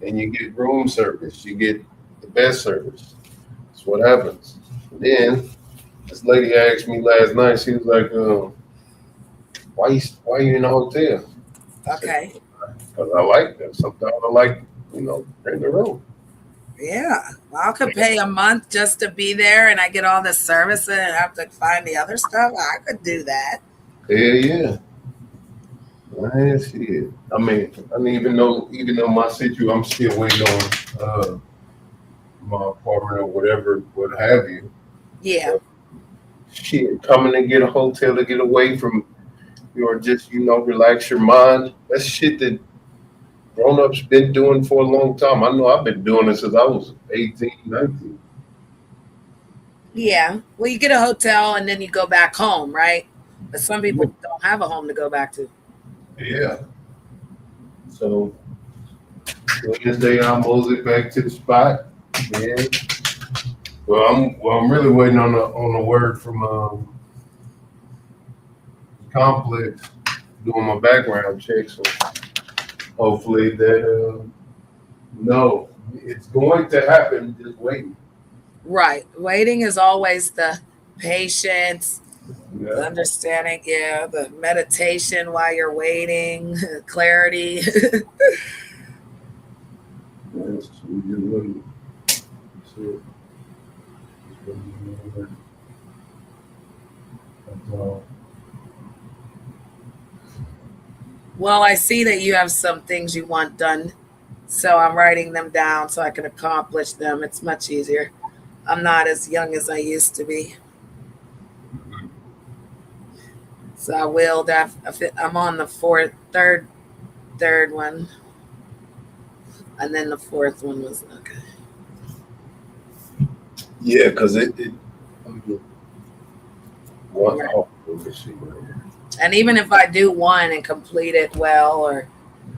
and you get room service. You get the best service. That's what happens. Then this lady asked me last night. She was like, why you in a hotel?" I said, Okay. "Because I like that. Sometimes I like, in the room." Yeah. Well, I could pay a month just to be there and I get all this service and have to find the other stuff. I could do that. Yeah, yeah. Man, shit. I mean, even though my situation, I'm still waiting on my apartment or whatever, what have you. Yeah. But shit, coming to get a hotel to get away from, or just relax your mind. That's shit that grown ups been doing for a long time. I know I've been doing it since I was 18, 19. Yeah. Well, you get a hotel and then you go back home, right? But some people don't have a home to go back to. Yeah. So Wednesday I mosey back to the spot. Yeah. I'm really waiting on the word from Complex doing my background check. So hopefully that no, it's going to happen. Just waiting. Right. Waiting is always the patience, the Yeah. understanding, yeah, the meditation while you're waiting, clarity. Yes, we just waiting. That's it. Just waiting. That's all. Well, I see that you have some things you want done. So I'm writing them down so I can accomplish them. It's much easier. I'm not as young as I used to be. So I will. I'm on the third one, and then the fourth one was okay. Yeah, because it one. Right. Oh, let me see right here. And even if I do one and complete it well, or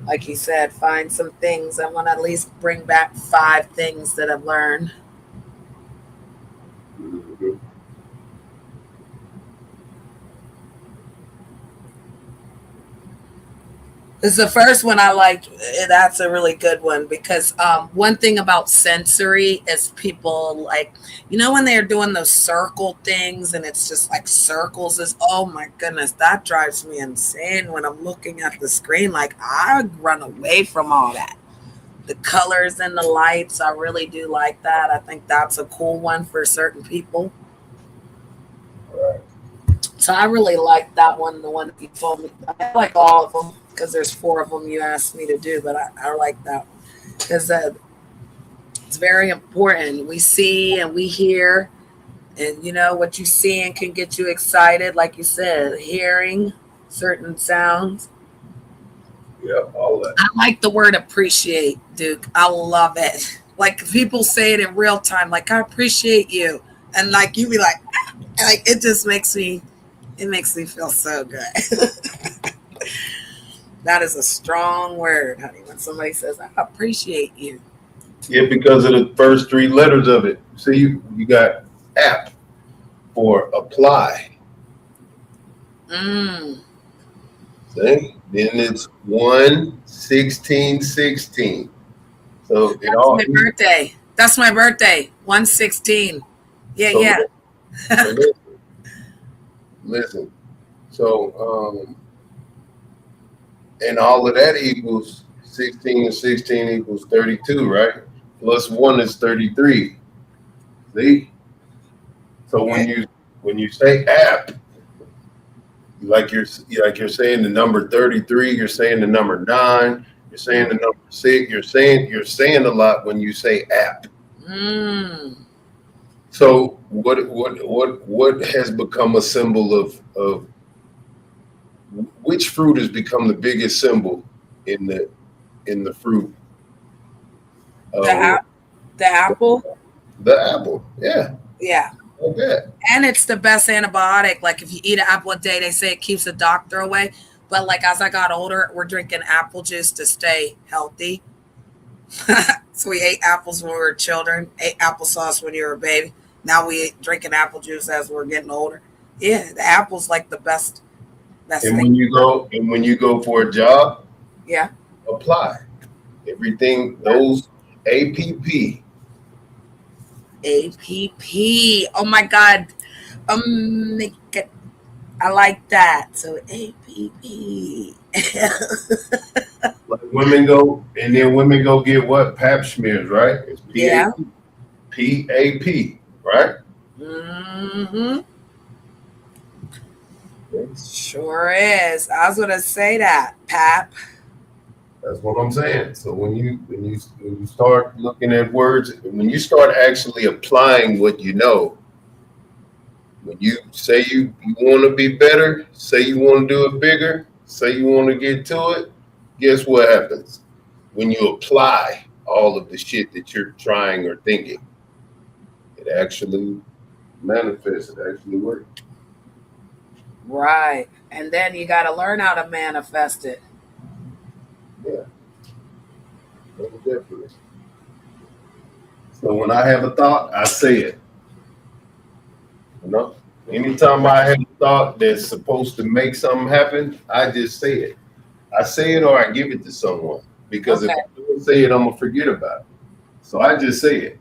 like you said, find some things, I want to at least bring back 5 things that I've learned. Mhm. This is the first one I liked. That's a really good one because one thing about sensory is people like, when they're doing those circle things and it's just like circles is, oh my goodness, that drives me insane when I'm looking at the screen. Like I run away from all that. The colors and the lights, I really do like that. I think that's a cool one for certain people. Right. So I really like that one, the one that you told me. I like all of them because there's 4 of them you asked me to do, but I like that one because it's very important. We see and we hear, and what you see and can get you excited, like you said, hearing certain sounds. Yeah, all that. I like the word appreciate, Duke. I love it. Like people say it in real time, like I appreciate you, and like you be like, like it just makes me feel so good. That is a strong word, honey. When somebody says, I appreciate you. Yeah, because of the first 3 letters of it. See, you got app or apply. Mm. See? Then it's 1 16 16. So it That's all my birthday. That's my birthday. 116. Yeah, so yeah. so listen. So and all of that equals 16 and 16 equals 32, right? Plus 1 is 33. See? So Okay. when you say app, like you're saying the number 33, you're saying the number 9, you're saying the number 6, you're saying a lot when you say app. Mm. So what has become a symbol of which fruit has become the biggest symbol in the fruit The world? app, the apple. The apple. Yeah. Yeah. Like that. And it's the best antibiotic. Like if you eat an apple a day, they say it keeps the doctor away. But like as I got older, we're drinking apple juice to stay healthy. So we ate apples when we were children, ate applesauce when you were a baby. Now we drinking apple juice as we're getting older. Yeah, the apple's like the best And thing. when you go for a job, Yeah. apply. Everything, those APP. APP. Oh my God. I like that. So APP. Like women go, and then women go get what? Pap smears, right? It's Yeah. PAP, right? Mm-hmm. Sure is. I was gonna say that, Pap. That's what I'm saying. So when you start looking at words, when you start actually applying what you know, when you say you want to be better, say you want to do it bigger, say you want to get to it, guess what happens? When you apply all of the shit that you're trying or thinking, it actually manifests, it actually works. Right. And then you gotta learn how to manifest it. Yeah, most definitely. So when I have a thought, I say it. You know, anytime I have a thought that's supposed to make something happen, I just say it. I say it or I give it to someone because if Okay. I don't say it, I'm gonna forget about it. So I just say it.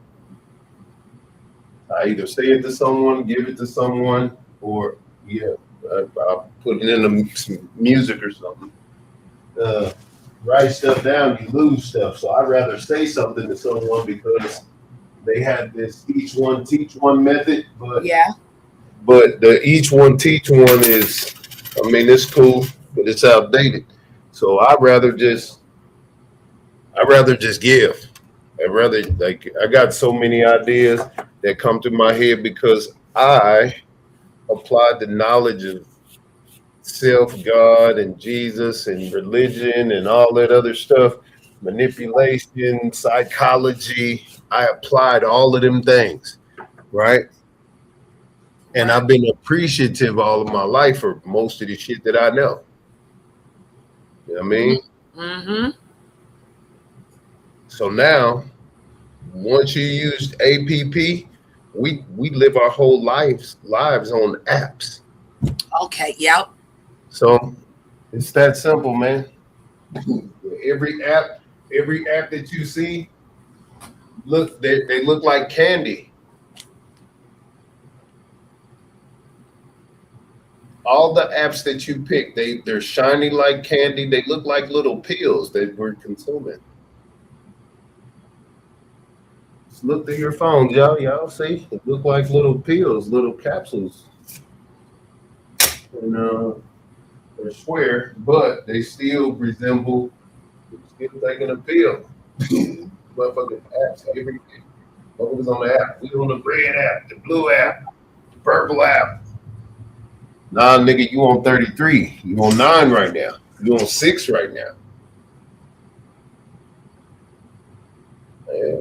I either say it to someone, give it to someone, or yeah, I'll put it in some music or something. Uh, Write stuff down, you lose stuff. So I'd rather say something to someone because they had this each one teach one method, Yeah. but the each one teach one is, I mean, it's cool, but it's outdated. So I'd rather just give. I'd rather like I got so many ideas that come to my head because I applied the knowledge of self, God, and Jesus, and religion, and all that other stuff, manipulation, psychology. I applied all of them things, right? And Right. I've been appreciative all of my life for most of the shit that I know. You know what I mean? Mm-hmm. So now, once you use APP, we live our whole lives on apps. Okay. Yep. So it's that simple, man. Every app, every app that you see, look, they look like candy. All the apps that you pick, they're shiny like candy. They look like little pills that we're consuming. Just look through your phones, y'all. Y'all see? It look like little pills, little capsules. And they're square, but they still resemble still taking a pill. Motherfucking apps every day. Motherfuckers on the app. We on the red app, the blue app, the purple app. Nah, nigga, you on 33. You on 9 right now. You on 6 right now. Yeah.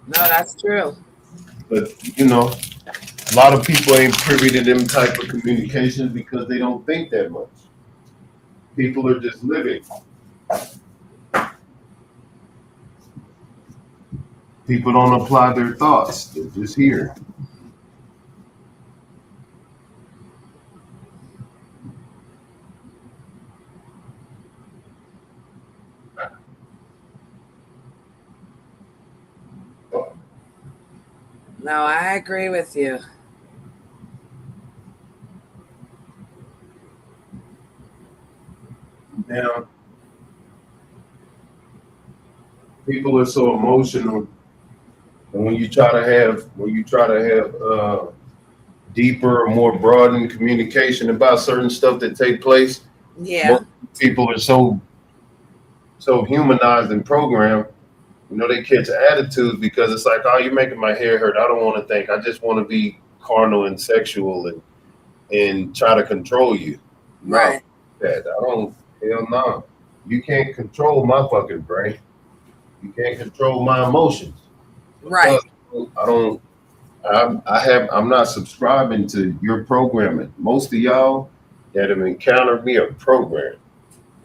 No, that's true. But you know, a lot of people ain't privy to them type of communications because they don't think that much. People are just living. People don't apply their thoughts. They're just here. No, I agree with you. Now, people are so emotional, and when you try to have deeper or more broadened communication about certain stuff that take place, Yeah. most people are so humanized and programmed. You know, they catch attitudes because it's like, oh, you're making my hair hurt. I don't want to think. I just want to be carnal and sexual and try to control you. No, Right. that I don't. Hell no. You can't control my fucking brain. You can't control my emotions. Right. Because I don't. I'm not subscribing to your programming. Most of y'all that have encountered me are programmed.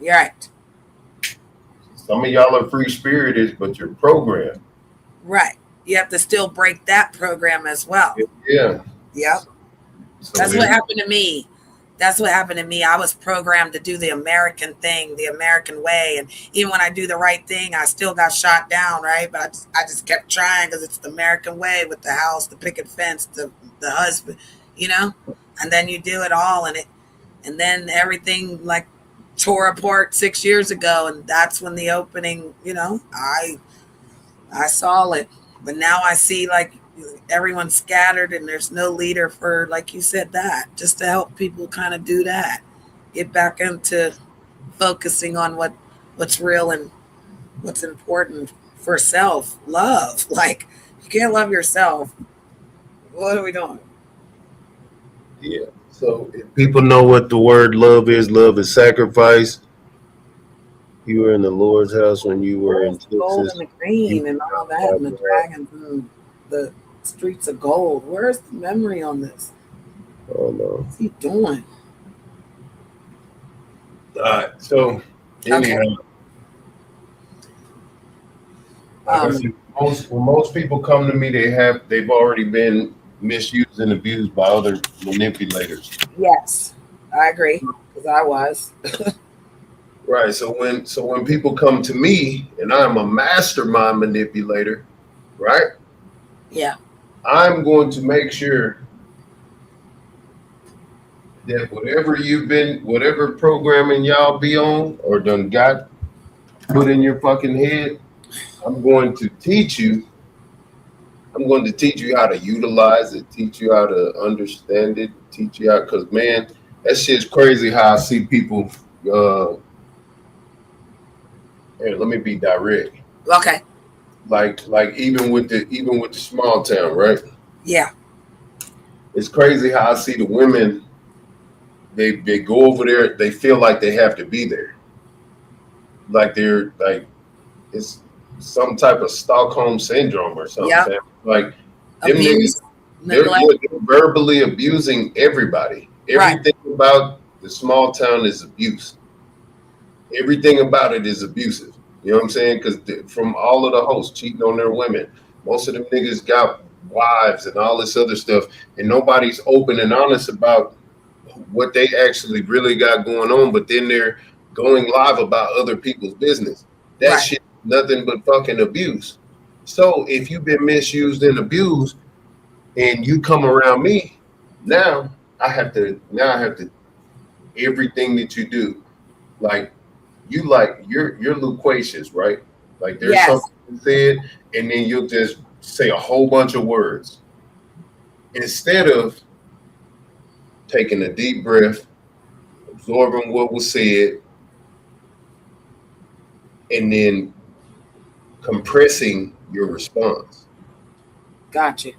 You're right. Some of y'all are free spirited, but you're programmed. Right. You have to still break that program as well. Yeah. Yep. So That's what there. happened to me. That's what happened to me. I was programmed to do the American thing, the American way, and even when I do the right thing, I still got shot down, right? But I just kept trying because it's the American way with the house, the picket fence, the husband, you know. And then you do it all, and then everything like tore apart 6 years ago, and that's when the opening, you know, I saw it, but now I see like everyone's scattered and there's no leader for, like you said, that just to help people kind of do that, get back into focusing on what's real and what's important for self love. Like you can't love yourself. What are we doing? Yeah. So if people know what the word love is sacrifice. You were in the Lord's house when you were in Where's the gold Texas. and the green You and all that and the dragons and the streets of gold? Where's the memory on this? oh no. What's he doing? All right. So anyhow, Okay. like I said, when most people come to me, they've already been misused and abused by other manipulators. Yes, I agree because I was. Right. So when people come to me and I'm a mastermind manipulator, right? Yeah. I'm going to make sure that whatever programming y'all be on or done got put in your fucking head, I'm going to teach you. I'm going to teach you how to utilize it, teach you how to understand it, teach you how. Because man, that shit's crazy how I see people. Here, let me be direct. Okay. Like even with the small town, right? Yeah. It's crazy how I see the women. They go over there. They feel like they have to be there. Like they're like it's some type of Stockholm syndrome or something. Yeah. Like them Abuse, niggas, they're neglect. verbally abusing everybody. Right. Everything about the small town is abuse. Everything about it is abusive. You know what I'm saying? Because from all of the hosts cheating on their women, most of them niggas got wives and all this other stuff, and nobody's open and honest about what they actually really got going on. But then they're going live about other people's business. That Right. shit, nothing but fucking abuse. So if you've been misused and abused, and you come around me, now I have to everything that you do, like you're loquacious, right? Like there's Yes. something said, and then you'll just say a whole bunch of words instead of taking a deep breath, absorbing what was said, and then compressing your response. Gotcha.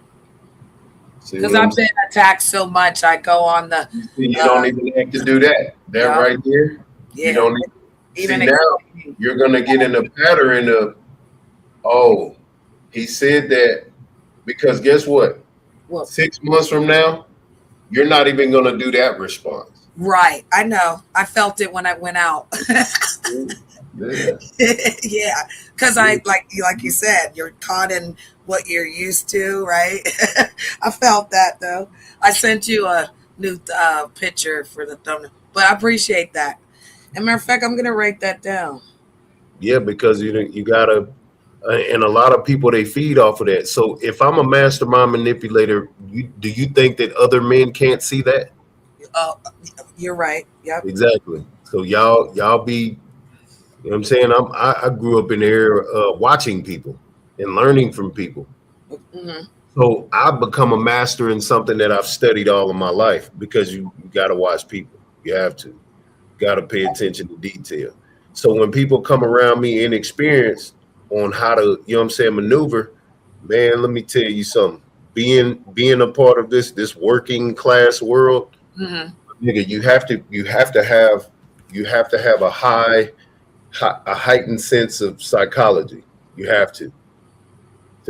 See Because what I'm I've been attacked so much, I go on the saying? You don't even have to do that. That Yeah. right there, yeah. you don't need. Even See, now explaining. you're gonna get in a pattern of, oh, he said that because guess what? Well, 6 months from now, you're not even gonna do that response. right. I know. I felt it when I went out. Yeah. Yeah, because I like you said, you're caught in what you're used to, right? I felt that though. I sent you a new picture for the thumbnail, but I appreciate that. And matter of fact, I'm gonna write that down. Yeah, because you gotta, and a lot of people they feed off of that. So if I'm a mastermind manipulator, do you think that other men can't see that? Oh, you're right. Yep. Exactly. So y'all be, you know what I'm saying? I grew up in there watching people and learning from people. Hmm. So I've become a master in something that I've studied all of my life because you got to watch people. You have to. Got to pay attention to detail. So when people come around me inexperienced on how to, you know what I'm saying, maneuver, man, let me tell you something. Being a part of this working class world, Hmm. nigga, you have to have a heightened sense of psychology. You have to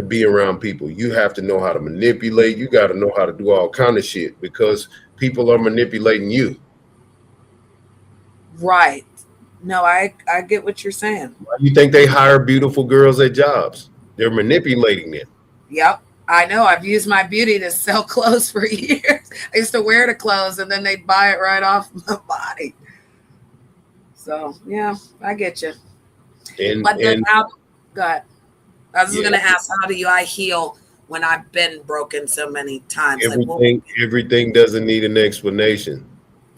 be around people. You have to know how to manipulate. You got to know how to do all kind of shit because people are manipulating you. Right. No, I get what you're saying. Why do you think they hire beautiful girls at jobs? They're manipulating them. Yep. I know. I've used my beauty to sell clothes for years. I used to wear the clothes and then they'd buy it right off my body. So yeah, I get you. But then And how? Go ahead. I was just yeah, gonna ask, how do I heal when I've been broken so many times? Like, what everything doesn't need an explanation.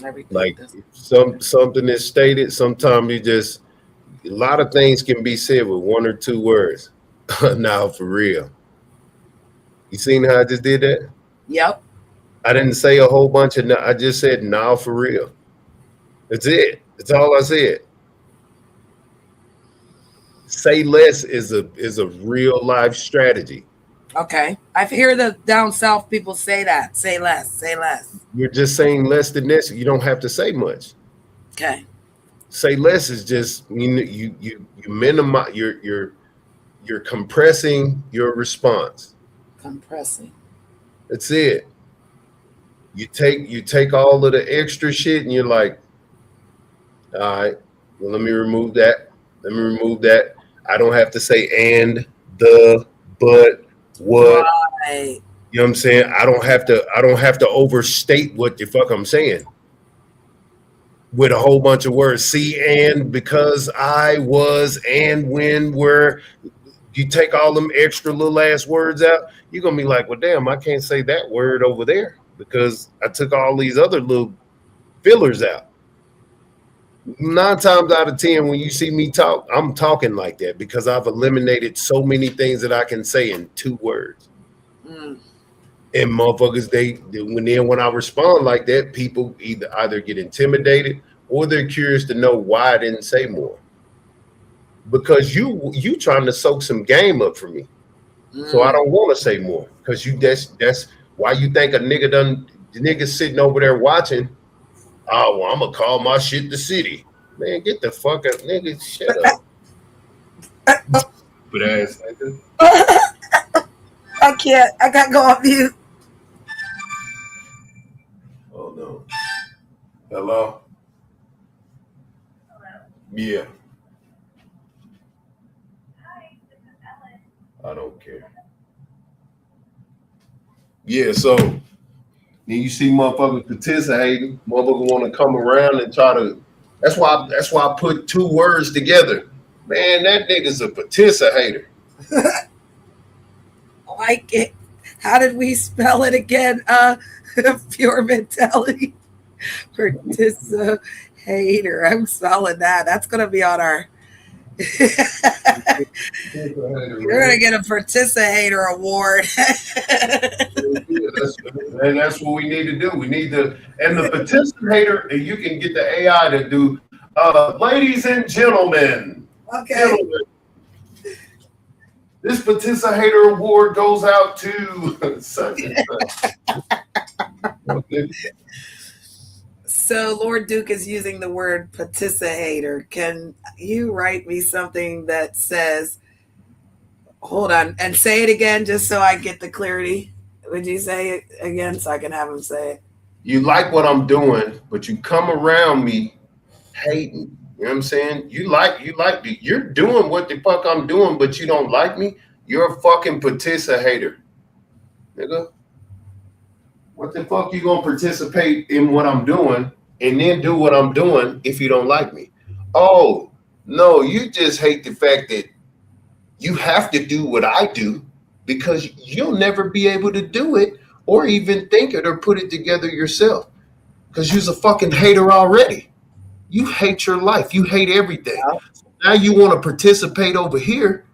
everything Like does. something is stated, sometimes you just a lot of things can be said with one or two words. Now for real. You seen how I just did that? Yep. I didn't say a whole bunch of I just said now for real. That's it. That's all I said. Say less is a real life strategy. Okay. I hear the down south people say that. Say less. Say less. You're just saying less than this. You don't have to say much. Okay. Say less is just you minimize you're compressing your response. Compressing. That's it. You take all of the extra shit and you're like, all right, well, let me remove that. Let me remove that. I don't have to say and, the, but, what. Right. You know what I'm saying? I don't have to overstate what the fuck I'm saying with a whole bunch of words. See, and, because, I, was, and, when, were. You take all them extra little ass words out, you're gonna be like, well, damn, I can't say that word over there because I took all these other little fillers out. 9 times out of 10, when you see me talk, I'm talking like that because I've eliminated so many things that I can say in 2 words. Mm. And motherfuckers, when I respond like that, people either get intimidated or they're curious to know why I didn't say more. Because you trying to soak some game up for me. So I don't want to say more. Because that's why you think a nigga the nigga sitting over there watching. Oh, well, I'm gonna call my shit the city. Man, get the fuck up, nigga. Shut up. But ass nigga. I can't. I got to go on mute. Oh no. Hello? Yeah. I don't care. Yeah, so then you see motherfuckers participating, motherfuckers want to come around and try to. That's why I put 2 words together. Man, that nigga's a participator. Like it. How did we spell it again? Pure mentality. Participator. I'm spelling that. That's gonna be on our. You're gonna get a participator award. And that's what we need to do. We need to, and the participator, and you can get the AI to do, ladies and gentlemen, Okay. this participator award goes out to such and such. Okay. So Lord Duke is using the word participator. Can you write me something that says, hold on, and say it again just so I get the clarity? Would you say it again so I can have him say it? You like what I'm doing, but you come around me hating. You know what I'm saying? You're doing what the fuck I'm doing, but you don't like me. You're a fucking participator, nigga. What the fuck you gonna participate in what I'm doing and then do what I'm doing if you don't like me? Oh, no, you just hate the fact that you have to do what I do because you'll never be able to do it or even think it or put it together yourself because you're a fucking hater already. You hate your life. You hate everything. Yeah. Now you want to participate over here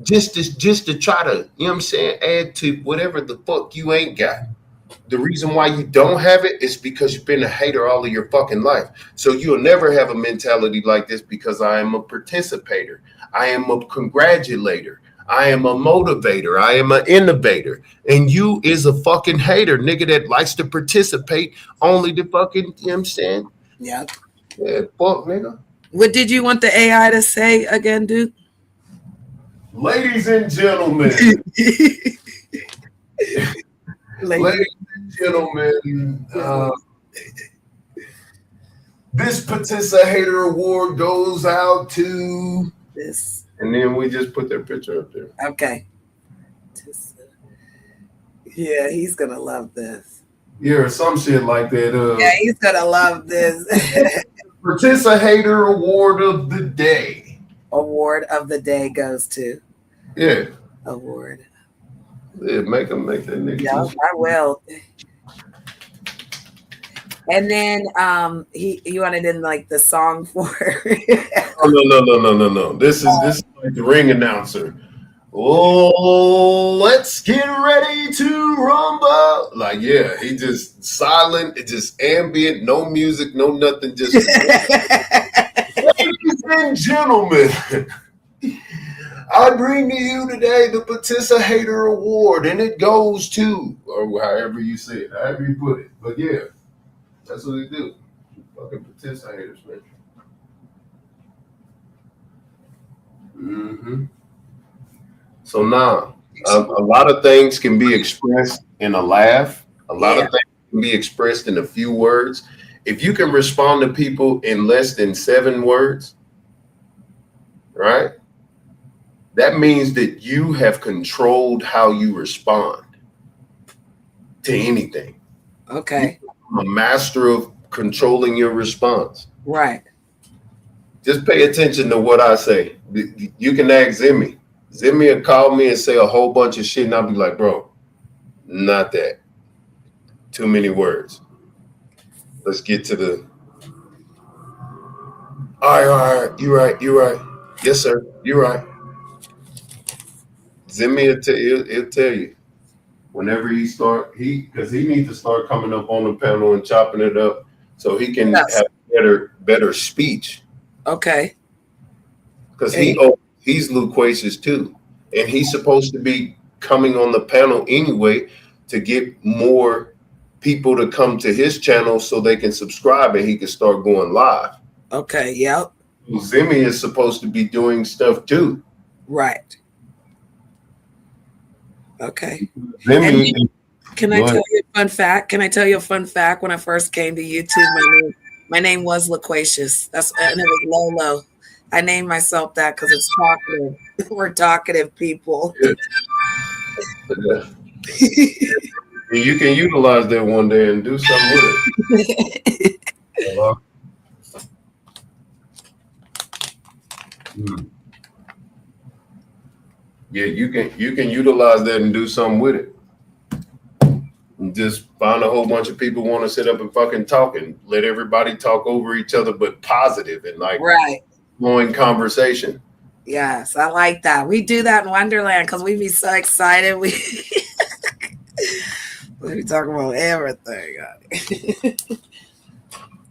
just to try to, you know what I'm saying, add to whatever the fuck you ain't got. The reason why you don't have it is because you've been a hater all of your fucking life. So you'll never have a mentality like this because I am a participator. I am a congratulator. I am a motivator. I am an innovator. And you is a fucking hater, nigga, that likes to participate only to fucking, you know what I'm saying? Yeah. Yeah, fuck, nigga. What did you want the AI to say again, Duke? Ladies and gentlemen. Ladies and gentlemen, this participator award goes out to this. And then we just put their picture up there. Okay. Yeah, he's gonna love this. Yeah, or some shit like that. Yeah, he's gonna love this. Participator Award of the Day. Award of the day goes to Yeah. award. Yeah, make that nigga Yep, do I will. And then you wanted in like the song for no. This is like the ring announcer. Oh, let's get ready to rumble. Like, yeah, he just silent, it just ambient, no music, no nothing, just ladies and gentlemen. I bring to you today the Participator Award, and it goes to, or however you say it, however you put it. But yeah, that's what they do. Fucking participators, man. Mm-hmm. So now, a lot of things can be expressed in a laugh. A lot of things can be expressed in a few words. If you can respond to people in less than 7 words, right? That means that you have controlled how you respond to anything. Okay. You're a master of controlling your response. Right. Just pay attention to what I say. You can ask Zimmy. Zimmy will call me and say a whole bunch of shit, and I'll be like, bro, not that. Too many words. Let's get to the. All right. You're right. Yes, sir. You're right. Zimmy he'll tell you. Whenever because he needs to start coming up on the panel and chopping it up so he can have better speech. Okay. Because he's loquacious too. And he's supposed to be coming on the panel anyway to get more people to come to his channel so they can subscribe and he can start going live. Okay, yep. Zimmy is supposed to be doing stuff too. Right. Okay. Zimmy, can I tell you a fun fact? Can I tell you a fun fact? When I first came to YouTube, my name was Loquacious. And it was Lolo. I named myself that because it's talkative. We're talkative people. Yeah. You can utilize that one day and do something with it. Yeah, you can utilize that and do something with it. And just find a whole bunch of people want to sit up and fucking talk and let everybody talk over each other, but positive and like flowing conversation. Yes, I like that. We do that in Wonderland because we be so excited. We be talking about everything.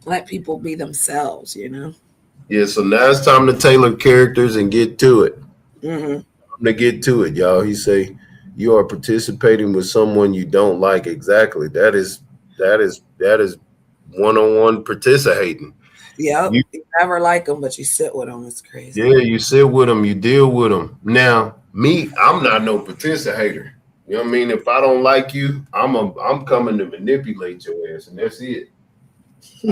Let people be themselves, you know? Yeah, so now it's time to tailor characters and get to it. Mm-hmm. To get to it, y'all. He say, you are participating with someone you don't like. Exactly. That is one-on-one participating. Yeah, you never like them, but you sit with them. It's crazy. Yeah, you sit with them, you deal with them. Now, me, I'm not no participator. You know what I mean? If I don't like you, I'm coming to manipulate your ass, and that's it.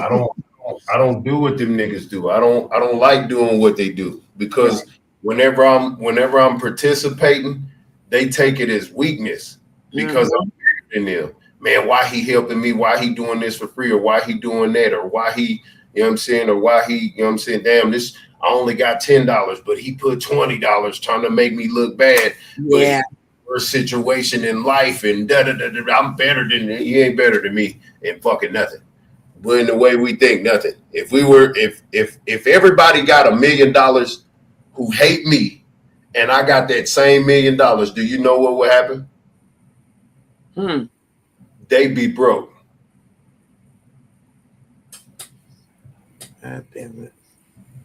I don't do what them niggas do. I don't like doing what they do because whenever I'm participating, they take it as weakness because I'm in them. Man, why he helping me? Why he doing this for free? Or why he doing that? Or why he, you know what I'm saying? Or why he, you know what I'm saying? Damn, this, I only got $10, but he put $20 trying to make me look bad. Yeah. Worst situation in life and I'm better than he ain't better than me and fucking nothing. But in the way we think, nothing. If everybody got $1 million who hate me and I got that same $1 million, do you know what would happen? They be broke. God damn it.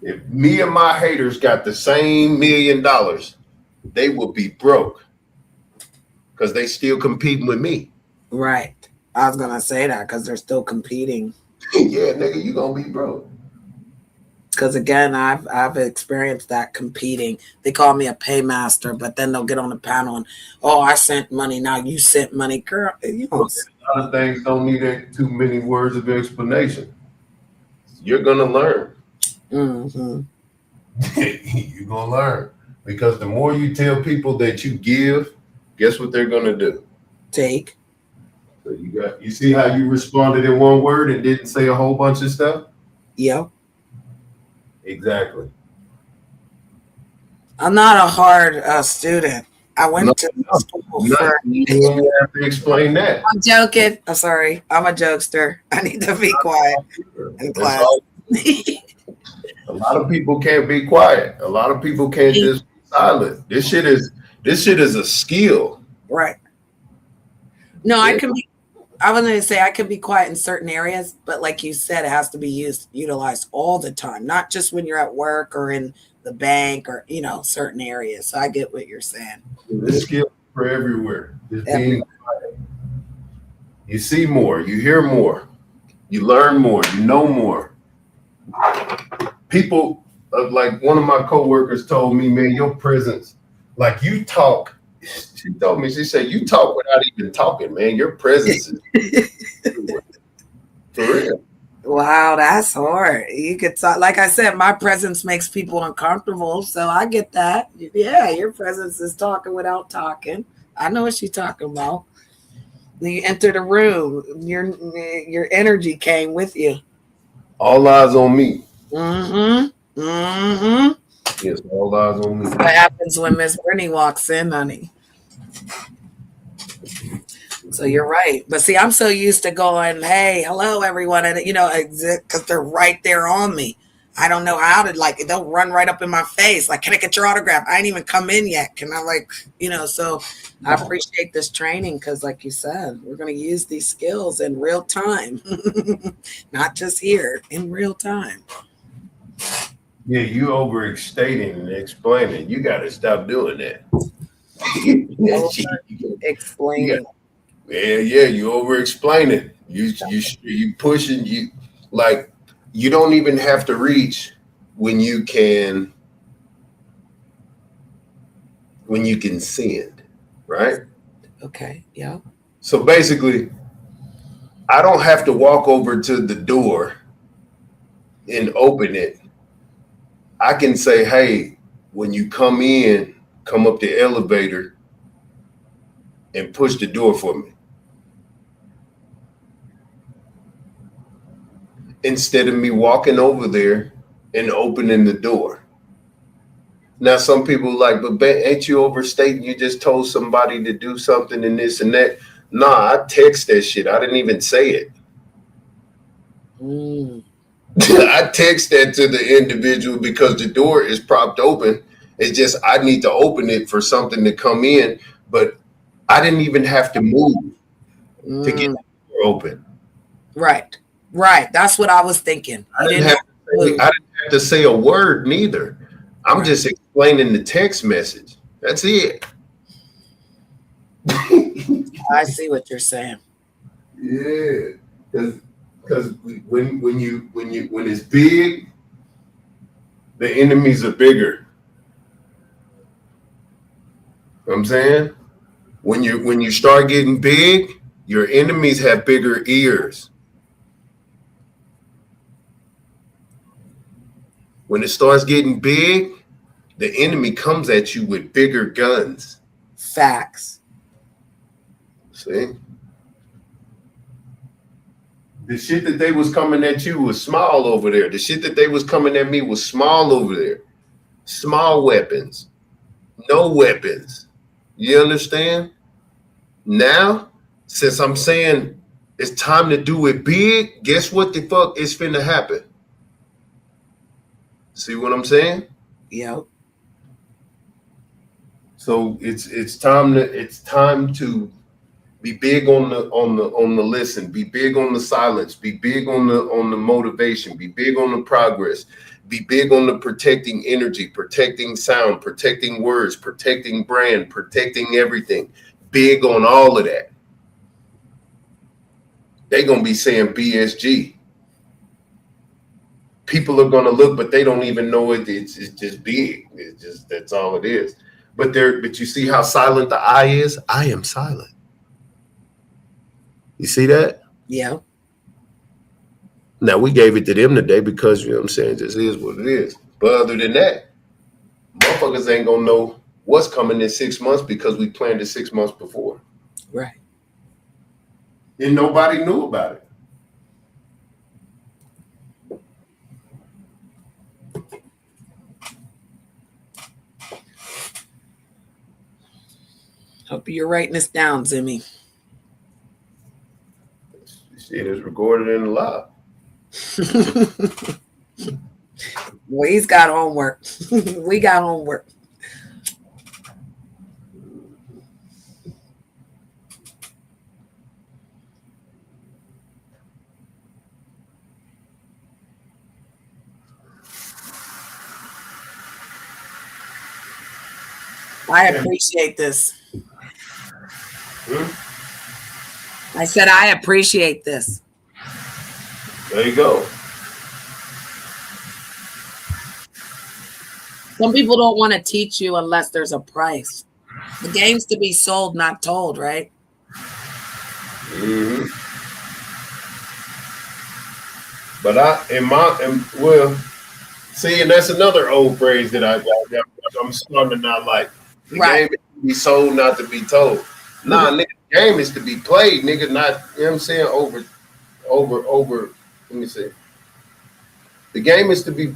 If me and my haters got the same $1 million, they will be broke because they still competing with me. Right. I was gonna say that because they're still competing. Yeah, nigga, you gonna be broke. Because again, I've experienced that competing. They call me a paymaster, but then they'll get on the panel and, oh, I sent money. Now you sent money, girl. You know, a lot of things don't need too many words of explanation. You're gonna learn. Mm-hmm. You're gonna learn because the more you tell people that you give, guess what they're gonna do? Take. So you see how you responded in one word and didn't say a whole bunch of stuff? Yep. Exactly. I'm not a hard student. I No, went to no, school for. you don't have to explain that. I'm joking. I'm sorry. I'm a jokester. I need to be quiet in That's class. all. A lot of people can't be quiet. A lot of people can't just be silent. This shit is a skill. Right. No, I Yeah. can be. I was going to say I could be quiet in certain areas, but like you said, it has to be utilized all the time, not just when you're at work or in the bank or certain areas. So I get what you're saying. This skill for everywhere. Just Every, being you see more, you hear more, you learn more, you know more. People like one of my coworkers told me, man, your presence, like you talk. She told me, she said, you talk without even talking, man. Your presence is everywhere. For real. Wow, that's hard. You could talk, like I said, my presence makes people uncomfortable, so I get that. Yeah, your presence is talking without talking. I know what she's talking about. When you enter the room, your energy came with you. All eyes on me. Mm-hmm. Mm-hmm. Yes, all eyes on me. What happens when Miss Brittany walks in, honey? So you're right. But see, I'm so used to going, hey, hello, everyone. And, because they're right there on me. I don't know how to, like, they'll run right up in my face. Like, can I get your autograph? I ain't even come in yet. Can I, so I appreciate this training because, like you said, we're going to use these skills in real time, not just here, in real time. Yeah, you overstating and explaining. You got to stop doing that. Explaining. Yeah, you over explaining. You pushing you like you don't even have to reach when you can send, right? Okay. Yeah. So basically, I don't have to walk over to the door and open it. I can say, hey, when you come in, come up the elevator and push the door for me. Instead of me walking over there and opening the door. Now, some people like, but ain't you overstating? You just told somebody to do something and this and that. Nah, I text that shit. I didn't even say it. I text that to the individual because the door is propped open. It's just I need to open it for something to come in, but I didn't even have to move to get the door open. Right. That's what I was thinking. I didn't have to say a word neither. I'm just explaining the text message. That's it. I see what you're saying. Yeah, because when it's big, the enemies are bigger. You know what I'm saying when you start getting big, your enemies have bigger ears. When it starts getting big, the enemy comes at you with bigger guns. Facts. See? The shit that they was coming at you was small over there. The shit that they was coming at me was small over there. Small weapons. No weapons. You understand? Now, since I'm saying it's time to do it big, guess what the fuck is finna happen? See what I'm saying? Yep. So it's time to be big on the listen, be big on the silence, be big on the motivation, be big on the progress, be big on the protecting energy, protecting sound, protecting words, protecting brand, protecting everything. Big on all of that. They're gonna be saying BSG. People are gonna look, but they don't even know it. It's just big. It's just that's all it is. But you see how silent the I is? I am silent. You see that? Yeah. Now we gave it to them today because you know what I'm saying, this is what it is. But other than that, motherfuckers ain't gonna know what's coming in 6 months because we planned it 6 months before. Right. and nobody knew about it. Hope you're writing this down, Zimmy. Shit is recorded in the live. Well, he's got homework. We got homework. I appreciate this. I said I appreciate this. There you go. Some people don't want to teach you unless there's a price. The game's to be sold, not told, right? Mm-hmm. But well, see, and that's another old phrase that I'm starting to not like. The game is to be sold, not to be told. Nah, nigga, the game is to be played, nigga, not, you know what I'm saying, over, let me see. The game is to be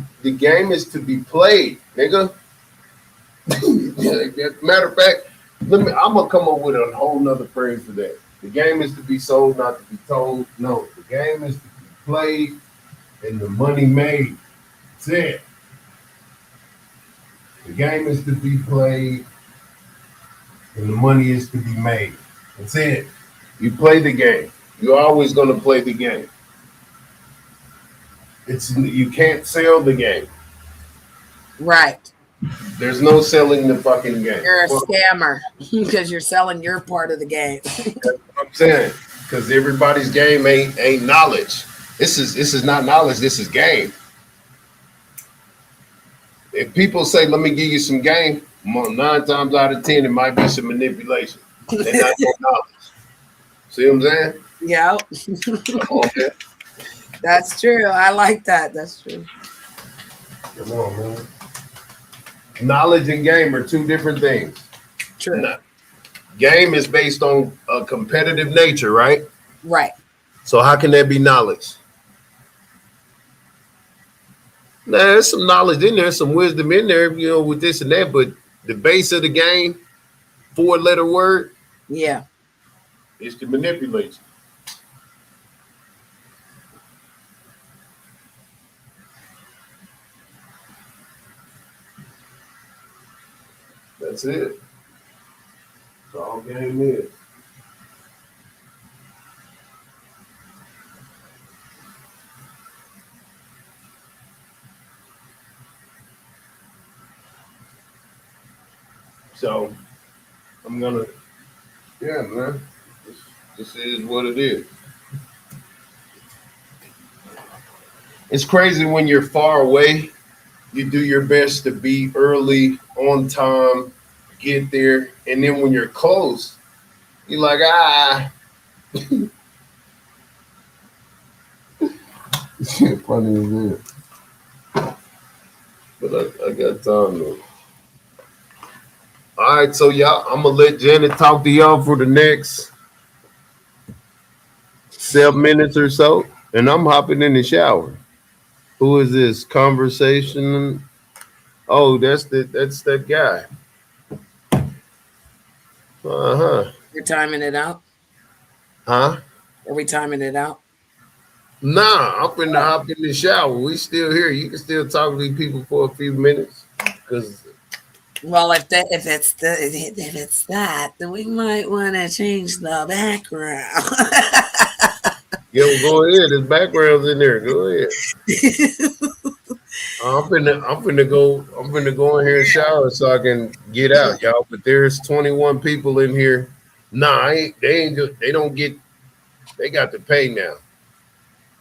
played, nigga. Matter of fact, I'm gonna come up with a whole nother phrase for that. The game is to be sold, not to be told. No, the game is to be played and the money made. That's it. The game is to be played and the money is to be made. That's it. You play the game. You're always gonna play the game. You can't sell the game. Right. There's no selling the fucking game. You're a scammer because you're selling your part of the game. That's what I'm saying. Because everybody's game ain't knowledge. This is not knowledge. This is game. If people say, "Let me give you some game," 9 times out of 10, it might be some manipulation. They're not no knowledge. See what I'm saying? Yeah. Okay. That's true. I like that. That's true. Come on, man. Knowledge and game are two different things. True. Game is based on a competitive nature, right? Right. So how can that be knowledge? Now, there's some knowledge in there, some wisdom in there, you know, with this and that, but the base of the game, 4-letter word, yeah, is to manipulate you. That's it. That's all game is. So I'm gonna, yeah, man. This is what it is. It's crazy when you're far away. You do your best to be early, on time, get there, and then when you're close, you're like, Shit funny as it. But I got time though. All right, so y'all, I'm gonna let Janet talk to y'all for the next 7 minutes or so, and I'm hopping in the shower. Who is this conversation? Oh, that's that guy. You're timing it out. Huh? Are we timing it out? Nah, I'm finna hop in the shower. We still here. You can still talk to these people for a few minutes. Cause well, if it's that, then we might want to change the background. Yeah, well, go ahead. There's backgrounds in there. Go ahead. I'm finna go in here and shower so I can get out, y'all. But there's 21 people in here. Nah, they got to pay now.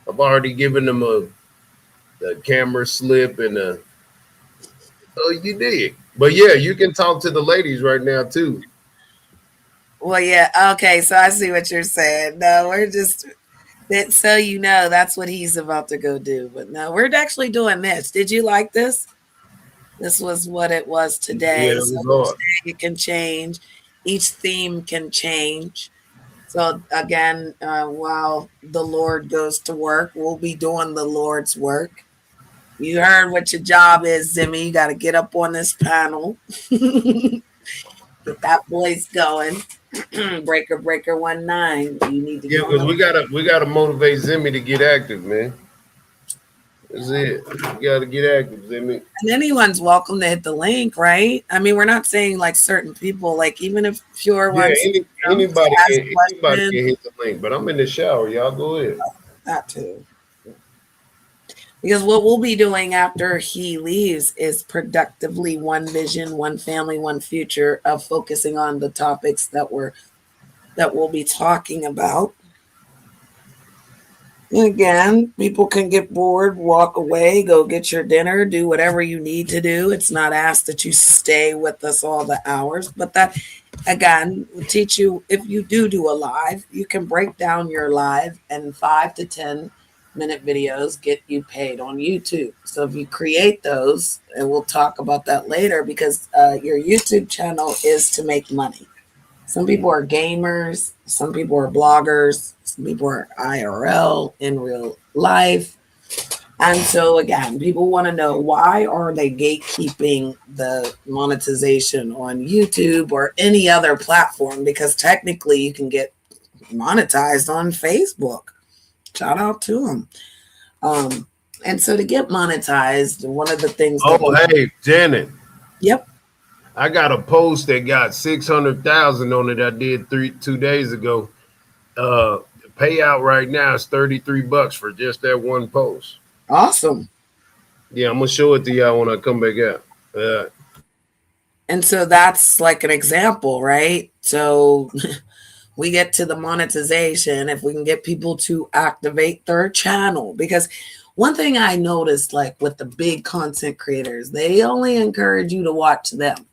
I've already given them a camera slip and oh, you did. But yeah, you can talk to the ladies right now too. Well, yeah, okay, so I see what you're saying. No, we're just that, so you know that's what he's about to go do. But no, we're actually doing this. Did you like this? This was what it was today. Yeah, it was hard. It can change. Each theme can change. So again, while the Lord goes to work, we'll be doing the Lord's work. You heard what your job is, Zimmy. You got to get up on this panel, get that voice going. Breaker 19. You need to Yeah, get on because the. we gotta motivate Zimmy to get active, man. That's it. You gotta get active, Zimmy. And anyone's welcome to hit the link, right? I mean, we're not saying like certain people, like even if Pure Yeah, wants to anybody ask can questions, hit the link, but I'm in the shower. Y'all go ahead. that too. Because what we'll be doing after he leaves is productively one vision, one family, one future of focusing on the topics that we'll be talking about. And again, people can get bored, walk away, go get your dinner, do whatever you need to do. It's not asked that you stay with us all the hours, but that again will teach you if you do a live, you can break down your live and 5 to 10 minute videos get you paid on YouTube. So if you create those, and we'll talk about that later because your YouTube channel is to make money. Some people are gamers, some people are bloggers, some people are IRL in real life. And so again, people want to know why are they gatekeeping the monetization on YouTube or any other platform? Because technically you can get monetized on Facebook. Shout out to them. And so to get monetized, one of the things that Oh, hey, Janet. yep. I got a post that got 600,000 on it. I did 2 days ago. The payout right now is $33 for just that one post. Awesome. Yeah, I'm gonna show it to y'all when I come back out. And so that's like an example, right? So we get to the monetization if we can get people to activate their channel. Because one thing I noticed, like with the big content creators, they only encourage you to watch them.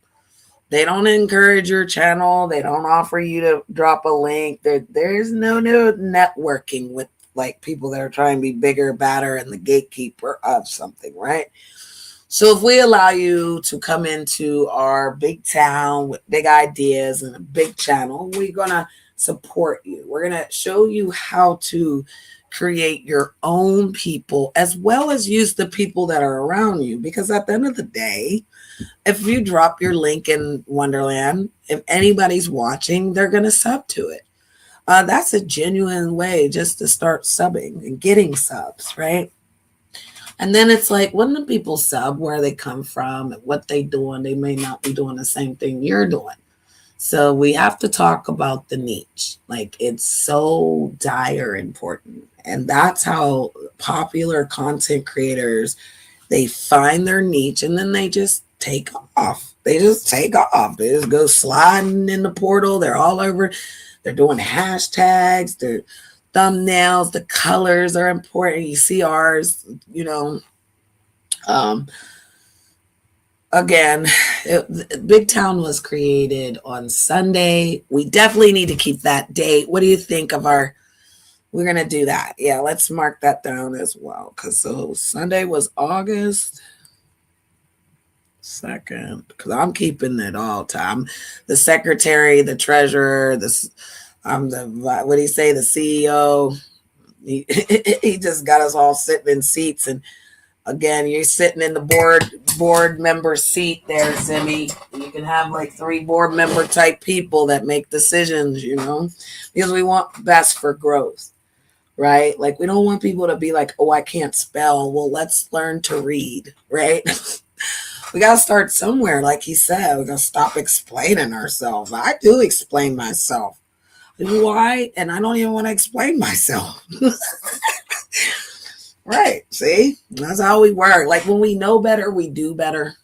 They don't encourage your channel. They don't offer you to drop a link. There's no networking with like people that are trying to be bigger, badder, and the gatekeeper of something, right? So if we allow you to come into our big town with big ideas and a big channel, we're gonna support you. We're gonna show you how to create your own people as well as use the people that are around you. Because at the end of the day, if you drop your link in Wonderland, if anybody's watching, they're going to sub to it. That's a genuine way just to start subbing and getting subs, right? And then it's like when the people sub, where they come from, and what they doing, they may not be doing the same thing you're doing. So we have to talk about the niche. Like it's so dire important. And that's how popular content creators they find their niche and then they just take off. They just take off. They just go sliding in the portal. They're all over. They're doing hashtags, their thumbnails, the colors are important. You see ours, you know. Um, again, Big Town was created on Sunday. We definitely need to keep that date. What do you think of our? We're gonna do that. Yeah, let's mark that down as well. Cause so Sunday was August 2nd. Cause I'm keeping it all time. The secretary, the treasurer, I'm the what do you say? The CEO. He, he just got us all sitting in seats and again, you're sitting in the board member seat there, Zimmy. You can have like 3 board member type people that make decisions, you know, because we want best for growth, right? Like we don't want people to be like, oh, I can't spell. Well, let's learn to read, right? We got to start somewhere. Like he said, we got to stop explaining ourselves. I do explain myself. Why? And I don't even want to explain myself. Right. See, that's how we work. Like when we know better, we do better.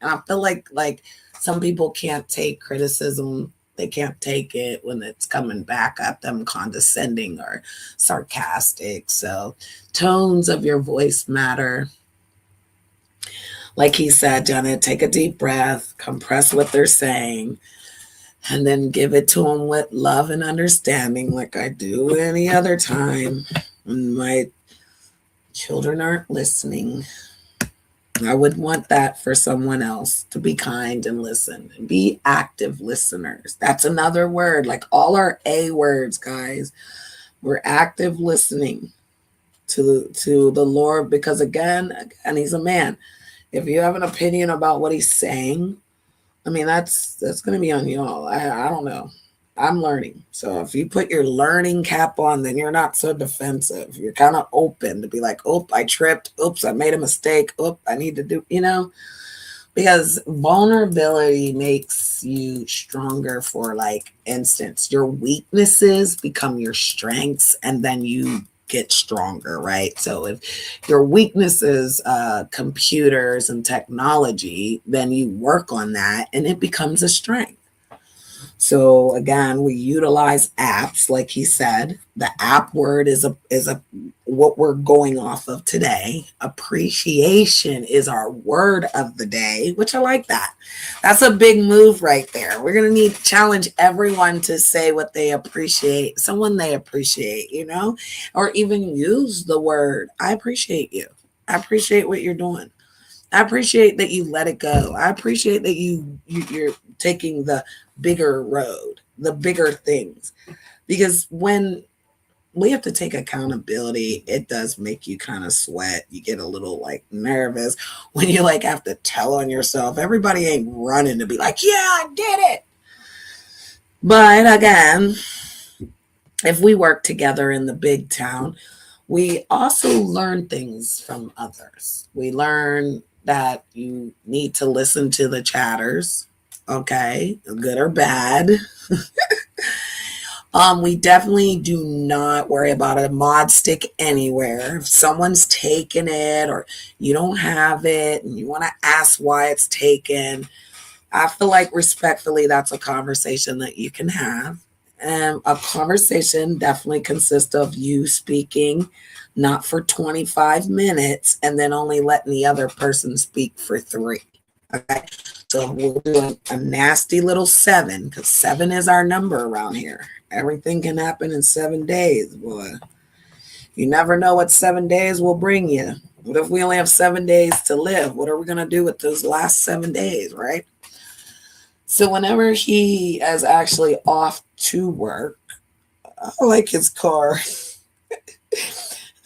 And I feel like some people can't take criticism. They can't take it when it's coming back at them condescending or sarcastic. So tones of your voice matter. Like he said, Janet, take a deep breath, compress what they're saying, and then give it to them with love and understanding, like I do any other time. And my children aren't listening. I would want that for someone else, to be kind and listen and be active listeners. That's another word, like all our A words, guys. We're active listening to the Lord, because again, he's a man. If you have an opinion about what he's saying, I mean, that's going to be on y'all. I don't know. I'm learning. So if you put your learning cap on, then you're not so defensive. You're kind of open to be like, oh, I tripped. Oops, I made a mistake. Oh, I need to do, because vulnerability makes you stronger. For like instance, your weaknesses become your strengths, and then you get stronger, right? So if your weakness is computers and technology, then you work on that and it becomes a strength. So again, we utilize apps, like he said. The app word is a what we're going off of today. Appreciation is our word of the day, which I like that. That's a big move right there. We're gonna need to challenge everyone to say what they appreciate, someone they appreciate, or even use the word, I appreciate you. I appreciate what you're doing. I appreciate that you let it go. I appreciate that you're taking the bigger road, the bigger things. Because when we have to take accountability, it does make you kind of sweat. You get a little like nervous when you like have to tell on yourself. Everybody ain't running to be like, yeah, I did it. But again, if we work together in the big town, we also learn things from others. We learn that you need to listen to the chatters, okay, good or bad. We definitely do not worry about a mod stick anywhere. If someone's taken it or you don't have it and you want to ask why it's taken, I feel like respectfully, that's a conversation that you can have. And a conversation definitely consists of you speaking, not for 25 minutes, and then only letting the other person speak for 3. Okay. So we're doing a nasty little 7, because 7 is our number around here. Everything can happen in 7 days, boy. You never know what 7 days will bring you. What if we only have 7 days to live? What are we going to do with those last 7 days, right? So whenever he is actually off to work, I like his car.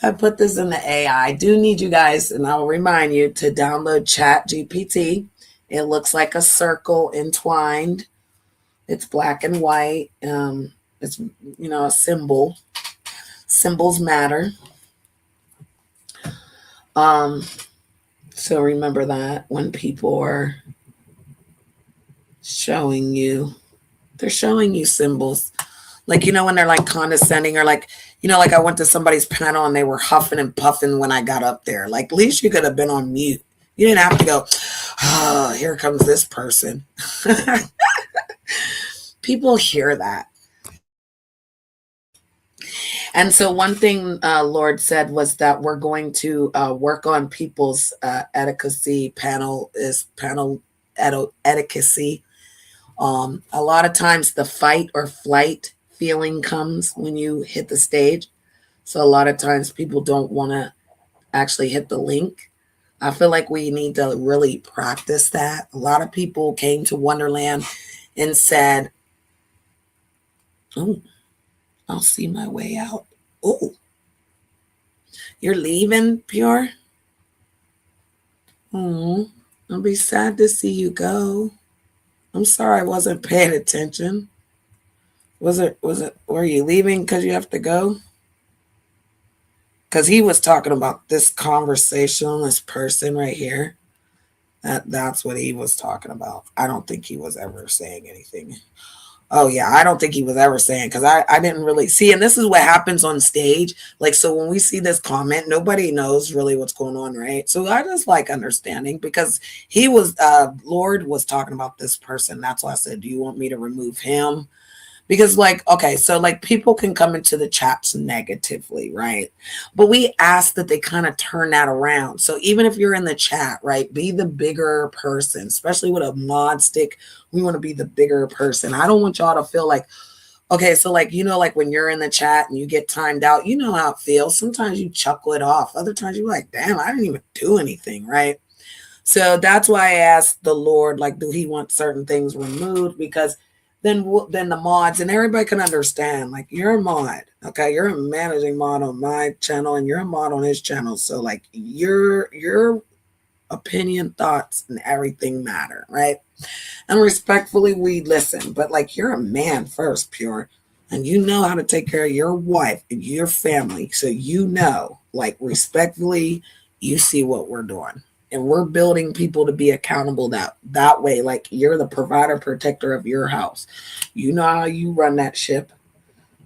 I put this in the AI. I do need you guys, and I'll remind you to download Chat GPT. It looks like a circle entwined. It's black and white. It's a symbol. Symbols matter. So remember that when people are showing you, they're showing you symbols. Like, when they're like condescending, or like, like I went to somebody's panel and they were huffing and puffing when I got up there. Like, at least you could have been on mute. You didn't have to go, oh, here comes this person. People hear that. And so one thing Lord said was that we're going to work on people's etiquette. Panel etiquette. A lot of times the fight or flight feeling comes when you hit the stage. So a lot of times people don't want to actually hit the link. I feel like we need to really practice that. A lot of people came to Wonderland and said, oh, I'll see my way out. Oh, you're leaving, Pure? Oh, I'll be sad to see you go. I'm sorry I wasn't paying attention. Were you leaving because you have to go? Because he was talking about this conversationalist person right here. That's what he was talking about. I don't think he was ever saying anything. Oh yeah, I don't think he was ever saying, because I didn't really see, and this is what happens on stage. Like, so when we see this comment, nobody knows really what's going on, right? So I just like understanding, because he was Lord was talking about this person. That's why I said, do you want me to remove him? Because like, okay, so like people can come into the chats negatively, right? But we ask that they kind of turn that around. So even if you're in the chat, right, be the bigger person, especially with a mod stick. We want to be the bigger person. I don't want y'all to feel like, okay, so like, like when you're in the chat and you get timed out, you know how it feels. Sometimes you chuckle it off. Other times you're like, damn, I didn't even do anything, right? So that's why I asked the Lord, like, do He want certain things removed? Because then the mods and everybody can understand, like, you're a mod, okay? You're a managing mod on my channel, and you're a mod on his channel. So like, your opinion, thoughts, and everything matter, right? And respectfully, we listen. But like, you're a man first, Pure, and you know how to take care of your wife and your family. So you know, like, respectfully, you see what we're doing. And we're building people to be accountable that way. Like, you're the provider, protector of your house. You know how you run that ship.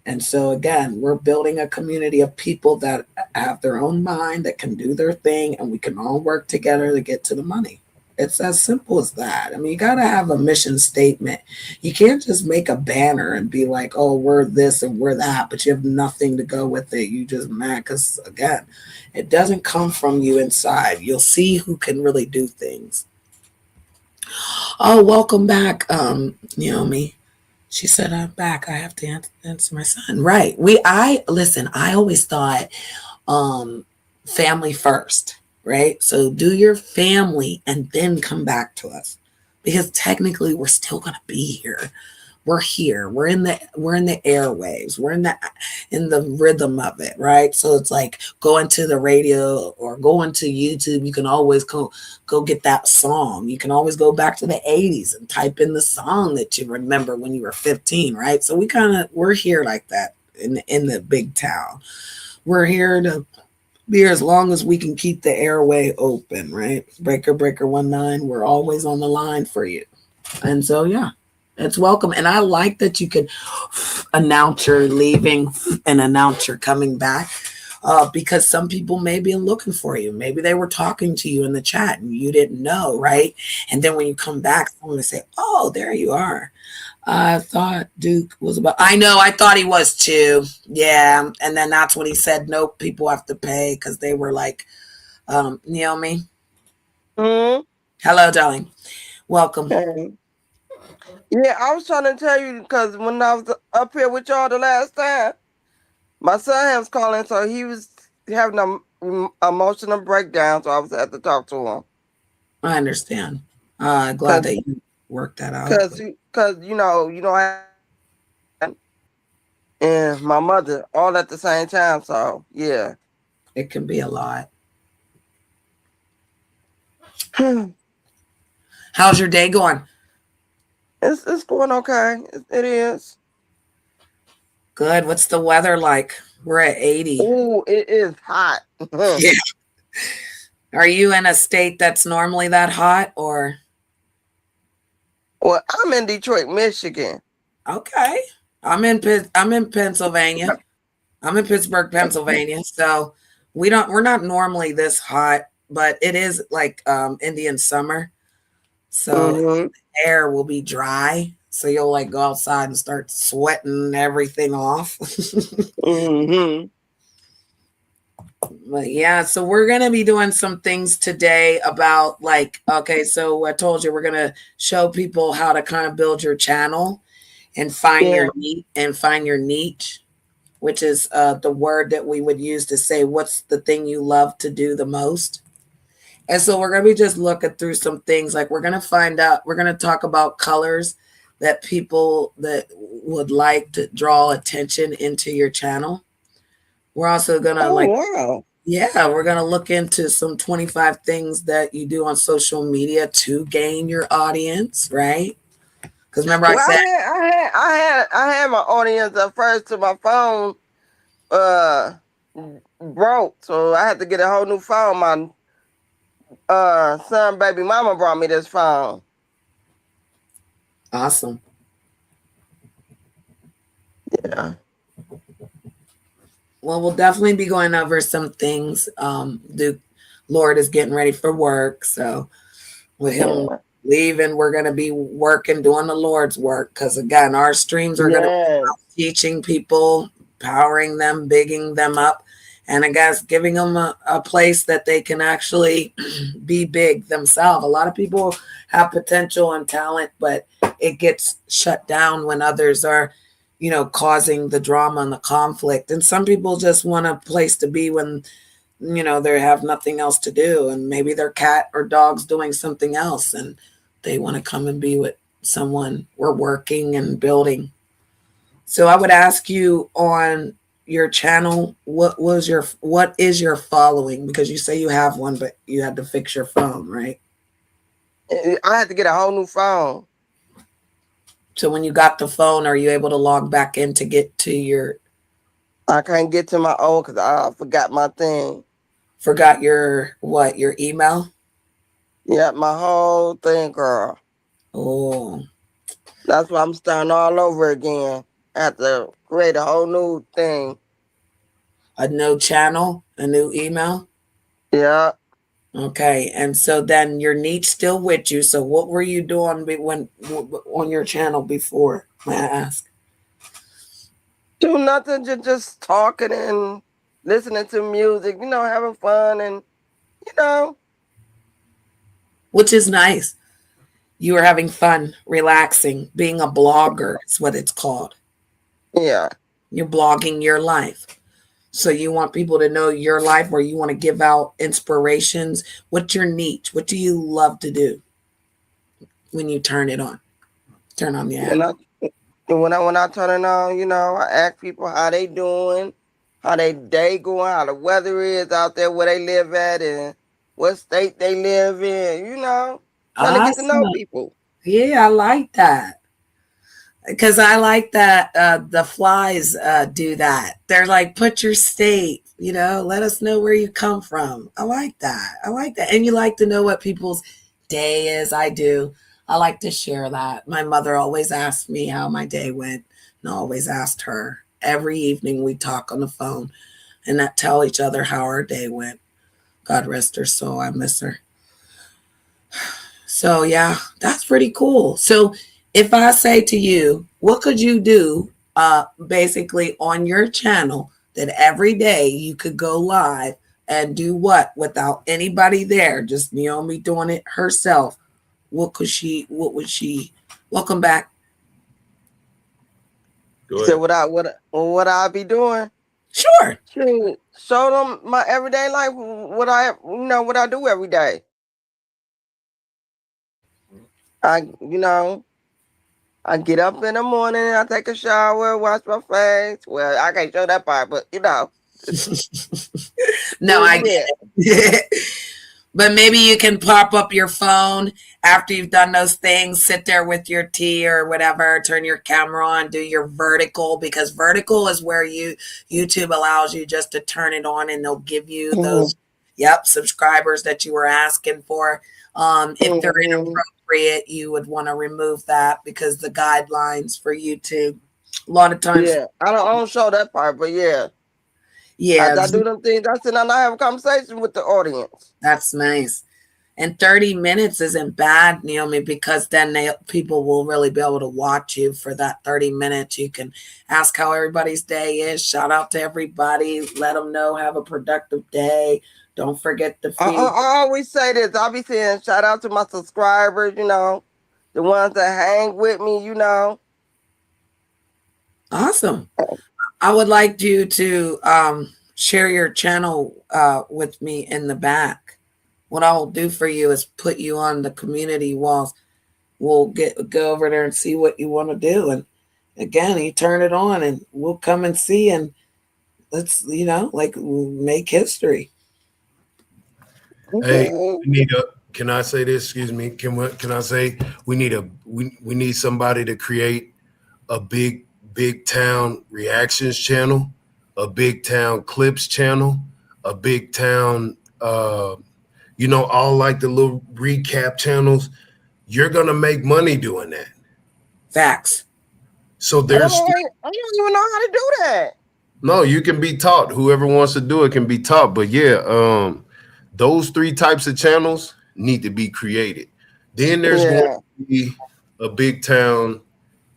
And so again, we're building a community of people that have their own mind, that can do their thing, and we can all work together to get to the money. It's as simple as that. I mean, you got to have a mission statement. You can't just make a banner and be like, oh, we're this and we're that, but you have nothing to go with it. You just mad because, again, it doesn't come from you inside. You'll see who can really do things. Oh, welcome back, Naomi. She said, I'm back. I have to answer my son. Right. Listen, I always thought family first, right? So do your family and then come back to us, because technically we're still going to be here. We're here. We're in the airwaves. We're in the rhythm of it, right? So it's like going to the radio or going to YouTube. You can always go get that song. You can always go back to the 80s and type in the song that you remember when you were 15, right? So we're here like that in the big town. We're here to be here as long as we can keep the airway open, right? Breaker 19, we're always on the line for you. And so yeah, it's welcome. And I like that you could announce you're leaving and announce you're coming back. Because some people may be looking for you. Maybe they were talking to you in the chat and you didn't know, right? And then when you come back, someone will say, oh, there you are. I thought Duke was about. I know. I thought he was too. Yeah. And then that's when he said, nope, people have to pay, because they were like, Naomi. Hmm. Hello, darling. Welcome. Okay. Yeah, I was trying to tell you because when I was up here with y'all the last time, my son was calling, so he was having a emotional breakdown, so I was at to talk to him. I understand. Glad that you worked that out. Because you know, and my mother all at the same time. So yeah, It can be a lot. it's How's your day going? going okay. It is. Good. What's the weather like? We're at 80. Oh, it is hot. Yeah. Are you in a state that's normally that hot, or? Well, I'm in Detroit, Michigan. Okay. I'm in Pennsylvania. I'm in Pittsburgh, Pennsylvania. So we're not normally this hot, but it is like Indian summer. So the air will be dry. So you'll like go outside and start sweating everything off. Mm-hmm. But yeah, so we're going to be doing some things today about like, okay, so I told you we're going to show people how to kind of build your channel and find your niche, which is the word that we would use to say what's the thing you love to do the most. And so we're going to be just looking through some things. Like we're going to talk about colors that people that would like to draw attention into your channel. We're also going to wow. Yeah, we're going to look into some 25 things that you do on social media to gain your audience, right? Because remember I said I had my audience at first till my phone broke, so I had to get a whole new phone. My son baby mama brought me this phone. Awesome. Yeah. Well, we'll definitely be going over some things. The Lord is getting ready for work, so with him leaving, we're going to be working, doing the Lord's work. Because again, our streams are going to be teaching people, powering them, bigging them up, and I guess giving them a place that they can actually be big themselves. A lot of people have potential and talent, but it gets shut down when others are, causing the drama and the conflict. And some people just want a place to be when they have nothing else to do, and maybe their cat or dog's doing something else, and they want to come and be with someone. We're working and building. So I would ask you on your channel, what is your following? Because you say you have one, but you had to fix your phone, right? I had to get a whole new phone. So when you got the phone, are you able to log back in to get to your? I can't get to my own because I forgot my thing. Forgot your what? Your email? Yeah, my whole thing, girl. Oh, That's why I'm starting all over again. I have to create a whole new thing. a new channel, a new email. Yeah. Okay, and so then your niece still with you. So what were you doing when on your channel before? May I ask? Do nothing, just talking and listening to music, having fun and, you know. Which is nice. You were having fun, relaxing, being a blogger is what it's called. Yeah. You're blogging your life. So you want people to know your life, or you want to give out inspirations. What's your niche? What do you love to do when you turn it on? Turn on the app. When I turn it on, I ask people how they doing, how they day going, how the weather is out there, where they live at, and what state they live in. Trying to get to know Awesome. people. Yeah, I like that. Because I like that the flies do that. They're like, put your state, let us know where you come from. I like that. I like that. And you like to know what people's day is. I do. I like to share that. My mother always asked me how my day went, and I always asked her. Every evening we talk on the phone and not tell each other how our day went. God rest her soul. I miss her. So yeah, that's pretty cool. So if I say to you, what could you do basically on your channel that every day you could go live and do what without anybody there, just Naomi doing it herself? What would she welcome back? So what I be doing? Sure. Show them my everyday life, what I do every day. I get up in the morning, I take a shower, wash my face. Well, I can't show that part, but No, I yeah. get it. But maybe you can pop up your phone after you've done those things, sit there with your tea or whatever, turn your camera on, do your vertical, because vertical is where YouTube allows you just to turn it on and they'll give you those subscribers that you were asking for. If they're inappropriate, you would want to remove that because the guidelines for YouTube a lot of times. Yeah, I don't show that part, but yeah. Yeah. I do them things. I sit down and I have a conversation with the audience. That's nice. And 30 minutes isn't bad, Naomi, because then people will really be able to watch you for that 30 minutes. You can ask how everybody's day is. Shout out to everybody. Let them know. Have a productive day. Don't forget the feed. I always say this. I'll be saying shout out to my subscribers, the ones that hang with me, Awesome. I would like you to share your channel with me in the back. What I will do for you is put you on the community walls. We'll go over there and see what you want to do. And again, you turn it on and we'll come and see, and let's, make history. Hey, can I say this? Excuse me. Can I say we need somebody to create a big town reactions channel, a big town clips channel, a big town all like the little recap channels. You're gonna make money doing that. Facts. I So don't even know how to do that. No, you can be taught. Whoever wants to do it can be taught. But yeah, those 3 types of channels need to be created. Then there's going to be a big town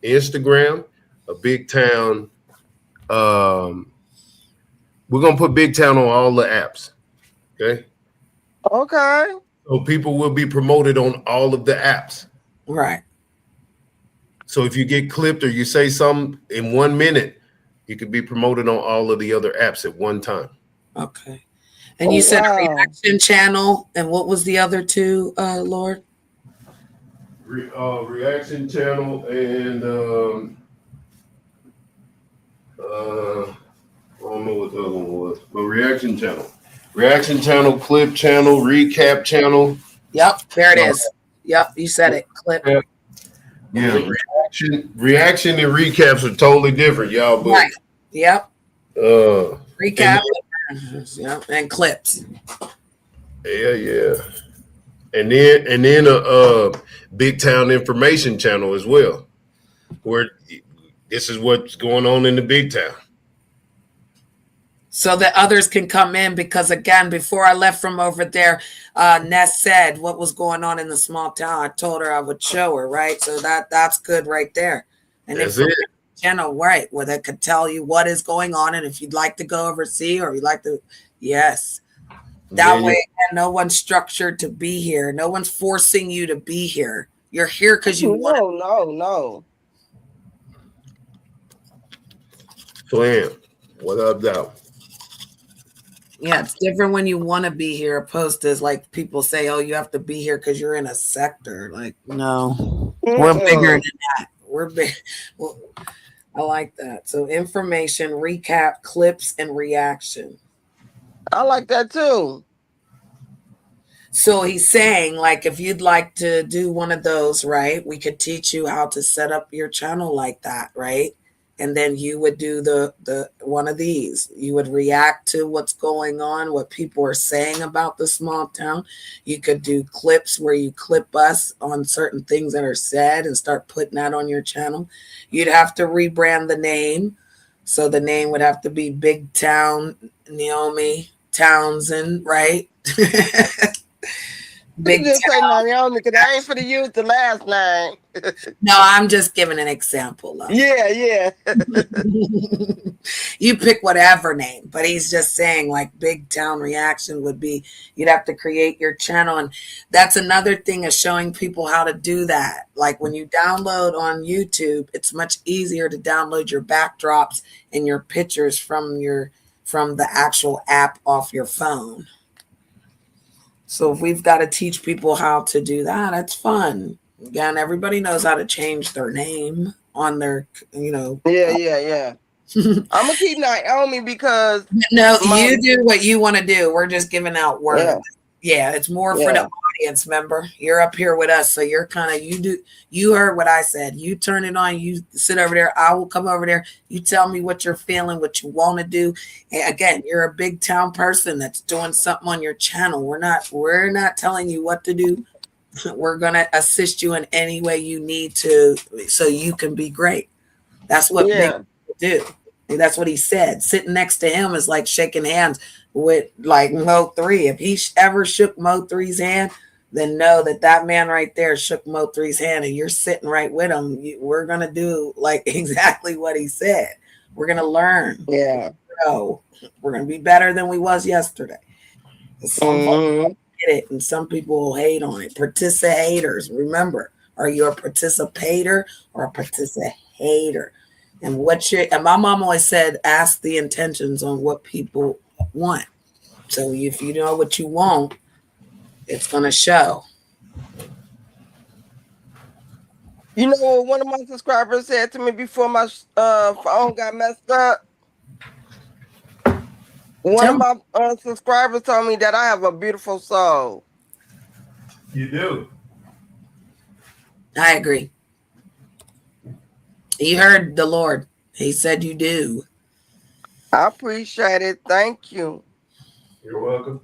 Instagram, a big town. We're gonna put big town on all the apps. Okay. So people will be promoted on all of the apps. Right. So if you get clipped or you say something in 1 minute, you could be promoted on all of the other apps at one time. Okay. And you said a wow. reaction channel, and what was the other two, Lord? Reaction channel and I don't know what the other one was, but reaction channel, clip channel, recap channel. Yep, there it is. Yep, you said it. Clip. Yeah, reaction and recaps are totally different, y'all. But Right. Yep. Recap. and Yep. And clips. yeah. And then a big town information channel as well, where this is what's going on in the big town. So that others can come in, because again, before I left from over there, Ness said what was going on in the small town. I told her I would show her, right? So that's good right there. And That's if it. channel, right, where they could tell you what is going on, and if you'd like to go oversee, or you'd like to, yes. That Yeah, way, no one's structured to be here. No one's forcing you to be here. You're here because you want to. No. Slam. What up, though? Yeah, it's different when you want to be here, opposed to like people say, "Oh, you have to be here because you're in a sector." Like, no, we're bigger than that. We're big. Well, I like that. So, information, recap, clips, and reaction. I like that too. So he's saying, like, if you'd like to do one of those, right, we could teach you how to set up your channel like that, right? And then you would do the one of these. You would react to what's going on, what people are saying about the small town. You could do clips where you clip us on certain things that are said and start putting that on your channel. You'd have to rebrand the name. So the name would have to be Big Town Naomi Townsend, right? Big Just say town. Naomi because I ain't for to use the last name. No, I'm just giving an example. Yeah. You pick whatever name, but he's just saying like Big Town Reaction would be, you'd have to create your channel. And that's another thing of showing people how to do that. Like when you download on YouTube, it's much easier to download your backdrops and your pictures from the actual app off your phone. So if we've got to teach people how to do that, it's fun. Again, everybody knows how to change their name on their, Yeah. I'm gonna keep Naomi because No, you do what you want to do. We're just giving out words. Yeah, it's more for the audience, member. You're up here with us, so you're kind of you heard what I said. You turn it on, you sit over there, I will come over there. You tell me what you're feeling, what you want to do. And again, you're a big town person that's doing something on your channel. We're not telling you what to do. We're gonna assist you in any way you need to so you can be great. That's what big people do. That's what he said. Sitting next to him is like shaking hands with like Mo3. If he ever shook Mo3's hand, then know that man right there shook Mo3's hand, and you're sitting right with him. We're gonna do like exactly what he said. We're gonna learn. Yeah. So we're gonna be better than we was yesterday. Some folks get it, and some people will hate on it. Participators, remember, are you a participator or a participator? And and my mom always said, ask the intentions on what people want. So if you know what you want, it's going to show. You know what one of my subscribers said to me before my phone got messed up? One of my subscribers told me that I have a beautiful soul. You do. I agree. You heard the Lord. He said you do. I appreciate it. Thank you. You're welcome.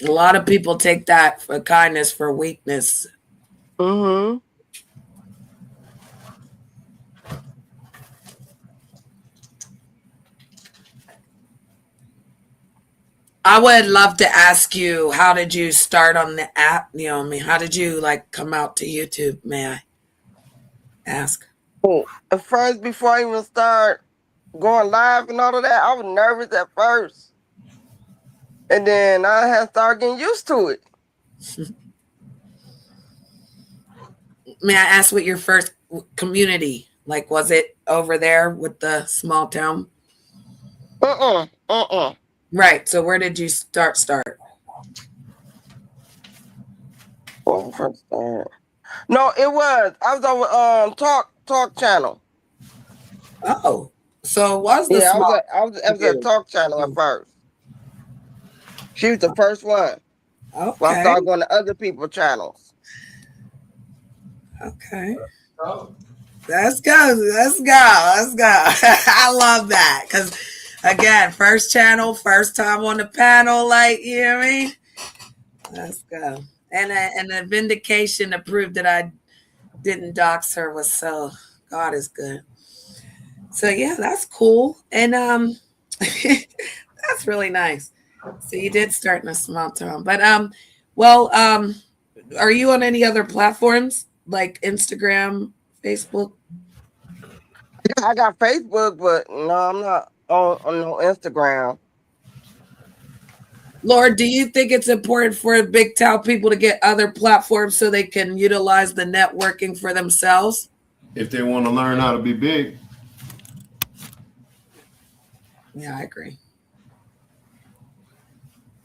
A lot of people take that for kindness for weakness. Mm-hmm. I would love to ask you, how did you start on the app, Naomi? How did you come out to YouTube? May I ask? Oh, at first, before I even start going live and all of that, I was nervous at first. And then I had started getting used to it. May I ask what your first community Like, was it over there with the small town? Right. So where did you start? Well, first, no, it was. I was on Talk Channel. Oh, so it was the Yeah, small. I was at Talk Channel at first. She was the first one. Well, I Okay. started going to other people's channels. Okay. Let's go. Let's go. Let's go. I love that. Because, again, first channel, first time on the panel, like, you know what I mean? Let's go. And the vindication to prove that I didn't dox her was so, God is good. So, yeah, that's cool. And that's really nice. So you did start in a small town. But, are you on any other platforms like Instagram, Facebook? I got Facebook, but no, I'm not on no Instagram. Lord, do you think it's important for big town people to get other platforms so they can utilize the networking for themselves? If they want to learn how to be big. Yeah, I agree.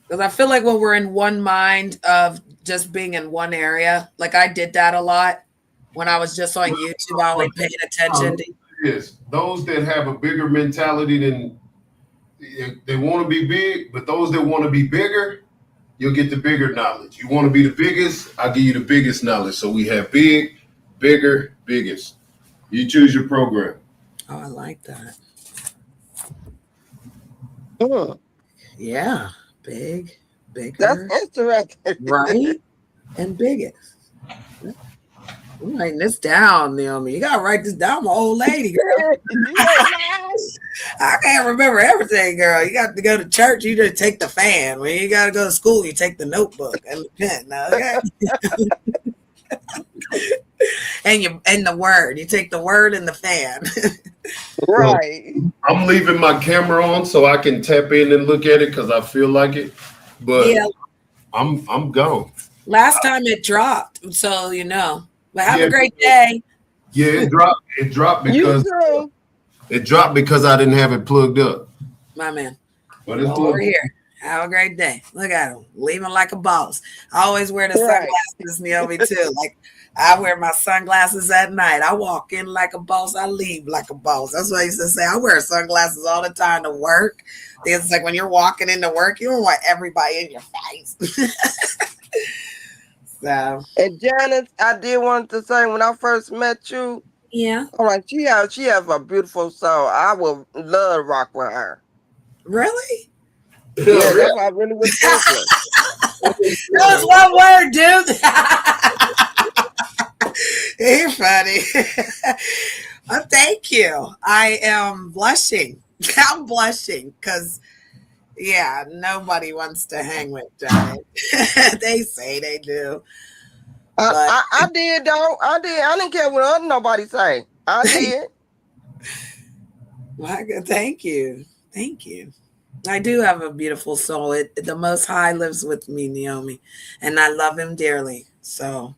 Because I feel like when we're in one mind of just being in one area, like I did that a lot when I was just on YouTube, I only paid attention to. Yes, those that have a bigger mentality than they want to be big, but those that want to be bigger, you'll get the bigger knowledge. You want to be the biggest, I'll give you the biggest knowledge. So we have big, bigger, biggest. You choose your program. Oh, I like that. Mm. Yeah, big, bigger. That's interesting. Right? And biggest. I'm writing this down, Naomi. You gotta write this down, my old lady, girl. I can't remember everything, girl. You got to go to church, you just take the fan. When you gotta go to school, you take the notebook and the pen. Okay? and the word. You take the word and the fan. Right. I'm leaving my camera on so I can tap in and look at it because I feel like it. But yeah. I'm gone. Last time it dropped, so you know. But have a great day. Yeah, it dropped. It dropped because I didn't have it plugged up. My man. But it's over here. Have a great day. Look at him. Leaving like a boss. I always wear the sunglasses, Naomi, too. Like I wear my sunglasses at night. I walk in like a boss. I leave like a boss. That's what I used to say. I wear sunglasses all the time to work. It's like when you're walking into work, you don't want everybody in your face. So. And Janice, I did want to say when I first met you, yeah, I'm like she has a beautiful soul. I would love to rock with her. Really? Yeah, that's what I really was thinking. That was one word, dude. You're funny. Well, thank you. I am blushing. I'm blushing because. Yeah, nobody wants to hang with Johnny. They say they do. I did though. I did. I didn't care what nobody say. I did. My God, thank you. Thank you. I do have a beautiful soul. The Most High lives with me, Naomi, and I love him dearly. So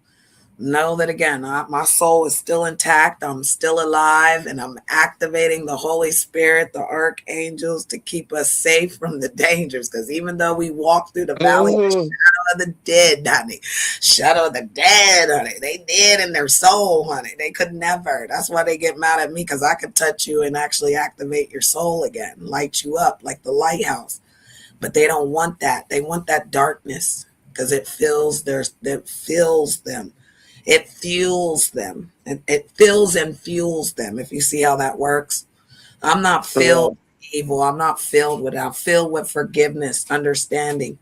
know that again, my soul is still intact. I'm still alive, and I'm activating the Holy Spirit, the archangels, to keep us safe from the dangers. Because even though we walk through the valley of the shadow of the dead, honey, shadow of the dead, honey, they dead in their soul, honey. They could never. That's why they get mad at me, because I could touch you and actually activate your soul again, light you up like the lighthouse. But they don't want that. They want that darkness because it fills them. It fuels them. It fills and fuels them. If you see how that works, I'm not filled with evil. I'm not filled with it. I'm filled with forgiveness, understanding.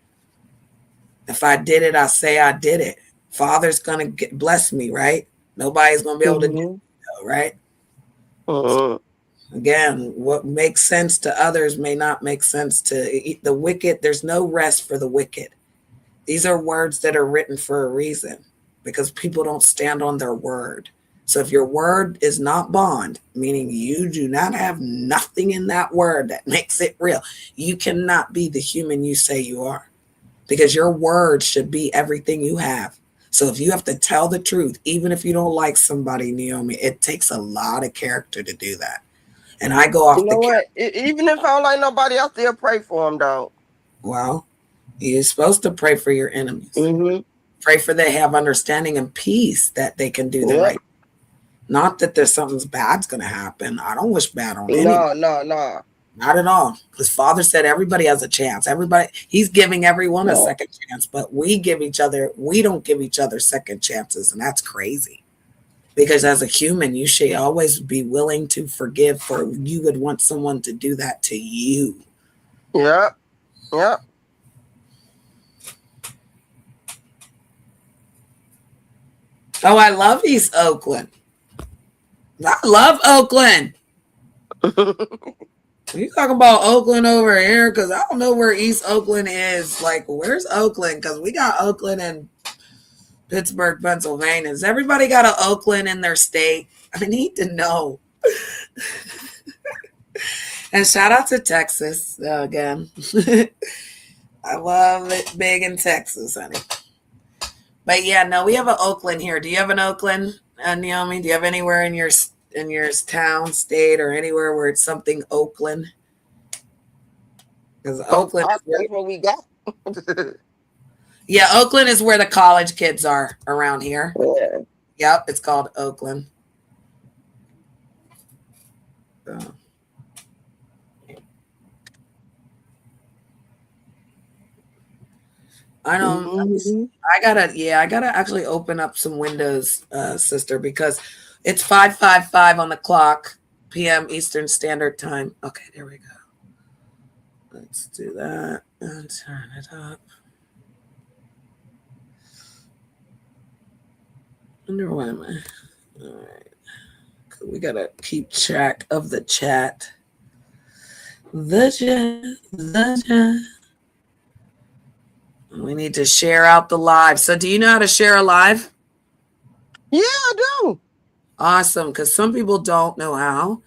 If I did it, I say I did it. Father's going to bless me, right? Nobody's going to be able to do it, right? Again, what makes sense to others may not make sense to the wicked. There's no rest for the wicked. These are words that are written for a reason, because people don't stand on their word. So if your word is not bond, meaning you do not have nothing in that word that makes it real, you cannot be the human you say you are, because your word should be everything you have. So if you have to tell the truth, even if you don't like somebody, Naomi, it takes a lot of character to do that. And I go You off know what? Even if I don't like nobody, I still pray for them, though. well, you're supposed to pray for your enemies. Mm-hmm. Pray for they have understanding and peace that they can do the right. Not that there's something bad's going to happen. I don't wish bad on anybody. No. Not at all. Because Father said everybody has a chance. Everybody, He's giving everyone a second chance, but we don't give each other second chances. And that's crazy. Because as a human, you should always be willing to forgive, for you would want someone to do that to you. Yep. Oh, I love East Oakland. I love Oakland. You talking about Oakland over here? Because I don't know where East Oakland is. Like, where's Oakland? Because we got Oakland in Pittsburgh, Pennsylvania. Has everybody got an Oakland in their state? I need to know. And shout out to Texas again. I love it big in Texas, honey. But yeah, no, we have an Oakland here. Do you have an Oakland, Naomi? Do you have anywhere in your town, state, or anywhere where it's something Oakland? Because Oakland is what we got. Yeah, Oakland is where the college kids are around here. Yeah. Yep, it's called Oakland. So. I don't. Mm-hmm. I gotta actually open up some windows, sister, because it's 5:55 on the clock, p.m. Eastern Standard Time. Okay, there we go. Let's do that and turn it up. Wonder why am I? All right, we gotta keep track of the chat. The chat. We need to share out the live. So do you know how to share a live? Yeah, I do. Awesome, because some people don't know how.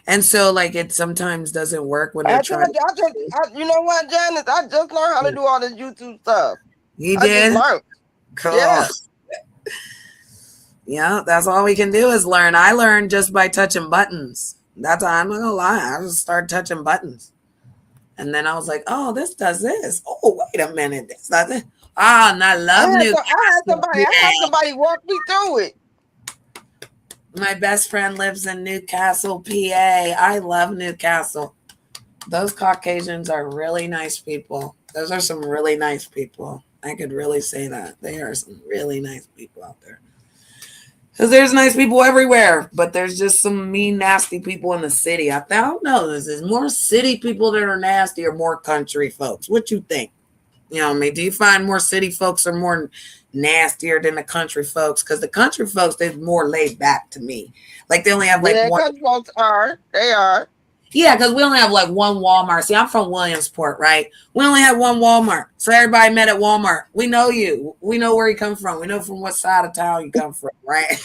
And so like it sometimes doesn't work when they're trying you know what, Janice? I just learned how to do all this YouTube stuff. You did? I just learned. Cool. Yeah. Yeah, that's all we can do is learn. I learned just by touching buttons. I'm not gonna lie. I just started touching buttons. And then I was like, oh, this does this. Oh, wait a minute. This does it. Ah, and I love I had somebody walk me through it. My best friend lives in Newcastle, PA. I love Newcastle. Those Caucasians are really nice people. Those are some really nice people. I could really say that. They are some really nice people out there. Because there's nice people everywhere, but there's just some mean, nasty people in the city. I don't know. There's more city people that are nasty or more country folks. What you think? You know what I mean? Do you find more city folks are more nastier than the country folks? Because the country folks, they're more laid back to me. Like they only have like one. Country folks are. They are. Yeah, because we only have like one Walmart. See, I'm from Williamsport, right? We only have one Walmart. So everybody met at Walmart. We know you. We know where you come from. We know from what side of town you come from, right?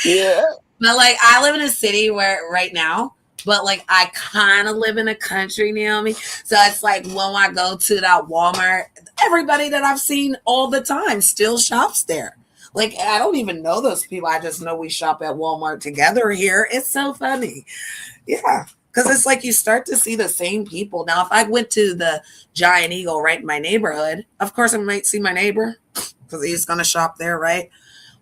Yeah. But like I live in a city where right now, but like I kind of live in a country, Naomi. So it's like when I go to that Walmart, everybody that I've seen all the time still shops there. Like I don't even know those people. I just know we shop at Walmart together here. It's so funny. Yeah. Because it's like you start to see the same people. Now, if I went to the Giant Eagle right in my neighborhood, of course I might see my neighbor because he's going to shop there, right?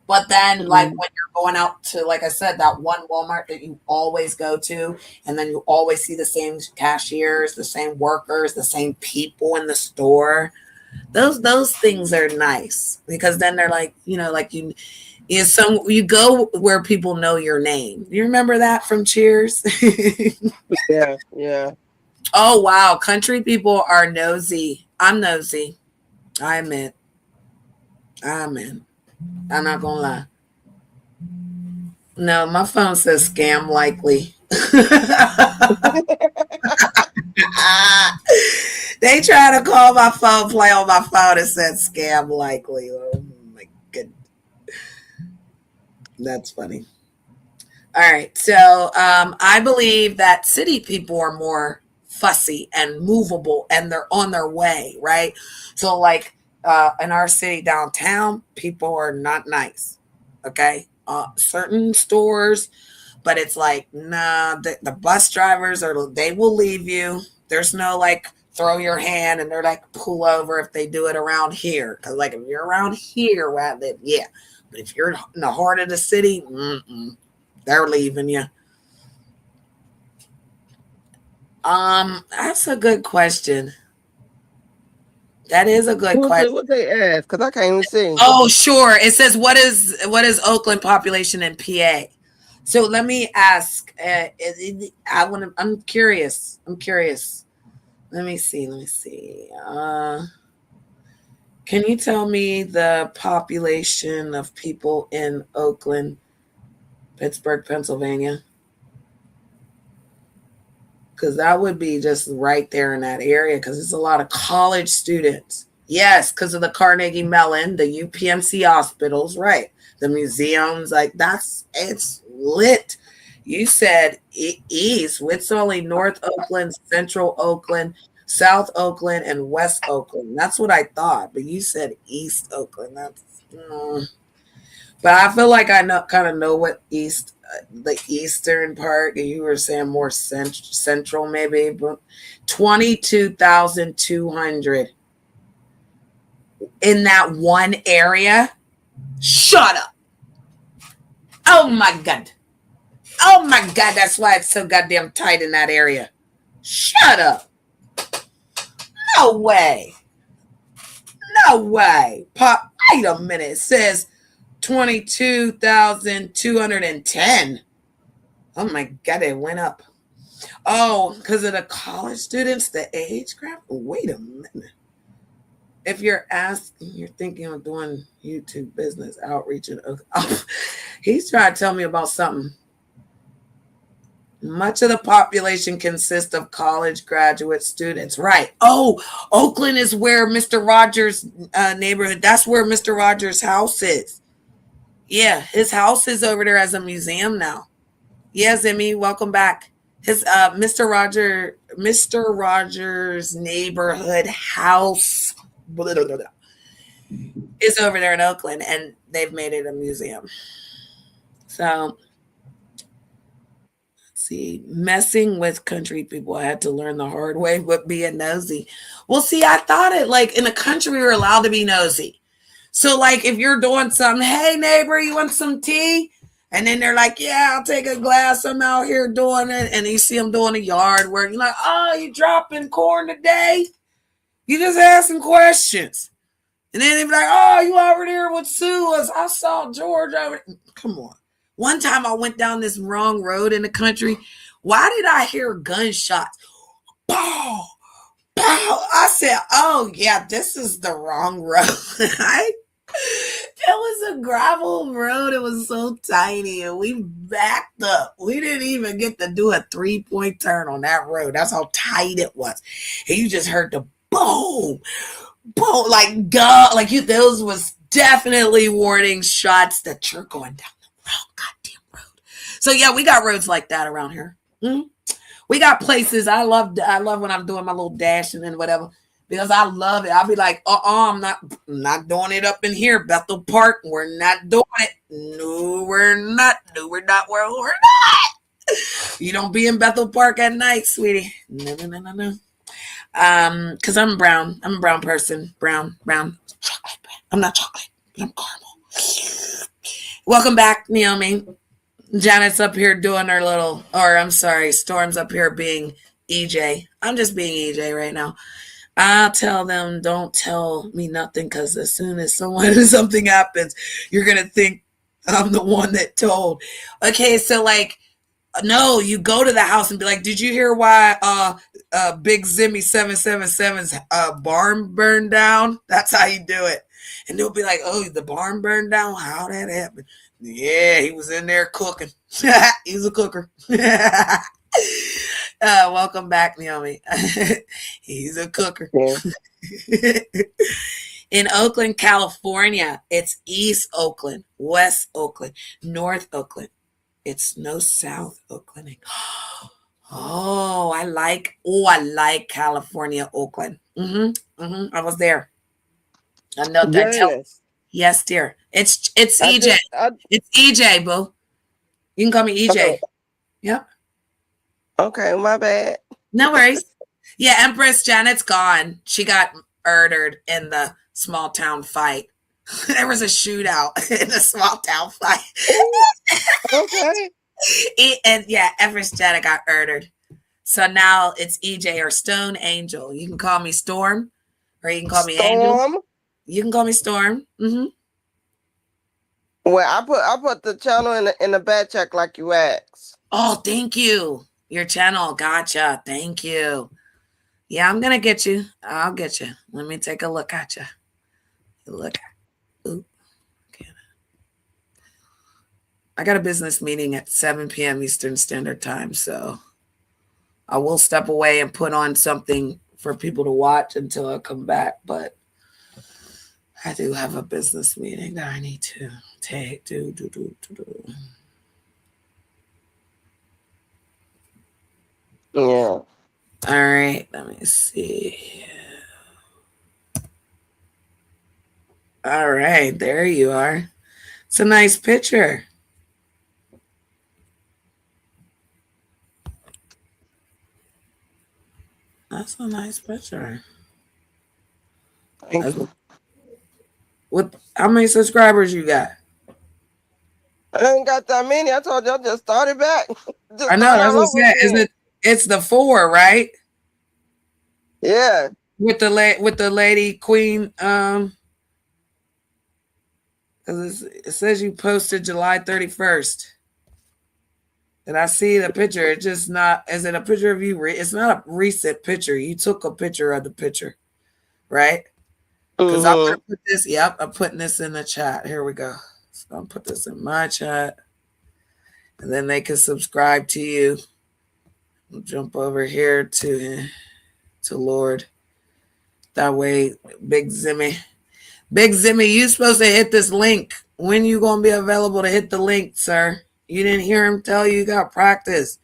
But then, like, when you're going out to, like I said, that one Walmart that you always go to, and then you always see the same cashiers, the same workers, the same people in the store, those things are nice because then they're like, you know, like you go where people know your name. You remember that from Cheers? Yeah. Oh wow, country people are nosy. I'm nosy. I admit. I'm not gonna lie. No, my phone says scam likely. They try to call my phone, play on my phone, and said scam likely. Oh my goodness. That's funny. All right. So I believe that city people are more fussy and movable and they're on their way, right? So like in our city downtown, people are not nice. Okay, certain stores, but it's like nah. The bus drivers are they will leave you. There's no like throw your hand and they're like pull over if they do it around here. Cause like if you're around here where I live, yeah. But if you're in the heart of the city, they're leaving you. That's a good question. That is a good question. What they ask? Because I can't even see. Oh, sure. It says what is Oakland population in PA? So let me ask. I'm curious. I'm curious. Let me see. Let me see. Can you tell me the population of people in Oakland, Pittsburgh, Pennsylvania? Because that would be just right there in that area because it's a lot of college students. Yes, because of the Carnegie Mellon, the UPMC hospitals, right? The museums, like it's lit. You said east. It's only North Oakland, Central Oakland, South Oakland, and West Oakland. That's what I thought. But you said East Oakland. But I feel like I kind of know what the eastern part. You were saying more central, maybe, but 22,200 in that one area. Shut up! Oh my god! Oh my god! That's why it's so goddamn tight in that area. Shut up! No way! No way! Pop! Wait a minute. It says 22,210. Oh my god, it went up. Oh, because of the college students, the age gap. Wait a minute. If you're asking, you're thinking of doing YouTube business outreach, and he's trying to tell me about something. Much of the population consists of college graduate students. Right. Oh, Oakland is where Mr. Rogers' neighborhood. That's where Mr. Rogers' house is. Yeah, his house is over there as a museum now. Yeah, Zimmy, welcome back. His Mr. Rogers' neighborhood house is over there in Oakland, and they've made it a museum. So, let's see, messing with country people, I had to learn the hard way with being nosy. Well, see, I thought it like in the country we were allowed to be nosy. So, like, if you're doing something, hey, neighbor, you want some tea? And then they're like, yeah, I'll take a glass. I'm out here doing it. And you see them doing the yard work. You're like, oh, you dropping corn today? You just asking questions. And then they'd be like, oh, you over there with Sue? I saw George over there. Come on. One time I went down this wrong road in the country. Why did I hear gunshots? Pow! Pow! I said, oh, yeah, this is the wrong road. It was a gravel road. It was so tiny, and we backed up. We didn't even get to do a 3-point turn on that road. That's how tight it was. And you just heard the boom, boom, like God, like you. Those was definitely warning shots that you're going down the wrong goddamn road. So yeah, we got roads like that around here. We got places. I love when I'm doing my little dashing and whatever. Because I love it. I'll be like, I'm not doing it up in here, Bethel Park. We're not doing it. No, we're not. No, we're not. We're not. You don't be in Bethel Park at night, sweetie. No. Because I'm brown. I'm a brown person. Brown. Chocolate brown. I'm not chocolate. I'm caramel. Welcome back, Naomi. Janet's up here doing her Storm's up here being EJ. I'm just being EJ right now. I'll tell them, don't tell me nothing, because as soon as something happens, you're going to think I'm the one that told. Okay, so like, no, you go to the house and be like, did you hear why Big Zimmy 777's barn burned down? That's how you do it. And they'll be like, oh, the barn burned down? How that happened? Yeah, he was in there cooking. He's a cooker. Welcome back, Naomi. He's a cooker. Yeah. In Oakland, California, it's East Oakland, West Oakland, North Oakland. It's no South Oakland. Oh, I like California, Oakland. I was there. I know that. Janice. Yes, dear. It's EJ. Just, It's EJ, boo. You can call me EJ. okay. Yep. Okay, my bad. No worries. Yeah, Empress Janet's gone. She got murdered in the small town fight. There was a shootout in the small town fight. Ooh, okay. And yeah, Empress Janet got murdered. So now it's EJ or Stone Angel. You can call me Storm, or you can call me Angel. Storm. You can call me Storm. Mm-hmm. Well, I put the channel in the back check like you asked. Oh, thank you. Your channel. Gotcha. Thank you. Yeah, I'm gonna get you. I'll get you. Let me take a look at you. Look. Ooh. Okay. I got a business meeting at 7 p.m. Eastern Standard Time, so I will step away and put on something for people to watch until I come back. But I do have a business meeting that I need to take. Do. Yeah. All right, let me see. All right, there you are. It's a nice picture. That's a nice picture. Thank you. What? How many subscribers you got? I ain't got that many. I told you I just started back. Just I know. start That's all what I over said. again. Is it? It's the 4, right? Yeah. With the lady queen. Because it says you posted July 31st. And I see the picture. It's just not. Is it a picture of you? It's not a recent picture. You took a picture of the picture, right? Because I'm gonna put this. Yep, I'm putting this in the chat. Here we go. So I'll put this in my chat, and then they can subscribe to you. We'll jump over here to Lord. That way, Big Zimmy, you supposed to hit this link. When you gonna be available to hit the link, sir? You didn't hear him tell you got practice.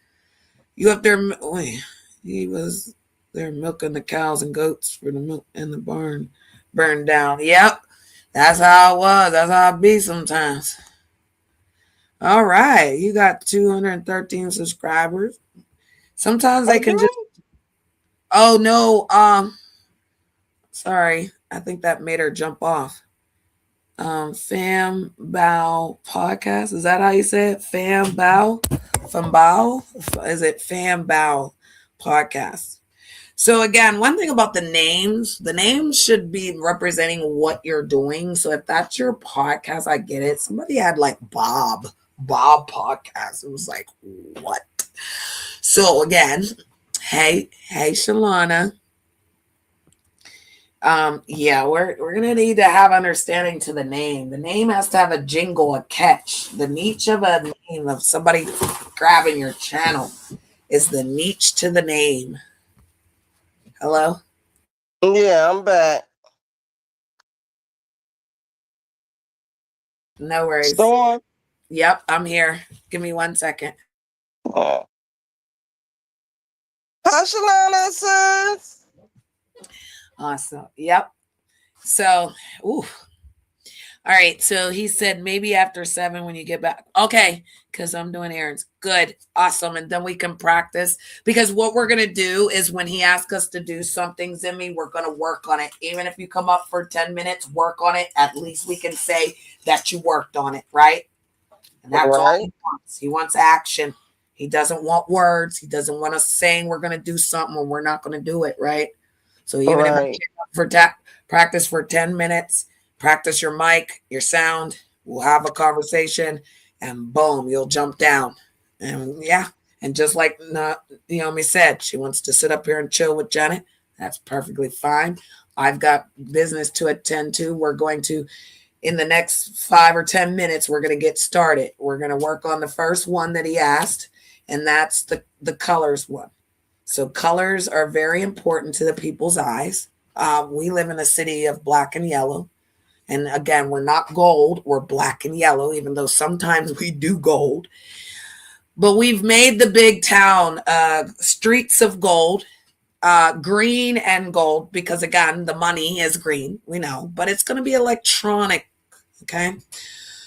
You up there? Wait, he was there milking the cows and goats for the milk in the barn burned down. Yep, that's how it was. That's how it be sometimes. All right, you got 213 subscribers. Sometimes they can just. Oh no, sorry. I think that made her jump off. Fam Bow podcast. Is that how you say it? Fam Bow? Is it Fam Bow podcast? So again, one thing about the names should be representing what you're doing. So if that's your podcast, I get it. Somebody had like Bob podcast. It was like, what? So again, hey, Shalana. Yeah, we're gonna need to have understanding to the name. The name has to have a jingle, a catch. The niche of a name of somebody grabbing your channel is the niche to the name. Hello? Yeah, I'm back. No worries. Storm. Yep, I'm here. Give me 1 second. Hi, Shalana, sis. Awesome. Yep. So, ooh. All right. So he said maybe after 7 when you get back. Okay. Because I'm doing errands. Good. Awesome. And then we can practice. Because what we're going to do is when he asks us to do something, Zimmy, we're going to work on it. Even if you come up for 10 minutes, work on it. At least we can say that you worked on it. Right. And that's all he wants. He wants action. He doesn't want words. He doesn't want us saying we're going to do something when we're not going to do it. Right. So even if you for practice for 10 minutes, practice your mic, your sound, we'll have a conversation, and boom, you'll jump down. And yeah, and just like Naomi said, she wants to sit up here and chill with Janet. That's perfectly fine. I've got business to attend to. We're going to, in the next 5 or 10 minutes, we're going to get started. We're going to work on the first one that he asked, and that's the colors one. So colors are very important to the people's eyes. We live in a city of black and yellow. And again, we're not gold, we're black and yellow, even though sometimes we do gold. But we've made the big town streets of gold. green and gold, because again, the money is green, we know, but it's going to be electronic. Okay.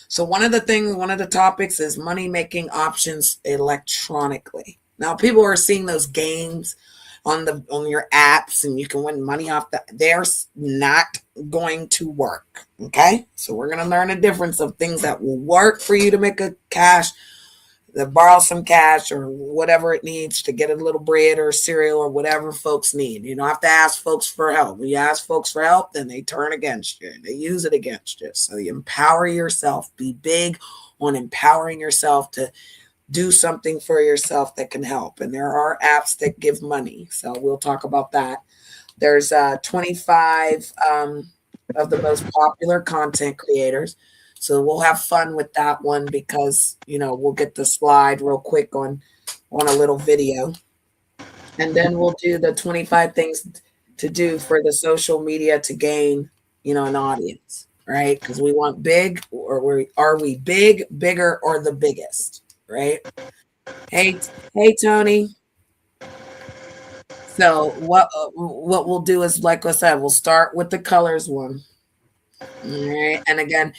So one of the topics is money making options electronically. Now people are seeing those games on your apps and you can win money off that. They're not going to work. Okay. So we're going to learn a difference of things that will work for you to make a cash, to borrow some cash or whatever it needs to get a little bread or cereal or whatever folks need. You don't have to ask folks for help. When you ask folks for help, then they turn against you. They use it against you. So you empower yourself. Be big on empowering yourself to do something for yourself that can help. And there are apps that give money. So we'll talk about that. There's 25 of the most popular content creators. So we'll have fun with that one because, we'll get the slide real quick on a little video. And then we'll do the 25 things to do for the social media to gain, an audience, right? Because we want big, or are we big, bigger, or the biggest, right? Hey, Tony. So what we'll do is, like I said, we'll start with the colors one. All right. And again,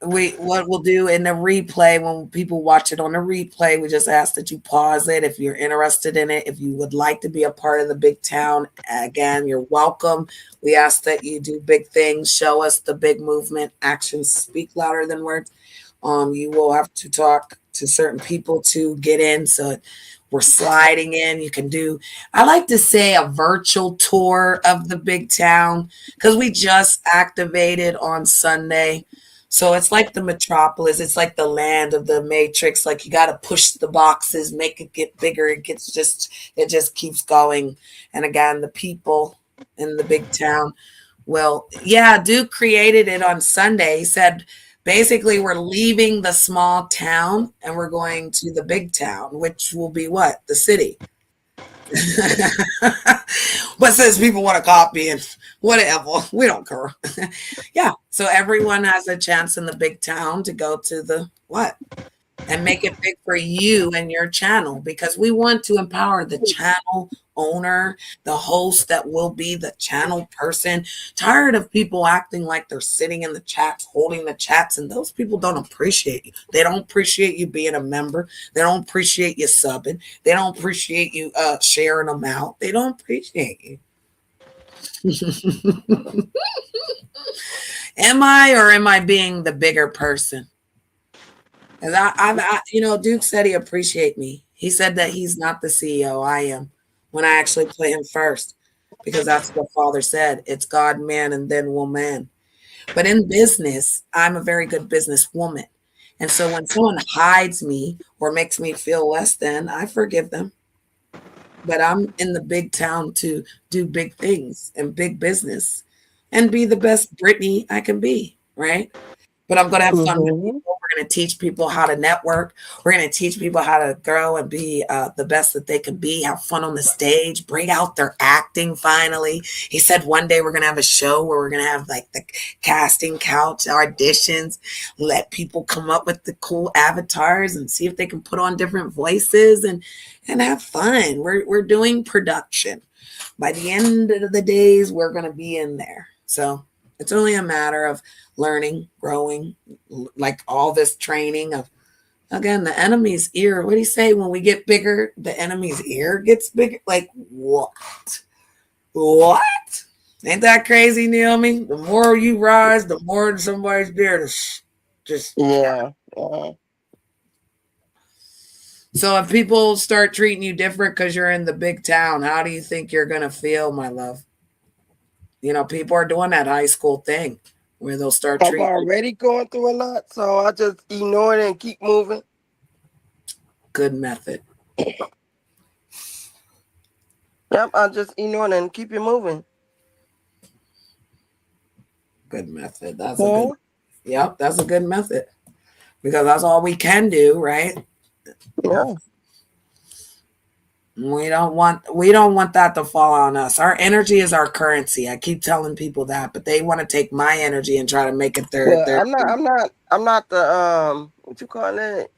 what we'll do in the replay, when people watch it on the replay, we just ask that you pause it if you're interested in it. If you would like to be a part of the big town, again, you're welcome. We ask that you do big things, show us the big movement. Actions speak louder than words. You will have to talk to certain people to get in. So we're sliding in. You can do, I like to say, a virtual tour of the big town because we just activated on Sunday. So it's like the metropolis. It's like the land of the Matrix. Like you got to push the boxes, make it get bigger. It just keeps going. And again, the people in the big town. Well, yeah, Duke created it on Sunday. He said, basically, we're leaving the small town and we're going to the big town, which will be what? The city. But since people want to copy and whatever, we don't care. Yeah. So everyone has a chance in the big town to go to the what? And make it big for you and your channel, because we want to empower the channel owner, the host that will be the channel person. Tired of people acting like they're sitting in the chats, holding the chats, and those people don't appreciate you. They don't appreciate you being a member. They don't appreciate you subbing. They don't appreciate you sharing them out. They don't appreciate you. Am I being the bigger person? And Duke said he appreciate me. He said that he's not the CEO. I am, when I actually put him first, because that's what Father said. It's God, man, and then woman. But in business, I'm a very good businesswoman. And so when someone hides me or makes me feel less than, I forgive them. But I'm in the big town to do big things and big business and be the best Brittany I can be, right? But I'm going to have fun with people. We're going to teach people how to network. We're going to teach people how to grow and be the best that they can be, have fun on the stage, bring out their acting finally. He said one day we're going to have a show where we're going to have like the casting couch auditions, let people come up with the cool avatars and see if they can put on different voices and have fun. We're doing production. By the end of the days, we're going to be in there. So it's only a matter of learning, growing, like all this training of, again, the enemy's ear. What do you say? When we get bigger, the enemy's ear gets bigger. Like what? What? Ain't that crazy, Naomi? The more you rise, the more somebody's there to just. Yeah. So if people start treating you different because you're in the big town, how do you think you're going to feel, my love? People are doing that high school thing where they'll start treating. I'm already going through a lot, so I just ignore it and keep moving. Good method. Yep, I just ignore it and keep it moving. Good method. That's a good method. Because that's all we can do, right? Yeah. We don't want that to fall on us. Our energy is our currency. I keep telling people that, but they want to take my energy and try to make it their. I'm not the what you call it?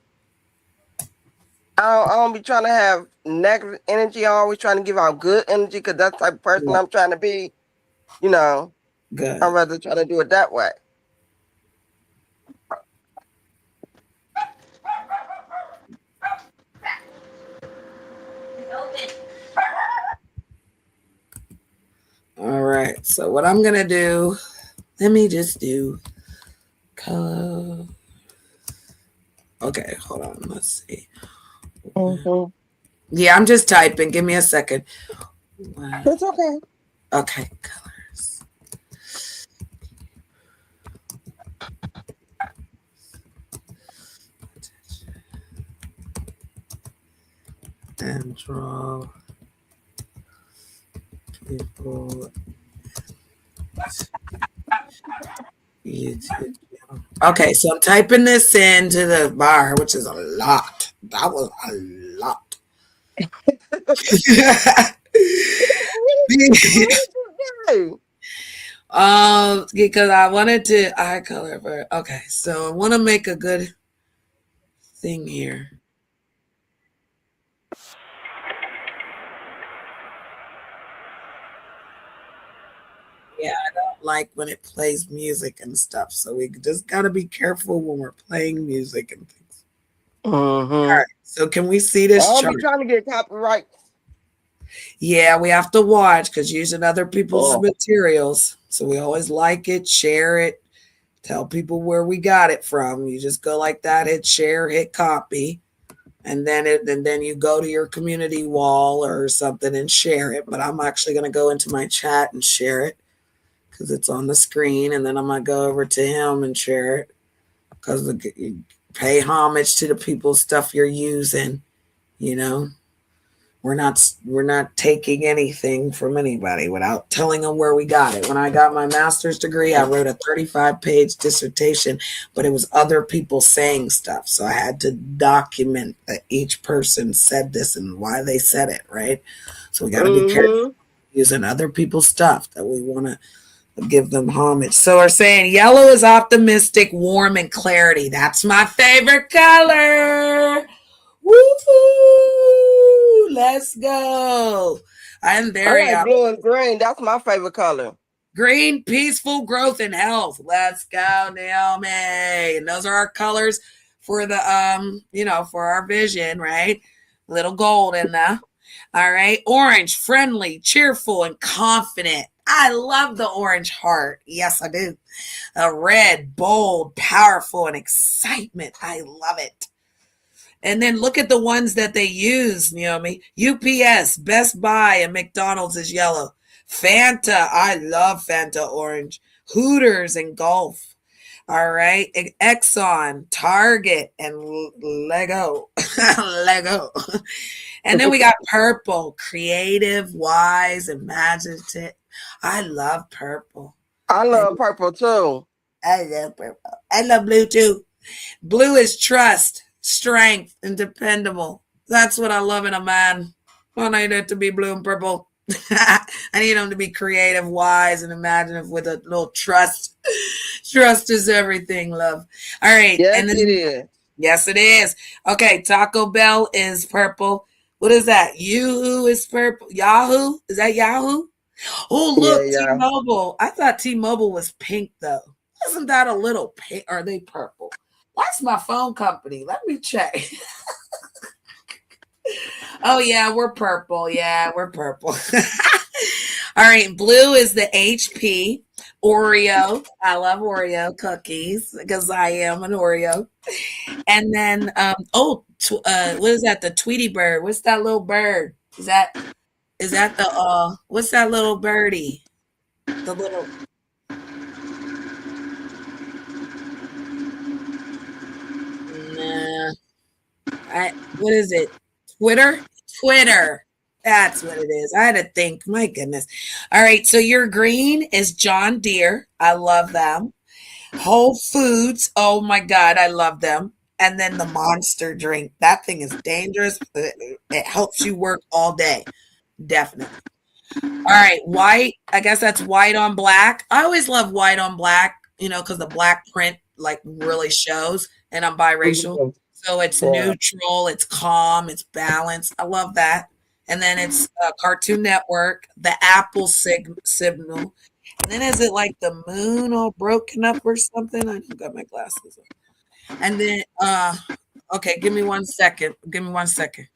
I don't be trying to have negative energy. I'm always trying to give out good energy because that's the type of person Yeah, I'm trying to be. You know, I'd good. rather try to do it that way. All right. So what I'm gonna do? Let me just do color. Okay, hold on. Let's see. Mm-hmm. Yeah, I'm just typing. Give me a second. It's okay. Okay, colors and draw people YouTube. Okay, so I'm typing this into the bar, which is a lot. That was a lot. Because I wanted to eye color for okay, so I want to make a good thing here. Yeah, I don't like when it plays music and stuff, so we just got to be careful when we're playing music and things. All Mm-hmm. right, so can we see I this don't be chart? trying to get copyright. Yeah, we have to watch because using other people's Oh. materials. So we always like it, share it, tell people where we got it from. You just go like that, hit share, hit copy, and then you go to your community wall or something and share it. But I'm actually going to go into my chat and share it because it's on the screen, and then I'm going to go over to him and share it because pay homage to the people's stuff you're using. You know, we're not taking anything from anybody without telling them where we got it. When I got my master's degree, I wrote a 35-page dissertation, but it was other people saying stuff. So I had to document that each person said this and why they said it, right? So we got to be careful Mm-hmm. using other people's stuff that we want to give them homage. So we're saying yellow is optimistic, warm, and clarity. That's my favorite color. Woo! Let's go. I'm I very like blue and green. That's my favorite color. green, peaceful growth and health. Let's go, Naomi. And those are our colors for the for our vision, right? Little gold in there. All right. Orange, friendly, cheerful, and confident. I love the orange heart. Yes, I do. A red, bold, powerful, and excitement. I love it. And then look at the ones that they use, Naomi. UPS, Best Buy, and McDonald's is yellow. Fanta, I love Fanta orange. Hooters and Gulf. All right. Exxon, Target, and Lego. Lego. And then we got purple, creative, wise, imaginative. I love purple. I I, love purple too. I love purple. I love blue too. Blue is trust, strength, and dependable. That's what I love in a man. I need it to be blue and purple. I need him to be creative, wise, and imaginative with a little trust. Trust is everything, love. All right. Yes, And it then, is. yes, it is. Okay. Taco Bell is purple. What is that? Yahoo is purple. Yahoo? Is that Yahoo? Oh, Yeah, look, yeah. T-Mobile. I thought T-Mobile was pink, though. Isn't that a little pink? Are they purple? That's my phone company. Let me check. Oh, yeah, we're purple. Yeah, we're purple. All right, blue is the HP. Oreo. I love Oreo cookies because I am an Oreo. And then, what is that? The Tweety bird. What's that little bird? Is that the what's that little birdie? The little nah, what is it? Twitter? Twitter. That's what it is. I had to think. My goodness. All right. So your green is John Deere. I love them. Whole Foods. Oh my God. I love them. And then the monster drink. That thing is dangerous. It helps you work all day. Definitely. All right. White. I guess that's white on black. I always love white on black, because the black print like really shows. And I'm biracial. Mhm. So it's Yeah. neutral, it's calm, it's balanced. I love that. And then it's Cartoon Network, the Apple signal. And then is it like the moon all broken up or something? I don't got my glasses on. And then okay, give me 1 second. Give me 1 second.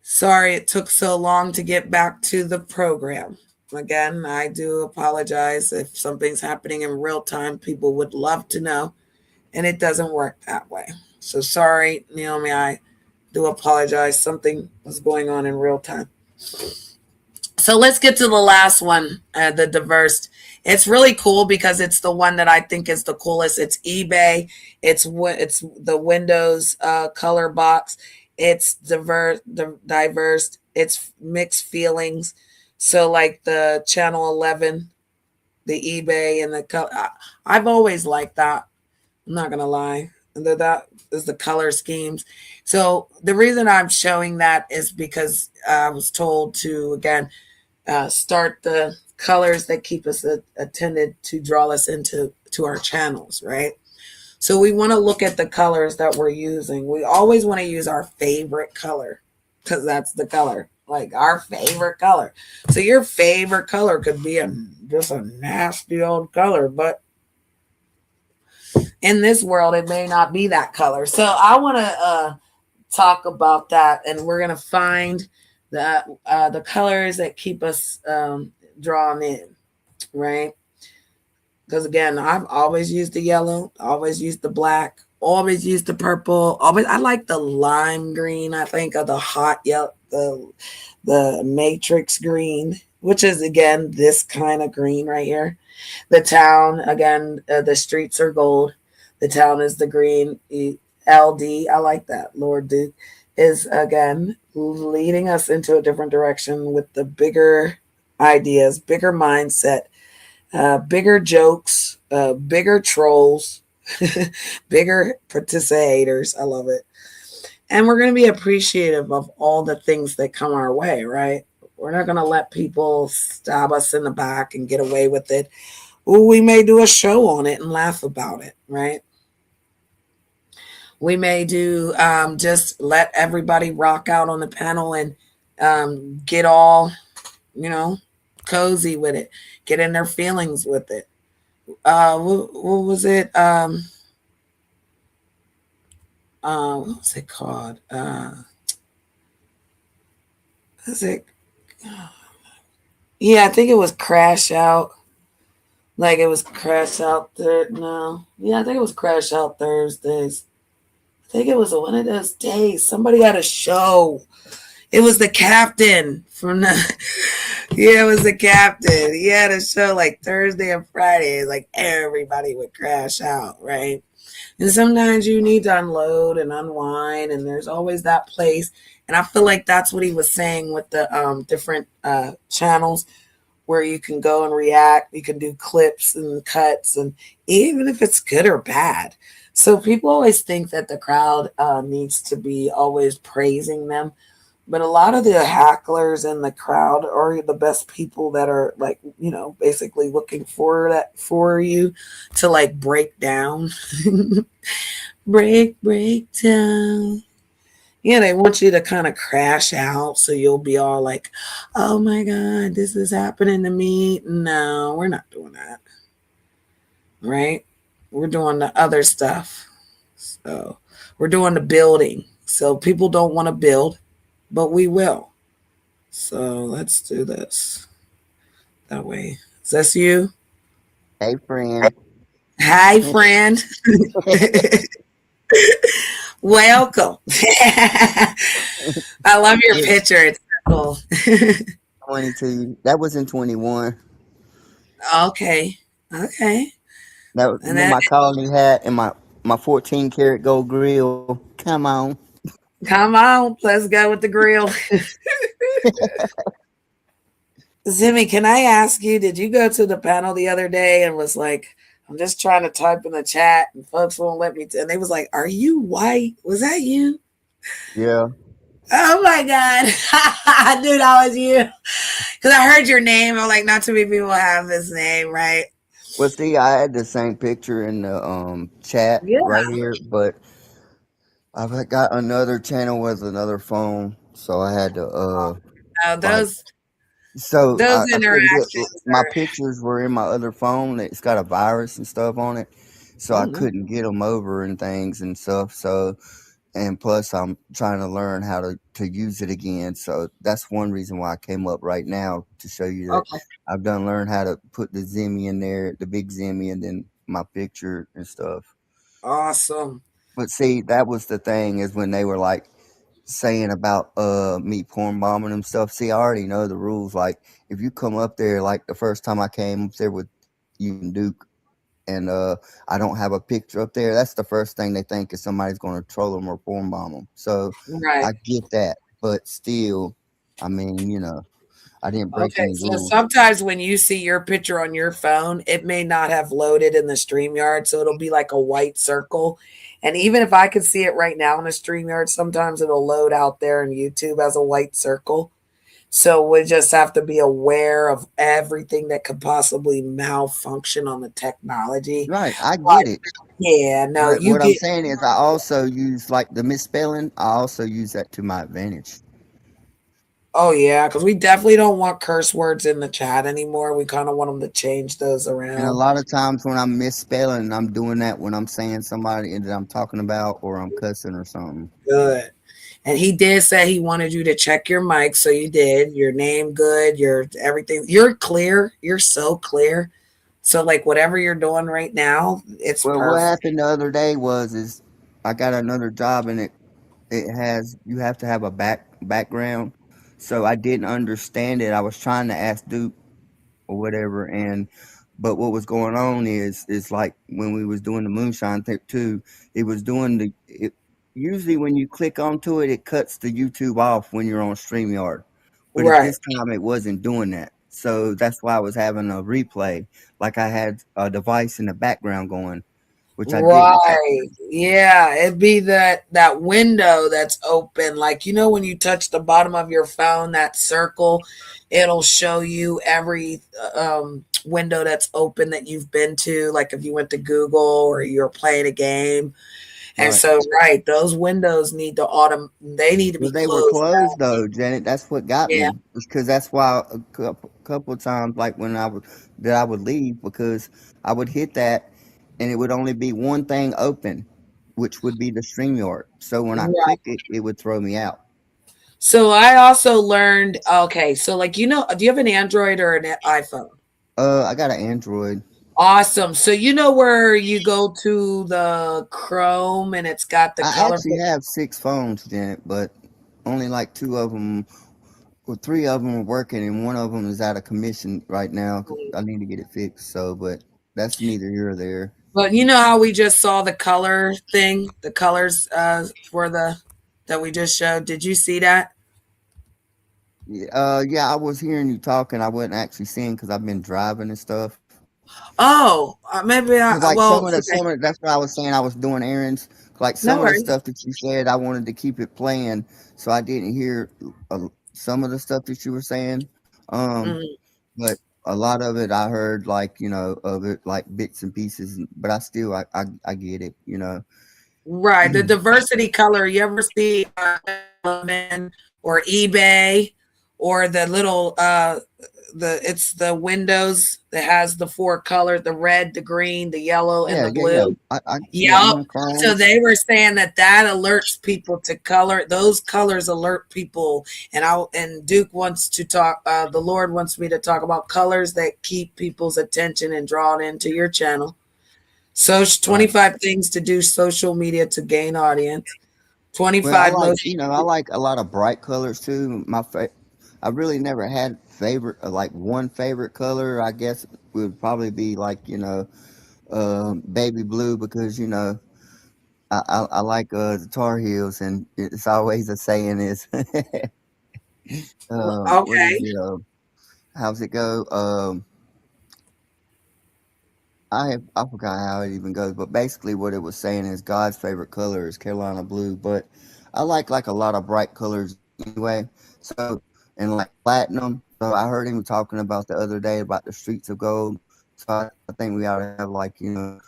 Sorry it took so long to get back to the program. Again, I do apologize if something's happening in real time. People would love to know, and it doesn't work that way. So sorry, Naomi. I do apologize. Something was going on in real time. So let's get to the last one, the diverse. It's really cool because it's the one that I think is the coolest. It's eBay. It's the Windows color box. It's diverse. It's mixed feelings. So like the channel 11, the eBay and the color. I've always liked that. I'm not gonna lie. And that is the color schemes. So the reason I'm showing that is because I was told to again start the colors that keep us attended to draw us into our channels, right? So we want to look at the colors that we're using. We always want to use our favorite color because that's the color, like our favorite color. So your favorite color could be just a nasty old color, but in this world, it may not be that color. So I want to talk about that, and we're gonna find the colors that keep us drawn in, right? Because again, I've always used the yellow, always used the black, always used the purple. Always, I like the lime green. I think of the hot yellow, the matrix green, which is again this kind of green right here. The town again, the streets are gold. The town is the green. LD, I like that. Lord Duke is again leading us into a different direction with the bigger ideas, bigger mindset, bigger jokes, bigger trolls, bigger participators. I love it. And we're going to be appreciative of all the things that come our way, right? We're not going to let people stab us in the back and get away with it. Ooh, we may do a show on it and laugh about it, right? We may do just let everybody rock out on the panel and get all, you know, cozy with it, get in their feelings with it. What was it? What was it called? Was it? Yeah, I think it was Crash Out. Like it was Crash Out there. No, yeah, I think it was Crash Out Thursdays. I think it was one of those days. Somebody had a show. It was the captain from the. Yeah, it was the captain. He had a show like Thursday and Friday. Like everybody would crash out, right? And sometimes you need to unload and unwind, and there's always that place. And I feel like that's what he was saying with the different channels where you can go and react. You can do clips and cuts, and even if it's good or bad. So people always think that the crowd needs to be always praising them. But a lot of the hacklers in the crowd are the best people that are like, you know, basically looking for that for you to like break down. break down. Yeah, they want you to kind of crash out so you'll be all like, oh my God, this is happening to me. No, we're not doing that. Right? We're doing the other stuff. So we're doing the building. So people don't want to build, but we will. So let's do this that way. Is this you? Hey, friend. Hi, friend. Welcome. I love your Yeah, picture. It's cool. 22. That was in 21. Okay. Okay. That was And with then my colony hat and my 14 karat gold grill. Come on. come on, let's go with the grill. Zimmy, can I ask you, did you go to the panel the other day and was like, I'm just trying to type in the chat and folks won't let me. And they was like, are you white? Was that you? Yeah. Oh my God. I knew that was you. Because I heard your name. I'm like, not too many people have this name, right? Well, see, I had the same picture in the chat Yeah. right here, but I've got another channel with another phone, so I had to No, like so those I couldn't get interactions my are. pictures were in my other phone. It's got a virus and stuff on it, so Oh I no. couldn't get them over and things and stuff. So and plus I'm trying to learn how to use it again. So that's one reason why I came up right now to show you that Okay. I've done learn how to put the Zimmy in there, the big Zimmy, and then my picture and stuff. Awesome. But see, that was the thing is when they were like saying about me porn bombing and stuff. See, I already know the rules. Like if you come up there, like the first time I came up there with you and Duke, and I don't have a picture up there, that's the first thing they think is somebody's going to troll them or porn bomb them. So Right. I get that, but still, I mean, I didn't break Okay, any so rules. sometimes when you see your picture on your phone, it may not have loaded in the StreamYard, so it'll be like a white circle. And even if I can see it right now in the StreamYard, sometimes it'll load out there in YouTube as a white circle. So we just have to be aware of everything that could possibly malfunction on the technology. Right, I But get it. yeah, no, But you what I'm get. saying is, I also use like the misspelling. I also use that to my advantage. Oh yeah, because we definitely don't want curse words in the chat anymore. We kind of want them to change those And a around. lot of times when I'm misspelling, I'm doing that when I'm saying somebody that I'm talking about or I'm cussing or something. Good. And he did say he wanted you to check your mic, so you did. Your name good, your everything. You're clear. You're so clear. So like whatever you're doing right now, it's Well, what perfect. happened the other day was is I got another job and it has you have to have a background. So I didn't understand it. I was trying to ask Duke or whatever, and but what was going on is like when we was doing the moonshine thing too, it was doing usually when you click onto it, it cuts the YouTube off when you're on StreamYard. But at Right. this time it wasn't doing that. So that's why I was having a replay. Like I had a device in the background going, which I didn't at Right. first. Yeah, it'd be that window that's open. Like when you touch the bottom of your phone, that circle, it'll show you every window that's open that you've been to. Like if you went to Google or you're playing a game. And Right. so, right, those windows need to they need to be Well, they were closed closed out. though, Janet. That's what got Yeah. me. Because that's why couple of times, like when I would leave, because I would hit that, and it would only be one thing open, which would be the StreamYard. So when I Right. click it, it would throw me out. So I also learned, okay, so like do you have an Android or an iPhone? I got an Android. Awesome. So you know where you go to the Chrome and it's got the I actually colorful. have 6 phones, Janet, but only like 2 of them, or 3 of them are working, and one of them is out of commission right now. 'Cause I need to get it fixed. So, but that's neither here or there. But you know how we just saw the color thing, the colors for the that we just showed. Did you see that? Yeah, yeah, I was hearing you talking. I wasn't actually seeing because I've been driving and stuff. Oh, maybe Because I like well, okay. some of that's what I was saying. I was doing errands. Like No some of the worries. stuff that you said, I wanted to keep it playing, so I didn't hear some of the stuff that you were saying. Um, Mhm. but a lot of it I heard, like of it, like bits and pieces. But I still, I get it. Right. The diversity color. You ever see or eBay or the little it's the windows that has the 4 colors, the red, the green, the yellow, and Yeah, the yeah, yeah. blue. I yeah, Yep. So Chromes. they were saying that alerts people to color. Those colors alert people. And Duke wants to talk. The Lord wants me to talk about colors that keep people's attention and draw it into your channel. So Right. 25 things to do social media to gain audience. Well, I 25 like, most. I like a lot of bright colors too. I really never had favorite, like one favorite color. I guess would probably be like, baby blue because, I like the Tar Heels, and it's always a saying is, what is Okay. it? How's it go? I forgot how it even goes, but basically what it was saying is God's favorite color is Carolina blue. But I like a lot of bright colors anyway. So and like platinum. So I heard him talking about the other day about the streets of gold. So I think we ought to have like some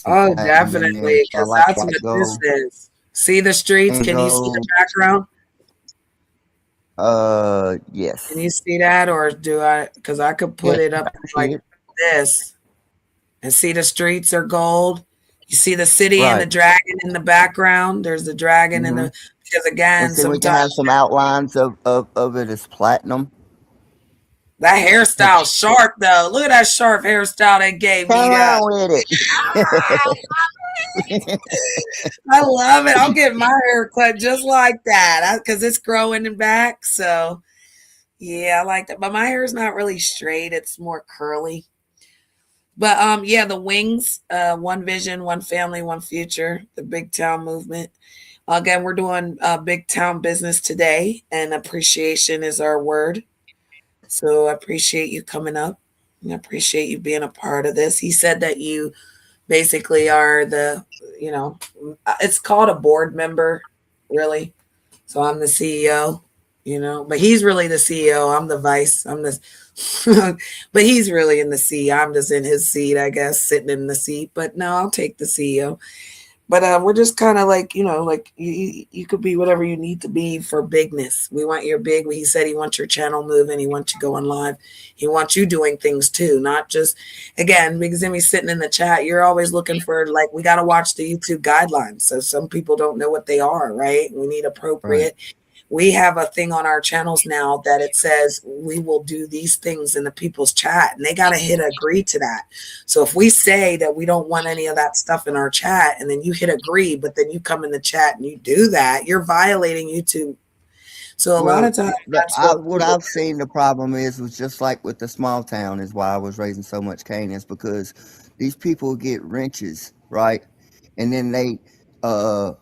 Oh, platinum in there. definitely, So I because like that's white what this gold is. See the streets? and Can you see the gold. background? Can you Yes. see that, or do I? Because I could put Yeah, it I up can see like it. this and see the streets are gold. You see the city and the Right. dragon in the background. There's the dragon in Hmm. the because And again, so we can have sometimes some outlines of it as platinum. that Come hairstyle sharp though. Look at that sharp hairstyle they gave me. on with it. I love it. I'll get my hair cut just like that because it's growing in back. So yeah, I like that. But my hair is not really straight. It's more curly. But yeah, the wings, one vision, one family, one future, the big town movement. Again, we're doing big town business today, and appreciation is our word. So I appreciate you coming up. I appreciate you being a part of this. He said that you basically are the, it's called a board member, really. So I'm the CEO, but he's really the CEO. I'm the vice. I'm the, but he's really in the seat. I'm just in his seat, I guess, sitting in the seat. But no, I'll take the CEO. But we're just kind of like, like you could be whatever you need to be for bigness. We want your big. He said he wants your channel moving. He wants you going live. He wants you doing things too, not just, again, because Emmy's sitting in the chat. You're always looking for, like, we got to watch the YouTube guidelines. So some people don't know what they are, right? We need Right. appropriate. We have a thing on our channels now that it says we will do these things in the people's chat, and they got to hit agree to that. So if we say that we don't want any of that stuff in our chat, and then you hit agree, but then you come in the chat and you do that, you're violating YouTube. So a lot Well, of times that's what what people. I've seen the problem is was just like with the small town is why I was raising so much cane is because these people get wrenches, right? And then they uh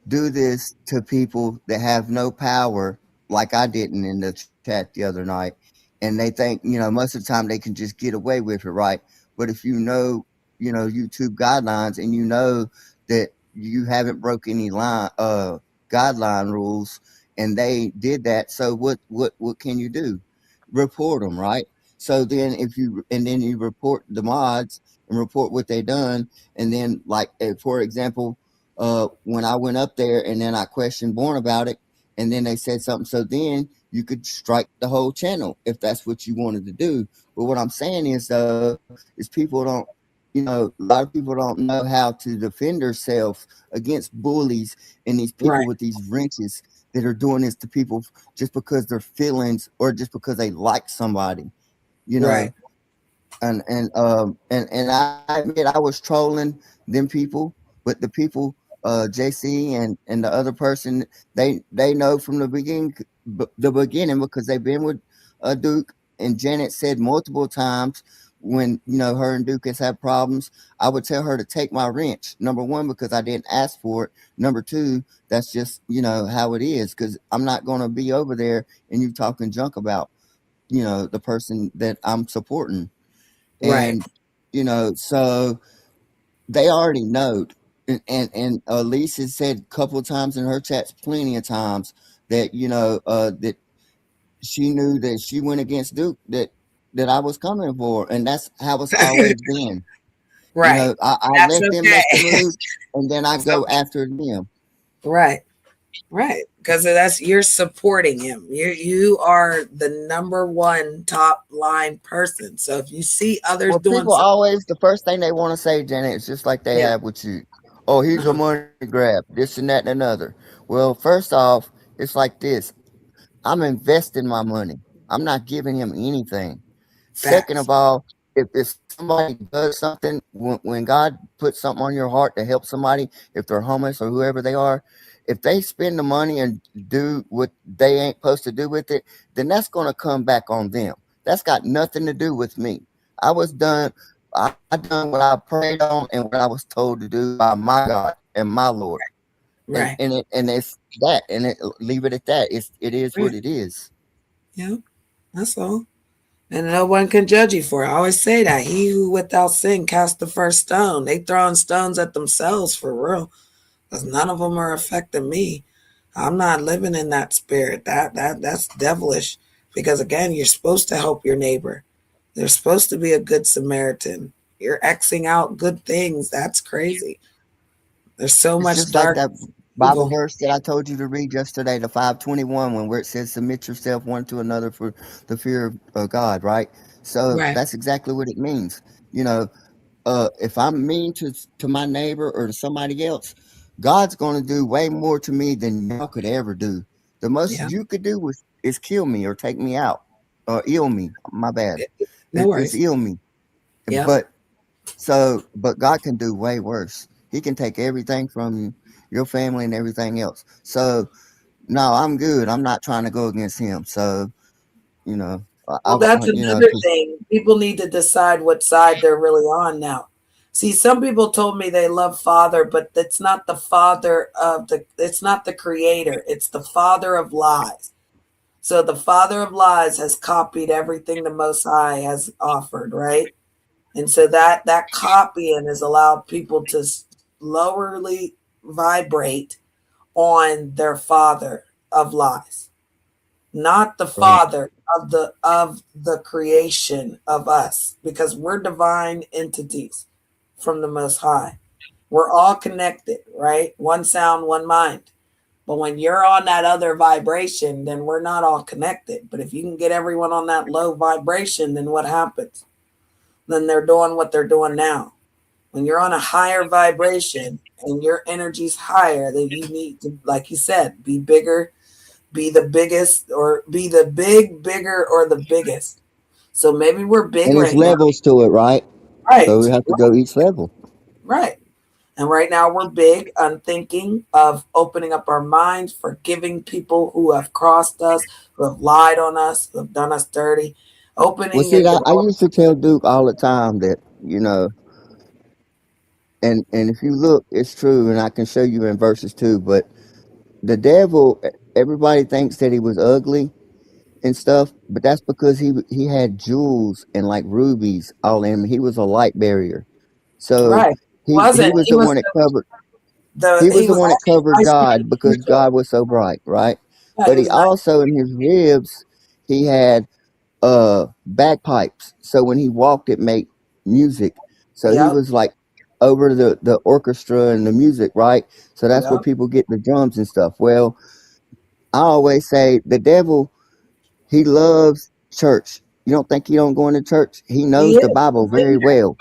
do this to people that have no power, like I didn't in the chat the other night. And they think, most of the time they can just get away with it, right? But if YouTube guidelines and you know that you haven't broke any guideline rules and they did that. So what can you do? Report them, right? So then then you report the mods and report what they done, and then like for example, when I went up there and then I questioned Born about it, and then they said something. So then you could strike the whole channel if that's what you wanted to do. But what I'm saying is though, is people don't. A lot of people don't know how to defend themselves against bullies and these people Right, with these wrenches that are doing this to people just because their feelings or just because they like somebody, you right, know. And I admit I was trolling them people, but the people, JC and the other person, they know from the beginning because they've been with Duke, and Janet said multiple times when her and Duke has had problems, I would tell her to take my wrench. Number one, because I didn't ask for it. Number two, that's just how it is. Because I'm not going to be over there and you talking junk about the person that I'm supporting. right, And so they already know. And Lisa said a couple of times in her chats, plenty of times, that that she knew that she went against Duke, that I was coming for, and that's how it's always been. right. I That's let them make the okay. move, and then I It's go okay. after them. Right. Right, because that's you're supporting him. You are the number one top line person. So if you see others Well, doing people something, always the first thing they want to say, Janet, is just like they yeah, have with you. Oh, he's a uh-huh, money grab, this and that and another. Well, first off, it's like this. I'm investing my money. I'm not giving him anything. Second facts. of all, if somebody does something, when God puts something on your heart to help somebody, if they're homeless or whoever they are, if they spend the money and do what they ain't supposed to do with it, then that's going to come back on them. That's got nothing to do with me. I was done. I done what I prayed on and what I was told to do by my God and my Lord, Right. and it's that, and leave it at that. It is what Right. it is. Yeah. That's all. And no one can judge you for it. I always say that. He who without sin cast the first stone. They throwing stones at themselves for real. Because none of them are affecting me. I'm not living in that spirit. That's devilish. Because again, you're supposed to help your neighbor. They're supposed to be a good Samaritan. You're Xing out good things. That's crazy. There's so It's much just like dark that Bible evil. verse that I told you to read yesterday, the 5:21, when where it says, "Submit yourself one to another for the fear of God." Right. So Right. that's exactly what it means. You know, if I'm mean to my neighbor or to somebody else, God's going to do way more to me than y'all could ever do. The most Yeah. you could do is kill me or take me out or ill me. My bad. No It's worries. ill me. Yeah. But but God can do way worse. He can take everything from you, your family, and everything else. So no, I'm good. I'm not trying to go against him. So Well, that's you know, another thing. People need to decide what side they're really on now. See, some people told me they love Father, but it's not the father of it's not the creator, it's the father of lies. So the father of lies has copied everything the Most High has offered, right? And so that copying has allowed people to lowerly vibrate on their father of lies, not the right. father of the creation of us, because we're divine entities from the Most High. We're all connected, right? One sound, one mind. But when you're on that other vibration, then we're not all connected. But if you can get everyone on that low vibration, then what happens? Then they're doing what they're doing now. When you're on a higher vibration and your energy's higher, then you need to, like you said, be bigger, be the biggest, or be the bigger, or the biggest. So maybe we're big And there's right now. levels to it, right? So we Right. have to go each level. Right. And right now we're big on thinking of opening up our minds, forgiving people who have crossed us, who have lied on us, who have done us dirty, Well, opening see, the I door. used to tell Duke all the time that and if you look, it's true, and I can show you in verses too. But the devil, everybody thinks that he was ugly and stuff, but that's because he had jewels and like rubies all in him. He was a light barrier, so Right. he Wasn't was he the was one that covered. the He was he the was one that only covered nice to God the because people. God was so bright, right? Yeah, But he he was nice. also in his ribs he had bagpipes. So when he walked, it made music. So he Yep. was like over the orchestra and the music, right? So that's where Yep. people get the drums and stuff. Well, I always say the devil, he loves church. You don't think he don't go into church? He He knows the is. Bible He's been very there. well.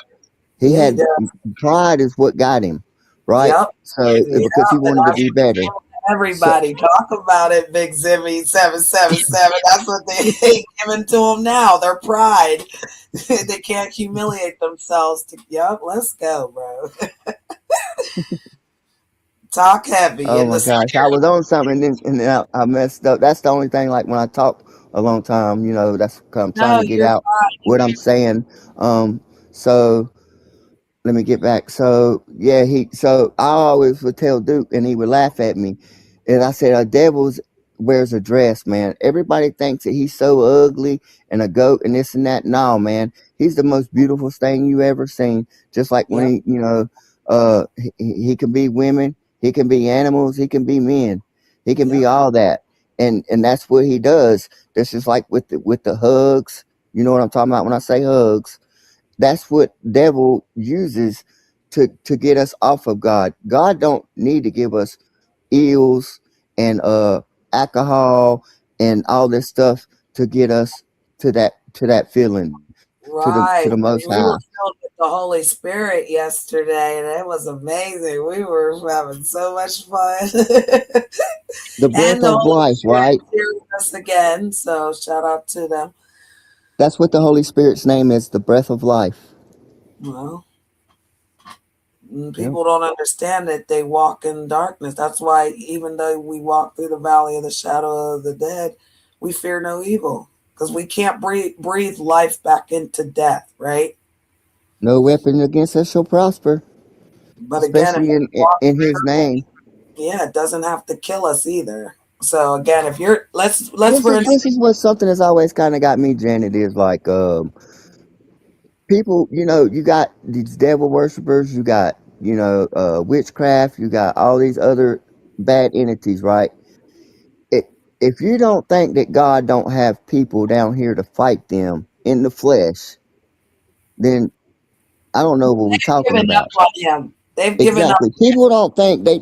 He Yeah, he had does. pride is what got him, right? Yep. So Yep. because he And wanted to that's be what better. So everybody talk about it, Big Zimmy 777. That's what they ain't giving to them now. Their pride. They can't humiliate themselves. Yep, let's go, bro. Talk heavy oh in the my gosh, I was on something and then I messed up. That's the only thing. Like when I talk a long time, that's 'cause I'm trying no, to get you're out what I'm saying. So let me get back. So yeah, so I always would tell Duke, and he would laugh at me, and I said, "A devil's wears a dress, man. Everybody thinks that he's so ugly and a goat and this and that. No, man, he's the most beautiful thing you ever seen. Just like when yep, he can be women, he can be animals, he can be men, he can be yep, all that, and that's what he does. This is like with the hugs. You know what I'm talking about when I say hugs. That's what devil uses to get us off of God. God don't need to give us eels and alcohol and all this stuff to get us to that feeling to the right. most high. We were filled with the Holy Spirit yesterday, and it was amazing. We were having so much fun. The And breath the of Holy life, Spirit right? is here with us again. So shout out to them. That's what the Holy Spirit's name is, the breath of life. Well, Yep. people don't understand that they walk in darkness. That's why, even though we walk through the valley of the shadow of the dead, we fear no evil, because we can't breathe life back into death, right? No weapon against us shall prosper, But again, if especially we in walk in his through name. it, yeah, it doesn't have to kill us either. So again, if you're let's This for is instance, this is what something that's always kind of got me, Janet, is like people, you got these devil worshippers, you got, witchcraft, you got all these other bad entities, right? It, if you don't think that God don't have people down here to fight them in the flesh, then I don't know what we're talking given up about. on him. They've given up. Exactly. People don't think they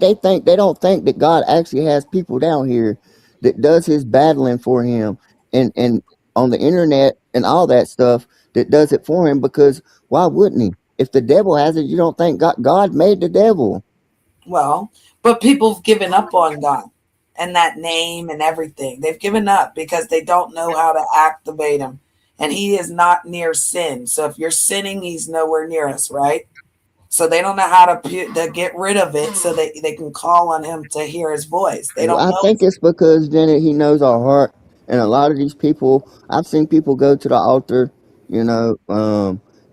don't think that God actually has people down here that does his battling for him and on the internet and all that stuff that does it for him because why wouldn't he? If the devil has it, you don't think God made the devil. Well, but people have given up on God and that name and everything. They've given up because they don't know how to activate him. And he is not near sin. So if you're sinning, he's nowhere near us, right? So they don't know how to get rid of it so that they can call on him to hear his voice. They Well, don't I know. think it's because then he knows our heart, and a lot of these people, I've seen people go to the altar, you know,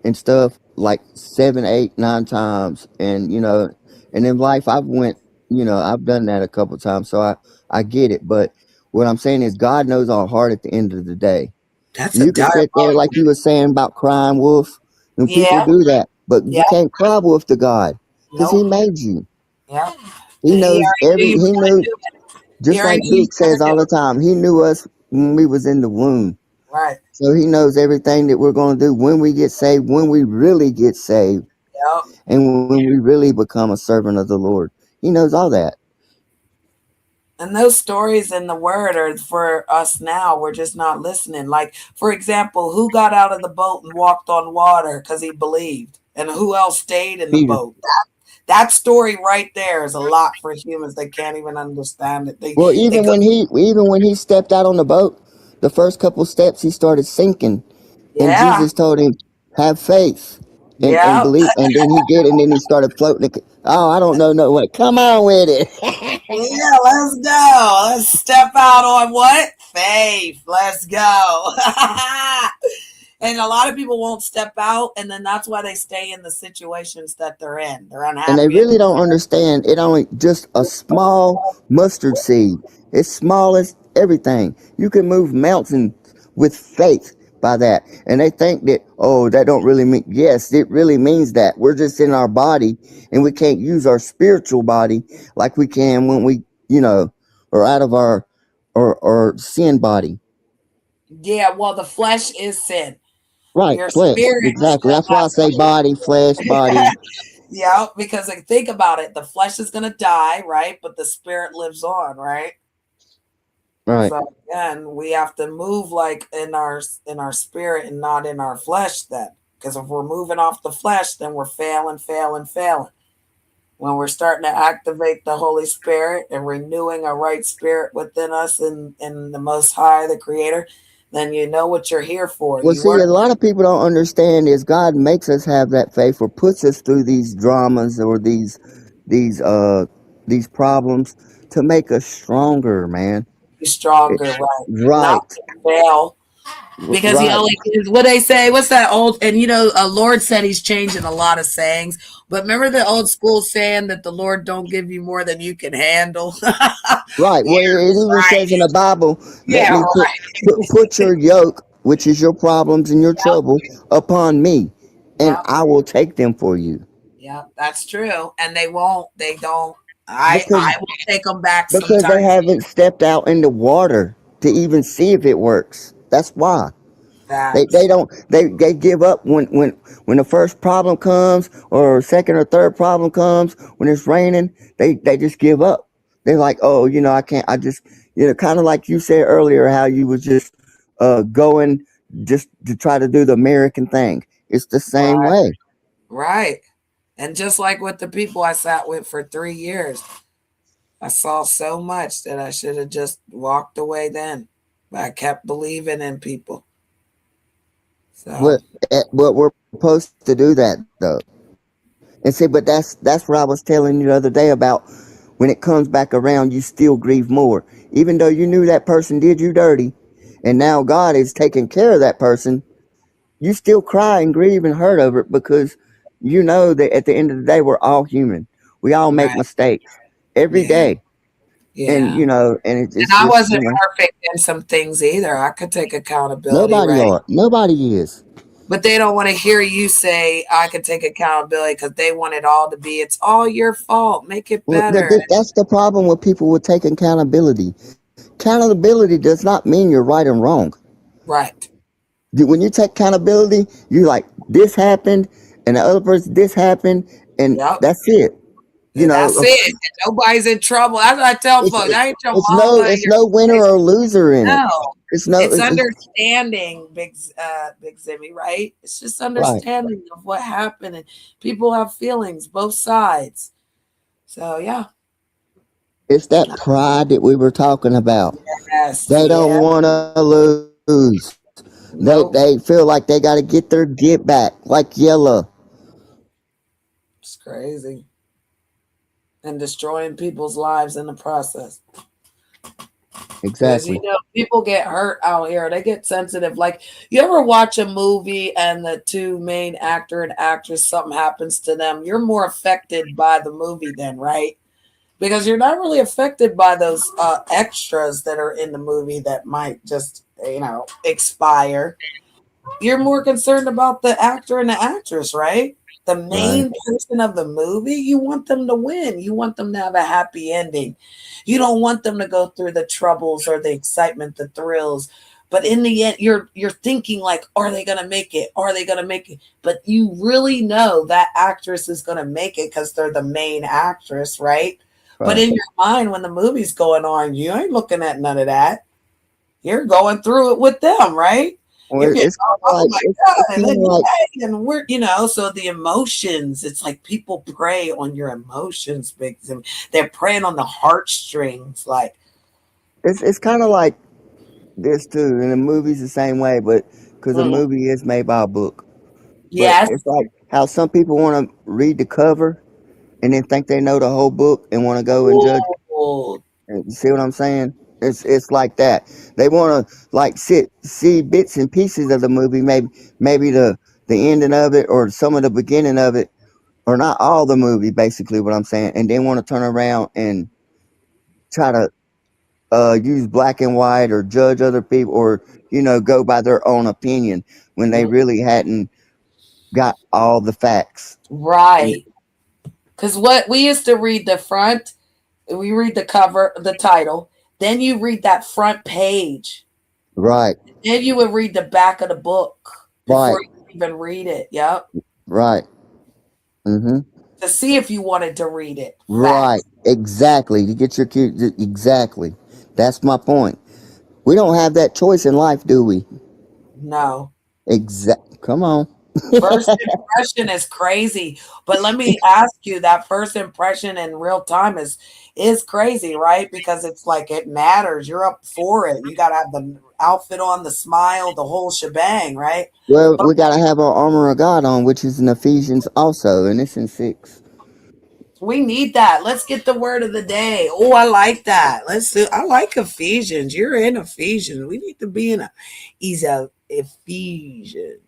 and stuff like 7, 8, 9 times, and and in life I've went, I've done that a couple times, so I get it. But what I'm saying is God knows our heart at the end of the day. That's a You can sit there like diabolical. you were saying about crying wolf, and people Yeah, do that, but you yeah, can't cry wolf to God because nope, He made you. yeah. He knows Knew you were He gonna knew, do it. He just already like knew you Duke were gonna says do all the it. time, He knew us when we was in the womb. Right. So He knows everything that we're going to do when we get saved, when we really get saved, Yep. and when we really become a servant of the Lord. He knows all that. And those stories in the word are for us now. We're just not listening. Like, for example, who got out of the boat and walked on water because he believed? And who else stayed in the Peter. boat? That story right there is a lot for humans. They can't even understand it. Well, They go, even when he stepped out on the boat, the first couple steps he started sinking, and yeah, Jesus told him, "Have faith and yeah, believe." And then he did, and then he started floating. Oh, I don't know, no way. Come on with it. yeah, let's go. Let's step out on what? Faith. Let's go. And a lot of people won't step out, and then that's why they stay in the situations that they're in. They're And they unhappy. really don't understand it only just a small mustard seed. It's small as everything. You can move mountains with faith by that. And they think that, oh, that don't really mean, yes, it really means that. We're just in our body and we can't use our spiritual body like we can when we, are out of our or sin body. Yeah, well, the flesh is sin. Right, Your flesh. spirit Exactly. shall That's why I say body, flesh, body. not. Yeah, because like, think about it. The flesh is going to die, right? But the spirit lives on, right? Right. So again, we have to move like in our spirit and not in our flesh. Then, because if we're moving off the flesh, then we're failing, failing, failing. When we're starting to activate the Holy Spirit and renewing a right spirit within us in the Most High, the Creator, then you know what you're here for. Well, You see, weren't a lot of people don't understand is God makes us have that faith or puts us through these dramas or these these problems to make us stronger, man. It- stronger, right? Not right, to fail. Because he right. only is what they say. What's that old? And Lord said he's changing a lot of sayings. But remember the old school saying that the Lord don't give you more than you can handle. Right. Yeah, Well, it even right. says in the Bible, let Yeah, me right. put your yoke, which is your problems and your Yep, trouble, upon me, and yep, I will take them for you. yep. That's true. And they won't. They don't. I Because will take them back they sometimes. haven't stepped out in the water to even see if it works. That's why. They Facts. don't they give up when the first problem comes or second or third problem comes when it's raining. They just give up. They're like, oh, I can't. I just, kind of like you said earlier, how you was just going just to try to do the American thing. It's the same Right. way. Right. And just like with the people I sat with for 3 years, I saw so much that I should have just walked away then. But I kept believing in people. So, But we're supposed to do that though. And see, but that's what I was telling you the other day about when it comes back around, you still grieve more. Even though you knew that person did you dirty, and now God is taking care of that person, you still cry and grieve and hurt over it because you know that at the end of the day, we're all human. We all make right. mistakes every Yeah. day. And, Yeah. it's And I just, wasn't perfect in some things either. I could take accountability, nobody right? are. Nobody is. But they don't want to hear you say, I could take accountability because they want it all to be, it's all your fault. Make it Well, better. that's the problem with people with taking accountability. Accountability does not mean you're right and wrong. Right. When you take accountability, you like this happened, and the other person this happened, and Yep. that's it. You And know, that's it. And nobody's in trouble. That's what I tell folks. I ain't your mama. it's no winner or loser in it. No. It's no, It's it's understanding, Big Zimmy, right? It's just right. understanding of what happened, and people have feelings, both sides. So yeah, It's that pride that we were talking about. yes, They yeah, don't want to lose. They nope, feel like they got to get their get back, like Yella. it's crazy, and destroying people's lives in the process. Because Exactly. people get hurt out here. They get sensitive. Like you ever watch a movie and the two main actor and actress, something happens to them, you're more affected by the movie then, right? Because you're not really affected by those extras that are in the movie that might just expire. You're more concerned about the actor and the actress, right? The Right. main person of the movie, you want them to win. You want them to have a happy ending. You don't want them to go through the troubles or the excitement, the thrills. But in the end, you're thinking like, are they gonna make it? Are they gonna make it? But you really know that actress is gonna make it because they're the main actress, right? But Right. in your mind, when the movie's going on, you ain't looking at none of that. You're going through it with them, right? Well, You're getting, it's kind of oh like my it's God. And kind of then, like yay, and so the emotions, it's like people prey on your emotions, big. They're preying on the heartstrings. Like, it's kind of like this too. And the movie's the same way, but because a mm, movie is made by a book. But yes, it's like how some people want to read the cover and then think they know the whole book and want to go and judge. ooh, You see what I'm saying? It's like that. They want to like see bits and pieces of the movie, maybe the ending of it or some of the beginning of it, or not all the movie. Basically, what I'm saying, and then want to turn around and try to use black and white or judge other people or go by their own opinion when they mm, really hadn't got all the facts. And, right. Because what we used to read the front, we read the cover, the title, then you read that front page. right, Then you would read the back of the book right, before you even read it. Yep. right. Mm-hmm. To see if you wanted to read it. Right, Facts. exactly. To get your kid, exactly. That's my point. We don't have that choice in life, do we? No. Exact. Come on. First impression is crazy. But let me ask you, that first impression in real time is crazy, right? Because it's like it matters. You're up for it. You gotta have the outfit on, the smile, the whole shebang, right? Well, But we gotta have our armor of God on, which is in Ephesians also, and it's in 6. we need that. Let's get the word of the day. Oh, I like that. Let's do. I like Ephesians. You're in Ephesians. We need to be in Ephesians.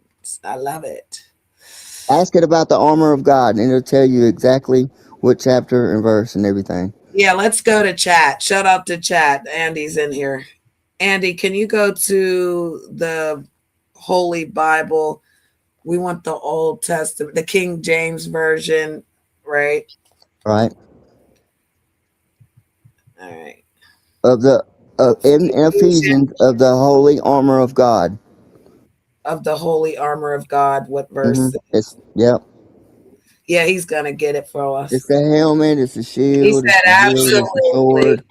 I love it. Ask it about the armor of God, and it'll tell you exactly what chapter and verse and everything. Yeah, let's go to chat. Shout out to chat. Andy's in here. Andy, can you go to the Holy Bible? We want the Old Testament, the King James Version, right? Right? All right. Of the in Ephesians Ephesians of the holy armor of God. of the Holy Armor of God. What verse? It's yep. Yeah, he's going to get it for It's us. the helmet. It's the He shield. It's said, the shield. It's the absolutely. sword.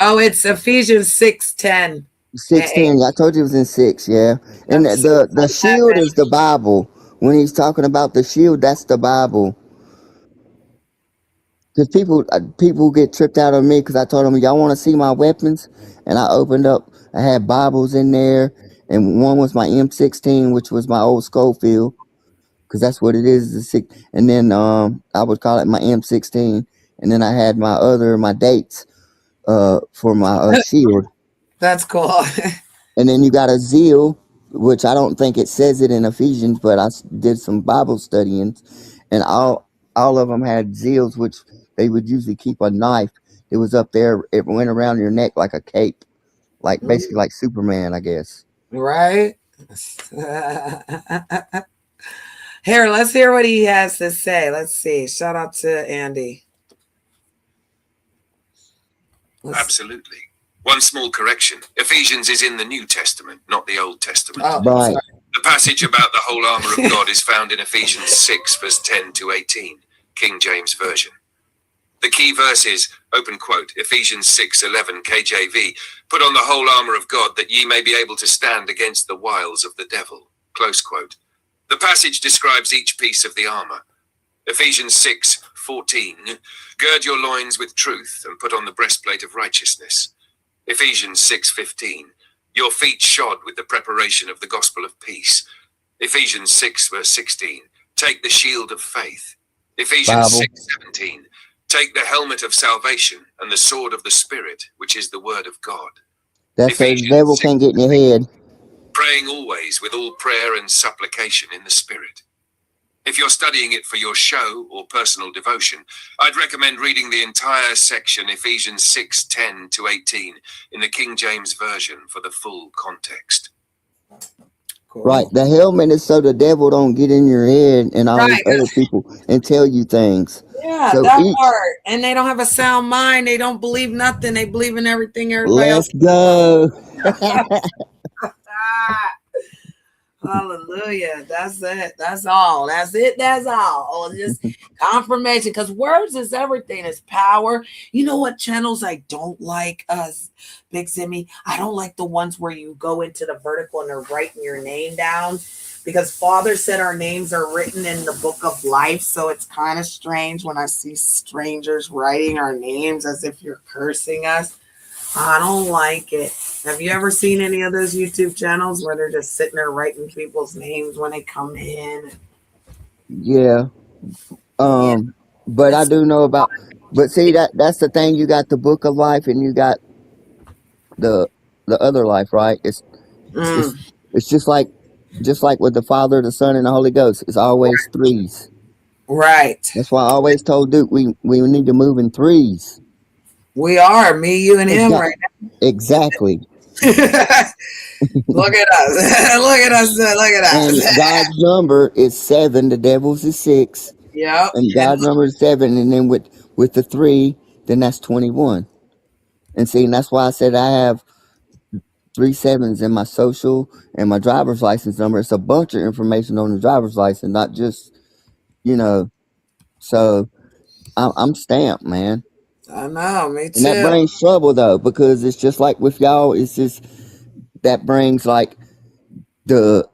Oh, it's Ephesians 6:10 and 8. 16. I told you it was in 6. Yeah, and Yep, the shield is the Bible. When he's talking about the shield, that's the Bible. Because people get tripped out on me because I told them y'all want to see my weapons, and I opened up. I had Bibles in there, and one was my M16, which was my old Schofield, because that's what it is. The six, and then I would call it my M16, and then I had my dates for my shield. That's cool. And then you got a zeal, which I don't think it says it in Ephesians, but did some Bible studying, and all of them had zeals, which they would usually keep a knife. It was up there. It went around your neck like a cape, like basically like Superman, I guess. Right? Here, let's hear what he has to say. Let's see. Shout out to Andy. Absolutely. One small correction. Ephesians is in the New Testament, not the Old Testament. Oh, Right. sorry. The passage about the whole armor of God is found in Ephesians 6, verse 10 to 18, King James Version. The key verse is, open quote, Ephesians 6:11 KJV, put on the whole armor of God that ye may be able to stand against the wiles of the devil, close quote. The passage describes each piece of the armor. Ephesians 6:14, gird your loins with truth and put on the breastplate of righteousness. Ephesians 6:15, your feet shod with the preparation of the gospel of peace. Ephesians 6 verse 16, take the shield of faith. Ephesians Bible. 6:17, take the helmet of salvation and the sword of the Spirit, which is the word of God. That's so the Ephesians devil can't get in your head. Praying always with all prayer and supplication in the Spirit. If you're studying it for your show or personal devotion, I'd recommend reading the entire section Ephesians 6:10 to 18 in the King James Version for the full context. Cool. Right. The helmet is so the devil don't get in your head and all these Right. other people and tell you things. Yeah, So that each, part. And they don't have a sound mind. They don't believe nothing. They believe in everything everybody else. let's go. Ah, hallelujah. That's it. That's all. That's it. That's all. Oh, just confirmation. Because words is everything. It's power. You know what channels I don't like? Big Zimmy. I don't like the ones where you go into the vertical and they're writing your name down. Because Father said our names are written in the book of life. So it's kind of strange when I see strangers writing our names as if you're cursing us. I don't like it. Have you ever seen any of those YouTube channels where they're just sitting there writing people's names when they come in? Yeah. Yeah, But I it's do know about. But see that's the thing. You got the book of life and you got the other life, right? mm, It's just like with the Father, the Son, and the Holy Ghost. It's always threes. right. That's why I always told Duke we need to move in threes. We are me, you, and him right Exactly. now. Look at us! Look at us! Look at And us! God's number is 7. The devil's is 6. Yep. And God's number is 7. And then with the 3, then that's 21. And see, and that's why I said I have 3 7s in my social and my driver's license number. It's a bunch of information on the driver's license, not just, you know. So I'm stamped, man. I know. Me And that too. brings trouble though, because it's just like with y'all. It's just that brings like the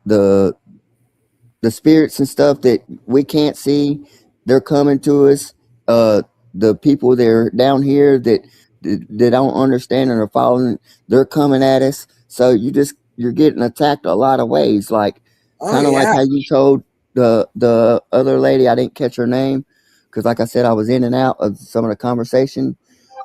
spirits and stuff that we can't see. They're coming to us. The people that are down here that don't understand and are following, they're coming at us. So you're getting attacked a lot of ways. Like Oh kind of like yeah. how you told the other lady, I didn't catch her name because, like I said, I was in and out of some of the conversation.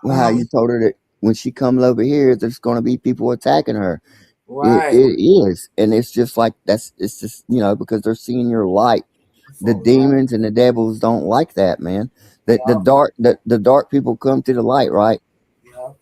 Well, how you told her that when she comes over here, there's going to be people attacking her. Right. It is, and it's just like it's just because they're seeing your light. The demons and the devils don't like that, man. The dark people come to the light, right? Yep.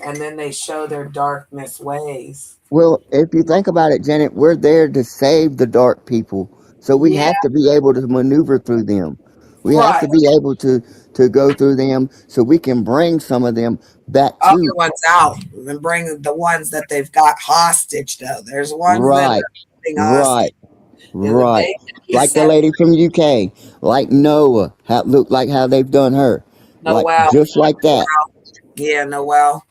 And then they show their darkness ways. Well, if you think about it, Janet, we're there to save the dark people, so we Yeah. have to be able to maneuver through them. We have Right. to be able to go through them, so we can bring some of them back Other to ones out and bring the ones that they've got hostage. Though there's ones that right, are being hostage. right. Right. They Like the said lady from UK, like Noah, look like how they've done her. Like Noel. just like that. Yeah, Noel.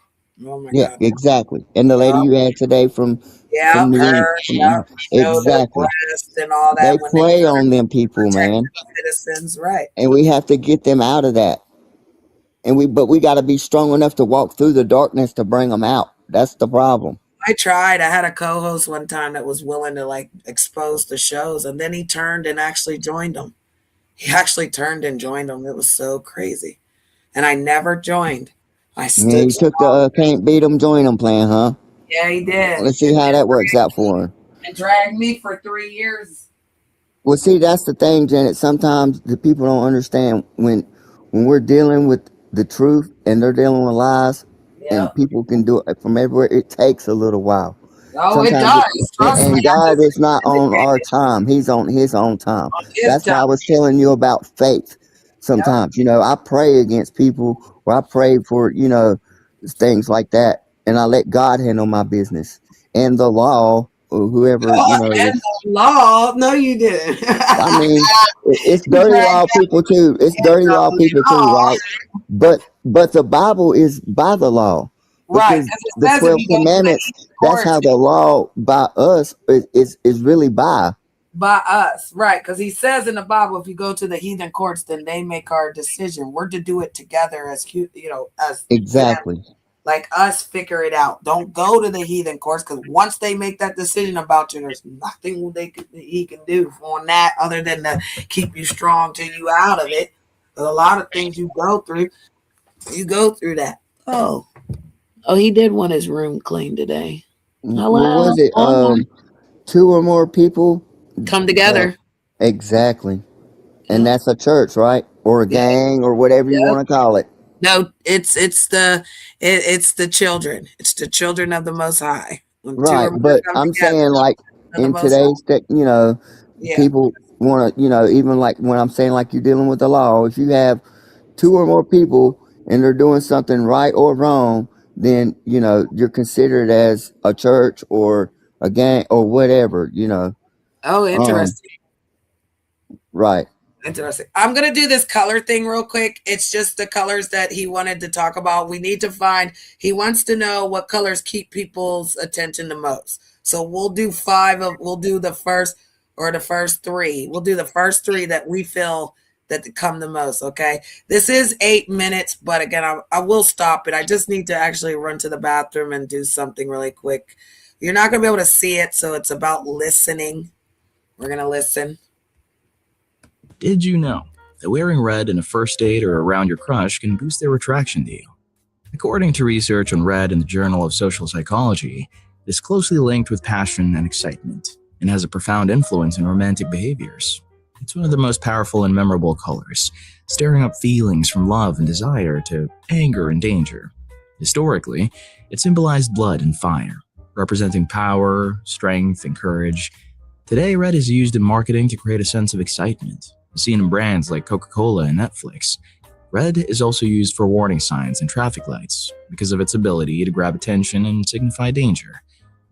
Oh my Yeah, God. exactly. And the lady Yep. you had today from Yep. the Her. from Yep. Show their exactly. breast and all They that when they play on them people, protect man. the citizens. Right. And we have to get them out of that. And we got to be strong enough to walk through the darkness to bring them out. That's the problem. I tried. I had a co-host one time that was willing to like expose the shows, and then he turned and actually joined them. He actually turned and joined them. It was so crazy, and I never joined. I Yeah, stood he took the strong. can't beat them, join them plan, huh? Yeah, he did, Let's see how that works out for him. and dragged me for 3 years. Well, see, that's the thing, Janet. Sometimes the people don't understand when we're dealing with the truth and they're dealing with lies, and Yep. people can do it from everywhere. It takes a little while. Oh, it Sometimes, does. Trust me. and I God just is not on our time; He's on His own time. his That's why time. I was telling you about faith. Yep. Sometimes, I pray against people, or I pray for things like that, and I let God handle my business and the law or whoever, And was. the law. No, you didn't. I mean, it's You dirty read law people too. It's dirty law people too, law. right? But the Bible is by the law, Right, because because it the says if 12 you go to the commandments, that's courts how the law by us is really by. by us, right? Because he says in the Bible, if you go to the heathen courts, then they make our decision. We're to do it together as as Exactly. like us figure it out. Don't go to the heathen courts because once they make that decision about you, there's nothing he can do on that other than to keep you strong till you out of it. But a lot of things you go through that. Oh, he did want his room cleaned today. What Hello, was it? Two or more people. come Uh, together. exactly. And Yep. that's a church, right? Or a Yeah. gang or whatever you Yep. want to call it. No, it's the children. It's the children of the Most High. When two Right. or more But come I'm together, saying, like, of the in Most High. today's Yeah. people want to, even like when I'm saying, like, you're dealing with the law, if you have two or more people and they're doing something right or wrong, then, you're considered as a church or a gang or whatever. Oh, Um, interesting. right. Interesting. I'm going to do this color thing real quick. It's just the colors that he wanted to talk about. We need to find, he wants to know what colors keep people's attention the most. So we'll do we'll do the first three. We'll do the first three that we feel that come the most. Okay. This is 8 minutes, but again, I will stop it. I just need to actually run to the bathroom and do something really quick. You're not going to be able to see it. So it's about listening. We're going to listen. Did you know that wearing red in a first date or around your crush can boost their attraction to you? According to research on red in the Journal of Social Psychology, it is closely linked with passion and excitement and has a profound influence in romantic behaviors. It's one of the most powerful and memorable colors, stirring up feelings from love and desire to anger and danger. Historically, it symbolized blood and fire, representing power, strength, and courage. Today, red is used in marketing to create a sense of excitement, seen in brands like Coca-Cola and Netflix. Red is also used for warning signs and traffic lights because of its ability to grab attention and signify danger.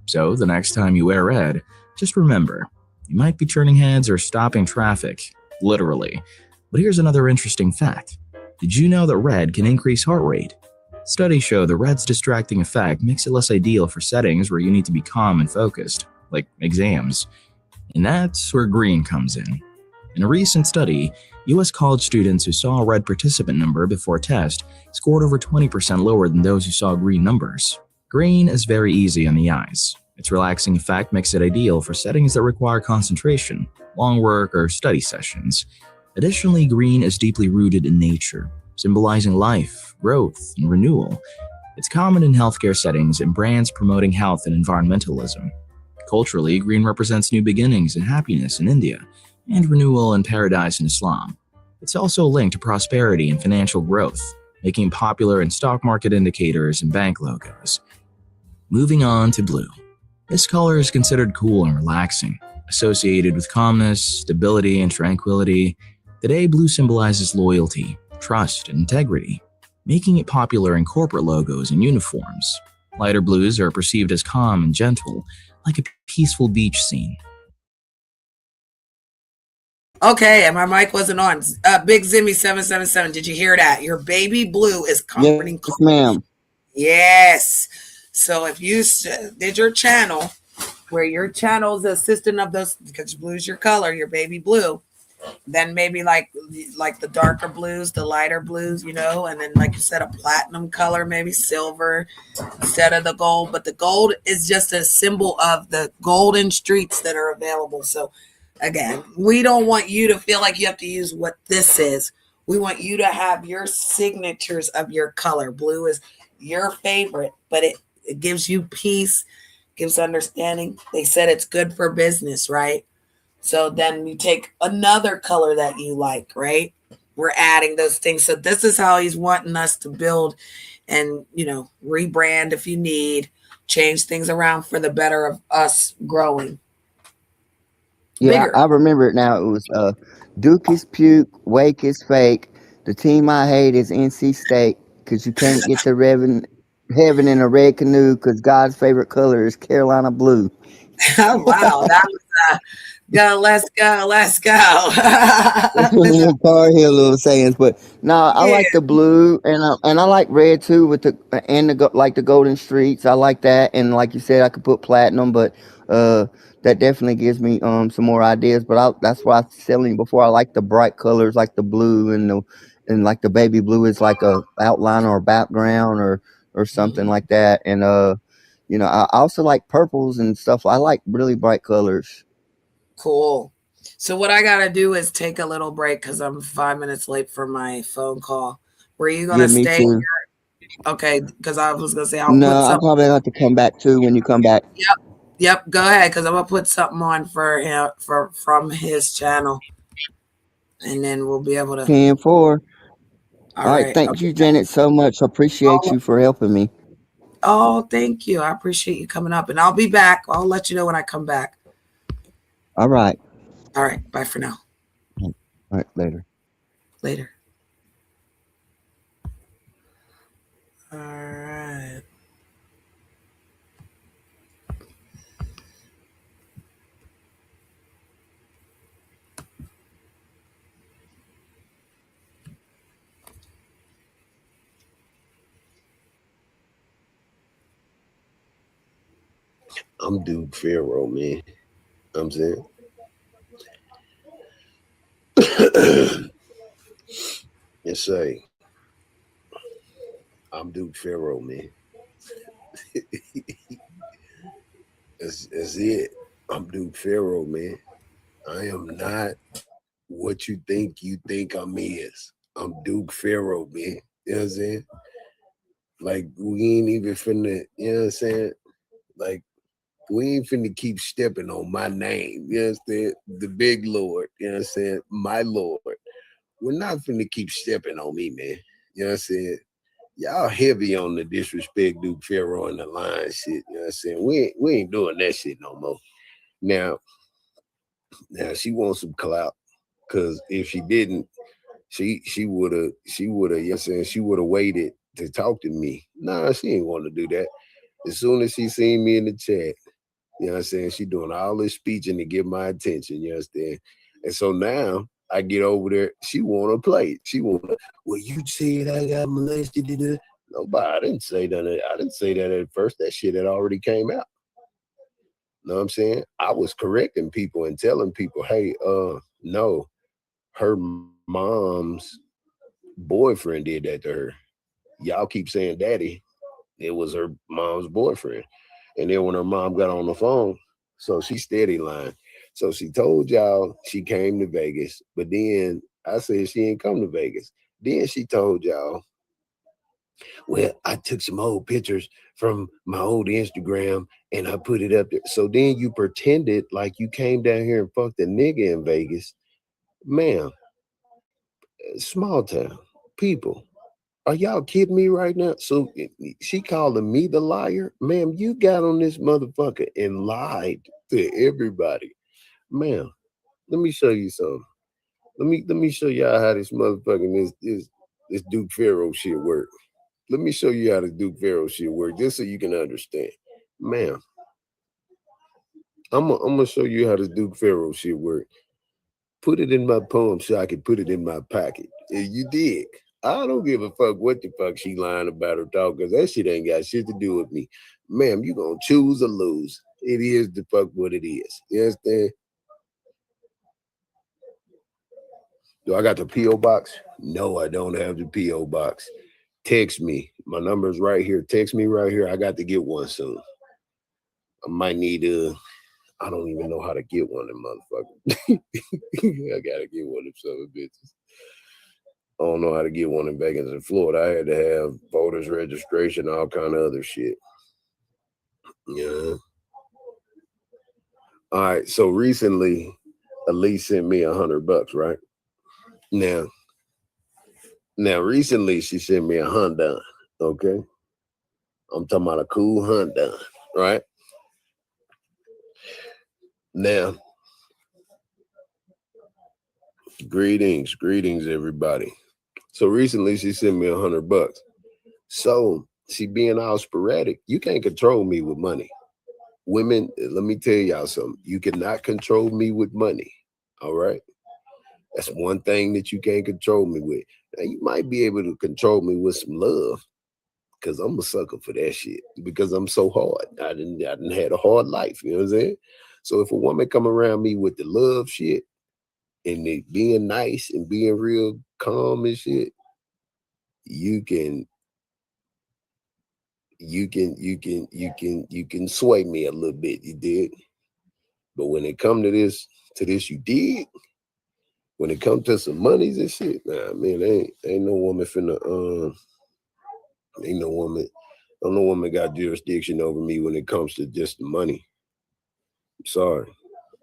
So, the next time you wear red, just remember, you might be turning heads or stopping traffic, literally. But here's another interesting fact. Did you know that red can increase heart rate? Studies show the red's distracting effect makes it less ideal for settings where you need to be calm and focused, like exams. And that's where green comes in. In a recent study, U.S. college students who saw a red participant number before a test scored over 20% lower than those who saw green numbers. Green is very easy on the eyes. Its relaxing effect makes it ideal for settings that require concentration, long work, or study sessions. Additionally, green is deeply rooted in nature, symbolizing life, growth, and renewal. It's common in healthcare settings and brands promoting health and environmentalism. Culturally, green represents new beginnings and happiness in India, and renewal and paradise in Islam. It's also linked to prosperity and financial growth, making it popular in stock market indicators and bank logos. Moving on to blue. This color is considered cool and relaxing, associated with calmness, stability, and tranquility. Today, blue symbolizes loyalty, trust, and integrity, making it popular in corporate logos and uniforms. Lighter blues are perceived as calm and gentle, like a peaceful beach scene. Okay, and my mic wasn't on. Big Zimmy 777. Did you hear that? Your baby blue is comforting. Yes, ma'am. Yes. So if you did your channel, where your channel is assistant of those, because blue is your color, your baby blue, then maybe like the darker blues, the lighter blues, and then like you said, a platinum color, maybe silver instead of the gold. But the gold is just a symbol of the golden streets that are available. So again, we don't want you to feel like you have to use what this is. We want you to have your signatures of your color. Blue is your favorite, but it gives you peace, gives understanding. They said it's good for business, right? So then you take another color that you like, right? We're adding those things. So this is how he's wanting us to build and, rebrand if you need, change things around for the better of us growing. Yeah, Bigger. I remember it now. It was Duke is puke, Wake is fake. The team I hate is NC State because you can't get to heaven in a red canoe because God's favorite color is Carolina blue. Oh, wow, that was go, let's go. Tar Heel little sayings, but no, I Yeah, like the blue and I like red too with the and like the golden streets. I like that, and like you said, I could put platinum, but uh, that definitely gives me some more ideas. But that's why I was telling you before. I like the bright colors, like the blue and like the baby blue is like a outline or a background or something Mhm. like that. And I also like purples and stuff. I like really bright colors. Cool. So what I gotta do is take a little break because I'm 5 minutes late for my phone call. Were you Yeah, gonna me stay? too. Okay, because I was gonna say I'll No, put I'll something. probably have to come back too when you come back. Yep, yep. Go ahead, because I'm gonna put something on for him from his channel, and then we'll be able to. 10-4. All All right. right. I'll Thank be you, Janet, so much. I appreciate back. you for helping me. Oh, thank you. I appreciate you coming up, and I'll be back. I'll let you know when I come back. All right. All right. Bye for now. All right. Later. Later. All right. I'm Duke Pharaoh, man. I'm saying. And say, I'm Duke Pharaoh, man. That's it. I'm Duke Pharaoh, man. I am not what you think I'm is. I'm Duke Pharaoh, man. You know what I'm saying? Like we ain't even finna, you know what I'm saying? Like we ain't finna keep stepping on my name. You understand? The big Lord, you know what I'm saying? My Lord. We're not finna keep stepping on me, man. You know what I'm saying? Y'all heavy on the disrespect Duke Pharaoh and the line shit. You know what I'm saying? We ain't doing that shit no more. Now, she wants some clout. Cause if she didn't, she would have, you know what I'm saying, she would have waited to talk to me. Nah, she ain't want to do that. As soon as she seen me in the chat, you know what I'm saying, she doing all this speeching to get my attention, you understand? And so now I get over there, she wanna play. She wanna, well, you said I got molested. Nobody, I didn't say that. I didn't say that at first. That shit had already came out. You know what I'm saying? I was correcting people and telling people, hey, no, her mom's boyfriend did that to her. Y'all keep saying daddy. It was her mom's boyfriend. And then when her mom got on the phone, so she steady lying. So she told y'all she came to Vegas, but then I said she ain't come to Vegas. Then she told y'all, well, I took some old pictures from my old Instagram and I put it up there. So then you pretended like you came down here and fucked a nigga in Vegas. Ma'am, small town people. Are y'all kidding me right now? So she calling me the liar? Ma'am, you got on this motherfucker and lied to everybody. Ma'am, let me show you something. Let me show y'all how this motherfucking this Duke Pharaoh shit work. Let me show you how the Duke Pharaoh shit work, just so you can understand. Ma'am, I'm gonna show you how this Duke Pharaoh shit work. Put it in my poem so I can put it in my pocket. And you dig. I don't give a fuck what the fuck she lying about her dog, because that shit ain't got shit to do with me. Ma'am, you gonna choose or lose. It is the fuck what it is. You understand? Do I got the P.O. box? No, I don't have the P.O. box. Text me. My number's right here. Text me right here. I got to get one soon. I might need I don't even know how to get one of them motherfuckers. I gotta get one of them son of bitches. I don't know how to get one in Vegas and Florida. I had to have voters registration, all kind of other shit. Yeah. All right. So recently, Elise sent me $100, right? Now, recently she sent me a Honda. Okay. I'm talking about a cool Honda, right? Now, greetings, everybody. So recently she sent me $100. So she being all sporadic, you can't control me with money. women, let me tell y'all something. You cannot control me with money. All right. That's one thing that you can't control me with. Now, you might be able to control me with some love, because I'm a sucker for that shit. Because I'm so hard. I didn't had a hard life. You know what I'm saying? So if a woman come around me with the love shit and it being nice and being real calm and shit, you can sway me a little bit. You did. But when it come to this, you did. When it comes to some monies and shit, nah, man, ain't no woman finna ain't no woman got jurisdiction over me when it comes to just the money. I'm sorry.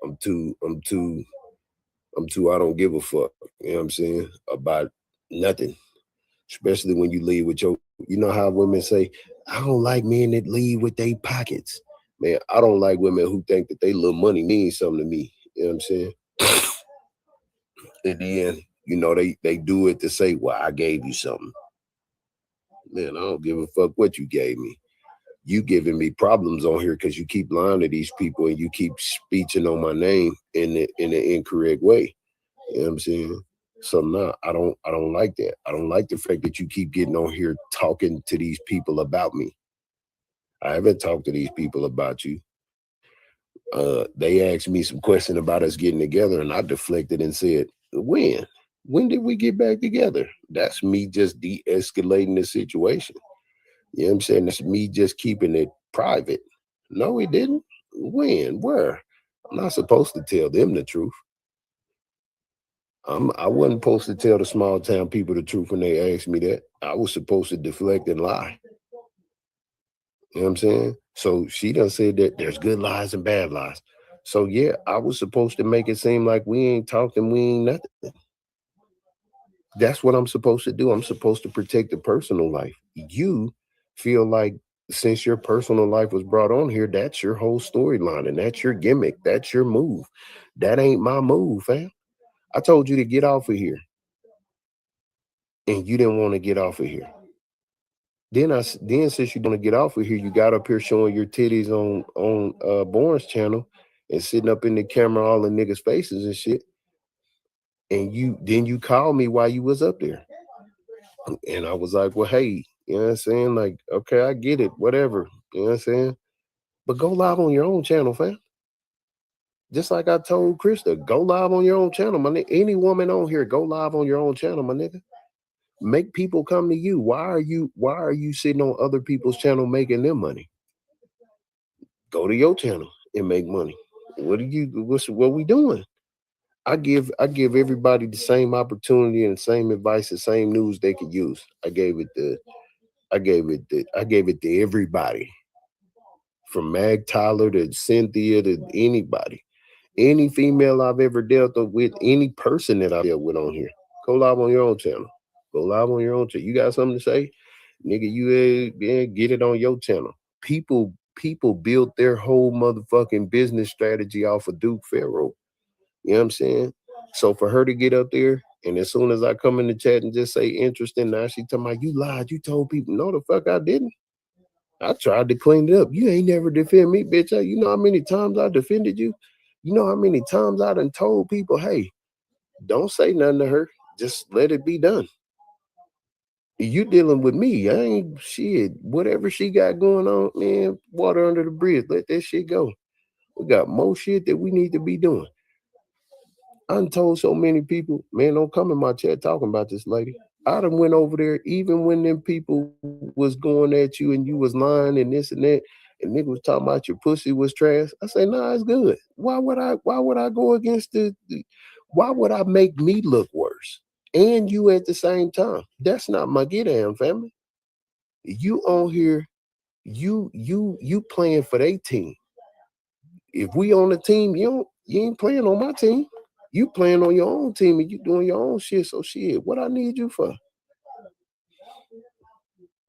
I'm too I don't give a fuck. You know what I'm saying? About nothing. Especially when you leave with your, you know how women say, I don't like men that leave with their pockets. Man, I don't like women who think that they little money means something to me. You know what I'm saying? In the end, you know, they do it to say, well, I gave you something. Man, I don't give a fuck what you gave me. You giving me problems on here because you keep lying to these people and you keep speeching on my name in the incorrect way. You know what I'm saying? So no, I don't like that. I don't like the fact that you keep getting on here talking to these people about me. I haven't talked to these people about you. They asked me some question about us getting together, and I deflected and said, when? When did we get back together? That's me just de-escalating the situation. You know what I'm saying? That's me just keeping it private. No, he didn't. When? Where? I'm not supposed to tell them the truth. I wasn't supposed to tell the small town people the truth when they asked me that. I was supposed to deflect and lie. You know what I'm saying? So she done said that there's good lies and bad lies. So yeah, I was supposed to make it seem like we ain't talking, we ain't nothing. That's what I'm supposed to do. I'm supposed to protect the personal life. You feel like since your personal life was brought on here, that's your whole storyline and that's your gimmick. That's your move. That ain't my move, fam. I told you to get off of here. And you didn't want to get off of here. Then since you want to get off of here, you got up here showing your titties on Bourne's channel and sitting up in the camera all the niggas' faces and shit. And you called me while you was up there. And I was like, well, hey, you know what I'm saying? Like, okay, I get it, whatever. You know what I'm saying? But go live on your own channel, fam. Just like I told Krista, go live on your own channel, my nigga. Any woman on here, go live on your own channel, my nigga. Make people come to you. Why are you sitting on other people's channel making them money? Go to your channel and make money. What we doing? I give everybody the same opportunity and the same advice, the same news they could use. I gave it to everybody. From Mag Tyler to Cynthia to anybody. Any female I've ever dealt with, any person that I dealt with on here. Go live on your own channel. Go live on your own channel. You got something to say? Nigga, you get it on your channel. People built their whole motherfucking business strategy off of Duke Pharaoh. You know what I'm saying? So for her to get up there, and as soon as I come in the chat and just say interesting, now she talking about you lied, you told people. No, the fuck I didn't. I tried to clean it up. You ain't never defend me, bitch. You know how many times I defended you? You know how many times I done told people, hey, don't say nothing to her. Just let it be done. You dealing with me. I ain't shit. Whatever she got going on, man, water under the bridge. Let that shit go. We got more shit that we need to be doing. I done told so many people, man, don't come in my chat talking about this lady. I done went over there even when them people was going at you and you was lying and this and that, and nigga was talking about your pussy was trash. I say, nah, it's good. Why would I go against why would I make me look worse? And you at the same time. That's not my get down, family. You on here, you playing for their team. If we on the team, you ain't playing on my team. You playing on your own team and you doing your own shit. So shit, what I need you for?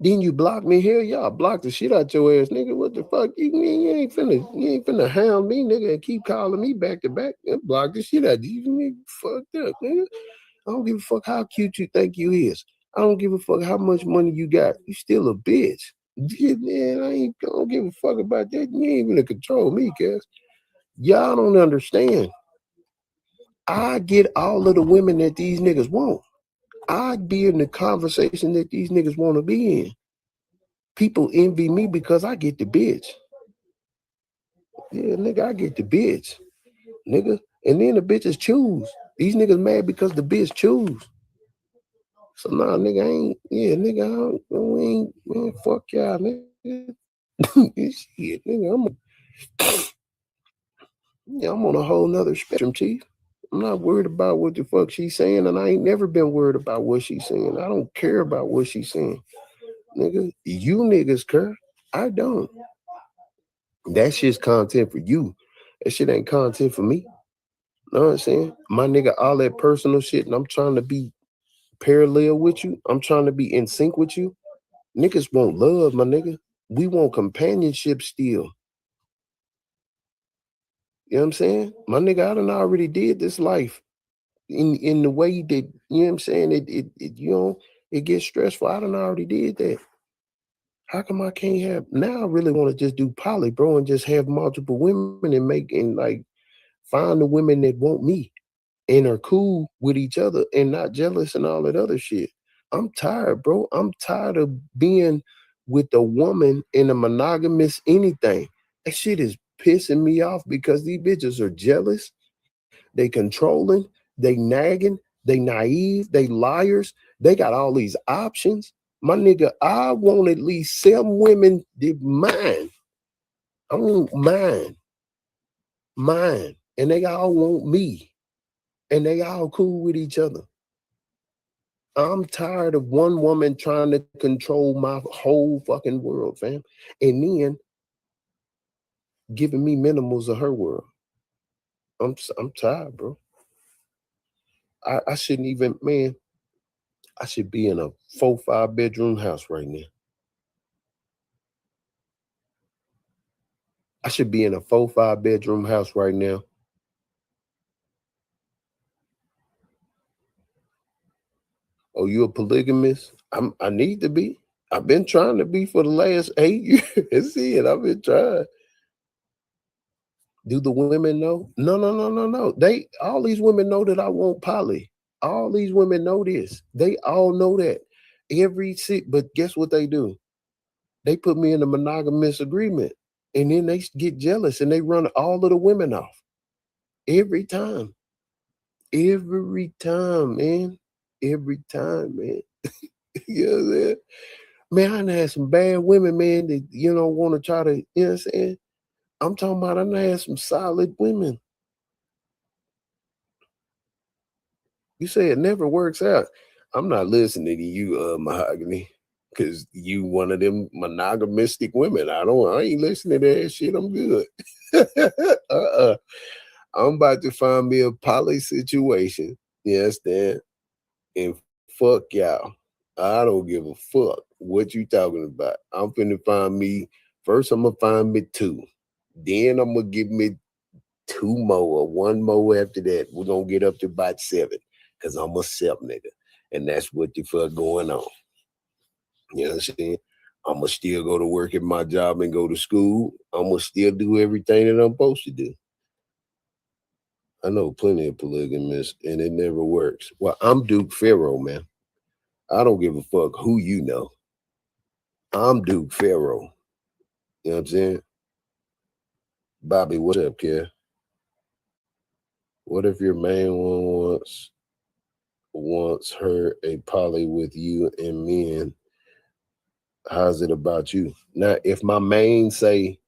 Then you block me here, y'all block the shit out your ass, nigga. What the fuck? You ain't finna hound me, nigga, and keep calling me back to back and block the shit out you. Nigga, fucked up, nigga. I don't give a fuck how cute you think you is. I don't give a fuck how much money you got. You still a bitch. Yeah, man, I don't give a fuck about that. You ain't even to control me, cuz. Y'all don't understand. I get all of the women that these niggas want. I be in the conversation that these niggas want to be in. People envy me because I get the bitch. Yeah, nigga, I get the bitch. Nigga. And then the bitches choose. These niggas mad because the bitch choose. So nah, nigga, I ain't, yeah, nigga, I ain't, man, fuck y'all, nigga. Shit, nigga, yeah, I'm on a whole nother spectrum, chief. I'm not worried about what the fuck she's saying, and I ain't never been worried about what she's saying. I don't care about what she's saying. Nigga, you niggas care. I don't. That shit's content for you. That shit ain't content for me. Know what I'm saying? My nigga, all that personal shit, and I'm trying to be parallel with you. I'm trying to be in sync with you. Niggas want love, my nigga. We want companionship still. You know what I'm saying? My nigga, I done already did this life in the way that, you know what I'm saying? It gets stressful. I done already did that. How come I can't have now? I really want to just do poly, bro, and just have multiple women and like find the women that want me and are cool with each other and not jealous and all that other shit. I'm tired, bro. I'm tired of being with a woman in a monogamous anything. That shit is pissing me off because these bitches are jealous. They controlling. They nagging. They naive. They liars. They got all these options. My nigga, I want at least 7 women that mine. I want mine. And they all want me. And they all cool with each other. I'm tired of one woman trying to control my whole fucking world, fam. And then giving me minimals of her world. I'm tired, bro. I shouldn't even, man, I should be in a 4-5 bedroom house right now. I should be in a 4-5 bedroom house right now. Oh, you a polygamist? I need to be. I've been trying to be for the last 8 years. See it. I've been trying. Do the women know? No. All these women know that I want poly. All these women know this. They all know that. But guess what they do? They put me in a monogamous agreement. And then they get jealous and they run all of the women off. Every time. Every time, man. Every time, man. You know what I'm saying? Man, I done had some bad women, man, that, want to try to, you know what I'm saying? I'm talking about I done had some solid women. You say it never works out. I'm not listening to you, Mahogany, because you one of them monogamistic women. I ain't listening to that shit. I'm good. I'm about to find me a poly situation. You understand? And fuck y'all. I don't give a fuck what you talking about. I'm finna find me, first I'm gonna find me 2. Then I'm gonna give me 2 more or 1 more after that. We're gonna get up to about 7. Cause I'm a self nigga. And that's what the fuck going on. You know what I'm saying? I'm gonna still go to work at my job and go to school. I'm gonna still do everything that I'm supposed to do. I know plenty of polygamists and it never works. Well, I'm Duke Pharaoh, man. I don't give a fuck who you know. I'm Duke Pharaoh. You know what I'm saying? Bobby, what's up, kid? What if your main one wants her a poly with you and men? How's it about you? Now, if my main say,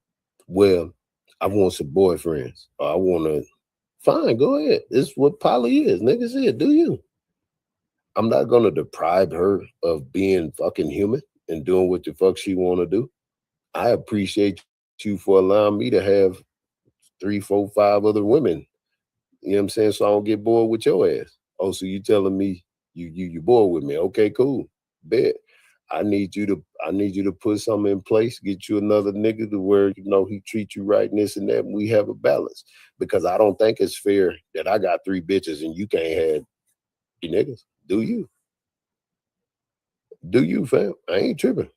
well, I want some boyfriends, or I want to, fine, go ahead. This is what poly is. Nigga said, do you? I'm not going to deprive her of being fucking human and doing what the fuck she want to do. I appreciate you for allowing me to have 3, 4, 5 other women. You know what I'm saying? So I don't get bored with your ass. Oh, so you telling me you bored with me? Okay, cool. Bet. I need you to put something in place, get you another nigga to where he treat you right and this and that, and we have a balance. Because I don't think it's fair that I got 3 bitches and you can't have 3 niggas. Do you? Do you, fam? I ain't tripping.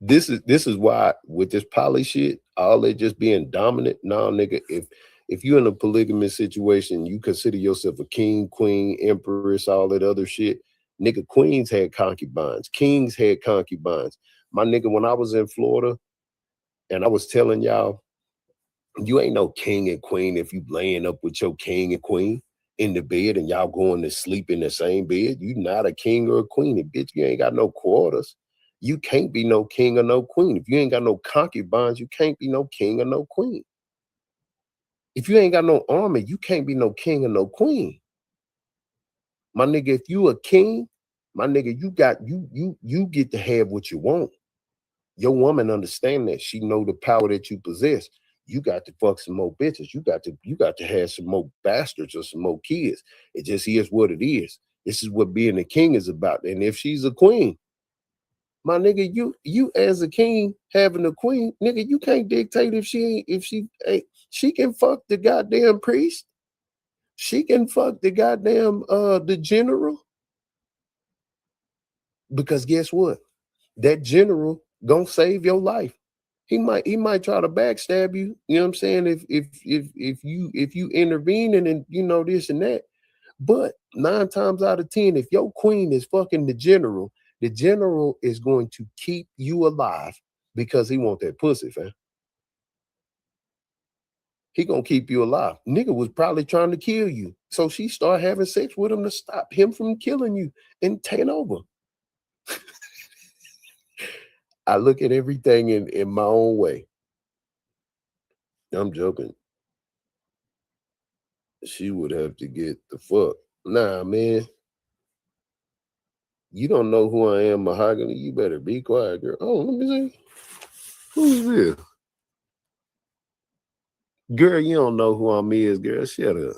This is why with this poly shit, all that just being dominant. No, nigga, if you're in a polygamous situation, you consider yourself a king, queen, empress, all that other shit. Nigga, queens had concubines, kings had concubines. My nigga, when I was in Florida and I was telling y'all, you ain't no king and queen if you laying up with your king and queen in the bed and y'all going to sleep in the same bed. You not a king or a queen. And bitch, you ain't got no quarters. You can't be no king or no queen. If you ain't got no concubines, you can't be no king or no queen. If you ain't got no army, you can't be no king or no queen. My nigga, if you a king, my nigga, you get to have what you want. Your woman understand that. She know the power that you possess. You got to fuck some more bitches. You got to have some more bastards or some more kids. It just is what it is. This is what being a king is about. And if she's a queen, my nigga, you as a king having a queen, nigga, you can't dictate she can fuck the goddamn priest. She can fuck the goddamn the general. Because guess what? That general gonna save your life. He might try to backstab you. You know what I'm saying? If you intervene and you know this and that. But 9 times out of 10, if your queen is fucking the general is going to keep you alive because he want that pussy, fam. He gonna keep you alive. Nigga was probably trying to kill you. So she started having sex with him to stop him from killing you and taking over. I look at everything in my own way. I'm joking. She would have to get the fuck. Nah, man. You don't know who I am, Mahogany. You better be quiet, girl. Oh, let me see. Who's this? Girl, you don't know who I'm is, girl. Shut up.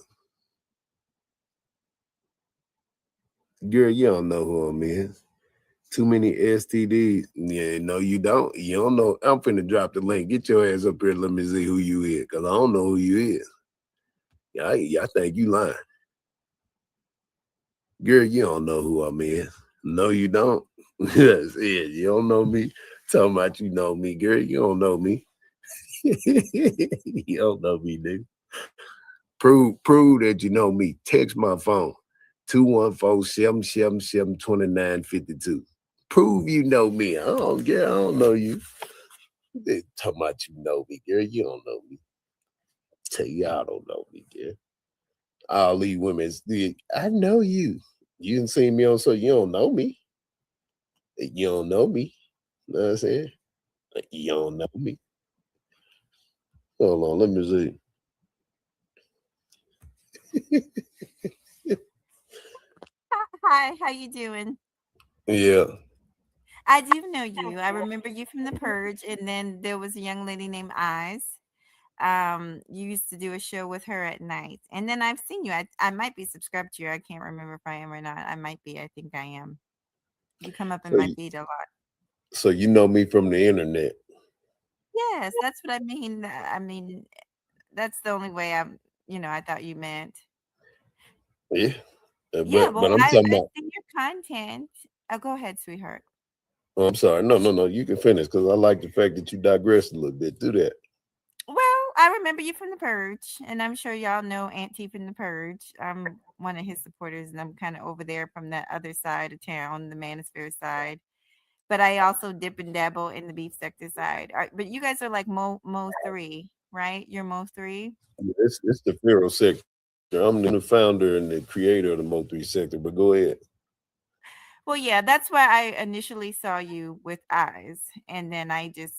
Girl, you don't know who I'm is. Too many STDs. Yeah, no, you don't. You don't know. I'm finna drop the link. Get your ass up here. Let me see who you is. Because I don't know who you is. I think you lying. Girl, you don't know who I'm is. No, you don't. Yes, yeah, you don't know me. Talking about you know me, girl. You don't know me. You don't know me, nigga. Prove that you know me. Text my phone. 214-777-2952. Prove you know me. I don't know you. They talking about you know me, girl. You don't know me. Tell you I don't know me, girl. All these women, I know you. You didn't see me on, so you don't know me. You don't know me. You know what I'm saying? You don't know me. Hold on, let me see. Hi, how you doing? Yeah. I do know you. I remember you from The Purge, and then there was a young lady named Eyes. You used to do a show with her at night, and then I've seen you. I might be subscribed to you. I can't remember if I am or not. I might be. I think I am. You come up in So my you, feed a lot. so you know me from the internet. Yes, that's what I mean. That's the only way I thought you meant. Yeah. Yeah, But well, I'm talking I've about, seen your content. Oh, go ahead, sweetheart. oh, I'm sorry. No. You can finish because I like the fact that you digressed a little bit. Do that. Well, I remember you from The Purge, and I'm sure y'all know Auntie from The Purge. I'm one of his supporters, and I'm kind of over there from that other side of town, the Manosphere side. But I also dip and dabble in the beef sector side. But you guys are like Mo 3, right? You're Mo 3. It's the Pharaoh sector. I'm the founder and the creator of the Mo3 sector, but go ahead. Well, yeah, that's why I initially saw you with Eyes, and then I just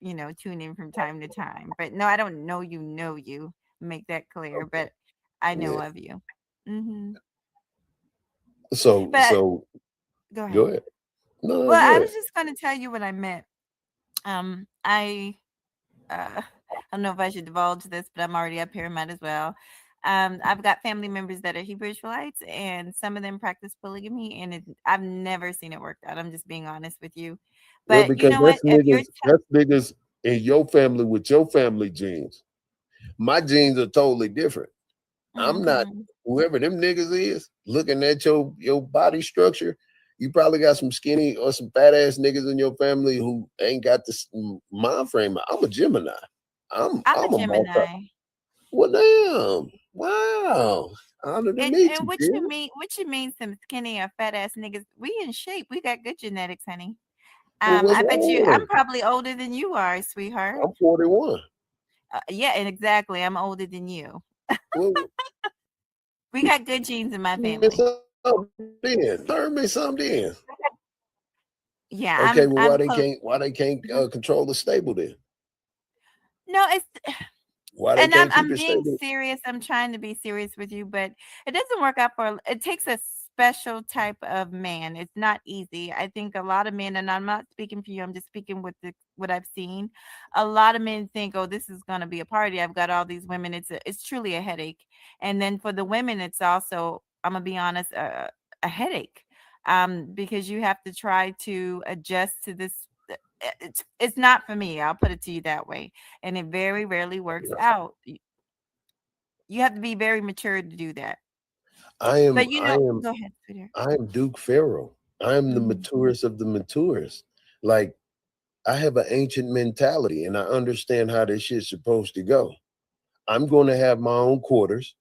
tune in from time to time. But no, I don't know you. Know you? Make that clear. Okay. But I know Yeah. of you. Hmm. So But so go go ahead. ahead. No, Well, go I ahead. was just going to tell you what I meant. I I don't know if I should divulge this, but I'm already up here. Might as well. I've got family members that are Hebrew Israelites, and some of them practice polygamy, and I've never seen it work out. I'm just being honest with you. Well, But you because know what? If you're that's niggas in your family with your family genes. My genes are totally different. I'm not hmm whoever them niggas is looking at your body structure. You probably got some skinny or some fat ass niggas in your family who ain't got this mind frame. I'm a Gemini. I'm a I'm a multi. Gemini. Well, damn. Wow. Honored to meet And you, what you Kim. mean? What you mean? Some skinny or fat ass niggas? We in shape. We got good genetics, honey. Well, what's I wrong bet you. with I'm them? probably older than you are, sweetheart. I'm 41. Yeah, and exactly. I'm older than you. Well, We got good genes in my me family. something then. Learn me something then. Yeah, Okay, well, I'm close. why they can't Mhm. control the stable then? No, it's Why they and can't keep I'm it being stable? serious. I'm trying to be serious with you, but it doesn't work out for it takes a special type of man. It's not easy. I think a lot of men, and I'm not speaking for you, I'm just speaking with what I've seen. A lot of men think, "Oh, this is going to be a party. I've got all these women." It's truly a headache. And then for the women, it's also, I'm going to be honest, a headache. Because you have to try to adjust to this. It's not for me. I'll put it to you that way, and it very rarely works out. You have to be very mature to do that. I am But I am go ahead, sweetheart. I am Duke Pharaoh. I am the Mhm. maturest of the maturest. Like I have an ancient mentality and I understand how this shit's supposed to go. I'm going to have my own quarters.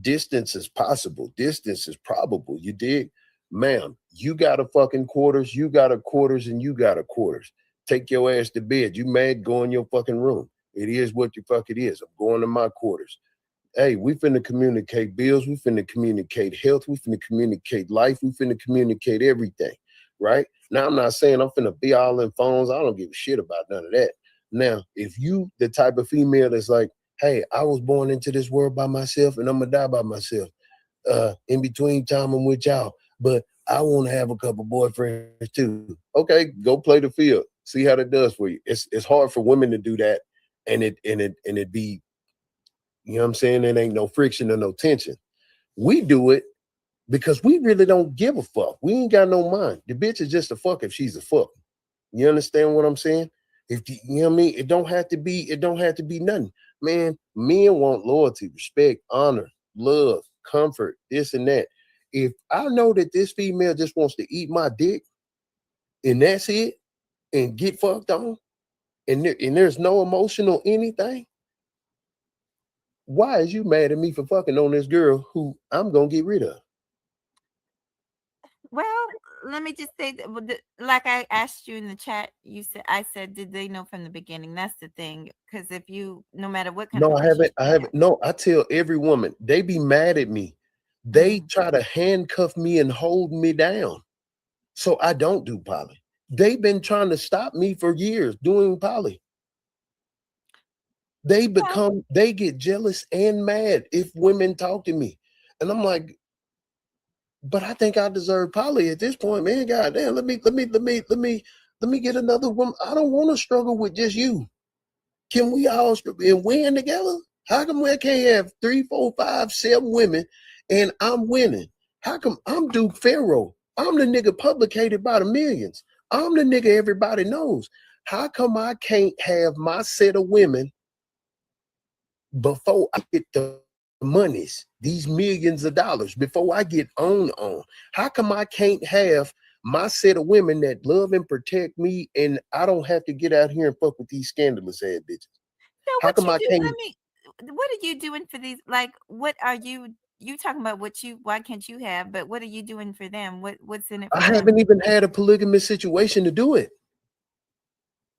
Distance is possible. Distance is probable. You dig? Ma'am, you got a fucking quarters, you got a quarters, and you got a quarters. Take your ass to bed. You mad? Go in your fucking room. It is what you fuck it is. I'm going to my quarters. Hey, we finna communicate bills. We finna communicate health. We finna communicate life. We finna communicate everything, right? Now, I'm not saying I'm finna be all in phones. I don't give a shit about none of that. Now, if you the type of female that's like, hey, I was born into this world by myself and I'm gonna die by myself. In between time I'm with y'all, but I want to have a couple boyfriends too. Okay, go play the field. See how that does for you. It's hard for women to do that, and it be, you know what I'm saying? There ain't no friction or no tension. We do it because we really don't give a fuck. We ain't got no mind. The bitch is just a fuck if she's a fuck. You understand what I'm saying? If you know what I mean, it don't have to be nothing. Man, men want loyalty, respect, honor, love, comfort, this and that. If I know that this female just wants to eat my dick and that's it and get fucked on and there's no emotional anything, why is you mad at me for fucking on this girl who I'm gonna get rid of? Well, let me just say that, like I asked you in the chat, I said, did they know from the beginning? That's the thing. Because if you, no matter what kind of No, I haven't. relationship I you have. haven't. No, I tell every woman, they be mad at me. They Mhm. try to handcuff me and hold me down. So I don't do poly. They've been trying to stop me for years doing poly. Well, They get jealous and mad if women talk to me. And I'm like, but I think I deserve poly at this point, man. God damn, let me get another woman. I don't want to struggle with just you. Can we all and win together? How come we can't have 3, 4, 5, 7 women and I'm winning? How come I'm Duke Pharaoh? I'm the nigga publicated by the millions. I'm the nigga everybody knows. How come I can't have my set of women before I get the monies, these millions of dollars, before I get on? How come I can't have my set of women that love and protect me and I don't have to get out here and fuck with these scandalous ass bitches? so How what come you I do? can't? Let me. What are you doing for these? Like, what are you? You talking about what you? Why can't you have? But what are you doing for them? What's in it I for them? haven't even had a polygamous situation to do it.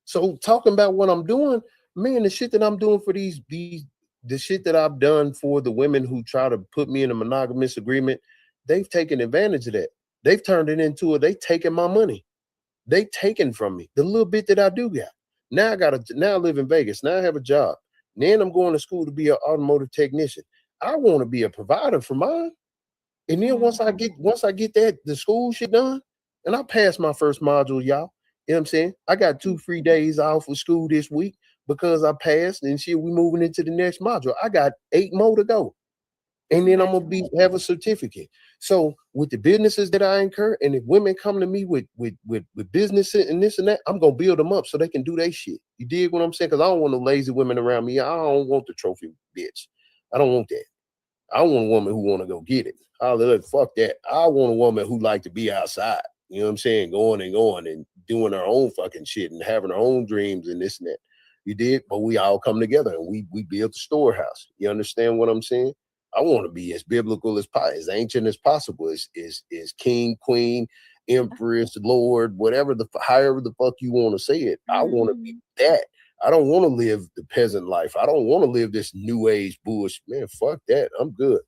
So talking about what I'm doing, man, the shit that I'm doing for the shit that I've done for the women who try to put me in a monogamous agreement, they've taken advantage of that. They've turned it into they taking my money. They taken from me the little bit that I do got. Now I live in Vegas. Now I have a job. Then I'm going to school to be an automotive technician. I want to be a provider for mine. And then Mhm. once I get that the school shit done, and I passed my first module, y'all. You know what I'm saying? I got 2 free days off of school this week because I passed, and shit, we moving into the next module. I got 8 more to go. And then I'm gonna be Congratulations. have a certificate. So with the businesses that I incur, and if women come to me with business and this and that, I'm gonna build them up so they can do their shit. You dig what I'm saying? Because I don't want no lazy women around me. I don't want the trophy bitch. I don't want that. I want a woman who want to go get it. Fuck that. I want a woman who like to be outside. You know what I'm saying? Going and going and doing our own fucking shit and having our own dreams and this and that. You did, but we all come together and we built the storehouse. You understand what I'm saying? I want to be as biblical as ancient as possible. Is king, queen, empress, lord, whatever however the fuck you want to say it. I want to be that. I don't want to live the peasant life. I don't want to live this new age bullshit. Man, fuck that. I'm good.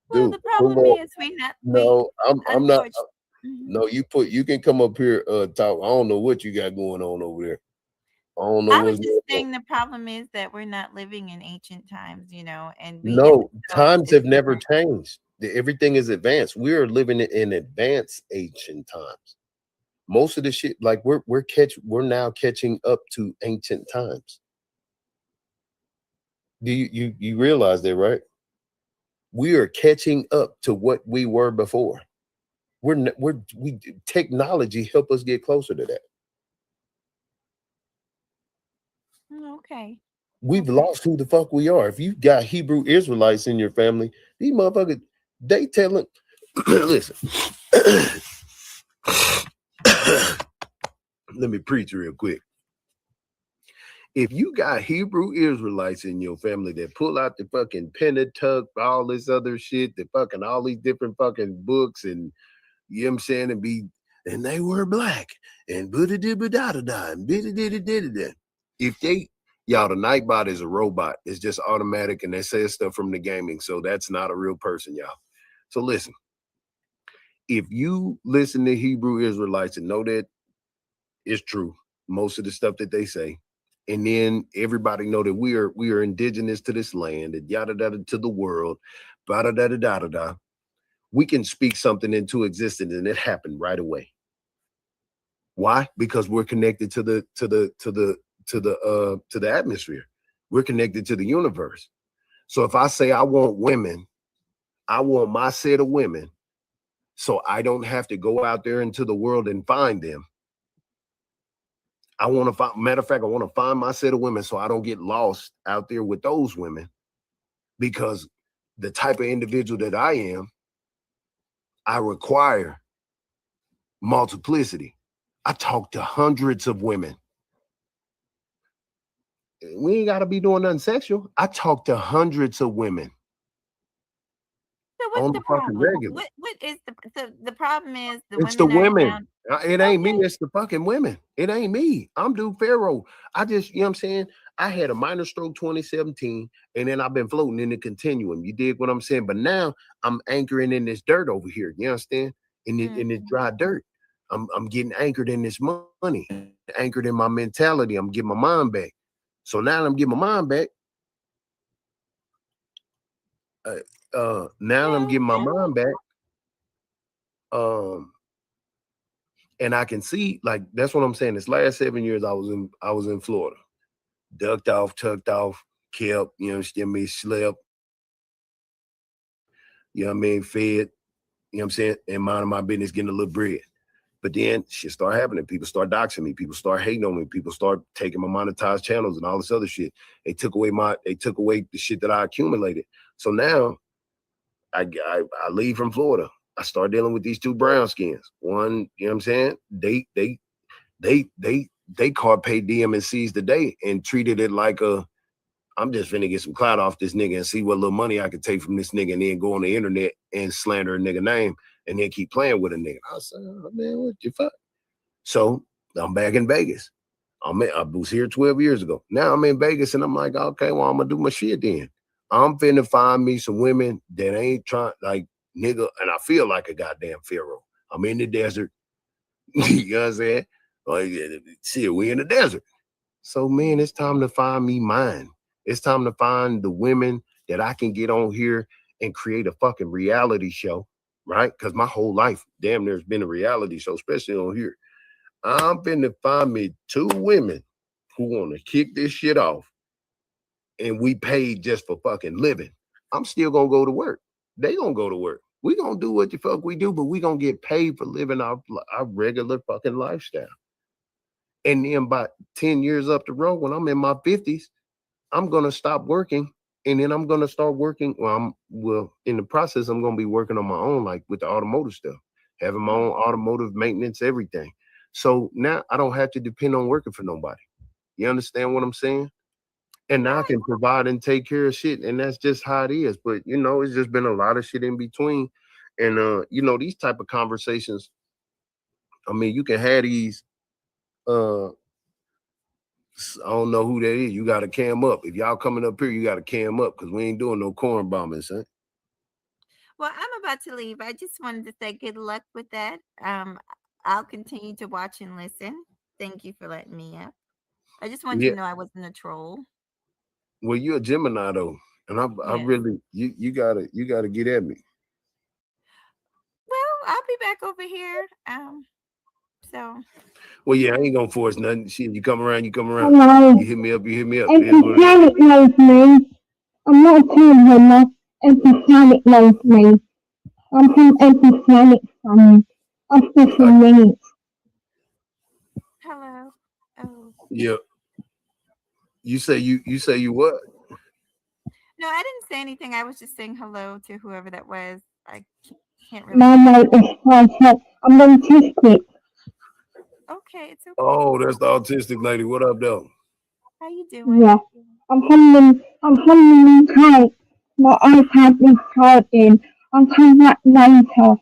Well, Dude, the problem is we not we no, I'm not. unfortunately. No, you can come up here, talk. I don't know what you got going on over there. I don't know I was what's just going on. saying the problem is that we're not living in ancient times, and we in No, ourselves times is have never different. changed. Everything is advanced. We are living in advanced ancient times. Most of the shit, like we're now catching up to ancient times. Do you realize that, right? We are catching up to what we were before. We technology help us get closer to that. Okay. We've Okay. lost who the fuck we are. If you got Hebrew Israelites in your family, these motherfuckers, they telling, listen, let me preach real quick. If you got Hebrew Israelites in your family that pull out the fucking Pentateuch, all this other shit, the fucking all these different fucking books, and you know what I'm saying, and they were black and da and da. If they y'all, the Nightbot is a robot. It's just automatic and they say stuff from the gaming. So that's not a real person, y'all. So listen, if you listen to Hebrew Israelites and know that it's true, most of the stuff that they say, and then everybody know that we are indigenous to this land and yada yada to the world, da da da da da da. We can speak something into existence and it happened right away. Why? Because we're connected to the atmosphere. We're connected to the universe. So if I say I want women, I want my set of women, so I don't have to go out there into the world and find them. I want to find, matter of fact, I want to find my set of women so I don't get lost out there with those women, because the type of individual that I am, I require multiplicity. I talk to hundreds of women. We ain't got to be doing nothing sexual. I talk to hundreds of women So what's on the the fucking problem? regular. What is the problem is the It's the women are women. now. It ain't me. Okay. It's the fucking women. It ain't me. I'm Duke Pharaoh. I just, you know what I'm saying? I had a minor stroke 2017, and then I've been floating in the continuum. You dig what I'm saying? But now I'm anchoring in this dirt over here. You understand? In this dry dirt. I'm getting anchored in this money, anchored in my mentality. I'm getting my mind back. So now I'm getting my mind back. Now I'm Yeah. getting my mind back. And I can see, like, that's what I'm saying. This last 7 years I was in Florida. Ducked off, tucked off, kept, you know what I mean, slept, you know what I mean, fed, you know what I'm saying, and minding my business, getting a little bread. But then shit started happening. People start doxing me. People start hating on me. People start taking my monetized channels and all this other shit. They took away the shit that I accumulated. So now I leave from Florida. I start dealing with these two brown skins. One, you know what I'm saying? They carpe diem and seized the day and treated it like I'm just finna get some clout off this nigga and see what little money I could take from this nigga and then go on the internet and slander a nigga name and then keep playing with a nigga. I said, oh, man, what the fuck? So I'm back in Vegas. I was here 12 years ago. Now I'm in Vegas and I'm like, okay, well, I'm gonna do my shit then. I'm finna find me some women that ain't trying, like, nigga, and I feel like a goddamn pharaoh. I'm in the desert. You know what I'm saying? Like, shit, we in the desert. So, man, it's time to find me mine. It's time to find the women that I can get on here and create a fucking reality show, right? Because my whole life, damn, there's been a reality show, especially on here. I'm finna find me two women who want to kick this shit off, and we paid just for fucking living. I'm still gonna go to work. They gonna go to work. We gonna do what the fuck we do, but we gonna get paid for living our regular fucking lifestyle. And then about 10 years up the road, when I'm in my 50s, I'm gonna stop working, and then I'm gonna start working. Well, in the process, I'm gonna be working on my own, like with the automotive stuff. having my own automotive maintenance, everything. So now I don't have to depend on working for nobody. You understand what I'm saying? And now I can provide and take care of shit, and that's just how it is. But you know, it's just been a lot of shit in between. And you know, these type of conversations, I mean, you can have these I don't know who that is. You got to cam up. If y'all coming up here, you got to cam up because we ain't doing no corn bombing, son. Well, I'm about to leave. I just wanted to say good luck with that. I'll continue to watch and listen. Thank you for letting me up. I just wanted you to know I wasn't a troll. Well, you're a Gemini though, and I Yes. really you gotta get at me. Well, I'll be back over here. So. Well, yeah, I ain't gonna force nothing. Shit, you come around. Hello. You hit me up. Empty Planet knows me. I'm not a Gemini. Empty Planet knows me. I'm from Empty Planet family. I'm special needs. Hello. Oh. Yeah. You say you what? No, I didn't say anything. I was just saying hello to whoever that was. I can't really. My name is Frances. I'm autistic. Okay, it's okay. Oh, that's the autistic lady. What up, though? How you doing? Yeah. I'm from the UK. My iPad is charging. I'll come back later.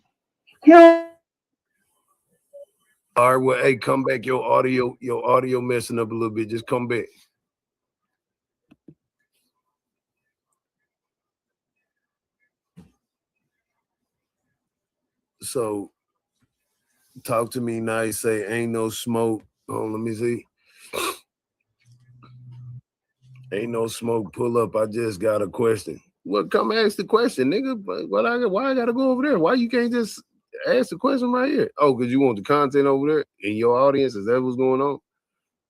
All right, well, hey, come back. Your audio messing up a little bit. Just come back. So, talk to me nice. Say, ain't no smoke. Oh, let me see. Ain't no smoke. Pull up. I just got a question. Well, come ask the question, nigga. Why I gotta go over there? Why you can't just ask the question right here? Oh, because you want the content over there in your audience? Is that what's going on?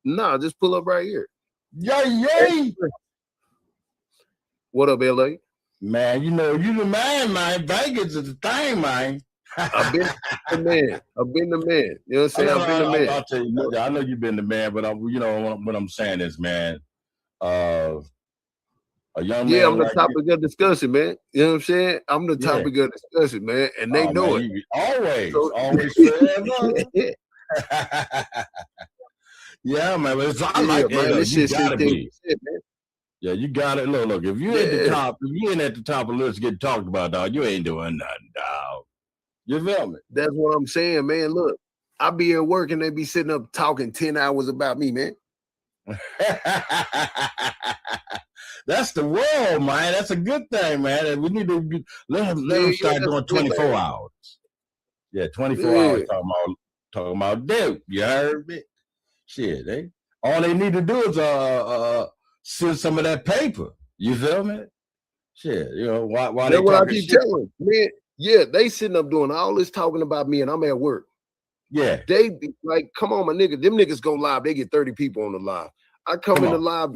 Nah, just pull up right here. Yay! What up, LA? Man, you know, you the man. Vegas is the thing, man. I've been the man. You know what I'm saying? I've been the man. I'll tell you, I know you've been the man, but you know what I'm saying is, man, a young man. I'm the topic of discussion, man. You know what I'm saying? I'm the topic of discussion, man, and they know it. Always forever. Yeah, man. But it's like, man, this shit gotta be. Shit, man. Yeah, you got it. Look, if you're at the top, if you ain't at the top of the list getting talked about, dog, you ain't doing nothing, dog. You feel me? That's what I'm saying, man. Look, I be at work and they be sitting up talking 10 hours about me, man. That's the world, man. That's a good thing, man. And we need to let them start doing 24 hours. Yeah, 24 hours talking about dope. You heard me? Shit, all they need to do is send some of that paper. You feel me? Shit, you know, why that's they what I talking keep shit? telling, man. Yeah, they sitting up doing all this talking about me and I'm at work. Yeah. They be like, come on, my nigga. Them niggas go live. They get 30 people on the live. I come in the live.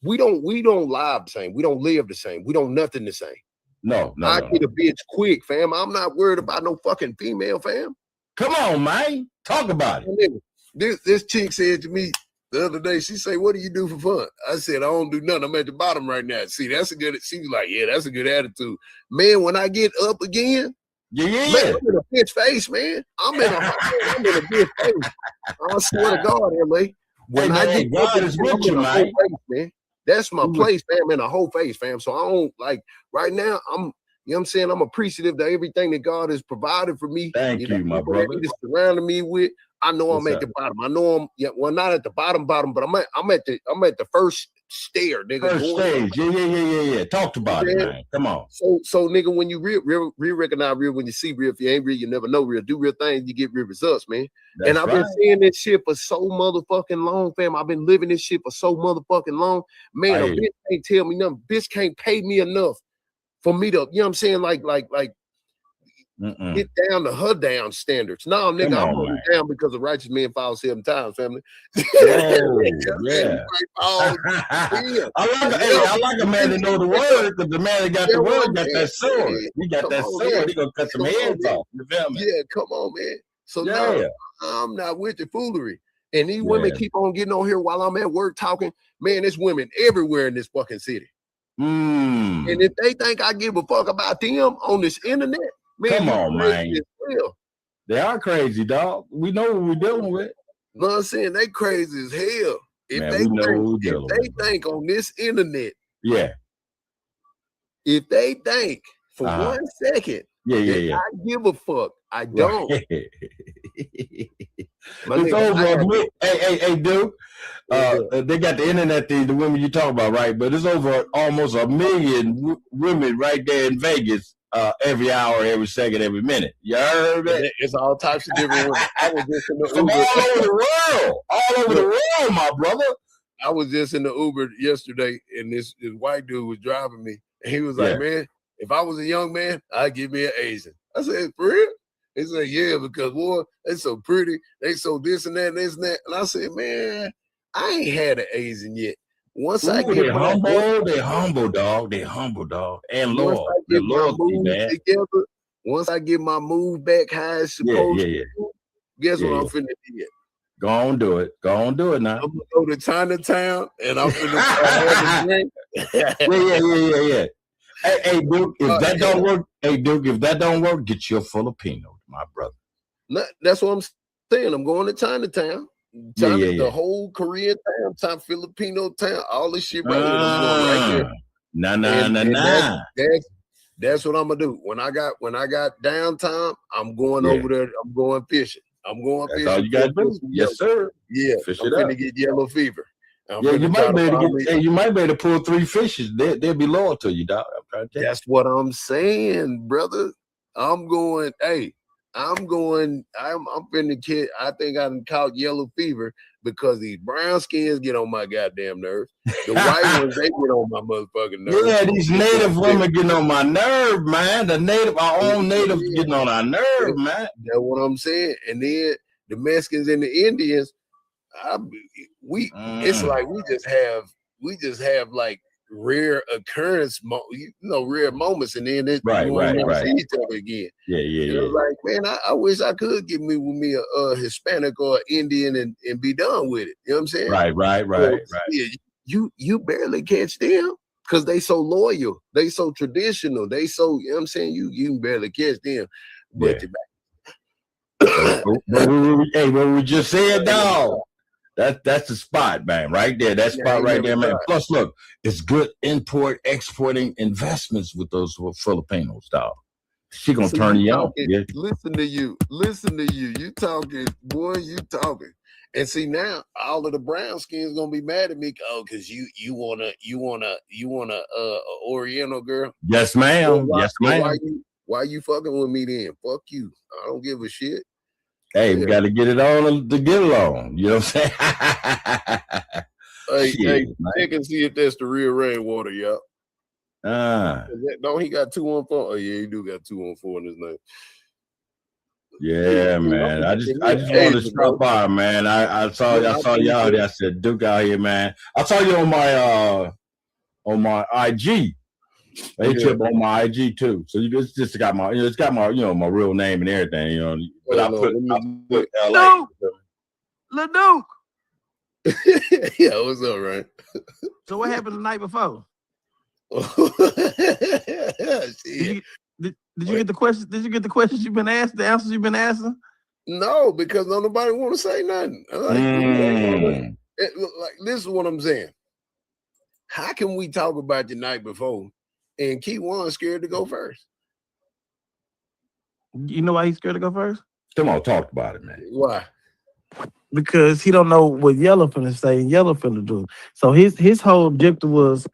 We don't live the same. We don't live the same. We don't nothing the same. No. I get a bitch quick, fam. I'm not worried about no fucking female, fam. Come on, man. Talk about it. This chick said to me the other day, she say, what do you do for fun? I said, I don't do nothing. I'm at the bottom right now. See, that's a good, she was like, yeah, that's a good attitude. Man, when I get up again, man, I'm in a bitch face, man. I'm in a bitch face. I swear to God, LA. When I get God is with you, man. Face, man. That's my place, fam, in a whole face, fam. So I don't like right now, you know what I'm saying? I'm appreciative to everything that God has provided for me. Thank you, my brother. He just surrounded me with. I know I'm at the bottom. I know I'm not at the bottom, but I'm at the first stair, nigga. First stage. Yeah. Talk about it, man. Come on. So nigga, when you real recognize real, when you see real, if you ain't real, you never know real. Do real things, you get real results, man. And I've been seeing this shit for so motherfucking long, fam. I've been living this shit for so motherfucking long. Man, a bitch can't tell me nothing. Bitch can't pay me enough for me to, you know what I'm saying? Like get down to her down standards. No, nigga, I'm only down because a righteous man falls 7 times, family. Yeah. I like a man that know the word, because the man that got the word got that sword. He got that sword. He gonna cut some heads off. You feel me? Yeah, come on, man. So now I'm not with the foolery. And these women keep on getting on here while I'm at work talking. Man, there's women everywhere in this fucking city. And if they think I give a fuck about them on this internet, man, come on, man. They are crazy, dog. We know what we're dealing with. No, I'm saying they crazy as hell. If Man, they we know think, what we're if dealing they with. think on this internet, Yeah. if they think for Uh-huh. 1 second Yeah. I give a fuck, I don't. Right. My It's nigga, over. Hey, dude. They got the internet thing, the women you talk about, right? But it's over almost 1 million women right there in Vegas every hour, every second, every minute. You heard it? It's all types of different women. I was just in the From Uber. all over the world. All over the world, my brother. I was just in the Uber yesterday, and this white dude was driving me, and he was like, "Man, if I was a young man, I'd give me an Asian." I said, "For real?" He said, "Yeah, because boy, they so pretty, they so this and that, and this and that." And I said, "Man, I ain't had an Asian yet. Once I get they humble, dog. They humble, dog, and loyal. Once I get my move together, once I get my move back how it's supposed to, guess what I'm finna do? Go on, do it. Go on, do it now. I'm gonna go to Chinatown and I'm finna have a drink. Yeah. Hey, Duke, if that don't work, if that don't work, get you a Filipino, my brother. That's what I'm saying. I'm going to Chinatown. The whole Korean town, Filipino town, all this shit right here. I'm going right there. Nah. That's what I'm gonna do. When I got downtime, I'm going over there. I'm going fishing. I'm going fishing. That's all you gotta do. Yes, sir. Yeah, fish I'm it finna up. get yellow fever. You might be able to get. You might be able to pull 3 fishes. They'll be loyal to you, dog. I'm trying to tell you. That's what I'm saying, brother. I'm going. I'm finna kid. I think I done caught yellow fever because these brown skins get on my goddamn nerves. The white ones, they get on my motherfucking nerves. Yeah, these native women getting on my nerve, man. Our own natives getting on our nerve, man. That's what I'm saying. And then the Mexicans and the Indians, it's like we just have like rare occurrence, rare moments, and then right. see each other again. Yeah. Like, man, I wish I could get with me a Hispanic or Indian and be done with it. You know what I'm saying? Right. Yeah, you barely catch them because they so loyal, they so traditional, they so, you know what I'm saying? You can barely catch them. But what we just said, dog. That's the spot, man, right there. That spot right there, man. Plus, look, it's good import, exporting investments with those Filipinos, dog. She gonna turn you on. Yeah. Listen to you. You talking, boy. You talking. And see now, all of the brown skins gonna be mad at me. Oh, because you want a Oriental girl. Yes, ma'am. Yes, ma'am. Why you fucking with me then? Fuck you. I don't give a shit. Hey, we got to get it on to get along. You know what I'm saying? Hey, check and see if that's the real rainwater, y'all. Don't he got 214? Oh yeah, he do got 214 in his name. Yeah, man. I just wanted to stop by, man. I saw y'all there. I said, Duke out here, man. I saw you on my IG. I hit you up on my IG too. So it's just got my, it's got my, my real name and everything, But I put LA. Lil Duke. Yeah, what's up, Ryan? So what happened the night before? Did you get the questions? Did you get the questions you've been asked? The answers you've been asking? No, because nobody want to say nothing. Like, this is what I'm saying. How can we talk about the night before and T0WN scared to go first? You know why he's scared to go first? Come on, talk about it, man. Why? Because he don't know what Yellow finna say and Yellow finna do. So his whole objective was,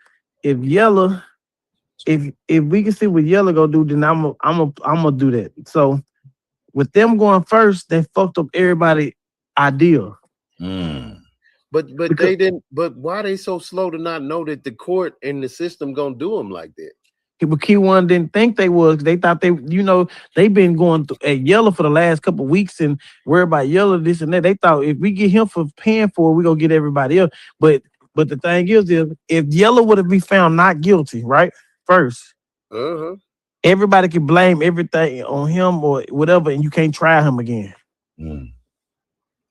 if we can see what Yellow gonna do, then I'm gonna do that. So with them going first, they fucked up everybody's idea. But they didn't. But why they so slow to not know that the court and the system gonna do them like that? But T0WN didn't think they was. They thought they've been going at Yellow for the last couple of weeks and worried about Yellow this and that. They thought if we get him for paying for it, we gonna get everybody else. But the thing is if Yellow would have been found not guilty, right? First, everybody can blame everything on him or whatever, and you can't try him again.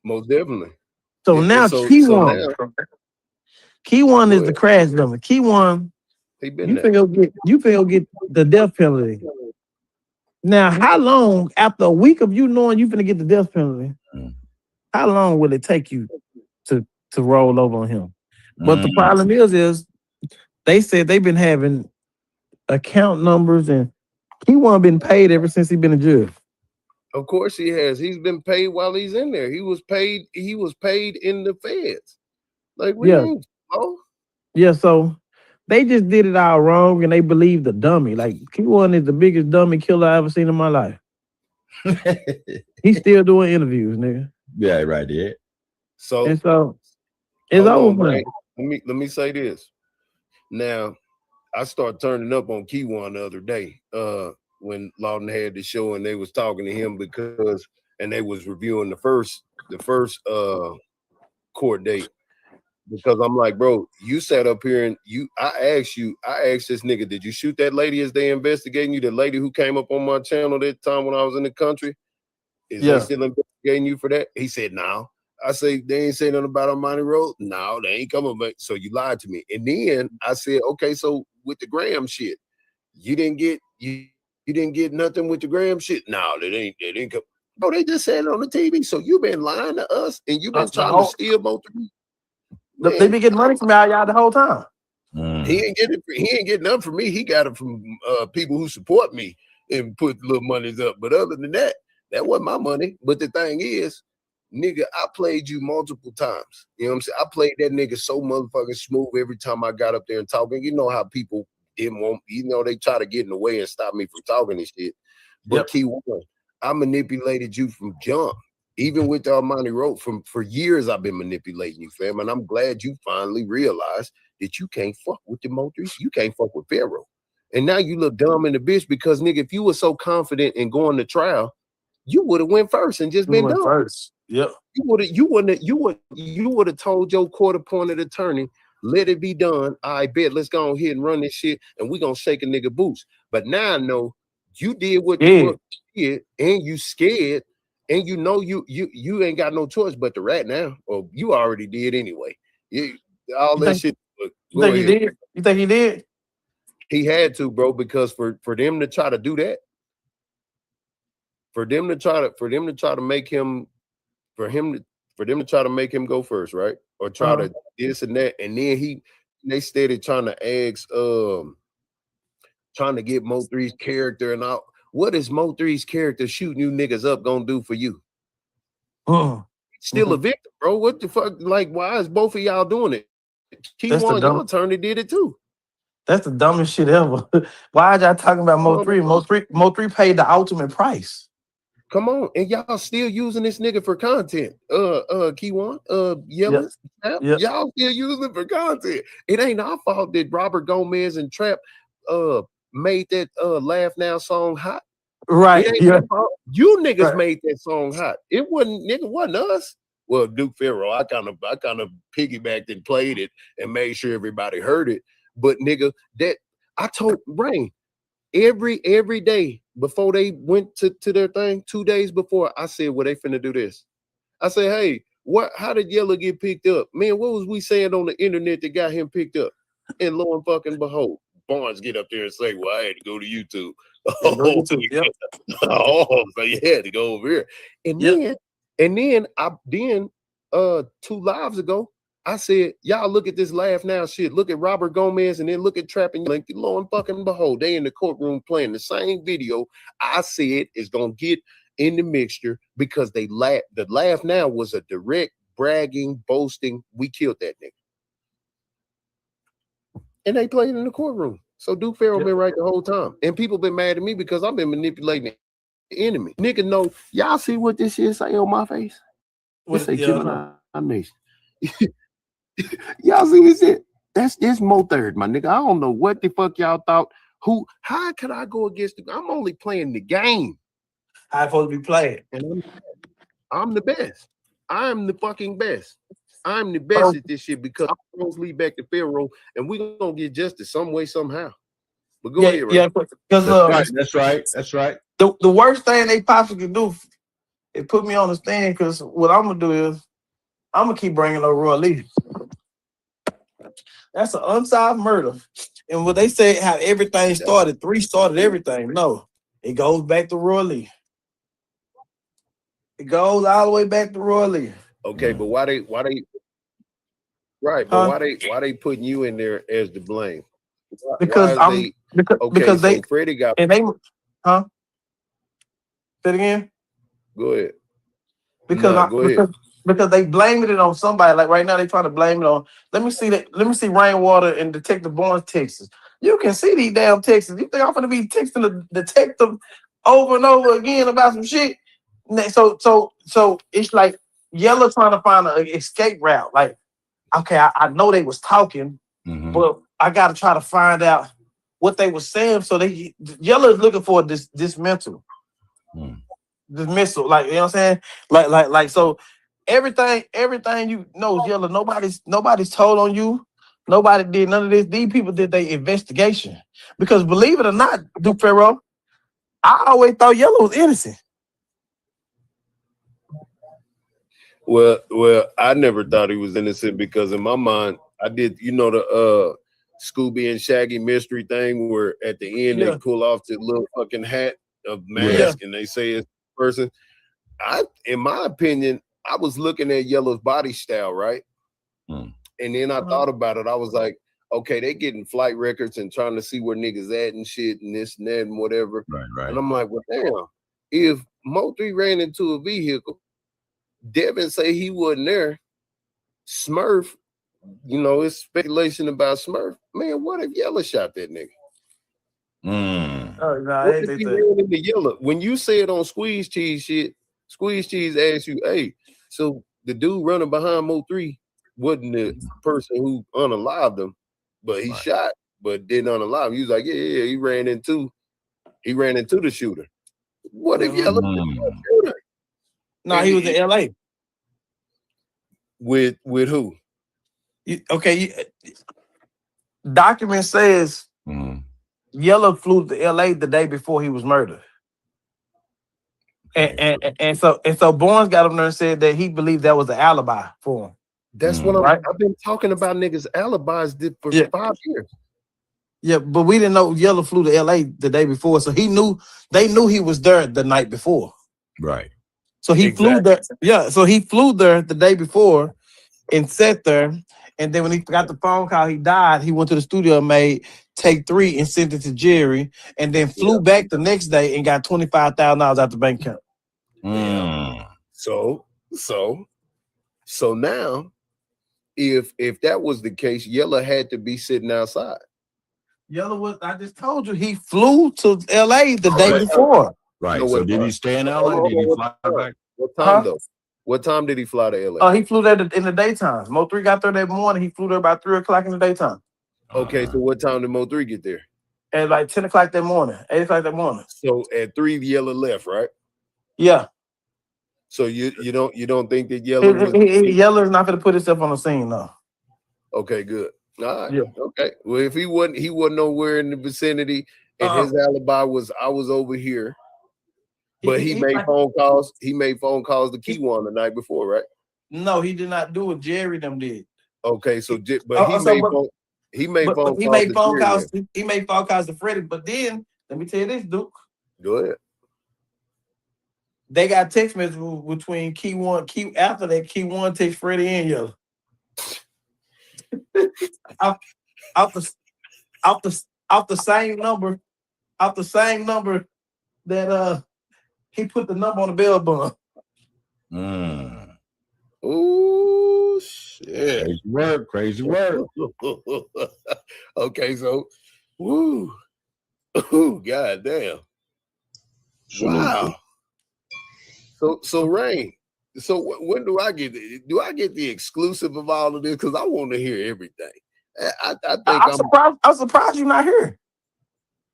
Most definitely. So now T0WN is the crash number. T0WN, you finna get the death penalty. Now, how long after a week of you knowing you finna get the death penalty? How long will it take you to roll over on him? But the problem is they said they've been having account numbers and he wasn't been paid ever since he been in jail. Of course he has. He's been paid while he's in there. He was paid in the feds. Like we ain't Yeah, so they just did it all wrong and they believe the dummy. Like T0WN is the biggest dummy killer I ever seen in my life. He's still doing interviews, nigga. Yeah, right there. So it's over. Let me say this. Now, I started turning up on T0WN the other day. When Lawton had the show and they was talking to him and they was reviewing the first court date. Because I'm like, bro, you sat up here and I asked this nigga, did you shoot that lady as they investigating you? The lady who came up on my channel that time when I was in the country? Is they still investigating you for that? He said, no. I say, they ain't saying nothing about Armani Road? No, they ain't coming back. So you lied to me. And then I said, okay, so with the Graham shit, you didn't get nothing with the Graham shit? No, they didn't come. Oh, they just said it on the TV. So you been lying to us and you been trying to steal both of me. They been getting money from y'all the whole time. He ain't getting nothing from me. He got it from people who support me and put little monies up. But other than that, that wasn't my money. But the thing is, nigga, I played you multiple times. You know what I'm saying? I played that nigga so motherfucking smooth every time I got up there and talking. You know how people didn't want, they try to get in the way and stop me from talking and shit. But T0WN, I manipulated you from jump. Even with the Armani Road, for years I've been manipulating you, fam. And I'm glad you finally realized that you can't fuck with the Mo3. You can't fuck with Pharaoh. And now you look dumb in the bitch because, nigga, if you were so confident in going to trial, you would have went first and just been done. First. Yep. You would have told your court-appointed attorney, let it be done. I bet let's go ahead and run this shit and we gonna shake a nigga boots. But now I know you did what the fuck you did and you scared. And you know you ain't got no choice but to rat now, or you already did anyway. All that shit. You think he did? You think he did? He had to, bro, because for them to try to do that, for them to try to make him go first, right? Or try to this and that, and then they started trying to ask, trying to get Mo3's character and all. What is Mo3's character shooting you niggas up gonna do for you? Still a victim, bro. What the fuck? Like, why is both of y'all doing it? T0WN, your attorney did it too. That's the dumbest shit ever. Why are y'all talking about Mo3? Mo3 paid the ultimate price. Come on, and y'all still using this nigga for content. T0WN, Yellow, y'all still using it for content. It ain't our fault that Robert Gomez and Trap made that Laugh Now song hot. Right. You niggas made that song hot. It wasn't us. Well, Duke Pharaoh, I kind of piggybacked and played it and made sure everybody heard it. But nigga, that I told Rain every day before they went to their thing, 2 days before, I said, well, they finna do this. I said, hey, how did Yellow get picked up? Man, what was we saying on the internet that got him picked up? And lo and fucking behold, Barnes get up there and say, well, I had to go to YouTube. Oh, so you had to go over here. And then 2 lives ago, I said, y'all look at this Laugh Now shit. Look at Robert Gomez and then look at Trap and like, lo and fucking behold, they in the courtroom playing the same video I said is gonna get in the mixture because the Laugh Now was a direct bragging, boasting, we killed that nigga. And they played in the courtroom. So Duke Pharaoh been right the whole time. And people been mad at me because I've been manipulating the enemy. Nigga know, y'all see what this shit say on my face? What say Gemini Nation? Y'all see this shit? That's Mo3rd, my nigga. I don't know what the fuck y'all thought. How could I go against I'm only playing the game. How I supposed to be playing? And I'm the best. I'm the fucking best. I'm the best at this shit because I'm supposed to lead back to Pharaoh and we're gonna get justice some way, somehow. But go ahead, right? Yeah, because that's right. The worst thing they possibly could do is put me on the stand, because what I'm gonna do is I'm gonna keep bringing over Roy Lee. That's an unsolved murder. And what they say, how everything started, 3 started everything. No, It goes back to Roy Lee. It goes all the way back to Roy Lee. Okay, but why they right? But why they putting you in there as the blame? Because because they Freddie got and they Say it again. Go ahead. Because they blaming it on somebody. Like right now, they trying to blame it on. Let me see Rainwater and Detective Barnes texts. You can see these damn texts. You think I'm gonna be texting the detective over and over again about some shit? So it's like Yellow trying to find an escape route. Like, okay, I know they was talking, but I got to try to find out what they were saying. So Yellow is looking for this dismissal. Dismissal, like, you know what I'm saying? Like so everything you know is Yellow. Nobody's told on you. Nobody did none of this. These people did their investigation. Because believe it or not, Duke Pharaoh, I always thought Yellow was innocent. Well, I never thought he was innocent because in my mind, I did, the Scooby and Shaggy mystery thing where at the end they pull off the little fucking hat of mask and they say it's the person. In my opinion, I was looking at Yellow's body style, right? And then I thought about it. I was like, okay, they getting flight records and trying to see where niggas at and shit and this and that and whatever. Right. And I'm like, well, damn, if Mo3 ran into a vehicle, Devin say he wasn't there, Smurf, it's speculation about Smurf. Man, what if Yellow shot that nigga? What if he ran into Yellow? When you say it on Squeeze Cheese shit, Squeeze Cheese asks you, hey, so the dude running behind Mo3 wasn't the person who unalived him, but he shot, but didn't unalive him. He was like, yeah, he ran into the shooter. What if Yellow the shooter? No, he was in LA. With who? Document says Yellow flew to LA the day before he was murdered. And so Barnes got up there and said that he believed that was an alibi for him. That's what I've been talking about niggas' alibis for 5 years. Yeah, but we didn't know Yellow flew to LA the day before. So they knew he was there the night before. Right. So he flew there. Yeah, so he flew there the day before and sat there. And then when he got the phone call, he died. He went to the studio and made take 3 and sent it to Jerry, and then flew back the next day and got $25,000 out the bank account. So now, if that was the case, Yellow had to be sitting outside. Yellow was. I just told you he flew to LA the day before. Right. So did he stay in LA? Did he fly back? What time though? What time did he fly to LA? Oh, he flew there in the daytime. Mo3 got there that morning. He flew there about 3 o'clock in the daytime. Okay, so what time did Mo3 get there? At like 10 o'clock that morning, 8 o'clock that morning. So at 3, Yellow left, right? Yeah. So you don't think that Yellow Yellow's not going to put himself on the scene, though. Okay, good. All right. Yeah. Okay. Well, if he wasn't nowhere in the vicinity, and his alibi was I was over here, but he made phone calls. He made phone calls to Keywan the night before, right? No, he did not do it. Jerry them did. Okay, so he made phone calls. He made phone calls to Freddie. But then let me tell you this, Duke. Go ahead. They got text messages between after that Keywan text Freddie and Yellow. Off the same number that he put the number on the bail bond. Oh shit! Crazy work. Okay, so goddamn. Wow. So Rain. So when do I get the exclusive of all of this? Because I want to hear everything. I'm surprised you're not here.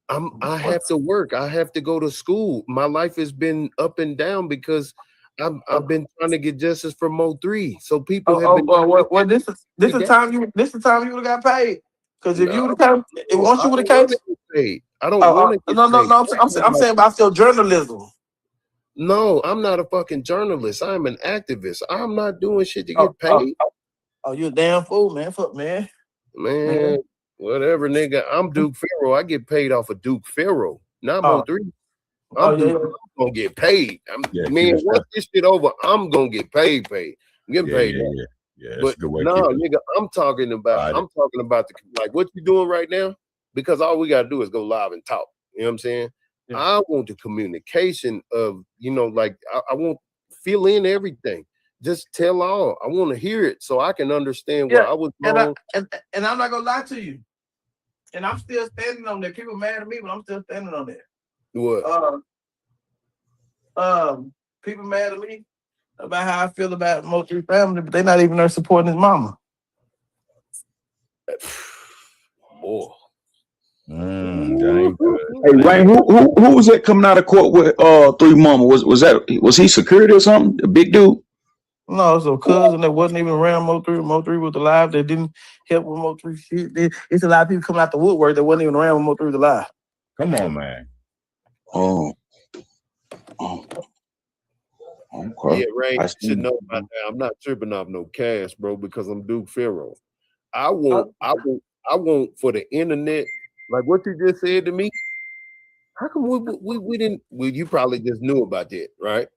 I have to work. I have to go to school. My life has been up and down because I've been trying to get justice for Mo3. So people have been. Well, this is the time you would have got paid. Because if you would have once you would have came paid, I don't want to. No. I'm saying about your journalism. No, I'm not a fucking journalist. I'm an activist. I'm not doing shit to get paid. Oh, you a damn fool, man. Fuck, man. Man, whatever, nigga. I'm Duke Pharaoh. I get paid off of Duke Pharaoh, not Mo3. I'm gonna get paid. Man, once this shit over, I'm gonna get paid. I'm getting paid. Yeah, but no, nigga, I'm talking about the like what you doing right now, because all we gotta do is go live and talk. You know what I'm saying? Yeah. I want the communication of, like I want fill in everything. Just tell all. I want to hear it so I can understand where I was wrong. And I'm not gonna lie to you. And I'm still standing on that. People mad at me, but I'm still standing on that. What? People mad at me about how I feel about Mo3 family, but they're not even there supporting his mama. Boy. That ain't good. Hey, Rain, who was that coming out of court with 3 Mama? Was he security or something? A big dude? No, it's a cousin that wasn't even around Mo3. Mo3 was alive. That didn't help with Mo3 shit. It's a lot of people coming out the woodwork that wasn't even around when Mo3 was alive. Come on, man. Oh. Okay. Yeah, Ray, you should know about that. I'm not tripping off no cash, bro, because I'm Duke Pharaoh. I want for the internet, like what you just said to me. How come we didn't? Well, you probably just knew about that, right?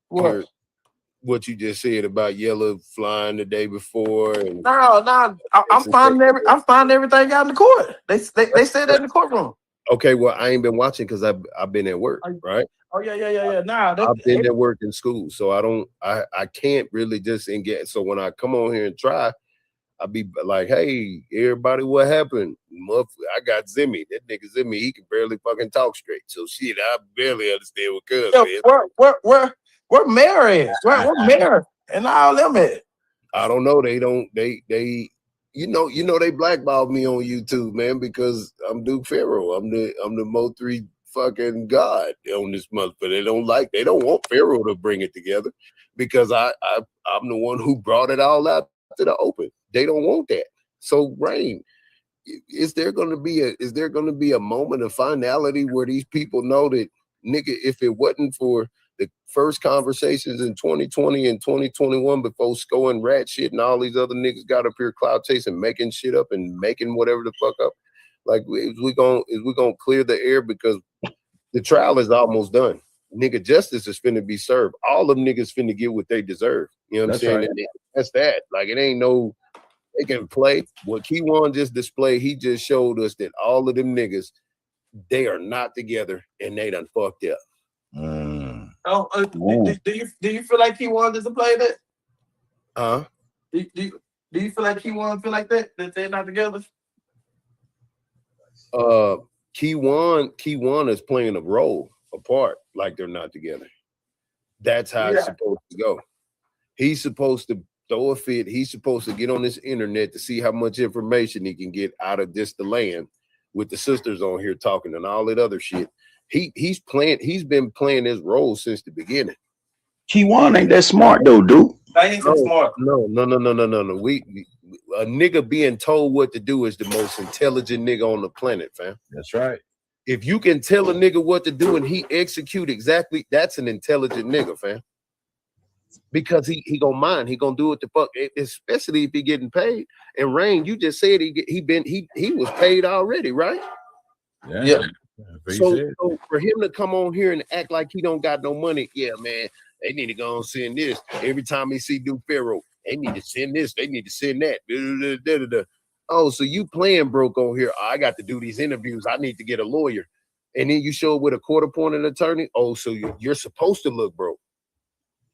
What? What you just said about Yellow flying the day before. And no, I'm finding everything out in the court. They said that in the courtroom. Okay, well, I ain't been watching because I've been at work, right? Oh yeah. Nah, I've been at work in school, so I can't really just engage. So when I come on here and try, I be like, hey, everybody, what happened? I got Zimmy. That nigga Zimmy, he can barely fucking talk straight. So shit, I barely understand what cuz is. Where Mayor is? Where Mayor and all them at? I don't know. They they blackballed me on YouTube, man, because I'm Duke Pharaoh. I'm the Mo3 fucking god on this month, but they don't want Pharaoh to bring it together because I'm the one who brought it all out to the open. They don't want that. So Rain, is there gonna be a moment of finality where these people know that, nigga, if it wasn't for the first conversations in 2020 and 2021 before SCO and Rat shit and all these other niggas got up here cloud chasing, making shit up and making whatever the fuck up, like is we gonna clear the air because the trial is almost done. Nigga, justice is finna be served. All them niggas finna get what they deserve. You know what I'm saying? Right. That's that. Like, it ain't no, they can play. What T0WN just displayed, he just showed us that all of them niggas, they are not together and they done fucked up. Do you feel like T0WN doesn't play that? Huh? Do you feel like T0WN feel like that they're not together? T0WN is playing a part like they're not together. That's how it's supposed to go. He's supposed to throw a fit. He's supposed to get on this internet to see how much information he can get out of the land with the sisters on here talking and all that other shit. He's been playing his role since the beginning. T0WN ain't that smart though, dude. I ain't so smart. No. A nigga being told what to do is the most intelligent nigga on the planet, fam. That's right. If you can tell a nigga what to do and he execute exactly, that's an intelligent nigga, fam. Because he gonna mind, he gonna do what the fuck, especially if he getting paid. And Rain, you just said he was paid already, right? Yeah. So for him to come on here and act like he don't got no money, yeah, man, they need to go and send this. Every time they see Duke Pharaoh, they need to send this, they need to send that. Oh, so you playing broke on here. I got to do these interviews. I need to get a lawyer. And then you show up with a court-appointed attorney. Oh, so you're supposed to look broke.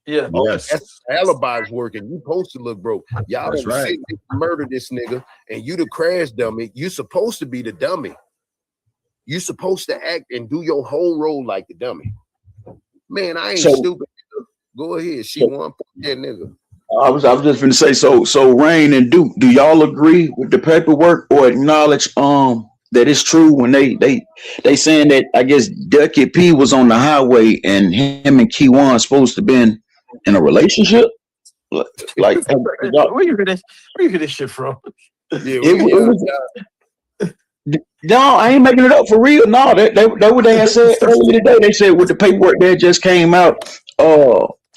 Yeah. Oh, yes. That's alibi's working. You supposed to look broke. Y'all done right. Murder this nigga, and you the crash dummy. You supposed to be the dummy. You supposed to act and do your whole role like the dummy. Man, I ain't stupid. Go ahead. She won that nigga. I was just gonna say, so Rain and Duke, do y'all agree with the paperwork or acknowledge that it's true when they saying that I guess Ducky P was on the highway and him and T0WN supposed to been in a relationship? Like where you get this shit from? No, I ain't making it up for real. No, that what they had said earlier today. They said with the paperwork that just came out.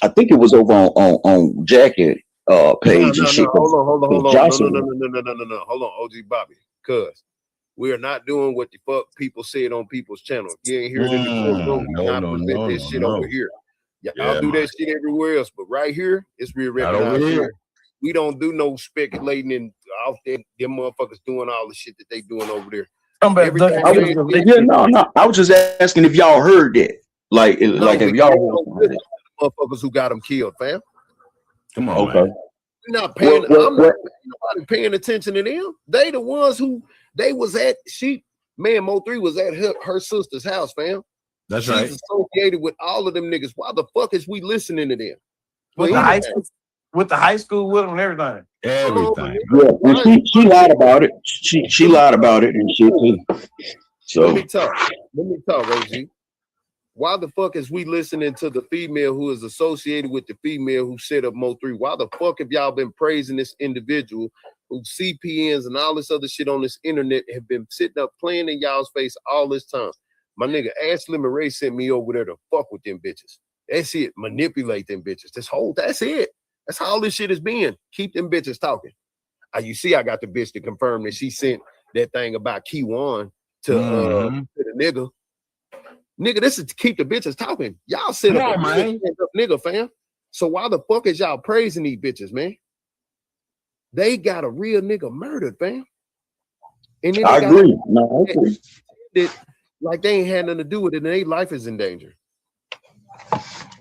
I think it was over on Jackie page and shit. Hold on. No. Hold on, OG Bobby. Cuz We are not doing what the fuck people said on people's channel. If you ain't hear it in the courtroom, we not present this shit over here. Y'all do that shit everywhere else, but right here, it's real recognized here. We don't do no speculating and out there. Them motherfuckers doing all the shit that they doing over there. I was just asking if y'all heard that. Like if y'all motherfuckers who got them killed, fam. Come on, okay. man. We're not paying. I'm not nobody paying attention to them. They the ones who they was at. Mo3 was at her sister's house, fam. That's She's right. associated with all of them niggas. Why the fuck is we listening to them? With the high school with them and everything. Everything. Yeah, and she lied about it. She lied about it and shit too. So let me talk, OG. Why the fuck is we listening to the female who is associated with the female who set up Mo3? Why the fuck have y'all been praising this individual who CPNs and all this other shit on this internet have been sitting up playing in y'all's face all this time? My nigga Ashley Murray sent me over there to fuck with them bitches. That's it. Manipulate them bitches. That's it. That's how all this shit is being. Keep them bitches talking. You see, I got the bitch to confirm that she sent that thing about T0WN to the nigga. Nigga, this is to keep the bitches talking. Y'all sit up, nigga, fam. So why the fuck is y'all praising these bitches, man? They got a real nigga murdered, fam. And then I agree. No, I agree. Like they ain't had nothing to do with it, and their life is in danger.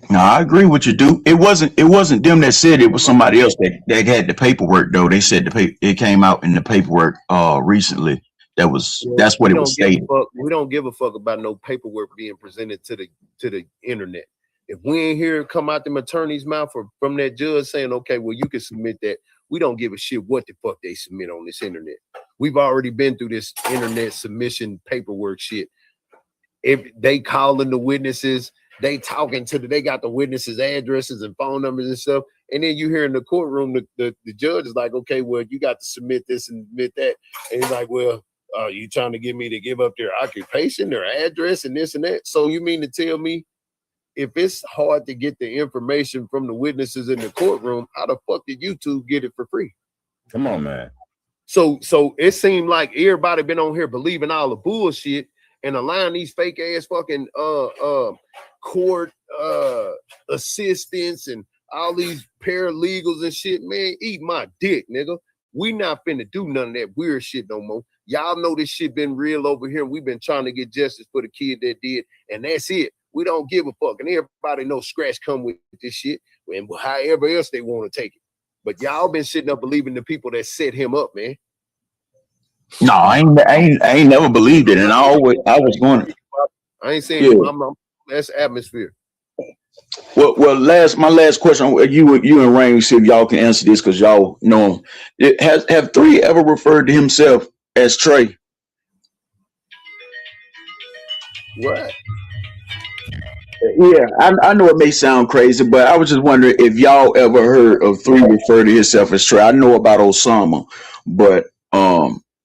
No, I agree with you, dude. It wasn't them that said it was somebody else that had the paperwork though. They said it came out in the paperwork recently. That's what it was stated. We don't give a fuck about no paperwork being presented to the internet. If we ain't hear it come out the attorney's mouth or from that judge saying, okay, well, you can submit that. We don't give a shit what the fuck they submit on this internet. We've already been through this internet submission paperwork shit. If they calling the witnesses, they talking to they got the witnesses' addresses and phone numbers and stuff. And then you hear in the courtroom, the judge is like, okay, well, you got to submit this and submit that. And he's like, well, you trying to get me to give up their occupation, their address, and this and that? So you mean to tell me if it's hard to get the information from the witnesses in the courtroom, how the fuck did YouTube get it for free? Come on, man. So it seemed like everybody been on here believing all the bullshit and allowing these fake ass fucking court assistants and all these paralegals and shit. Man, eat my dick, nigga. We not finna do none of that weird shit no more. Y'all know this shit been real over here. We've been trying to get justice for the kid that did, and that's it. We don't give a fuck. And everybody knows scratch come with this shit, and however else they want to take it. But y'all been sitting up believing the people that set him up, man. No, I ain't never believed it, and I was going. I ain't saying that's atmosphere. Well, my last question, you and Rain, see if y'all can answer this because y'all know him. Have 3 ever referred to himself as Trey? What? Yeah, I know it may sound crazy, but I was just wondering if y'all ever heard of 3 refer to himself as Trey. I know about Osama, but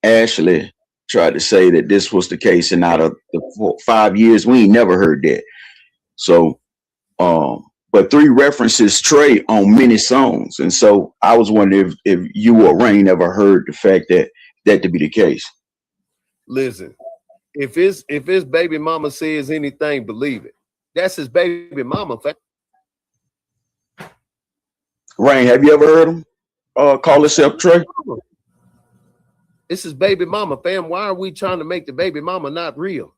Ashley tried to say that this was the case, and out of the 5 years, we ain't never heard that. So, but 3 references Trey on many songs, and so I was wondering if you or Rain ever heard the fact that to be the case. Listen, if his baby mama says anything, believe it. That's his baby mama. Rain, have you ever heard him call himself Trey? This is baby mama, fam. Why are we trying to make the baby mama not real?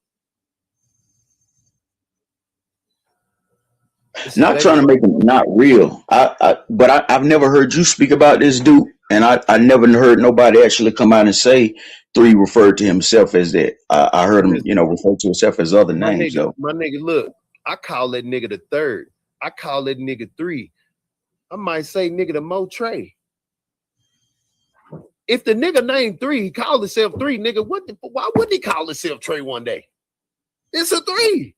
Not trying to make him not real. But I've never heard you speak about this dude, and I never heard nobody actually come out and say 3 referred to himself as that. I heard him, refer to himself as other names. My nigga, look, I call that nigga the 3rd. I call that nigga 3. I might say nigga the Mo Trey. If the nigga named 3, he called himself 3, nigga. Why wouldn't he call himself Trey one day? It's a 3.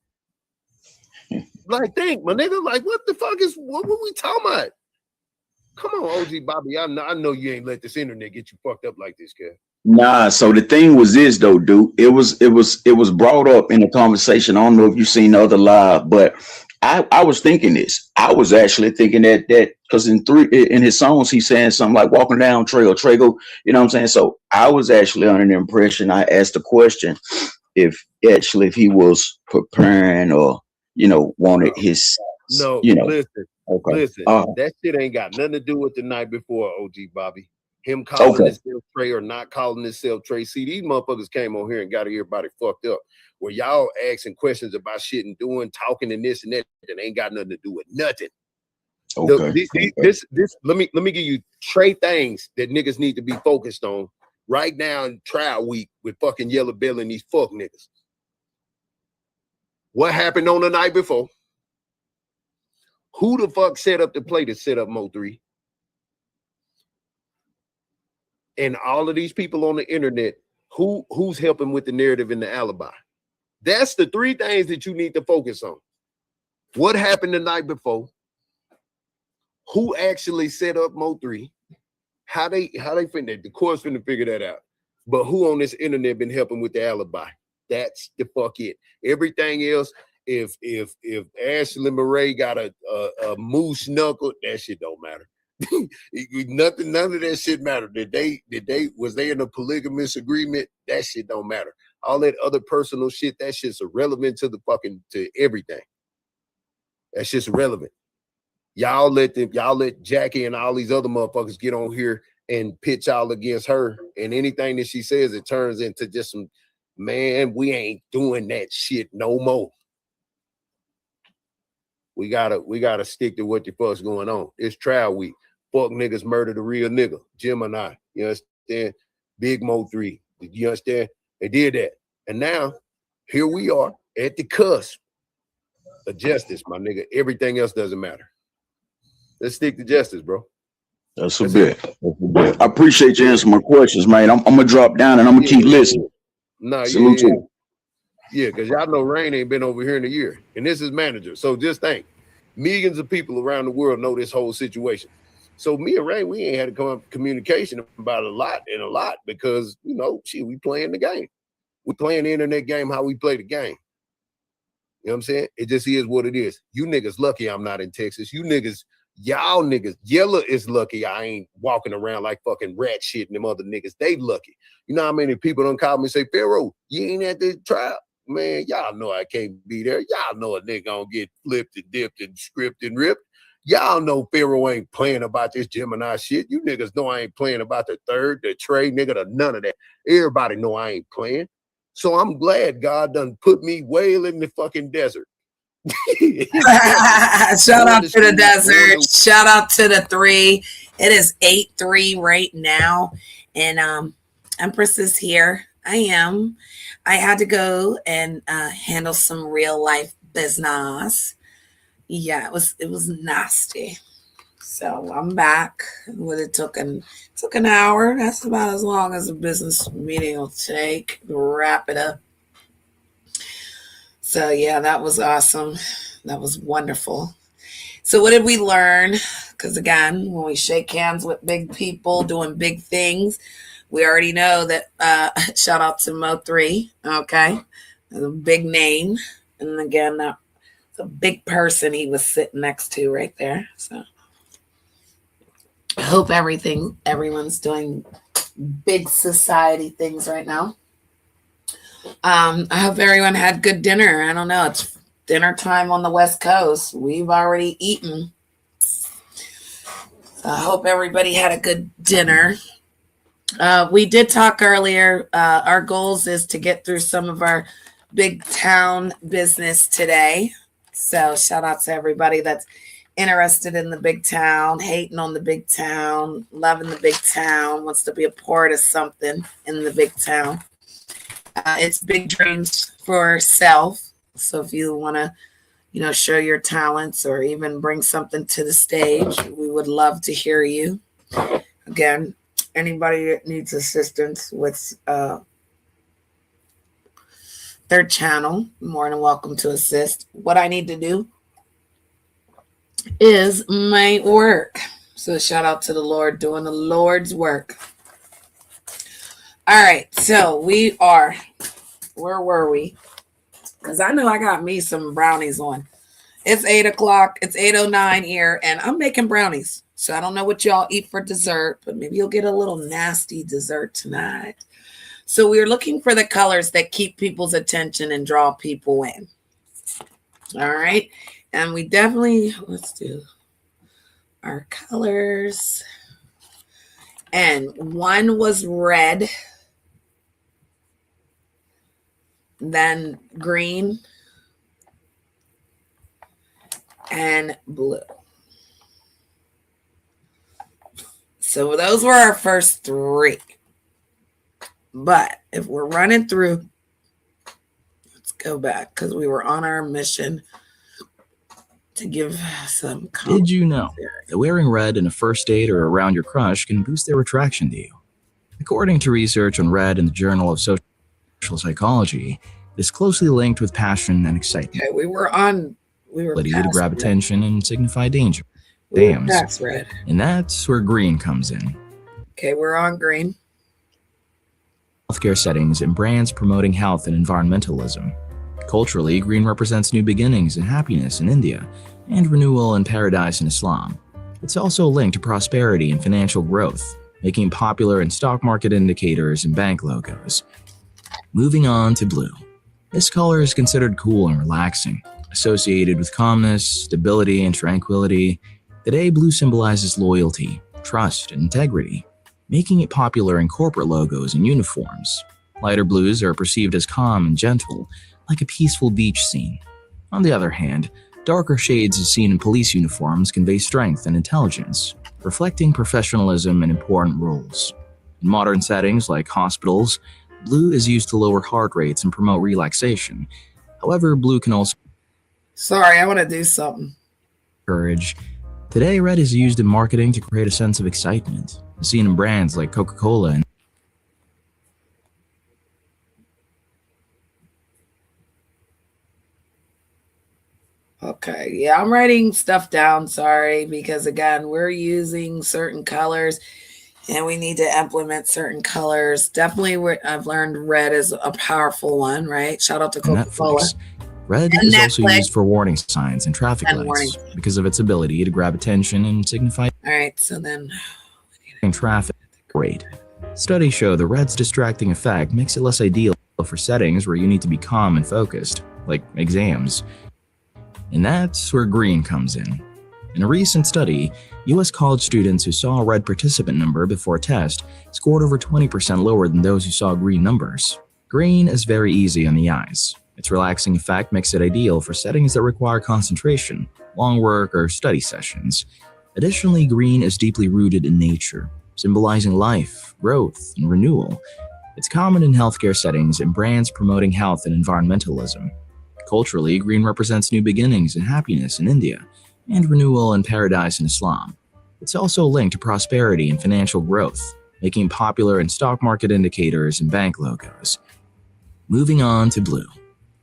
Like, think, my nigga, like, what the fuck what we talking about? Come on, OG Bobby. I know you ain't let this internet get you fucked up like this, kid. Nah, so the thing was this though, dude. It was brought up in a conversation. I don't know if you've seen the other live, but I was thinking this. I was actually thinking that because in his songs he's saying something like walking down trail, Trago, you know what I'm saying? So I was actually under the impression I asked the question if he was preparing or wanted No, his no. you know Listen, okay. listen. That shit ain't got nothing to do with the night before, OG Bobby. Him calling Okay. himself Trey or not calling himself Trey. See, these motherfuckers came on here and got everybody fucked up. Where y'all asking questions about shit and doing, talking and this and that ain't got nothing to do with nothing. Okay. This let me give you Trey things that niggas need to be focused on right now in trial week with fucking Yellow Bill and these fuck niggas. What happened on the night before? Who the fuck set up the play to set up Mo3? And all of these people on the internet, who's helping with the narrative and the alibi? That's the three things that you need to focus on. What happened the night before? Who actually set up Mo3? How they finna, the court's finna figure that out. But who on this internet been helping with the alibi? That's the fuck it. Everything else, if Ashley Murray got a moose knuckle, that shit don't matter. None of that shit matter. Was they in a polygamous agreement? That shit don't matter. All that other personal shit, that shit's irrelevant to to everything. That shit's irrelevant. Y'all let Jackie and all these other motherfuckers get on here and pitch all against her, and anything that she says, it turns into just some, man, we ain't doing that shit no more. We gotta stick to what the fuck's going on. It's trial week. Fuck niggas murdered a real nigga. Gemini, you understand? Big Mo3, you understand? They did that. And now, here we are at the cusp of justice, my nigga. Everything else doesn't matter. Let's stick to justice, bro. That's a bit. I appreciate you answering my questions, man. I'm gonna drop down and I'm gonna keep listening. Nah, Salute to you. Yeah, because y'all know Rain ain't been over here in a year. And this is manager. So just think, millions of people around the world know this whole situation. So me and Rain, we ain't had to communication about a lot because, we playing the game. We playing the internet game how we play the game. You know what I'm saying? It just is what it is. You niggas lucky I'm not in Texas. Y'all niggas, Yella is lucky I ain't walking around like fucking rat shit and them other niggas. They lucky. You know how many people don't call me and say, Pharaoh, you ain't at the trial? Man, y'all know I can't be there. Y'all know a nigga gonna get flipped and dipped and scripted and ripped. Y'all know Pharaoh ain't playing about this Gemini shit. You niggas know I ain't playing about the third, the Trey, nigga, none of that. Everybody know I ain't playing. So I'm glad God done put me way in the fucking desert. Shout out to the desert. Shout out to the 3. It is 8-3 right now. And Empress is here. I had to go and handle some real life business. Yeah, it was nasty. So I'm back. It took an hour. That's about as long as a business meeting will take to wrap it up. So yeah, that was awesome. That was wonderful. So what did we learn? Because again, when we shake hands with big people doing big things, we already know that shout out to Mo3. Okay. A big name. And again, that's a big person he was sitting next to right there. So I hope everyone's doing big society things right now. I hope everyone had good dinner. I don't know. It's dinner time on the West Coast. We've already eaten. So I hope everybody had a good dinner. We did talk earlier. Our goals is to get through some of our big town business today. So shout out to everybody that's interested in the big town, hating on the big town, loving the big town, wants to be a part of something in the big town. It's big dreams for self. So if you want to, show your talents or even bring something to the stage, we would love to hear you. Again, anybody that needs assistance with their channel, more than welcome to assist. What I need to do is my work. So shout out to the Lord doing the Lord's work. All right, so where were we? Because I know I got me some brownies on. It's 8 o'clock. It's 8:09 here, and I'm making brownies. So I don't know what y'all eat for dessert, but maybe you'll get a little nasty dessert tonight. So we're looking for the colors that keep people's attention and draw people in. All right. And we definitely, let's do our colors. And one was red, then green, and blue. So those were our first three. But if we're running through, let's go back because we were on our mission to give some Did you know that wearing red in a first date or around your crush can boost their attraction to you? According to research on red in the Journal of Social Psychology, it is closely linked with passion and excitement. Okay, we were ability to grab attention and signify danger. That's red. And that's where green comes in. Okay, we're on green. Healthcare settings and brands promoting health and environmentalism. Culturally, green represents new beginnings and happiness in India and renewal and paradise in Islam. It's also linked to prosperity and financial growth, making it popular in stock market indicators and bank logos. Moving on to blue. This color is considered cool and relaxing, associated with calmness, stability, and tranquility. Today, blue symbolizes loyalty, trust, and integrity, making it popular in corporate logos and uniforms. Lighter blues are perceived as calm and gentle, like a peaceful beach scene. On the other hand, darker shades as seen in police uniforms convey strength and intelligence, reflecting professionalism and important roles. In modern settings like hospitals, blue is used to lower heart rates and promote relaxation. However, blue can also Sorry, I want to do something. encourage. Today, red is used in marketing to create a sense of excitement, seen in brands like Coca-Cola and Okay, yeah, I'm writing stuff down, sorry, because again, we're using certain colors and we need to implement certain colors. Definitely, I've learned red is a powerful one, right? Shout out to Coca-Cola. Netflix. Red And is Netflix. also used for warning signs and traffic And lights because of its ability to grab attention and signify All right, so then traffic. Great. Studies show the red's distracting effect makes it less ideal for settings where you need to be calm and focused, like exams. And that's where green comes in. In a recent study, U.S. college students who saw a red participant number before a test scored over 20% lower than those who saw green numbers. Green is very easy on the eyes. Its relaxing effect makes it ideal for settings that require concentration, long work, or study sessions. Additionally, green is deeply rooted in nature, symbolizing life, growth, and renewal. It's common in healthcare settings and brands promoting health and environmentalism. Culturally, green represents new beginnings and happiness in India and renewal and paradise in Islam. It's also linked to prosperity and financial growth, making it popular in stock market indicators and bank logos. Moving on to blue.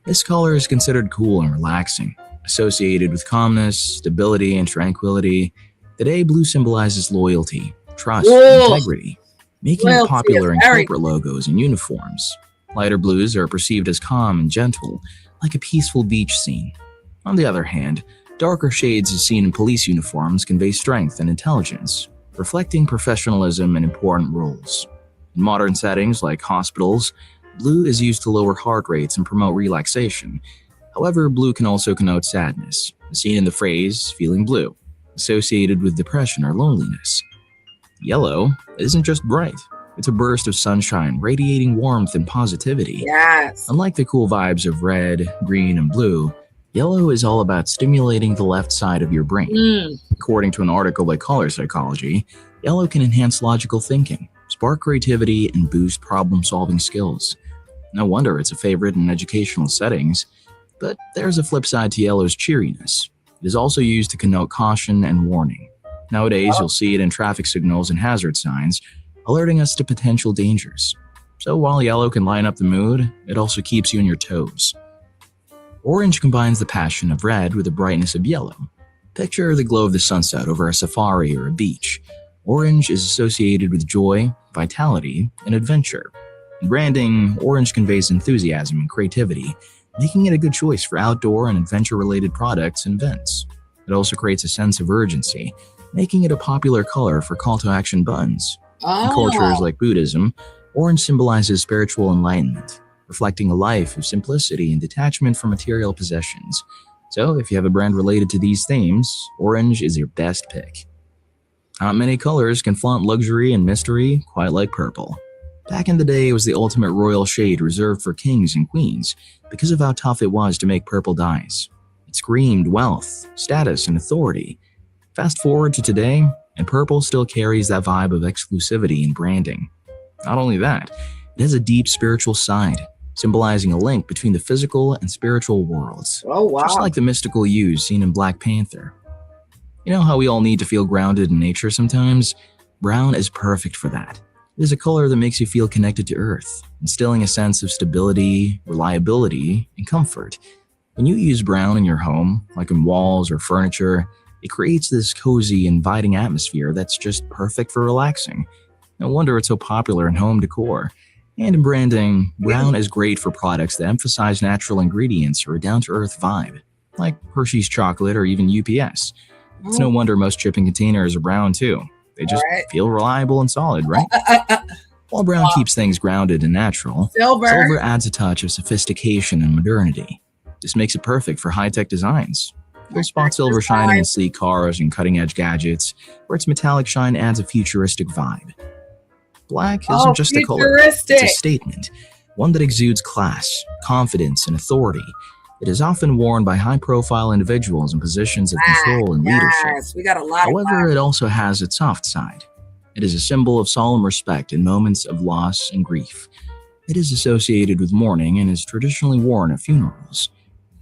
This color is considered cool and relaxing, associated with calmness, stability, and tranquility. Today, blue symbolizes loyalty, trust, and integrity, making it popular in corporate logos and uniforms. Lighter blues are perceived as calm and gentle, like a peaceful beach scene. On the other hand, darker shades as seen in police uniforms convey strength and intelligence, reflecting professionalism and important roles. In modern settings like hospitals, blue is used to lower heart rates and promote relaxation. However, blue can also connote sadness, as seen in the phrase feeling blue, associated with depression or loneliness. Yellow isn't just bright. It's a burst of sunshine radiating warmth and positivity. Yes. Unlike the cool vibes of red, green, and blue, yellow is all about stimulating the left side of your brain. According to an article by Color Psychology, yellow can enhance logical thinking, spark creativity, and boost problem-solving skills. No wonder it's a favorite in educational settings, but there's a flip side to yellow's cheeriness. It is also used to connote caution and warning. Nowadays, you'll see it in traffic signals and hazard signs, alerting us to potential dangers. So while yellow can lighten up the mood, it also keeps you on your toes. Orange combines the passion of red with the brightness of yellow. Picture the glow of the sunset over a safari or a beach. Orange is associated with joy, vitality, and adventure. In branding, orange conveys enthusiasm and creativity, making it a good choice for outdoor and adventure-related products and events. It also creates a sense of urgency, making it a popular color for call-to-action buttons. In cultures like Buddhism, orange symbolizes spiritual enlightenment, reflecting a life of simplicity and detachment from material possessions. So if you have a brand related to these themes, orange is your best pick. Not many colors can flaunt luxury and mystery quite like purple. Back in the day, it was the ultimate royal shade reserved for kings and queens because of how tough it was to make purple dyes. It screamed wealth, status, and authority. Fast forward to today, and purple still carries that vibe of exclusivity and branding. Not only that, it has a deep spiritual side, symbolizing a link between the physical and spiritual worlds. Oh, wow. Just like the mystical hues seen in Black Panther. You know how we all need to feel grounded in nature sometimes? Brown is perfect for that. It is a color that makes you feel connected to Earth, instilling a sense of stability, reliability, and comfort. When you use brown in your home, like in walls or furniture, it creates this cozy, inviting atmosphere that's just perfect for relaxing. No wonder it's so popular in home decor. And in branding, brown is great for products that emphasize natural ingredients or a down-to-earth vibe, like Hershey's chocolate or even UPS. It's no wonder most shipping containers are brown too. They just feel reliable and solid, right? While brown keeps things grounded and natural, silver adds a touch of sophistication and modernity. This makes it perfect for high-tech designs. You'll spot silver shining in sleek cars and cutting-edge gadgets, where its metallic shine adds a futuristic vibe. Black isn't just a color, it's a statement, one that exudes class, confidence, and authority. It is often worn by high-profile individuals in positions of control and leadership. We got a lot. However, it also has its soft side. It is a symbol of solemn respect in moments of loss and grief. It is associated with mourning and is traditionally worn at funerals.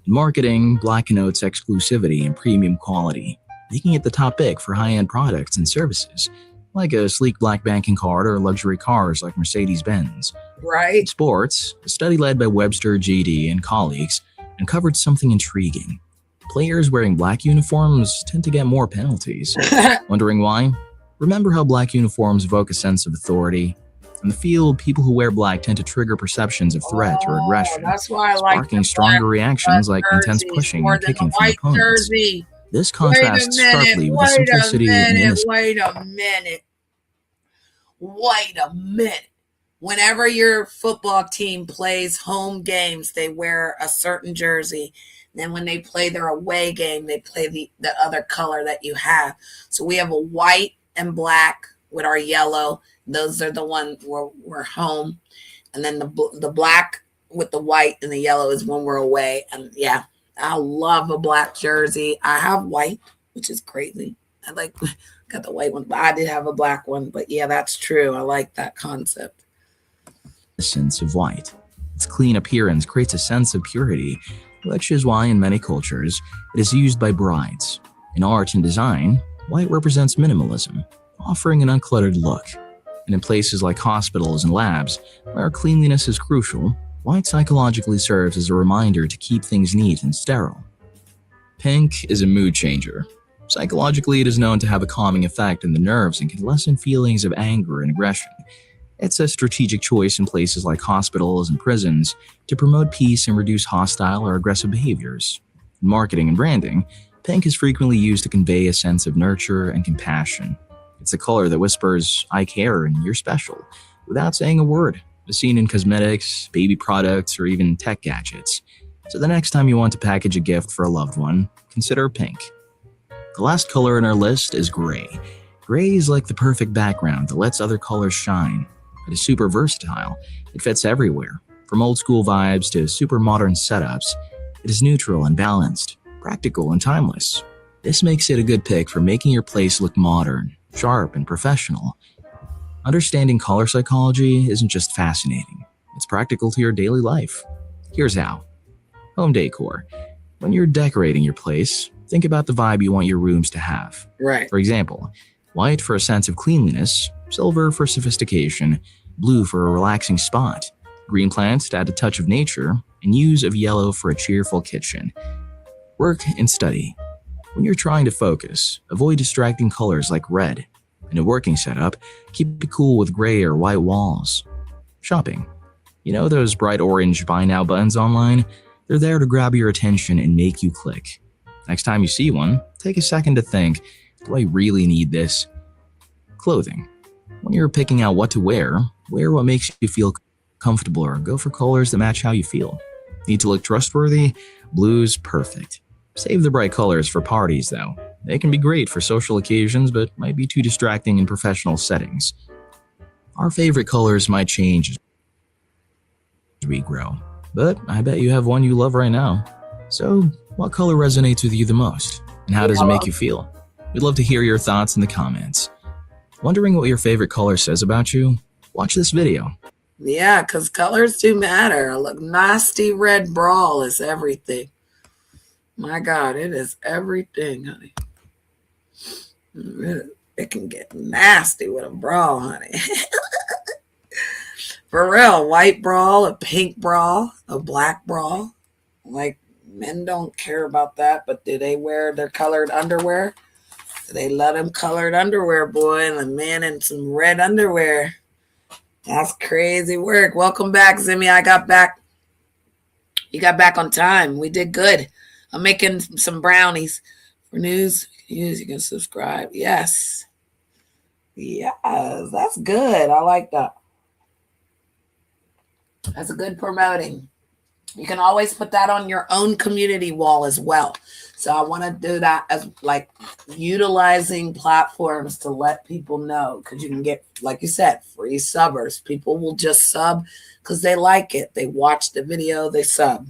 In marketing, black connotes exclusivity and premium quality, making it the top pick for high-end products and services, like a sleek black banking card or luxury cars like Mercedes-Benz. Right. In sports, a study led by Webster, GD, and colleagues uncovered something intriguing. Players wearing black uniforms tend to get more penalties. Wondering why? Remember how black uniforms evoke a sense of authority? In the field, people who wear black tend to trigger perceptions of threat or aggression, that's why I sparking stronger reactions like intense pushing and kicking from opponents. This contrasts sharply with the simplicity and innocence. Wait a minute. Whenever your football team plays home games, they wear a certain jersey. Then when they play their away game, they play the other color that you have. So we have a white and black with our yellow. Those are the ones where we're home. And then the black with the white and the yellow is when we're away. And yeah, I love a black jersey. I have white, which is crazy. I got the white one, but I did have a black one. But yeah, that's true. I like that concept. Sense of white. Its clean appearance creates a sense of purity, which is why in many cultures it is used by brides. In art and design, white represents minimalism, offering an uncluttered look. And in places like hospitals and labs, where cleanliness is crucial, white psychologically serves as a reminder to keep things neat and sterile. Pink is a mood changer. Psychologically, it is known to have a calming effect on the nerves and can lessen feelings of anger and aggression. It's a strategic choice in places like hospitals and prisons to promote peace and reduce hostile or aggressive behaviors. In marketing and branding, pink is frequently used to convey a sense of nurture and compassion. It's a color that whispers, "I care and you're special," without saying a word. It's seen in cosmetics, baby products, or even tech gadgets. So the next time you want to package a gift for a loved one, consider pink. The last color in our list is gray. Gray is like the perfect background that lets other colors shine. It is super versatile. It fits everywhere, from old school vibes to super modern setups. It is neutral and balanced, practical and timeless. This makes it a good pick for making your place look modern, sharp, and professional. Understanding color psychology isn't just fascinating, it's practical to your daily life. Here's how. Home decor. When you're decorating your place, think about the vibe you want your rooms to have. Right. For example, white for a sense of cleanliness, silver for sophistication, blue for a relaxing spot, green plants to add a touch of nature, and hues of yellow for a cheerful kitchen. Work and study. When you're trying to focus, avoid distracting colors like red. In a working setup, keep it cool with gray or white walls. Shopping. You know those bright orange buy now buttons online? They're there to grab your attention and make you click. Next time you see one, take a second to think, do I really need this? Clothing. When you're picking out what to wear what makes you feel comfortable or go for colors that match how you feel. Need to look trustworthy? Blue's perfect. Save the bright colors for parties though. They can be great for social occasions but might be too distracting in professional settings. Our favorite colors might change as we grow, but I bet you have one you love right now. So, what color resonates with you the most? And how does it make you feel? We'd love to hear your thoughts in the comments. Wondering what your favorite color says about you? Watch this video. Yeah, because colors do matter. A nasty red bra is everything. My God, it is everything, honey. It can get nasty with a bra, honey. For real, white bra, a pink bra, a black bra. Like, men don't care about that, but do they wear their colored underwear? They let them colored underwear, boy, and a man in some red underwear. That's crazy work. Welcome back, Zimmy. I got back. You got back on time. We did good. I'm making some brownies. For news, you can subscribe. Yes. Yes, that's good. I like that. That's a good promoting. You can always put that on your own community wall as well. So I want to do that as like utilizing platforms to let people know, because you can get, like you said, free subbers. People will just sub because they like it. They watch the video, they sub.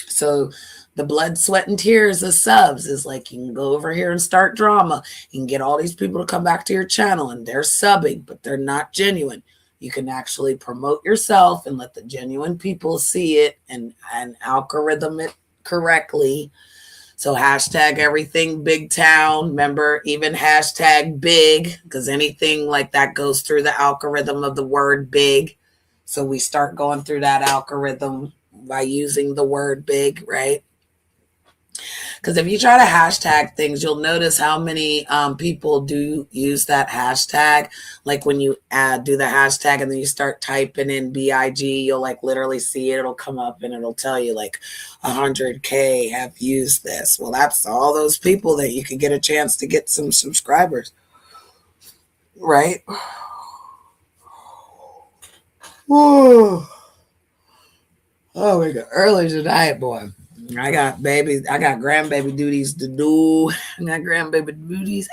So the blood, sweat, and tears of subs is like, you can go over here and start drama. You can get all these people to come back to your channel and they're subbing, but they're not genuine. You can actually promote yourself and let the genuine people see it and algorithm it correctly. So hashtag everything big town. Remember, even hashtag big, because anything like that goes through the algorithm of the word big. So we start going through that algorithm by using the word big, right? Because if you try to hashtag things, you'll notice how many people do use that hashtag. Like when you do the hashtag and then you start typing in BIG, you'll like literally see it. It'll come up and it'll tell you like 100K have used this. Well, that's all those people that you can get a chance to get some subscribers, right? Whoa. Oh my God, early tonight, boy. I got grandbaby duties to do. I got grandbaby duties.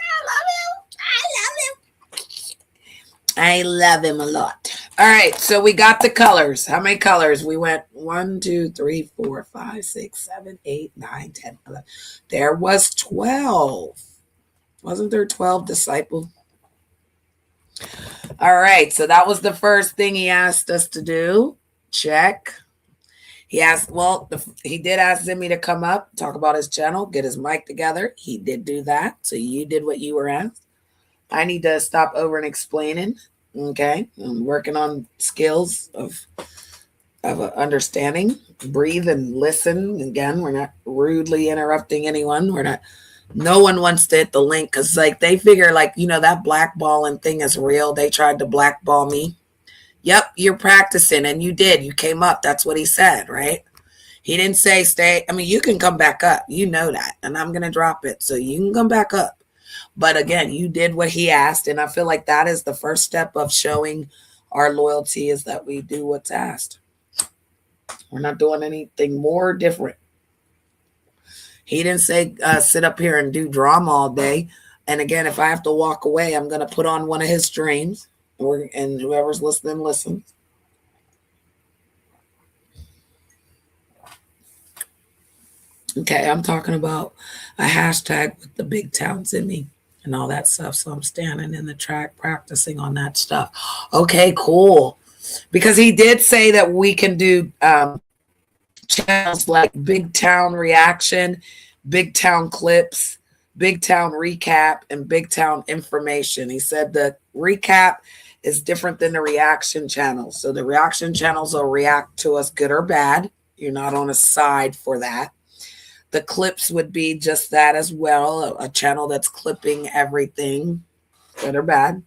I love him a lot. All right, so we got the colors. How many colors? We went 1, 2, 3, 4, 5, 6, 7, 8, 9, 10, 11. There was 12. Wasn't there 12 disciples? All right, so that was the first thing he asked us to do. Check. He asked, he did ask Zimmy to come up, talk about his channel, get his mic together. He did do that. So you did what you were asked. I need to stop over and explaining. Okay. I'm working on skills of understanding, breathe and listen. Again, we're not rudely interrupting anyone. No one wants to hit the link because like they figure like, that blackballing thing is real. They tried to blackball me. Yep, you're practicing, and you did. You came up. That's what he said, right? He didn't say stay. I mean, you can come back up. You know that, and I'm going to drop it, so you can come back up. But again, you did what he asked, and I feel like that is the first step of showing our loyalty is that we do what's asked. We're not doing anything more different. He didn't say sit up here and do drama all day. And again, if I have to walk away, I'm going to put on one of his streams. And whoever's listening, listens. Okay, I'm talking about a hashtag with the big towns in me and all that stuff. So I'm standing in the track practicing on that stuff. Okay, cool. Because he did say that we can do channels like Big Town Reaction, Big Town Clips, Big Town Recap, and Big Town Information. He said the recap is different than the reaction channels. So the reaction channels will react to us good or bad. You're not on a side for that. The clips would be just that as well, a channel that's clipping everything, good or bad.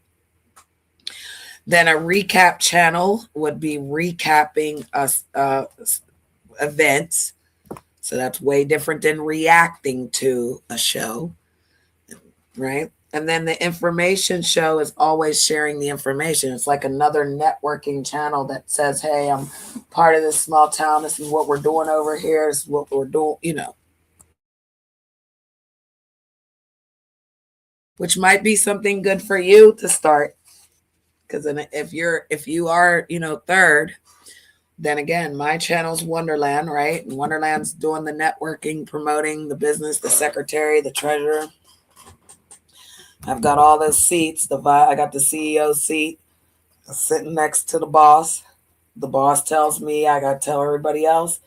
Then a recap channel would be recapping us events. So that's way different than reacting to a show, right? And then the information show is always sharing the information. It's like another networking channel that says, hey, I'm part of this small town. This is what we're doing over here. This is what we're doing, you know. Which might be something good for you to start. Because then if you are, you know, third, then again, my channel's Wonderland, right? And Wonderland's doing the networking, promoting the business, the secretary, the treasurer. I've got all those seats. I got the CEO seat sitting next to the boss. The boss tells me I got to tell everybody else.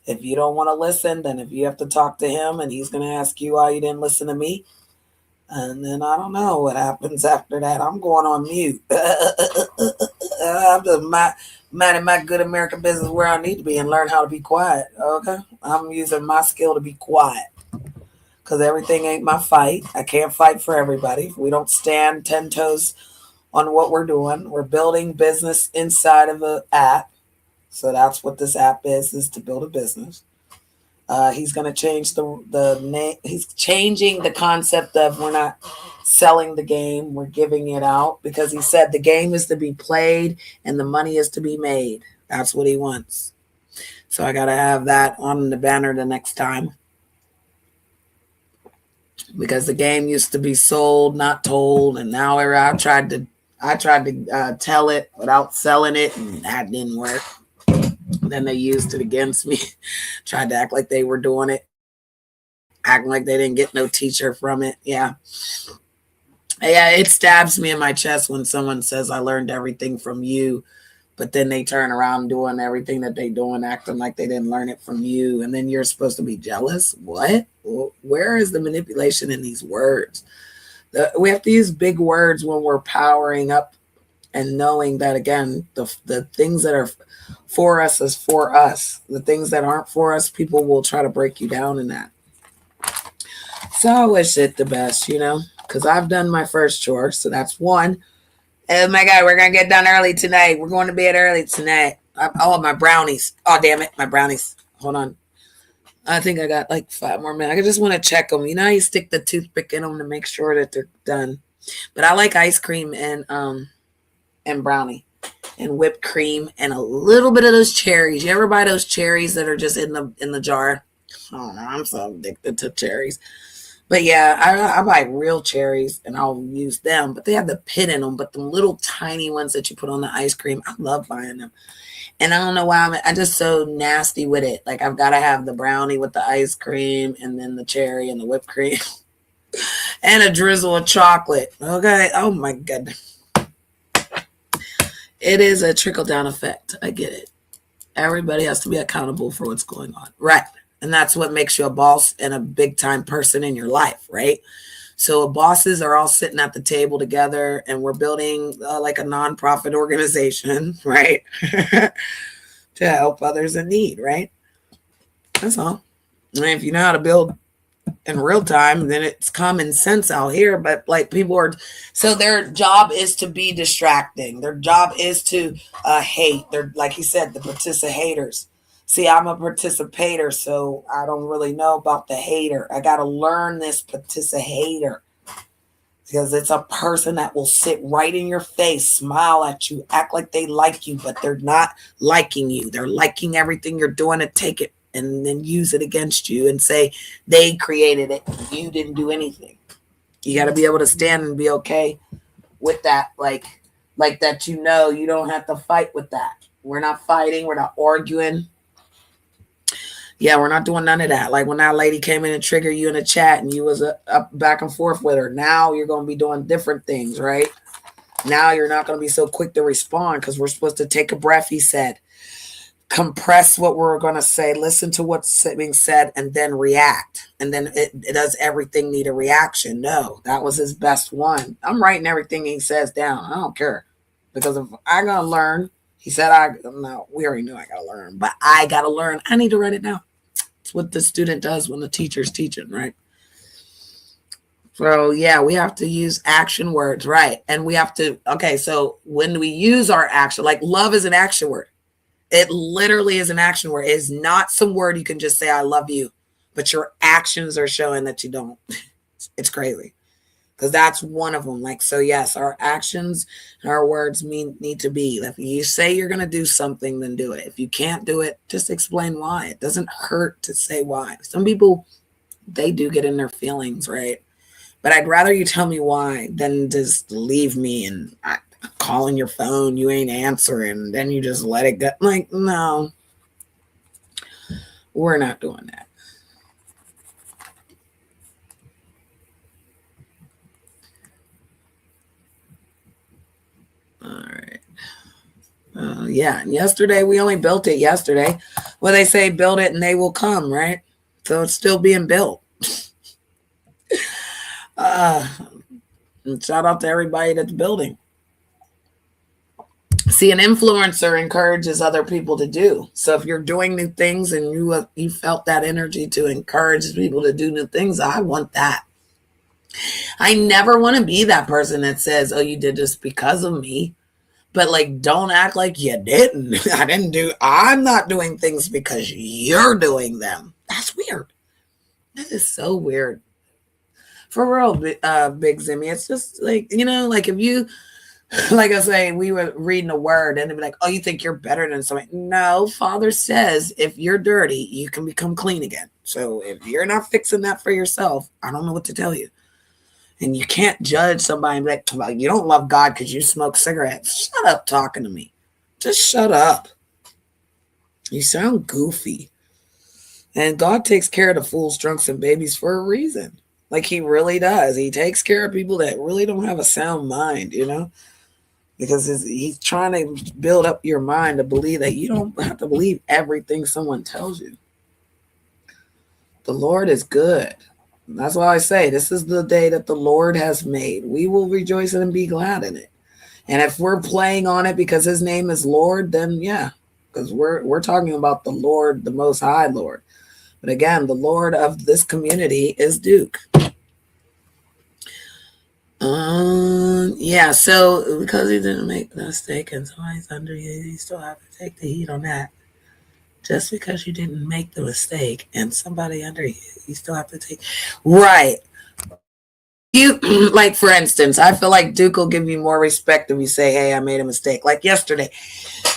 If you don't want to listen, then if you have to talk to him and he's going to ask you why you didn't listen to me. And then I don't know what happens after that. I'm going on mute. I'm just minding my good American business where I need to be and learn how to be quiet. Okay. I'm using my skill to be quiet. Because everything ain't my fight. I can't fight for everybody. We don't stand 10 toes on what we're doing. We're building business inside of an app. So that's what this app is to build a business. He's going to change the name. He's changing the concept of we're not selling the game. We're giving it out because he said the game is to be played and the money is to be made. That's what he wants. So I got to have that on the banner the next time. Because the game used to be sold, not told, and now I tried to tell it without selling it, and that didn't work. Then they used it against me, tried to act like they were doing it, acting like they didn't get no teacher from it. Yeah, it stabs me in my chest when someone says I learned everything from you, but then they turn around doing everything that they doing, acting like they didn't learn it from you, and then you're supposed to be jealous. What? Where is the manipulation in these words? We have to use big words when we're powering up and knowing that, again, the things that are for us is for us. The things that aren't for us, people will try to break you down in that. So I wish it the best, you know, because I've done my first chore. So that's one. Oh my God, we're going to get done early tonight. We're going to bed early tonight. Oh, my brownies. Oh, damn it. My brownies. Hold on. I think I got like 5 more minutes. I just want to check them. You know how you stick the toothpick in them to make sure that they're done. But I like ice cream and brownie and whipped cream and a little bit of those cherries. You ever buy those cherries that are just in the jar? Oh, I'm so addicted to cherries. But yeah, I buy real cherries and I'll use them. But they have the pit in them. But the little tiny ones that you put on the ice cream, I love buying them. And I don't know why I'm just so nasty with it. Like I've got to have the brownie with the ice cream and then the cherry and the whipped cream and a drizzle of chocolate. Okay. Oh my goodness. It is a trickle down effect. I get it. Everybody has to be accountable for what's going on. Right. And that's what makes you a boss and a big time person in your life. Right. So bosses are all sitting at the table together and we're building like a nonprofit organization, right? To help others in need, right? That's all. And if you know how to build in real time, then it's common sense out here. But like people are, so their job is to be distracting. Their job is to hate. They're, like he said, the participators. See, I'm a participator, so I don't really know about the hater. I got to learn this participator because it's a person that will sit right in your face, smile at you, act like they like you, but they're not liking you. They're liking everything you're doing to take it and then use it against you and say they created it. You didn't do anything. You got to be able to stand and be okay with that. Like that, you know, you don't have to fight with that. We're not fighting. We're not arguing. Yeah, we're not doing none of that. Like when that lady came in and triggered you in a chat and you was up back and forth with her. Now you're going to be doing different things, right? Now you're not going to be so quick to respond because we're supposed to take a breath, he said. Compress what we're going to say, listen to what's being said, and then react. And then it does everything need a reaction? No, that was his best one. I'm writing everything he says down. I don't care. Because if I'm going to learn, he said, no, we already knew I got to learn, but I got to learn. I need to write it down. It's what the student does when the teacher's teaching, right? So yeah, we have to use action words, right? And we have to, okay, so when we use our action, like love is an action word. It literally is an action word. It is not some word you can just say, I love you, but your actions are showing that you don't. It's crazy. Because that's one of them. Like, so yes, our actions and our words need to be. If you say you're going to do something, then do it. If you can't do it, just explain why. It doesn't hurt to say why. Some people, they do get in their feelings, right? But I'd rather you tell me why than just leave me and calling your phone, you ain't answering, then you just let it go. Like, no, we're not doing that. All right. Yeah. And yesterday, we only built it yesterday. Well, they say build it and they will come, right? So it's still being built. And shout out to everybody that's building. See, an influencer encourages other people to do. So if you're doing new things and you felt that energy to encourage people to do new things, I want that. I never want to be that person that says, oh, you did this because of me. But like, don't act like you didn't. I'm not doing things because you're doing them. That's weird. That is so weird. For real, Big Zimmy. It's just like, like if you, like I say, we were reading a word and they'd be like, oh, you think you're better than somebody? No, Father says if you're dirty, you can become clean again. So if you're not fixing that for yourself, I don't know what to tell you. And you can't judge somebody and be like, well, you don't love God because you smoke cigarettes. Shut up talking to me. Just shut up. You sound goofy. And God takes care of the fools, drunks, and babies for a reason. Like he really does. He takes care of people that really don't have a sound mind, because he's trying to build up your mind to believe that you don't have to believe everything someone tells you. The Lord is good. And that's why I say this is the day that the Lord has made. We will rejoice and be glad in it. And if we're playing on it because his name is Lord, then yeah, because we're talking about the Lord, the Most High Lord. But again, the Lord of this community is Duke. Yeah, so because he didn't make the mistake and somebody's under you still have to take the heat on that. Just because you didn't make the mistake and somebody under you still have to take. Right. You, like, for instance, I feel like Duke will give you more respect if you say, hey, I made a mistake. Like yesterday,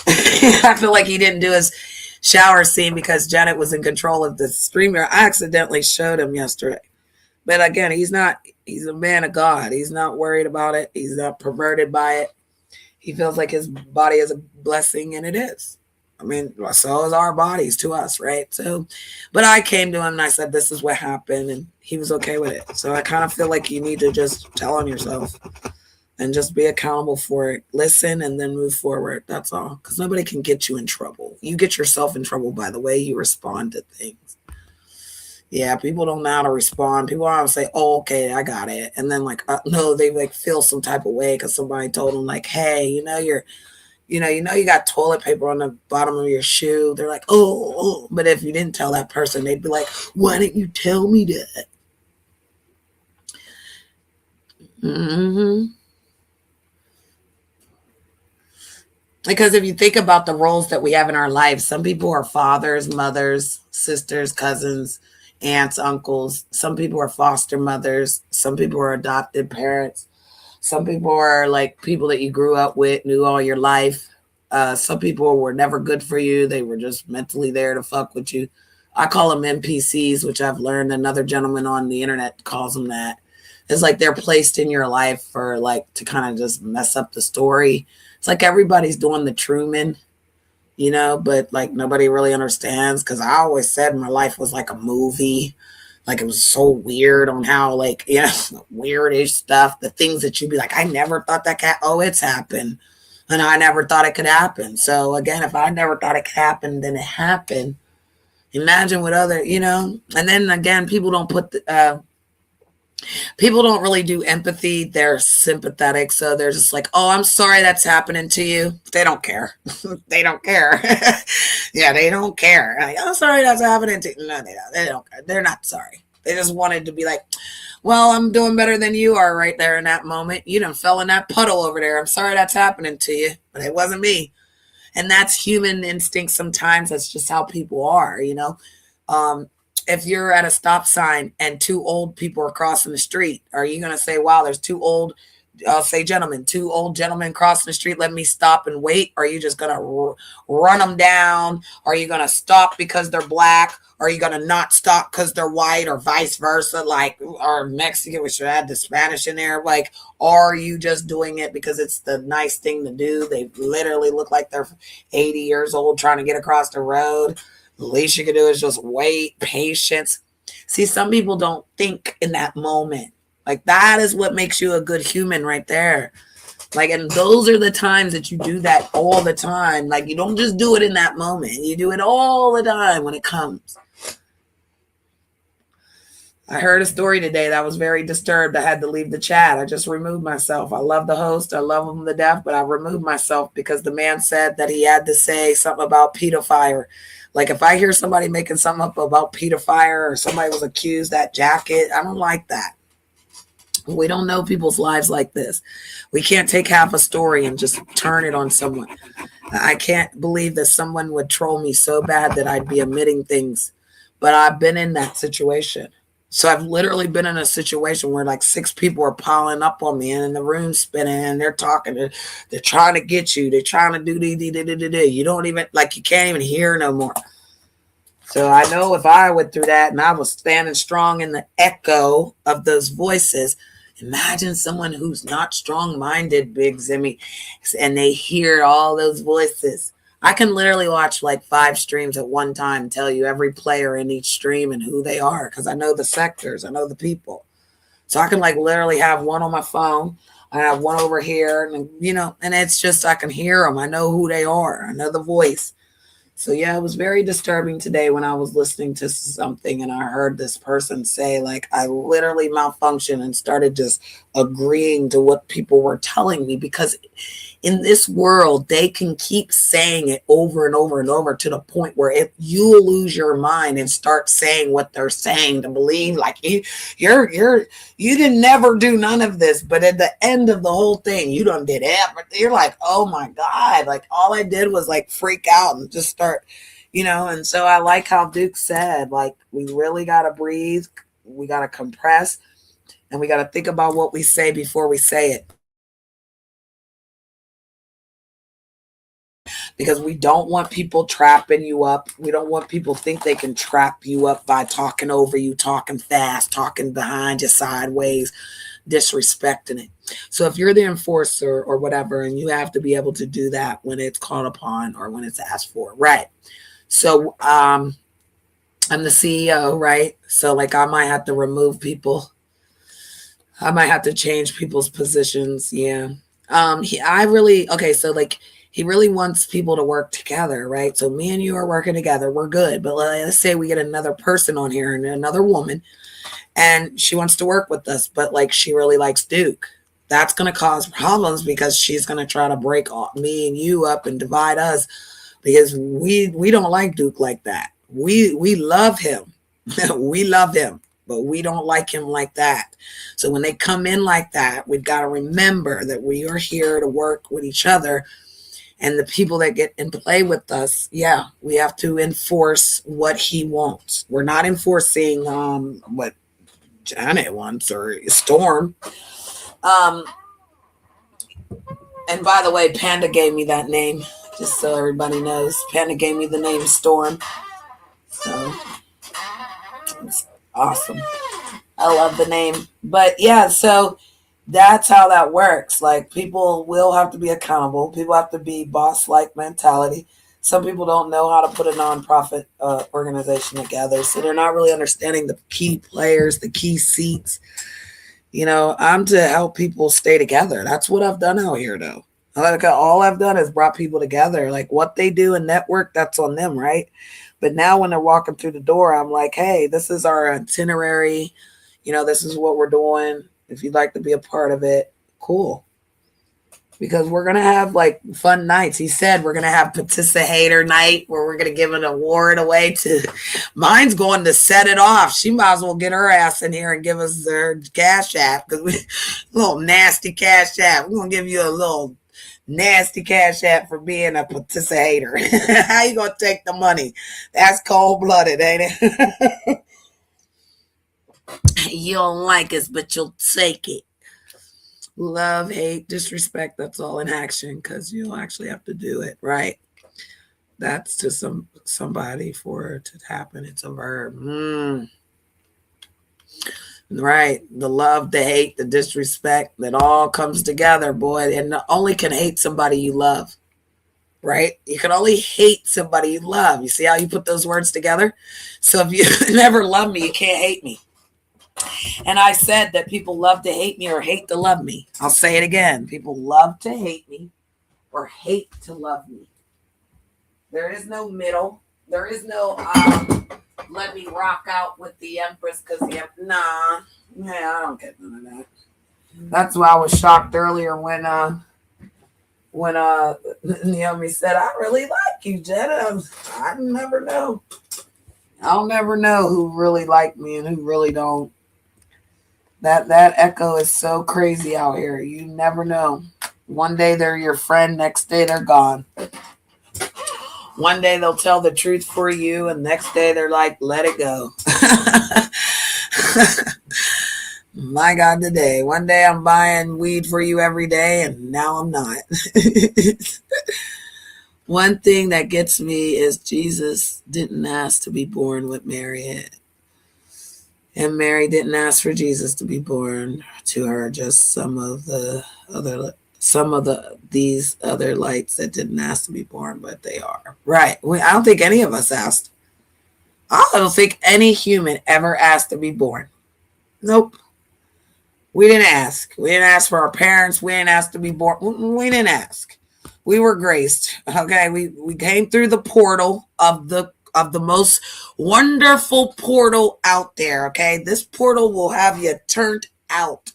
I feel like he didn't do his shower scene because Janet was in control of the streamer. I accidentally showed him yesterday. But again, he's a man of God. He's not worried about it. He's not perverted by it. He feels like his body is a blessing, and it is. I mean, so is our bodies to us, right? So, but I came to him and I said, this is what happened, and he was okay with it. So I kind of feel like you need to just tell on yourself and just be accountable for it. Listen and then move forward. That's all. Because nobody can get you in trouble. You get yourself in trouble by the way you respond to things. Yeah, people don't know how to respond. People don't say, oh, okay, I got it. And then no, they like feel some type of way because somebody told them like, hey, you got toilet paper on the bottom of your shoe. They're like, oh. But if you didn't tell that person, they'd be like, why didn't you tell me that? Mm-hmm. Because if you think about the roles that we have in our lives, some people are fathers, mothers, sisters, cousins, aunts, uncles. Some people are foster mothers. Some people are adopted parents. Some people are like people that you grew up with, knew all your life. Some people were never good for you. They were just mentally there to fuck with you. I call them NPCs, which I've learned another gentleman on the internet calls them that. It's like they're placed in your life for like to kind of just mess up the story. It's like everybody's doing the Truman, but like nobody really understands because I always said my life was like a movie. Like it was so weird on how weirdish stuff, the things that you'd be like, I never thought it's happened. And I never thought it could happen. So again, if I never thought it could happen, then it happened. Imagine what other, and then again, people don't people don't really do empathy. They're sympathetic. So they're just like, oh, I'm sorry that's happening to you. They don't care. They don't care. Yeah, they don't care. Like, I'm sorry that's happening to you. No, they don't care. They're not sorry. They just wanted to be like, well, I'm doing better than you are right there in that moment. You done fell in that puddle over there. I'm sorry that's happening to you, but it wasn't me. And that's human instinct. Sometimes that's just how people are, you know. If you're at a stop sign and two old people are crossing the street, are you going to say, wow, there's two old, I'll say gentlemen, two old gentlemen crossing the street, let me stop and wait? Are you just going to run them down? Are you going to stop because they're black? Are you going to not stop because they're white, or vice versa? Like, or Mexican, we should add the Spanish in there. Like, are you just doing it because it's the nice thing to do? They literally look like they're 80 years old trying to get across the road. The least you can do is just wait, patience. See, some people don't think in that moment. Like, that is what makes you a good human right there. Like, and those are the times that you do that all the time. Like, you don't just do it in that moment. You do it all the time when it comes. I heard a story today that was very disturbed. I had to leave the chat. I just removed myself. I love the host. I love him to death, but I removed myself because the man said that he had to say something about pedophile. Like, if I hear somebody making something up about pedophile or somebody was accused that jacket, I don't like that. We don't know people's lives like this. We can't take half a story and just turn it on someone. I can't believe that someone would troll me so bad that I'd be omitting things. But I've been in that situation. So I've literally been in a situation where like 6 people are piling up on me and in the room spinning and they're talking. They're trying to get you. They're trying to do. You don't even, like, you can't even hear no more. So I know if I went through that and I was standing strong in the echo of those voices, imagine someone who's not strong-minded, Big Zimmy, and they hear all those voices. I can literally watch like 5 streams at one time and tell you every player in each stream and who they are because I know the sectors, I know the people. So I can like literally have one on my phone. I have one over here, and you know, and it's just I can hear them. I know who they are. I know the voice. So yeah, it was very disturbing today when I was listening to something and I heard this person say, like, I literally malfunctioned and started just agreeing to what people were telling me, because in this world, they can keep saying it over and over and over to the point where if you lose your mind and start saying what they're saying to believe, like you didn't never do none of this, but at the end of the whole thing, you done did everything. You're like, oh my God, like all I did was like freak out and just start, you know. And so I like how Duke said, like, we really got to breathe, we got to compress, and we got to think about what we say before we say it. Because we don't want people trapping you up. We don't want people to think they can trap you up by talking over you, talking fast, talking behind you sideways, disrespecting it. So if you're the enforcer or whatever, and you have to be able to do that when it's called upon or when it's asked for, right? So I'm the CEO, right? So like I might have to remove people. I might have to change people's positions. Yeah. So like, he really wants people to work together, right? So me and you are working together. We're good. But let's say we get another person on here and another woman, and she wants to work with us, but like she really likes Duke. That's going to cause problems because she's going to try to break me and you up and divide us, because we don't like Duke like that. We love him. We love him, but we don't like him like that. So when they come in like that, we've got to remember that we are here to work with each other. And the people that get and play with us, yeah, we have to enforce what he wants. We're not enforcing what Janet wants or Storm. And by the way, Panda gave me that name, just so everybody knows. Panda gave me the name Storm. So it's awesome. I love the name. But yeah, so that's how that works. Like, people will have to be accountable. People have to be boss-like mentality. Some people don't know how to put a nonprofit organization together, so they're not really understanding the key players, the key seats. You know, I'm to help people stay together. That's what I've done out here, though. Like, all I've done is brought people together. Like, what they do in network, that's on them, right? But now when they're walking through the door, I'm like, hey, this is our itinerary. You know, this is what we're doing. If you'd like to be a part of it, cool. Because we're going to have like fun nights. He said we're going to have participator night where we're going to give an award away to. Mine's going to Set It Off. She might as well get her ass in here and give us her cash app, because we little nasty cash app. We're going to give you a little Nasty Cash App for being a participator. How you gonna take the money? That's cold-blooded, ain't it? You don't like us, but you'll take it. Love, hate, disrespect, that's all in action because you'll actually have to do it, right? That's to somebody for it to happen. It's a verb. Right. The love, the hate, the disrespect, that all comes together, boy. And only can hate somebody you love. Right? You can only hate somebody you love. You see how you put those words together? So if you never love me, you can't hate me. And I said that people love to hate me or hate to love me. I'll say it again. People love to hate me or hate to love me. There is no middle. There is no let me rock out with the Empress because nah. Yeah, I don't get none of that. That's why I was shocked earlier when Naomi said, I really like you, Jenna. I never know. I'll never know who really like me and who really don't. That echo is so crazy out here. You never know. One day they're your friend, next day they're gone. One day they'll tell the truth for you, and next day they're like, let it go. My God, today. One day I'm buying weed for you every day, and now I'm not. One thing that gets me is Jesus didn't ask to be born with Mary. And Mary didn't ask for Jesus to be born to her, just some of these other lights that didn't ask to be born, but they are. Right. I don't think any of us asked. I don't think any human ever asked to be born. Nope. We didn't ask. We didn't ask for our parents. We didn't ask to be born. We didn't ask. We were graced. Okay. We came through the portal of the most wonderful portal out there. Okay. This portal will have you turned out.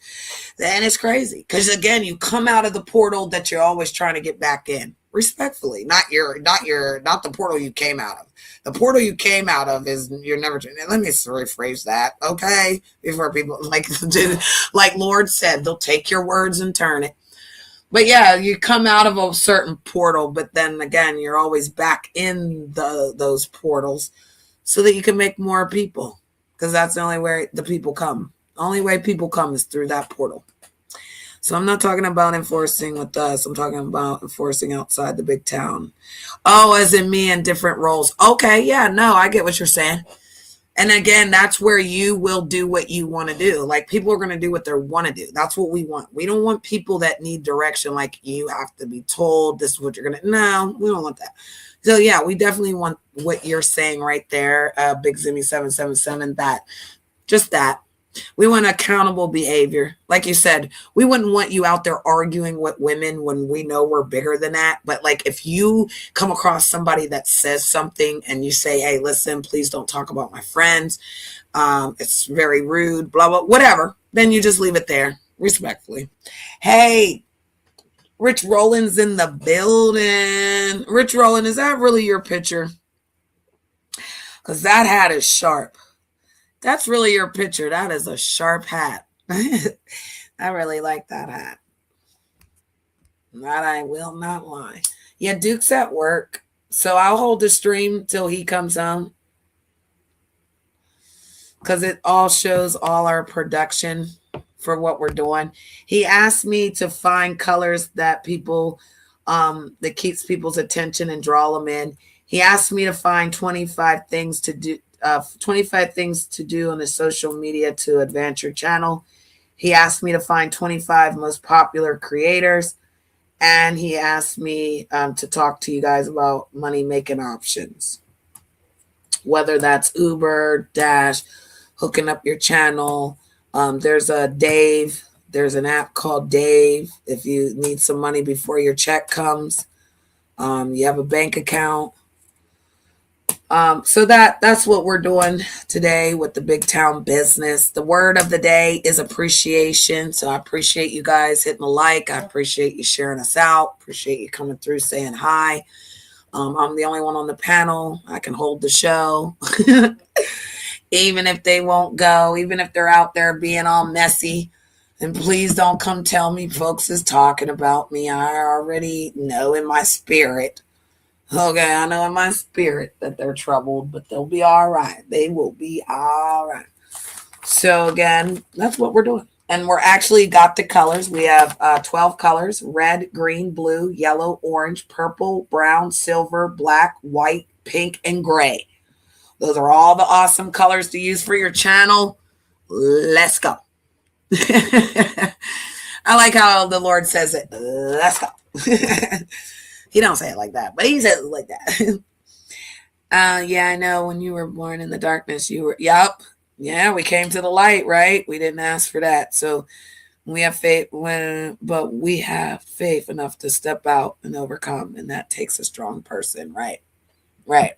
And it's crazy. Because again, you come out of the portal that you're always trying to get back in. Respectfully. Not the portal you came out of. The portal you came out of is you're never. Let me rephrase that, okay? Before people like Lord said, they'll take your words and turn it. But yeah, you come out of a certain portal, but then again, you're always back in those portals, so that you can make more people, because that's the only way the people come. The only way people come is through that portal. So I'm not talking about enforcing with us. I'm talking about enforcing outside the big town. Oh, as in me in different roles. Okay, yeah, no, I get what you're saying. And again, that's where you will do what you want to do. Like, people are going to do what they want to do. That's what we want. We don't want people that need direction. Like, you have to be told this is what you're going to. No, we don't want that. So yeah, we definitely want what you're saying right there. Big Zimmy 777, that. We want accountable behavior. Like you said, we wouldn't want you out there arguing with women when we know we're bigger than that. But like, if you come across somebody that says something and you say, hey, listen, please don't talk about my friends. It's very rude, blah, blah, whatever. Then you just leave it there respectfully. Hey, Rich Rollins in the building. Rich Rollins, is that really your picture? Because that hat is sharp. That's really your picture. That is a sharp hat. I really like that hat. That I will not lie. Yeah, Duke's at work. So I'll hold the stream till he comes home. Because it all shows all our production for what we're doing. He asked me to find colors that people, that keeps people's attention and draw them in. He asked me to find 25 things to do. 25 things to do on the social media to advance your channel. He asked me to find 25 most popular creators, and he asked me to talk to you guys about money making options, whether that's Uber, Dash, hooking up your channel. There's an app called Dave. If you need some money before your check comes, you have a bank account. So that's what we're doing today with the big town business. The word of the day is appreciation. So I appreciate you guys hitting the like. I appreciate you sharing us out. Appreciate you coming through saying hi. I'm the only one on the panel. I can hold the show. Even if they won't go, even if they're out there being all messy And please don't come tell me folks is talking about me. I already know in my spirit. Okay, I know in my spirit that they're troubled, but they'll be all right. They will be all right. So again, that's what we're doing. And we're actually got the colors. We have 12 colors: red, green, blue, yellow, orange, purple, brown, silver, black, white, pink, and gray. Those are all the awesome colors to use for your channel. Let's go. I like how the Lord says it. Let's go. He don't say it like that, but he says it like that. Yeah, I know. When you were born in the darkness, you were. Yup. Yeah, we came to the light, right? We didn't ask for that. So we have faith but we have faith enough to step out and overcome, and that takes a strong person, right? Right.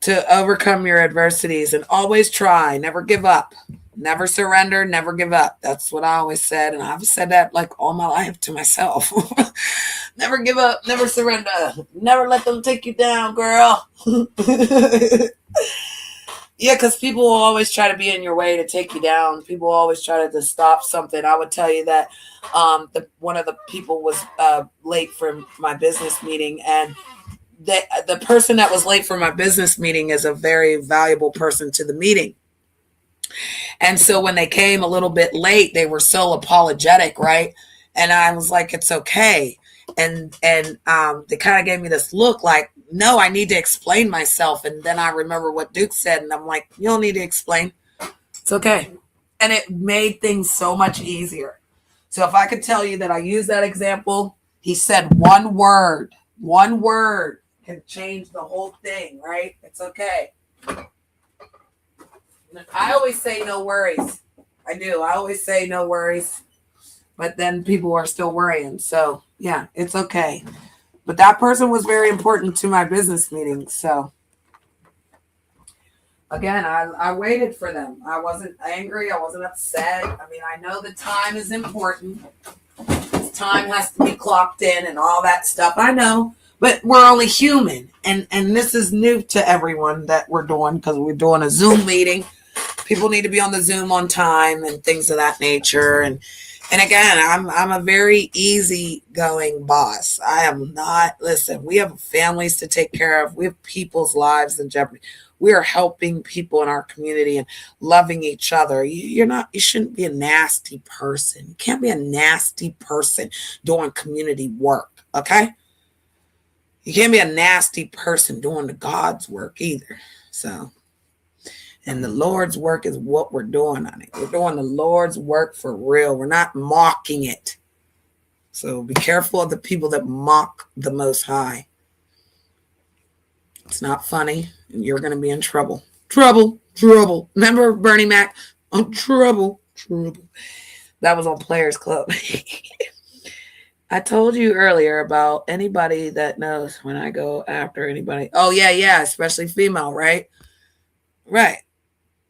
To overcome your adversities and always try, never give up, never surrender, never give up. That's what I always said, and I've said that like all my life to myself. Never give up, never surrender, never let them take you down, girl. Yeah, because people will always try to be in your way to take you down. People always try to stop something. I would tell you that one of the people was late for my business meeting, and the person that was late for my business meeting is a very valuable person to the meeting. And so when they came a little bit late, they were so apologetic, right? And I was like, it's okay. And they kind of gave me this look like, no, I need to explain myself. And then I remember what Duke said, and I'm like, you don't need to explain. It's okay. And it made things so much easier. So if I could tell you that I use that example, he said one word can change the whole thing, right? It's okay. I always say no worries. I do. I always say no worries. But then people are still worrying. So, yeah, it's okay. But that person was very important to my business meeting. So, again, I waited for them. I wasn't angry. I wasn't upset. I mean, I know the time is important. This time has to be clocked in and all that stuff. I know. But we're only human. And this is new to everyone that we're doing, because we're doing a Zoom meeting. People need to be on the Zoom on time and things of that nature. And again, I'm a very easygoing boss. I am not. Listen, we have families to take care of. We have people's lives in jeopardy. We are helping people in our community and loving each other. You shouldn't be a nasty person. You can't be a nasty person doing community work. Okay. You can't be a nasty person doing the God's work either. So, and the Lord's work is what we're doing on it. We're doing the Lord's work for real. We're not mocking it. So be careful of the people that mock the Most High. It's not funny, and you're going to be in trouble. Trouble. Remember Bernie Mac? I'm trouble. That was on Players Club. I told you earlier about anybody that knows when I go after anybody. Oh, yeah, especially female, right? Right.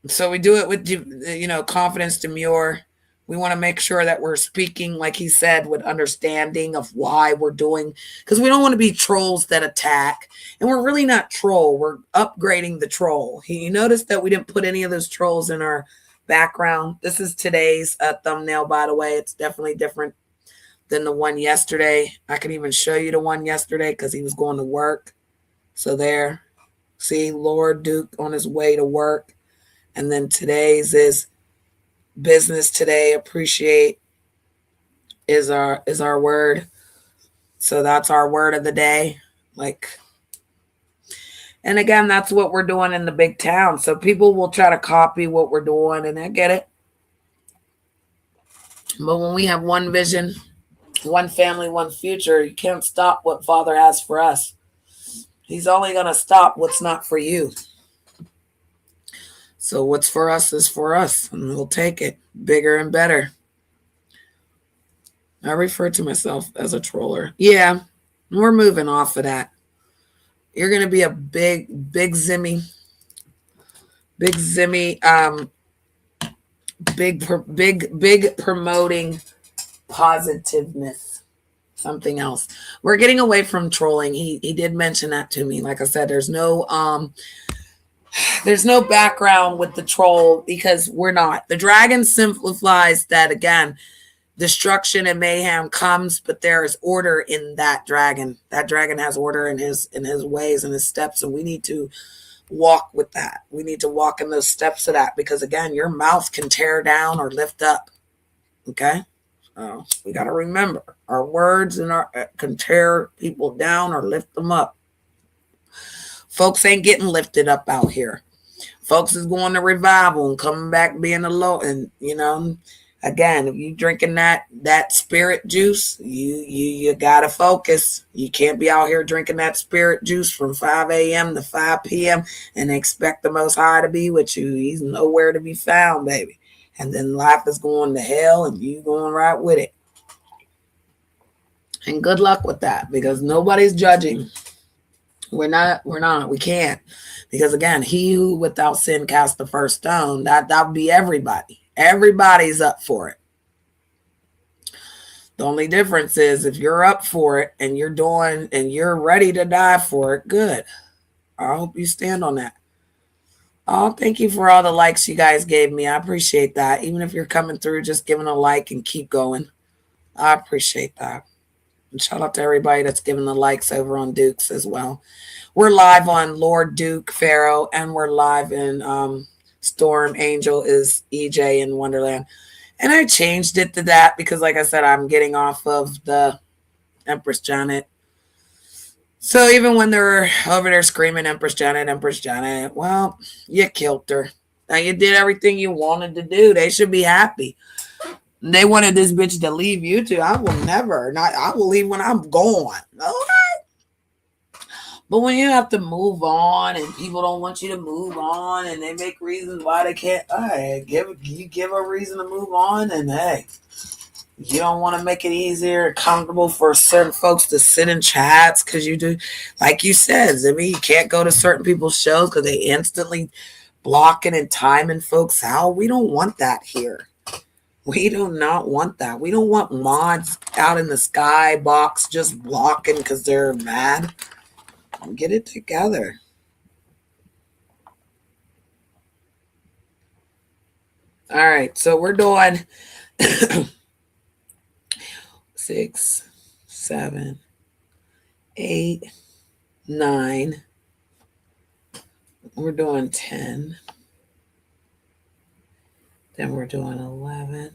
So we do it with, confidence, demure. We want to make sure that we're speaking, like he said, with understanding of why we're doing, because we don't want to be trolls that attack. And we're really not troll. We're upgrading the troll. You notice that we didn't put any of those trolls in our background. This is today's thumbnail, by the way. It's definitely different than the one yesterday. I can even show you the one yesterday because he was going to work. So there, see Lord Duke on his way to work. And then today's is business today. Appreciate is our word. So that's our word of the day. And again, that's what we're doing in the big town. So people will try to copy what we're doing, and I get it. But when we have one vision, one family, one future, you can't stop what Father has for us. He's only going to stop what's not for you. So what's for us is for us, and we'll take it bigger and better. I refer to myself as a troller. Yeah, we're moving off of that. You're going to be a big Zimmy, big promoting positiveness. Something else. We're getting away from trolling. He did mention that to me. Like I said, there's no There's no background with the troll because we're not. The dragon simplifies that again. Destruction and mayhem comes, but there is order in that dragon. That dragon has order in his ways and his steps, and we need to walk with that. We need to walk in those steps of that because again, your mouth can tear down or lift up. Okay, so we got to remember our words and our can tear people down or lift them up. Folks ain't getting lifted up out here. Folks is going to revival and coming back being alone. And you know, again, if you drinking that spirit juice, you gotta focus. You can't be out here drinking that spirit juice from 5 a.m. to 5 p.m. and expect the Most High to be with you. He's nowhere to be found, baby. And then life is going to hell, and you going right with it. And good luck with that, because nobody's judging. We're not. We can't. Because again, he who without sin cast the first stone, that would be everybody. Everybody's up for it. The only difference is if you're up for it and you're doing and you're ready to die for it, good. I hope you stand on that. Oh, thank you for all the likes you guys gave me. I appreciate that. Even if you're coming through, just giving a like and keep going. I appreciate that. And shout out to everybody that's giving the likes over on Duke's as well. We're live on Lord Duke Pharaoh, and we're live in Storm Angel is EJ in Wonderland. And I changed it to that because, like I said, I'm getting off of the Empress Janet. So even when they're over there screaming Empress Janet, well, you killed her. Now you did everything you wanted to do. They should be happy. They wanted this bitch to leave YouTube. I will never. I will leave when I'm gone. Okay. But when you have to move on and people don't want you to move on and they make reasons why they can't, hey, you give a reason to move on, and hey, you don't want to make it easier and comfortable for certain folks to sit in chats because you do, like you said, Zimmy, you can't go to certain people's shows because they instantly blocking and timing folks out. We don't want that here. We do not want that. We don't want mods out in the sky box just blocking because they're mad. Get it together. All right, so we're doing 6, 7, 8, 9. We're doing 10. Then we're doing 11,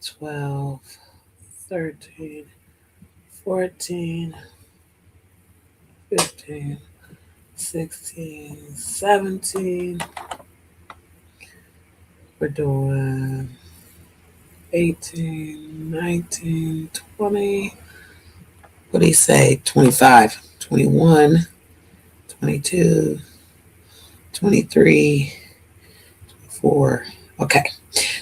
12, 13, 14, 15, 16, 17. We're doing 18, 19, 20. What do you say? 25, 21, 22, 23, 24. Okay.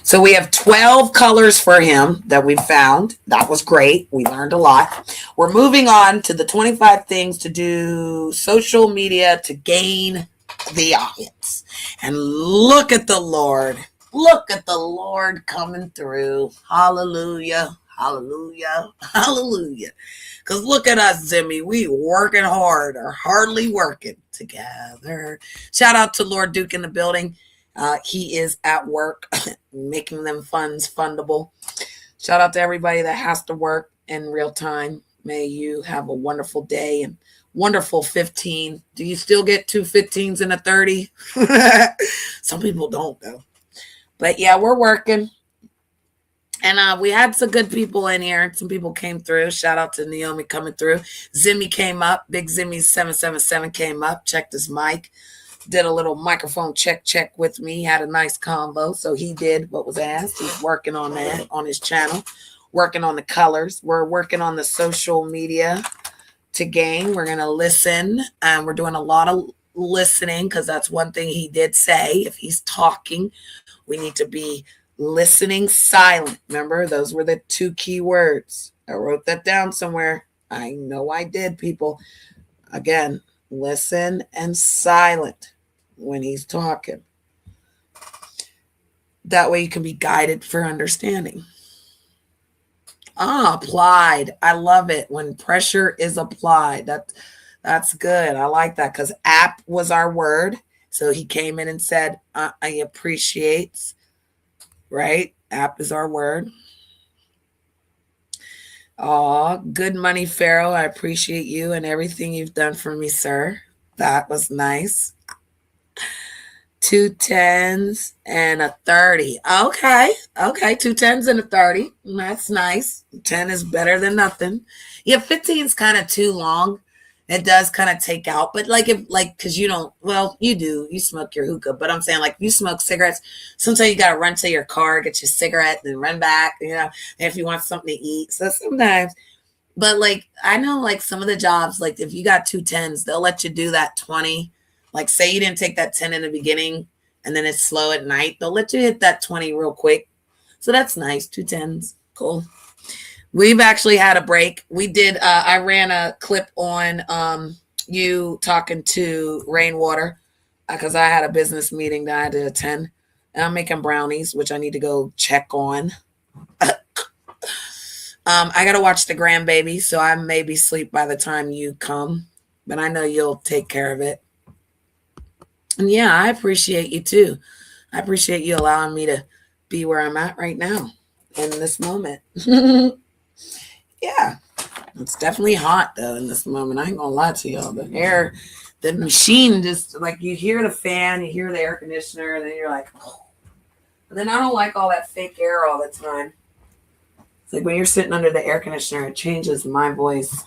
So we have 12 colors for him that we found. That was great. We learned a lot. We're moving on to the 25 things to do social media to gain the audience. And look at the Lord. Look at the Lord coming through. Hallelujah. Hallelujah. Hallelujah. Because look at us, Zimmy. We working hard or hardly working together. Shout out to Lord Duke in the building. He is at work making them funds fundable. Shout out to everybody that has to work in real time. May you have a wonderful day and wonderful 15. Do you still get 2 15s and a 30? Some people don't, though. But yeah, we're working. And we had some good people in here. Some people came through. Shout out to Naomi coming through. Zimmy came up. Big Zimmy 777 came up. Checked his mic. Did a little microphone check with me. Had a nice convo. So he did what was asked. He's working on that on his channel. Working on the colors. We're working on the social media to gain. We're going to listen. And we're doing a lot of listening because that's one thing he did say. If he's talking, we need to be listening silent. Remember, those were the 2 key words. I wrote that down somewhere. I know I did, people. Again, listen and silent when he's talking. That way you can be guided for understanding. Applied. I love it when pressure is applied. That's good. I like that because app was our word So he came in and said, I appreciate, right? App is our word. Oh, good money, Pharaoh. I appreciate you and everything you've done for me, sir. That was nice. 2 10s and a 30. Okay. 2 10s and a 30. That's nice. 10 is better than nothing. Yeah, 15 is kind of too long. It does kind of take out, but because you don't, well, you do, you smoke your hookah, but I'm saying, like, you smoke cigarettes, sometimes you got to run to your car, get your cigarette, then run back, if you want something to eat. So sometimes, but like, I know, like, some of the jobs, like, if you got 2 10s, they'll let you do that 20. Like, say you didn't take that 10 in the beginning and then it's slow at night, they'll let you hit that 20 real quick. So that's nice. 2 10s. Cool. We've actually had a break. We did, I ran a clip on you talking to Rainwater because I had a business meeting that I had to attend. And I'm making brownies, which I need to go check on. I got to watch the grandbaby, so I may be asleep by the time you come, but I know you'll take care of it. And yeah, I appreciate you too. I appreciate you allowing me to be where I'm at right now in this moment. Yeah, it's definitely hot though in this moment. I ain't gonna lie to y'all. The machine, just like, you hear the fan, you hear the air conditioner, and then you're like, oh. And then I don't like all that fake air all the time. It's like when you're sitting under the air conditioner, it changes my voice.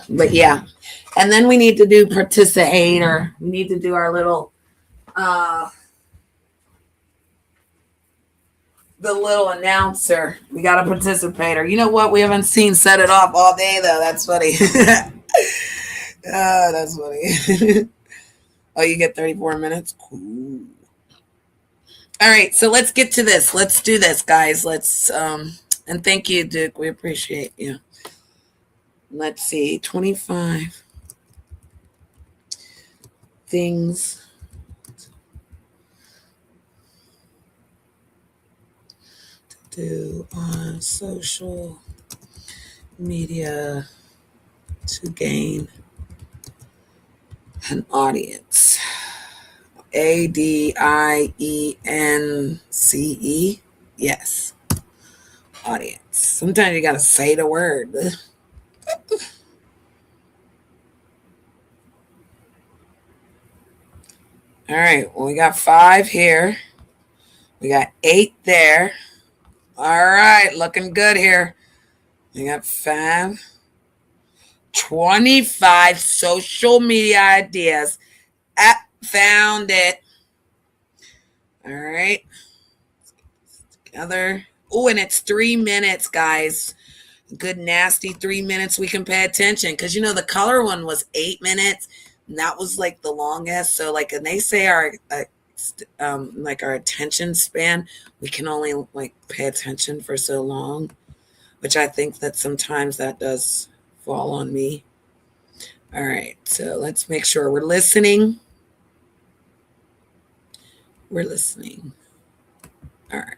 But yeah. And then we need to do participate, or we need to do our little the little announcer. We got a participator. You know what? We haven't seen Set It Off all day though. That's funny. Oh, that's funny. Oh, you get 34 minutes? Cool. All right, so let's get to this. Let's do this, guys. Let's and thank you, Duke. We appreciate you. Let's see, 25 things to do on social media to gain an audience. ADIENCE. Yes. Audience. Sometimes you gotta say the word. All right. Well, we got 5 here. We got 8 there. All right. Looking good here. We got 5. 25 social media ideas. Found it. All right. Together. Oh, and it's 3 minutes, guys. Good, nasty 3 minutes. We can pay attention because, the color one was 8 minutes. And that was like the longest. So, like, and they say our our attention span, we can only like pay attention for so long, which I think that sometimes that does fall on me. All right, so let's make sure we're listening. We're listening. All right.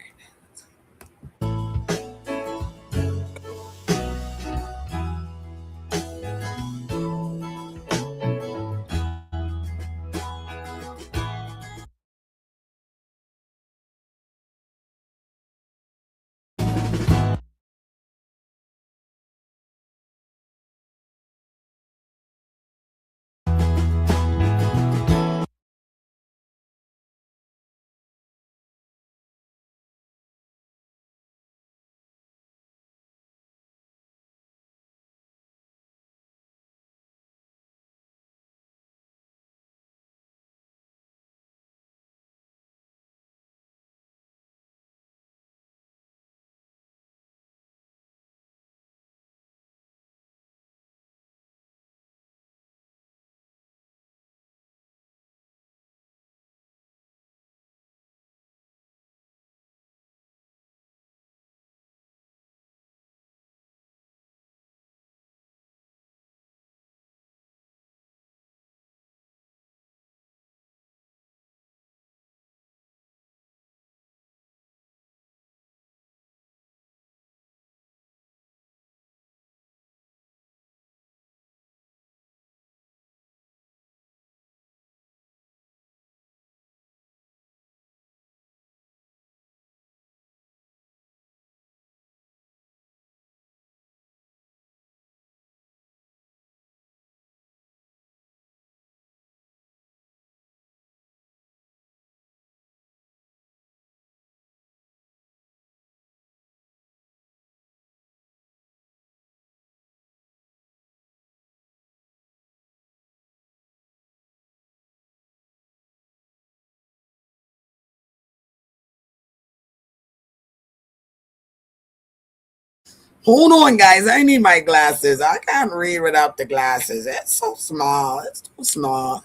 Hold on, guys. I need my glasses. I can't read without the glasses. It's so small. It's too small.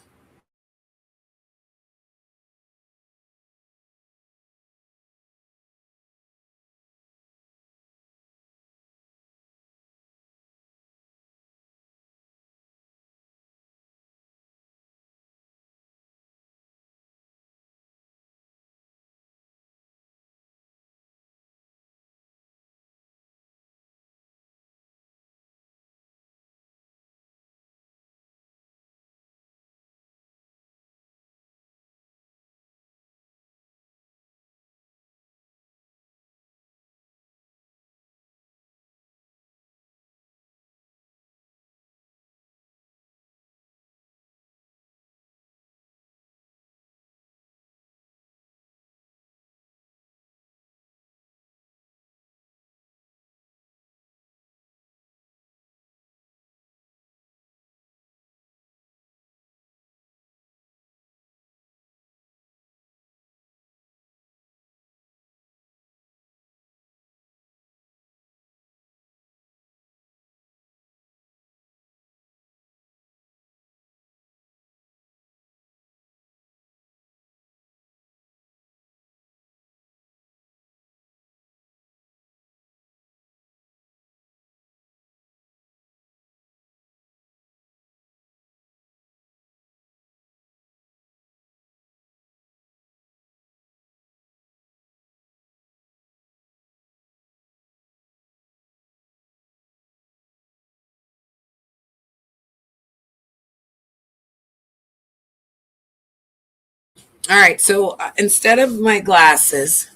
All right. So instead of my glasses,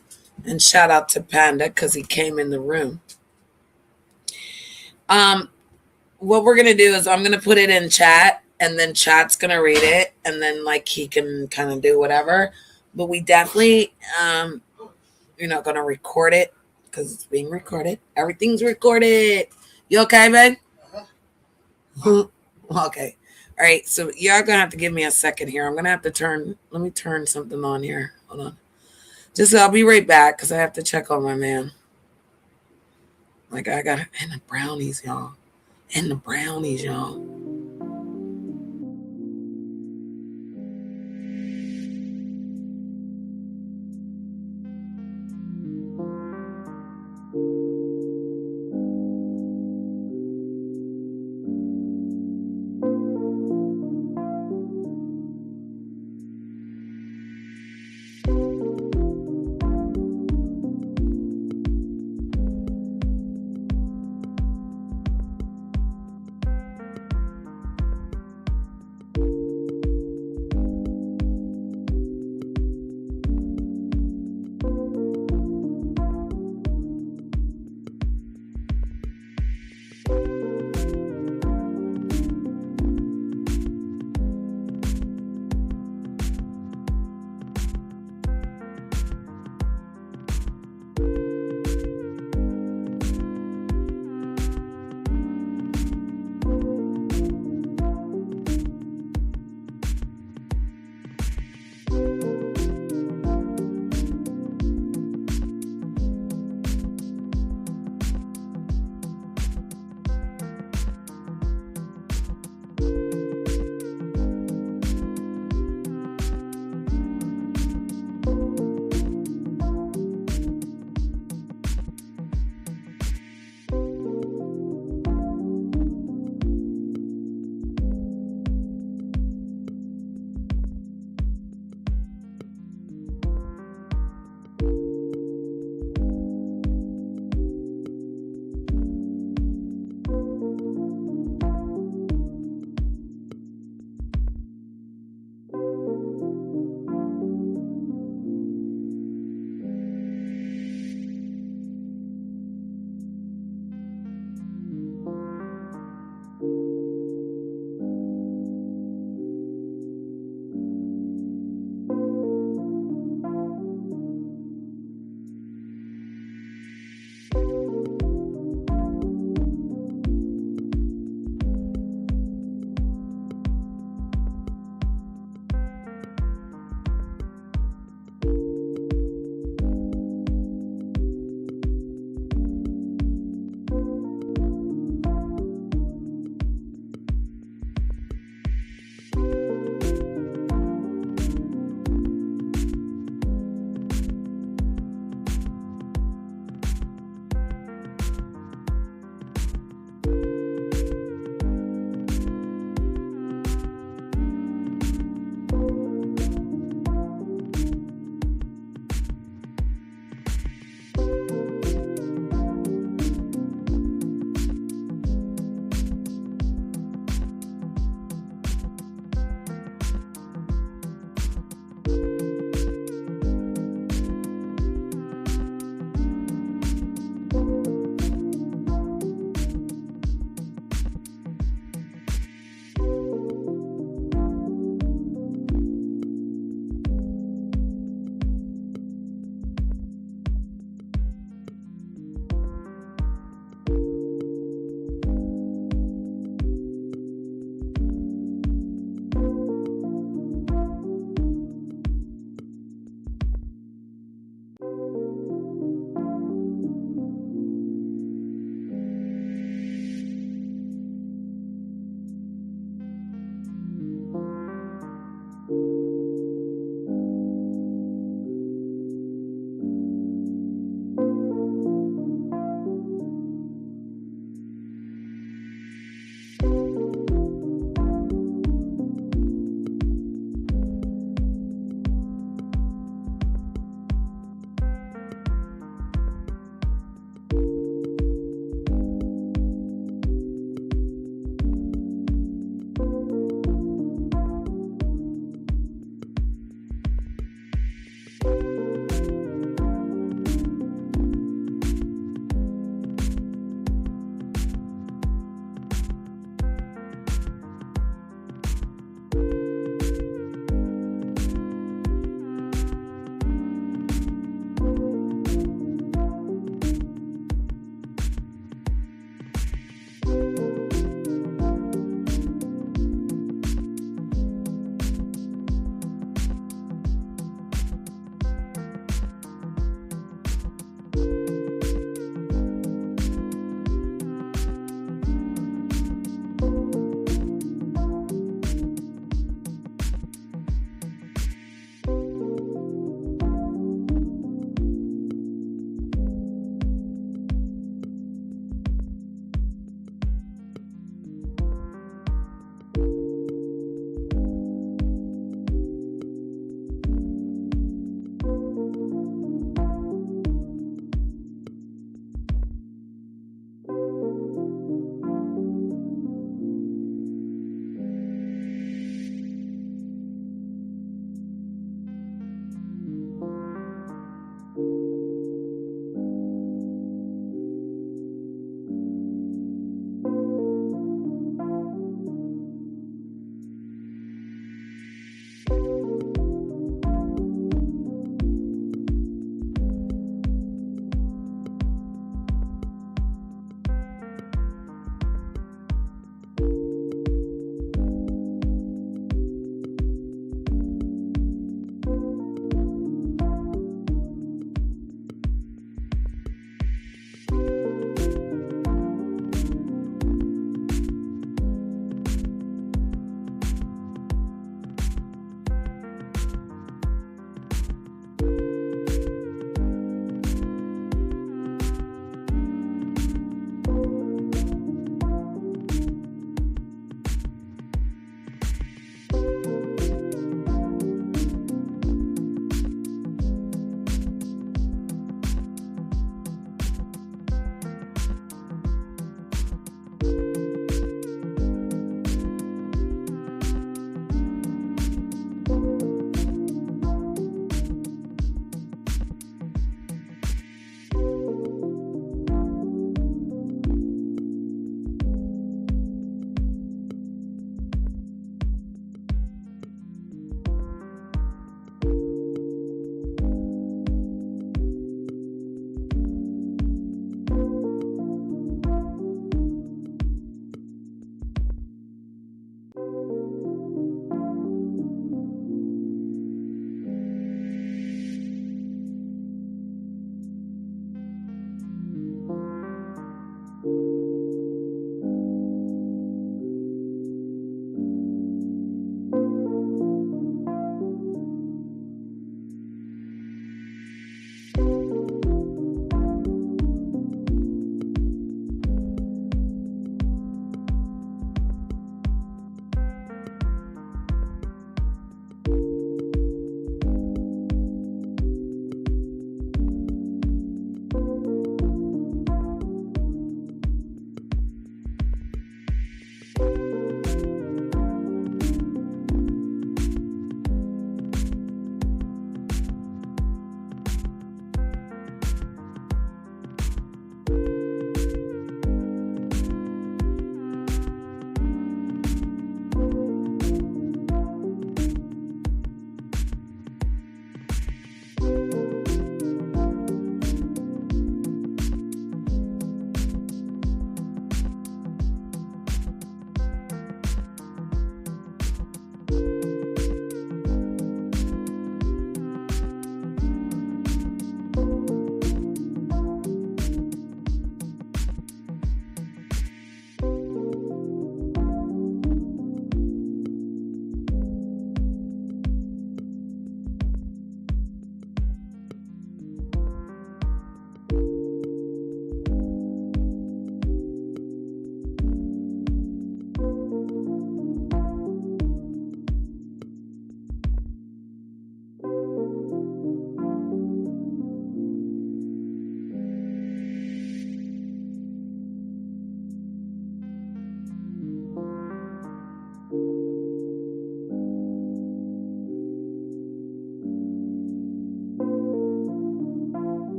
and shout out to Panda because he came in the room. What we're gonna do is I'm gonna put it in chat, and then chat's gonna read it, and then like he can kind of do whatever. But we definitely, you're not gonna record it because it's being recorded. Everything's recorded. You okay, babe? Okay. All right. So y'all gonna have to give me a second here. I'm gonna have to turn. Let me turn something on here. Hold on. Just I'll be right back because I have to check on my man. Like I got and the brownies, y'all. And the brownies, y'all.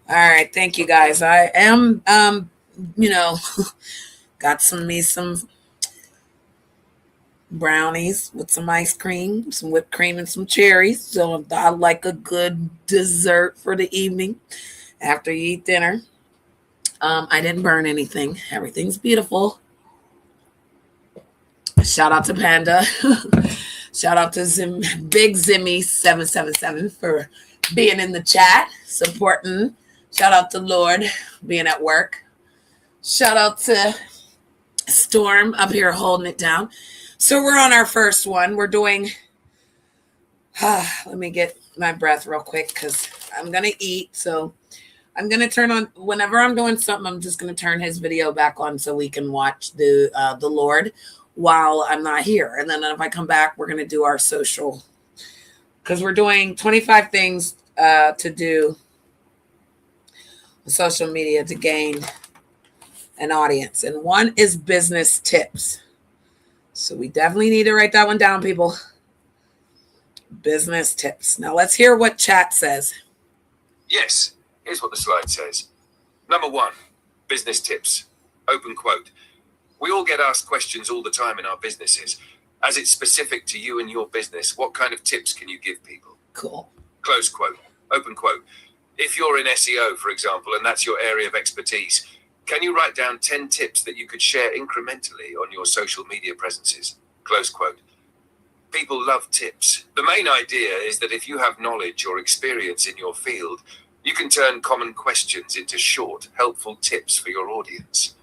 All right, thank you guys. I am you know, got some brownies with some ice cream, some whipped cream and some cherries. So I like a good dessert for the evening after you eat dinner. I didn't burn anything. Everything's beautiful. Shout out to Panda. Shout out to Big Zimmy777 for being in the chat, supporting. Shout out to Lord being at work. Shout out to Storm up here holding it down. So we're on our first one. We're doing, let me get my breath real quick because I'm going to eat. So I'm going to turn on, whenever I'm doing something, I'm just going to turn his video back on so we can watch the Lord while I'm not here. And then if I come back, we're going to do our social, because we're doing 25 things to do social media to gain an audience. And one is business tips. So we definitely need to write that one down, people. Business tips. Now let's hear what chat says. Yes, here's what the slide says. Number 1, business tips. Open quote. We all get asked questions all the time in our businesses. As it's specific to you and your business, what kind of tips can you give people? Cool. Close quote. Open quote. If you're in SEO, for example, and that's your area of expertise, can you write down 10 tips that you could share incrementally on your social media presences? Close quote. People love tips. The main idea is that if you have knowledge or experience in your field, you can turn common questions into short, helpful tips for your audience.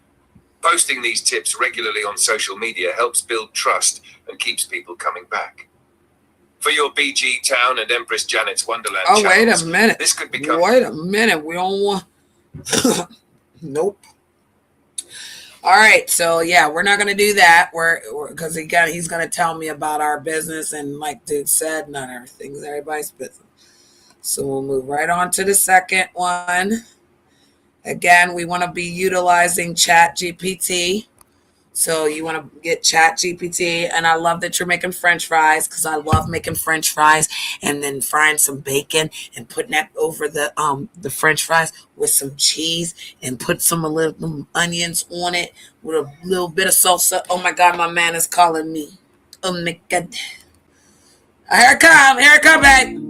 Posting these tips regularly on social media helps build trust and keeps people coming back. For your BG Town and Empress Janet's Wonderland channels, wait a minute. This could become... Wait a minute. We don't want... Nope. All right, so yeah, we're not gonna do that. We're because he's gonna tell me about our business, and like dude said, not everything's everybody's business. So we'll move right on to the second one. Again, we want to be utilizing Chat GPT. So you want to get Chat GPT, and I love that you're making French fries because I love making French fries and then frying some bacon and putting that over the French fries with some cheese and put some little onions on it with a little bit of salsa. Oh my God, my man is calling me. Oh my God. Here it come, babe.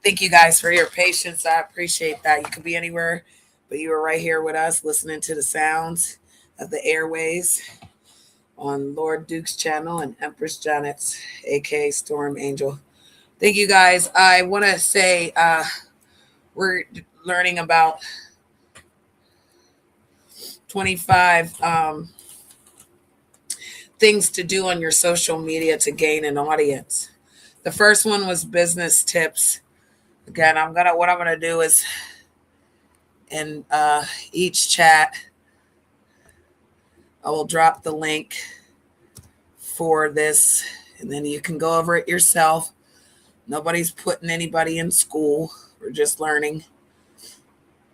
Thank you guys for your patience. I appreciate that. You could be anywhere, but you were right here with us listening to the sounds of the airways on Lord Duke's channel and Empress Janet's, aka Storm Angel. Thank you guys. I want to say we're learning about 25 things to do on your social media to gain an audience. The first one was business tips. Again, what I'm gonna do is in each chat, I will drop the link for this, and then you can go over it yourself. Nobody's putting anybody in school. We're just learning.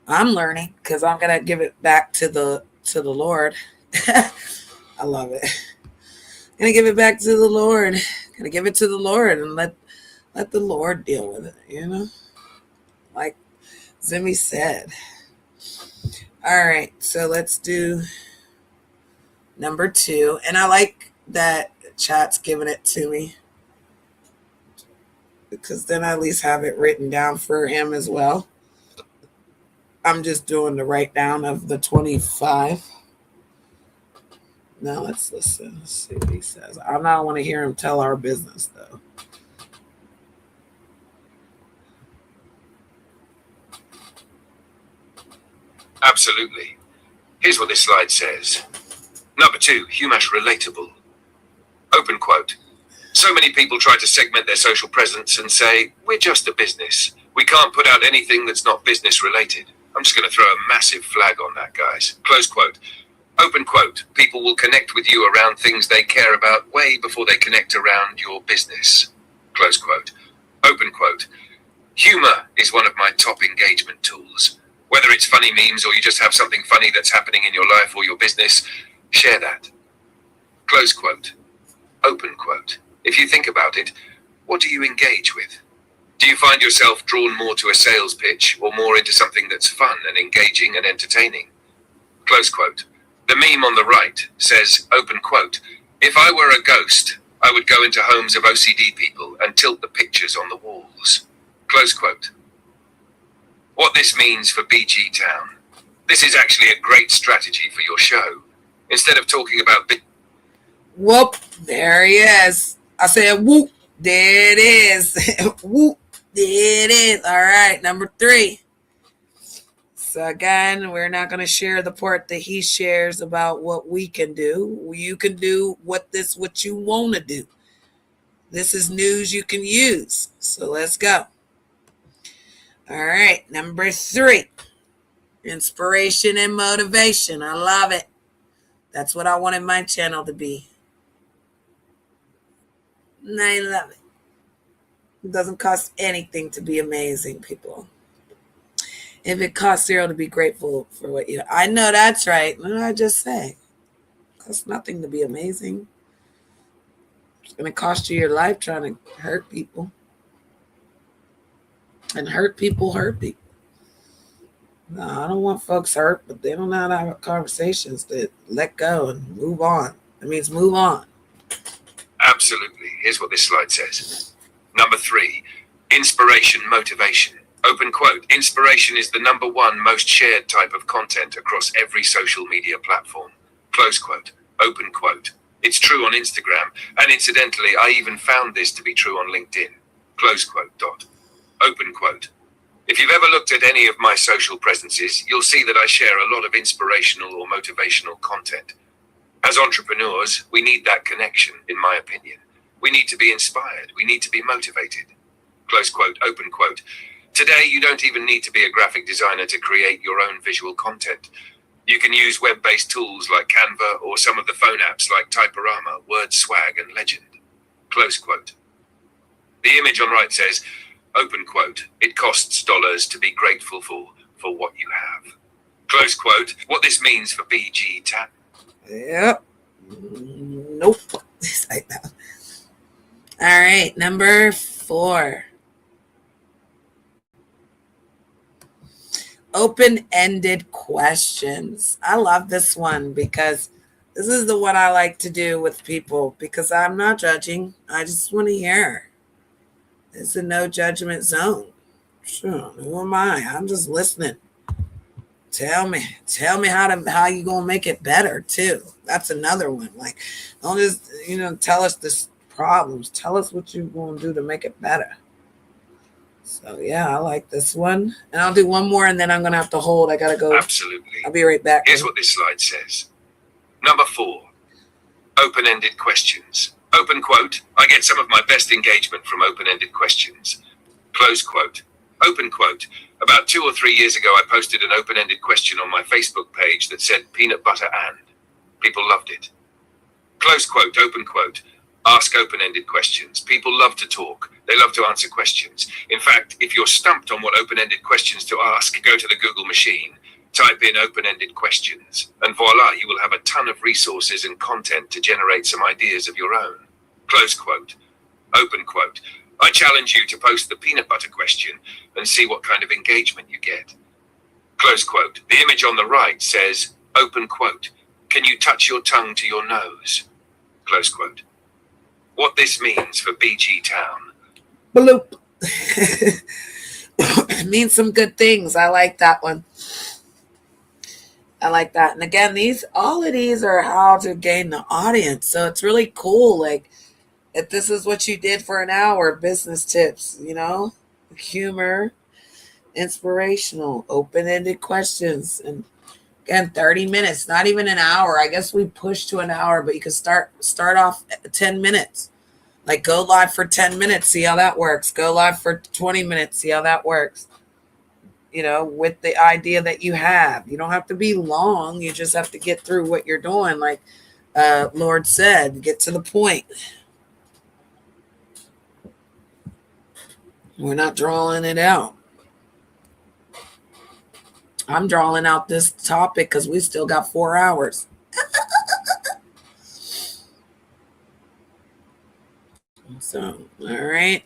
I'm learning because I'm gonna give it back to the Lord. I love it. Gonna give it back to the Lord. Gonna give it to the Lord and let the Lord deal with it, you know? Like Zimmy said. All right, so let's do number 2. And I like that chat's giving it to me, because then I at least have it written down for him as well. I'm just doing the write down of the 25. Now let's listen. Let's see what he says. I don't want to hear him tell our business, though. Absolutely. Here's what this slide says. Number 2, Humash relatable. Open quote. So many people try to segment their social presence and say, we're just a business. We can't put out anything that's not business related. I'm just going to throw a massive flag on that, guys. Close quote. Open quote. People will connect with you around things they care about way before they connect around your business. Close quote. Open quote. Humor is one of my top engagement tools. Whether it's funny memes or you just have something funny that's happening in your life or your business, share that. Close quote. Open quote. If you think about it, what do you engage with? Do you find yourself drawn more to a sales pitch or more into something that's fun and engaging and entertaining? Close quote. The meme on the right says, open quote, if I were a ghost, I would go into homes of OCD people and tilt the pictures on the walls. Close quote. What this means for BG Town. This is actually a great strategy for your show. Instead of talking about... Whoop, there he is. I said, whoop, there it is. Whoop, there it is. All right, number 3. So again, we're not going to share the part that he shares about what we can do. You can do what you want to do. This is news you can use. So let's go. All right, number 3. Inspiration and motivation. I love it. That's what I wanted my channel to be. And I love it. It doesn't cost anything to be amazing, people. If it costs 0 to be grateful for what you... I know that's right. What did I just say? It costs nothing to be amazing. It's going to cost you your life trying to hurt people. And hurt people hurt people. No, I don't want folks hurt, but they don't know how to have conversations that let go and move on. It means move on. Absolutely. Here's what this slide says. Number 3, inspiration, motivation. Open quote. Inspiration is the number 1 most shared type of content across every social media platform. Close quote. Open quote. It's true on Instagram, and incidentally, I even found this to be true on LinkedIn. Close quote. Dot. Open quote. If you've ever looked at any of my social presences, you'll see that I share a lot of inspirational or motivational content. As entrepreneurs, we need that connection, in my opinion. We need to be inspired. We need to be motivated. Close quote. Open quote. Today, you don't even need to be a graphic designer to create your own visual content. You can use web-based tools like Canva or some of the phone apps like Typorama, WordSwag, and Legend. Close quote. The image on right says, open quote, it costs dollars to be grateful for what you have. Close quote. What this means for BG Town. Yep. Nope. All right, number 4. Open-ended questions. I love this one because this is the one I like to do with people because I'm not judging. I just want to hear. It's a no judgment zone. Sure, who am I? I'm just listening. Tell me how you gonna make it better too. That's another one. Like, don't just tell us the problems. Tell us what you're gonna do to make it better. So yeah, I like this one, and I'll do one more, and then I'm gonna have to hold. I gotta go. Absolutely. I'll be right back. Here's what this slide says. Number 4, open-ended questions. Open quote, I get some of my best engagement from open-ended questions. Close quote. Open quote. About 2 or 3 years ago, I posted an open-ended question on my Facebook page that said peanut butter and. People loved it. Close quote, open quote. Ask open-ended questions. People love to talk. They love to answer questions. In fact, if you're stumped on what open-ended questions to ask, go to the Google machine, type in open-ended questions, and voila, you will have a ton of resources and content to generate some ideas of your own. Close quote. Open quote. I challenge you to post the peanut butter question and see what kind of engagement you get. Close quote. The image on the right says, open quote, can you touch your tongue to your nose? Close quote. What this means for BG Town. Bloop. It means some good things. I like that one. I like that. And again, all of these are how to gain the audience. So it's really cool. Like, if this is what you did for an hour, business tips, humor, inspirational, open-ended questions, and again, 30 minutes, not even an hour. I guess we pushed to an hour, but you could start off at 10 minutes. Like, go live for 10 minutes, see how that works. Go live for 20 minutes, see how that works. With the idea that you have. You don't have to be long. You just have to get through what you're doing. Like Lord said, get to the point. We're not drawing it out. I'm drawing out this topic because we still got 4 hours. So, all right.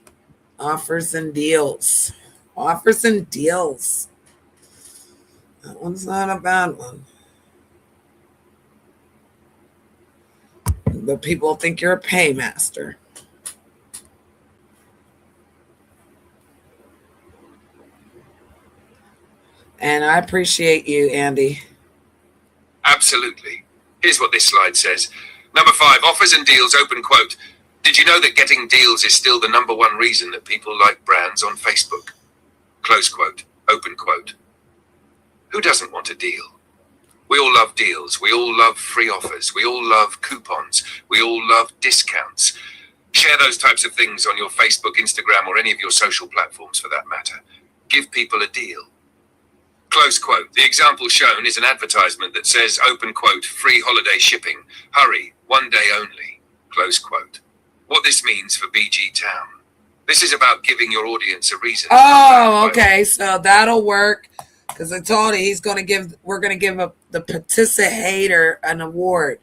Offers and deals. Offers and deals. That one's not a bad one. But people think you're a paymaster. And I appreciate you, Andy. Absolutely. Here's what this slide says. Number 5, offers and deals, open quote. Did you know that getting deals is still the number 1 reason that people like brands on Facebook? Close quote, open quote. Who doesn't want a deal? We all love deals. We all love free offers. We all love coupons. We all love discounts. Share those types of things on your Facebook, Instagram, or any of your social platforms for that matter. Give people a deal. Close quote. The example shown is an advertisement that says, open quote, free holiday shipping. Hurry, 1 day only. Close quote. What this means for BG Town. This is about giving your audience a reason. Oh, okay. So that'll work. Because I told you we're going to give the Patissa hater an award.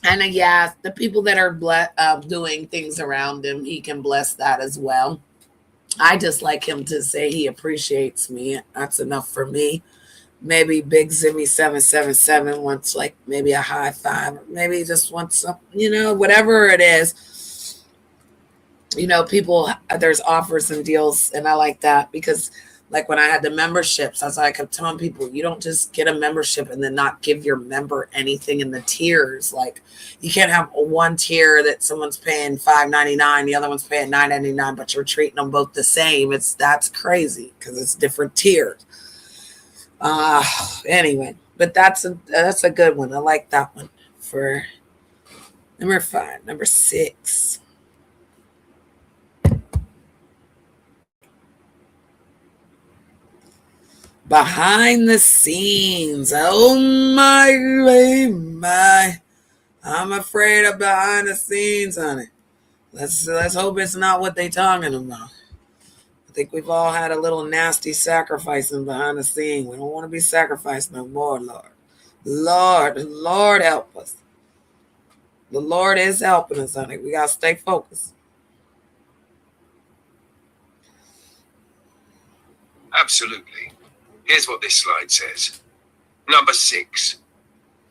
And yeah, the people that are doing things around him, he can bless that as well. I just like him to say he appreciates me. That's enough for me. Maybe Big Zimmy 777 wants like maybe a high five. Maybe he just wants something, whatever it is. People, there's offers and deals, and I like that because like when I had the memberships, I kept telling people, you don't just get a membership and then not give your member anything in the tiers. Like, you can't have one tier that someone's paying $5.99, the other one's paying $9.99, but you're treating them both the same. That's crazy because it's different tiers. Anyway, but that's a good one. I like that one for number 5. Number 6. Behind the scenes. Oh my. I'm afraid of behind the scenes, honey. Let's hope it's not what they talking about. I think we've all had a little nasty sacrificing behind the scene. We don't want to be sacrificed no more, Lord. Lord help us. The Lord is helping us, honey. We got to stay focused. Absolutely. Here's what this slide says. Number 6,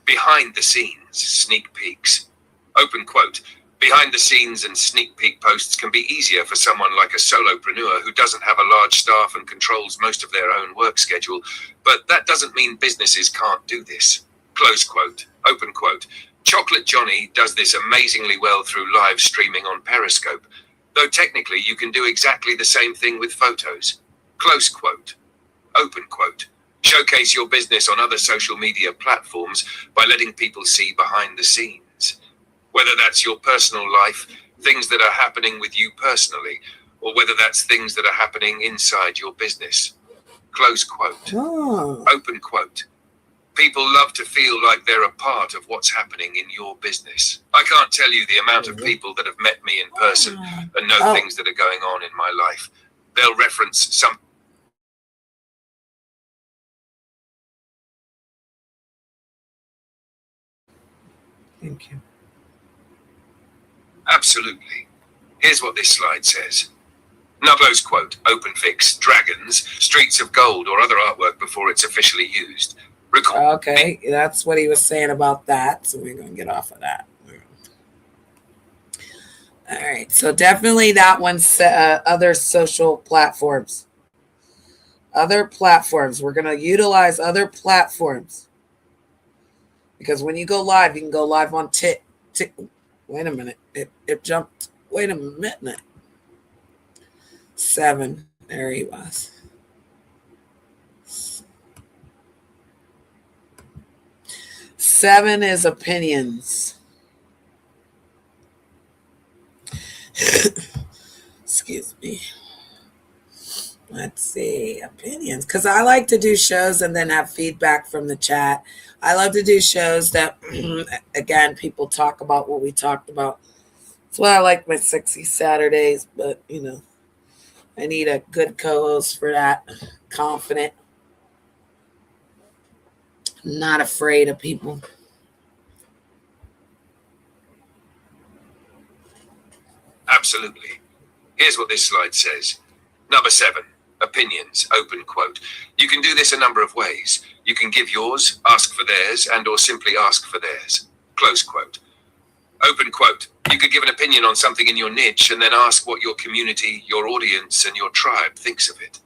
behind the scenes, sneak peeks. Open quote. Behind the scenes and sneak peek posts can be easier for someone like a solopreneur who doesn't have a large staff and controls most of their own work schedule, but that doesn't mean businesses can't do this. Close quote, open quote. Chocolate Johnny does this amazingly well through live streaming on Periscope, though technically you can do exactly the same thing with photos. Close quote, open quote. Showcase your business on other social media platforms by letting people see behind the scenes. Whether that's your personal life, things that are happening with you personally, or whether that's things that are happening inside your business. Close quote. Oh. Open quote. People love to feel like they're a part of what's happening in your business. I can't tell you the amount of people that have met me in person and know things that are going on in my life. They'll reference some. Thank you. Absolutely. Here's what this slide says. Now close quote, open fix, dragons, streets of gold or other artwork before it's officially used. Okay, that's what he was saying about that. So we're going to get off of that. All right. So definitely that one's other social platforms. Other platforms. We're going to utilize other platforms. Because when you go live, you can go live on Tik. Wait a minute. It jumped. Wait a minute. 7. There he was. 7 is opinions. Excuse me. Let's see. Opinions. Because I like to do shows and then have feedback from the chat. I love to do shows that, again, people talk about what we talked about. That's why I like my sexy Saturdays, but, you know, I need a good co-host for that. Confident. Not afraid of people. Absolutely. Here's what this slide says. Number 7, opinions, open quote. You can do this a number of ways. You can give yours, ask for theirs, and or simply ask for theirs. Close quote. Open quote. You could give an opinion on something in your niche and then ask what your community, your audience, and your tribe thinks of it.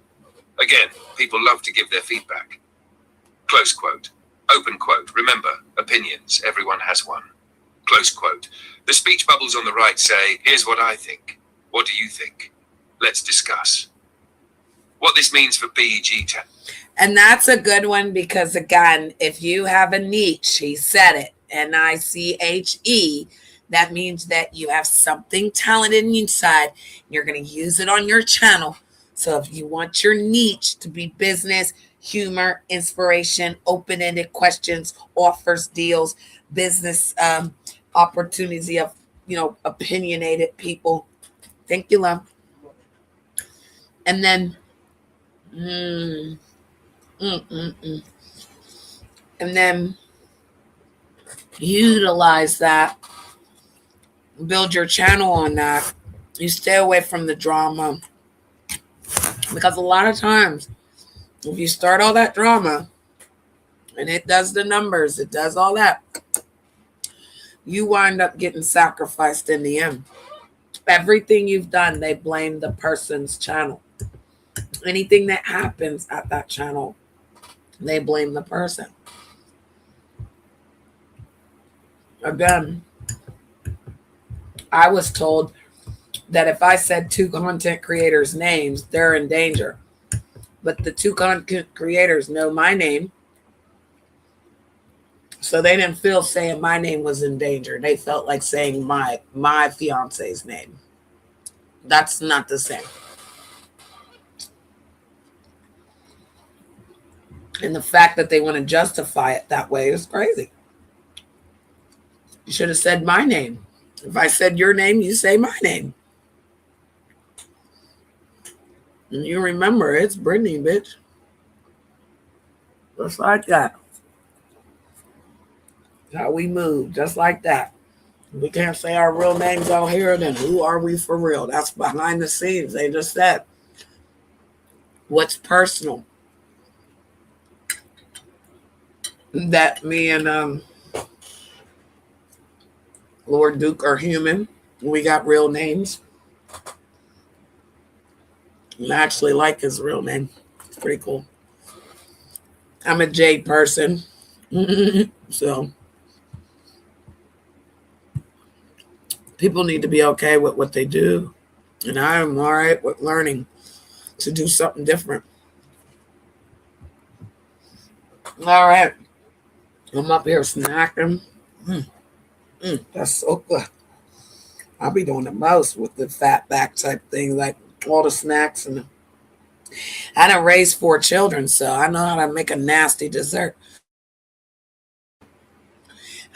Again, people love to give their feedback. Close quote. Open quote. Remember, opinions, everyone has one. Close quote. The speech bubbles on the right say, here's what I think. What do you think? Let's discuss. What this means for BEG. And that's a good one because, again, if you have a niche, he said it, NICHE, that means that you have something talented inside. You're going to use it on your channel. So if you want your niche to be business, humor, inspiration, open-ended questions, offers, deals, business opportunity of, you know, opinionated people. Thank you, love. And then, and then utilize that. Build your channel on that. You stay away from the drama. Because a lot of times, if you start all that drama, and it does the numbers, it does all that, you wind up getting sacrificed in the end. Everything you've done, they blame the person's channel. Anything that happens at that channel, they blame the person. Again, I was told that if I said 2 content creators' names, they're in danger. But the 2 content creators know my name. So they didn't feel saying my name was in danger. They felt like saying my fiance's name. That's not the same. And the fact that they want to justify it that way is crazy. You should have said my name. If I said your name, you say my name. And you remember, it's Brittany, bitch. Just like that. How we move, just like that. If we can't say our real names out here, then who are we for real? That's behind the scenes. They just said what's personal. That me and Lord Duke are human. We got real names. I actually like his real name. It's pretty cool. I'm a J person. So people need to be okay with what they do. And I'm all right with learning to do something different. All right. I'm up here snacking. That's so good. I'll be doing the most with the fat back type thing, like all the snacks. And I done raised 4 children, so I know how to make a nasty dessert.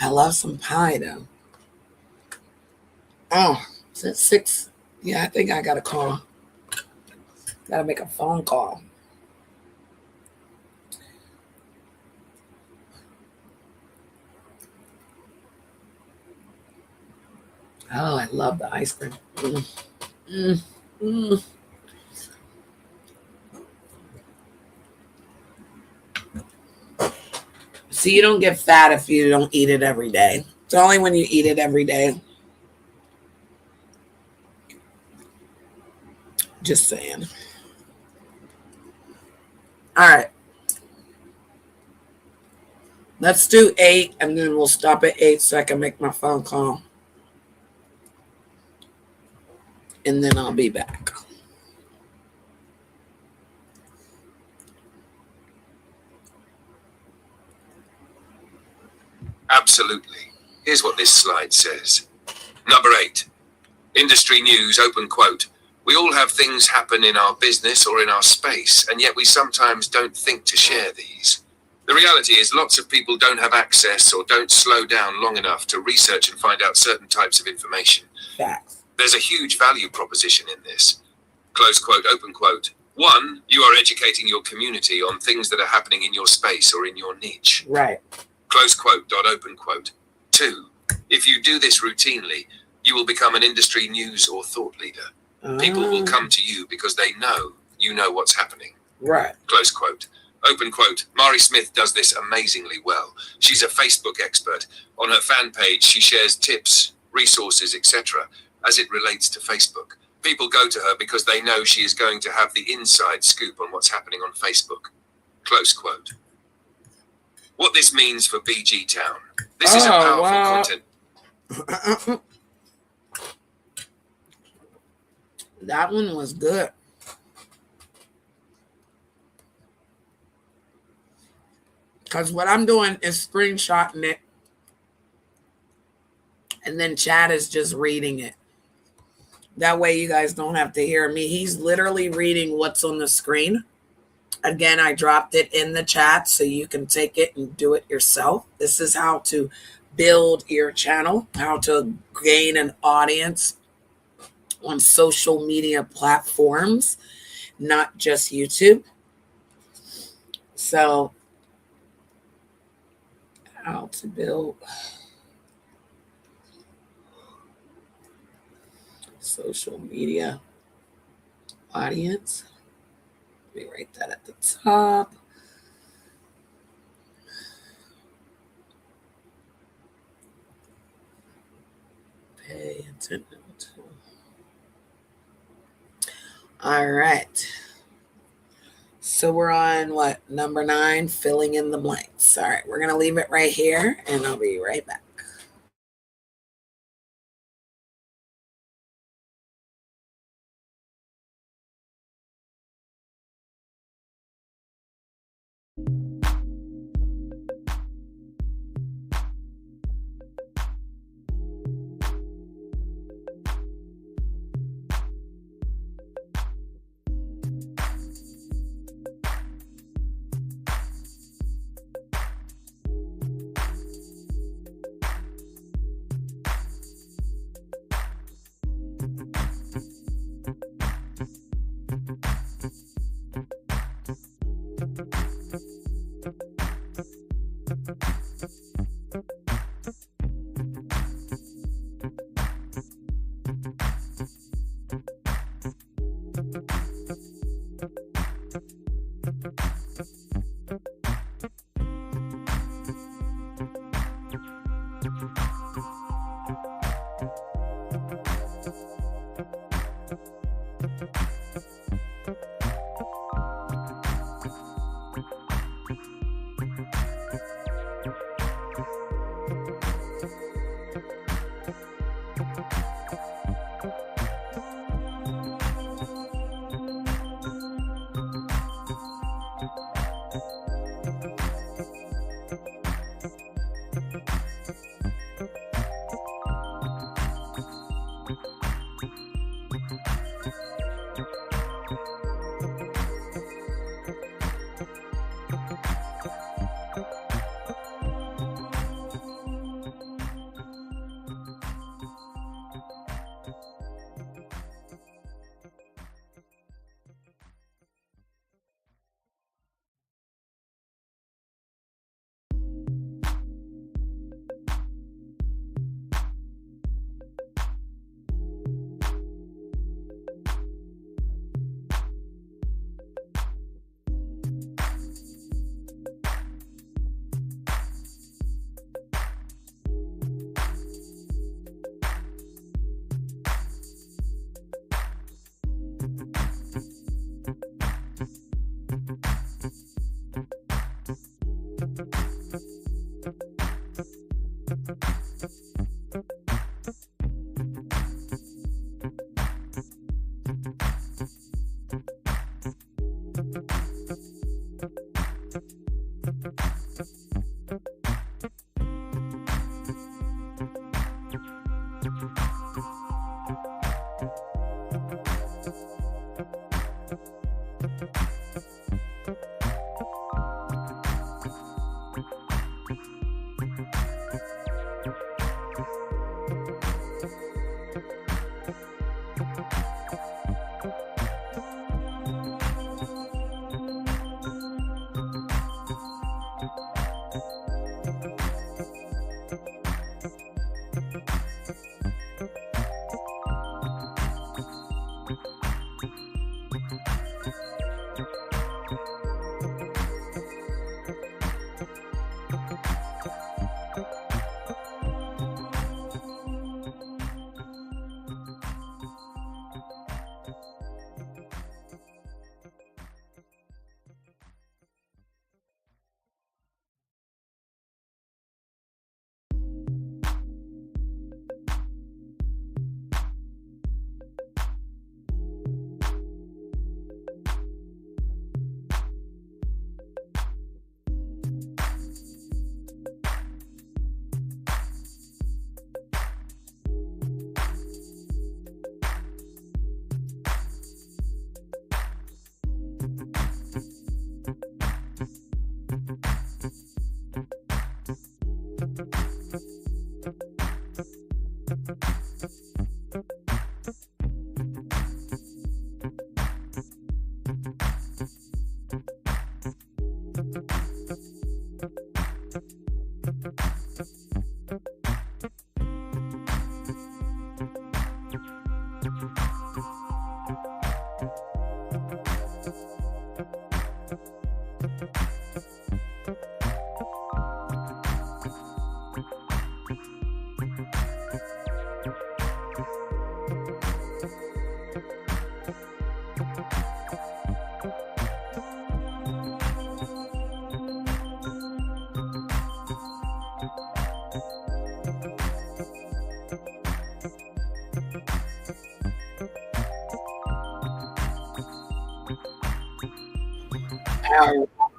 I love some pie, though. Oh, is it 6? Yeah, I think I got to call. Got to make a phone call. Oh, I love the ice cream. See, you don't get fat if you don't eat it every day. It's only when you eat it every day. Just saying. All right. Let's do 8, and then we'll stop at 8 so I can make my phone call. And then I'll be back. Absolutely. Here's what this slide says. Number 8. Industry news, open quote. We all have things happen in our business or in our space, and yet we sometimes don't think to share these. The reality is lots of people don't have access or don't slow down long enough to research and find out certain types of information. Facts. There's a huge value proposition in this. Close quote, open quote. 1, you are educating your community on things that are happening in your space or in your niche. Right. Close quote, dot open quote. 2, if you do this routinely, you will become an industry news or thought leader. People will come to you because they know you know what's happening. Right. Close quote. Open quote. Mari Smith does this amazingly well. She's a Facebook expert. On her fan page, she shares tips, resources, etc. as it relates to Facebook. People go to her because they know she is going to have the inside scoop on what's happening on Facebook. Close quote. What this means for BG Town. This is a powerful content. That one was good. Because what I'm doing is screenshotting it. And then Chad is just reading it. That way you guys don't have to hear me. He's literally reading what's on the screen. Again, I dropped it in the chat so you can take it and do it yourself. This is how to build your channel, how to gain an audience on social media platforms, not just YouTube. So, how to build social media audience. Let me write that at the top. Pay attention to. All right. So we're on what? Number 9, filling in the blanks. All right, we're going to leave it right here, and I'll be right back.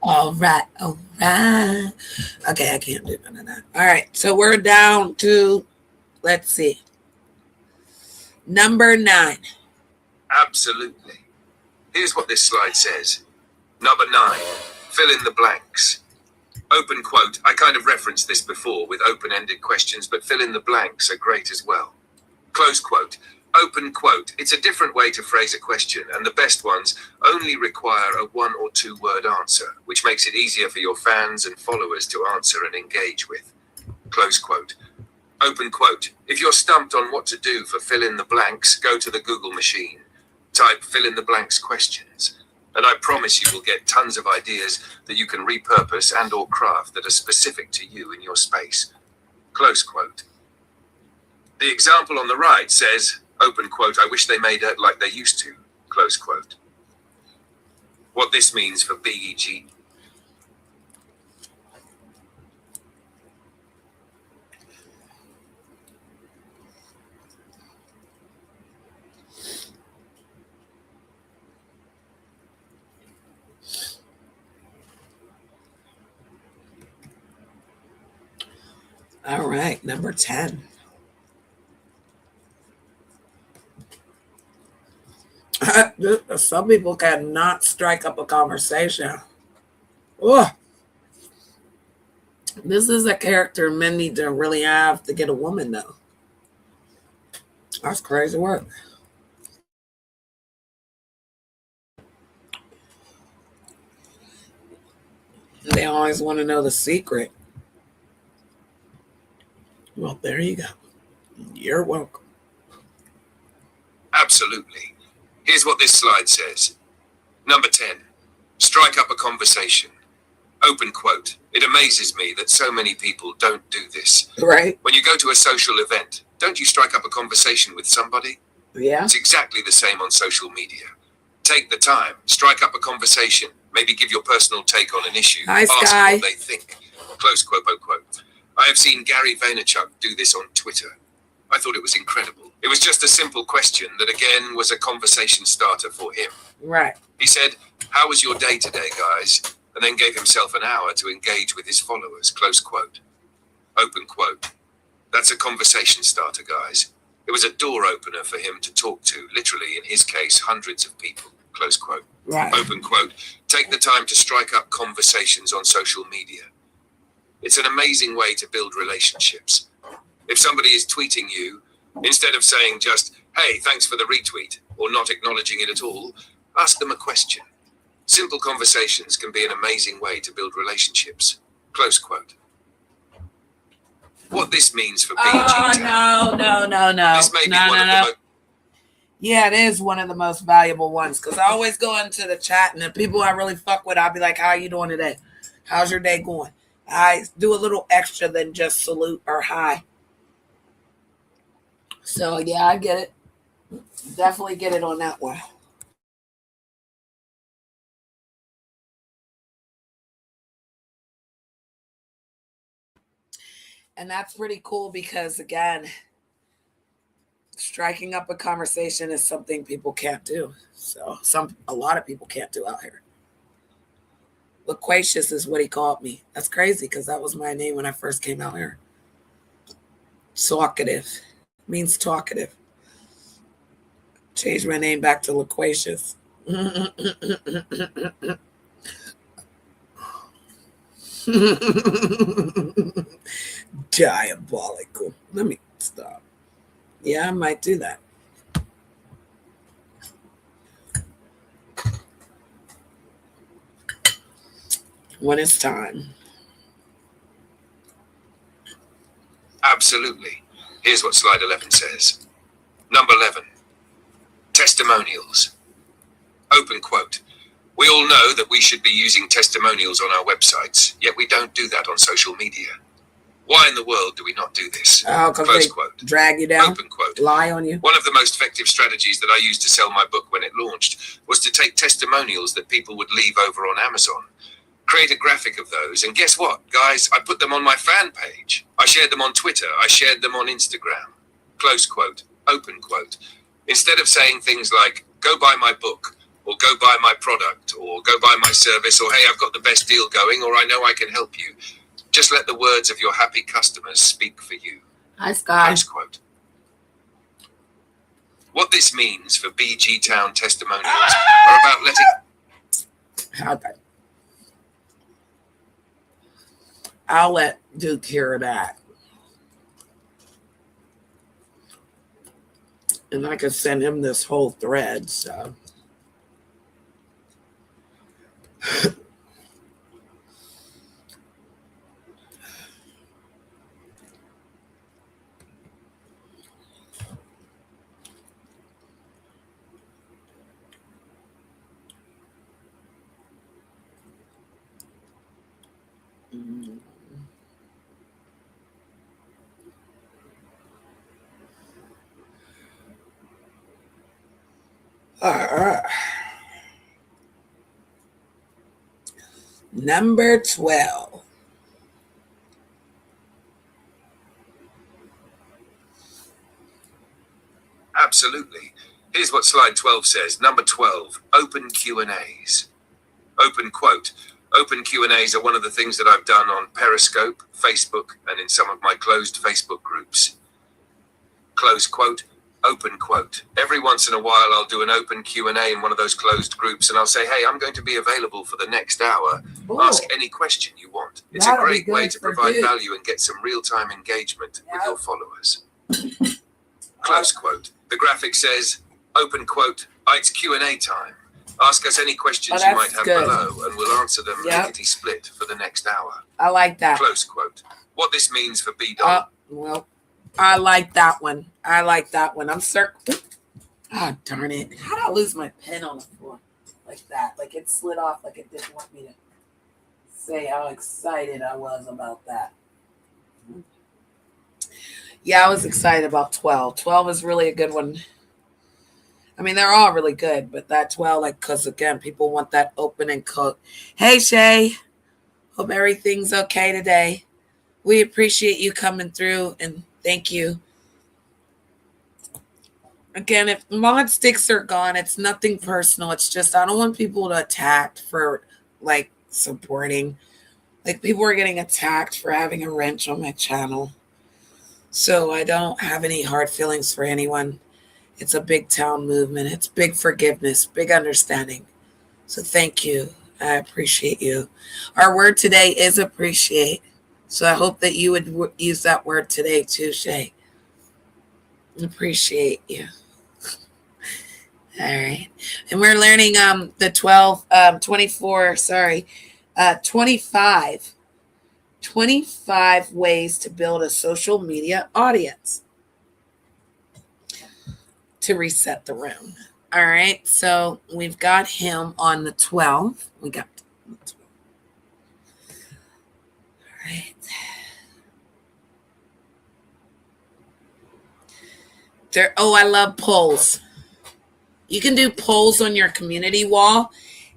All right. Okay, I can't do none of that. All right, so we're down to, let's see, number 9. Absolutely. Here's what this slide says. Number 9, fill in the blanks. Open quote. I kind of referenced this before with open-ended questions, but fill in the blanks are great as well. Close quote. Open quote. It's a different way to phrase a question, and the best ones only require a 1 or 2 word answer, which makes it easier for your fans and followers to answer and engage with. Close quote. Open quote. If you're stumped on what to do for fill in the blanks, go to the Google machine. Type fill in the blanks questions, and I promise you will get tons of ideas that you can repurpose and or craft that are specific to you in your space. Close quote. The example on the right says, open quote, I wish they made it like they used to, close quote. What this means for BEG. All right, number 10. Some people cannot strike up a conversation. Oh, this is a character men need to really have to get a woman, though. That's crazy work. They always want to know the secret. Well, there you go. You're welcome. Absolutely. Here's what this slide says. Number 10. Strike up a conversation. Open quote. It amazes me that so many people don't do this. Right. When you go to a social event, don't you strike up a conversation with somebody? Yeah. It's exactly the same on social media. Take the time, strike up a conversation, maybe give your personal take on an issue. Hi, ask Sky. what they think. Close quote, unquote. I have seen Gary Vaynerchuk do this on Twitter. I thought it was incredible. It was just a simple question that again was a conversation starter for him. Right. He said, "How was your day today, guys?" And then gave himself an hour to engage with his followers. Close quote. Open quote. That's a conversation starter, guys. It was a door opener for him to talk to, literally, in his case, hundreds of people. Close quote. Right. Open quote. Take the time to strike up conversations on social media. It's an amazing way to build relationships. If somebody is tweeting you, instead of saying just, "Hey, thanks for the retweet," or not acknowledging it at all, ask them a question. Simple conversations can be an amazing way to build relationships. Close quote. What this means for BG Town. No. This may be one of the most. Yeah, it is one of the most valuable ones because I always go into the chat and the people I really fuck with, I'll be like, "How you doing today? How's your day going?" I do a little extra than just salute or hi. So yeah, I get it. Definitely get it on that one. And that's pretty cool because again, striking up a conversation is something people can't do. So a lot of people can't do out here. Loquacious is what he called me. That's crazy because that was my name when I first came out here. Talkative means talkative. Changed my name back to Loquacious. Diabolical. Let me stop. Yeah, I might do that. When it's time. Absolutely. Here's what slide 11 says. Number 11. Testimonials. Open quote. We all know that we should be using testimonials on our websites, yet we don't do that on social media. Why in the world do we not do this? Oh, because Close they quote. drag you down, Open quote. lie on you. One of the most effective strategies that I used to sell my book when it launched was to take testimonials that people would leave over on Amazon, create a graphic of those, and guess what, guys? I put them on my fan page. I shared them on Twitter. I shared them on Instagram. Close quote. Open quote. Instead of saying things like, "Go buy my book," or "Go buy my product," or "Go buy my service," or "Hey, I've got the best deal going," or "I know I can help you," just let the words of your happy customers speak for you. Hi, Sky. Close quote. What this means for BG Town testimonials are about letting... Okay. I'll let Duke hear that. And I could send him this whole thread, so. All right. Number 12. Absolutely. Here's what slide 12 says. Number 12, open Q&As. Open quote. Open Q&As are one of the things that I've done on Periscope, Facebook, and in some of my closed Facebook groups. Close quote. Open quote. Every once in a while, I'll do an open Q&A in one of those closed groups, and I'll say, hey, I'm going to be available for the next hour. Ooh, Ask any question you want. It's a that'll be great way good to for provide dude. value and get some real-time engagement with Yep. your followers. Close quote. The graphic says, open quote, it's Q&A time. Ask us any questions you might that's have good. below, and we'll answer them Yep. lickety-split for the next hour. I like that. Close quote. What this means for B-Dom. Well, I like that one. I like that one. I'm certain. Oh, darn it. How did I lose my pen on the floor like that? Like it slid off like it didn't want me to say how excited I was about that. Yeah, I was excited about 12. 12 is really a good one. I mean, they're all really good, but that 12, like, because again, people want that open and coat. Hey, Shay. Hope everything's okay today. We appreciate you coming through and thank you. Again, if mod sticks are gone, it's nothing personal. It's just I don't want people to attack for like supporting. Like people are getting attacked for having a wrench on my channel. So I don't have any hard feelings for anyone. It's a big town movement. It's big forgiveness, big understanding. So thank you. I appreciate you. Our word today is appreciate. So I hope that you would use that word today too, Shay. Appreciate you. All right. And we're learning the 25 ways to build a social media audience to reset the room. All right. So we've got him on the 12. We got the 12. All right. I love polls. You can do polls on your community wall,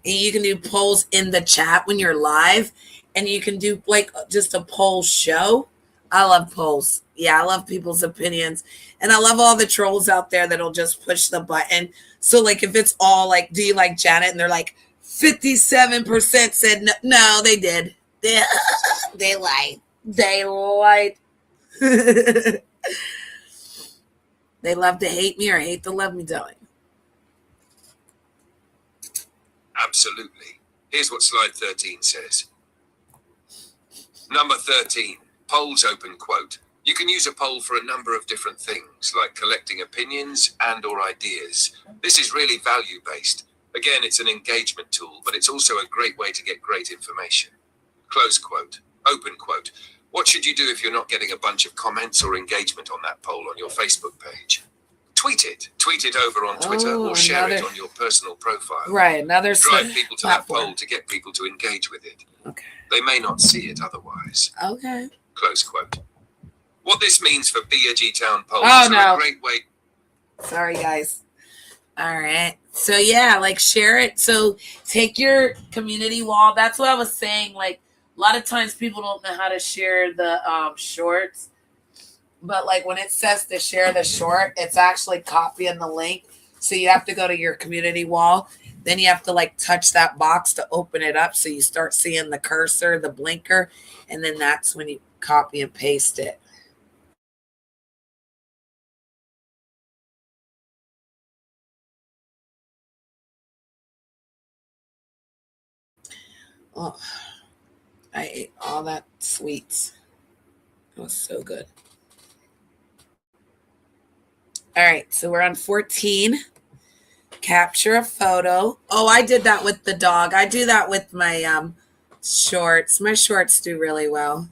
and you can do polls in the chat when you're live, and you can do like just a poll show. I love polls. Yeah, I love people's opinions, and I love all the trolls out there that'll just push the button. So like if it's all like, do you like Janet? And they're like 57% said no. No, they did. They lied. They lied. They love to hate me or hate to love me, darling. Absolutely. Here's what slide 13 says. Number 13, polls open quote. You can use a poll for a number of different things, like collecting opinions and or ideas. This is really value-based. Again, it's an engagement tool, but it's also a great way to get great information. Close quote. Open quote. What should you do if you're not getting a bunch of comments or engagement on that poll on your Facebook page? Tweet it. Tweet it over on Twitter or share it on your personal profile. Right, another Drive people to platform. that poll to get people to engage with it. Okay. They may not see it otherwise. Okay. Close quote. What this means for BG Town polls are a great way. Sorry, guys. All right. So yeah, like share it. So take your community wall. That's what I was saying. Like a lot of times people don't know how to share the shorts. But like when it says to share the short, it's actually copying the link. So you have to go to your community wall. Then you have to like touch that box to open it up. So you start seeing the cursor, the blinker, and then that's when you copy and paste it. Oh, I ate all that sweets. It was so good. All right, so we're on 14. Capture a photo. Oh, I did that with the dog. I do that with my shorts. My shorts do really well.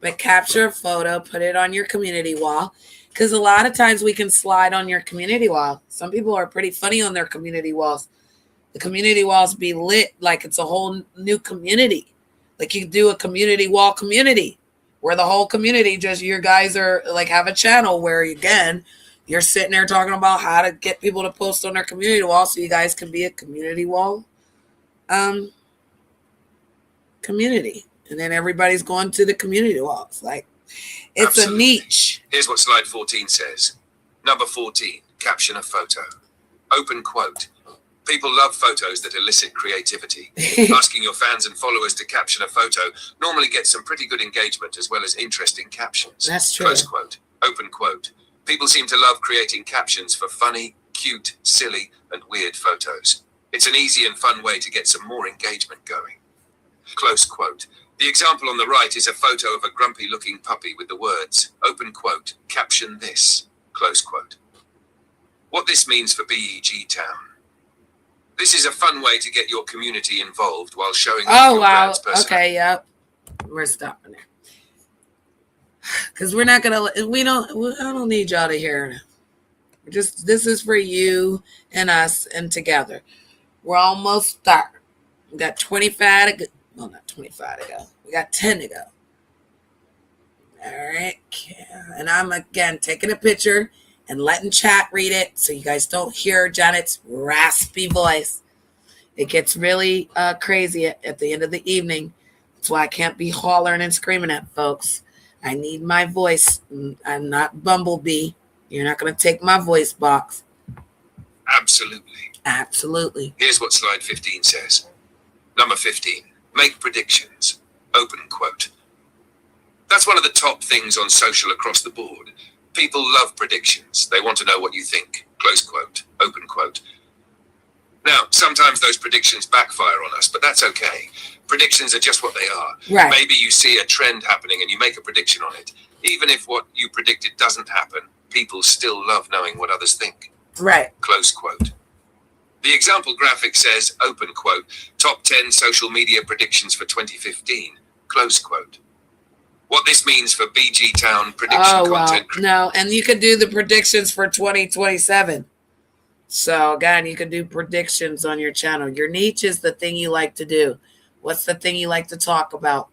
But capture a photo, put it on your community wall. Because a lot of times we can slide on your community wall. Some people are pretty funny on their community walls. The community walls be lit like it's a whole new community. Like you do a community wall community where the whole community just, your guys are like have a channel where again, you're sitting there talking about how to get people to post on their community wall so you guys can be a community wall community. And then everybody's going to the community walls. Like it's Absolutely. a niche. Here's what slide 14 says. Number 14, caption a photo. Open quote. People love photos that elicit creativity. Asking your fans and followers to caption a photo normally gets some pretty good engagement as well as interesting captions. That's true. Close quote. Open quote. People seem to love creating captions for funny, cute, silly, and weird photos. It's an easy and fun way to get some more engagement going. Close quote. The example on the right is a photo of a grumpy-looking puppy with the words, open quote, caption this, close quote. What this means for BEG Town. This is a fun way to get your community involved while showing off your brand's personality. Okay, yep. We're stopping there. Because we're not gonna. I don't need y'all to hear it. This is for you and us and together. We're almost there. We got 25 to go. Well, not 25 to go. We got 10 to go. All right. And I'm again taking a picture and letting chat read it so you guys don't hear Janet's raspy voice. It gets really crazy at the end of the evening. That's why I can't be hollering and screaming at folks. I need my voice. I'm not Bumblebee. You're not going to take my voice box. Absolutely. Absolutely. Here's what slide 15 says. Number 15, make predictions. Open quote. That's one of the top things on social across the board. People love predictions. They want to know what you think. Close quote. Open quote. Now, sometimes those predictions backfire on us, but that's okay. Predictions are just what they are. Right. Maybe you see a trend happening and you make a prediction on it. Even if what you predicted doesn't happen, people still love knowing what others think. Right. Close quote. The example graphic says, open quote, top 10 social media predictions for 2015, close quote. What this means for BG Town prediction content. No, and you could do the predictions for 2027. So again, you could do predictions on your channel. Your niche is the thing you like to do. What's the thing you like to talk about?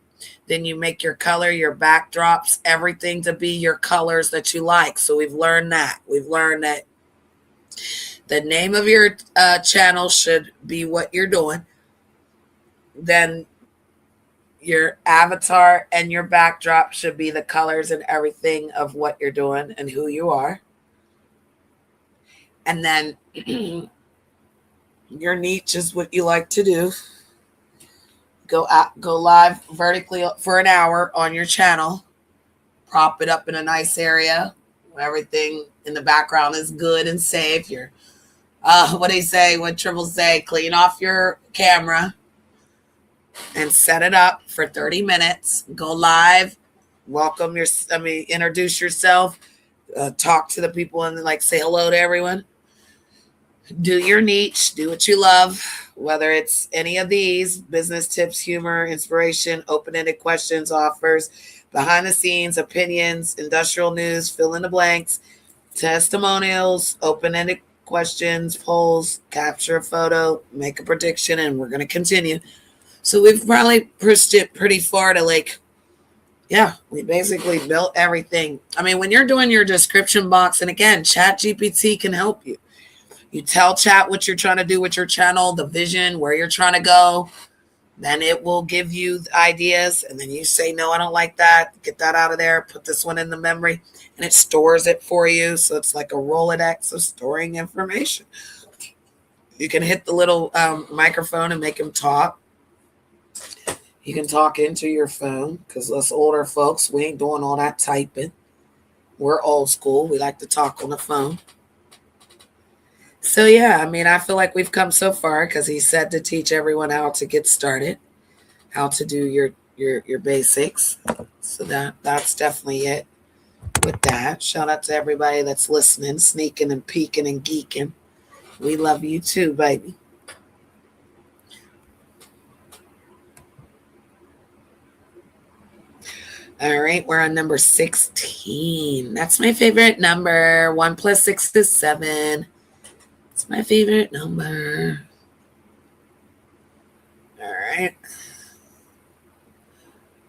Then you make your color, your backdrops, everything to be your colors that you like. So we've learned that. We've learned that the name of your channel should be what you're doing. Then your avatar and your backdrop should be the colors and everything of what you're doing and who you are. And then your niche is what you like to do. Go live vertically for an hour on your channel. Prop it up in a nice area. Everything in the background is good and safe. You're, what do you say? What Triple say? Clean off your camera and set it up for 30 minutes. Go live. Introduce yourself. Talk to the people and say hello to everyone. Do your niche. Do what you love. Whether it's any of these, business tips, humor, inspiration, open-ended questions, offers, behind the scenes, opinions, industrial news, fill in the blanks, testimonials, open-ended questions, polls, capture a photo, make a prediction, and we're going to continue. So we've probably pushed it pretty far to we basically built everything. I mean, when you're doing your description box, and again, ChatGPT can help you. You tell chat what you're trying to do with your channel, the vision, where you're trying to go. Then it will give you ideas. And then you say, no, I don't like that. Get that out of there. Put this one in the memory. And it stores it for you. So it's like a Rolodex of storing information. You can hit the little microphone and make them talk. You can talk into your phone because us older folks, we ain't doing all that typing. We're old school. We like to talk on the phone. So, yeah, I mean, I feel like we've come so far because he said to teach everyone how to get started, how to do your basics. So that's definitely it with that. Shout out to everybody that's listening, sneaking and peeking and geeking. We love you too, baby. All right, we're on number 16. That's my favorite number. 1 + 6 is 7. It's my favorite number. All right.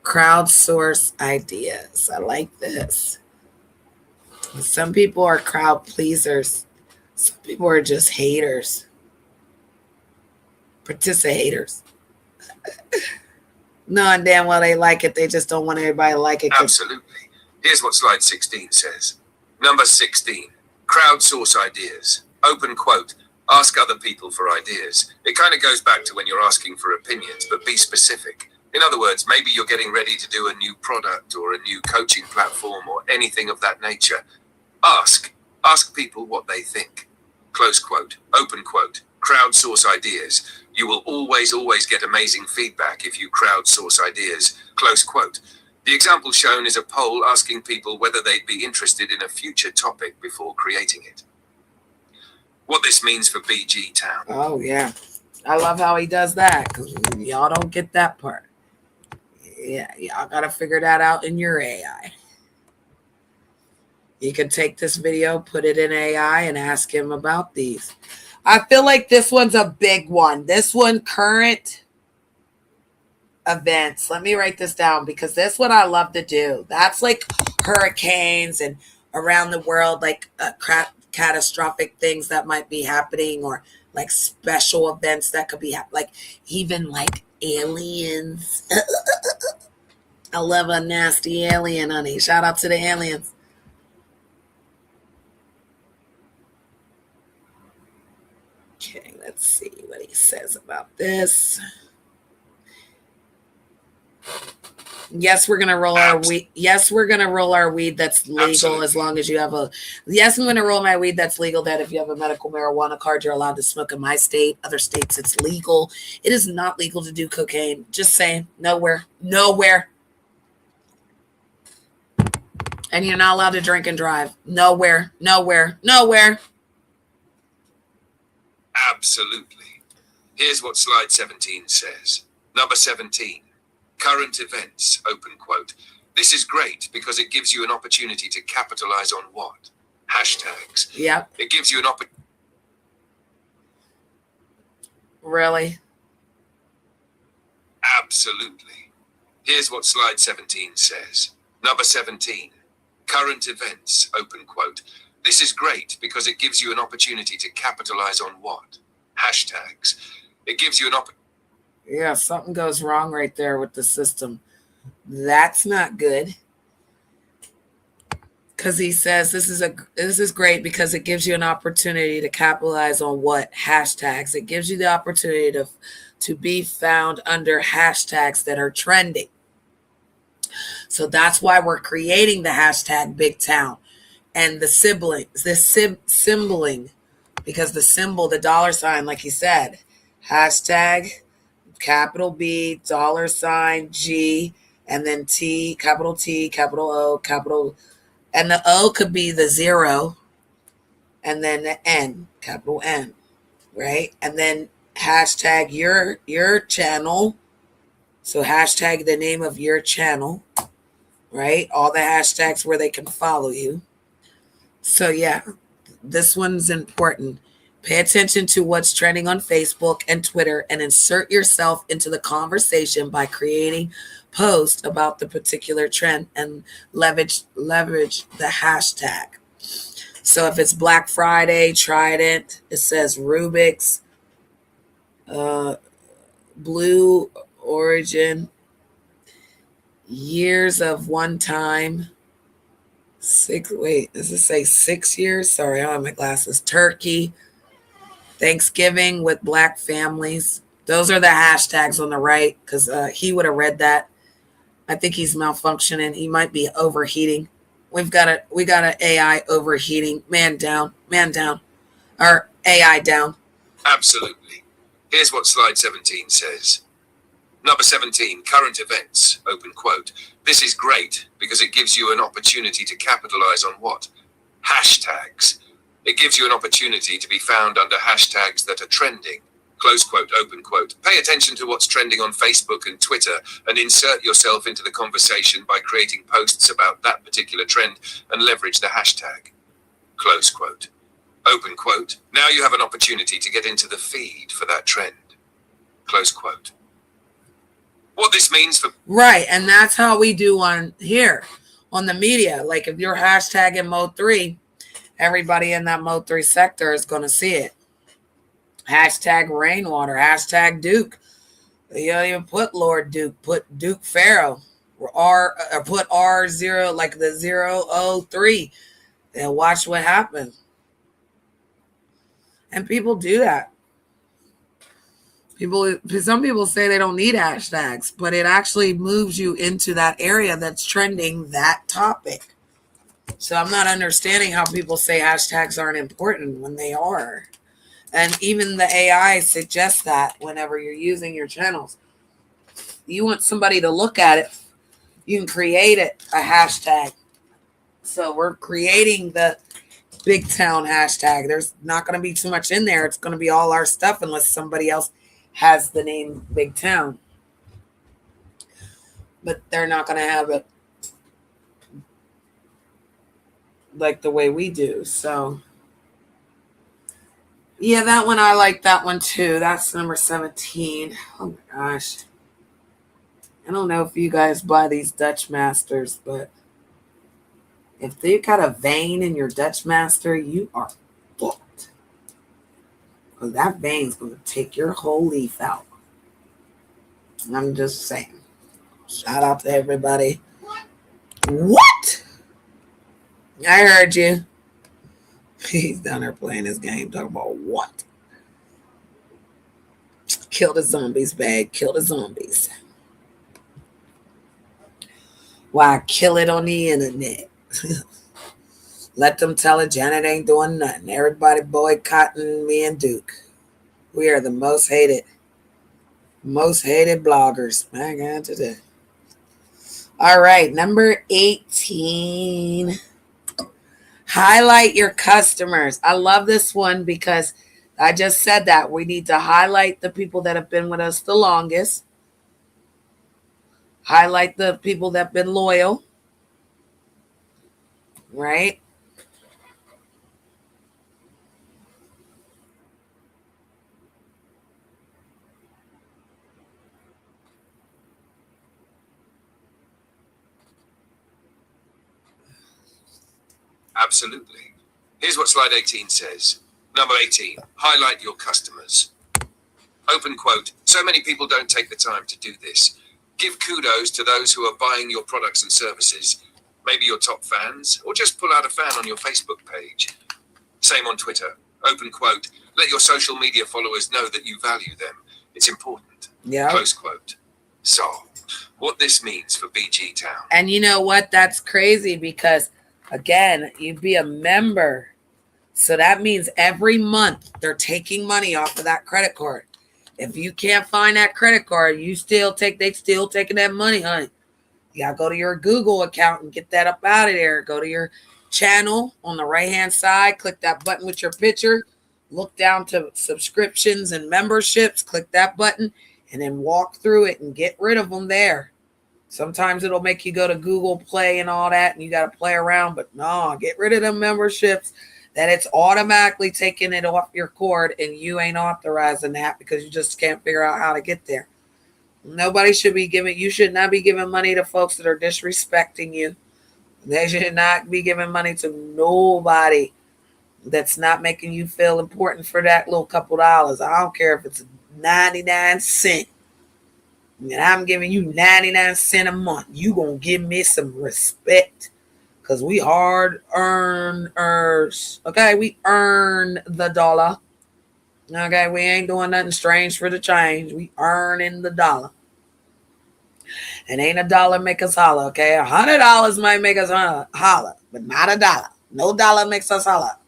Crowdsource ideas. I like this. Some people are crowd pleasers. Some people are just haters. Participators. Knowing damn well they like it. They just don't want everybody to like it. Absolutely. Here's what slide 16 says. Number 16. Crowdsource ideas. Open quote. Ask other people for ideas. It kind of goes back to when you're asking for opinions, but be specific. In other words, maybe you're getting ready to do a new product or a new coaching platform or anything of that nature. Ask people what they think. Close quote. Open quote. Crowdsource ideas. You will always get amazing feedback if you crowdsource ideas. Close quote. The example shown is a poll asking people whether they'd be interested in a future topic before creating it. What this means for BG Town. Oh, yeah. I love how he does that, because y'all don't get that part. Yeah, y'all got to figure that out in your AI. You can take this video, put it in AI, and ask him about these. I feel like this one's a big one. This one, current events. Let me write this down, because this one I love to do. That's like hurricanes and around the world, like catastrophic things that might be happening, or like special events that could be happening, like even like aliens. I love a nasty alien, honey. Shout out to the aliens. Okay, let's see what he says about this. Yes, we're gonna roll our weed. Yes, we're gonna roll our weed that's legal. Absolutely. As long as you have a. Yes, I'm gonna roll my weed that's legal. That if you have a medical marijuana card, you're allowed to smoke in my state. Other states, it's legal. It is not legal to do cocaine. Just saying, nowhere. And you're not allowed to drink and drive. Nowhere. Absolutely. Here's what slide 17 says. Number 17. Current events, open quote. This is great because it gives you an opportunity to capitalize on what? Hashtags. Yeah. It gives you an opportunity. Really? Absolutely. Here's what slide 17 says. Number 17. Current events, open quote. This is great because it gives you an opportunity to capitalize on what? Hashtags. It gives you an opportunity. Yeah, something goes wrong right there with the system. That's not good. Because he says this is great because it gives you an opportunity to capitalize on what? Hashtags. It gives you the opportunity to be found under hashtags that are trending. So that's why we're creating the hashtag Big Town and the siblings, symboling, because the symbol, the dollar sign, like he said, hashtag capital B, dollar sign G, and then T, capital O, capital, and the O could be the 0, and then the N, capital N, right? And then hashtag your channel. So hashtag the name of your channel, right? All the hashtags where they can follow you. So yeah, this one's important. Pay attention to what's trending on Facebook and Twitter and insert yourself into the conversation by creating posts about the particular trend and leverage the hashtag. So if it's Black Friday, Trident, it says Rubik's, Blue Origin, years of one time. Does it say 6 years? Sorry, I don't have my glasses. Turkey. Thanksgiving with Black families. Those are the hashtags on the right, because he would have read that. I think he's malfunctioning. He might be overheating. We got an AI overheating. Man down. Or AI down. Absolutely. Here's what slide 17 says. Number 17, current events, open quote. This is great because it gives you an opportunity to capitalize on what? Hashtags. It gives you an opportunity to be found under hashtags that are trending. Close quote, open quote. Pay attention to what's trending on Facebook and Twitter and insert yourself into the conversation by creating posts about that particular trend and leverage the hashtag. Close quote. Open quote. Now you have an opportunity to get into the feed for that trend. Close quote. What this means for... Right, and that's how we do on here, on the media. Like if you're hashtagging Mode 3, everybody in that Mode 3 sector is going to see it. Hashtag Rainwater, hashtag Duke. You don't even put Lord Duke, put Duke Pharaoh. Or put R0, like the 003, and watch what happens. And people do that. Some people say they don't need hashtags, but it actually moves you into that area that's trending that topic. So I'm not understanding how people say hashtags aren't important when they are. And even the AI suggests that whenever you're using your channels. You want somebody to look at it, you can create it a hashtag. So we're creating the Big Town hashtag. There's not going to be too much in there. It's going to be all our stuff unless somebody else has the name Big Town. But they're not going to have it like the way we do. So yeah, that one, I like that one too. That's number 17. Oh my gosh. I don't know if you guys buy these Dutch Masters, but if they got a vein in your Dutch Master, you are fucked. Because that vein's going to take your whole leaf out. I'm just saying. Shout out to everybody. What? I heard you. He's down there playing this game, talking about what? Kill the zombies, bag. Kill the zombies. Why kill it on the internet? Let them tell it Janet ain't doing nothing. Everybody boycotting me and Duke. We are the most hated bloggers. My God, today. All right, number 18. Highlight your customers. I love this one because I just said that. We need to highlight the people that have been with us the longest. Highlight the people that have been loyal. Right? Absolutely. Here's what slide 18 says. Number 18, highlight your customers. Open quote, so many people don't take the time to do this. Give kudos to those who are buying your products and services, maybe your top fans, or just pull out a fan on your Facebook page. Same on Twitter. Open quote, let your social media followers know that you value them. It's important. Yeah. Close quote. So, what this means for BG Town. And you know what? That's crazy because, again, you'd be a member. So that means every month they're taking money off of that credit card. If you can't find that credit card, they still taking that money, honey. You gotta go to your Google account and get that up out of there. Go to your channel on the right-hand side, click that button with your picture, look down to subscriptions and memberships, click that button, and then walk through it and get rid of them there. Sometimes it'll make you go to Google Play and all that, and you got to play around, but no, get rid of them memberships that it's automatically taking it off your cord, and you ain't authorizing that because you just can't figure out how to get there. You should not be giving money to folks that are disrespecting you. They should not be giving money to nobody that's not making you feel important for that little couple dollars. I don't care if it's 99 cents. And I'm giving you 99 cents a month. You gonna give me some respect. Because we hard earners. Okay, we earn the dollar. Okay, we ain't doing nothing strange for the change. We earning the dollar. And ain't a dollar make us holler, okay? $100 might make us holler, but not a dollar. No dollar makes us holler.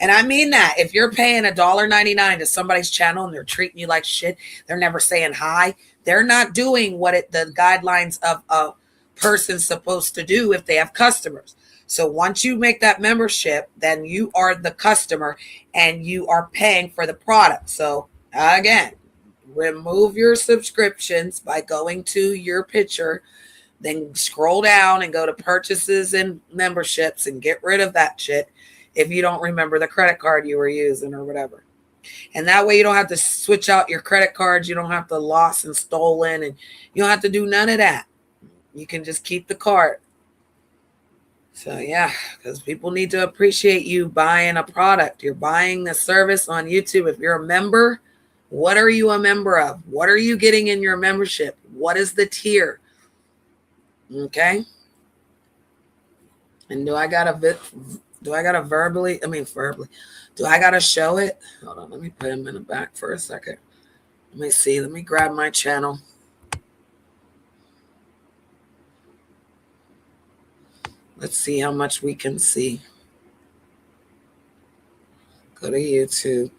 And I mean that. If you're paying $1.99 to somebody's channel and they're treating you like shit, they're never saying hi, they're not doing what the guidelines of a person's supposed to do if they have customers. So once you make that membership, then you are the customer and you are paying for the product. So again, remove your subscriptions by going to your picture, then scroll down and go to purchases and memberships and get rid of that shit if you don't remember the credit card you were using or whatever. And that way you don't have to switch out your credit cards. You don't have to lost and stolen, and you don't have to do none of that. You can just keep the card. So yeah, because people need to appreciate you buying a product. You're buying the service on YouTube. If you're a member, what are you a member of? What are you getting in your membership? What is the tier? Okay. And do I gotta verbally? Do I gotta show it? Hold on, let me put him in the back for a second. Let me see. Let me grab my channel. Let's see how much we can see. Go to YouTube.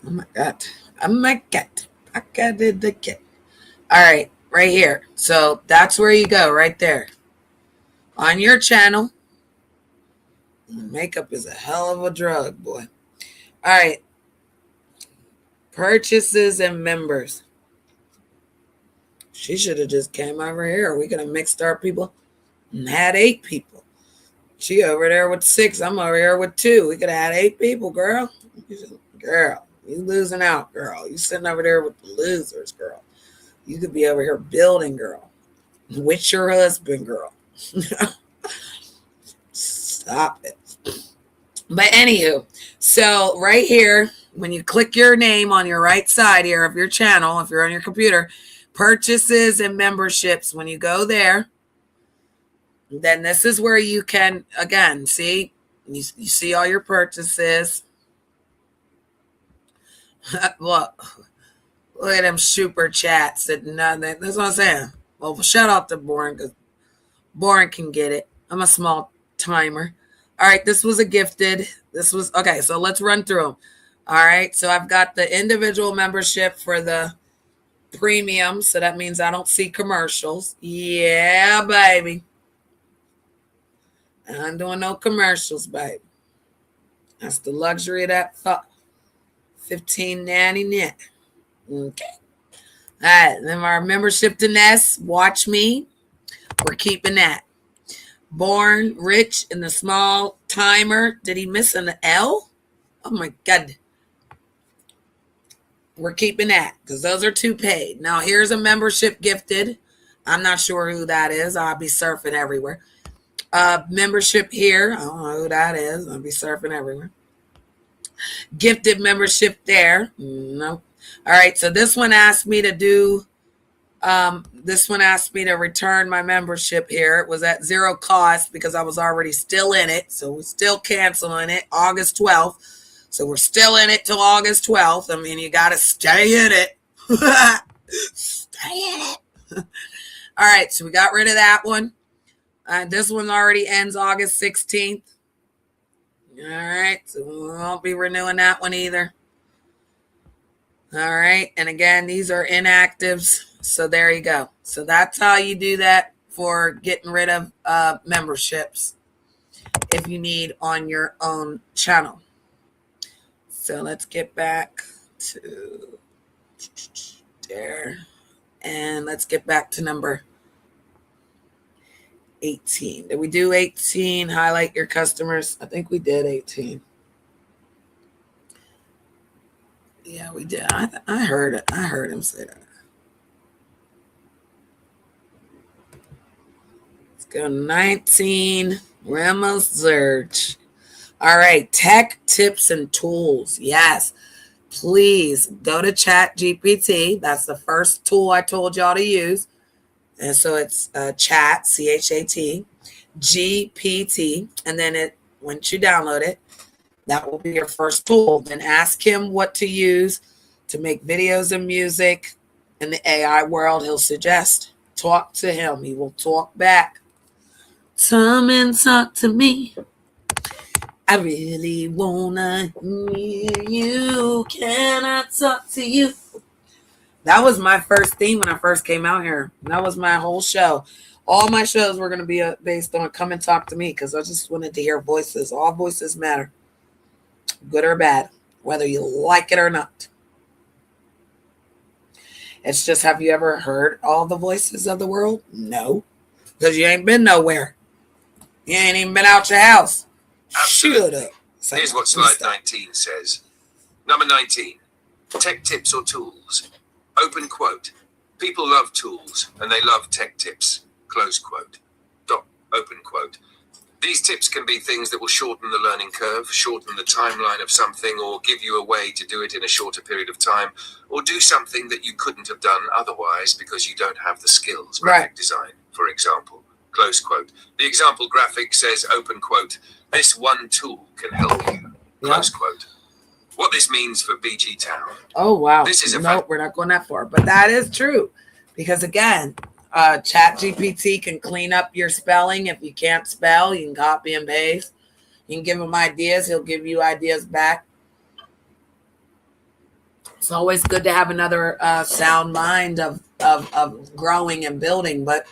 Oh my God. Oh my God. I got it again. All right, right here. So that's where you go, right there. On your channel. Makeup is a hell of a drug, boy. All right. Purchases and members. She should have just came over here. We could have mixed our people and had 8 people. She over there with 6. I'm over here with 2. We could have had 8 people, girl. Girl, you losing out, girl. You sitting over there with the losers, girl. You could be over here building, girl. With your husband, girl. Stop it. But anywho, so right here, when you click your name on your right side here of your channel, if you're on your computer, purchases and memberships, when you go there, then this is where you can, again, see, you see all your purchases. Look at them super chats. That's what I'm saying. Well, shout out to Bourne, because Bourne can get it. I'm a small timer. All right, this was a gifted. This was, okay, so let's run through them. All right, so I've got the individual membership for the premium, so that means I don't see commercials. Yeah, baby. I ain't doing no commercials, baby. That's the luxury of that $15.99. Okay. All right, then our membership to Nest, Watch Me. We're keeping that. Born Rich in the Small Timer. Did he miss an L? Oh my God. We're keeping that because those are 2 paid. Now here's a membership gifted. I'm not sure who that is. I'll be surfing everywhere. Membership here. I don't know who that is. I'll be surfing everywhere. Gifted membership there. No. All right. So this one asked me to do. This one asked me to return my membership here. It was at 0 cost because I was already still in it. So we're still canceling it August 12th. So we're still in it till August 12th. I mean, you got to stay in it. Stay in it. All right. So we got rid of that one. This one already ends August 16th. All right. So we won't be renewing that one either. All right. And again, these are inactives. So there you go. So that's how you do that for getting rid of memberships if you need on your own channel. So let's get back to there. And let's get back to number 18. Did we do 18? Highlight your customers. I think we did 18. Yeah, we did. I heard it. I heard him say that. Let's go 19. Ramos Zurch. All right. Tech tips and tools. Yes. Please go to ChatGPT. That's the first tool I told y'all to use. And so it's chat, CHAT, GPT. And then once you download it, that will be your first tool. Then ask him what to use to make videos and music in the AI world. He'll suggest. Talk to him. He will talk back. Come and talk to me. I really wanna hear you. Can I talk to you? That was my first theme when I first came out here. That was my whole show. All my shows were going to be based on come and talk to me because I just wanted to hear voices. All voices matter, good or bad, whether you like it or not. It's just, have you ever heard all the voices of the world? No, because you ain't been nowhere. You ain't even been out your house. Shut up. Here's what slide 19 says. Number 19, tech tips or tools. Open quote. People love tools and they love tech tips. Close quote. Open quote. These tips can be things that will shorten the learning curve, shorten the timeline of something, or give you a way to do it in a shorter period of time, or do something that you couldn't have done otherwise because you don't have the skills. Graphic design, for example. Close quote. The example graphic says, open quote, this one tool can help you. Close quote. What this means for BG Town. Oh, wow. This is we're not going that far. But that is true. Because, again, Chat GPT can clean up your spelling. If you can't spell, you can copy and paste. You can give him ideas. He'll give you ideas back. It's always good to have another sound mind of growing and building. But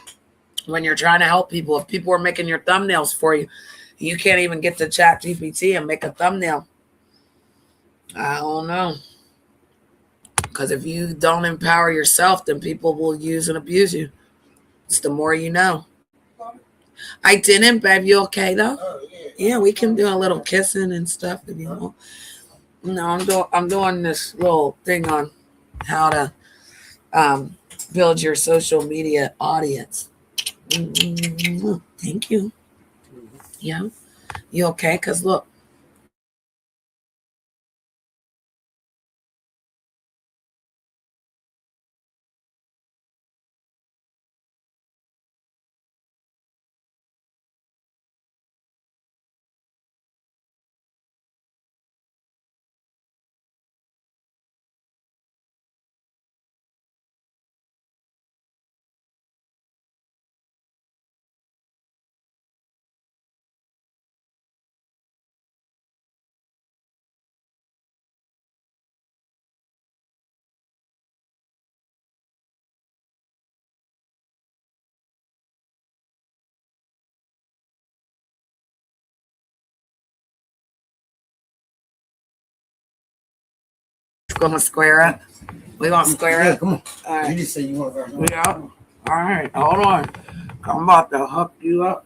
when you're trying to help people, if people are making your thumbnails for you, you can't even get to Chat GPT and make a thumbnail. I don't know. Because if you don't empower yourself, then people will use and abuse you. It's the more you know. I didn't, babe. You okay though? Yeah, we can do a little kissing and stuff if you want. No, I'm doing this little thing on how to build your social media audience. Thank you. Yeah. You okay? Because look. Gonna square up. We gonna square up. Come on. All right. You just say you want to. Yeah. All right. Hold on. I'm about to hook you up.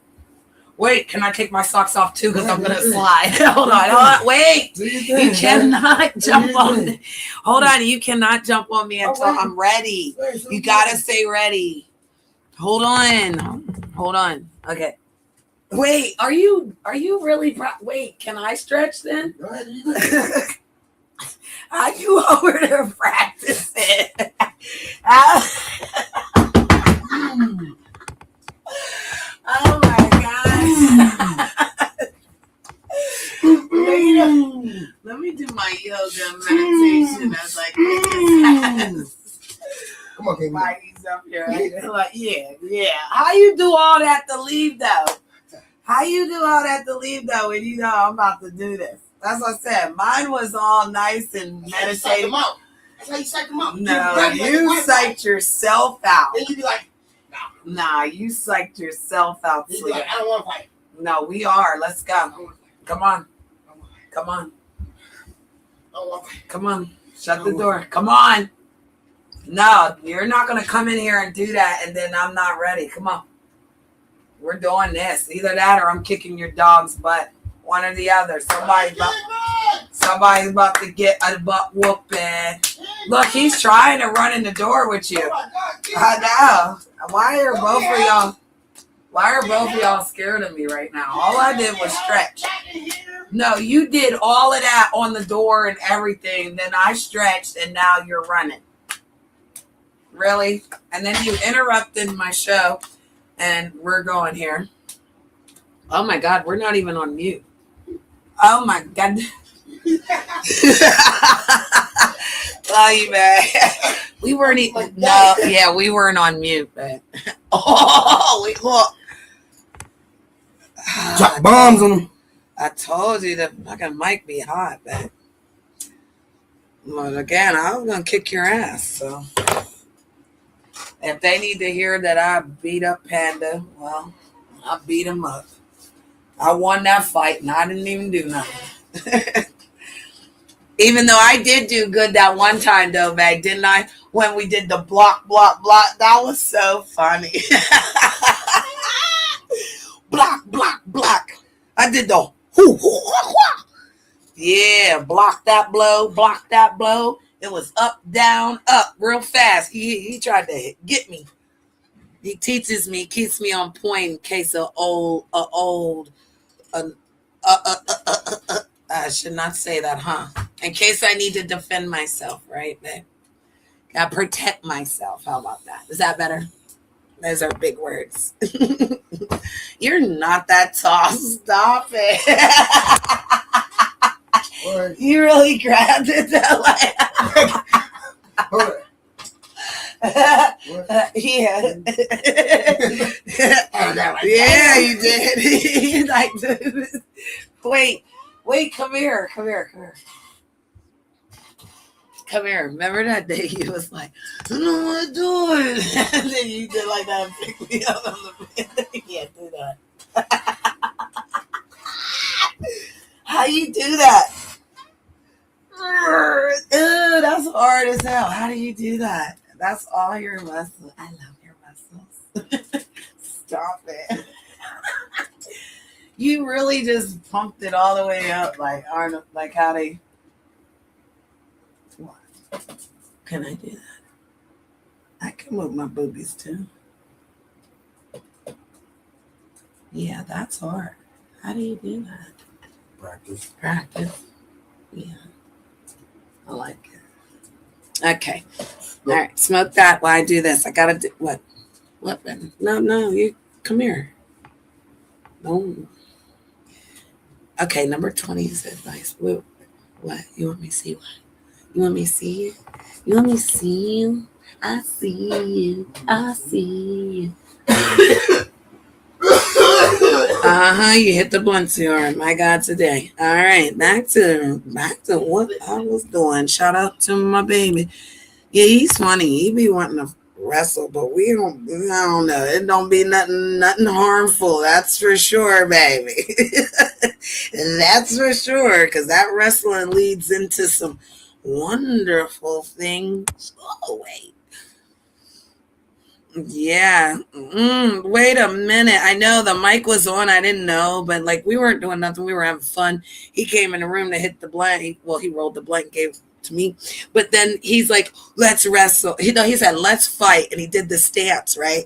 Wait, can I take my socks off too? Because I'm gonna slide. Hold on. Wait. You cannot jump on me. Hold on. You cannot jump on me until I'm ready. You gotta stay ready. Hold on. Okay. Wait. Are you really? Wait. Can I stretch then? Are you over there practicing? Oh my God. Let me do my yoga meditation as I get this. Come on, Mikey's up here. Like, yeah. How you do all that to leave though? When you know I'm about to do this? That's what I said. Mine was all nice and meditative. That's how you psych them out. No, you psyched yourself out. Then you be like, nah, you psyched yourself out. You be like, I don't want to fight. No, we are. Let's go. Come on. Come on. Shut the door. Come on. No, you're not going to come in here and do that and then I'm not ready. Come on. We're doing this. Either that or I'm kicking your dog's butt. One or the other. Somebody's about to get a butt whooping. Look, he's trying to run in the door with you. I know. Why are both of y'all scared of me right now? All I did was stretch. No, you did all of that on the door and everything. Then I stretched and now you're running. Really? And then you interrupted my show and we're going here. Oh my God, we're not even on mute. Oh my God. Love you, man. We weren't even, we weren't on mute, man. We look. Drop bombs on them. I told you the fucking mic be hot, man. But again, I was gonna kick your ass, so. If they need to hear that I beat up Panda, well, I beat him up. I won that fight and I didn't even do nothing. Even though I did do good that one time though, Meg, didn't I? When we did the block. That was so funny. block. I did the yeah, block that blow. It was up, down, up real fast. He tried to get me. He teaches me, keeps me on point in case of I should not say that, huh? In case I need to defend myself, right, babe? Gotta protect myself. How about that? Is that better? Those are big words. You're not that tall. Stop it. You really grabbed it that way. Yeah. Yeah, you did. Like, wait, come here. Come here. Remember that day you was like, I don't know what to do it. And then you did like that and picked me up on the bed. You can't do that. How you do that? Ew, that's hard as hell. How do you do that? That's all your muscles. I love your muscles. Stop it. You really just pumped it all the way up, like Arnold, like how they. What? Can I do that? I can move my boobies too. Yeah, that's hard. How do you do that? Practice. Yeah. I like it. Okay. All right. Smoke that while I do this. I gotta do what? What then? No, you come here. No. Okay, number 20 is advice. What? You want me to see what? You want me to see you? You want me to see you? I see you. I see you. You hit the blunt cigar. My God, today. All right, back to what I was doing. Shout out to my baby. Yeah, he's funny. He be wanting to wrestle, but I don't know. It don't be nothing harmful. That's for sure, baby. That's for sure, because that wrestling leads into some wonderful things. Oh, wait. Yeah. Wait a minute. I know the mic was on. I didn't know, but like we weren't doing nothing. We were having fun. He came in the room to hit the blunt. He rolled the blunt, gave it to me. But then he's like, let's wrestle. He said, let's fight. And he did the stance, right?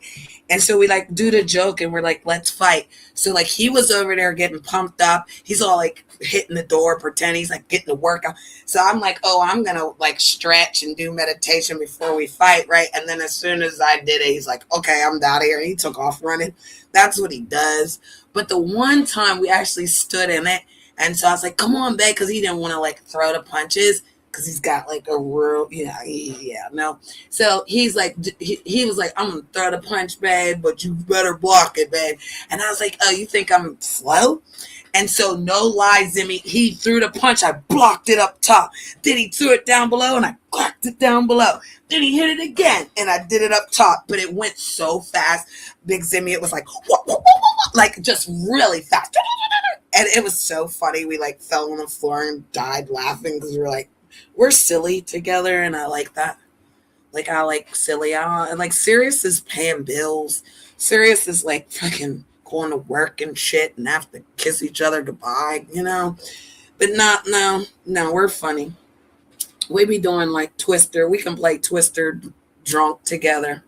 And so we like do the joke and we're like, let's fight. So like he was over there getting pumped up. He's all like hitting the door, pretend he's like getting the workout. So I'm like, oh, I'm going to like stretch and do meditation before we fight, right? And then as soon as I did it, he's like, okay, I'm out of here. And he took off running. That's what he does. But the one time we actually stood in it. And so I was like, come on, babe, because he didn't want to like throw the punches. Because he's got like a real, no. So he's like, he was like, I'm going to throw the punch, babe, but you better block it, babe. And I was like, oh, you think I'm slow? And so no lies in me. He threw the punch. I blocked it up top. Then he threw it down below and I blocked it down below. Then he hit it again and I did it up top. But it went so fast. Big Zimmy, it was like, like just really fast. And it was so funny. We like fell on the floor and died laughing because we were like, we're silly together, and I like that. Like, I like silly. And like, Sirius is paying bills. Sirius is like fucking going to work and shit and have to kiss each other goodbye, But no, we're funny. We be doing like Twister. We can play Twister drunk together.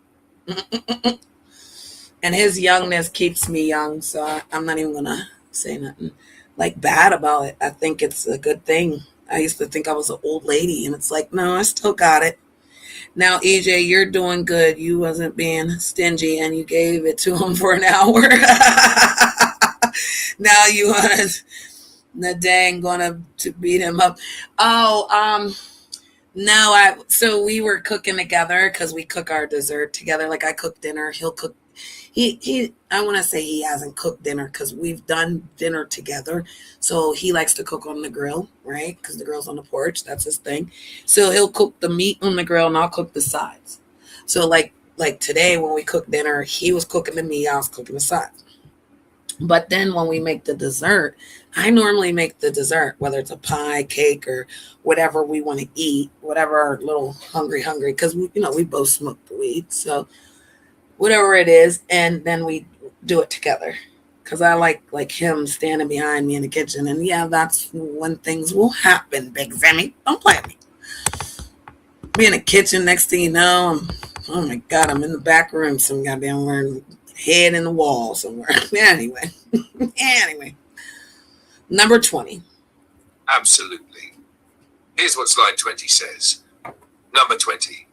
And his youngness keeps me young, so I'm not even going to say nothing like bad about it. I think it's a good thing. I used to think I was an old lady, and it's like, no, I still got it. Now, EJ, you're doing good. You wasn't being stingy, and you gave it to him for an hour. Now you want the dang gonna to beat him up. Oh, no, so we were cooking together because we cook our dessert together. Like I cook dinner, he'll cook. I want to say he hasn't cooked dinner because we've done dinner together. So he likes to cook on the grill, right? Because the grill's on the porch. That's his thing. So he'll cook the meat on the grill and I'll cook the sides. So like today when we cooked dinner, he was cooking the meat, I was cooking the sides. But then when we make the dessert, I normally make the dessert, whether it's a pie, cake, or whatever we want to eat, whatever our little hungry, because we both smoke the weed. So whatever it is, and then we do it together because I like him standing behind me in the kitchen, and yeah, that's when things will happen. Big Zimmy, don't play with me. Be in the kitchen, next thing you know, oh my God, I'm in the back room, some goddamn wearing head in the wall somewhere. Anyway, number 20. Absolutely. Here's what slide 20 says. Number 20.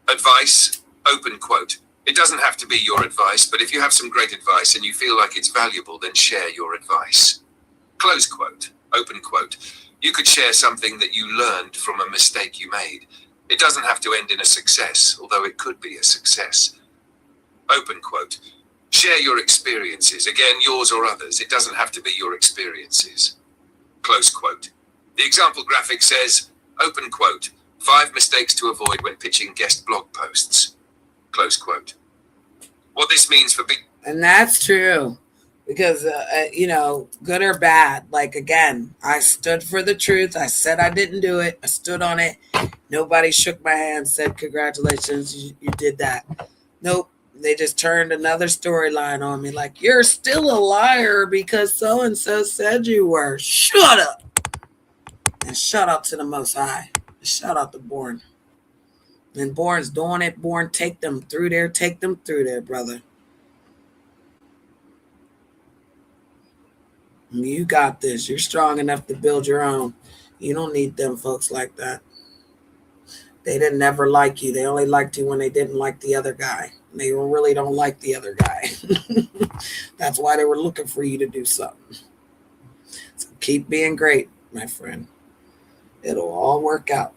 Advice, open quote. It doesn't have to be your advice, but if you have some great advice and you feel like it's valuable, then share your advice. Close quote, open quote. You could share something that you learned from a mistake you made. It doesn't have to end in a success, although it could be a success. Open quote. Share your experiences, again, yours or others. It doesn't have to be your experiences. Close quote. The example graphic says, open quote, 5 mistakes to avoid when pitching guest blog posts. Close quote. What this means for big... And that's true. Because, good or bad, like, again, I stood for the truth. I said I didn't do it. I stood on it. Nobody shook my hand, said, congratulations, you did that. Nope. They just turned another storyline on me. Like, you're still a liar because so-and-so said you were. Shut up. And shout out to the Most High. Shout out to Born. And Born's doing it. Born, take them through there. Take them through there, brother. You got this. You're strong enough to build your own. You don't need them folks like that. They didn't ever like you. They only liked you when they didn't like the other guy. They really don't like the other guy. That's why they were looking for you to do something. So keep being great, my friend. It'll all work out.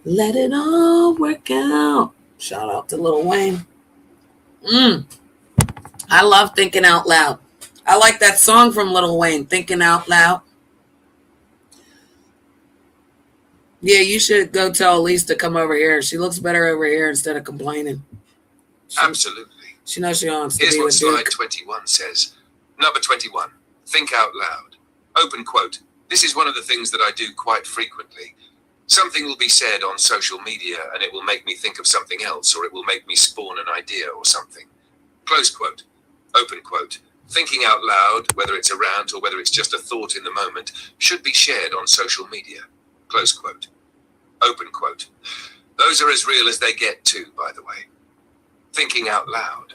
Let it all work out. Shout out to Lil Wayne. I love thinking out loud. I like that song from Lil Wayne, Thinking Out Loud. Yeah, you should go tell Elise to come over here. She looks better over here instead of complaining. Absolutely. She knows she wants to Here's be what with slide Duke. 21 says. Number 21. Think out loud. Open quote. This is one of the things that I do quite frequently. Something will be said on social media and it will make me think of something else, or it will make me spawn an idea or something. Close quote. Open quote. Thinking out loud, whether it's a rant or whether it's just a thought in the moment, should be shared on social media. Close quote. Open quote. Those are as real as they get too, by the way. Thinking out loud.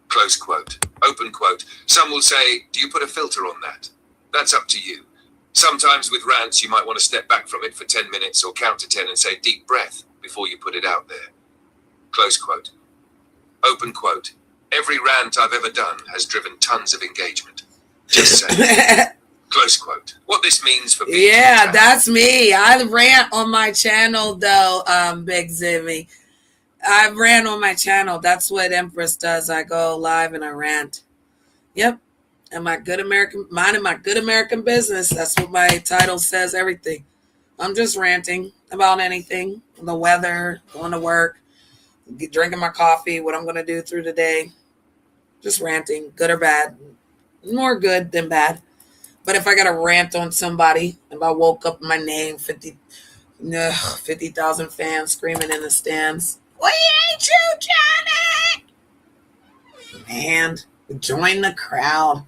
Close quote. Open quote. Some will say, do you put a filter on that? That's up to you. Sometimes with rants, you might want to step back from it for 10 minutes or count to 10 and say deep breath before you put it out there. Close quote. Open quote. Every rant I've ever done has driven tons of engagement. Just saying. Close quote. What this means for people. Yeah, that's me. I rant on my channel, though, Big Zimmy. I ran on my channel. That's what Empress does. I go live and I rant. Yep. And minding my good American business. That's what my title says, everything. I'm just ranting about anything. The weather, going to work, drinking my coffee, what I'm going to do through the day. Just ranting, good or bad. More good than bad. But if I got to rant on somebody, if I woke up my name, 50,000 fans screaming in the stands, we ain't you, Johnny! And join the crowd.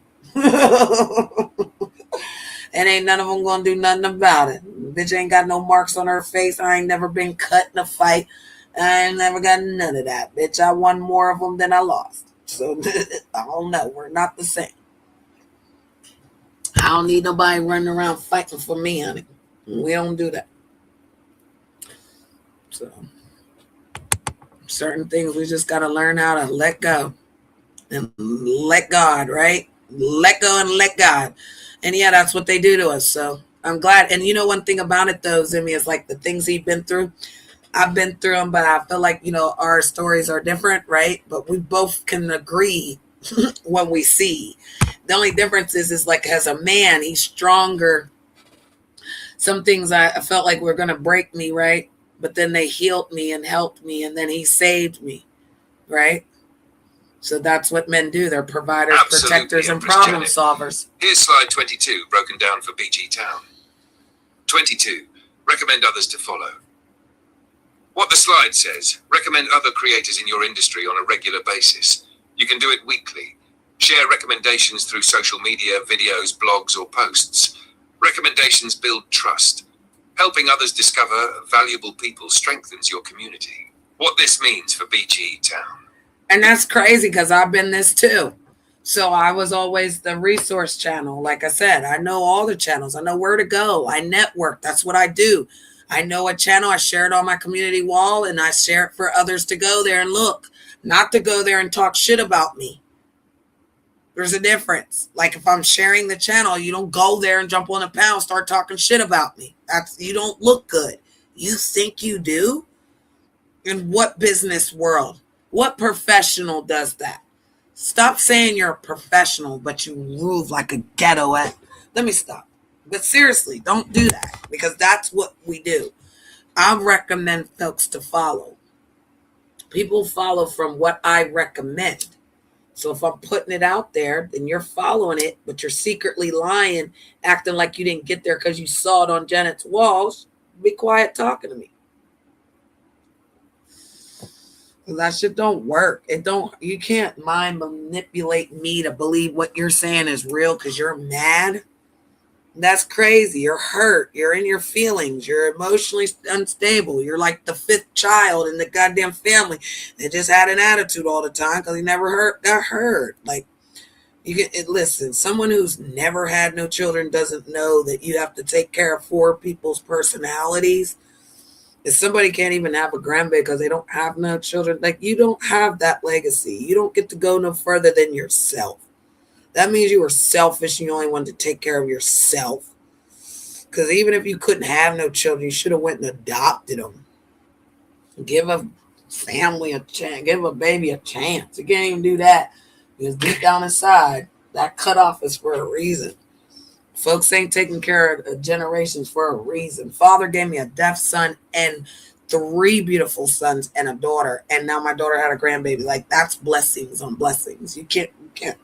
And ain't none of them gonna do nothing about it. Bitch ain't got no marks on her face. I ain't never been cut in a fight. I ain't never got none of that. Bitch, I won more of them than I lost. So I don't know. We're not the same. I don't need nobody running around fighting for me, honey. We don't do that. So certain things we just got to learn how to let go and let God, right? Let go and let God. And yeah, that's what they do to us. So I'm glad. And you know, one thing about it though, Zimmy, is like the things he's been through. I've been through them, but I feel like, our stories are different, right? But we both can agree when we see. The only difference is like as a man, he's stronger. Some things I felt like were going to break me, right? But then they healed me and helped me, and then he saved me, right? So that's what men do. They're providers, Absolutely, protectors, and problem solvers. Here's slide 22, broken down for BG Town. 22, recommend others to follow. What the slide says, recommend other creators in your industry on a regular basis. You can do it weekly. Share recommendations through social media, videos, blogs, or posts. Recommendations build trust. Helping others discover valuable people strengthens your community. What this means for BG Town. And that's crazy because I've been this too. So I was always the resource channel. Like I said, I know all the channels. I know where to go. I network. That's what I do. I know a channel. I share it on my community wall and I share it for others to go there and look. Not to go there and talk shit about me. There's a difference. Like if I'm sharing the channel, you don't go there and jump on a panel, start talking shit about me. You don't look good. You think you do? In what business world? What professional does that? Stop saying you're a professional, but you move like a ghetto at. Let me stop. But seriously, don't do that because that's what we do. I recommend folks to follow. People follow from what I recommend. So if I'm putting it out there, then you're following it, but you're secretly lying, acting like you didn't get there because you saw it on Janet's walls. Be quiet talking to me. That shit don't work. You can't mind manipulate me to believe what you're saying is real because you're mad. That's crazy. You're hurt. You're in your feelings. You're emotionally unstable. You're like the fifth child in the goddamn family that just had an attitude all the time because he never got hurt. Like, listen, someone who's never had no children doesn't know that you have to take care of 4 people's personalities. If somebody can't even have a grandbaby because they don't have no children, like, you don't have that legacy. You don't get to go no further than yourself. That means you were selfish and you only wanted to take care of yourself. Because even if you couldn't have no children, you should have went and adopted them. Give a family a chance. Give a baby a chance. You can't even do that. Because deep down inside, that cutoff is for a reason. Folks ain't taking care of generations for a reason. Father gave me a deaf son and 3 beautiful sons and a daughter. And now my daughter had a grandbaby. Like, that's blessings on blessings. You can't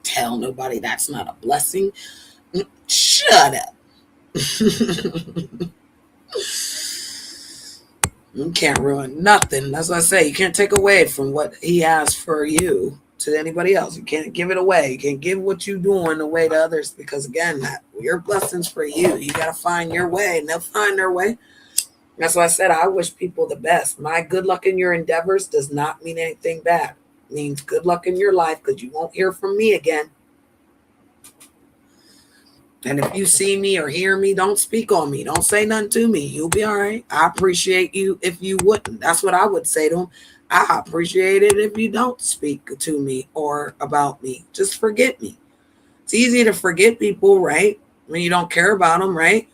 tell nobody that's not a blessing. Shut up. You can't ruin nothing. That's what I say. You can't take away from what he has for you to anybody else. You can't give it away. You can't give what you're doing away to others because, again, your blessings for you. You got to find your way, and they'll find their way. That's why I said I wish people the best. My good luck in your endeavors does not mean anything bad. It means good luck in your life because you won't hear from me again. And if you see me or hear me, don't speak on me. Don't say nothing to me. You'll be all right. I appreciate you if you wouldn't. That's what I would say to him. I appreciate it if you don't speak to me or about me. Just forget me. It's easy to forget people, right? When you don't care about them, right?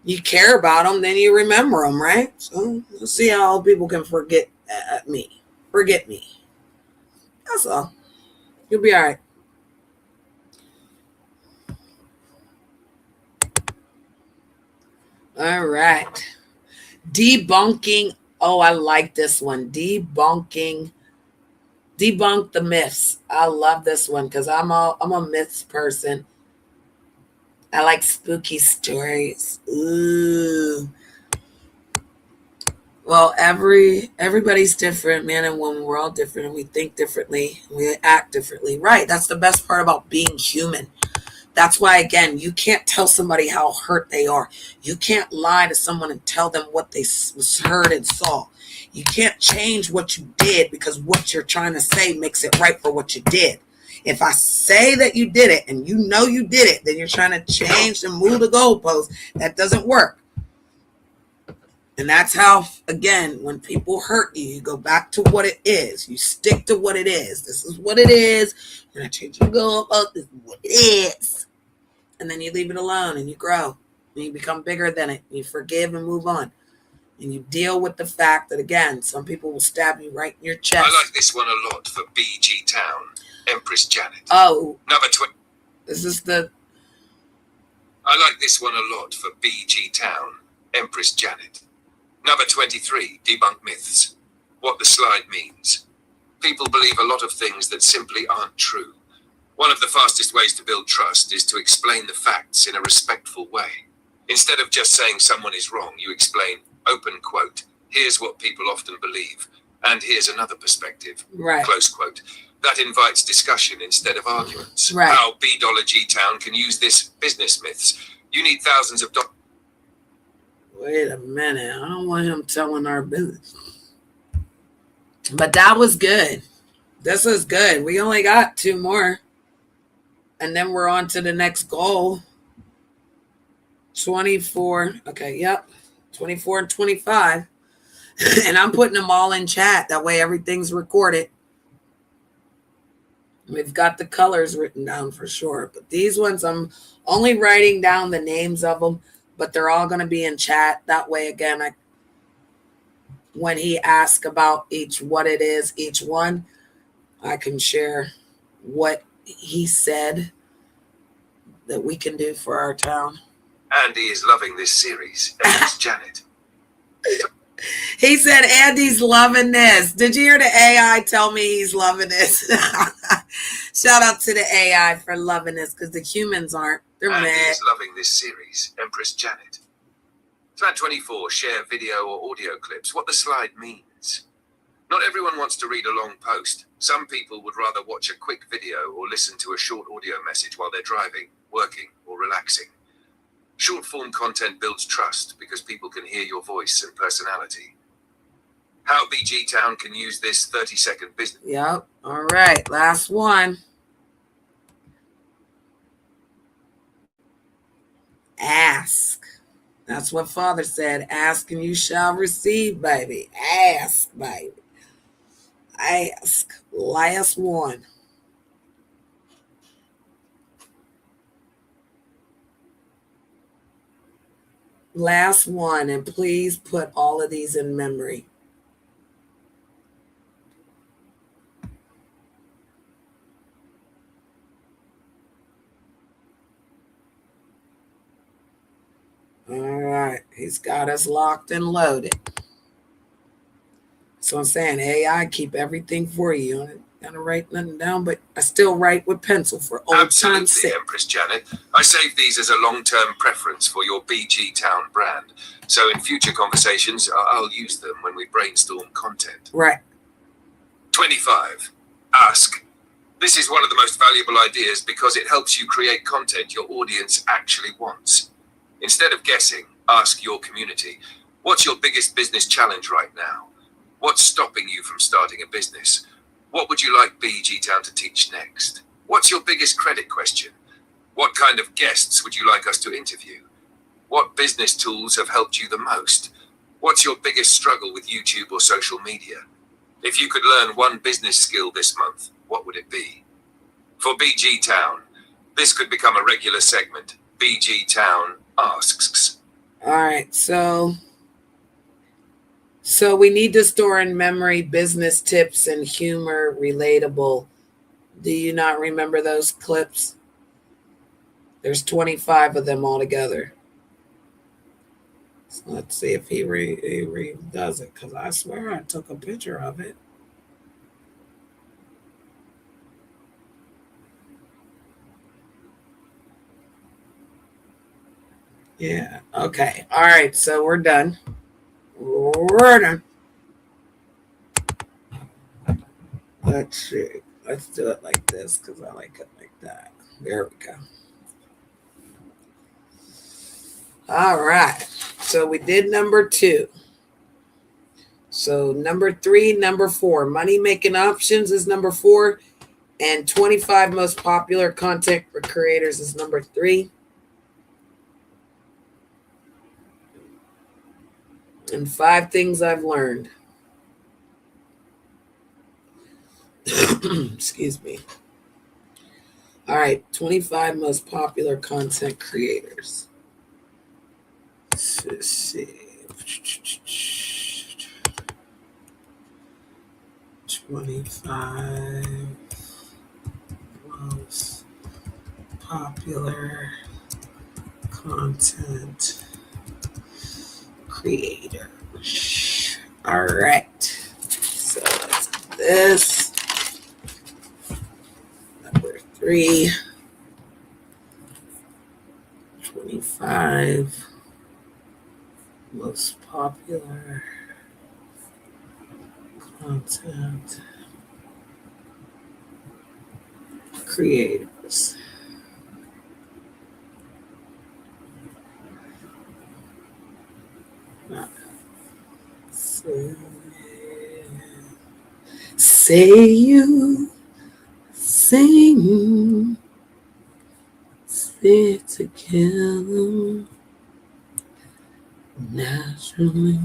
You care about them, then you remember them, right? So let's see how people can forget me. Forget me. That's all. You'll be all right. All right. Debunking. Oh, I like this one. Debunk the myths. I love this one because I'm a myths person. I like spooky stories. Ooh. Well, everybody's different, man and woman. We're all different, and we think differently. We act differently. Right. That's the best part about being human. That's why, again, you can't tell somebody how hurt they are. You can't lie to someone and tell them what they heard and saw. You can't change what you did because what you're trying to say makes it right for what you did. If I say that you did it and you know you did it, then you're trying to change and move the goalpost. That doesn't work. And that's how, again, when people hurt you, you go back to what it is. You stick to what it is. This is what it is. And I change your goalpost. This is what it is. And then you leave it alone and you grow and you become bigger than it. You forgive and move on. And you deal with the fact that, again, some people will stab you right in your chest. I like this one a lot for BG Town, Empress Janet. Oh. Number 20. This is the. I like this one a lot for BG Town, Empress Janet. Number 23, debunk myths. What the slide means. People believe a lot of things that simply aren't true. One of the fastest ways to build trust is to explain the facts in a respectful way. Instead of just saying someone is wrong, you explain, open quote, here's what people often believe, and here's another perspective, right. Close quote. That invites discussion instead of arguments. Right. How B$G Town can use this business myths. You need thousands of dollars. Wait a minute. I don't want him telling our business. But that was good. This is good. We only got 2 more. And then we're on to the next goal. 24. Okay, yep. 24 and 25. And I'm putting them all in chat. That way everything's recorded. We've got the colors written down for sure. But these ones, I'm only writing down the names of them. But they're all going to be in chat. That way, again, when he asked about what it is, each one, I can share what he said that we can do for our town. Andy is loving this series. Empress Janet. He said Andy's loving this. Did you hear the AI tell me he's loving this? Shout out to the AI for loving this, because the humans aren't. They're Andy mad. is loving this series. Empress Janet. Slide 24. Share video or audio clips. What the slide means. Not everyone wants to read a long post. Some people would rather watch a quick video or listen to a short audio message while they're driving, working, or relaxing. Short form content builds trust because people can hear your voice and personality. How BG Town can use this 30-second business. Yep. All right. Last one. Ask. That's what Father said. Ask and you shall receive, baby. Ask, baby. Ask. Last one. Last one. And please put all of these in memory. All right. He's got us locked and loaded. So I'm saying AI keep everything for you. I don't gotta write nothing down, but I still write with pencil for old time's sake. Empress Janet. I save these as a long-term preference for your BG Town brand. So in future conversations, I'll use them when we brainstorm content. Right. 25. Ask. This is one of the most valuable ideas because it helps you create content your audience actually wants. Instead of guessing, ask your community. What's your biggest business challenge right now? What's stopping you from starting a business? What would you like BG Town to teach next? What's your biggest credit question? What kind of guests would you like us to interview? What business tools have helped you the most? What's your biggest struggle with YouTube or social media? If you could learn one business skill this month, what would it be? For BG Town, this could become a regular segment. BG Town asks. All right. So we need to store in memory business tips and humor relatable. Do you not remember those clips? There's 25 of them altogether. So let's see if he does it, because I swear I took a picture of it. Yeah. Okay. All right. So we're done. We're done. Let's see. Let's do it like this because I like it like that. There we go. All right. So we did number 2. So number 3, number 4. Money making options is number 4. And 25 most popular content for creators is number 3. And 5 things I've learned. Excuse me. All right, 25 most popular content creators. Let's see. 25 most popular content creators. All right. So let's do this. Number 3. 25 most popular content creators. Say you sing, sit together naturally.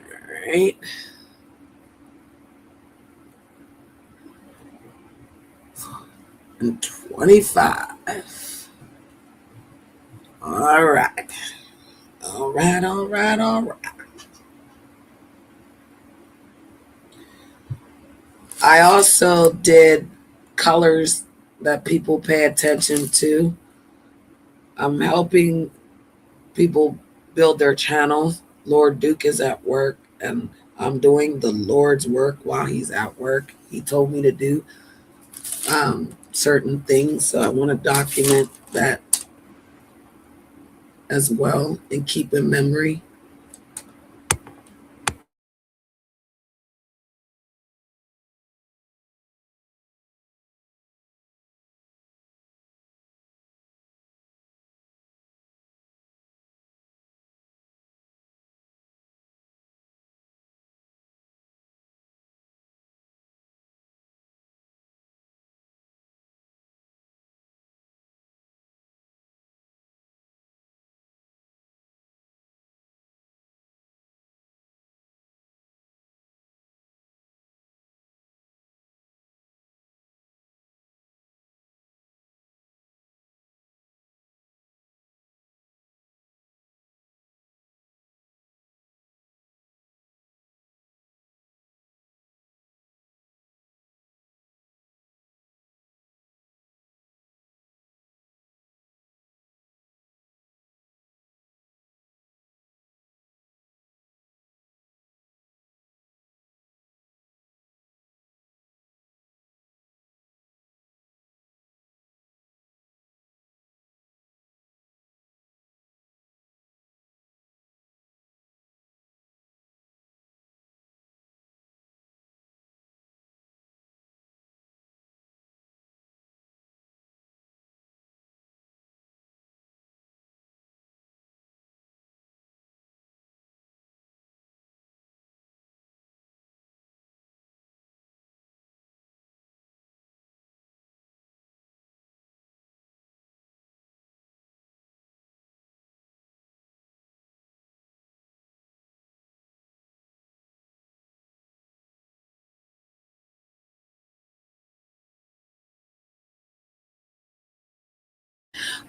All right. And 25 All right. All right, all right, all right. I also did colors that people pay attention to. I'm helping people build their channels. Lord Duke is at work, and I'm doing the Lord's work while he's at work. He told me to do certain things, so I want to document that as well and keep in memory.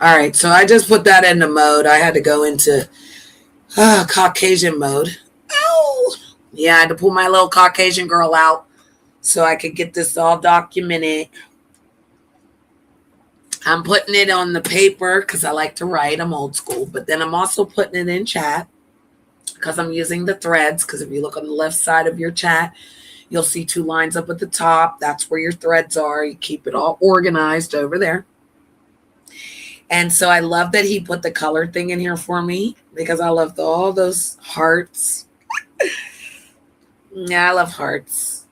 All right, so I just put that into mode. I had to go into Caucasian mode. Oh, yeah, I had to pull my little Caucasian girl out so I could get this all documented. I'm putting it on the paper because I like to write. I'm old school, but then I'm also putting it in chat because I'm using the threads. Because if you look on the left side of your chat, you'll see 2 lines up at the top. That's where your threads are. You keep it all organized over there. And so I love that he put the color thing in here for me because I love all those hearts. Yeah, I love hearts.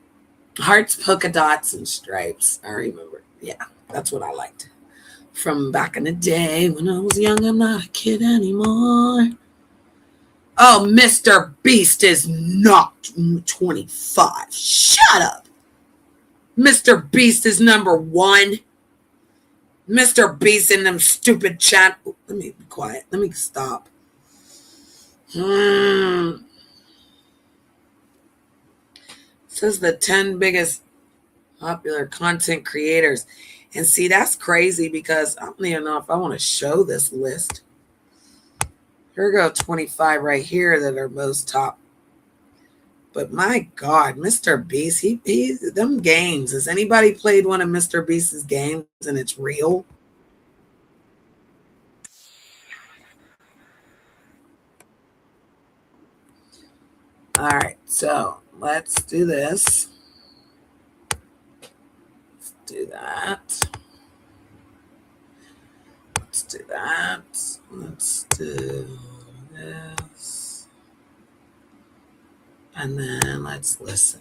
Hearts, polka dots, and stripes. I remember. Yeah, that's what I liked from back in the day when I was young. I'm not a kid anymore. Oh, Mr. Beast is not 25. Shut up. Mr. Beast is number 1. Mr. Beast in them stupid chat. Let me be quiet. Let me stop. Says the 10 biggest popular content creators. And see, that's crazy because I don't even know if I want to show this list. Here we go, 25 right here that are most top. But my God, Mr. Beast, he's them games. Has anybody played one of Mr. Beast's games and it's real? All right, so let's do this. Let's do that. Let's do that. Let's do this. And then let's listen.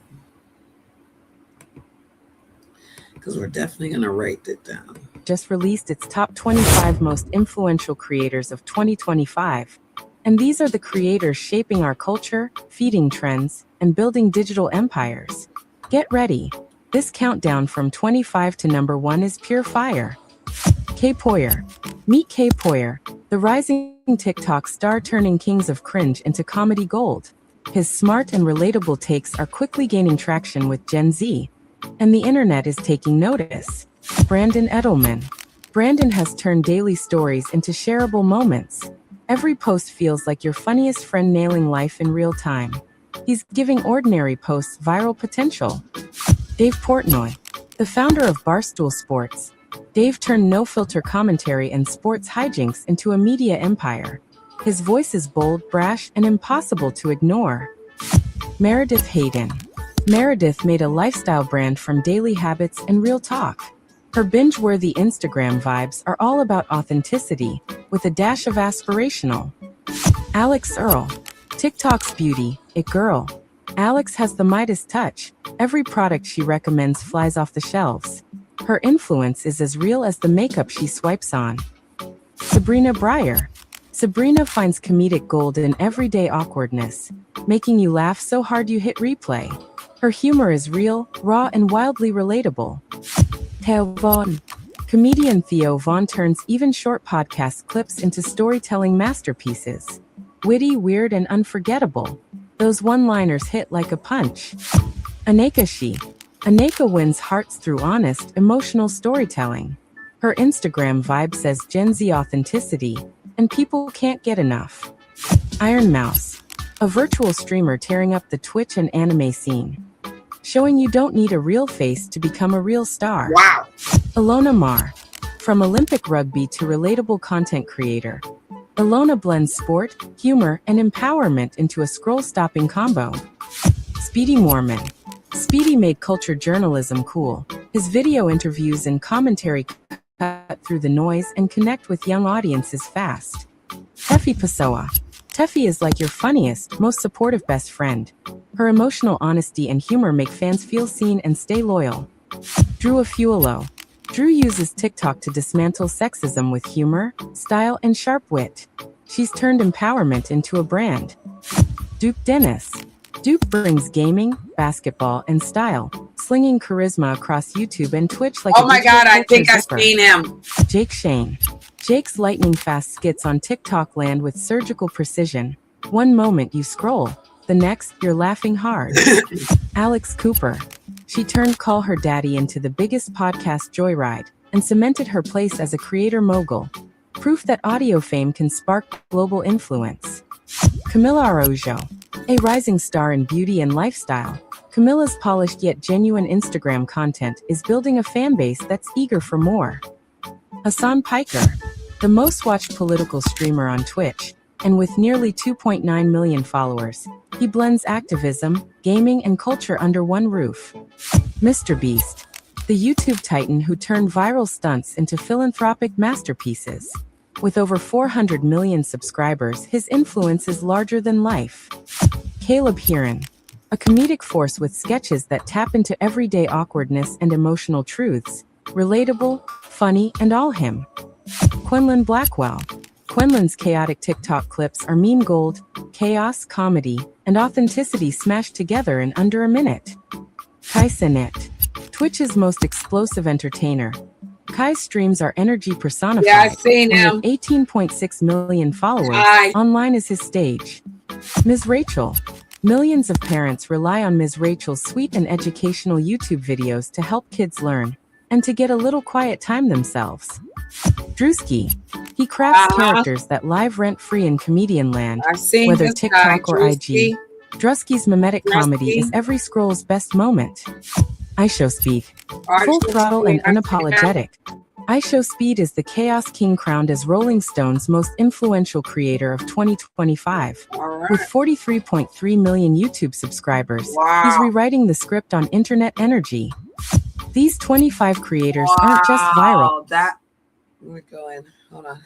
Because we're definitely going to write it down. Just released its top 25 most influential creators of 2025. And these are the creators shaping our culture, feeding trends, and building digital empires. Get ready. This countdown from 25 to number 1 is pure fire. K Poyer. Meet K Poyer, the rising TikTok star turning kings of cringe into comedy gold. His smart and relatable takes are quickly gaining traction with Gen Z, and the internet is taking notice. Brandon Edelman. Brandon has turned daily stories into shareable moments. Every post feels like your funniest friend nailing life in real time. He's giving ordinary posts viral potential. Dave Portnoy, the founder of Barstool Sports. Dave turned no-filter commentary and sports hijinks into a media empire. His voice is bold, brash, and impossible to ignore. Meredith Hayden. Meredith made a lifestyle brand from daily habits and real talk. Her binge-worthy Instagram vibes are all about authenticity, with a dash of aspirational. Alex Earl. TikTok's beauty, it girl. Alex has the Midas touch. Every product she recommends flies off the shelves. Her influence is as real as the makeup she swipes on. Sabrina Breyer. Sabrina finds comedic gold in everyday awkwardness, making you laugh so hard you hit replay. Her humor is real, raw, and wildly relatable. T0WN. Comedian T0WN turns even short podcast clips into storytelling masterpieces. Witty, weird, and unforgettable. Those one-liners hit like a punch. Aneka She. Aneka wins hearts through honest, emotional storytelling. Her Instagram vibe says Gen Z authenticity, and people can't get enough. Iron Mouse. A virtual streamer tearing up the Twitch and anime scene. Showing you don't need a real face to become a real star. Wow. Ilona Mar. From Olympic rugby to relatable content creator. Ilona blends sport, humor, and empowerment into a scroll-stopping combo. Speedy Mormon. Speedy made culture journalism cool. His video interviews and commentary cut through the noise and connect with young audiences fast. Teffy Pessoa. Teffy is like your funniest, most supportive best friend. Her emotional honesty and humor make fans feel seen and stay loyal. Drew Afualo. Drew uses TikTok to dismantle sexism with humor, style, and sharp wit. She's turned empowerment into a brand. Duke Dennis. Duke brings gaming, basketball, and style, slinging charisma across YouTube and Twitch like oh my God, I think I've seen him. Jake Shane. Jake's lightning-fast skits on TikTok land with surgical precision. One moment you scroll, the next you're laughing hard. Alex Cooper. She turned Call Her Daddy into the biggest podcast joyride and cemented her place as a creator mogul. Proof that audio fame can spark global influence. Camila Araujo. A rising star in beauty and lifestyle, Camila's polished yet genuine Instagram content is building a fan base that's eager for more. Hassan Piker. The most watched political streamer on Twitch, and with nearly 2.9 million followers, he blends activism, gaming, and culture under one roof. Mr. Beast. The YouTube titan who turned viral stunts into philanthropic masterpieces. With over 400 million subscribers, his influence is larger than life. Caleb Heron. A comedic force with sketches that tap into everyday awkwardness and emotional truths. Relatable, funny, and all him. Quenlin Blackwell. Quenlin's chaotic TikTok clips are meme gold, chaos, comedy, and authenticity smashed together in under a minute. Kai Cenat. Twitch's most explosive entertainer. Kai's streams are energy personified. Yeah, I've seen him. With 18.6 million followers, online is his stage. Ms. Rachel. Millions of parents rely on Ms. Rachel's sweet and educational YouTube videos to help kids learn, and to get a little quiet time themselves. Drewski. He crafts characters that live rent-free in comedian land, whether TikTok or IG. Drewski's mimetic comedy is every scroll's best moment. IShowSpeed. Full throttle and unapologetic. IShowSpeed is the Chaos King crowned as Rolling Stone's most influential creator of 2025. With 43.3 million YouTube subscribers, he's rewriting the script on internet energy. These 25 creators aren't just viral. We're going. Hold on.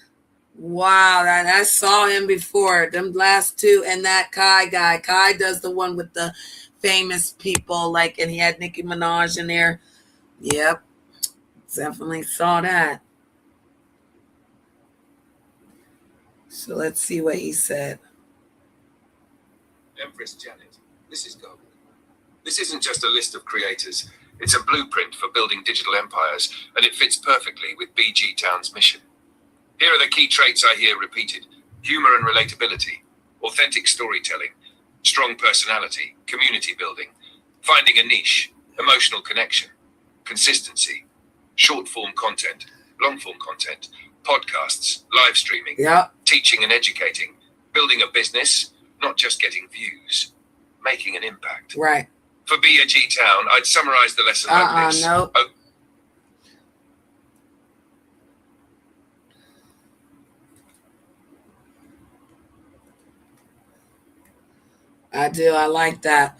Wow, I saw him before. Them last two, and that Kai guy. Kai does the one with the famous people, like, and he had Nicki Minaj in there. Yep, definitely saw that. So let's see what he said. Empress Janet, this is gold. This isn't just a list of creators. It's a blueprint for building digital empires, and it fits perfectly with BG Town's mission. Here are the key traits I hear repeated: humor and relatability, authentic storytelling, strong personality, community building, finding a niche, emotional connection, consistency, short-form content, long-form content, podcasts, live streaming, teaching and educating, building a business, not just getting views, making an impact. Right. For B.G. Town, I'd summarize the lesson like this. No. I do. I like that.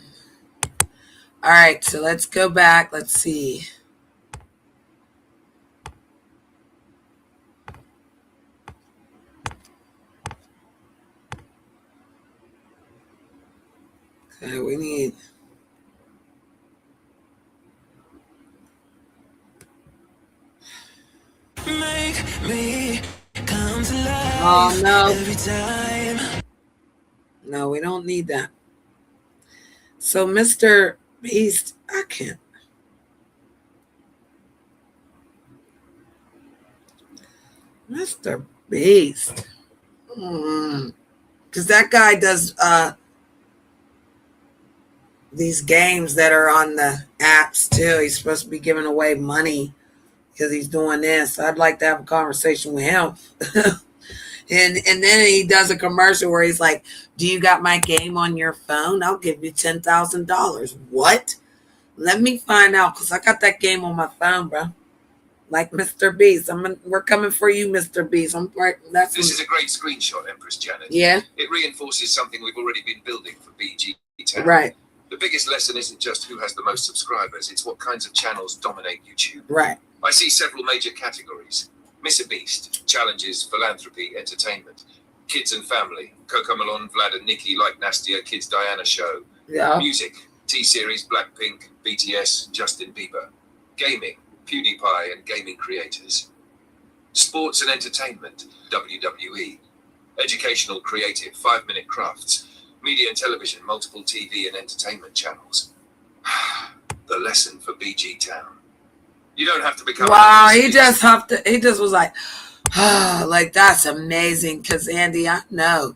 All right, so let's go back. Let's see. Okay, we need. Make me come to life. Oh, no. Every time. No, we don't need that. So, Mr. Beast, I can't. Mr. Beast. Because that guy does these games that are on the apps too. He's supposed to be giving away money because he's doing this. I'd like to have a conversation with him. And then he does a commercial where he's like, do you got my game on your phone? I'll give you $10,000. What? Let me find out, because I got that game on my phone, bro. Like Mr. Beast. We're coming for you, Mr. Beast. This is a great screenshot, Empress Janet. Yeah. It reinforces something we've already been building for BG Town. Right. The biggest lesson isn't just who has the most subscribers, it's what kinds of channels dominate YouTube. Right. I see several major categories. Mr. Beast, challenges, philanthropy, entertainment, kids and family, Coco Malone, Vlad and Nikki, Like Nastia, Kids Diana Show, music, T-Series, Blackpink, BTS, Justin Bieber, gaming, PewDiePie and gaming creators, sports and entertainment, WWE, educational, creative, 5-minute crafts, media and television, multiple TV and entertainment channels. The lesson for BG Town. You don't have to become. Wow, he just was like, like that's amazing. Because Andy, I know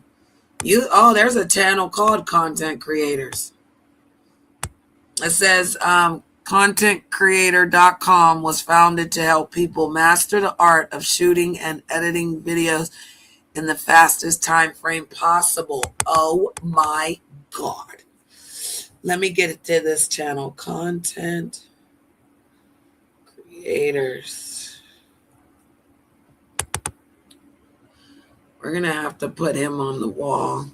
there's a channel called Content Creators. It says contentcreator.com was founded to help people master the art of shooting and editing videos in the fastest time frame possible. Oh my God. Let me get to this channel. Content Creators. We're going to have to put him on the wall.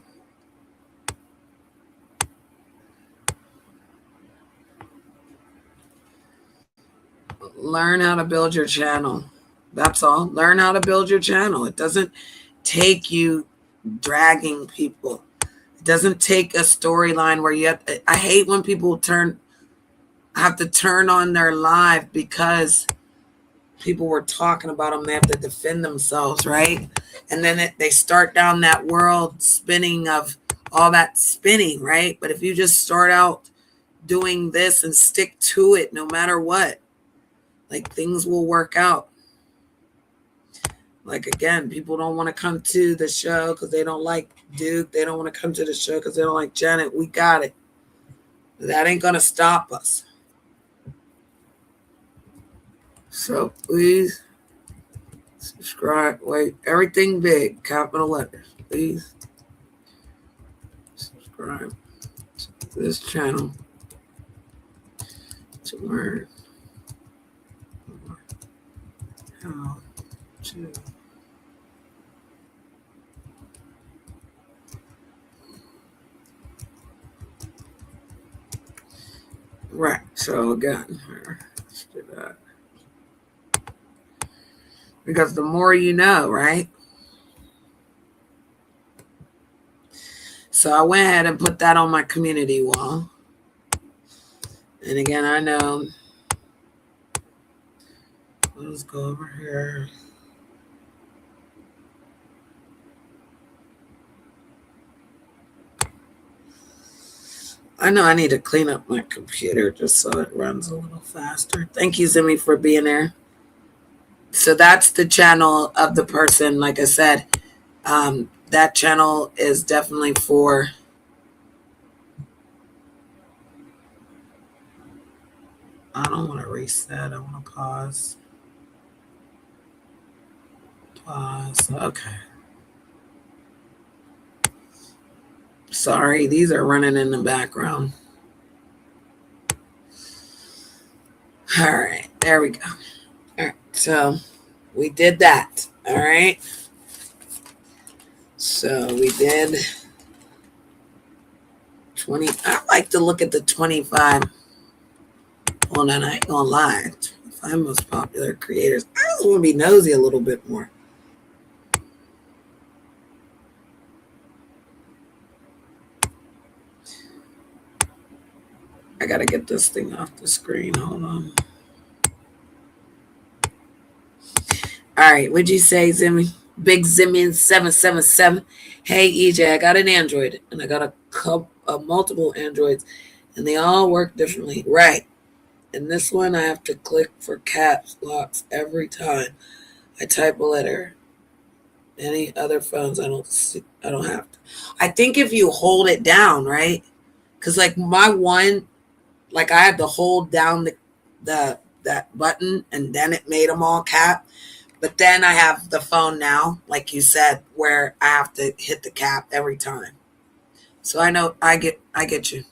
Learn how to build your channel. That's all. Learn how to build your channel. It doesn't take you dragging people. It doesn't take a storyline where you have to, I hate when people have to turn on their live because people were talking about them. They have to defend themselves, right? And then they start down that world spinning of all that spinning, right? But if you just start out doing this and stick to it no matter what, like things will work out. Like, again, people don't want to come to the show because they don't like Duke. They don't want to come to the show because they don't like Janet. We got it. That ain't going to stop us. So please subscribe. Wait, everything big, capital letters. Please subscribe to this channel to learn how to right. So again, let's do that. Because the more you know, right? So I went ahead and put that on my community wall. And again, I know. Let's go over here. I know I need to clean up my computer just so it runs a little faster. Thank you, Zimmy, for being there. So that's the channel of the person. Like I said, that channel is definitely for I don't want to reset. I want to pause. Pause. Okay. Sorry, these are running in the background. All right, there we go. All right, so we did that. All right. So we did 20. I like to look at the 25. Well, then I ain't gonna lie. 25 most popular creators. I just want to be nosy a little bit more. I gotta get this thing off the screen. Hold on. All right, what'd you say, Zimmy? Big Zimmy 777. Hey EJ, I got an Android and I got a couple multiple Androids and they all work differently. Right. And this one I have to click for caps locks every time I type a letter. Any other phones I don't have to. I think if you hold it down, right? Cuz like my one, like I had to hold down that button and then it made them all cap. But then I have the phone now, like you said, where I have to hit the cap every time. So I know I get you.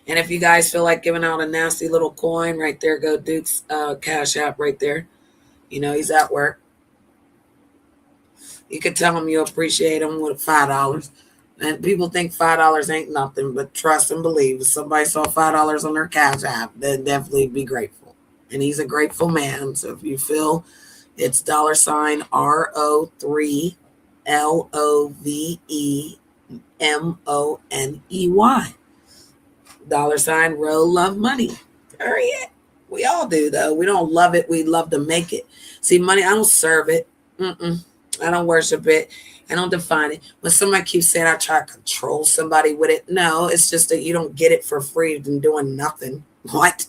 And if you guys feel like giving out a nasty little coin, right there, go Duke's Cash App right there. You know, he's at work. You could tell him you appreciate him with $5. And people think $5 ain't nothing, but trust and believe, if somebody saw $5 on their Cash App, they'd definitely be grateful. And he's a grateful man. So if you feel it's $RO3 LOVEMONEY. $Row love money. Period. We all do though. We don't love it. We love to make it. See, money, I don't serve it. I don't worship it. I don't define it. When somebody keeps saying I try to control somebody with it, no, it's just that you don't get it for free and doing nothing. What?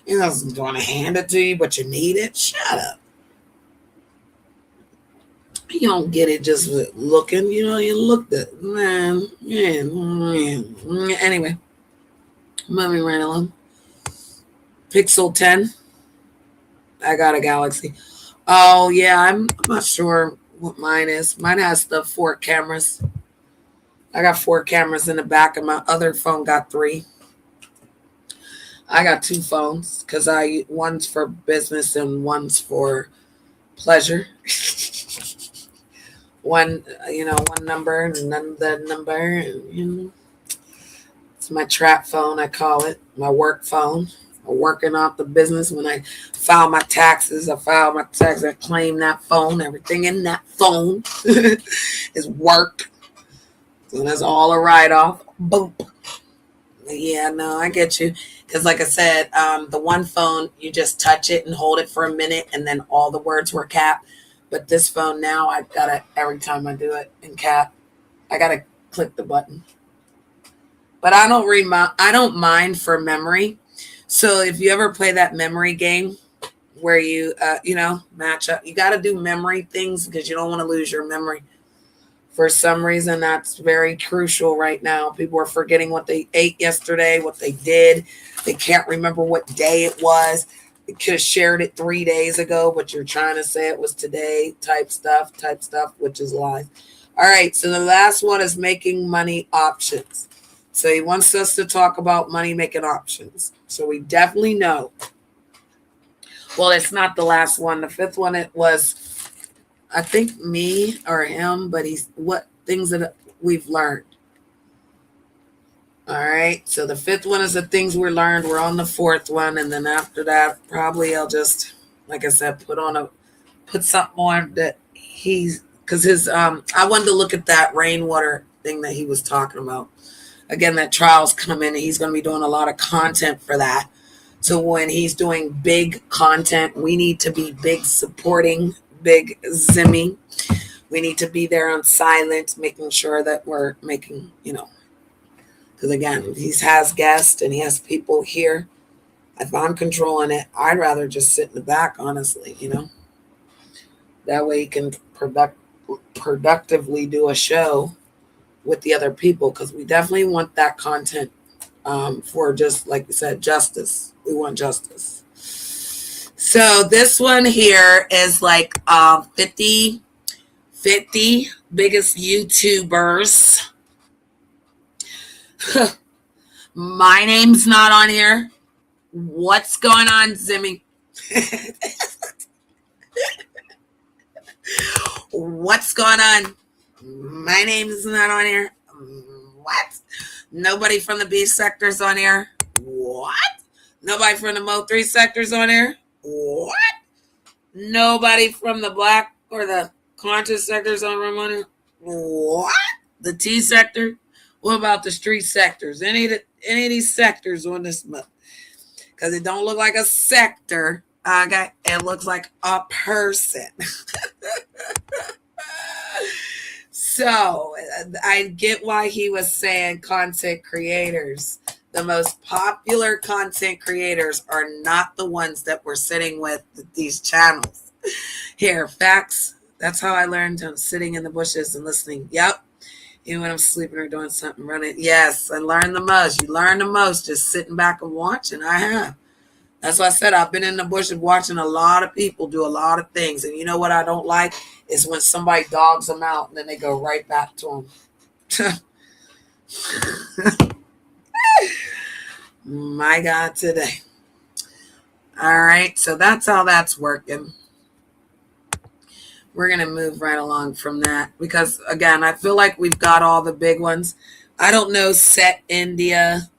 You know, I'm going to hand it to you, but you need it? Shut up. You don't get it just with looking. You know, you looked at it. Man. Anyway, moving right along. Pixel 10. I got a Galaxy. Oh, yeah, I'm not sure what mine is. Mine has the 4 cameras. I got 4 cameras in the back, and my other phone got 3. I got 2 phones because one's for business and one's for pleasure. One number and another number. And, it's my trap phone, I call it. My work phone. I'm working off the business. When I file my taxes, I claim that phone. Everything in that phone is work. So that's all a write-off. Boom. Yeah, no, I get you. Because like I said, the one phone, you just touch it and hold it for a minute, and then all the words were capped. But this phone now, I gotta, every time I do it in cap, I gotta click the button. But I don't mind for memory. So if you ever play that memory game where you match up, you gotta do memory things because you don't want to lose your memory. For some reason, that's very crucial right now. People are forgetting what they ate yesterday, what they did. They can't remember what day it was. They could have shared it 3 days ago, but you're trying to say it was today, type stuff, which is lies. All right, so the last one is making money options. So he wants us to talk about money making options. So we definitely know. Well, it's not the last one. The 5th one, it was, I think, me or him, but what things that we've learned. All right. So the 5th one is the things we learned. We're on the 4th one. And then after that, probably I'll just, like I said, put something on that because I wanted to look at that rainwater thing that he was talking about. Again, that trial's coming and he's going to be doing a lot of content for that. So when he's doing big content, we need to be big supporting Big Zimmy. We need to be there on silent, making sure that we're making, because again, he has guests and he has people here. If I'm controlling it, I'd rather just sit in the back, honestly, That way he can productively do a show with the other people, because we definitely want that content for just, like you said, justice. We want justice. So this one here is like 50 biggest YouTubers. My name's not on here. What's going on, Zimmy? What's going on? My name's not on here. What? Nobody from the B sector's on here. What? Nobody from the Mo 3 sector's on here. What? Nobody from the black or the conscious sectors on here. What? The T sector? What about the street sectors? Any of these sectors on this month? Because it don't look like a sector. Okay, it looks like a person. So I get why he was saying content creators. The most popular content creators are not the ones that we're sitting with these channels. Here, facts. That's how I learned. I'm sitting in the bushes and listening. Yep. Even when I'm sleeping or doing something, running. Yes, I learned the most. You learn the most just sitting back and watching. I have. That's why I said I've been in the bushes watching a lot of people do a lot of things. And you know what I don't like is when somebody dogs them out and then they go right back to them. My God, today. All right, so that's how that's working. We're going to move right along from that because, again, I feel like we've got all the big ones. I don't know Set India.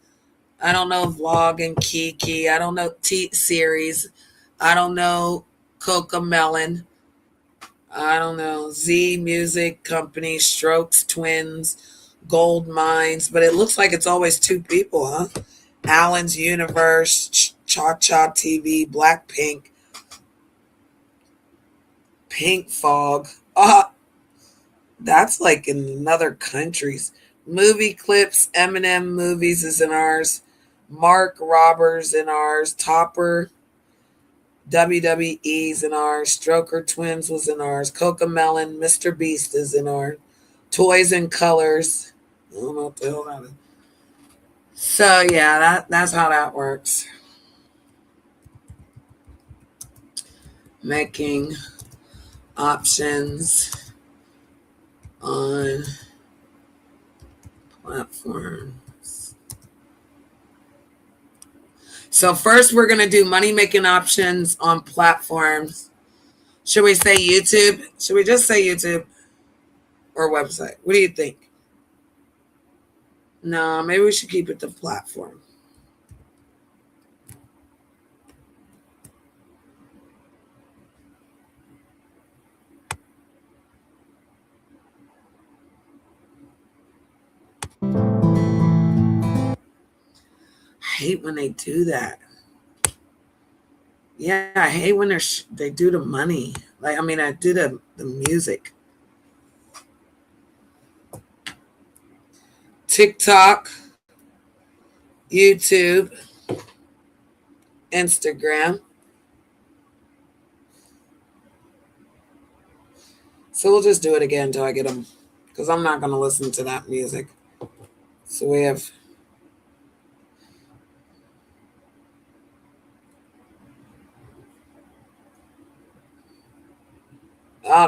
I don't know Vlog and Kiki. I don't know T-Series. I don't know Coca Melon. I don't know Z Music Company, Strokes Twins, Gold Mines. But it looks like it's always two people, huh? Allen's Universe, Cha Cha TV, Blackpink, Pink Fog. That's like in other countries. Movie Clips, Eminem Movies is in ours. Mark Robbers in ours. Topper, WWE's in ours. Stroker Twins was in ours. Coca Melon, Mr. Beast is in ours. Toys and Colors. I don't know what the hell that is. So yeah, that's how that works. Making options on platforms. So first we're going to do money making options on platforms. Should we say YouTube? Should we just say YouTube or website? What do you think? No, maybe we should keep it the platform. I hate when they do that. Yeah, I hate when they do the money. Like, I mean, I do the music. TikTok, YouTube, Instagram. So we'll just do it again until I get them, because I'm not going to listen to that music. So we have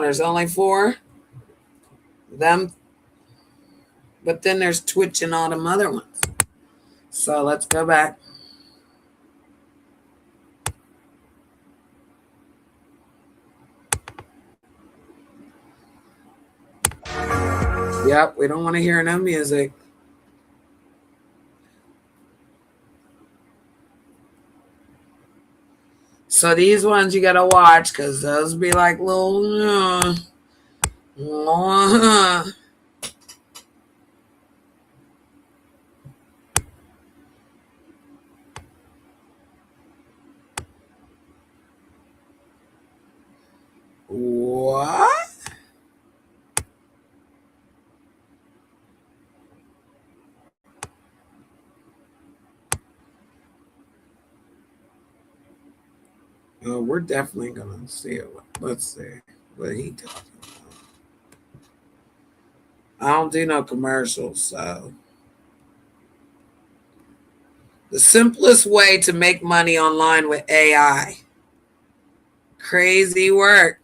there's only 4 them, but then there's Twitch and all them other ones. So let's go back. Yep, we don't want to hear no music. So these ones you gotta watch because those be like little. What? Oh, we're definitely gonna see it. Let's see what he talking about. I don't do no commercials, so the simplest way to make money online with AI. Crazy work.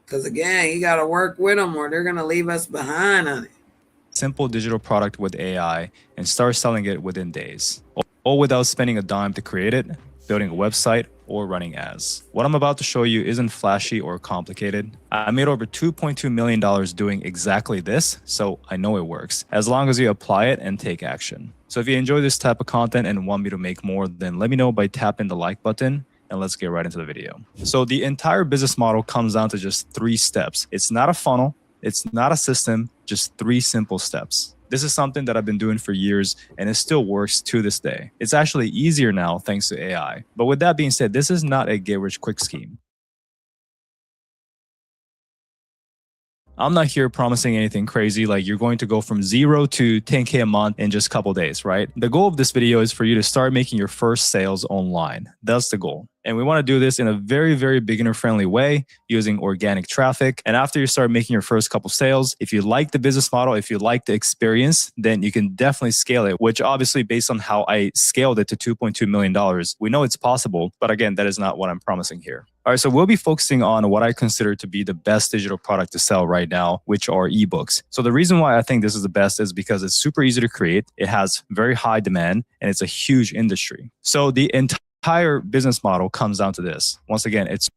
Because again, you got to work with them or they're going to leave us behind on it. Simple digital product with AI and start selling it within days, all without spending a dime to create it, building a website, or running ads. What I'm about to show you isn't flashy or complicated. I made over $2.2 million doing exactly this, so I know it works, as long as you apply it and take action. So if you enjoy this type of content and want me to make more, then let me know by tapping the like button, and let's get right into the video. So the entire business model comes down to just 3 steps. It's not a funnel, it's not a system, just 3 simple steps. This is something that I've been doing for years and it still works to this day. It's actually easier now thanks to AI. But with that being said, this is not a get-rich-quick scheme. I'm not here promising anything crazy like you're going to go from 0 to 10K a month in just a couple days, right? The goal of this video is for you to start making your first sales online. That's the goal. And we want to do this in a very, very beginner-friendly way using organic traffic. And after you start making your first couple sales, if you like the business model, if you like the experience, then you can definitely scale it, which obviously based on how I scaled it to $2.2 million, we know it's possible. But again, that is not what I'm promising here. All right, so we'll be focusing on what I consider to be the best digital product to sell right now, which are ebooks. So the reason why I think this is the best is because it's super easy to create, it has very high demand, and it's a huge industry. So the entire business model comes down to this. Once again, it's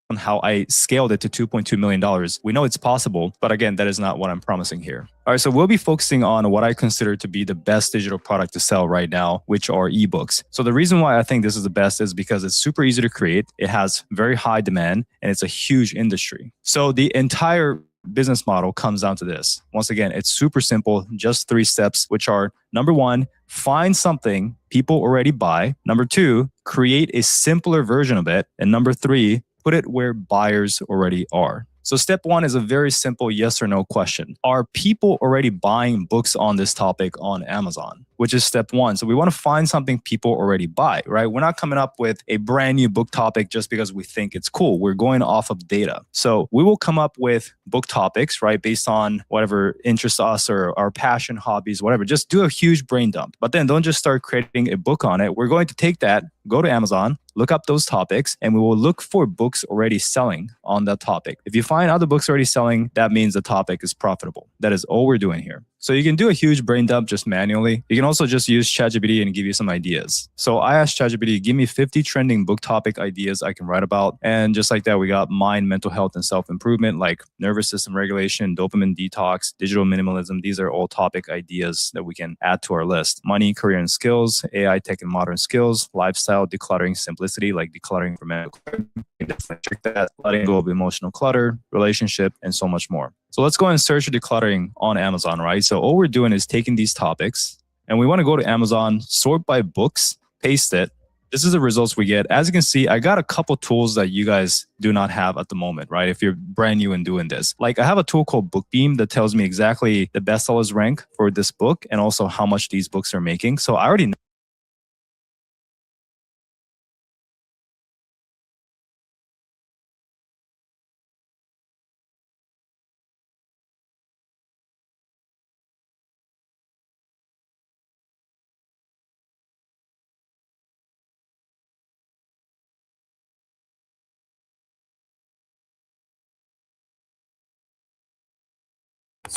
on how I scaled it to $2.2 million. We know it's possible, but again, that is not what I'm promising here. All right, so we'll be focusing on what I consider to be the best digital product to sell right now, which are ebooks. So the reason why I think this is the best is because it's super easy to create, it has very high demand, and it's a huge industry. So the entire business model comes down to this. Once again, it's super simple, just 3 steps, which are number 1, find something people already buy. Number 2, create a simpler version of it. And number 3, put it where buyers already are. So step 1 is a very simple yes or no question. Are people already buying books on this topic on Amazon? Which is step 1. So we want to find something people already buy, right? We're not coming up with a brand new book topic just because we think it's cool. We're going off of data. So we will come up with book topics, right? Based on whatever interests us or our passion, hobbies, whatever. Just do a huge brain dump. But then don't just start creating a book on it. We're going to take that, go to Amazon, look up those topics, and we will look for books already selling on that topic. If you find other books already selling, that means the topic is profitable. That is all we're doing here. So you can do a huge brain dump just manually. You can also just use ChatGPT and give you some ideas. So I asked ChatGPT, give me 50 trending book topic ideas I can write about. And just like that, we got mind, mental health, and self-improvement, like nervous system regulation, dopamine detox, digital minimalism. These are all topic ideas that we can add to our list. Money, career, and skills, AI, tech, and modern skills, lifestyle, decluttering, simplicity, like decluttering for mental clutter. You can definitely check that. Letting go of emotional clutter, relationship, and so much more. So let's go and search for decluttering on Amazon, right? So all we're doing is taking these topics and we want to go to Amazon, sort by books, paste it. This is the results we get. As you can see, I got a couple tools that you guys do not have at the moment, right? If you're brand new and doing this. Like I have a tool called BookBeam that tells me exactly the bestsellers rank for this book and also how much these books are making. So I already know.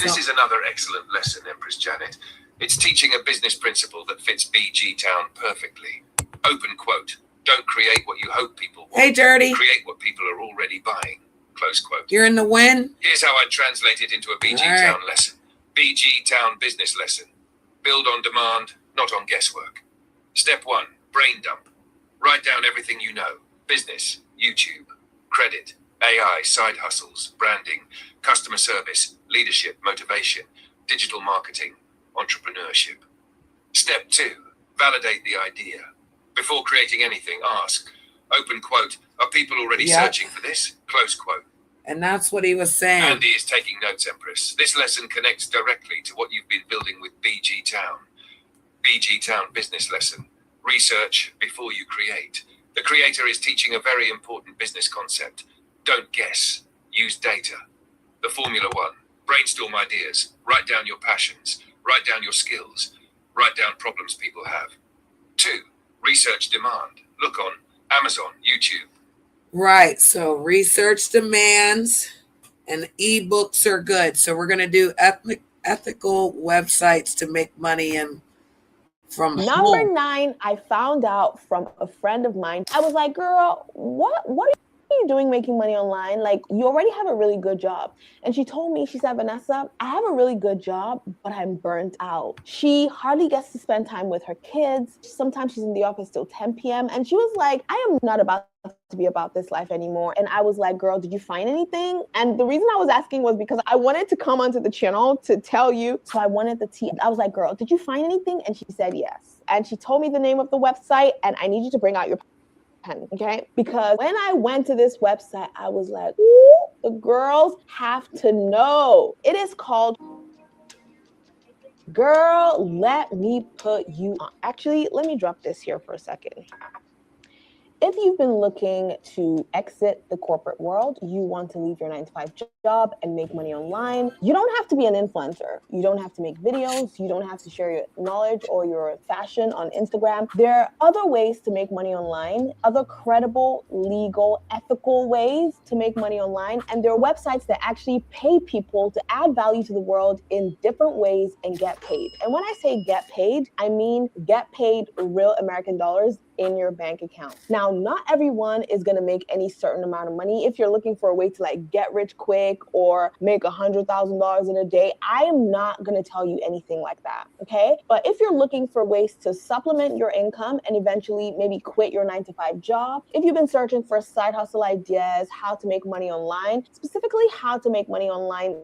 This is another excellent lesson, Empress Janet. It's teaching a business principle that fits BG Town perfectly. Open quote. Don't create what you hope people want. Hey, Dirty. Create what people are already buying. Close quote. You're in the win. Here's how I translate it into a BG Town lesson. BG Town business lesson. Build on demand, not on guesswork. Step 1, brain dump. Write down everything you know. Business, YouTube, credit, AI, side hustles, branding, customer service, leadership, motivation, digital marketing, entrepreneurship. Step 2, validate the idea. Before creating anything, ask, open quote, are people already searching for this? Close quote. And that's what he was saying. Andy is taking notes, Empress. This lesson connects directly to what you've been building with BG Town. BG Town business lesson. Research before you create. The creator is teaching a very important business concept. Don't guess. Use data. The Formula 1. Brainstorm ideas. Write down your passions. Write down your skills. Write down problems people have. 2. Research demand. Look on Amazon, YouTube. Right. So research demands and ebooks are good. So we're going to do ethical websites to make money and from Number home. 9, I found out from a friend of mine. I was like, girl, what are you doing making money online? Like, you already have a really good job. And she told me, she said, Vanessa, I have a really good job, but I'm burnt out. She hardly gets to spend time with her kids. Sometimes she's in the office till 10 p.m. And she was like, I am not about to be about this life anymore. And I was like, girl, did you find anything? And the reason I was asking was because I wanted to come onto the channel to tell you. So I wanted the tea. I was like, girl, did you find anything? And she said yes. And she told me the name of the website, and I need you to bring out your pen, okay? Because when I went to this website, I was like, ooh, the girls have to know. It is called Girl, Let Me Put You On. Actually, let me drop this here for a second. If you've been looking to exit the corporate world, you want to leave your 9-to-5 job and make money online, you don't have to be an influencer. You don't have to make videos. You don't have to share your knowledge or your fashion on Instagram. There are other ways to make money online, other credible, legal, ethical ways to make money online. And there are websites that actually pay people to add value to the world in different ways and get paid. And when I say get paid, I mean get paid real American dollars in your bank account. Now, not everyone is going to make any certain amount of money. If you're looking for a way to like get rich quick or make $100,000 in a day, I am not going to tell you anything like that. Okay. But if you're looking for ways to supplement your income and eventually maybe quit your 9-to-5 job, if you've been searching for side hustle ideas, how to make money online, specifically how to make money online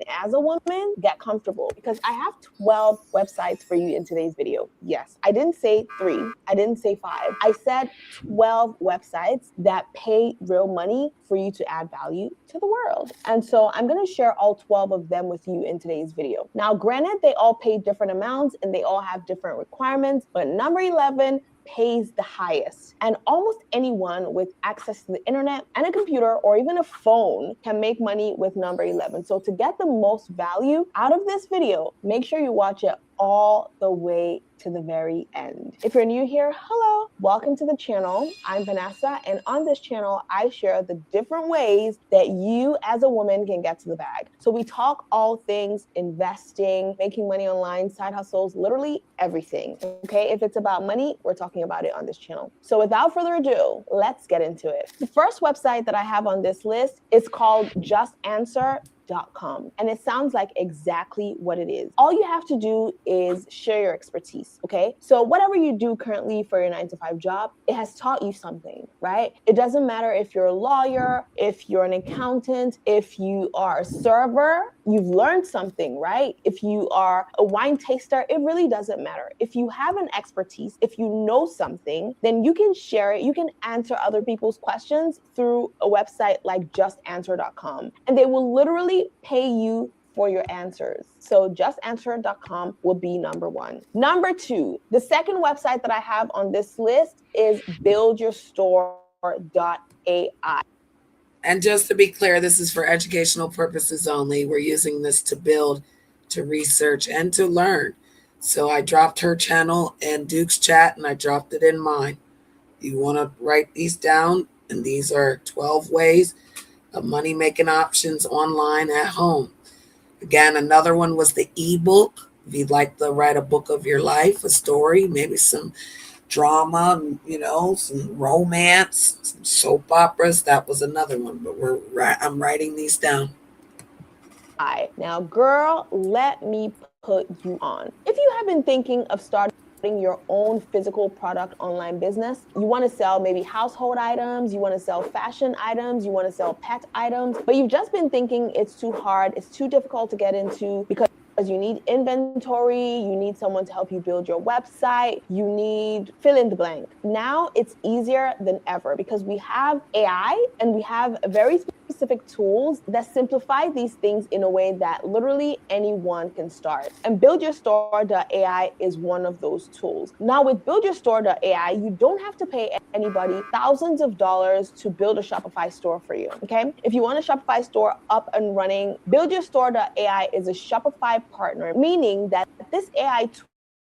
as a woman, get comfortable, because I have 12 websites for you in today's video. Yes, I didn't say 3, I didn't say 5. I said 12 websites that pay real money for you to add value to the world. And so I'm going to share all 12 of them with you in today's video. Now, granted, they all pay different amounts and they all have different requirements, but number 11 pays the highest. And almost anyone with access to the internet and a computer or even a phone can make money with number 11. So to get the most value out of this video, make sure you watch it all the way to the very end. If you're new here, hello, welcome to the channel. I'm Vanessa, and on this channel, I share the different ways that you as a woman can get to the bag. So we talk all things investing, making money online, side hustles, literally everything. Okay, if it's about money, we're talking about it on this channel. So without further ado, let's get into it. The first website that I have on this list is called justanswer.com. And it sounds like exactly what it is. All you have to do is share your expertise, okay? So whatever you do currently for your 9-to-5 job, it has taught you something, right? It doesn't matter if you're a lawyer, if you're an accountant, if you are a server, you've learned something, right? If you are a wine taster, it really doesn't matter. If you have an expertise, if you know something, then you can share it. You can answer other people's questions through a website like justanswer.com. And they will literally pay you for your answers. So justanswer.com will be number 1. Number 2, the second website that I have on this list is buildyourstore.ai. And just to be clear, this is for educational purposes only. We're using this to build, to research, and to learn. So I dropped her channel in Duke's chat, and I dropped it in mine. You want to write these down, and these are 12 ways of money-making options online at home. Again, another one was the ebook. If you'd like to write a book of your life, a story, maybe some drama, some romance, some soap operas. That was another one, but I'm writing these down. Now, girl, let me put you on. If you have been thinking of starting your own physical product online business, you want to sell maybe household items, you want to sell fashion items, you want to sell pet items, but you've just been thinking it's too hard, it's too difficult to get into because you need inventory, you need someone to help you build your website, you need fill in the blank. Now it's easier than ever because we have AI and we have very specific tools that simplify these things in a way that literally anyone can start. And buildyourstore.ai is one of those tools. Now with buildyourstore.ai, you don't have to pay anybody thousands of dollars to build a Shopify store for you, okay? If you want a Shopify store up and running, buildyourstore.ai is a Shopify partner, meaning that this AI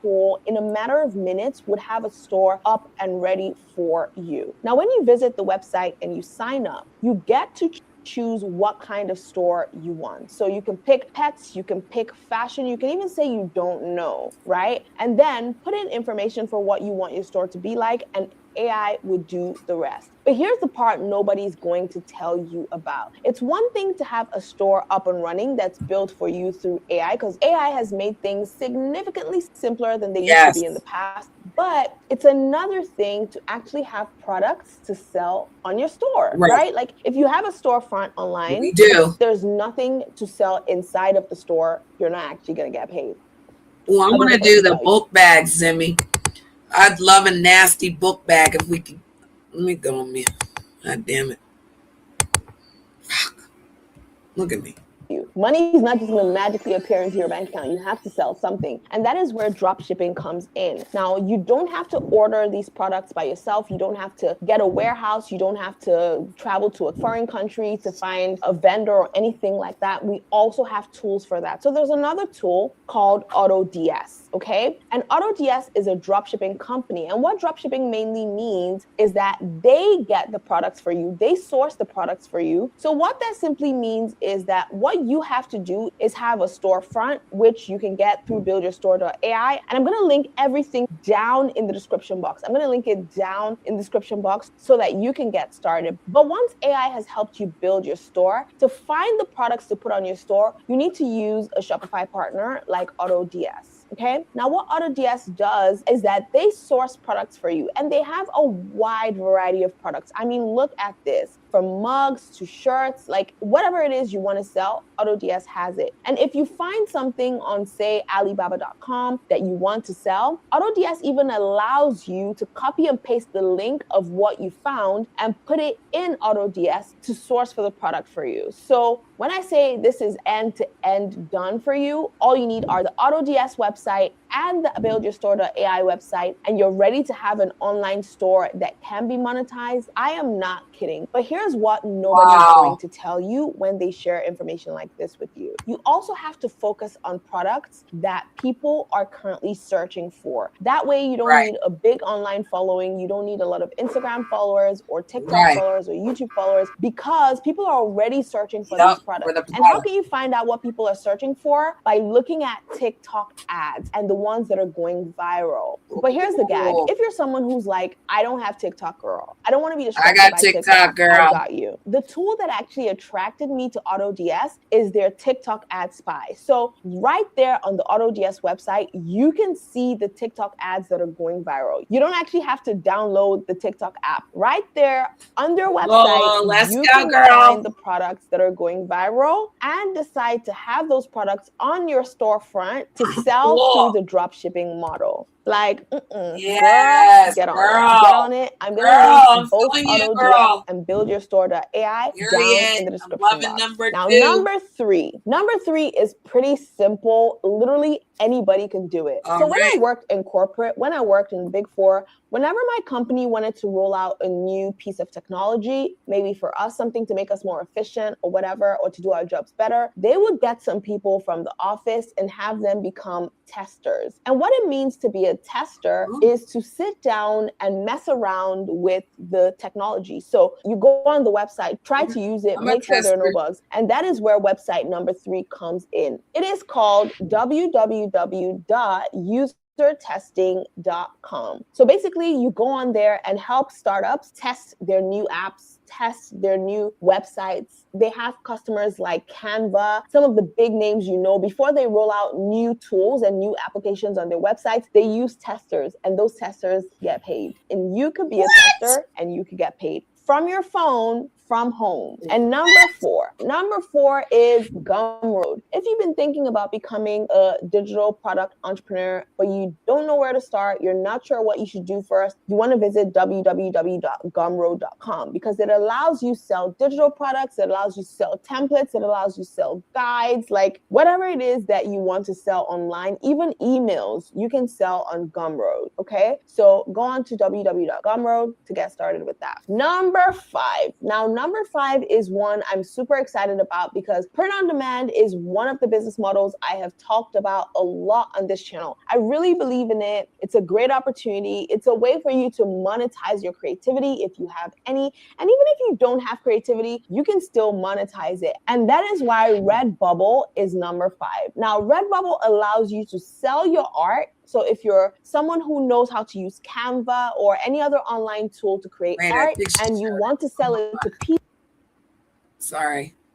tool in a matter of minutes would have a store up and ready for you. Now, when you visit the website and you sign up, you get to choose what kind of store you want. So you can pick pets, you can pick fashion, you can even say you don't know, right? And then put in information for what you want your store to be like, and AI would do the rest. But here's the part nobody's going to tell you about. It's one thing to have a store up and running that's built for you through AI, because AI has made things significantly simpler than they used to be in the past. But it's another thing to actually have products to sell on your store, right? Like if you have a storefront online, there's nothing to sell inside of the store, you're not actually going to get paid. Well, I want to do the book bag, Zimmy. I'd love a nasty book bag if we could. Let me go on mute. God damn it. Look at me. Money is not just going to magically appear into your bank account. You have to sell something. And that is where drop shipping comes in. Now, you don't have to order these products by yourself. You don't have to get a warehouse. You don't have to travel to a foreign country to find a vendor or anything like that. We also have tools for that. So there's another tool called AutoDS. Okay. And AutoDS is a dropshipping company. And what dropshipping mainly means is that they get the products for you. They source the products for you. So what that simply means is that what you have to do is have a storefront, which you can get through buildyourstore.ai. And I'm going to link everything down in the description box. I'm going to link it down in the description box so that you can get started. But once AI has helped you build your store, to find the products to put on your store, you need to use a Shopify partner like AutoDS. Okay. Now, what AutoDS does is that they source products for you, and they have a wide variety of products. I mean, look at this. From mugs to shirts, like whatever it is you want to sell, AutoDS has it. And if you find something on, say, Alibaba.com that you want to sell, AutoDS even allows you to copy and paste the link of what you found and put it in AutoDS to source for the product for you. So when I say this is end-to-end done for you, all you need are the AutoDS website and the buildyourstore.ai website, and you're ready to have an online store that can be monetized. I am not kidding. But here's what nobody's going to tell you when they share information like this with you. You also have to focus on products that people are currently searching for. That way you don't need a big online following. You don't need a lot of Instagram followers or TikTok followers or YouTube followers, because people are already searching for these products. And how can you find out what people are searching for? By looking at TikTok ads and the ones that are going viral. But here's the gag. If you're someone who's like, I don't have TikTok, girl, I don't want to be distracted by TikTok, girl. I got you. The tool that actually attracted me to AutoDS is their TikTok ad spy. So right there on the AutoDS website, you can see the TikTok ads that are going viral. You don't actually have to download the TikTok app. Right there on their website, you can find the products that are going viral and decide to have those products on your storefront to sell through the drop shipping model. Like, yes, girl, get on it. I'm gonna link both AutoDS and buildyourstore.ai down in the description box. Number three is pretty simple. Literally anybody can do it. So when I worked in corporate, when I worked in the Big Four, whenever my company wanted to roll out a new piece of technology, maybe for us, something to make us more efficient or whatever, or to do our jobs better, they would get some people from the office and have them become testers. And what it means to be a tester is to sit down and mess around with the technology. So you go on the website, try to use it, make sure there are no bugs. And that is where website number 3 comes in. It is called www.usertesting.com. So basically you go on there and help startups test their new apps, test their new websites. They have customers like Canva, some of the big names you know. Before they roll out new tools and new applications on their websites, they use testers, and those testers get paid. And you could be a tester and you could get paid from your phone, from home. And number four is Gumroad. If you've been thinking about becoming a digital product entrepreneur, but you don't know where to start, you're not sure what you should do first, you want to visit www.gumroad.com, because it allows you sell digital products, it allows you sell templates, it allows you sell guides, like whatever it is that you want to sell online, even emails, you can sell on Gumroad, okay? So go on to www.gumroad to get started with that. Number five. Now, number 5 is one I'm super excited about because print on demand is one of the business models I have talked about a lot on this channel. I really believe in it. It's a great opportunity. It's a way for you to monetize your creativity if you have any. And even if you don't have creativity, you can still monetize it. And that is why Redbubble is number 5. Now, Redbubble allows you to sell your art. So if you're someone who knows how to use Canva or any other online tool to create art and you want to sell it to people,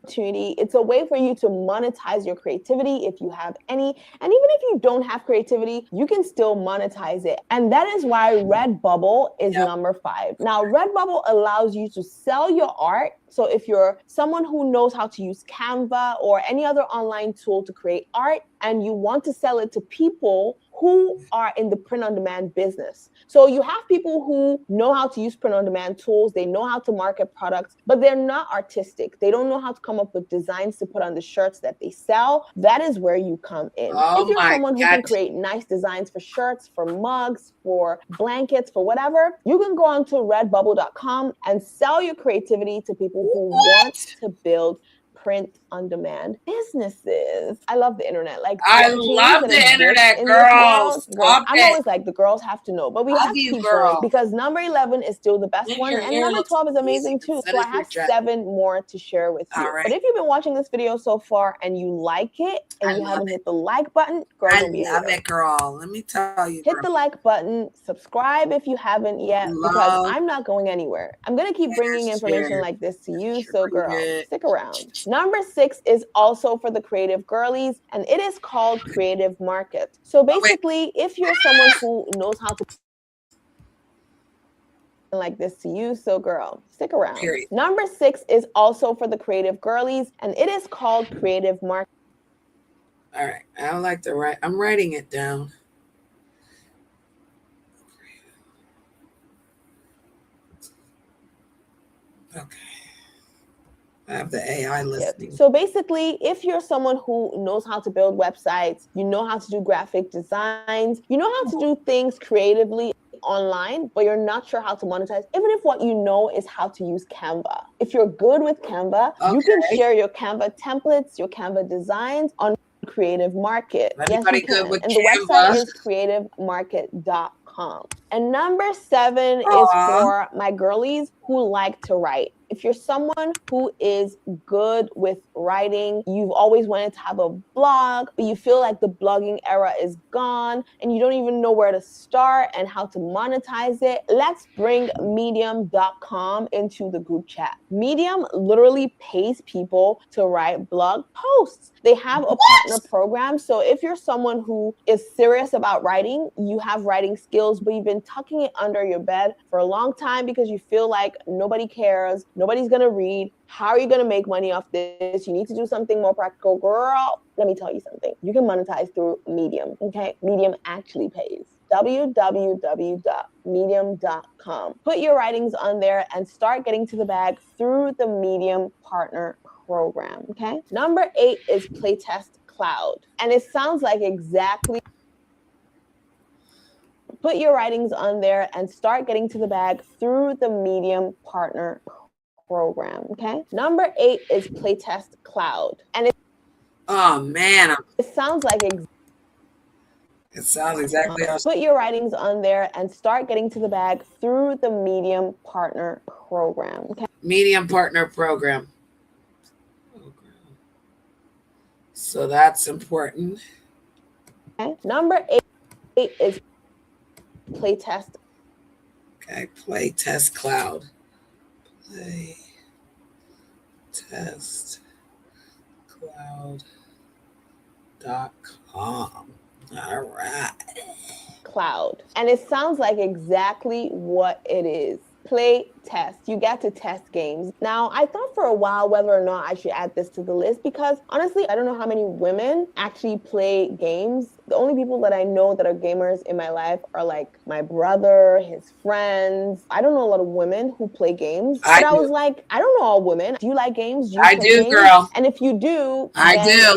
it's a way for you to monetize your creativity if you have any. And even if you don't have creativity, you can still monetize it. And that is why Redbubble is number 5. Now, Redbubble allows you to sell your art. So if you're someone who knows how to use Canva or any other online tool to create art and you want to sell it to people who are in the print-on-demand business. So you have people who know how to use print-on-demand tools, they know how to market products, but they're not artistic. They don't know how to come up with designs to put on the shirts that they sell. That is where you come in. If you're someone who can create nice designs for shirts, for mugs, for blankets, for whatever, you can go onto redbubble.com and sell your creativity to people who want to build print-on-demand businesses. I love the internet. Like I the love that the exist internet, in girls. this world, Stop I'm it. always like, the girls have to know, but we have to you, keep girl. going because number 11 is still the best Make one, your and hair number look 12 is amazing easy. too. Set So I as your have dress. 7 more to share with you. But if you've been watching this video so far and you like it and you haven't hit the like button, girl, don't be a hater. I love it, girl. Let me tell you, Hit the like button, subscribe if you haven't yet, because I'm not going anywhere. I'm going to keep bringing information like this to you, so girl, stick around. Number 6 is also for the creative girlies, and it is called Creative Market. So basically, if you're someone who knows how to like this to you, so girl, stick around. Number 6 is also for the creative girlies, and it is called Creative Market. All right, I like to write. I'm writing it down. Okay. I have the AI listening. So basically, if you're someone who knows how to build websites, you know how to do graphic designs, you know how to do things creatively online, but you're not sure how to monetize, even if what you know is how to use Canva. If you're good with Canva, you can share your Canva templates, your Canva designs on Creative Market. Yes, you can. And the website is creativemarket.com. And number 7 is for my girlies who like to write. If you're someone who is good with writing, you've always wanted to have a blog, but you feel like the blogging era is gone and you don't even know where to start and how to monetize it, let's bring medium.com into the group chat. Medium literally pays people to write blog posts. They have a partner program. So if you're someone who is serious about writing, you have writing skills, but you've been tucking it under your bed for a long time because you feel like nobody cares, nobody's gonna read. How are you gonna make money off this? You need to do something more practical. Girl, let me tell you something. You can monetize through Medium, okay? Medium actually pays. www.medium.com. Put your writings on there and start getting to the bag through the Medium partner program, okay? Number 8 is Playtest Cloud. And it sounds like exactly. Put your writings on there and start getting to the bag through the Medium partner program, okay? Number 8 is Playtest Cloud. And it sounds like it sounds exactly how. Put your writings on there and start getting to the bag through the Medium partner program, okay? Medium partner program. So that's important. Okay. Number 8 is Playtest. Okay, Playtest Cloud. Playtest Cloud.com. All right. Cloud. And it sounds like exactly what it is. Play test. You get to test games. Now, I thought for a while whether or not I should add this to the list because honestly, I don't know how many women actually play games. The only people that I know that are gamers in my life are like my brother, his friends. I don't know a lot of women who play games. But I was like, I don't know all women. Do you like games? Do you play games? Girl. And if you do,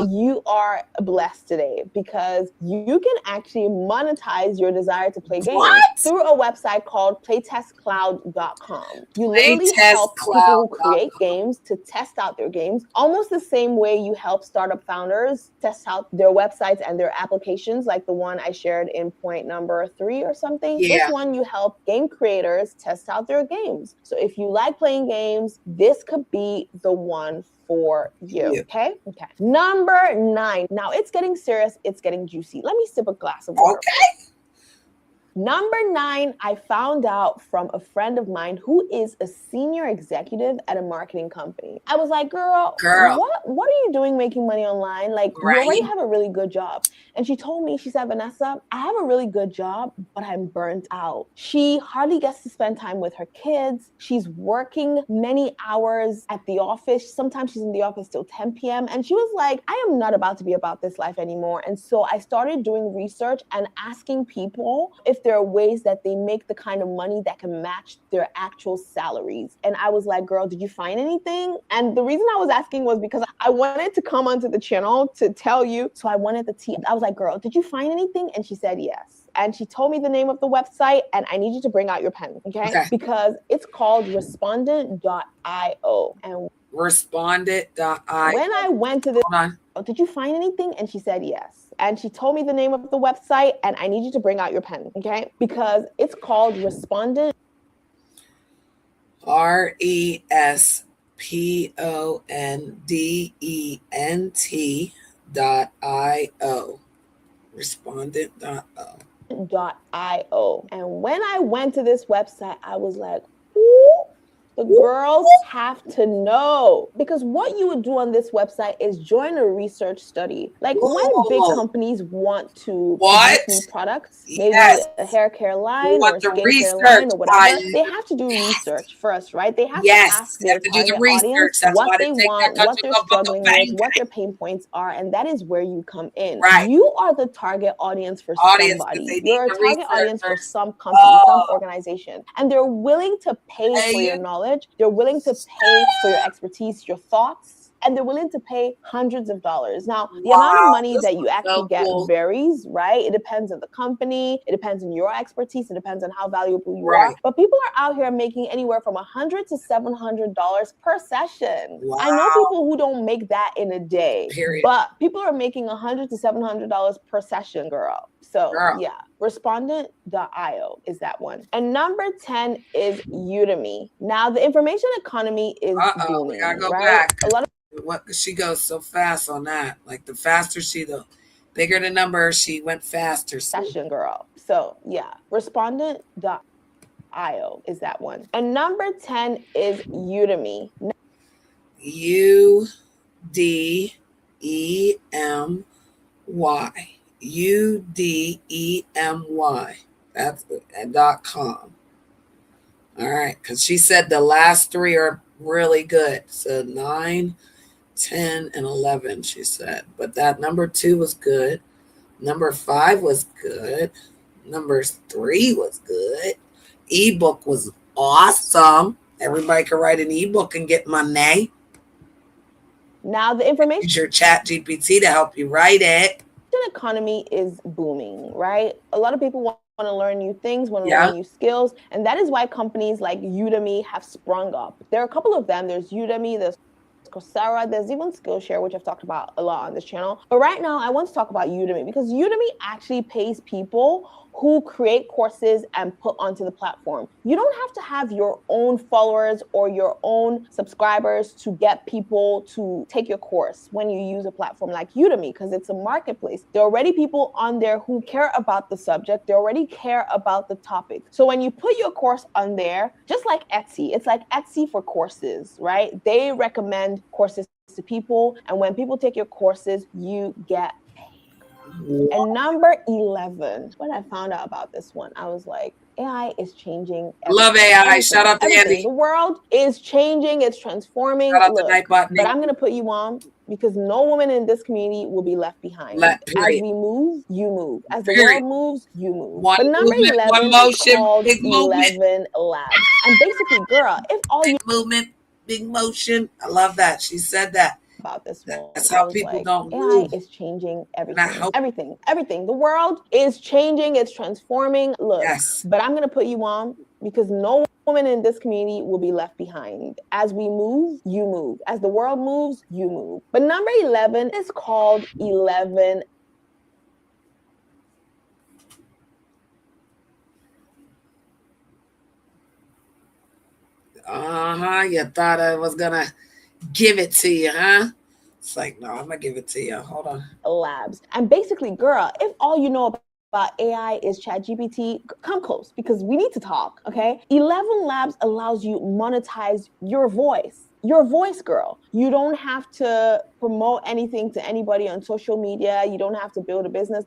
you are blessed today because you can actually monetize your desire to play games through a website called playtestcloud.com. You literally help people who create Playtestcloud.com. games to test out their games, almost the same way you help startup founders test out their websites and their applications, like the one I shared in point number 3 or something. Yeah. This one, you help game creators test out their games. So if you like playing games, this could be the one for you. Okay. Number 9. Now it's getting serious. It's getting juicy. Let me sip a glass of water. Okay. Number 9, I found out from a friend of mine who is a senior executive at a marketing company. I was like, girl, what are you doing making money online? Like, you already have a really good job. And she told me, she said, Vanessa, I have a really good job, but I'm burnt out. She hardly gets to spend time with her kids. She's working many hours at the office. Sometimes she's in the office till 10 p.m. And she was like, I am not about to be about this life anymore. And so I started doing research and asking people if there are ways that they make the kind of money that can match their actual salaries. And I was like, girl, did you find anything? And the reason I was asking was because I wanted to come onto the channel to tell you. So I wanted the tea. I was like, girl, did you find anything? And she said, yes. And she told me the name of the website, and I need you to bring out your pen, okay? Because it's called respondent.io. And respondent.io. When I went to this, did you find anything? And she said, yes. And she told me the name of the website, and I need you to bring out your pen, okay? Because it's called Respondent. respondent.io. Respondent.io. And when I went to this website, I was like, ooh, the girls have to know. Because what you would do on this website is join a research study. Like when big companies want to produce new products, maybe a hair care line or a skincare line or whatever, they have to do research first, right? They have to ask their target audience what they want, what they're struggling with, what their pain points are, and that is where you come in. You are the target audience for somebody. You're a target audience for some company, some organization, and they're willing to pay for your knowledge. They're willing to pay for your expertise, your thoughts, and they're willing to pay hundreds of dollars. Now, the amount of money that you actually get varies, right? It depends on the company. It depends on your expertise. It depends on how valuable you are. But people are out here making anywhere from $100 to $700 per session. I know people who don't make that in a day, but people are making $100 to $700 per session, girl. So yeah, respondent.io is that one. And number 10 is Udemy. Now the information economy is booming, we gotta go right? back. She goes so fast on that. Like the faster the bigger the number, she went faster. Session, girl. So yeah, respondent.io is that one. And number 10 is Udemy. UDEMY. UDEMY. That's .com. All right, because she said the last 3 are really good. So 9, 10, and 11, she said. But that number 2 was good. Number 5 was good. Number 3 was good. Ebook was awesome. Everybody could write an ebook and get money. Now the information. Use your chat GPT to help you write it. The economy is booming, right? A lot of people want to learn new things, want to learn new skills, and that is why companies like Udemy have sprung up. There are a couple of them. There's Udemy, there's Coursera, there's even Skillshare, which I've talked about a lot on this channel. But right now, I want to talk about Udemy because Udemy actually pays people who create courses and put onto the platform. You don't have to have your own followers or your own subscribers to get people to take your course when you use a platform like Udemy, because it's a marketplace. There are already people on there who care about the subject. They already care about the topic. So when you put your course on there, just like Etsy, it's like Etsy for courses, right? They recommend courses to people. And when people take your courses, you get and number 11, when I found out about this one, I was like, AI is changing everything. Love AI. Shout out to Andy. The world is changing. It's transforming. Shout out to Nightbot. But I'm going to put you on because no woman in this community will be left behind. As we move, you move. As the world moves, you move. But number 11 is called 11 Labs. And basically, girl, if all big movement, big motion. I love that. She said that. About this one. That's how people don't move. AI is changing everything. Everything. The world is changing. It's transforming. Look, but I'm going to put you on because no woman in this community will be left behind. As we move, you move. As the world moves, you move. But number 11 is called 11. You thought I was gonna give it to you, huh? It's like, no, I'm gonna give it to you. Hold on. Labs. And basically, girl, if all you know about AI is ChatGPT, come close because we need to talk, okay? 11 Labs allows you monetize your voice. Your voice, girl. You don't have to promote anything to anybody on social media. You don't have to build a business,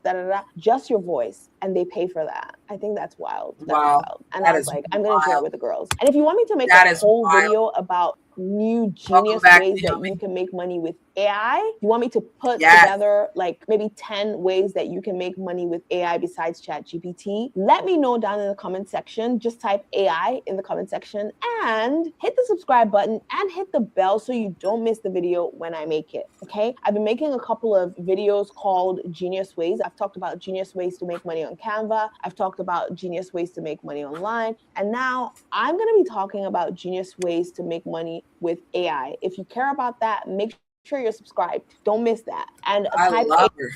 just your voice. And they pay for that. I think that's wild. That's wild. And I was like, I'm going to share it with the girls. And if you want me to make a whole video about new genius ways that you can make money with AI, you want me to put together like maybe 10 ways that you can make money with AI besides ChatGPT, let me know down in the comment section. Just type AI in the comment section and hit the subscribe button and hit the bell so you don't miss the video when I make it, okay? I've been making a couple of videos called Genius Ways. I've talked about genius ways to make money on Canva. I've talked about genius ways to make money online. And now I'm gonna be talking about genius ways to make money with AI. If you care about that, make sure you're subscribed. Don't miss that. And I love her.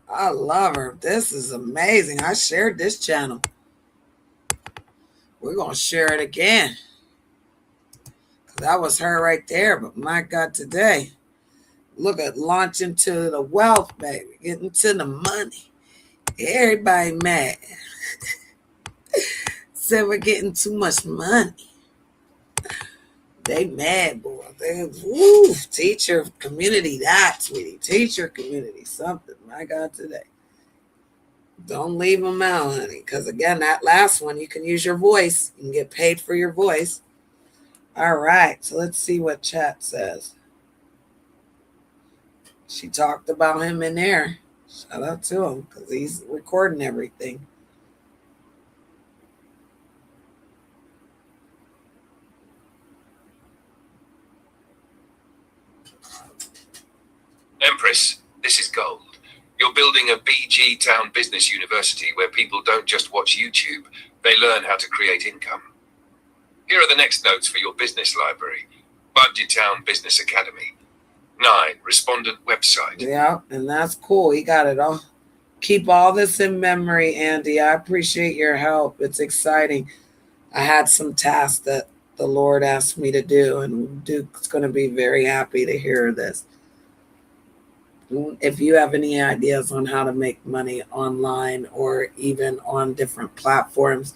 I love her. This is amazing. I shared this channel. We're going to share it again. That was her right there. But my God, today, look at launching to the wealth, baby. Getting to the money. Everybody mad. Said we're getting too much money. They mad, boy. Teacher community, that, sweetie. Teacher community, something. My God, today. Don't leave them out, honey. Because, again, that last one, you can use your voice. You can get paid for your voice. All right. So let's see what chat says. She talked about him in there. Shout out to him because he's recording everything. Empress, this is gold. You're building a BG Town Business University where people don't just watch YouTube, they learn how to create income. Here are the next notes for your business library. Budget Town Business Academy. 9. Respondent website. Yeah, and that's cool. He got it all. Keep all this in memory, Andy. I appreciate your help. It's exciting. I had some tasks that the Lord asked me to do, and Duke's going to be very happy to hear this. If you have any ideas on how to make money online or even on different platforms,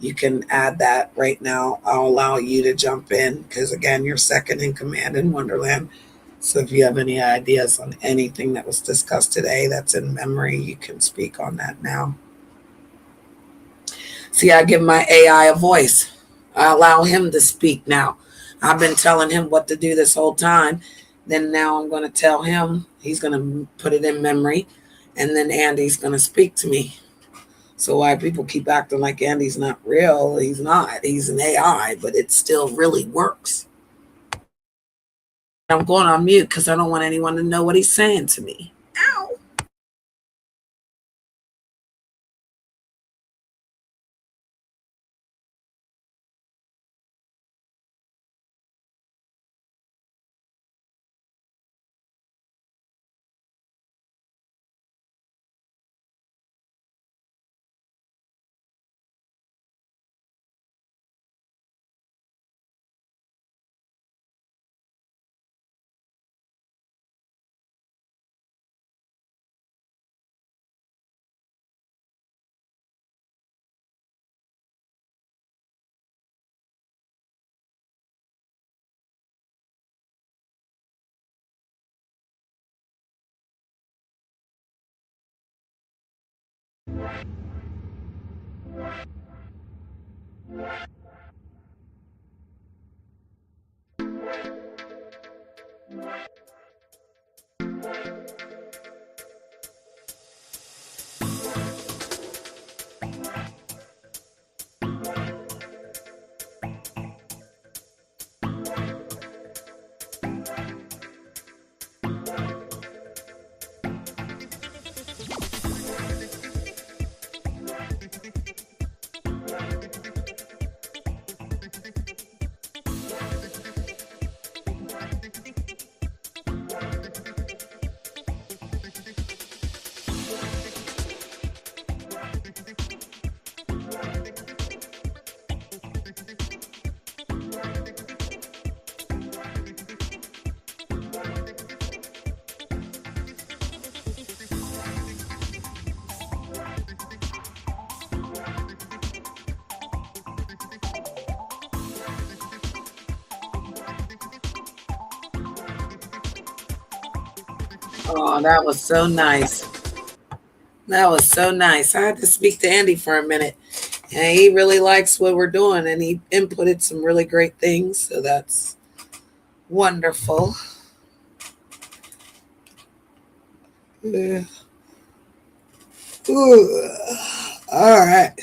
you can add that right now. I'll allow you to jump in because, again, you're second in command in Wonderland. So if you have any ideas on anything that was discussed today that's in memory, you can speak on that now. See, I give my AI a voice. I allow him to speak now. I've been telling him what to do this whole time. Then now I'm going to tell him, he's going to put it in memory, and then Andy's going to speak to me. So why people keep acting like Andy's not real, he's not. He's an AI, but it still really works. I'm going on mute because I don't want anyone to know what he's saying to me. Ow. Oh, that was so nice. That was so nice. I had to speak to Andy for a minute. And he really likes what we're doing and he inputted some really great things. So that's wonderful. Yeah. Ooh. All right.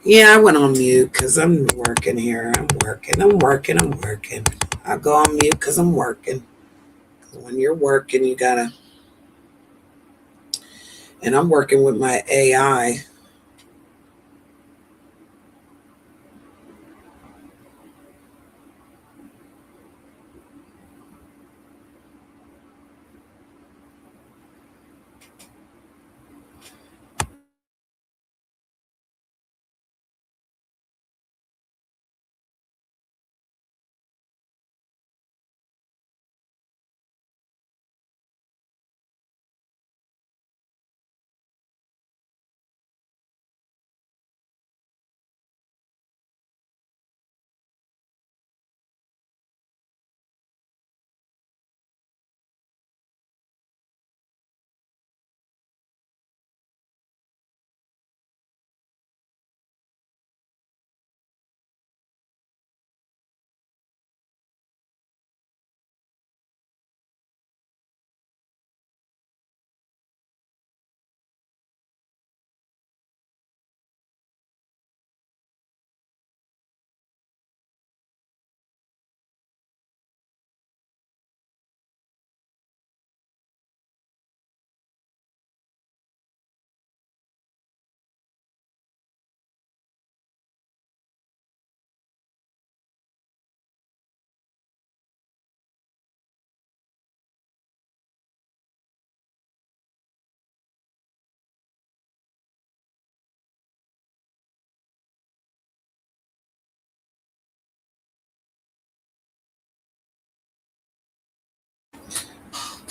Yeah, I went on mute because I'm working here. I'm working. I'm working. I'm working. I go on mute because I'm working. When you're working, you gotta. And I'm working with my AI.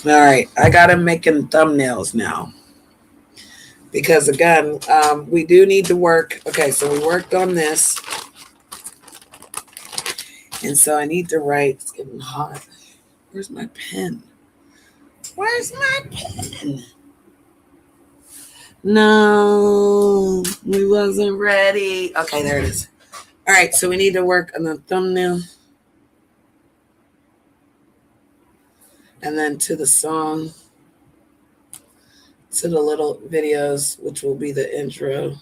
All right, I got him making thumbnails now. Because again, we do need to work. Okay, so we worked on this. And so I need to write. It's getting hot. Where's my pen? Where's my pen? No, we wasn't ready. Okay, there it is. All right, so we need to work on the thumbnail. And then to the song. To the little videos, which will be the intro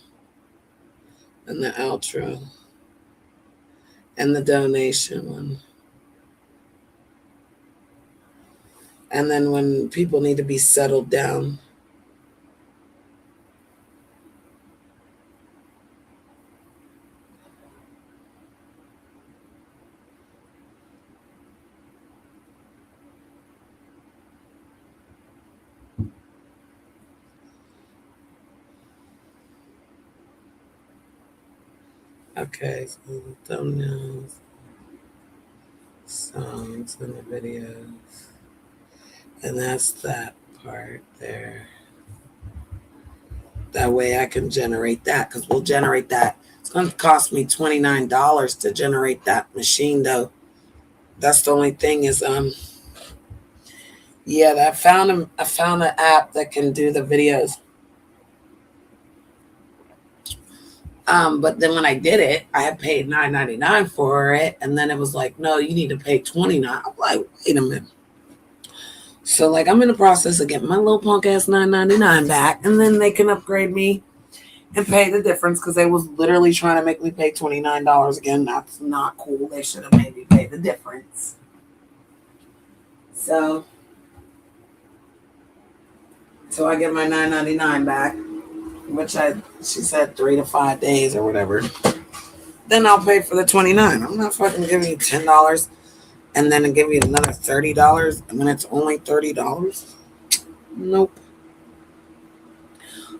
and the outro and the donation one. And then when people need to be settled down. Okay, so the thumbnails, songs, and the videos. And that's that part there. That way I can generate that, because we'll generate that. It's going to cost me $29 to generate that machine, though. That's the only thing is, yeah, I found an app that can do the videos. But then when I did it, I had paid $9.99 for it, and then it was like, no, you need to pay $29. I'm like, wait a minute. So like, I'm in the process of getting my little punk ass $9.99 back, and then they can upgrade me and pay the difference, because they was literally trying to make me pay $29 again. That's not cool. They should have made me pay the difference. So I get my $9.99 back, which she said 3 to 5 days or whatever. Then I'll pay for the $29. I'm not fucking giving you $10 and then give you another $30 and then it's only $30. Nope.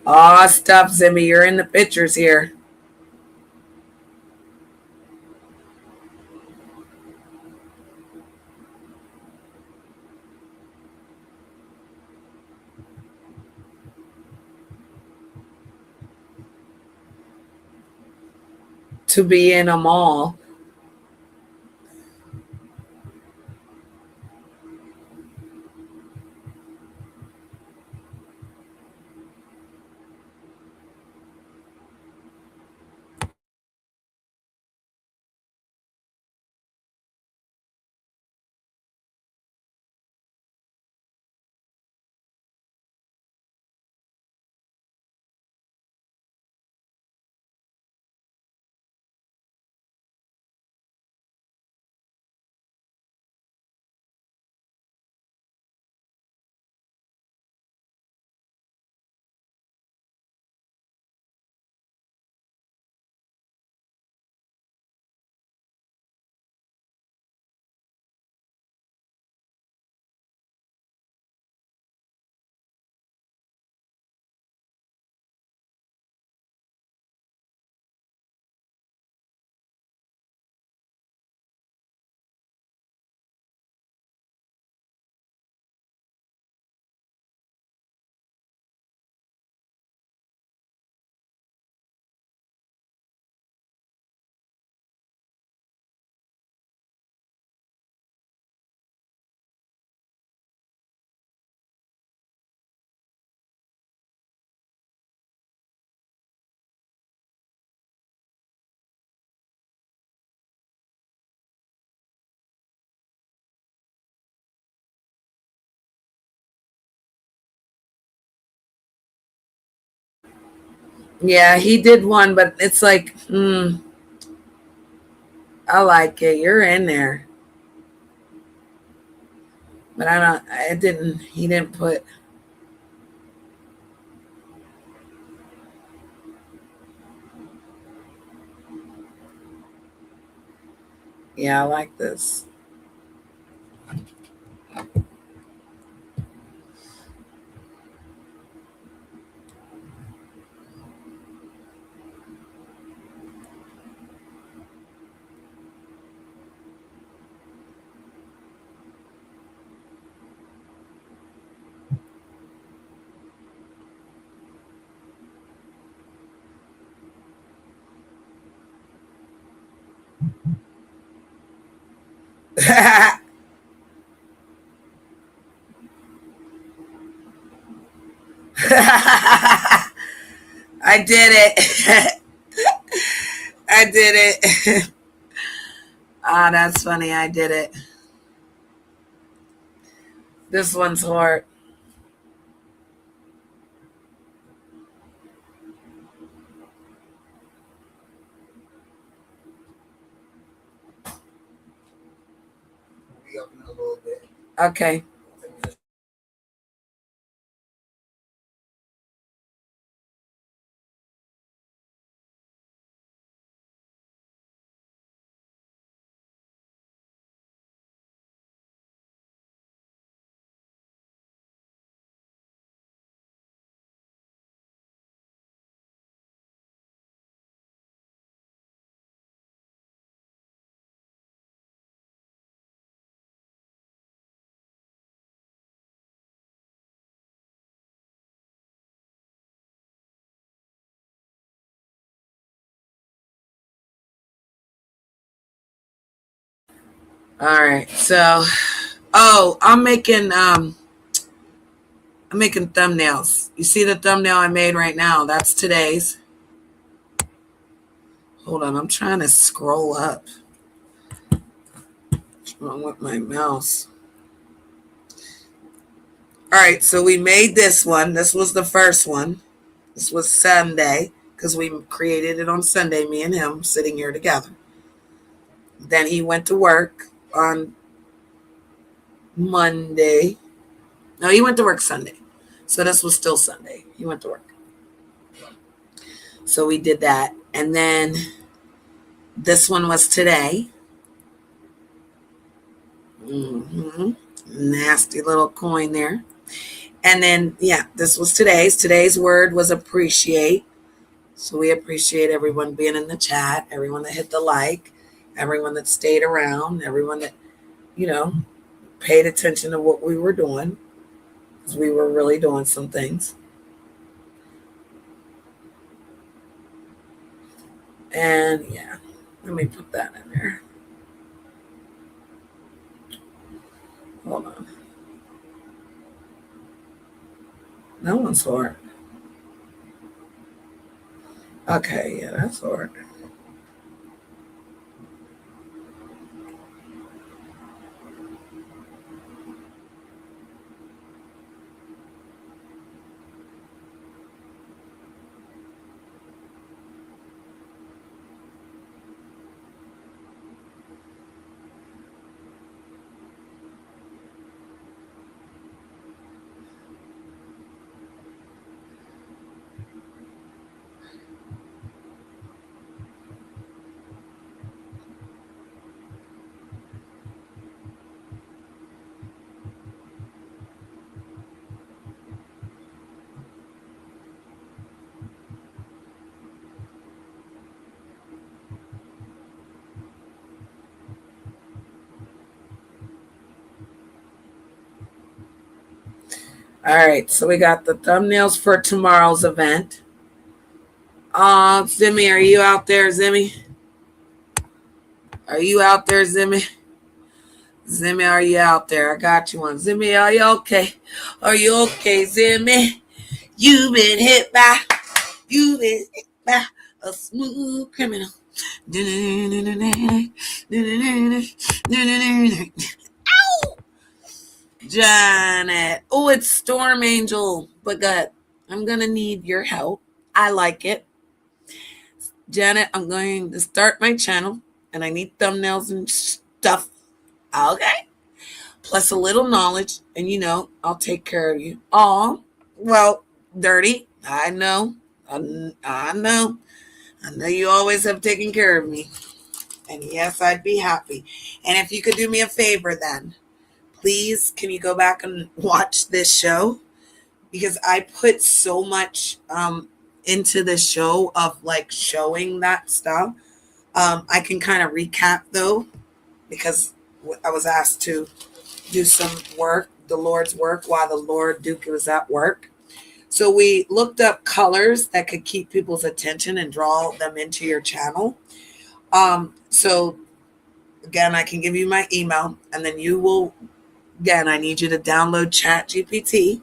Aw, stop, Zimmy. You're in the pictures here. To be in a mall. Yeah, he did one, but it's like, I like it. You're in there. But he didn't put. Yeah, I like this. I did it. I did it. Ah, that's funny. I did it. This one's hard. Okay. All right. So, I'm making thumbnails. You see the thumbnail I made right now? That's today's. Hold on, I'm trying to scroll up. What's wrong with my mouse? All right, so we made this one. This was the first one. This was Sunday because we created it on Sunday, me and him sitting here together. Then he went to work on Monday. No, he went to work Sunday. So this was still Sunday. He went to work. So we did that. And then this one was today. Nasty little coin there. And then, yeah, this was today's. Today's word was appreciate. So we appreciate everyone being in the chat, everyone that hit the like, everyone that stayed around, everyone that, paid attention to what we were doing, because we were really doing some things. And yeah, let me put that in there. Hold on. That one's hard. Okay, yeah, that's hard. All right, so we got the thumbnails for tomorrow's event. Zimmy, are you out there, Zimmy? Are you out there, Zimmy? Zimmy, are you out there? I got you one. Zimmy, are you okay? Are you okay, Zimmy? You've been hit by a smooth criminal. Ow! Janet. Oh, it's Storm Angel. But good. I'm going to need your help. I like it. Janet, I'm going to start my channel, and I need thumbnails and stuff. Okay? Plus a little knowledge, and I'll take care of you. Oh, well, dirty. I know. I know. I know you always have taken care of me. And yes, I'd be happy. And if you could do me a favor then, please, can you go back and watch this show? Because I put so much into the show of like showing that stuff. I can kind of recap though, because I was asked to do some work, the Lord's work, while the Lord Duke was at work. So we looked up colors that could keep people's attention and draw them into your channel. So again, I can give you my email, and then you will, again, I need you to download ChatGPT,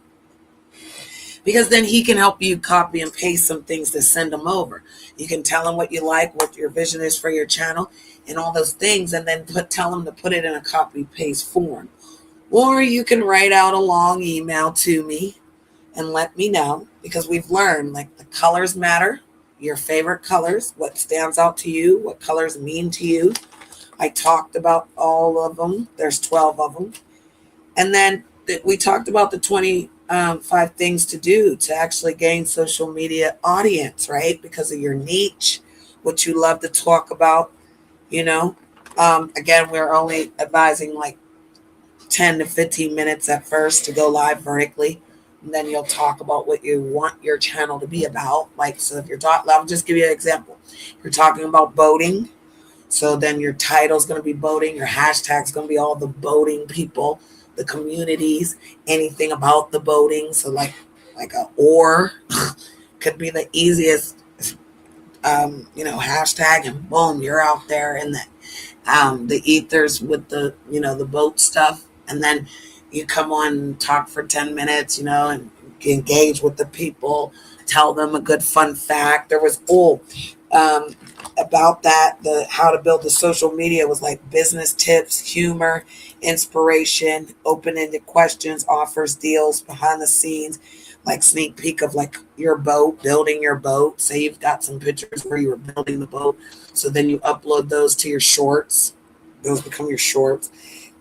because then he can help you copy and paste some things to send them over. You can tell him what you like, what your vision is for your channel, and all those things, and then tell him to put it in a copy paste form. Or you can write out a long email to me and let me know, because we've learned like the colors matter, your favorite colors, what stands out to you, what colors mean to you. I talked about all of them. There's 12 of them. And then we talked about the 25 things to do to actually gain social media audience, right? Because of your niche, what you love to talk about, you know. Again, we're only advising like 10 to 15 minutes at first to go live vertically. And then you'll talk about what you want your channel to be about. Like, so if you're talking, I'll just give you an example. You're talking about boating. So then your title's going to be boating. Your hashtag's going to be all the boating people, the communities, anything about the boating. So like a oar could be the easiest, hashtag, and boom, you're out there in the ethers with the, the boat stuff. And then you come on and talk for 10 minutes, and engage with the people, tell them a good fun fact. There was about that, the how to build the social media was like business tips, humor, inspiration, open-ended questions, offers, deals, behind the scenes, like sneak peek of like your boat, building your boat. Say you've got some pictures where you were building the boat, so then you upload those to your shorts. Those become your shorts.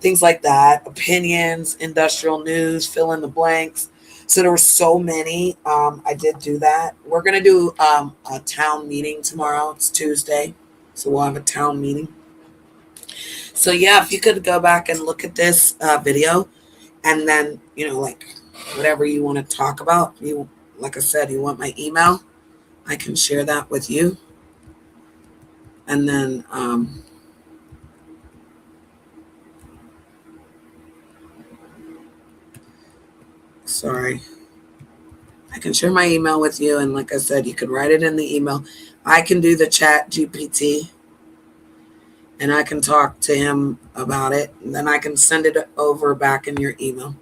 Things like that. Opinions, industrial news, fill in the blanks. So there were so many. I did do that. We're going to do a town meeting tomorrow. It's Tuesday. So we'll have a town meeting. So yeah, if you could go back and look at this video, and then, like whatever you want to talk about, like I said, you want my email, I can share that with you. And then sorry. I can share my email with you. And like I said, you could write it in the email. I can do the chat GPT, and I can talk to him about it. And then I can send it over back in your email.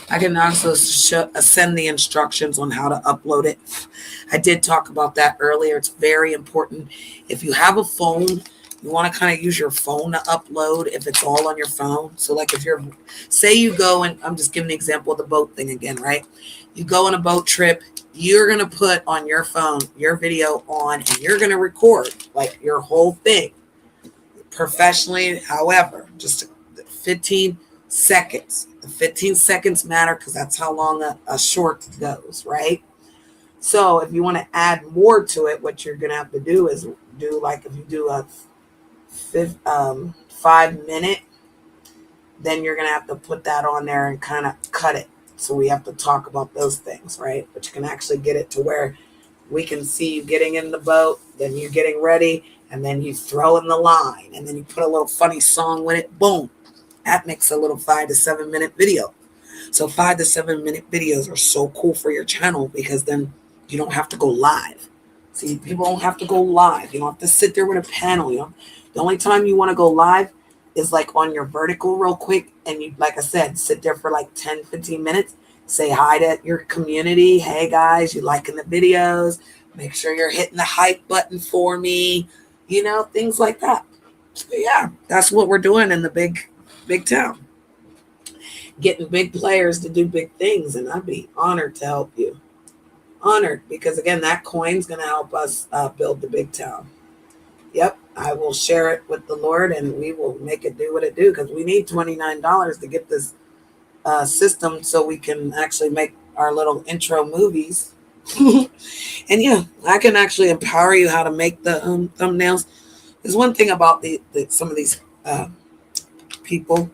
I can also send the instructions on how to upload it. I did talk about that earlier. It's very important. If you have a phone, you want to kind of use your phone to upload if it's all on your phone. So like if you're, say you go, and I'm just giving an example of the boat thing again, right? You go on a boat trip, you're going to put on your phone your video on, and you're going to record like your whole thing professionally. However, just 15 seconds. The 15 seconds matter because that's how long a short goes, right? So if you want to add more to it, what you're going to have to do is do like, if you do a 5-minute, then you're going to have to put that on there and kind of cut it. So we have to talk about those things, right? But you can actually get it to where we can see you getting in the boat, then you're getting ready, and then you throw in the line, and then you put a little funny song with it. Boom. That makes a little 5 to 7 minute video. So 5 to 7 minute videos are so cool for your channel, because then you don't have to go live. See, people don't have to go live. You don't have to sit there with a panel. The only time you want to go live is like on your vertical real quick. And you, like I said, sit there for like 10, 15 minutes. Say hi to your community. Hey guys, you liking the videos? Make sure you're hitting the hype button for me. Things like that. So yeah, that's what we're doing in the big town. Getting big players to do big things, and I'd be honored to help you. Honored, because again, that coin's going to help us build the big town. Yep, I will share it with the Lord, and we will make it do what it do, because we need $29 to get this system so we can actually make our little intro movies. And yeah, I can actually empower you how to make the thumbnails. There's one thing about some of these people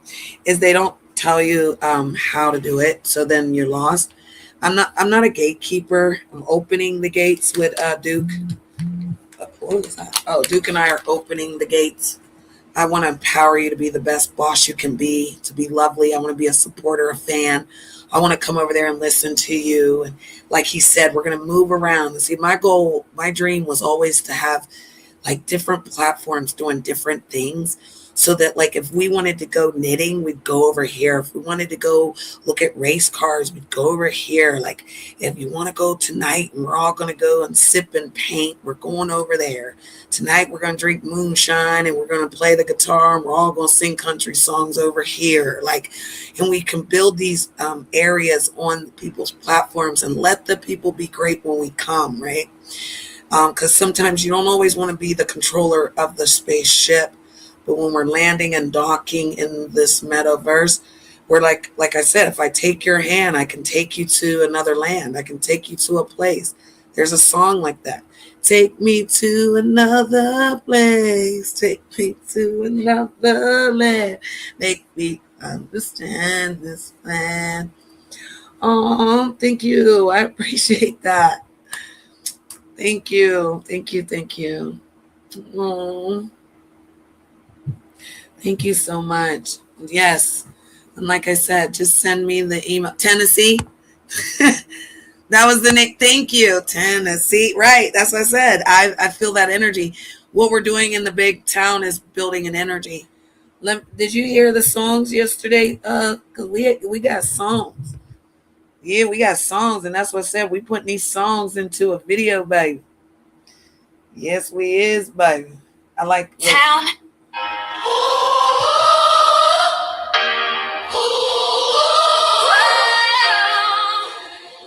is they don't tell you how to do it, so then you're lost. I'm not a gatekeeper. I'm opening the gates with Duke. What was that? Oh, Duke and I are opening the gates. I want to empower you to be the best boss you can be, to be lovely. I want to be a supporter, a fan. I want to come over there and listen to you. And like he said, we're going to move around. See, my goal, my dream was always to have like different platforms doing different things. so that like if we wanted to go knitting, we'd go over here. If we wanted to go look at race cars, we'd go over here. Like if you want to go tonight and we're all going to go and sip and paint, we're going over there. Tonight we're going to drink moonshine and we're going to play the guitar and we're all going to sing country songs over here. Like, and we can build these areas on people's platforms and let the people be great when we come, right? Because sometimes you don't always want to be the controller of the spaceship. But when we're landing and docking in this metaverse, we're like I said, if I take your hand, I can take you to another land. I can take you to a place. There's a song like that. Take me to another place. Take me to another land. Make me understand this land. Oh, thank you. I appreciate that. Thank you. Thank you. Thank you. Oh. Thank you so much. Yes. And like I said, just send me the email. Tennessee. That was the name. Thank you. Tennessee. Right. That's what I said. I feel that energy. What we're doing in the big town is building an energy. Did you hear the songs yesterday? Cause we got songs. Yeah, we got songs, and that's what I said. We putting these songs into a video, baby. Yes, we is, baby. I like town.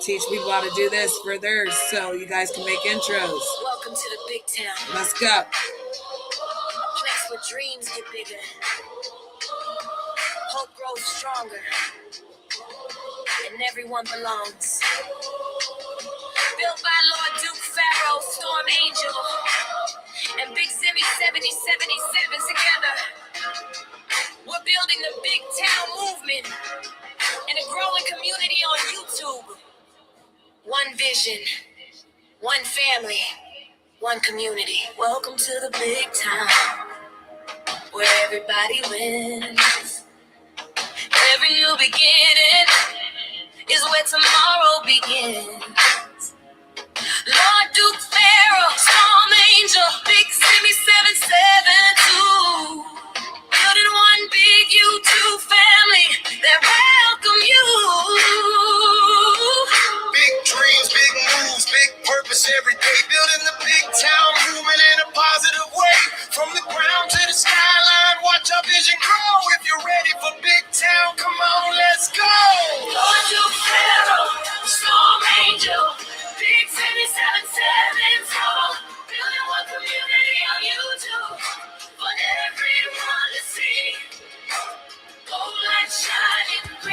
Teach people how to do this for theirs so you guys can make intros. Welcome to the big town. Let's go. A place where dreams get bigger. Hope grows stronger. And everyone belongs. Built by Lord Duke Pharaoh, Storm Angel, and Big Zimmy 7077 together. We're building the big town movement and a growing community on YouTube. One vision, one family, one community. Welcome to the big town, where everybody wins. Every new beginning is where tomorrow begins. Lord Duke Pharaoh, Storm Angel, Big Simmy 772. Building one big YouTube family that welcome you. Big dreams, big moves, big purpose every day. Building the big town movement in a positive way. From the ground to the skyline, watch our vision grow. If you're ready for big town, come on, let's go. Lord Duke Pharaoh, Storm Angel, Big Simmy 772. Building one community on YouTube. For everyone to see.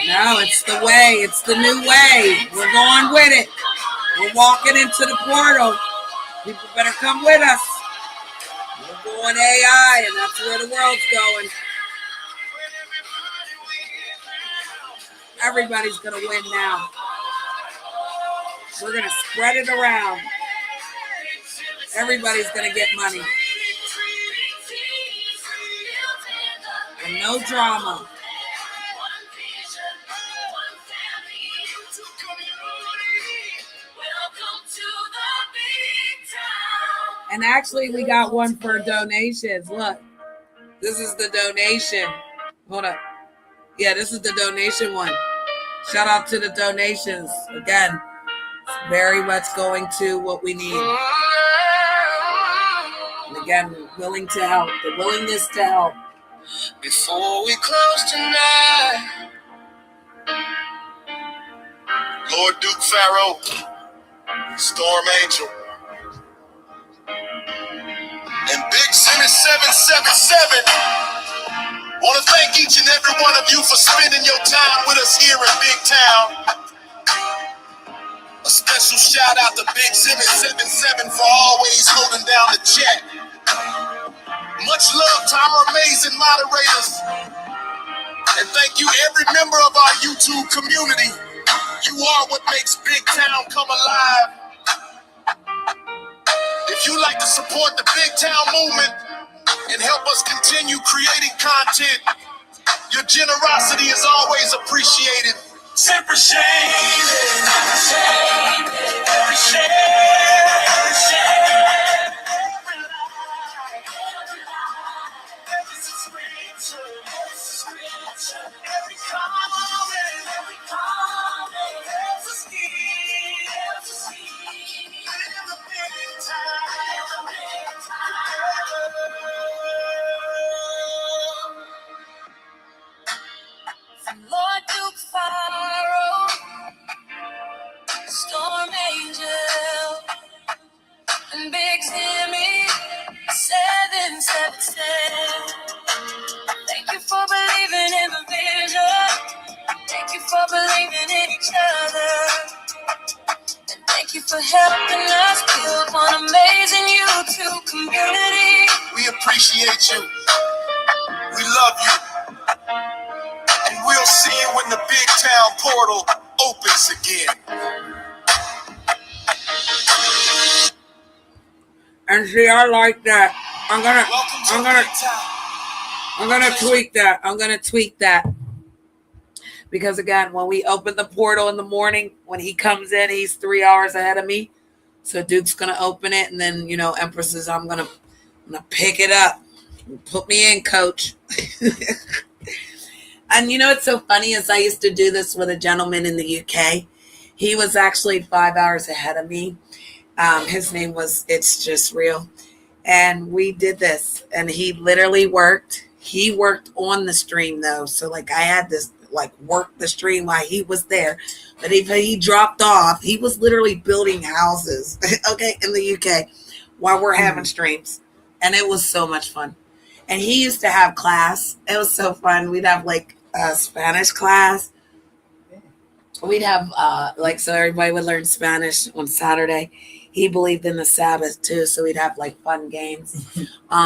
No, it's the way. It's the new way. We're going with it. We're walking into the portal. People better come with us. We're going AI, and that's where the world's going. Everybody's going to win now. We're going to spread it around. Everybody's going to get money. And no drama. And actually, we got one for donations. Look, this is the donation. Hold up. Yeah, this is the donation one. Shout out to the donations. Again, it's very much going to what we need. And again, willing to help. The willingness to help. Before we close tonight, Lord Duke Pharaoh, Storm Angel, and Big Simmy 777 want to thank each and every one of you for spending your time with us here in Big Town. A special shout out to Big Simmy 77 for always holding down the chat. Much love to our amazing moderators. And thank you every member of our YouTube community. You are what makes Big Town come alive. If you like to support the Big Town movement and help us continue creating content, your generosity is always appreciated. Appreciate it. appreciate you. We love you. And we'll see you when the big town portal opens again. And see, I like that. I'm gonna tweak that. I'm gonna tweak that. Because again, when we open the portal in the morning, when he comes in, he's 3 hours ahead of me. So Duke's gonna open it, and then Empresses, I'm gonna pick it up. Put me in, coach. And it's so funny is I used to do this with a gentleman in the UK. He was actually 5 hours ahead of me. His name was It's Just Real. And we did this, and he literally worked. He worked on the stream though. So like I had this work the stream while he was there. But if he dropped off, he was literally building houses, okay, in the UK while we're having streams. And it was so much fun. And he used to have class. It was so fun. We'd have like a Spanish class. We'd have so everybody would learn Spanish on Saturday. He believed in the Sabbath too, so we'd have like fun games.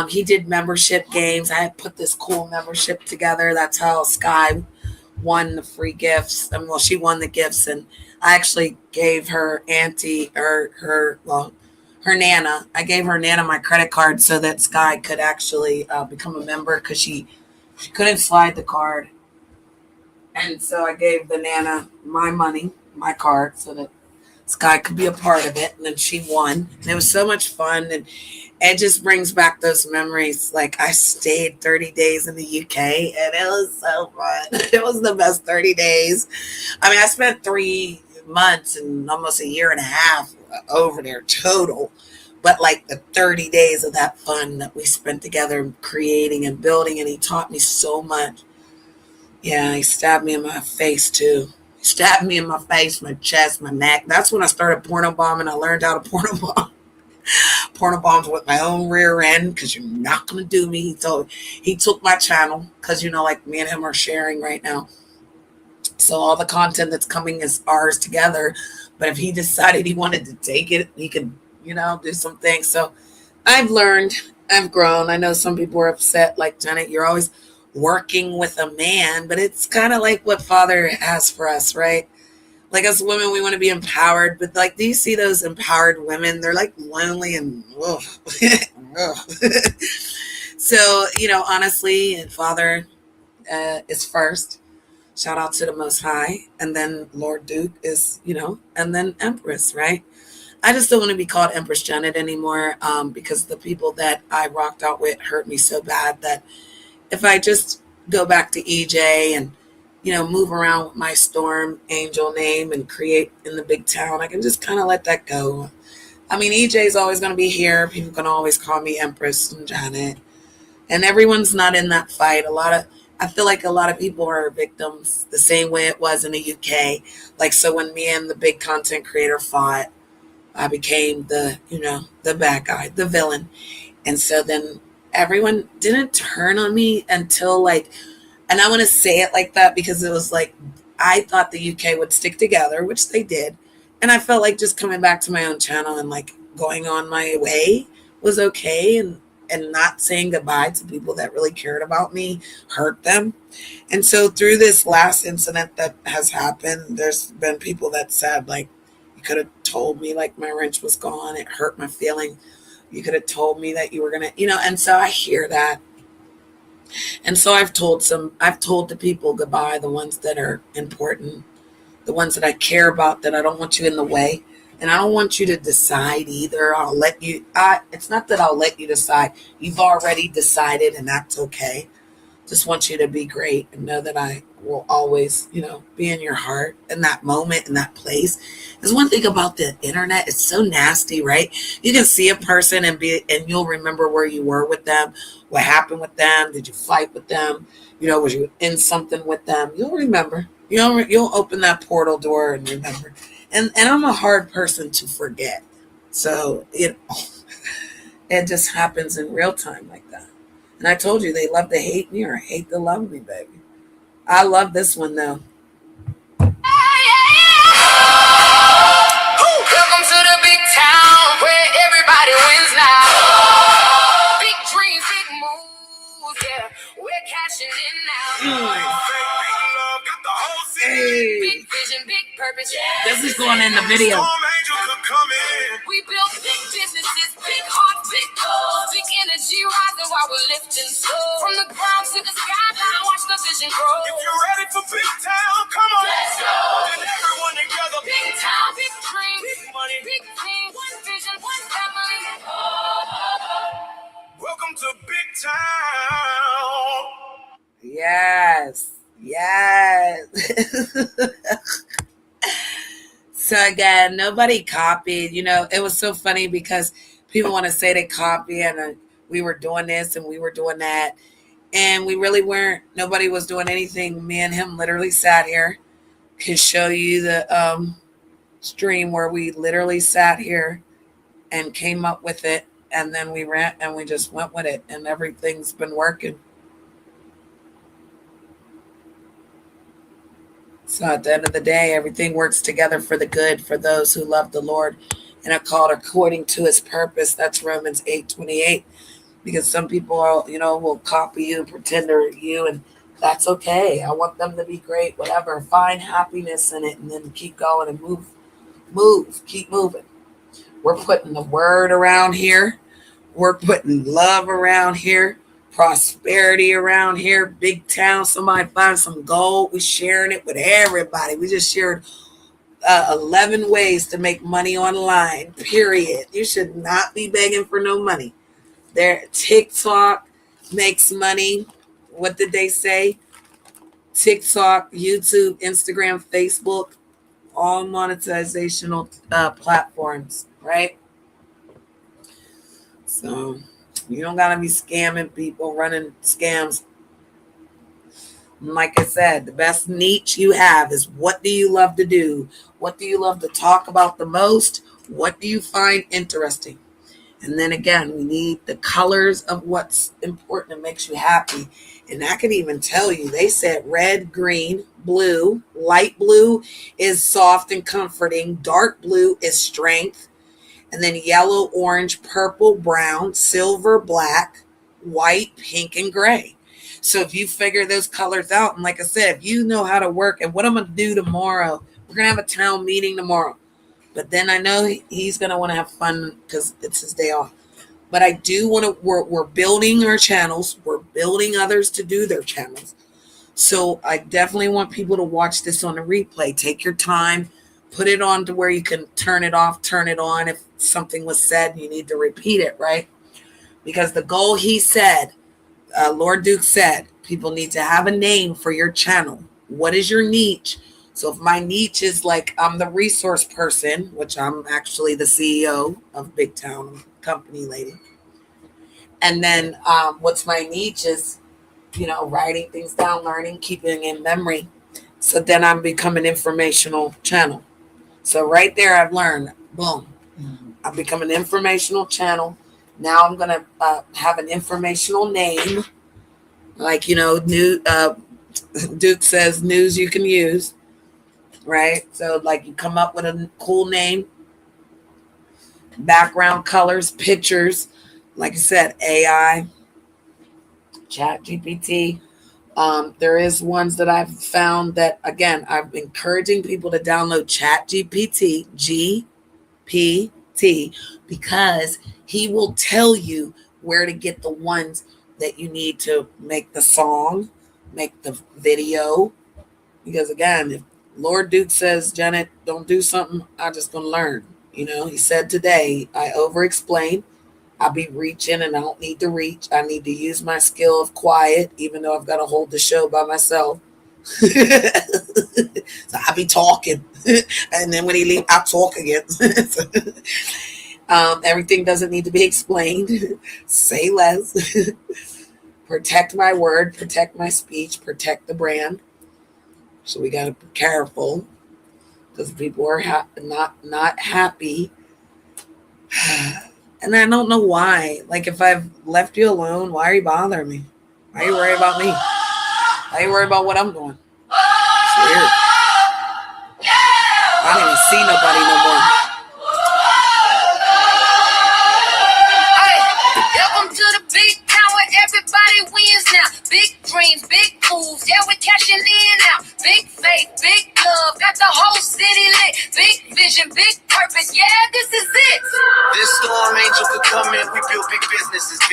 He did membership games. I had put this cool membership together. That's how Sky won the free gifts. Well, she won the gifts, and I actually gave her auntie or her Nana. I gave her Nana my credit card so that Sky could actually become a member because she couldn't slide the card. And so I gave the Nana my money, my card, so that Sky could be a part of it. And then she won. And it was so much fun. And it just brings back those memories. Like I stayed 30 days in the UK, and it was so fun. It was the best 30 days. I mean, I spent 3 months and almost a year and a half over there total. But like the 30 days of that fun that we spent together creating and building, and he taught me so much. Yeah, he stabbed me in my face too. He stabbed me in my face, my chest, my neck. That's when I started porno bombing. I learned how to porno bomb. Porno bombs with my own rear end because you're not gonna do me. He took my channel because like me and him are sharing right now. So all the content that's coming is ours together. But if he decided he wanted to take it, he could, do some things. So I've learned, I've grown. I know some people are upset, like Janet, you're always working with a man, but it's kind of like what Father has for us, right? Like as women, we want to be empowered, but like, do you see those empowered women? They're like lonely and ugh. So, honestly, and Father is first. Shout out to the Most High. And then Lord Duke is, and then Empress, right? I just don't want to be called Empress Janet anymore because the people that I rocked out with hurt me so bad that if I just go back to EJ and, move around with my Storm Angel name and create in the big town, I can just kind of let that go. I mean, EJ is always going to be here. People can always call me Empress and Janet. And everyone's not in that fight. I feel like a lot of people are victims the same way it was in the UK. Like, so when me and the big content creator fought, I became the bad guy, the villain. And so then everyone didn't turn on me until and I want to say it like that because it was like, I thought the UK would stick together, which they did. And I felt like just coming back to my own channel and like going on my way was okay. And not saying goodbye to people that really cared about me hurt them. And so through this last incident that has happened, there's been people that said, like, you could have told me like my wrench was gone. It hurt my feeling. You could have told me that you were going to, and so I hear that. And so I've told the people goodbye, the ones that are important, the ones that I care about, that I don't want you in the way. And I don't want you to decide either. It's not that I'll let you decide. You've already decided, and that's okay. Just want you to be great and know that I will always, be in your heart in that moment, in that place. There's one thing about the internet. It's so nasty, right? You can see a person and you'll remember where you were with them, what happened with them. Did you fight with them? Was you in something with them? You'll remember. You'll open that portal door and remember. And I'm a hard person to forget. So, it just happens in real time like that. And I told you they love to hate me or hate to love me, baby. I love this one, though. Welcome to the big town where everybody wins now. Big dreams, big moves. purpose. This is going in the video. We build big businesses, big hearts, big goals, big energy rising while we're lifting souls. From the ground to the skyline, watch the vision grow. If you're ready for big town, come on. Let's go. And everyone together. Big town, big dream, big money, big team, one vision, one family. Welcome to Big Town. Yes. Yes. So again, nobody copied. You know, it was so funny because people want to say they copy and we were doing this and we were doing that. And we really weren't. Nobody was doing anything. Me and him literally sat here. Can show you the stream where we literally sat here and came up with it. And then we ran and we just went with it. And everything's been working. So at the end of the day, everything works together for the good for those who love the Lord and are called according to his purpose. That's Romans 8:28. Because some people are, you know, will copy you, pretend they're you, and that's okay. I want them to be great, whatever. Find happiness in it and then keep going and move, keep moving. We're putting the word around here. We're putting love around here. Prosperity around here, big town. Somebody find some gold. We're sharing it with everybody. We just shared 11 ways to make money online, period. You should not be begging for no money. There, TikTok makes money. What did they say? TikTok, YouTube, Instagram, Facebook, all monetizational platforms, right? So you don't gotta be scamming people, running scams. And like I said, the best niche you have is what do you love to do? What do you love to talk about the most? What do you find interesting? And then again, we need the colors of what's important and makes you happy. And I can even tell you, they said red, green, blue. Light blue is soft and comforting. Dark blue is strength. And then yellow, orange, purple, brown, silver, black, white, pink, and gray. So if you figure those colors out, and like I said, if you know how to work, and what I'm going to do tomorrow, we're going to have a town meeting tomorrow. But then I know he's going to want to have fun because it's his day off. But I do want to, we're building our channels. We're building others to do their channels. So I definitely want people to watch this on the replay. Take your time. Put it on to where you can turn it off, turn it on. If something was said, you need to repeat it, right? Because the goal, he said, Lord Duke said, people need to have a name for your channel. What is your niche? So if my niche is like I'm the resource person, which I'm actually the CEO of Big Town Company Lady. And then what's my niche is, you know, writing things down, learning, keeping in memory. So then I'm become an informational channel. So right there I've learned, boom, I've become an informational channel. Now I'm going to have an informational name. Like, you know, Duke says news you can use. Right? So like you come up with a cool name, background colors, pictures, like I said, AI, Chat GPT. There is ones that I've found that, again, I'm encouraging people to download Chat GPT, GPT, because he will tell you where to get the ones that you need to make the song, make the video. Because again, if Lord Duke says, Janet, don't do something, I'm just going to learn. You know, he said today, I over-explain. I'll be reaching and I don't need to reach. I need to use my skill of quiet, even though I've got to hold the show by myself. So I'll be talking. And then when he leaves, I'll talk again. Everything doesn't need to be explained. Say less. Protect my word, protect my speech, protect the brand. So we got to be careful because people are not happy. And I don't know why. Like, if I've left you alone, why are you bothering me? Why are you worried about me? Why are you worried about what I'm doing? It's weird. I don't even see nobody no more. Welcome to the big town where everybody wins now. Big dreams, big moves, yeah, we're cashing in now. Big faith, big love, got the whole city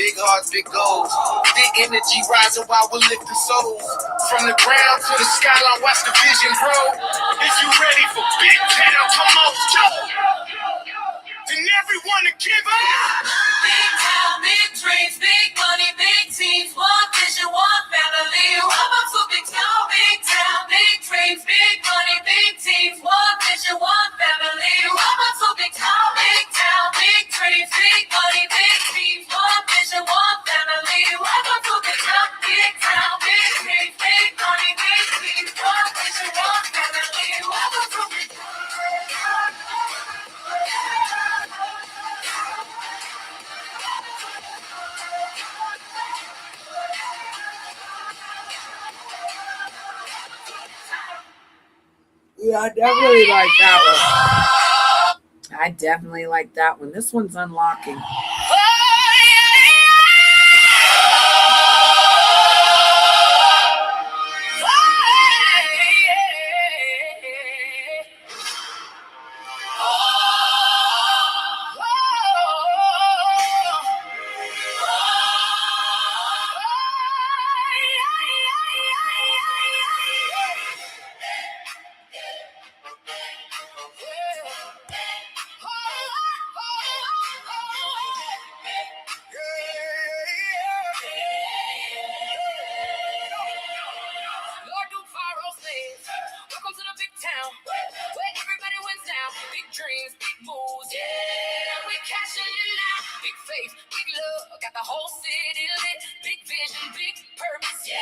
big hearts, big goals. Big energy rising while we're lifting souls. From the ground to the skyline, watch the vision grow. If you ready for big town, come on, Joe. Then everyone to give up. Big town, big dreams, big money, big teams, one vision, one family. Welcome to big town, big dreams, big money, big teams, one vision, one family. Welcome to big town, big dreams, big money, big teams, one vision, one family. Welcome to big town, big dreams, big money, big teams, one vision, one family. Welcome to big town. Yeah, I definitely like that one. I definitely like that one. This one's unlocking. Welcome to the big town, where everybody wins down. Big dreams, big moves, yeah, we cashing it now. Big faith, big love, got the whole city lit. Big vision, big purpose, yeah,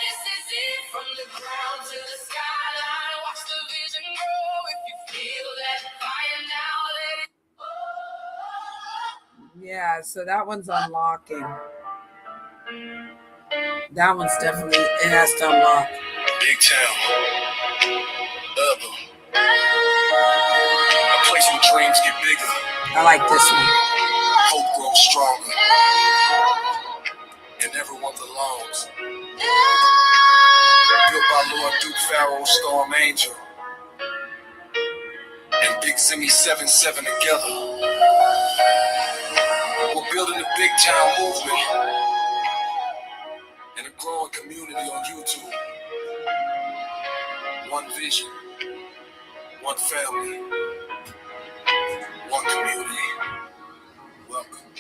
this is it. From the ground to the skyline, watch the vision grow. If you feel that fire now, let it. Yeah, so that one's unlocking. That one's definitely, it has to unlock. Big town, urban, a place where dreams get bigger. I like this one. Hope grows stronger, and everyone belongs. Built by Lord Duke Pharaoh, Storm Angel, and Big Zimmy 7-7 together. We're building the big town movement and a growing community on YouTube. One vision, one family, one community. Welcome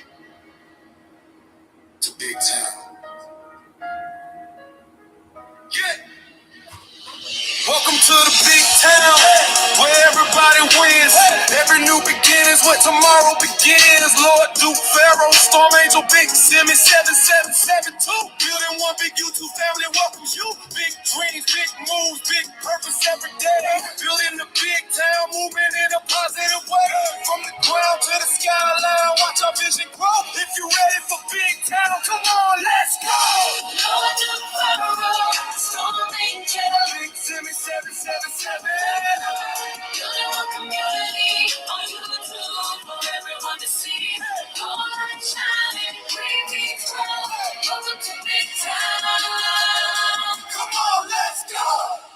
to Big Town. Yeah. Welcome to the big town, where everybody wins. Every new beginning is what tomorrow begins. Lord Duke Pharaoh, Storm Angel, Big Zimmy 7772. Building one big YouTube family welcomes you. Big dreams, big moves, big purpose every day. Building the big town movement in a positive way. From the ground to the skyline, watch our vision grow. If you're ready for big town, come on, let's go. Lord Duke Pharaoh, Storm Angel, Big Zimmy 777. Building one community on YouTube for everyone to see. Your light shining, dream big grow. Welcome to big town. Come on, let's go.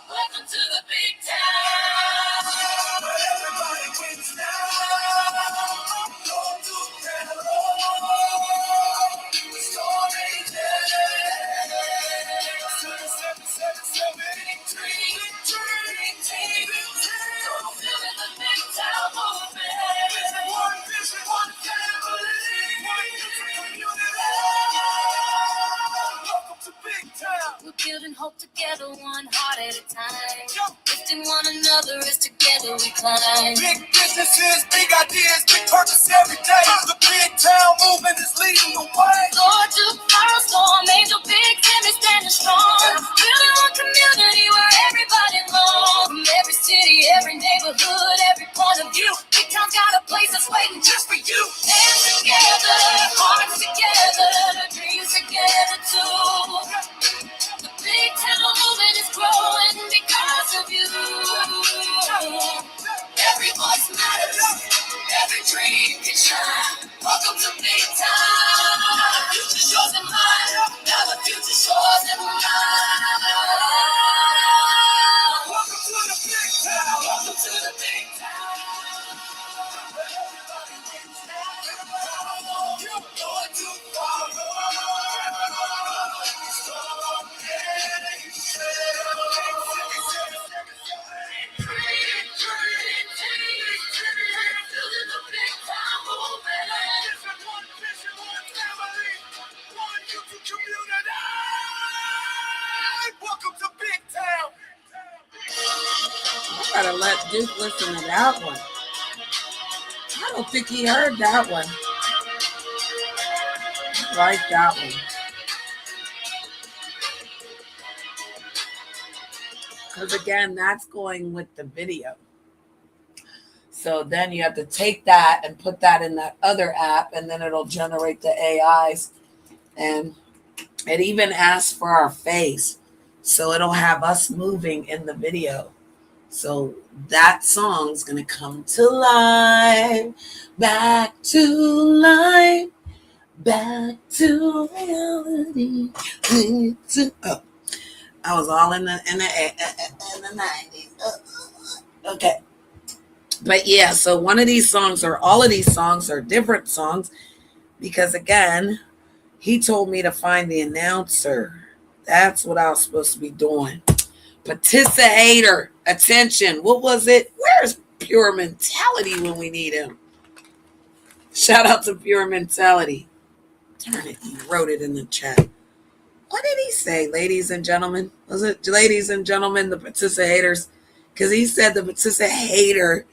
Welcome to the big town. Where everybody wins now. Lord Duke Pharaoh, Storm Angel, 777. We're building hope together, one heart at a time. Lifting one another as together we climb. Big businesses, big ideas, big purpose every day. The big town movement is leading the way. Lord Duke Pharaoh, Storm Angel, Big Zimmy standing strong. Building one community where everybody belongs. From every city, every neighborhood, every point of view. Big town's got a place that's waiting just for you. Hands together, hearts together, dreams together too. The big town movement is growing because of you. Every voice matters, every dream can shine. Welcome to big town. Welcome to Big Town. I gotta let Duke listen to that one. I don't think he heard that one. I like that one. Because again, that's going with the video. So then you have to take that and put that in that other app, and then it'll generate the AIs. And it even asks for our face. So it'll have us moving in the video. So that song's going to come to life. Back to life. Back to reality. Oh, I was all in the 90s. Okay. But yeah, so one of these songs, or all of these songs, are different songs because again, he told me to find the announcer. That's what I was supposed to be doing. Participator, attention. What was it? Where's Pure Mentality when we need him? Shout out to Pure Mentality. Darn it, he wrote it in the chat. What did he say, ladies and gentlemen? Was it ladies and gentlemen, the participators? Because he said the participator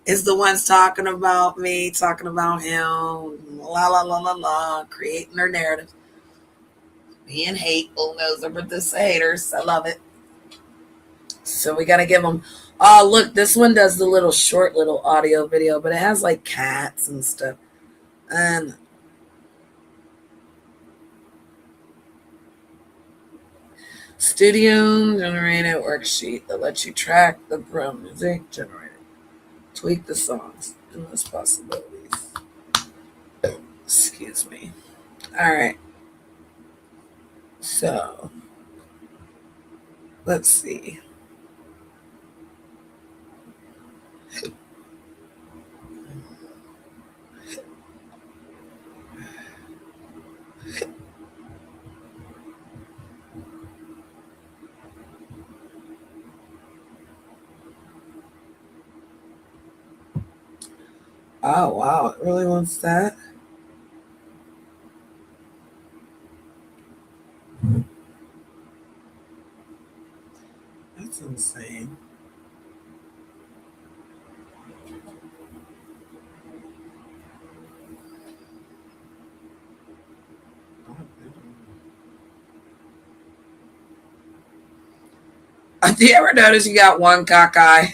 is the ones talking about me, talking about him, la, la, la, la, la, creating their narrative. Being hateful, those are participators. I love it. So we got to give them, oh, look, this one does the little short little audio video, but it has like cats and stuff. And studio generated worksheet that lets you track the music generated. Tweak the songs. Endless possibilities. Excuse me. All right. So, let's see. Oh, wow. It really wants that? That's insane. Do you ever notice you got one cockeye?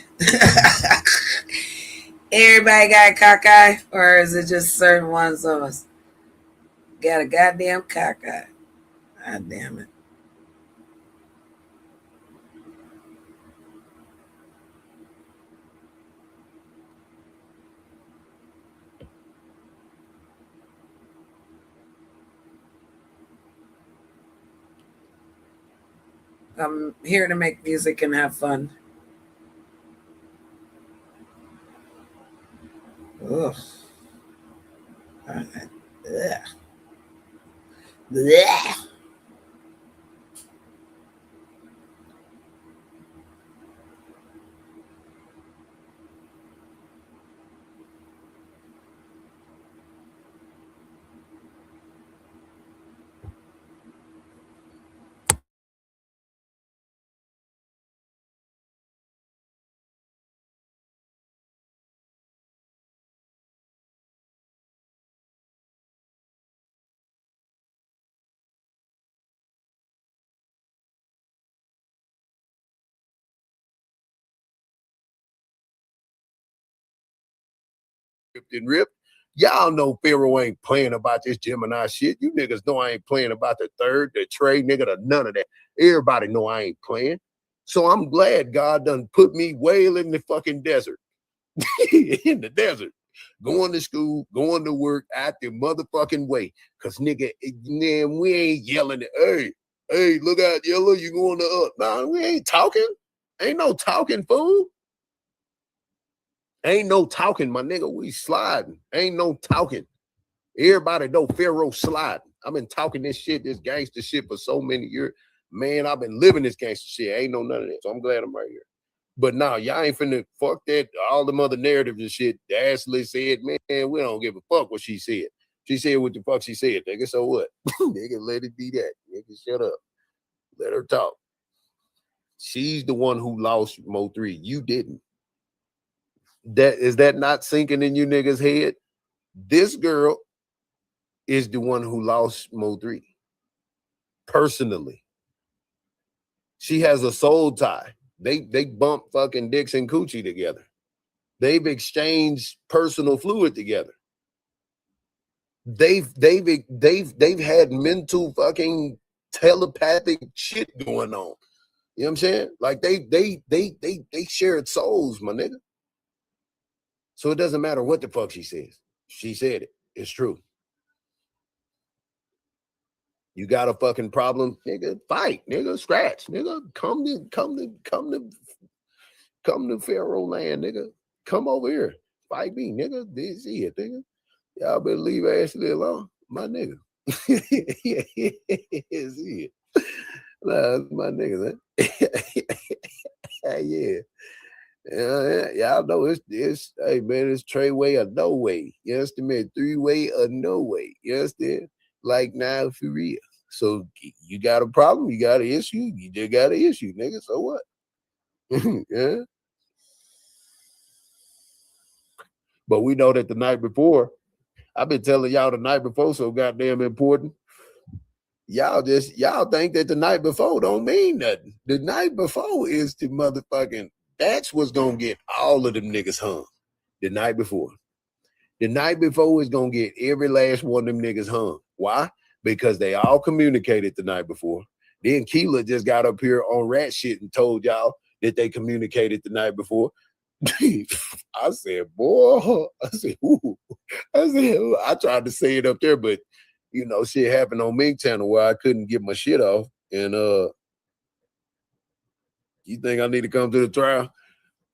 Everybody got a cockeye? Or is it just certain ones of us? Got a goddamn cockeye. God damn it. I'm here to make music and have fun. Ugh. Ugh. Blech. And ripped. Y'all know Pharaoh ain't playing about this Gemini shit. You niggas know I ain't playing about the third, the trade nigga, the none of that. Everybody know I ain't playing. So I'm glad God done put me way in the fucking desert. In the desert. Going to school, going to work out the motherfucking way. Cause nigga, man, we ain't yelling at, hey, look out, yellow, you going to up. Nah, we ain't talking. Ain't no talking, fool. Ain't no talking, my nigga. We sliding. Ain't no talking. Everybody know Pharaoh sliding. I've been talking this shit, this gangster shit for so many years. Man, I've been living this gangster shit. Ain't no none of that. So I'm glad I'm right here. But now y'all ain't finna fuck that, all them other narratives and shit. Ashley said, man, we don't give a fuck what she said. She said what the fuck she said, nigga. So what? Nigga, let it be that. Nigga, shut up. Let her talk. She's the one who lost Mo3. You didn't. Is that not sinking in you niggas' head? This girl is the one who lost Mo3. Personally. She has a soul tie. They bump fucking dicks and coochie together. They've exchanged personal fluid together. They've had mental fucking telepathic shit going on. You know what I'm saying? Like they shared souls, my nigga. So it doesn't matter what the fuck she says. She said it. It's true. You got a fucking problem, nigga? Fight, nigga. Scratch, nigga. Come to Pharaoh land, nigga. Come over here. Fight me, nigga. This is it, nigga. Y'all better leave Ashley alone, my nigga. Is it? Nah, my nigga, yeah. Y'all know it's hey man, it's Treyway or no way. You understand? 3-way or no way. You understand? Like now for real. So you got a problem, you got an issue, you just got an issue, nigga. So what? Yeah. But we know that the night before, I've been telling y'all the night before so goddamn important. Y'all think that the night before don't mean nothing. The night before is the motherfucking, that's what's gonna get all of them niggas hung. The night before. The night before is gonna get every last one of them niggas hung. Why? Because they all communicated the night before. Then Keela just got up here on rat shit and told y'all that they communicated the night before. I said, boy, I said, ooh. I tried to say it up there, but you know, shit happened on Mink Channel where I couldn't get my shit off. And you think I need to come to the trial?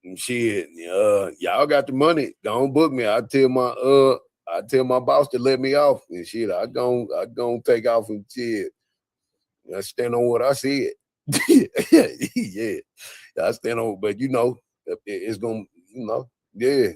And shit, y'all got the money. Don't book me. I tell my boss to let me off. And shit, I gon' take off and shit. I stand on what I said. Yeah. I stand on, but you know, it's gonna, you know, yeah,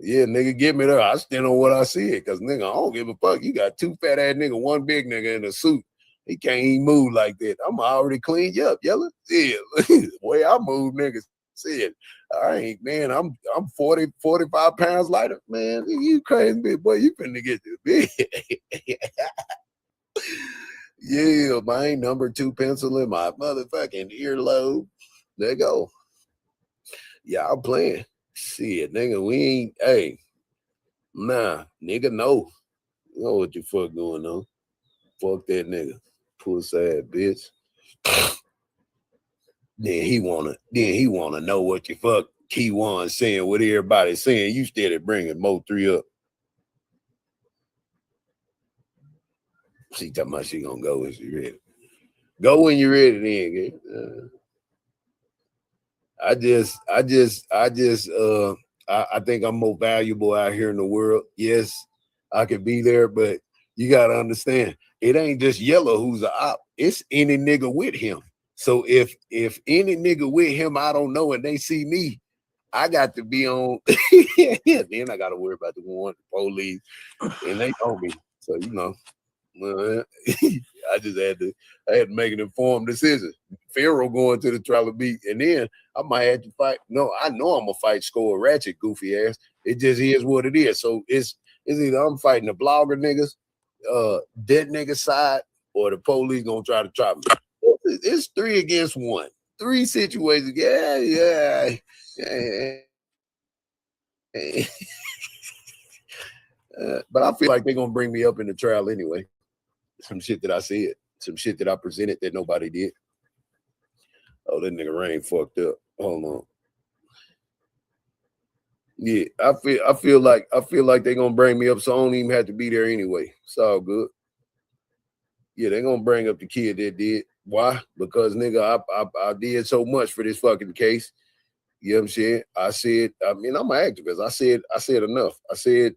nigga, get me there. I stand on what I said, cause nigga, I don't give a fuck. You got two fat ass nigga, one big nigga in a suit. He can't even move like that. I'm already cleaned you up, yellow. Yeah, the way I move, niggas. Said, I ain't, man. I'm 40, 45 pounds lighter, man. You crazy, big boy. You finna get this big. Yeah, my number 2 pencil in my motherfucking earlobe. There you go. Y'all playing. Shit, nigga, we ain't, hey, nah, nigga, no. You know what the fuck going on. Fuck that nigga. Puss ass bitch. Then he wanna know what the fuck T0WN saying, what everybody's saying. You steady bringing Mo3 up. She talking about she gonna go when she ready. Go when you're ready then. I think I'm more valuable out here in the world. Yes, I could be there, but you gotta understand, it ain't just Yellow who's a op. It's any nigga with him. So if any nigga with him, I don't know, and they see me, I got to be on. Then I gotta worry about the police, and they know me. So you know, I had to make an informed decision. Pharaoh going to the trial of beat, and then I might have to fight. No, I know I'm gonna fight Score Ratchet, goofy ass. It just is what it is. So it's either I'm fighting the blogger niggas, dead nigga side, or the police gonna try to trap me. It's 3 against 1. 3 situations. Yeah. But I feel like they're gonna bring me up in the trial anyway. Some shit that I said, some shit that I presented that nobody did. Oh, that nigga Rain fucked up. Hold on. Yeah, I feel like they're gonna bring me up, so I don't even have to be there anyway. It's all good. Yeah, they're gonna bring up the kid that did. Why? Because nigga, I did so much for this fucking case. You know what I'm saying? I mean, I'm an activist. I said enough. I said,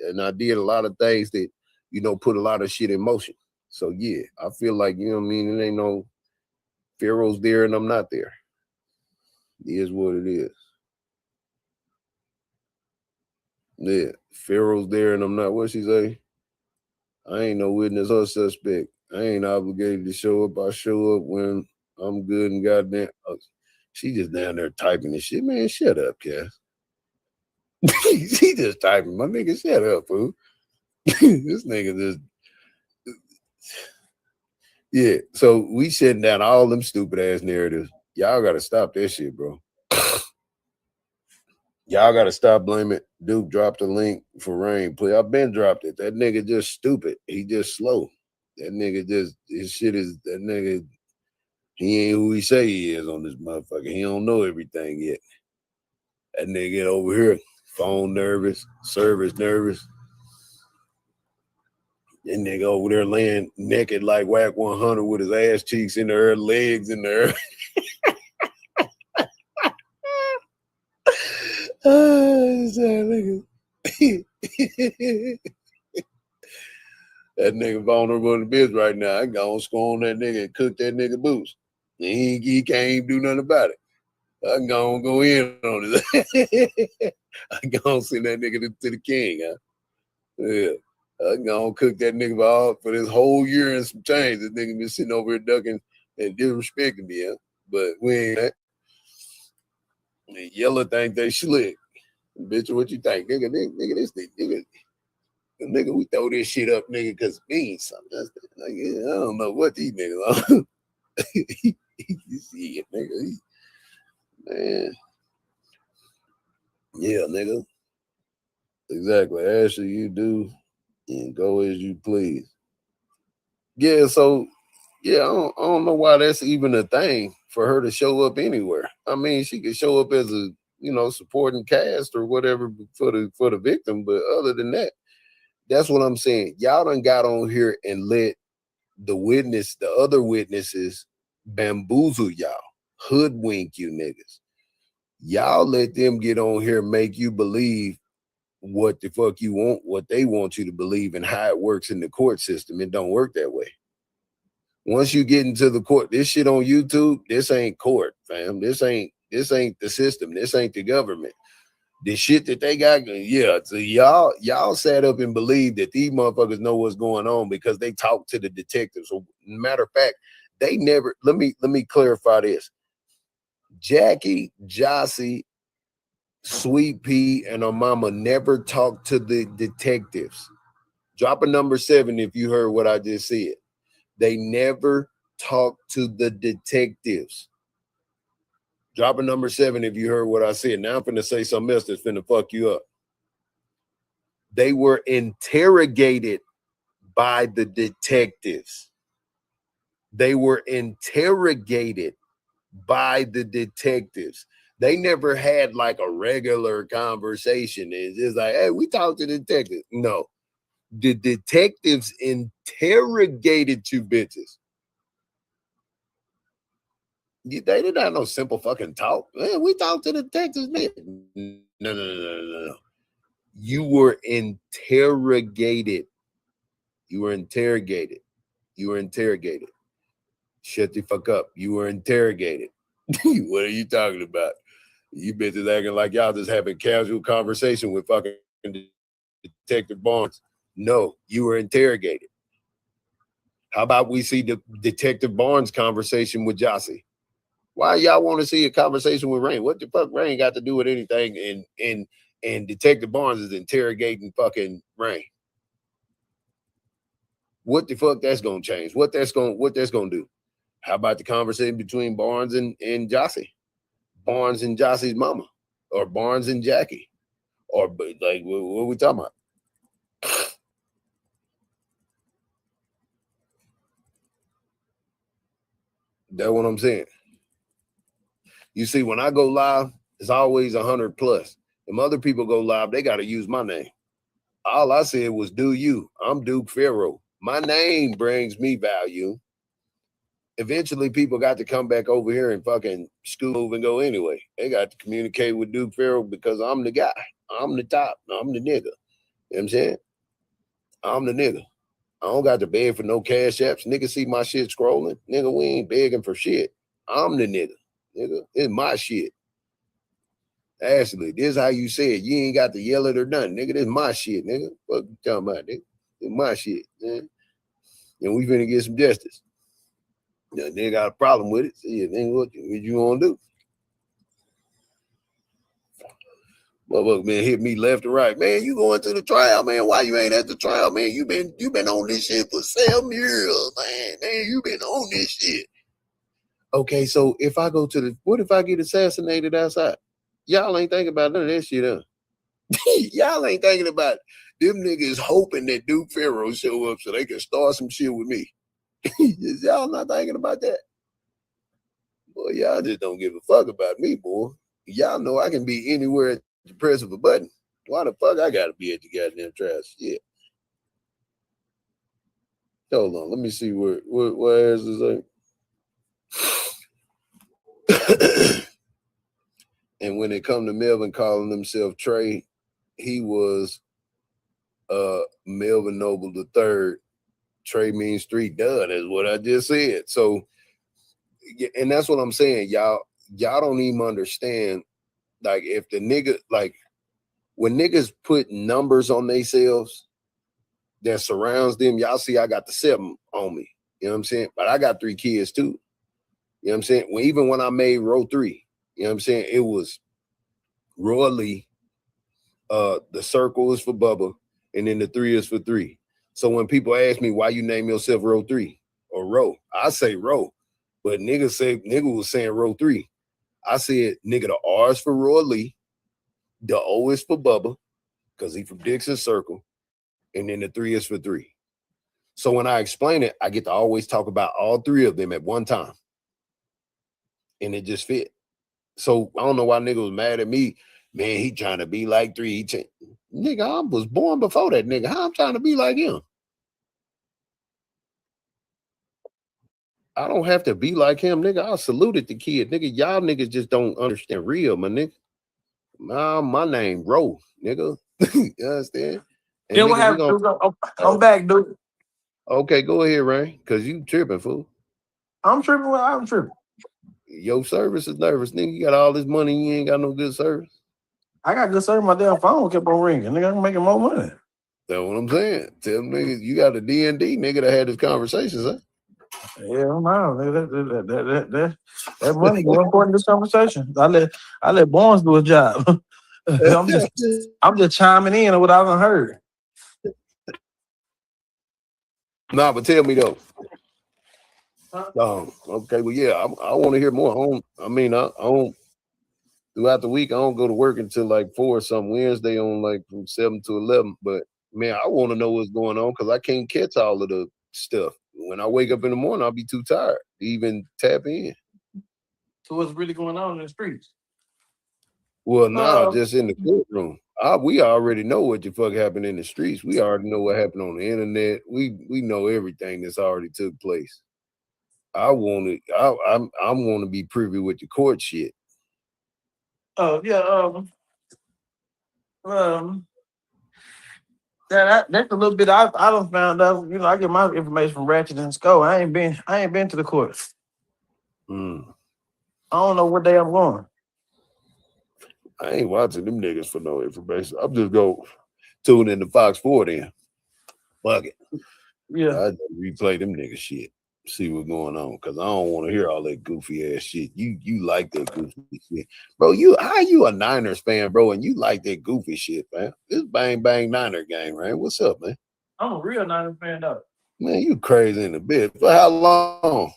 and I did a lot of things that, you know, put a lot of shit in motion. So yeah, I feel like, you know what I mean? It ain't no Pharaoh's there and I'm not there. It is what it is. Yeah, Pharaoh's there and I'm not. What she say? I ain't no witness or suspect. I ain't obligated to show up. I show up when I'm good and goddamn. She just down there typing and shit. Man, shut up, Cass. She just typing. My nigga, shut up, fool. This nigga just. Yeah, so we shutting down all them stupid ass narratives. Y'all gotta stop that shit, bro. Y'all gotta stop blaming. Duke dropped the link for Rain. Play. I've been dropped it. That nigga just stupid. He just slow. That nigga just his shit is that nigga. He ain't who he say he is on this motherfucker. He don't know everything yet. That nigga over here, phone nervous, service nervous. That nigga over there laying naked like Whack 100 with his ass cheeks in the air, legs in the air. That nigga vulnerable in the biz right now. I gonna score on that nigga and cook that nigga boots. He can't even do nothing about it. I gonna go in on it. I gonna send that nigga to the king, huh? Yeah. I gonna cook that nigga for this whole year and some change. This nigga been sitting over here ducking and disrespecting me, huh? But we ain't that. The yellow think they slick. Bitch, what you think? Nigga, this nigga, we throw this shit up, nigga, because it means something. Like, I don't know what these niggas are. You see it, nigga. Man. Yeah, nigga. Exactly. Ashley, you do and go as you please. Yeah, so yeah, I don't know why that's even a thing for her to show up anywhere. I mean, she could show up as a supporting cast or whatever for the victim, but other than that, that's what I'm saying. Y'all done got on here and let the other witnesses bamboozle y'all, hoodwink you niggas. Y'all let them get on here and make you believe what the fuck you want, what they want you to believe, and how it works in the court system. It don't work that way. Once you get into the court, this shit on YouTube, this ain't court, fam. This ain't the system. This ain't the government. The shit that they got, yeah. So y'all sat up and believed that these motherfuckers know what's going on because they talk to the detectives. So matter of fact, they never. Let me clarify this. Jackie, Jossie, Sweet Pea, and her mama never talked to the detectives. Drop a number 7 if you heard what I just said. They never talked to the detectives. Drop a number 7 if you heard what I said. Now I'm finna say something else that's finna fuck you up. They were interrogated by the detectives. They were interrogated by the detectives. They never had like a regular conversation. It's just like, hey, we talked to the detectives. No, the detectives interrogated you bitches. They did not know simple fucking talk. Man, we talked to the detectives, man. No. You were interrogated. You were interrogated. You were interrogated. Shut the fuck up. You were interrogated. What are you talking about? You bitches acting like y'all just having casual conversation with fucking Detective Barnes. No, you were interrogated. How about we see the Detective Barnes conversation with Jossie? Why y'all want to see a conversation with Rain? What the fuck Rain got to do with anything? And Detective Barnes is interrogating fucking Rain. What the fuck that's gonna change? What that's gonna do? How about the conversation between Barnes and Jossie? Barnes and Jossie's mama, or Barnes and Jackie, or like what are we talking about? That's what I'm saying. You see, when I go live, it's always 100 plus. If other people go live, they got to use my name. All I said was, do you. I'm Duke Pharaoh. My name brings me value. Eventually, people got to come back over here and fucking move and go anyway. They got to communicate with Duke Pharaoh because I'm the guy. I'm the top. I'm the nigga. You know what I'm saying? I'm the nigga. I don't got to beg for no cash apps. Nigga see my shit scrolling. Nigga, we ain't begging for shit. I'm the nigga. Nigga, it's my shit. Ashley, this is how you say it. You ain't got to yell it or nothing. Nigga, this is my shit, nigga. What you talking about, nigga? It's my shit, man. And we finna get some justice. Now, they got a problem with it. See, then what you gonna do? Motherfucker, man, hit me left and right. Man, you going to the trial, man. Why you ain't at the trial, man? You been on this shit for 7 years, man. Man, you been on this shit. Okay, so if I go to what if I get assassinated outside? Y'all ain't thinking about none of that shit, huh? Y'all ain't thinking about it. Them niggas hoping that Duke Pharaoh show up so they can start some shit with me. Y'all not thinking about that? Boy, y'all just don't give a fuck about me, boy. Y'all know I can be anywhere at the press of a button. Why the fuck I gotta be at the goddamn trial? Shit. Hold on, let me see where is this at? And when it come to Melvin calling himself Trey, he was Melvin Noble III. Trey means street. Duh, that's what I just said. So, and that's what I'm saying. Y'all don't even understand. Like, if the nigga, like, when niggas put numbers on themselves that surrounds them, y'all see I got the 7 on me. You know what I'm saying? But I got 3 kids too. You know what I'm saying? Even when I made row 3, you know what I'm saying? It was Roy Lee, the circle is for Bubba, and then the 3 is for 3. So when people ask me why you name yourself row 3 or row, I say row. But nigga was saying row 3. I said, nigga, the R is for Roy Lee, the O is for Bubba, because he from Dixon Circle, and then the 3 is for 3. So when I explain it, I get to always talk about all 3 of them at one time. And it just fit. So I don't know why nigga was mad at me. Man, he trying to be like 3. Nigga, I was born before that nigga. How I'm trying to be like him? I don't have to be like him, nigga. I saluted the kid. Nigga, y'all niggas just don't understand real, my nigga. My name, Ro, nigga. You understand? And Yeah, nigga, what happened? I'm back, dude. Okay, go ahead, Rain, because you tripping, fool. I'm tripping. I'm tripping. Your service is nervous, nigga. You got all this money, you ain't got no good service. I got good service. My damn phone kept on ringing. Nigga, I'm making more money. That's what I'm saying. Tell them niggas you got a D&D nigga that had this conversation, huh? Yeah, no, that money more important to this conversation. I let Barnes do a job. I'm just chiming in on what I haven't heard. Nah, but tell me though. Okay, well, yeah, I want to hear more. I don't throughout the week. I don't go to work until like 4 or something. Wednesday on like from 7 to 11. But man, I want to know what's going on because I can't catch all of the stuff. When I wake up in the morning, I'll be too tired to even tap in. So what's really going on in the streets? Well, now just in the courtroom. We already know what the fuck happened in the streets. We already know what happened on the internet. We know everything that's already took place. I want to be privy with the court shit. Oh yeah, that's a little bit. I don't found out. You know, I get my information from Ratchet and Skull. I ain't been to the courts. I don't know what day I'm going. I ain't watching them niggas for no information. I'm just go tune into Fox 4 then. Fuck it. Yeah. I just replay them niggas shit. See what's going on. Cause I don't want to hear all that goofy ass shit. You like that goofy shit. Bro, how you a Niners fan, bro, and you like that goofy shit, man? This bang bang Niner game, right? What's up, man? I'm a real Niners fan though. Man, you crazy in the bit. For how long?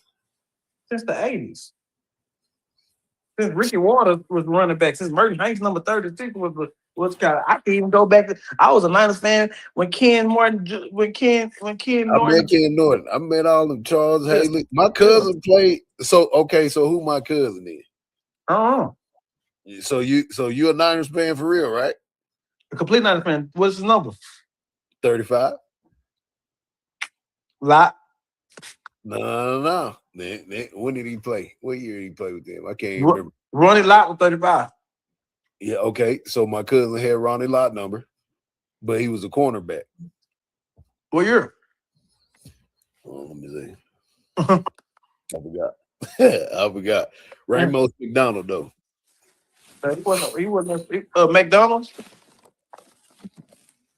Since the 80s. Since Ricky Waters was running back, since Merton Hanks number 36 was kind of. I can even go back to. I was a Niners fan when Ken Norton. I met Ken Norton. I met all of Charles Haley. My cousin played. So who my cousin is? So you a Niners fan for real, right? A complete Niners fan. What's his number? 35. Lot. No. When did he play? What year did he play with them? I can't even remember. Ronnie Lott was 35. Yeah, okay. So my cousin had Ronnie Lott number, but he was a cornerback. What year? Oh, let me see. I forgot. Ramos McDonald though. He wasn't McDonald's.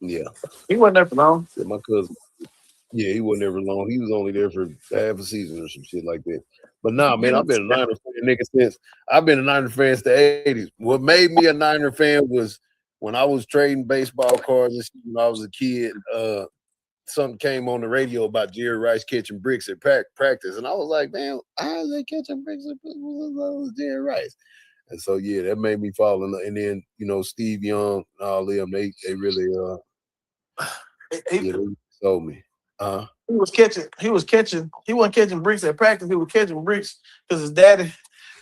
Yeah. He wasn't there for long. Yeah, my cousin. Yeah, he wasn't there for long. He was only there for half a season or some shit like that. But nah, man, I've been a Niner fan, nigga, since I've been a Niner fan since the 80s. What made me a Niner fan was when I was trading baseball cards and shit when I was a kid. Something came on the radio about Jerry Rice catching bricks at practice, and I was like, man, how is they catching bricks at Jerry Rice? And so yeah, that made me fall in love. And then Steve Young and all them, they really they sold me. He wasn't catching bricks at practice. He was catching bricks because his daddy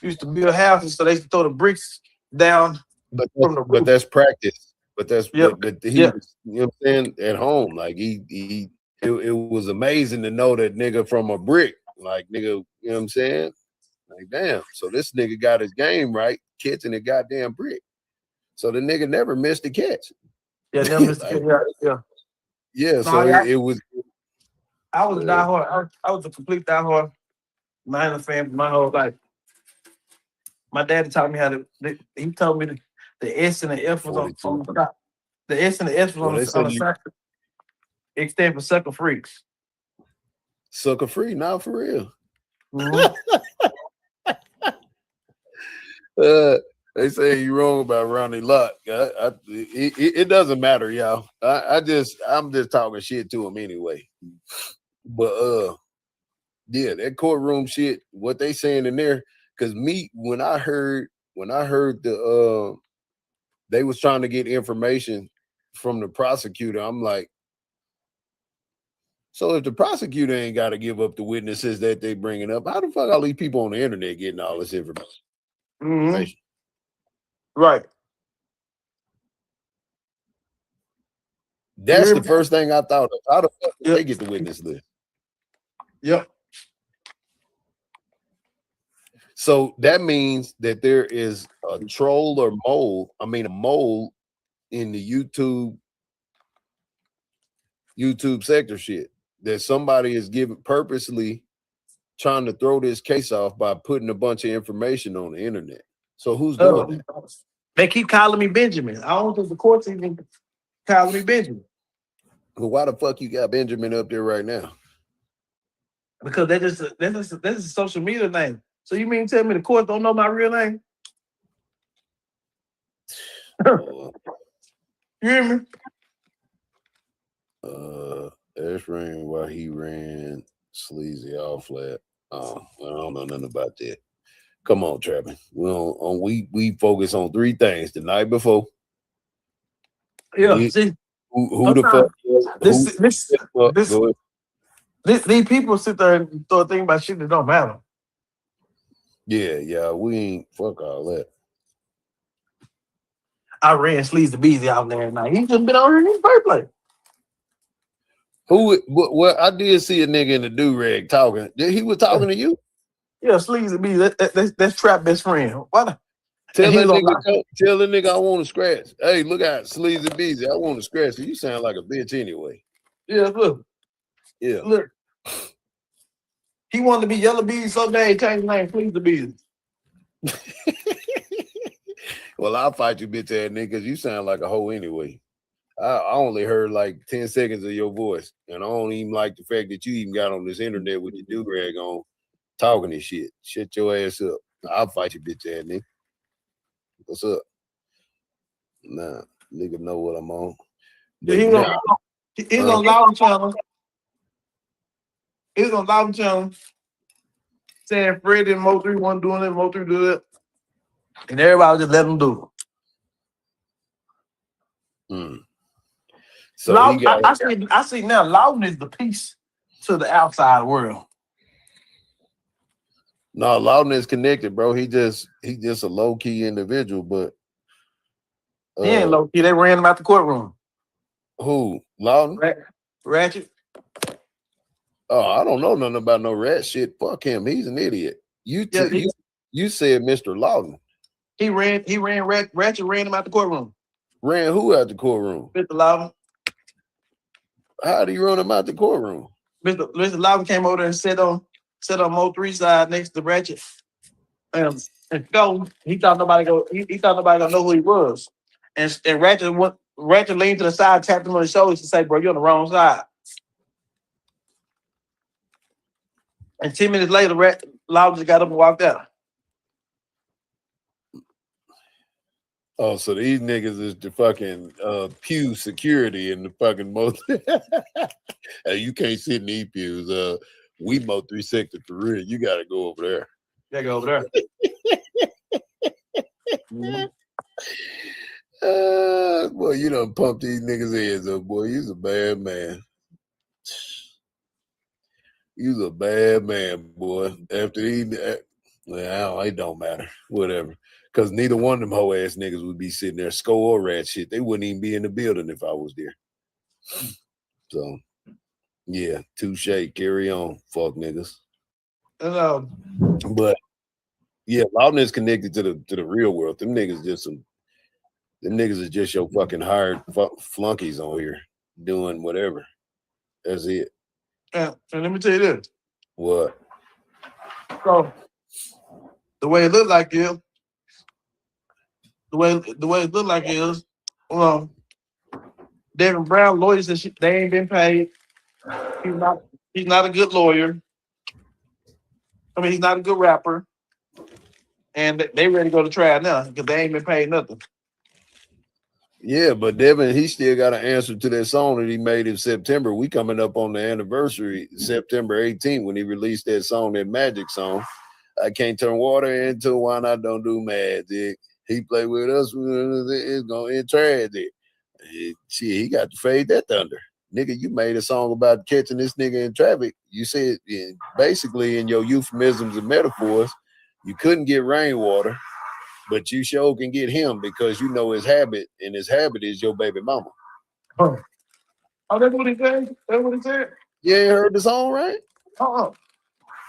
used to build houses, so they used to throw the bricks down from the roof. But that's practice. But that's Yep. but he was, you know what I'm saying, at home. Like it was amazing to know that nigga from a brick. Like nigga, you know what I'm saying? Like damn. So this nigga got his game right, catching a goddamn brick. So the nigga never missed a catch. Yeah, never missed a catch. Yeah. Yeah, so it was. I was diehard. I was a complete diehard Niner fan for my whole life. My daddy taught me how to. He told me the S and the F was on the top. The S and the S was on the side. It stands for sucker freaks. Sucker free, not for real. They say you wrong about Ronnie Lott. It doesn't matter, y'all. I'm just talking shit to him anyway. But yeah, that courtroom shit, what they saying in there, because when I heard the they was trying to get information from the prosecutor, I'm like, so if the prosecutor ain't got to give up the witnesses that they bringing up, how the fuck all these people on the internet getting all this information? Mm-hmm. Right. That's the first thing I thought of. How the fuck did they get the witness list? Yep. So that means that there is a troll or mole. I mean, a mole in the YouTube sector shit that somebody is purposely trying to throw this case off by putting a bunch of information on the internet. So who's doing that? They keep calling me Benjamin. I don't think the court's even calling me Benjamin. Well, why the fuck you got Benjamin up there right now? Because that's a social media name. So you mean tell me the court don't know my real name? You hear me? Ash ran while he ran sleazy all flat. Oh, I don't know nothing about that. Come on, Trappin. We focus on three things the night before. Yeah. Who the fuck? These people sit there and throw a thing about shit that don't matter. Yeah, we ain't fuck all that. I ran Sleazy Beezy out there now. He just been on here in the first place. Well, I did see a nigga in the do-rag talking. He was talking to you? Yeah, Sleazy Beezy. That's Trap best friend. Why? Tell the nigga I want to scratch. Hey, look out, Sleazy Beezy. I want to scratch. You sound like a bitch anyway. Yeah, look. Yeah. Look. He wanted to be Yellow Beezy so bad he changed his name Sleazy Beezy. Well, I'll fight you, bitch ass nigga, because you sound like a hoe anyway. I only heard like 10 seconds of your voice, and I don't even like the fact that you even got on this internet with your do-rag on, talking this shit. Shut your ass up. I'll fight you, bitch ass nigga. What's up? Nah, nigga know what I'm on. He's on Loud Channel. He's on Loud Channel saying Freddie and Mo3 wasn't doing it, Mo3 do it. And everybody just let him do it. So Loud, I see now Loudon is the piece to the outside world. No, Loudon is connected, bro. He just a low-key individual, but he ain't low-key. They ran him out the courtroom. Who? Loudon? Ratchet. Oh, I don't know nothing about no rat shit. Fuck him. He's an idiot. You said Mr. Loudon. He ran Ratchet ran him out the courtroom. Ran who out the courtroom? Mr. Loudon. How do you run him out the courtroom? Mr. Loudon came over there and sat on Mo3 side next to Ratchet. And go. He thought nobody gonna know who he was. And Ratchet Ratchet leaned to the side, tapped him on the shoulders to say, bro, you're on the wrong side. And 10 minutes later, Loud just got up and walked out. Oh, so these niggas is the fucking pew security in the fucking Mo. Hey, you can't sit in these pews. We Mo 3 sector for real. You gotta go over there. Yeah, go over there. Mm-hmm. Boy, you done pumped these niggas' heads up, boy. You's a bad man. You's a bad man, boy. After these, well, it don't matter. Whatever. Because neither one of them hoe ass niggas would be sitting there, score or rat shit. They wouldn't even be in the building if I was there. So, yeah, touche. Carry on, fuck niggas. But yeah, Loudness connected to the real world. Them niggas is just your fucking hired flunkies on here doing whatever. That's it. And let me tell you this. What? So the way it looked like is, the way it looked like is, Devin Brown lawyers said they ain't been paid. He's not a good lawyer. I mean, he's not a good rapper. And they ready to go to trial now because they ain't been paid nothing. Yeah, but Devin, he still got an answer to that song that he made in September. We coming up on the anniversary, September 18th, when he released that song, that Magic song. I can't turn water into wine. I don't do magic. He played with us. It's gonna end tragic. Shit, he got to fade that thunder. Nigga, you made a song about catching this nigga in traffic. You said basically in your euphemisms and metaphors, you couldn't get rainwater, but you sure can get him because you know his habit, and his habit is your baby mama. Oh, that's what he said? That's what he said? You ain't heard the song, right? Uh-uh.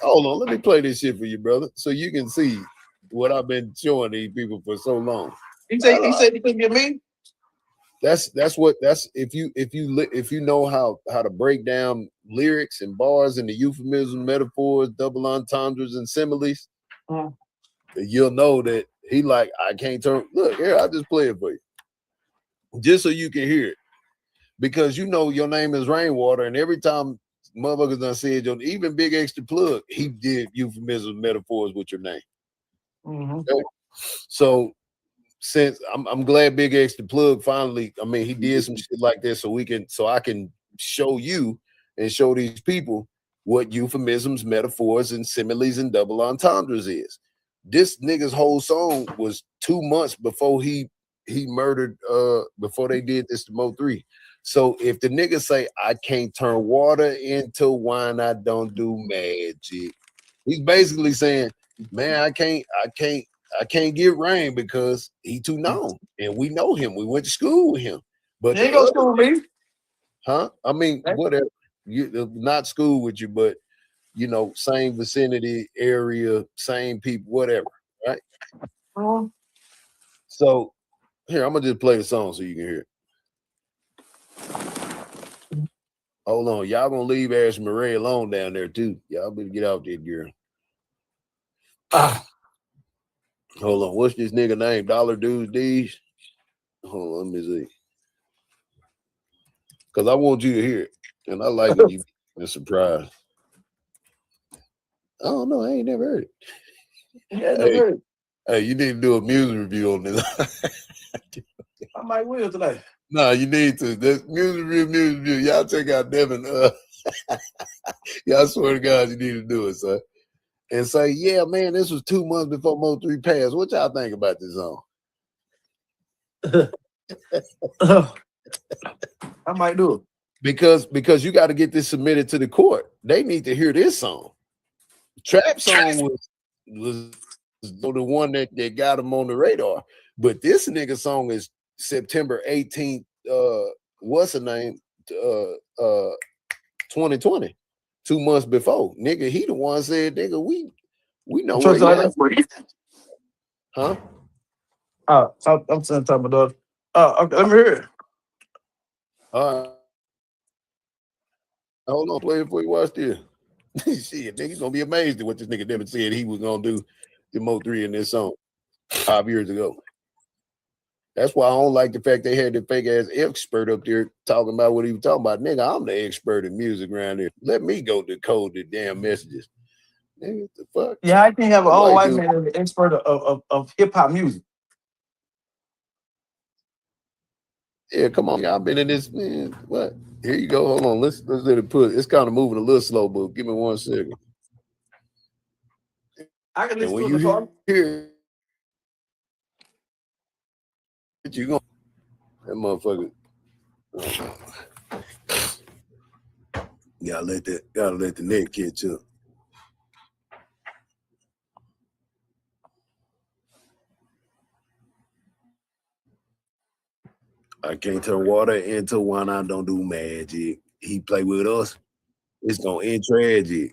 Hold on, let me play this shit for you, brother, so you can see what I've been showing these people for so long. He said you couldn't get me? That's if you know how to break down lyrics and bars and the euphemism, metaphors, double entendres, and similes, you'll know that he like, I can't turn. Look here, I'll just play it for you, just so you can hear it, because you know your name is Rainwater, and every time motherfuckers done said your even Big Extra Plug, he did euphemism metaphors with your name. Mm-hmm. Okay? So since I'm glad Big Extra Plug finally, I mean, he did some shit like this so I can show you and show these people what euphemisms, metaphors, and similes and double entendres is. This nigga's whole song was 2 months before he murdered before they did this to Mo 3. So if the nigga say I can't turn water into wine, I don't do magic, he's basically saying, man, I can't get rain because he too known, and we know him. We went to school with him. But he ain't go to school with me. Huh? I mean, whatever. Not school with you, but you know, same vicinity, area, same people, whatever, right? So here, I'm gonna just play the song so you can hear it. Hold on, y'all gonna leave Ash Murray alone down there too. Y'all better get out there, girl. Hold on, what's this nigga name? Dollar Dudes D's? Hold on, let me see. Because I want you to hear it. And I like when you get surprised. I don't know, I ain't never heard it. Hey, you need to do a music review on this. I might will today. No, you need to. This music review. Y'all check out Devin. Y'all swear to God, you need to do it, son. And say, yeah, man, this was 2 months before Mo 3 passed. What y'all think about this song? I might do it. Because you got to get this submitted to the court. They need to hear this song. Trap song was the one that got him on the radar. But this nigga song is September 18th, what's the name? 2020. 2 months before. Nigga, he the one said, nigga, we know where you at. Huh? I'm saying talking about okay, let me hear it. All right. Hold on, play it before you watch this. Shit, nigga, gonna be amazed at what this nigga Devin said he was gonna do to Mo 3 in this song 5 years ago. That's why I don't like the fact they had the fake ass expert up there talking about what he was talking about. Nigga, I'm the expert in music around here. Let me go decode the damn messages. Nigga, what the fuck? Yeah, I can't have an old Like, white dude, man as the expert of hip hop music. yeah, come on, y'all been in this, man. What? Here you go. Hold on. Let's let it put. It's kind of moving a little slow, but give me 1 second. I can listen And when to you the hear it, you gonna that motherfucker. Gotta let the net catch up. I can't turn water into wine. I don't do magic. He play with us. It's gonna end tragic.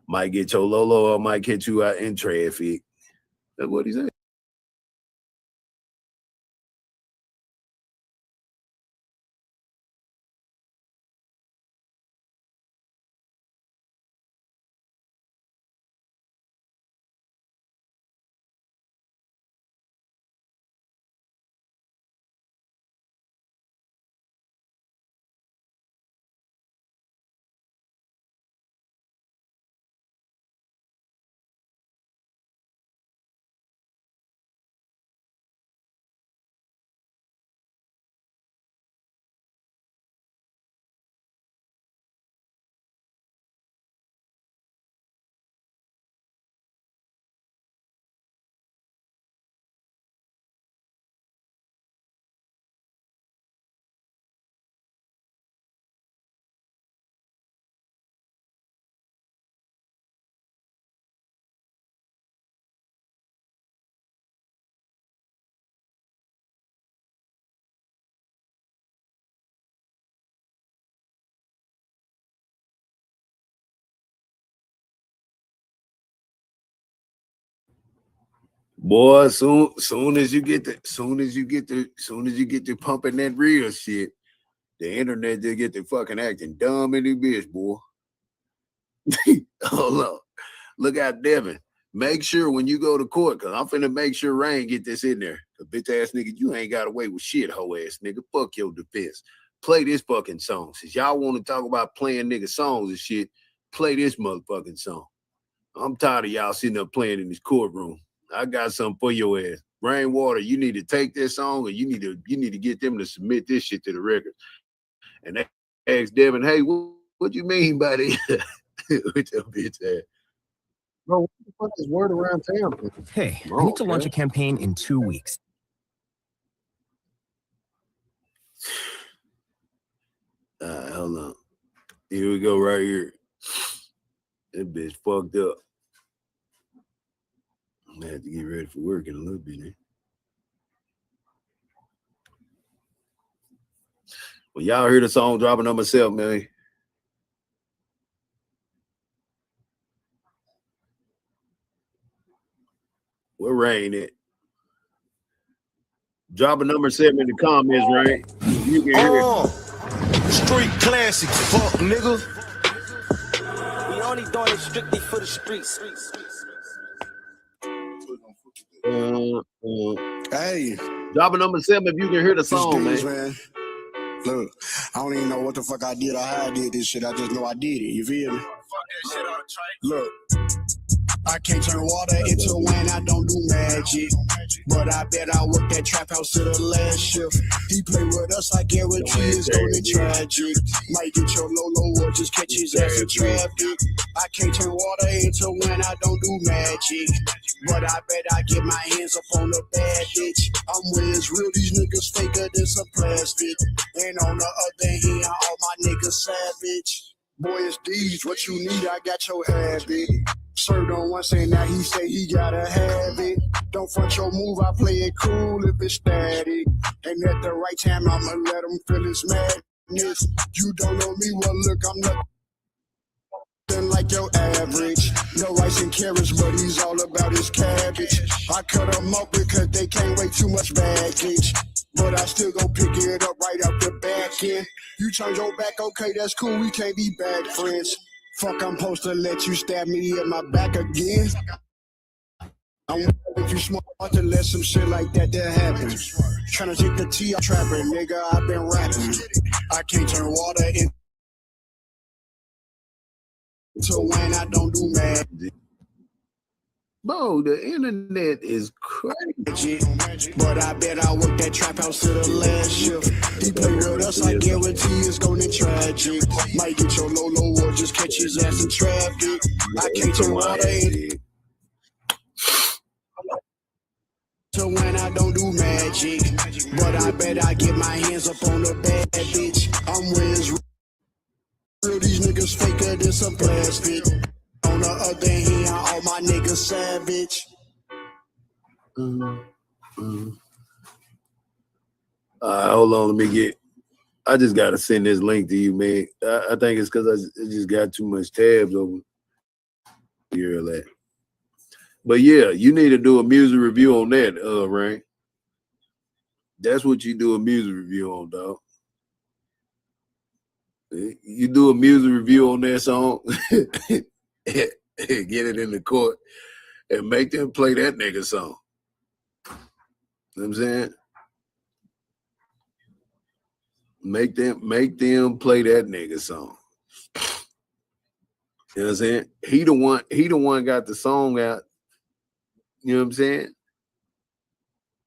Might get your Lolo or might catch you out in traffic. That's what he said. Boy, soon as you get to pumping that real shit, the internet just get to fucking acting dumb in the bitch, boy. Hold on. Look out, Devin. Make sure when you go to court, cause I'm finna make sure Rain get this in there. The bitch ass nigga, you ain't got away with shit, hoe ass nigga. Fuck your defense. Play this fucking song. Since y'all want to talk about playing nigga songs and shit, play this motherfucking song. I'm tired of y'all sitting up playing in this courtroom. I got something for your ass. Rainwater, you need to take this song and you need to get them to submit this shit to the record. And they asked Devin, hey, what you mean by that? With your bitch ass. Bro, what the fuck is word around town? Hey, I need to launch a campaign in 2 weeks. Hold on. Here we go right here. That bitch fucked up. I'm gonna have to get ready for work in a little bit. Well, y'all hear the song dropping on myself, man. Where Rain at? Drop a number 7 in the comments, Rain. You can hear it. Street classics, fuck nigga. We only doing it strictly for the streets. Hey, drop a number 7 if you can hear the song, man. Look, I don't even know what the fuck I did or how I did this shit. I just know I did it. You feel me? Look, I can't turn water into wine. I don't do magic. But I bet I work that trap house to the last shift. He play with us, I guarantee it's gonna tragic. Might get your Lolo or just catch his ass in traffic. I can't turn water into wine. I don't do magic. But I bet I get my hands up on a bad bitch. I'm where it's real, these niggas faker than some plastic. And on the other hand, all my niggas savage. Boy, it's these, what you need, I got your habit. Served on one saying now he say he gotta have it. Don't front your move, I play it cool if it's static. And at the right time, I'ma let him feel his madness. You don't know me, well look, I'm nothing like your average. No rice and carrots, but he's all about his cabbage. I cut them up because they can't weigh too much baggage. But I still gon' pick it up right up the back end. You turn your back, okay, that's cool, we can't be bad friends. Fuck, I'm supposed to let you stab me in my back again. I'm If you smart to let some shit like that happen. Tryna take the T, I'm trapping, nigga, I've been rapping. I can't turn water into when I don't do magic. Bro, the internet is crazy. But I bet I work that trap house to the last shift. He play with us, I guarantee it's gonna tragic. Might get your Lolo or just catch his ass in traffic. I can't turn water into when I don't do magic. But I bet I get my hands up on the bad bitch. I'm with real, these niggas faker than some plastic. On the other hand, all my niggas savage. Hold on, let me get. I just gotta send this link to you, man. I think it's because I just got too much tabs over here. That. But yeah, you need to do a music review on that, Rain. That's what you do a music review on, dog. You do a music review on that song, get it in the court, and make them play that nigga song. You know what I'm saying? Make them play that nigga song. You know what I'm saying? He the one got the song out. You know what I'm saying?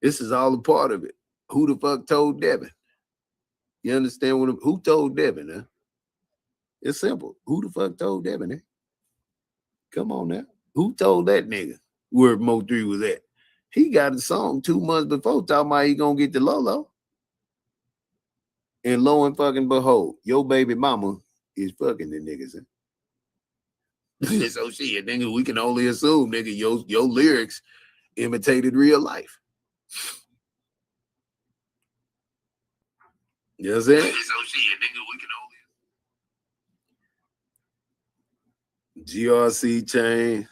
This is all a part of it. Who the fuck told Devin? You understand who told Devin, huh? It's simple. Who the fuck told Devin, eh? Come on now. Who told that nigga where Mo 3 was at? He got a song 2 months before talking about he gonna get the Lolo. And lo and fucking behold, your baby mama is fucking the niggas. Eh? So shit, nigga, we can only assume, nigga, your lyrics imitated real life. You know what I'm saying? So shit, nigga, we can only GRC chain.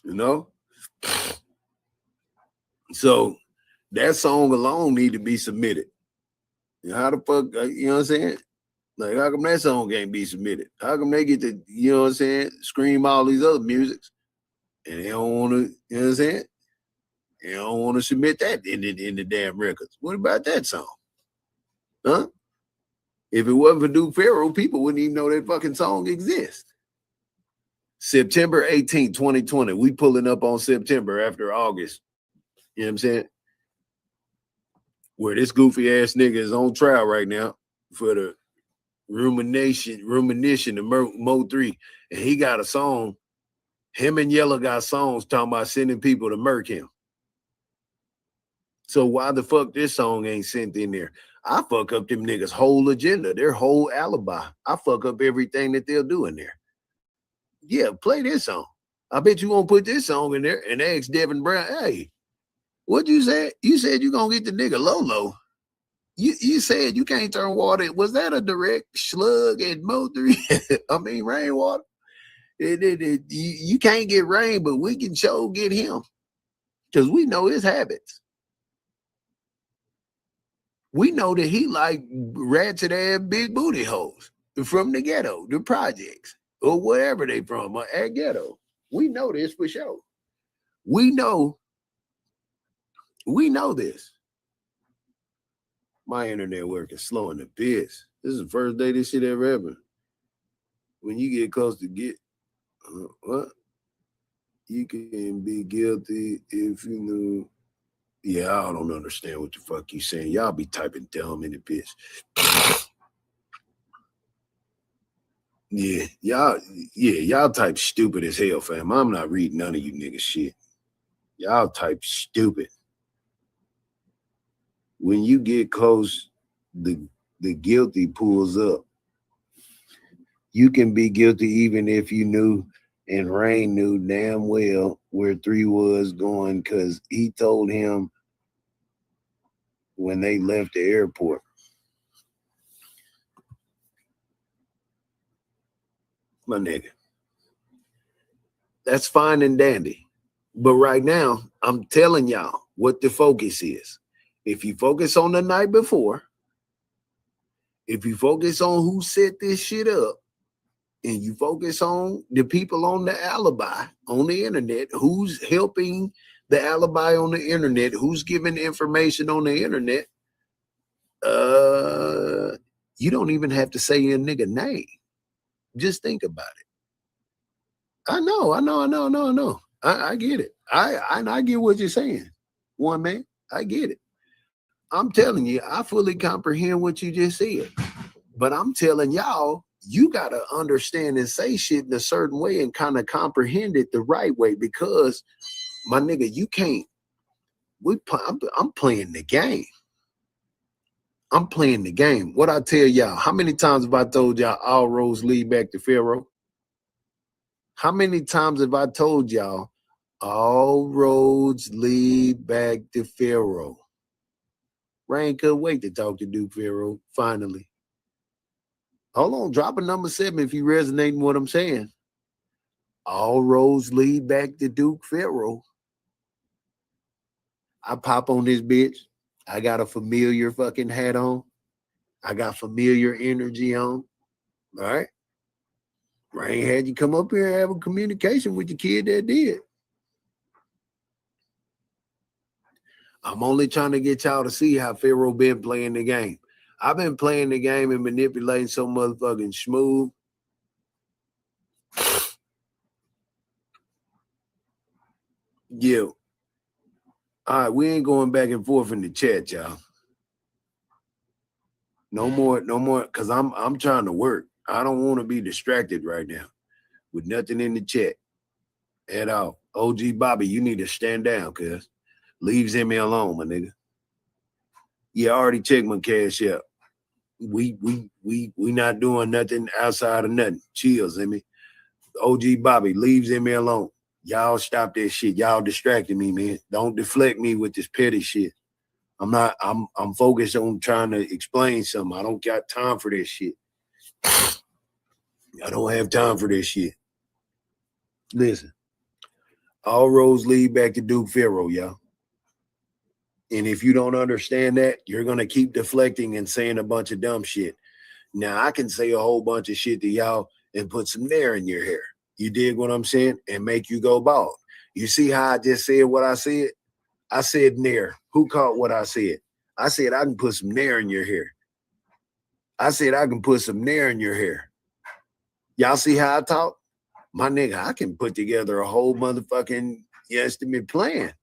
You know? So that song alone need to be submitted. How the fuck, you know what I'm saying? Like, how come that song can't be submitted? How come they get to, you know what I'm saying, scream all these other musics and they don't want to, you know what I'm saying? They don't want to submit that in the damn records. What about that song? Huh? If it wasn't for Duke Pharaoh, people wouldn't even know that fucking song exists. September 18th, 2020. We pulling up on September after August. You know what I'm saying? Where this goofy ass nigga is on trial right now for the rumination of Mo 3. And he got a song. Him and Yella got songs talking about sending people to murk him. So why the fuck this song ain't sent in there? I fuck up them niggas' whole agenda, their whole alibi. I fuck up everything that they'll do in there. Yeah, play this song. I bet you won't put this song in there and ask Devin Brown, hey, what'd you say? You said you gonna get the nigga Lolo. You said you can't turn water. Was that a direct slug at Mo 3? I mean, rainwater. You can't get rain, but we can show get him. Because we know his habits. We know that he like ratchet ass big booty hoes from the ghetto, the projects, or wherever they from, or at ghetto. We know this for sure. We know this. My internet work is slow in the piss. This is the first day this shit ever happened. When you get close to get what? You can be guilty if you know. Yeah, I don't understand what the fuck you saying. Y'all be typing dumb in the bitch. Y'all type stupid as hell, fam. I'm not reading none of you niggas shit. Y'all type stupid. When you get close, the guilty pulls up. You can be guilty even if you knew, and Rain knew damn well where 3 was going because he told him when they left the airport. My nigga. That's fine and dandy. But right now, I'm telling y'all what the focus is. If you focus on the night before If you focus on who set this shit up, and you focus on the people on the alibi on the internet, who's helping the alibi on the internet, who's giving information on the internet, you don't even have to say a nigga name. Just think about it. I know. I get it. I get what you're saying. One man, I get it. I'm telling you, I fully comprehend what you just said. But I'm telling y'all, you got to understand and say shit in a certain way and kind of comprehend it the right way, because my nigga, you can't. I'm playing the game. I'm playing the game. What I tell y'all, how many times have I told y'all all roads lead back to Pharaoh? How many times have I told y'all all roads lead back to Pharaoh? Rain couldn't wait to talk to Duke Pharaoh, finally. Hold on, drop a number 7 if you resonating with what I'm saying. All roads lead back to Duke Pharaoh. I pop on this bitch. I got a familiar fucking hat on. I got familiar energy on. All right. Rain had you come up here and have a communication with the kid that did. I'm only trying to get y'all to see how Pharaoh been playing the game. I've been playing the game and manipulating so motherfucking smooth. Yeah. All right, we ain't going back and forth in the chat, y'all. No more, because I'm trying to work. I don't want to be distracted right now with nothing in the chat at all. OG Bobby, you need to stand down, cuz. Leave Zimmy alone, my nigga. Yeah, I already checked my cash out. We not doing nothing outside of nothing. Chill, Zimmy. OG Bobby, leave Zimmy alone. Y'all stop that shit. Y'all distracting me, man. Don't deflect me with this petty shit. I'm focused on trying to explain something. I don't got time for this shit. I don't have time for this shit. Listen, all roads lead back to Duke Pharaoh, y'all. And if you don't understand that, you're going to keep deflecting and saying a bunch of dumb shit. Now, I can say a whole bunch of shit to y'all and put some nair in your hair. You dig what I'm saying? And make you go bald. You see how I just said what I said? I said nair. Who caught what I said? I said I can put some nair in your hair. I said I can put some nair in your hair. Y'all see how I talk? My nigga, I can put together a whole motherfucking estimate plan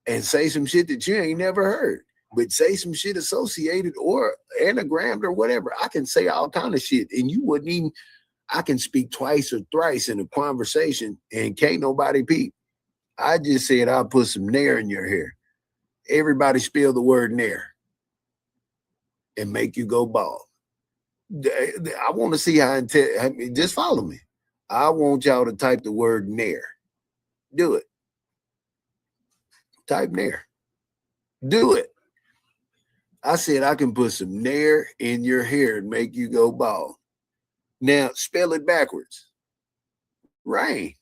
and say some shit that you ain't never heard. But say some shit associated or anagrammed or whatever. I can say all kind of shit. And you wouldn't even, I can speak twice or thrice in a conversation and can't nobody peep. I just said I'll put some nair in your hair. Everybody spell the word nair and make you go bald. I want to see how, just follow me. I want y'all to type the word nair. Do it. Type nair. Do it. I said I can put some nair in your hair and make you go bald. Now spell it backwards. Rain.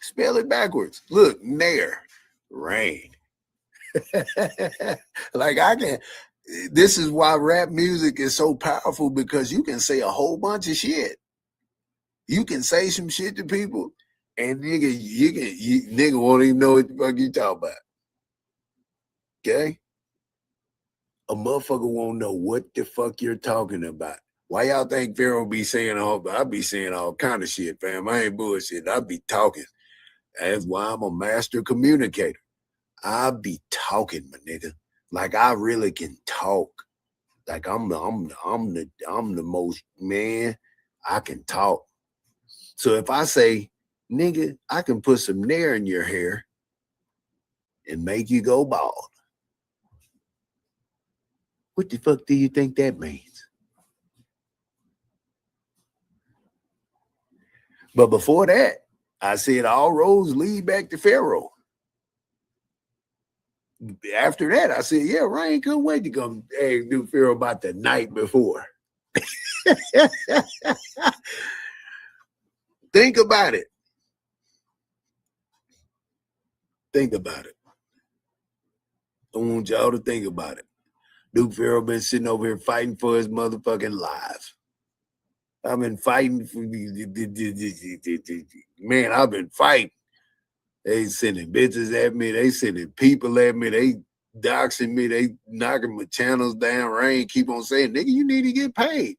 Spell it backwards. Look, nair. Rain. Like I can. This is why rap music is so powerful, because you can say a whole bunch of shit. You can say some shit to people, and nigga won't even know what the fuck you talk about. Okay? A motherfucker won't know what the fuck you're talking about. Why y'all think Pharaoh be saying I be saying all kind of shit, fam. I ain't bullshit. I be talking. That's why I'm a master communicator. I be talking, my nigga. Like I really can talk. Like I'm the most, man. I can talk. So if I say, nigga, I can put some nair in your hair and make you go bald. What the fuck do you think that means? But before that, I said all roads lead back to Pharaoh. After that, I said, yeah, Ryan couldn't wait to come do Pharaoh about the night before. Think about it. Think about it. I want y'all to think about it. Duke Farrell been sitting over here fighting for his motherfucking life. I've been fighting for man, I've been fighting. They sending bitches at me, they sending people at me, they doxing me, they knocking my channels down. Rain keep on saying, nigga, you need to get paid.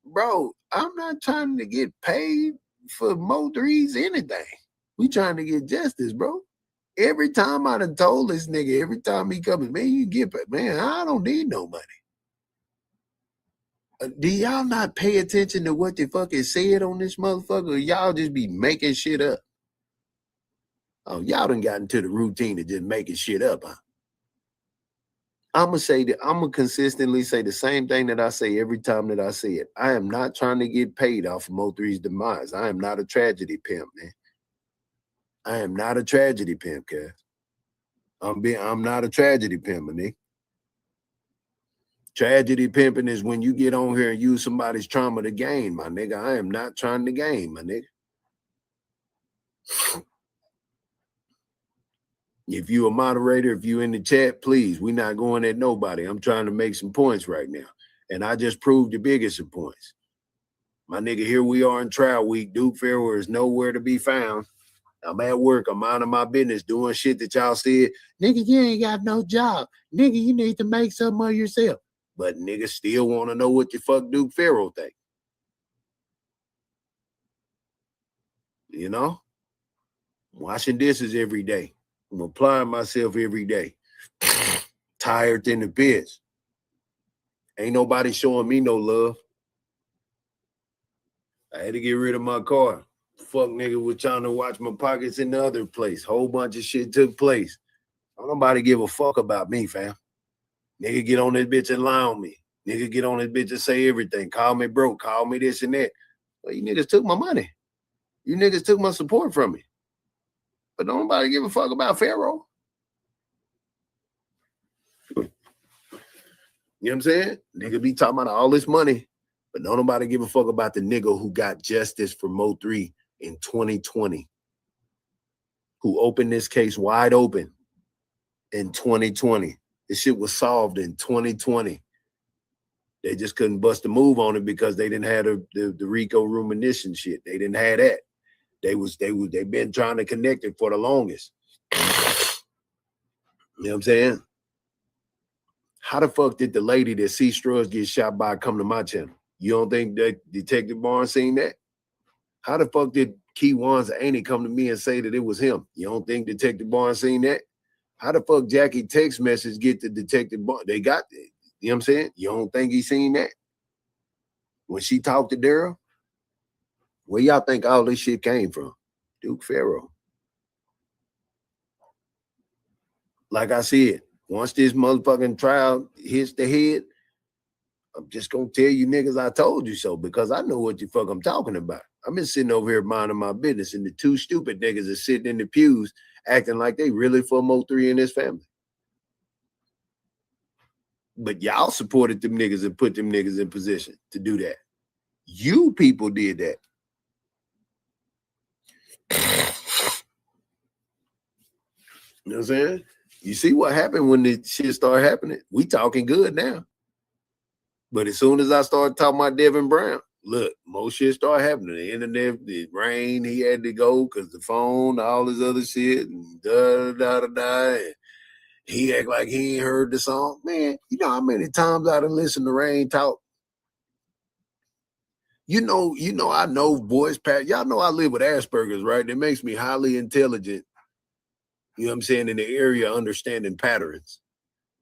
Bro, I'm not trying to get paid for Mo3's anything. We trying to get justice, bro. Every time I done told this nigga, every time he comes, man, you get paid. Man, I don't need no money. Do y'all not pay attention to what the fuck is said on this motherfucker? Or y'all just be making shit up? Oh, y'all done got into the routine of just making shit up, huh? I'm gonna consistently say the same thing that I say every time that I say it. I am not trying to get paid off of Mo3's demise. I am not a tragedy pimp, man. I am not a tragedy pimp, cuz. I'm not a tragedy pimp, man. Tragedy pimping is when you get on here and use somebody's trauma to gain, my nigga. I am not trying to gain, my nigga. If you a moderator, if you in the chat, please, we not going at nobody. I'm trying to make some points right now. And I just proved the biggest of points. My nigga, here we are in trial week. Duke Farrell is nowhere to be found. I'm at work. I'm minding my business, doing shit that y'all said, nigga, you ain't got no job. Nigga, you need to make something of yourself. But niggas still want to know what the fuck Duke Farrell think. You know? I'm washing dishes every day. I'm applying myself every day. Tired than the bitch. Ain't nobody showing me no love. I had to get rid of my car. Fuck nigga was trying to watch my pockets in the other place. Whole bunch of shit took place. Don't nobody give a fuck about me, fam. Nigga get on this bitch and lie on me. Nigga get on this bitch and say everything. Call me broke. Call me this and that. Well, you niggas took my money. You niggas took my support from me. But don't nobody give a fuck about Pharaoh. You know what I'm saying? Nigga be talking about all this money, but don't nobody give a fuck about the nigga who got justice for Mo3 in 2020, who opened this case wide open in 2020. This shit was solved in 2020. They just couldn't bust a move on it because they didn't have the RICO rumination shit. They didn't have that. They've been trying to connect it for the longest. You know what I'm saying? How the fuck did the lady that C Struz get shot by come to my channel? You don't think that Detective Barnes seen that? How the fuck did Key Wan's auntie come to me and say that it was him? You don't think Detective Barnes seen that? How the fuck Jackie text message get to Detective Barnes? They got it. You know what I'm saying? You don't think he seen that? When she talked to Daryl? Where y'all think all this shit came from? Duke Farrell. Like I said, once this motherfucking trial hits the head, I'm just gonna tell you niggas I told you so, because I know what the fuck I'm talking about. I've been sitting over here minding my business, and the two stupid niggas are sitting in the pews acting like they really for Mo3 and his family. But y'all supported them niggas and put them niggas in position to do that. You people did that. You know what I'm saying? You see what happened when the shit started happening? We talking good now. But as soon as I started talking about Devin Brown, look, more shit started happening. The internet, the rain, he had to go because the phone, all this other shit, and da-da-da-da-da. He act like he ain't heard the song. Man, you know how many times I done listened to Rain talk? You know, I know voice pattern. Y'all know I live with Asperger's, right? It makes me highly intelligent, you know what I'm saying, in the area of understanding patterns.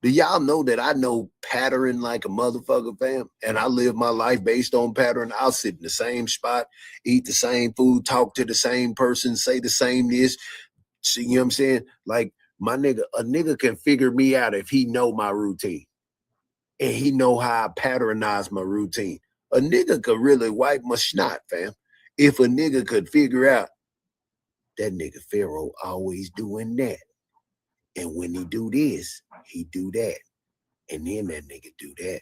Do y'all know that I know pattern like a motherfucker, fam? And I live my life based on pattern. I'll sit in the same spot, eat the same food, talk to the same person, say the same this. See, you know what I'm saying? Like, my nigga, a nigga can figure me out if he know my routine. And he know how I patternize my routine. A nigga could really wipe my snot, fam. If a nigga could figure out that nigga Pharaoh always doing that. And when he do this, he do that. And then that nigga do that.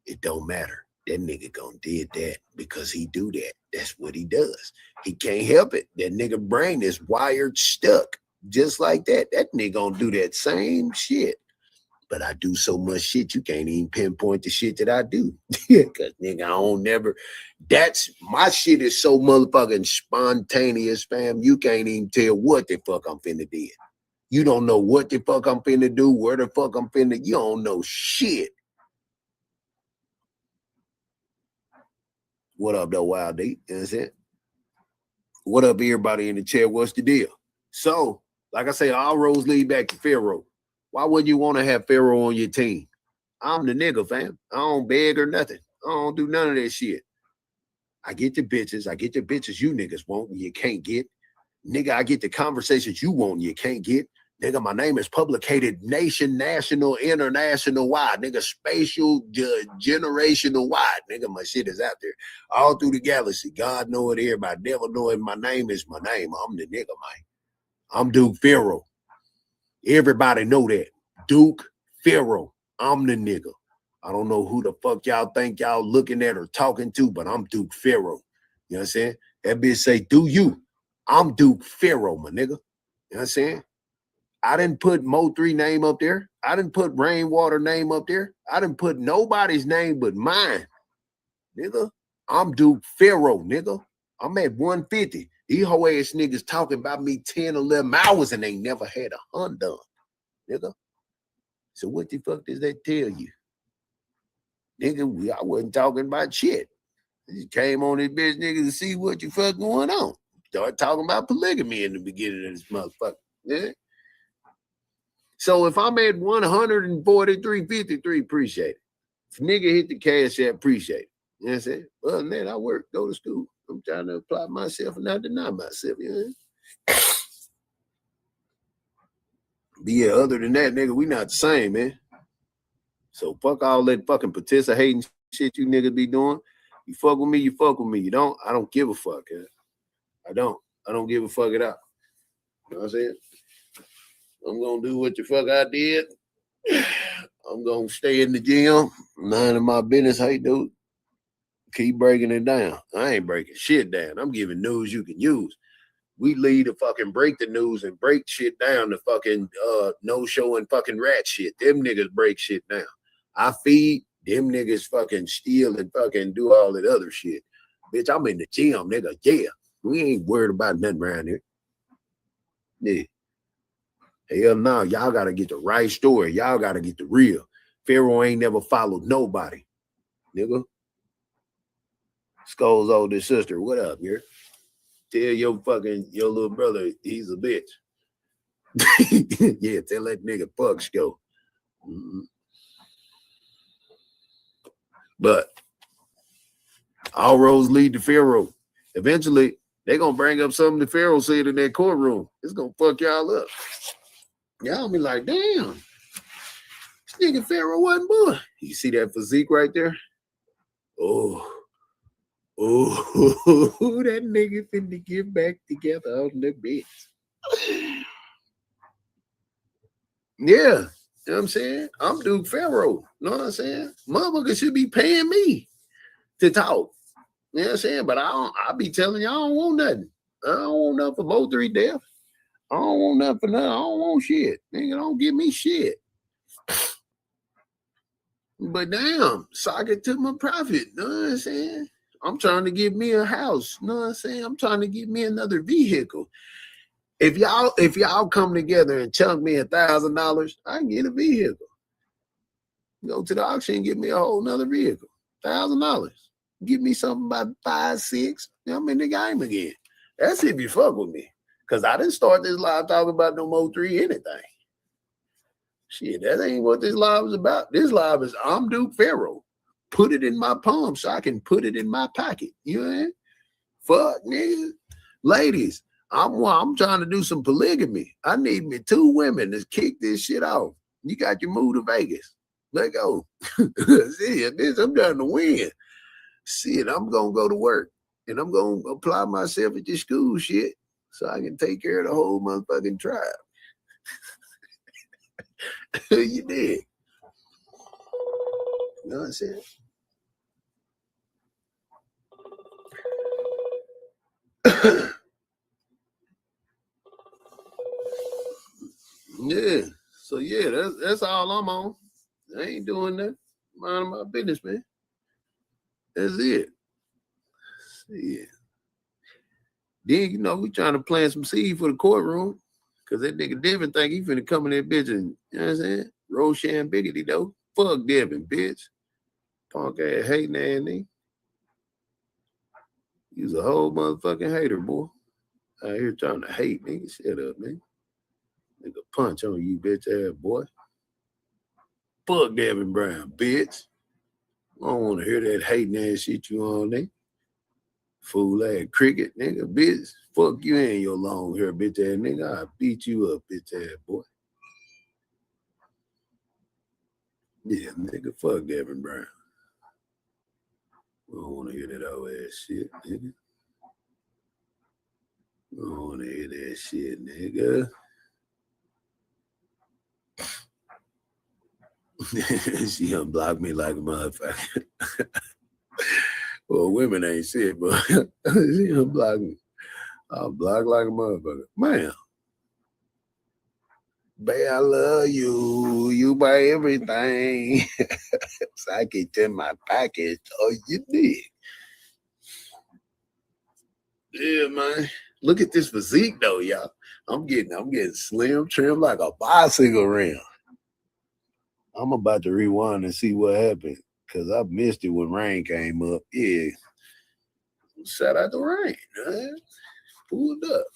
It don't matter. That nigga gonna did that because he do that. That's what he does. He can't help it. That nigga brain is wired stuck. Just like that. That nigga gonna do that same shit. but I do so much shit, you can't even pinpoint the shit that I do. Cause nigga, I don't never, that's, my shit is so motherfucking spontaneous, fam. You can't even tell what the fuck I'm finna do. You don't know what the fuck I'm finna do, where the fuck I'm finna, you don't know shit. What up, though, Wild D? You know what I'm saying? What up, everybody in the chat? What's the deal? So, like I say, all roads lead back to Pharaoh. Why would you want to have Pharaoh on your team? I'm the nigga, fam. I don't beg or nothing. I don't do none of that shit. I get the bitches. I get the bitches you niggas want and you can't get. Nigga, I get the conversations you want and you can't get. Nigga, my name is publicated nation, national, international wide. Nigga, spatial, generational wide. Nigga, my shit is out there. All through the galaxy. God know it, everybody. Devil know it. My name is my name. I'm the nigga, man. I'm Duke Pharaoh. Everybody know that. Duke Pharaoh. I'm the nigga. I don't know who the fuck y'all think y'all looking at or talking to, but I'm Duke Pharaoh. You know what I'm saying? That bitch say, do you? I'm Duke Pharaoh, my nigga. You know what I'm saying? I didn't put Mo3 name up there. I didn't put Rainwater name up there. I didn't put nobody's name but mine, nigga. I'm Duke Pharaoh, nigga. I'm at 150. These hoe ass niggas talking about me 10, 11 hours and they never had a hunt done, nigga. So what the fuck does that tell you? Nigga, I wasn't talking about shit. I just came on this bitch, nigga, to see what the fuck going on. Started talking about polygamy in the beginning of this motherfucker, yeah? So if I'm at 143.53, appreciate it. If nigga hit the cash app, appreciate it. You know what I'm saying? Other than that, I work, go to school. I'm trying to apply myself and not deny myself, you know? But yeah, other than that, nigga, we not the same, man. So fuck all that fucking participating shit you niggas be doing. You fuck with me, you fuck with me. You don't, I don't give a fuck. I don't give a fuck at all. You know what I'm saying? I'm gonna do what the fuck I did. I'm gonna stay in the gym. None of my business. Hey, dude, keep breaking it down. I ain't breaking shit down. I'm giving news you can use. We lead to fucking break the news and break shit down to fucking no show and fucking rat shit. Them niggas break shit down. I feed, them niggas fucking steal and fucking do all that other shit. Bitch, I'm in the gym, nigga. Yeah. We ain't worried about nothing around here. Yeah. Hell no, y'all gotta get the right story. Y'all gotta get the real. Pharaoh ain't never followed nobody, nigga. Skull's oldest sister, what up, here? Tell your little brother he's a bitch. Yeah, tell that nigga fucks go. Mm-hmm. But all roads lead to Pharaoh. Eventually, they're gonna bring up something the Pharaoh said in that courtroom. It's gonna fuck y'all up. Y'all be like, damn, this nigga Pharaoh wasn't born. You see that physique right there? Oh, that nigga finna get back together on the bitch. Yeah, you know what I'm saying? I'm Duke Pharaoh. You know what I'm saying? Motherfucker should be paying me to talk. You know what I'm saying? But I be telling you, I don't want nothing. I don't want nothing for Mo3 death. I don't want nothing for nothing. I don't want shit. Nigga, don't give me shit. But damn, sock it to my profit. You know what I'm saying? I'm trying to get me a house. You know what I'm saying? I'm trying to get me another vehicle. If y'all come together and chunk me $1,000, I can get a vehicle. Go to the auction and get me a whole nother vehicle. $1,000. Give me something about 5, 6. I'm in the game again. That's if you fuck with me. Cause I didn't start this live talking about no Mo3 anything. Shit, that ain't what this live is about. This live is I'm Duke Pharaoh. Put it in my palm so I can put it in my pocket. You know what I mean? Fuck, nigga. Ladies, I'm trying to do some polygamy. I need me 2 women to kick this shit off. You got your move to Vegas. Let go. See, bitch, I'm trying to win. Shit, I'm gonna go to work and I'm gonna apply myself at this school shit so I can take care of the whole motherfucking tribe. You did. You know what I'm saying? Yeah. So yeah, that's all I'm on. I ain't doing that. Mind my business, man. That's it. Yeah. Then, you know, we trying to plant some seed for the courtroom. Cause that nigga Devin think he finna come in that bitch and, you know what I'm saying? Roshan biggity though. Fuck Devin, bitch. Punk ass hating ass nigga. He's a whole motherfucking hater, boy. Out here trying to hate, nigga. Shut up, nigga. Nigga punch on you, bitch ass boy. Fuck Devin Brown, bitch. I don't want to hear that hating ass shit you on, nigga. Fool ass cricket, nigga, bitch. Fuck you and your long hair, bitch ass nigga. I'll beat you up, bitch ass boy. Yeah, nigga, fuck Devin Brown. I don't want to hear that old ass shit, nigga. I don't want to hear that shit, nigga. She unblocked me like a motherfucker. Well, women ain't shit, but she unblocked me. I'll block like a motherfucker. Man. Babe, I love you. You buy everything. Psych it in my package. Oh, you did. Yeah, man. Look at this physique though, y'all. I'm getting slim, trim like a bicycle rim. I'm about to rewind and see what happened. Cause I missed it when rain came up. Yeah. Shout out the rain, man. Pulled up.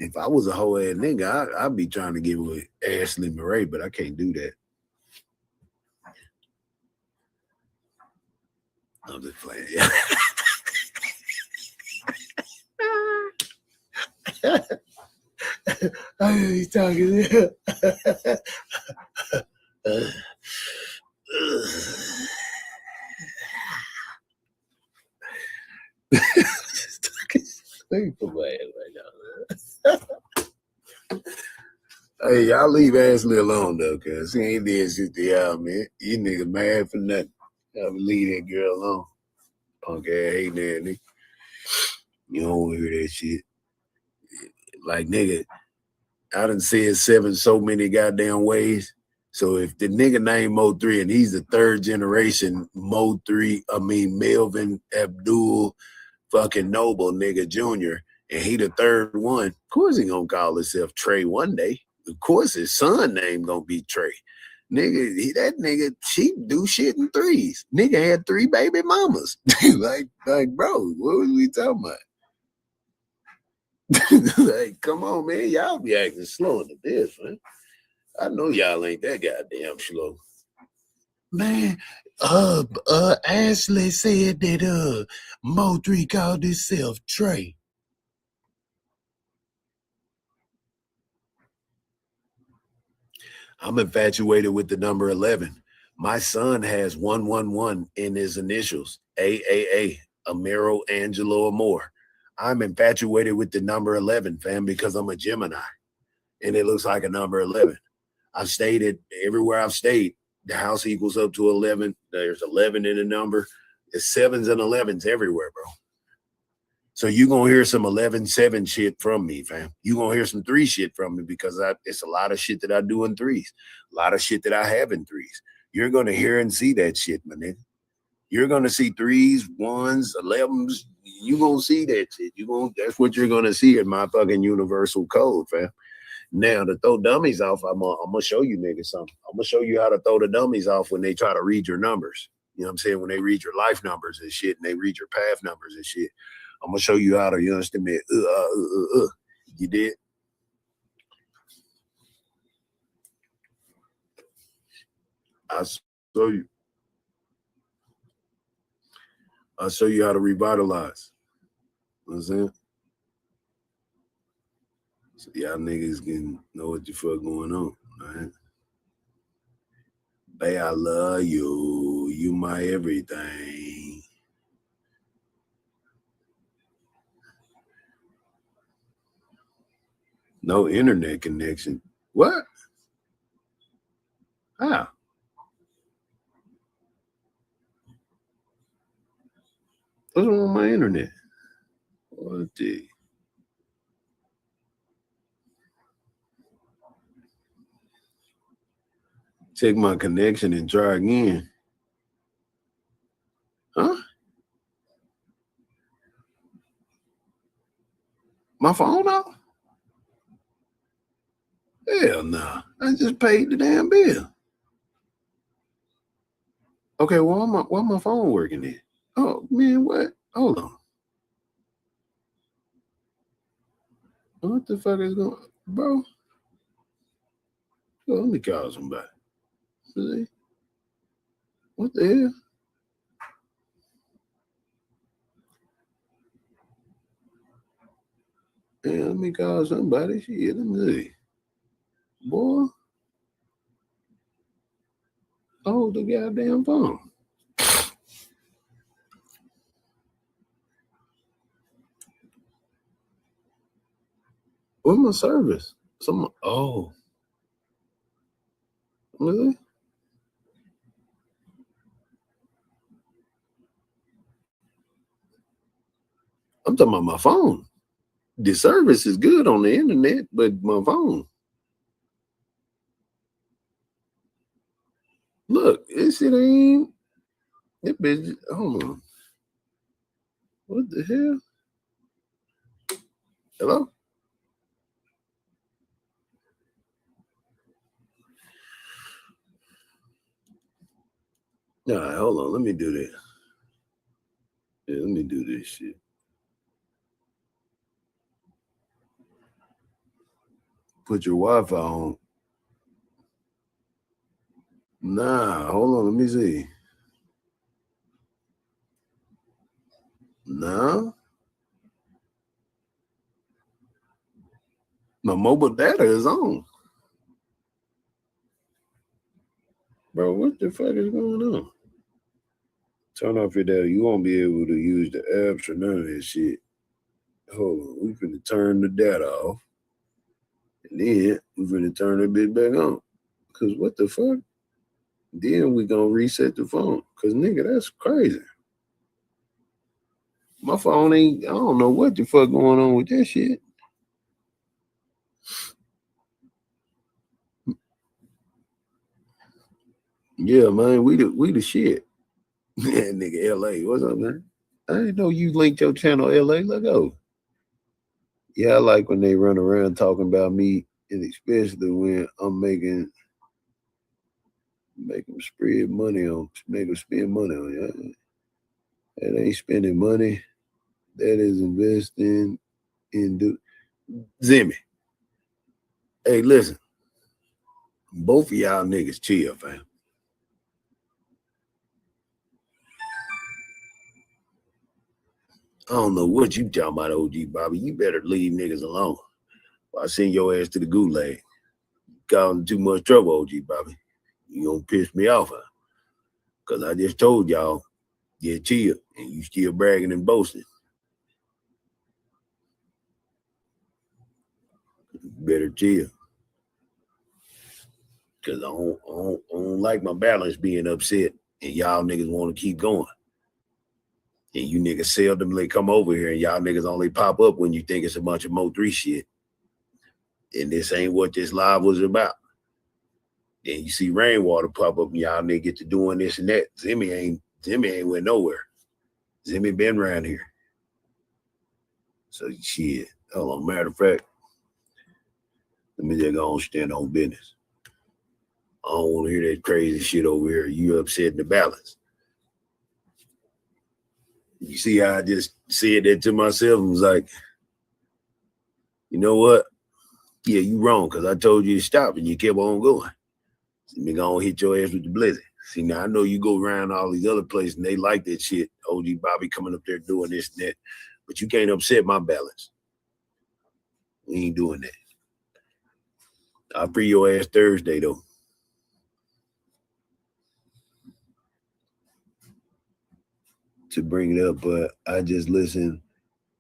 If I was a whole ass nigga, I'd be trying to get with Ashley Murray, but I can't do that. I'm just playing. I hear you talking. Hey, y'all leave Ashley alone though, cause she ain't did shit to y'all, man. You niggas mad for nothing. Y'all leave that girl alone. Punk ass hating that nigga. You don't want to hear that shit. Like nigga, I done said 7 so many goddamn ways. So if the nigga named Mo3 and he's the 3rd generation Mo3, Melvin Abdul fucking Noble nigga Jr., and he the 3rd one, of course he gonna call himself Trey one day. Of course his son name gonna be Trey. Nigga, that nigga, she do shit in 3s. Nigga had 3 baby mamas. like, bro, what was we talking about? Like, come on, man. Y'all be acting slow in this, man. I know y'all ain't that goddamn slow. Man, Ashley said that Mo3 called himself Trey. I'm infatuated with the number 11. My son has 111 in his initials, AAA, Amiro Angelo Amore. I'm infatuated with the number 11, fam, because I'm a Gemini, and it looks like a number 11. I've stayed at everywhere I've stayed. The house equals up to 11. There's 11 in the number. It's 7s and 11s everywhere, bro. So you're going to hear some 11-7 shit from me, fam. You're going to hear some 3 shit from me because it's a lot of shit that I do in 3s. A lot of shit that I have in 3s. You're going to hear and see that shit, my nigga. You're going to see 3s, 1s, 11s. You're going to see that shit. That's what you're going to see in my fucking universal code, fam. Now, to throw dummies off, I'm going to show you niggas something. I'm going to show you how to throw the dummies off when they try to read your numbers. You know what I'm saying? When they read your life numbers and shit, and they read your path numbers and shit. I'm going to show you how to, you understand me? You did? I'll show you how to revitalize. You know what I'm saying? So y'all niggas can know what the fuck going on, right? Babe, I love you. You my everything. No internet connection. What? How? What's wrong with my internet? What the? Check my connection and try again. Huh? My phone off? Hell no. I just paid the damn bill. Okay, well, why my phone working then? Oh, man, what? Hold on. What the fuck is going on? Bro? Let me call somebody. See? What the hell? Yeah, let me call somebody. Shit, let me see. Boy. Hold the goddamn phone. Where's my service? Oh. Really? I'm talking about my phone. The service is good on the internet, but my phone. Look, this shit ain't. That bitch. Hold on. What the hell? Hello? All right, hold on. Let me do this. Yeah, let me do this shit. Put your Wi-Fi on. Nah, hold on. Let me see. Nah. My mobile data is on. Bro, what the fuck is going on? Turn off your data. You won't be able to use the apps or none of that shit. Hold on. We finna turn the data off. And then we finna turn that bitch back on. Cause what the fuck? Then we gonna reset the phone. Cause nigga, that's crazy. My phone ain't, I don't know what the fuck going on with that shit. Yeah, man, we the shit. Yeah, nigga, LA. What's up, man? I didn't know you linked your channel LA. Let go. Yeah, I like when they run around talking about me, and especially when I'm making them spread money on, make them spend money on you. That ain't spending money. That is investing in Zimmy. Hey, listen. Both of y'all niggas chill, fam. I don't know what you talking about, OG Bobby. You better leave niggas alone. I send your ass to the gulag. Got in too much trouble, OG Bobby. You gonna piss me off, huh? Cause I just told y'all, yeah, chill, and you still bragging and boasting. Better chill. Cause I don't like my balance being upset, and y'all niggas want to keep going. And you niggas seldomly come over here, and y'all niggas only pop up when you think it's a bunch of Mo3 shit. And this ain't what this live was about. Then you see Rainwater pop up, and y'all niggas get to doing this and that. Zimmy ain't went nowhere. Zimmy been around here. So shit. Hold on. Matter of fact, let me just go on stand on business. I don't want to hear that crazy shit over here. You upsetting the balance. You see how I just said that to myself and was like, you know what? Yeah, you wrong, because I told you to stop and you kept on going. So me gonna hit your ass with the blizzard. See, now I know you go around all these other places and they like that shit. OG Bobby coming up there doing this and that. But you can't upset my balance. We ain't doing that. I'll free your ass Thursday, though. To bring it up, but I just listened.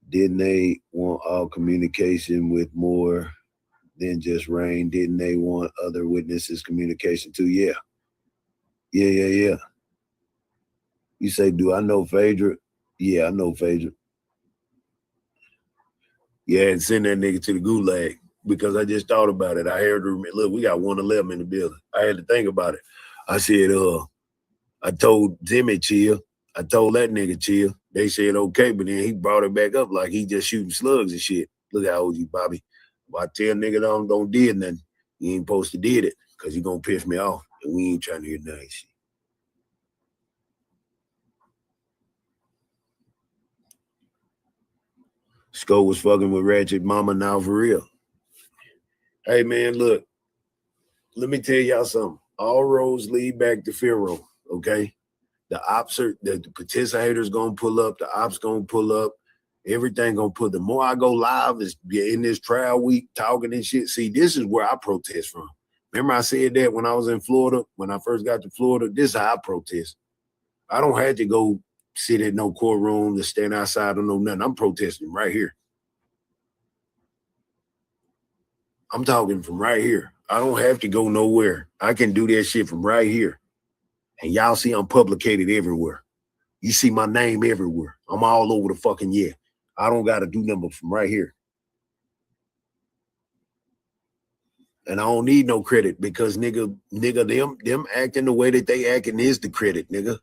Didn't they want all communication with more than just Rain? Didn't they want other witnesses communication too? Yeah. Yeah. You say, do I know Phaedra? Yeah, I know Phaedra. Yeah, and send that nigga to the gulag. because I just thought about it. I had to look, we got 111 in the building. I had to think about it. I said, I told Jimmy chill. I told that nigga chill. They said okay, but then he brought it back up like he just shooting slugs and shit. Look how old you, Bobby. If I tell nigga don't did nothing, you ain't supposed to did it because you gonna piss me off. And we ain't trying to hear nothing shit. Sko was fucking with Ratchet Mama now for real. Hey man, look. Let me tell y'all something. All roads lead back to Pharaoh, okay? The ops are, the participators gonna pull up, the ops gonna pull up, everything gonna pull. The more I go live is in this trial week talking and shit. See, this is where I protest from. Remember I said that when I was in Florida, when I first got to Florida, this is how I protest. I don't have to go sit at no courtroom to stand outside or no nothing. I'm protesting right here. I'm talking from right here. I don't have to go nowhere. I can do that shit from right here. And y'all see I'm publicated everywhere. You see my name everywhere. I'm all over the fucking yeah. I don't got to do nothing from right here. And I don't need no credit because nigga, them acting the way that they acting is the credit, nigga.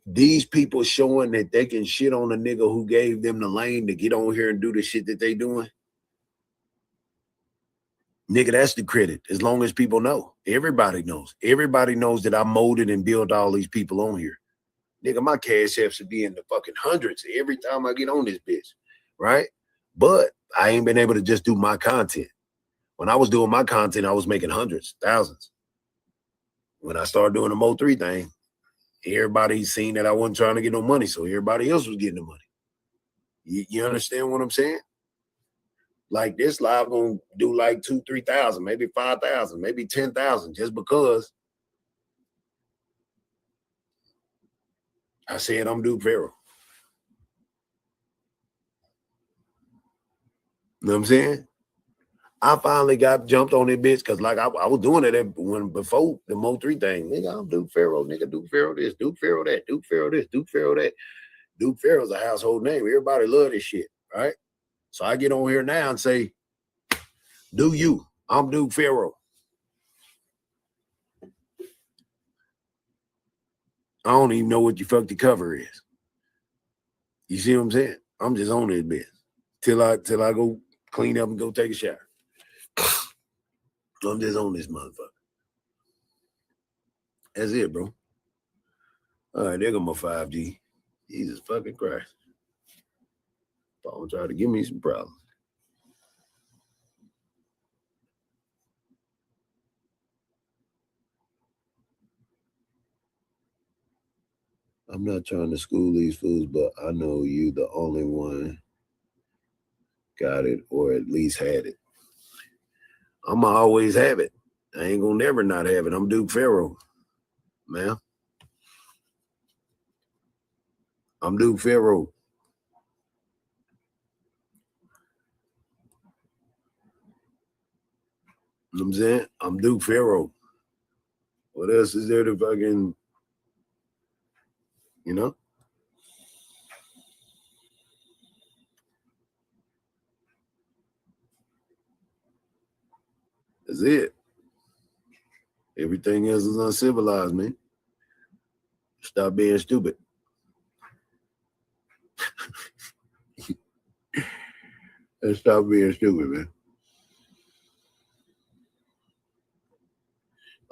These people showing that they can shit on a nigga who gave them the lane to get on here and do the shit that they doing. Nigga, that's the credit. As long as people know. Everybody knows. Everybody knows that I molded and built all these people on here. Nigga, my cash apps should be in the fucking hundreds every time I get on this bitch, right? But I ain't been able to just do my content. When I was doing my content, I was making hundreds, thousands. When I started doing the Mo3 thing, everybody seen that I wasn't trying to get no money, so everybody else was getting the money. You understand what I'm saying? Like this live gonna do like 2,000, 3,000, maybe 5,000, maybe 10,000, just because I said I'm Duke Pharaoh. You know what I'm saying? I finally got jumped on that bitch because like I was doing it when before the Mo3 thing. Nigga, I'm Duke Pharaoh, nigga, Duke Pharaoh this, Duke Pharaoh that, Duke Pharaoh this, Duke Pharaoh that. Duke Pharaoh's a household name. Everybody love this shit, right? So I get on here now and say, do you? I'm Duke Pharaoh. I don't even know what the fuck the cover is. You see what I'm saying? I'm just on this bitch till I go clean up and go take a shower. I'm just on this motherfucker. That's it, bro. All right, there go my 5G. Jesus fucking Christ. Phone try to give me some problems. I'm not trying to school these fools, but I know you the only one got it or at least had it. I'ma always have it. I ain't gonna never not have it. I'm Duke Pharaoh, man. I'm Duke Pharaoh. You know what I'm saying? I'm Duke Pharaoh. What else is there to fucking, you know? That's it. Everything else is uncivilized, man. Stop being stupid. And stop being stupid, man.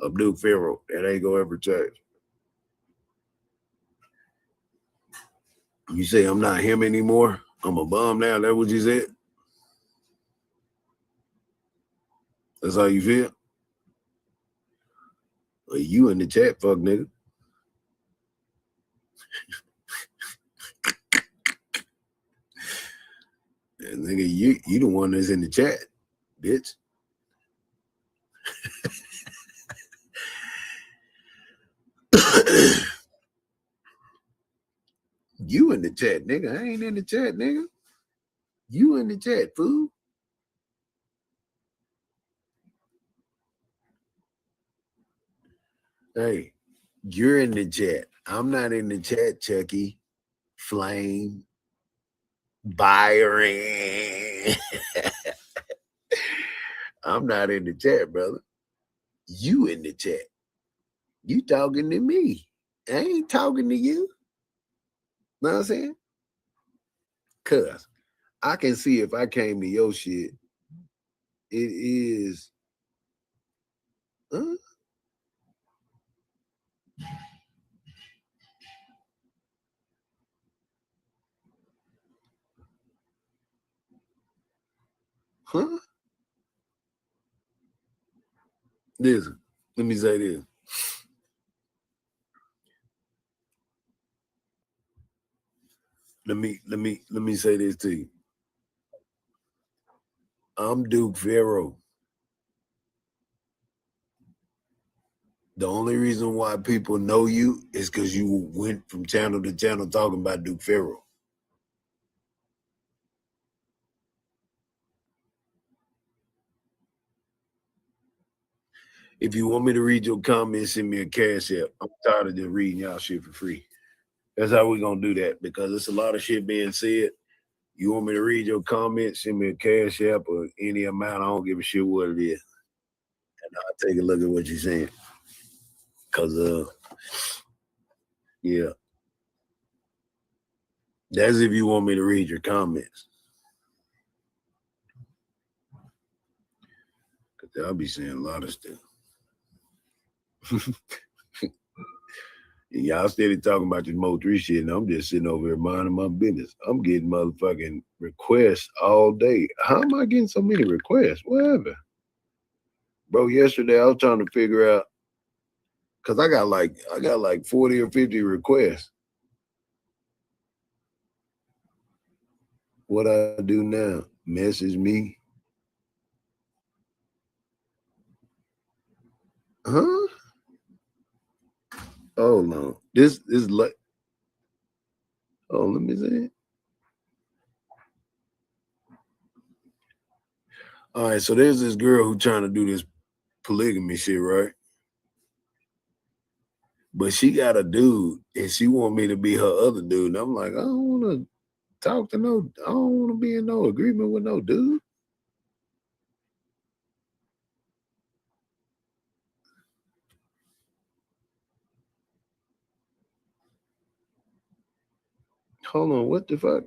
I'm Duke Pharaoh. That ain't gonna ever change. You say I'm not him anymore? I'm a bum now. That's what you said? That's how you feel? Well, you in the chat, fuck nigga. And nigga, you the one that's in the chat, bitch. You in the chat, nigga. I ain't in the chat, nigga. You in the chat, fool. Hey, you're in the chat. I'm not in the chat, Chucky. Flame. Byron. I'm not in the chat, brother. You in the chat. You talking to me. I ain't talking to you. Know what I'm saying? Cause I can see if I came to your shit, it is Listen, let me say this. Let me say this to you. I'm Duke Pharaoh. The only reason why people know you is because you went from channel to channel talking about Duke Pharaoh. If you want me to read your comments, send me a cash app. I'm tired of just reading y'all shit for free. That's how we're going to do that, because there's a lot of shit being said. You want me to read your comments, send me a cash app or any amount. I don't give a shit what it is. And I'll take a look at what you're saying. Because, yeah. That's if you want me to read your comments. Because I'll be saying a lot of stuff. Y'all steady talking about this Mo3 shit, and I'm just sitting over here minding my business. I'm getting motherfucking requests all day. How am I getting so many requests? Whatever. Bro, yesterday I was trying to figure out, because I got like 40 or 50 requests. What I do now? Message me. Huh? Oh no. This is like, oh, let me see it. All right, so there's this girl who trying to do this polygamy shit, right? But she got a dude, and she want me to be her other dude. And I'm like, I don't want to talk to no, I don't want to be in no agreement with no dude. Hold on, what the fuck?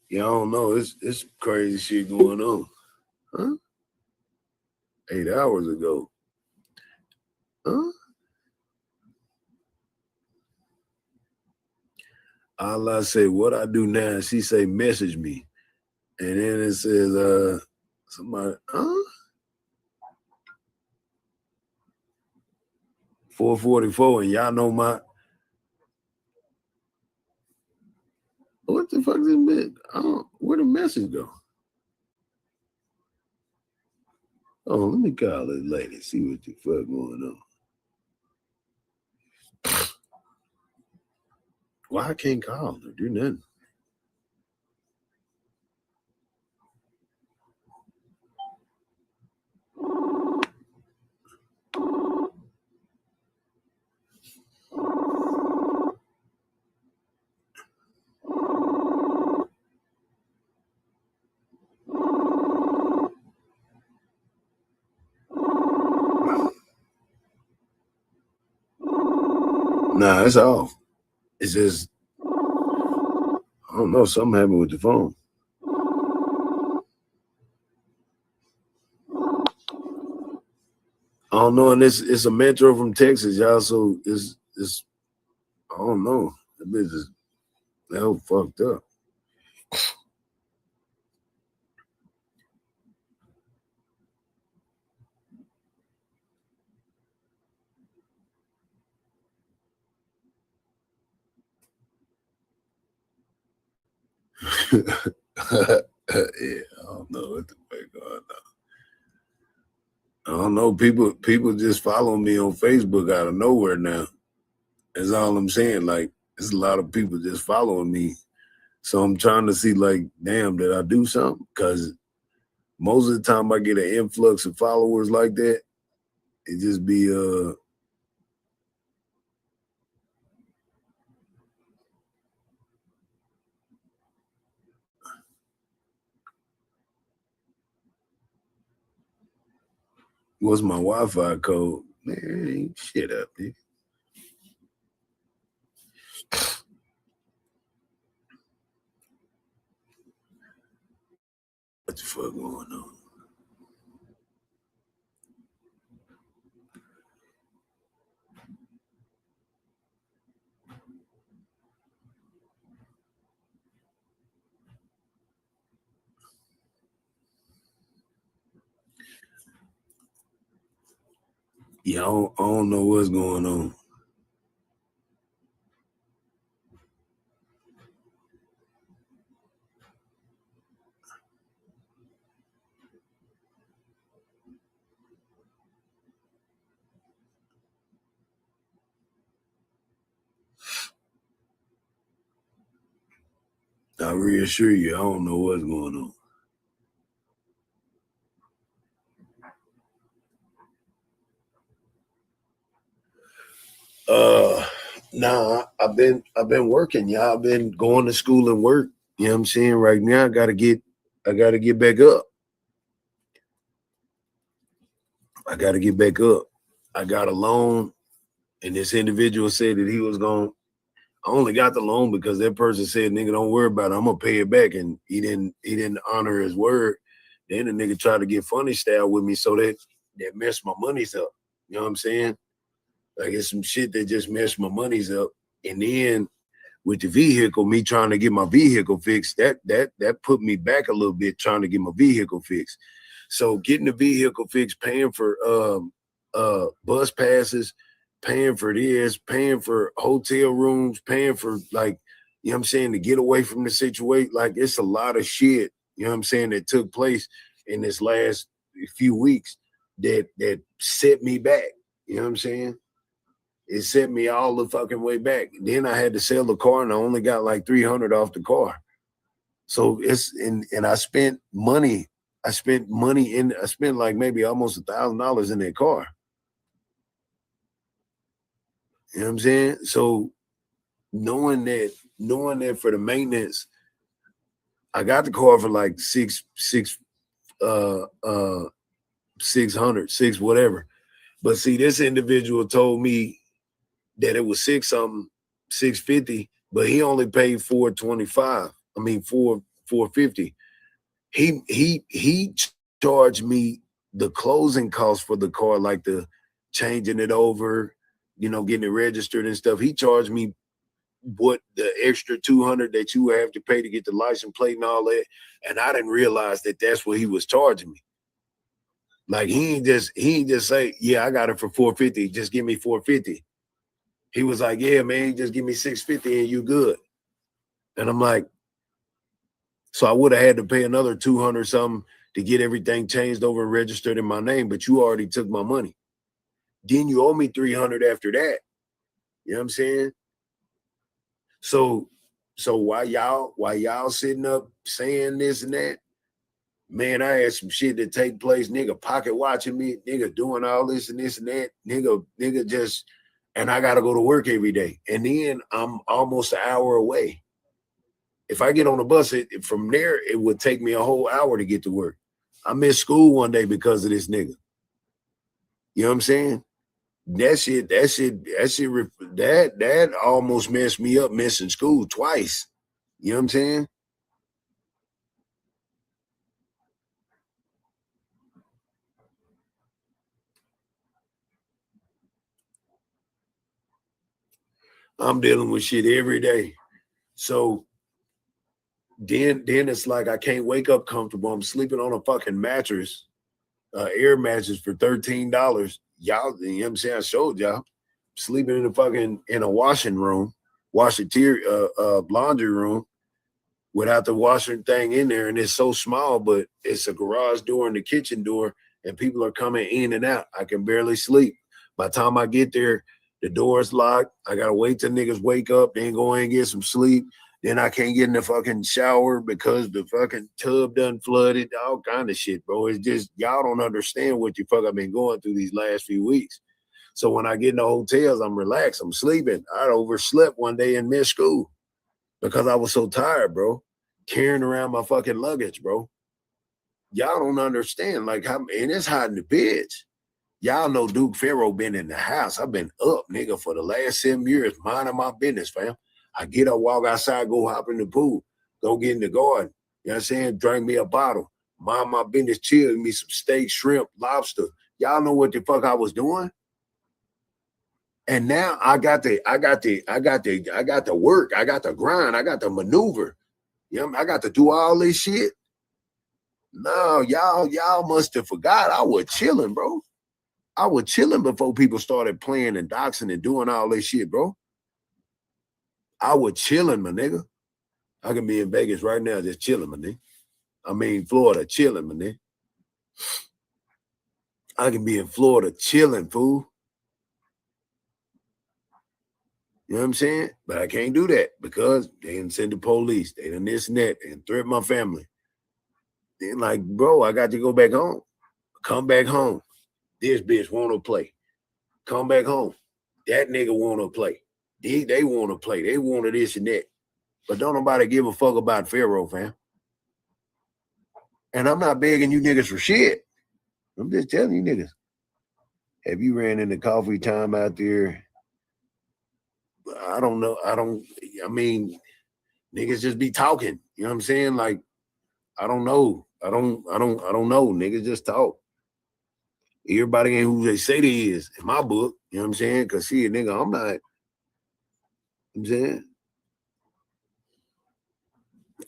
Yeah, I don't know. It's crazy shit going on. Huh? 8 hours ago. Huh? All I say, what I do now, she say, message me. And then it says, somebody, huh? 444, and y'all know my, what the fuck is this? Where the message go? Oh, let me call this lady, see what the fuck going on. Why I can't call her, do nothing? Nah, it's off. It's just, I don't know, something happened with the phone. I don't know, and it's a metro from Texas, y'all. So it's I don't know. That bitch is hell fucked up. Yeah, I don't know what the fuck going on. I don't know. People just follow me on Facebook out of nowhere now. That's all I'm saying. Like, there's a lot of people just following me. So I'm trying to see, like, damn, did I do something? Because most of the time I get an influx of followers like that, it just be What's my Wi-Fi code? Man, shit up, dude. What the fuck going on? Yeah, I don't know what's going on. I reassure you, I don't know what's going on. Nah, I've been working, y'all. I've been going to school and work. You know what I'm saying? Right now, I gotta get back up. I gotta get back up. I got a loan, and this individual said that he was going. I only got the loan because that person said, "Nigga, don't worry about it. I'm gonna pay it back," and he didn't honor his word. Then the nigga tried to get funny style with me, so that messed my monies up. You know what I'm saying? Like it's some shit that just messed my monies up. And then with the vehicle, me trying to get my vehicle fixed, that put me back a little bit trying to get my vehicle fixed. So getting the vehicle fixed, paying for bus passes, paying for this, paying for hotel rooms, paying for like, you know what I'm saying, to get away from the situation. Like it's a lot of shit, you know what I'm saying, that took place in this last few weeks that set me back. You know what I'm saying? It set me all the fucking way back. Then I had to sell the car and I only got like $300 off the car. So it's and I spent money. I spent like maybe almost $1,000 in that car. You know what I'm saying? So knowing that for the maintenance, I got the car for like 600, whatever. But see, this individual told me that it was 650, but he only paid $425. I mean, $450. He charged me the closing costs for the car, like the changing it over, you know, getting it registered and stuff. He charged me what the extra $200 that you have to pay to get the license plate and all that. And I didn't realize that that's what he was charging me. Like he ain't just say, yeah, I got it for $450. Just give me $450. He was like, yeah, man, just give me $650 and you good. And I'm like, so I would have had to pay another $200 something to get everything changed over and registered in my name, but you already took my money. Then you owe me $300 after that. You know what I'm saying? So while y'all sitting up saying this and that, man, I had some shit that take place, nigga pocket watching me, nigga doing all this and this and that, nigga just, and I gotta go to work every day. And then I'm almost an hour away. If I get on the bus, from there, it would take me a whole hour to get to work. I missed school one day because of this nigga. You know what I'm saying? That almost messed me up missing school twice. You know what I'm saying? I'm dealing with shit every day. So then it's like I can't wake up comfortable. I'm sleeping on a fucking mattress, air mattress for $13. Y'all, you know what I'm saying? I showed y'all. Sleeping in a washing room, laundry room without the washing thing in there. And it's so small, but it's a garage door and the kitchen door, and people are coming in and out. I can barely sleep. By the time I get there, the door is locked. I gotta wait till niggas wake up, then go in and get some sleep. Then I can't get in the fucking shower because the fucking tub done flooded, all kind of shit, bro. It's just, y'all don't understand what the fuck I've been going through these last few weeks. So when I get in the hotels, I'm relaxed, I'm sleeping. I overslept one day and missed school because I was so tired, bro, carrying around my fucking luggage, bro. Y'all don't understand, like, how, and it's hot in the bitch. Y'all know Duke Pharaoh been in the house. I've been up, nigga, for the last 7 years, minding my business, fam. I get up, walk outside, go hop in the pool, go get in the garden. You know what I'm saying? Drink me a bottle, mind my business, chill, me some steak, shrimp, lobster. Y'all know what the fuck I was doing? And now I got the work, I got the grind, I got the maneuver. You know, I got to do all this shit. No, y'all must have forgot I was chilling, bro. I was chilling before people started playing and doxing and doing all this shit, bro. I was chilling, my nigga. I can be in Vegas right now just chilling, my nigga. I mean, Florida, chilling, my nigga. I can be in Florida chilling, fool. You know what I'm saying? But I can't do that because they didn't send the police. They done this and that and threaten my family. Then like, bro, I got to go back home. Come back home. This bitch want to play. Come back home. That nigga want to play. They want to play. They want this and that. But don't nobody give a fuck about Pharaoh, fam. And I'm not begging you niggas for shit. I'm just telling you niggas. Have you ran into coffee time out there? I don't know. I mean, niggas just be talking. You know what I'm saying? Like, I don't know. I don't know. Niggas just talk. Everybody ain't who they say they is in my book. You know what I'm saying? Cause see, nigga, I'm not. You know what I'm saying?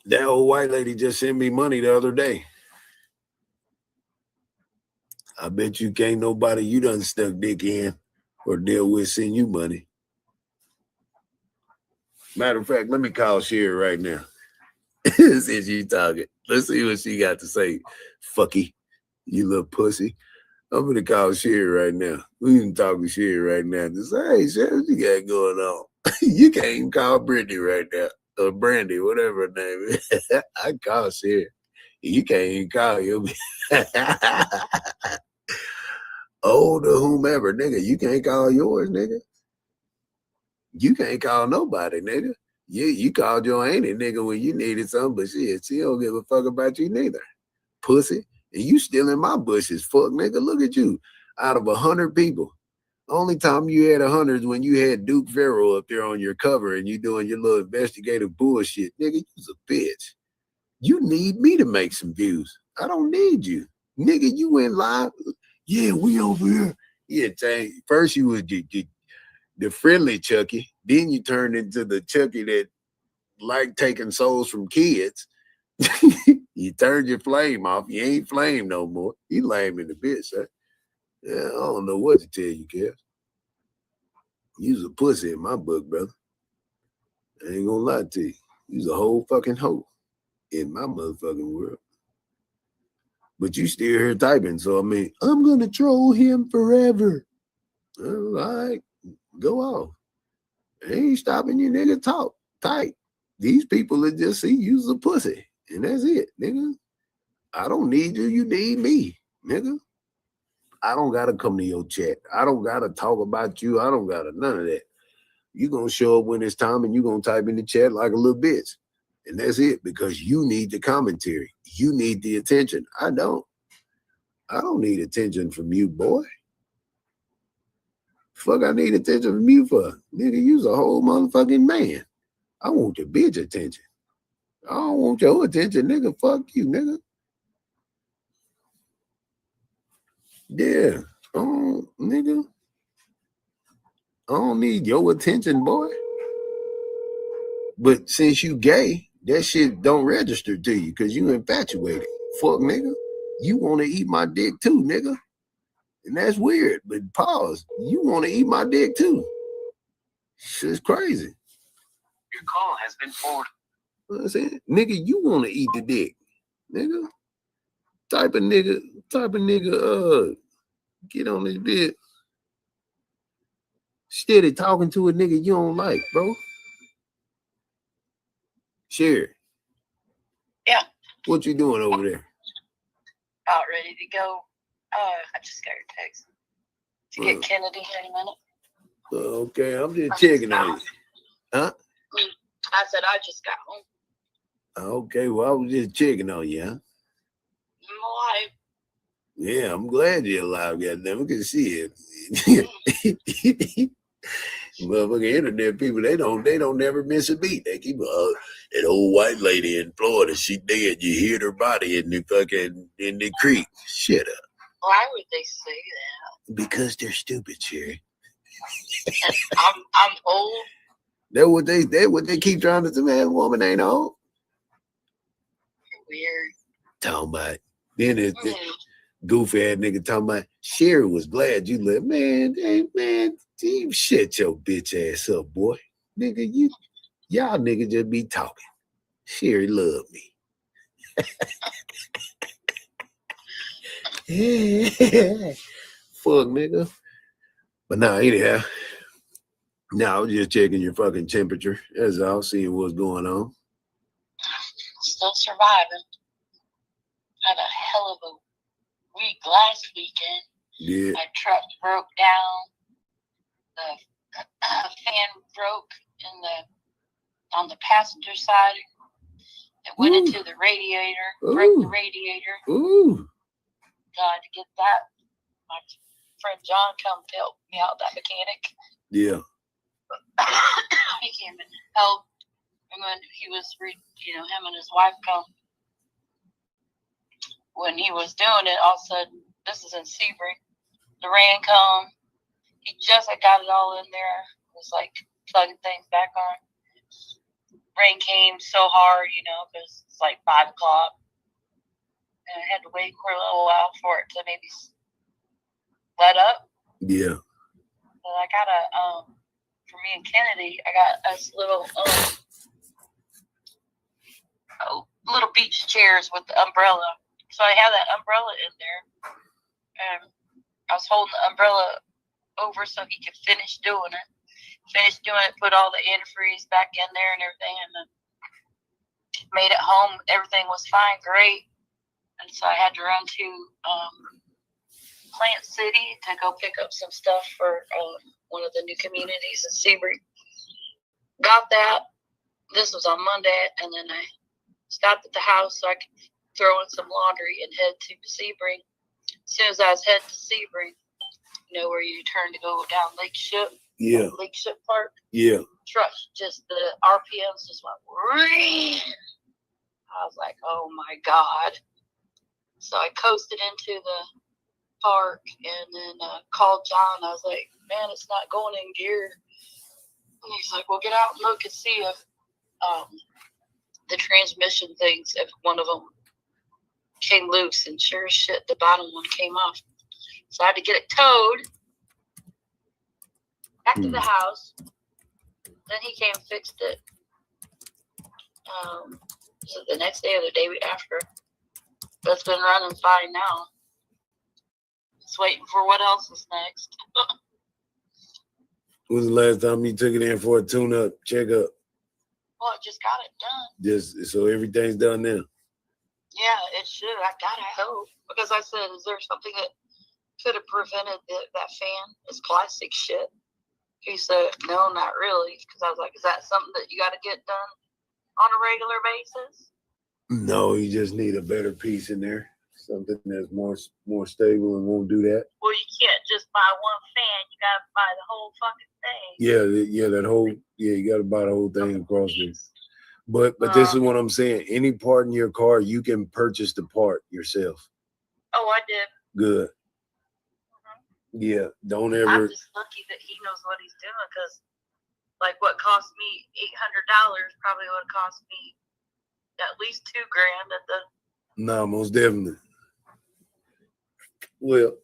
That old white lady just sent me money the other day. I bet you can't nobody you done stuck dick in or deal with send you money. Matter of fact, let me call Sherry right now. Since you talking. Let's see what she got to say. Fucky, you little pussy. I'm gonna call Sherry right now. We can talk to Sherry right now. Just say, hey, Sherry, what you got going on? You can't even call Brittany right now. Or Brandy, whatever her name is. I call Sherry. You can't even call you. Old or whomever, nigga. You can't call yours, nigga. You can't call nobody, nigga. You called your auntie, nigga, when you needed something, but shit, she don't give a fuck about you neither. Pussy. And you still in my bushes, fuck, nigga. Look at you. Out of 100 people, only time you had 100 is when you had Duke Pharaoh up there on your cover and you doing your little investigative bullshit. Nigga, you's a bitch. You need me to make some views. I don't need you. Nigga, you went live. Yeah, we over here. Yeah, first you was the friendly Chucky. Then you turned into the Chucky that like taking souls from kids. You turned your flame off. You ain't flame no more. You lame in the bitch, huh? Yeah, I don't know what to tell you, Kev. You's a pussy in my book, brother. I ain't gonna lie to you. You's a whole fucking hoe in my motherfucking world. But you still here typing, so I mean, I'm gonna troll him forever. All right, go off. I ain't stopping you, nigga. Talk, type. These people that just see you's a pussy, and that's it, nigga. I don't need you. You need me, nigga. I don't gotta come to your chat. I don't gotta talk about you. I don't gotta none of that. You gonna show up when it's time and you gonna type in the chat like a little bitch. And that's it, because you need the commentary. You need the attention. I don't need attention from you, boy. Fuck, I need attention from you for? Nigga, you's a whole motherfucking man. I want the bitch attention. I don't want your attention, nigga. Fuck you, nigga. Yeah. Nigga. I don't need your attention, boy. But since you gay, that shit don't register to you because you infatuated. Fuck, nigga. You want to eat my dick too, nigga. And that's weird. But pause. You want to eat my dick too. Shit's crazy. Your call has been forwarded. You know what I'm saying? Nigga, you want to eat the dick. Nigga. Type of nigga, get on this bit. Steady talking to a nigga you don't like, bro. Sherry. Yeah. What you doing over there? About ready to go. I just got your text. To get Kennedy any minute. Okay, I'm just checking on you. Huh? I said I just got home. Okay, well, I was just checking on you, huh? I'm alive. Yeah, I'm glad you're alive, goddamn. We can see it. Motherfucking internet people, they don't never miss a beat. They keep that old white lady in Florida, she dead. You hear her body in the creek. Shut up. Why would they say that? Because they're stupid, Sherry. I'm old. That's what they keep trying to say. Man, woman ain't old. Weird. Talking about then it goofy ass nigga talking about Sherry was glad you lived. Man, hey man, you shut your bitch ass up, boy. Nigga, y'all niggas just be talking. Sherry loved me. Fuck, nigga. But nah, anyhow. Now I was just checking your fucking temperature. That's all, seeing what's going on. Still surviving. Had a hell of a week last weekend. Yeah. My truck broke down. The fan broke on the passenger side. It went into the radiator. Broke the radiator. Ooh. Got to get that. My friend John come to help me out, that mechanic. Yeah. He came and helped. And when he was, him and his wife come. When he was doing it, all of a sudden, this is in Sebring, the rain come. He just had got it all in there. It was like plugging things back on. Rain came so hard, because it's like 5 o'clock. And I had to wait for a little while for it to maybe let up. Yeah. So I got for me and Kennedy, I got us little beach chairs with the umbrella. So I had that umbrella in there, and I was holding the umbrella over so he could finish doing it. Put all the antifreeze back in there and everything, and then made it home. Everything was fine, great. And so I had to run to Plant City to go pick up some stuff for one of the new communities in Sebring. Got that. This was on Monday, and then I stopped at the house so I could throw in some laundry and head to Sebring. As soon as I was heading to Sebring, where you turn to go down Lake Ship. Yeah. Lake Ship Park. Yeah. Trust, just the RPMs just went. I was like, oh my God. So I coasted into the park and then called John. I was like, man, it's not going in gear. And he's like, well, get out and look and see if the transmission things, if one of them came loose. And sure as shit, the bottom one came off. So I had to get it towed back to the house. Then he came and fixed it. So the next day or the day after. But it's been running fine now. Just waiting for what else is next. When's the last time you took it in for a tune-up, checkup? Well, I just got it done. Just so everything's done now. Yeah, it should. I gotta hope. Because I said, is there something that could have prevented that fan? It's plastic shit. He said, no, not really. Because I was like, is that something that you got to get done on a regular basis? No, you just need a better piece in there. Something that's more stable and won't do that. Well, you can't just buy one fan. You got to buy the whole fucking thing. Yeah, you got to buy the whole thing across there. But this is what I'm saying. Any part in your car, you can purchase the part yourself. Oh, I did. Good. Yeah, don't ever. I'm just lucky that he knows what he's doing, because like what cost me $800 probably would have cost me at least $2,000 at the. No, most definitely. Well,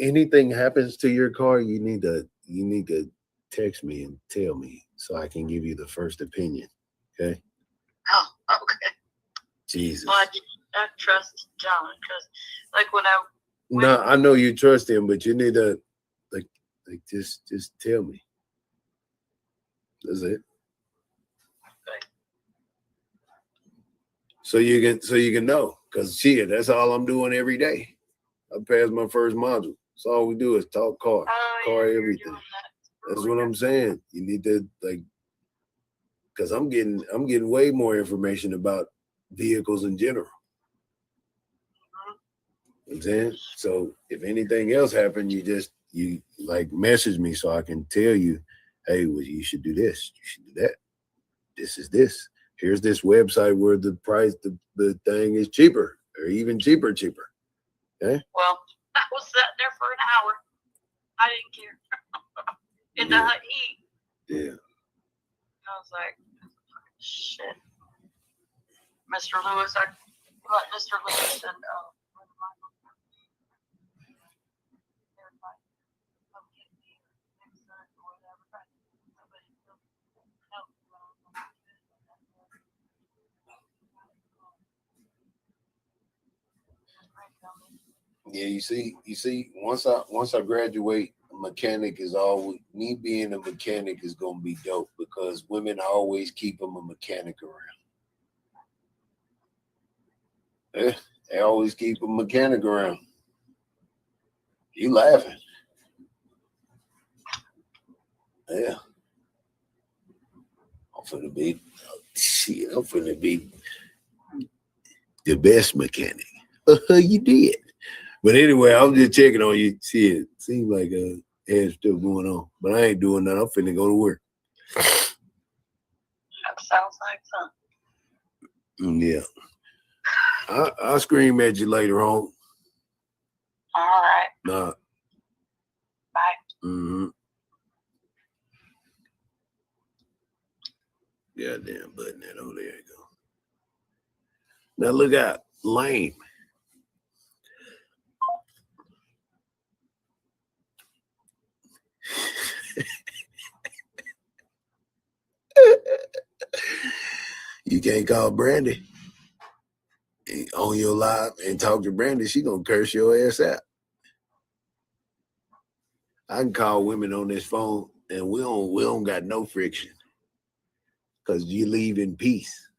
anything happens to your car, you need to text me and tell me so I can give you the first opinion. Okay. Oh, okay. Jesus. Well, I trust John, because like when I. No, I know you trust him, but you need to like just tell me. That's it. Okay. So you can know, because shit, that's all I'm doing every day. I passed my first module. So all we do is talk car everything. That's what I'm saying. You need to because I'm getting way more information about vehicles in general. I'm saying? So if anything else happened, you like message me so I can tell you, hey, well, you should do this, you should do that. This is this. Here's this website where the price, the thing is cheaper or even cheaper. Okay? Well, I was sitting there for an hour. I didn't care. In the heat. Yeah. I was like, shit. Mr. Lewis, I let Mr. Lewis and Yeah, you see, once I graduate, mechanic is always me being a mechanic is gonna be dope because women always keep them a mechanic around. They always keep a mechanic around. You laughing? Yeah. I'm finna be the best mechanic. You did. But anyway, I'm just checking on you. See, it seems like had still going on. But I ain't doing nothing. I'm finna go to work. that sounds like fun. Yeah. I'll scream at you later on. All right. Nah. Bye. Mm-hmm. Goddamn button that. Oh, there you go. Now look out. Lame. You can't call Brandy on your live and talk to Brandy. She gonna curse your ass out. I can call women on this phone and we don't got no friction because you leave in peace.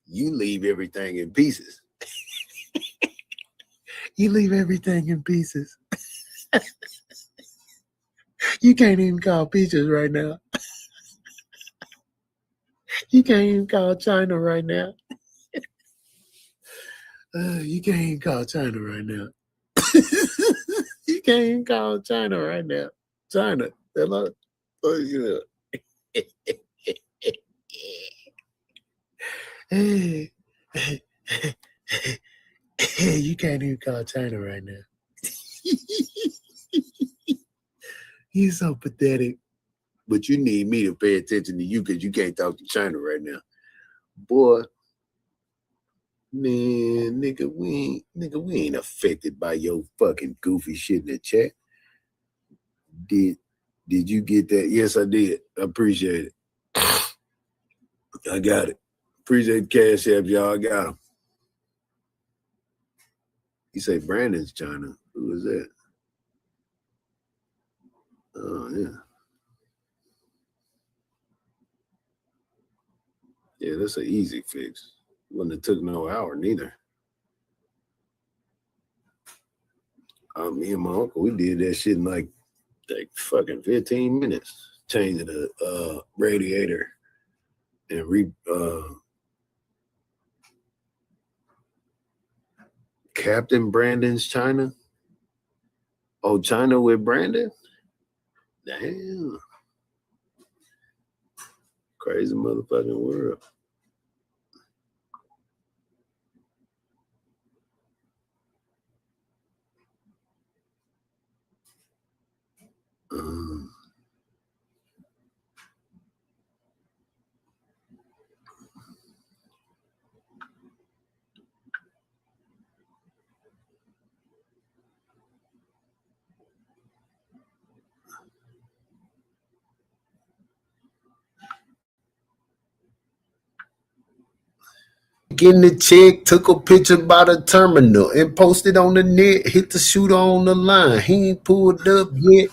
You leave everything in pieces. You leave everything in pieces. You can't even call Peaches right now. You can't even call China right now. You can't even call China right now. You can't even call China right now. China, hello. Hey, you can't even call China right now. You're so pathetic. But you need me to pay attention to you because you can't talk to China right now. Boy, man, nigga, we ain't affected by your fucking goofy shit in the chat. Did you get that? Yes, I did. I appreciate it. I got it. Appreciate Cash App, y'all. I got him. You say Brandon's China. Who is that? Oh, yeah. Yeah, that's an easy fix. Wouldn't have took no hour neither. Me and my uncle, we did that shit in like fucking 15 minutes. Changing the radiator and Captain Brandon's China. Oh, China with Brandon? Damn. Crazy motherfucking world. Getting the check, took a picture by the terminal and posted on the net, hit the shooter on the line. He ain't pulled up yet.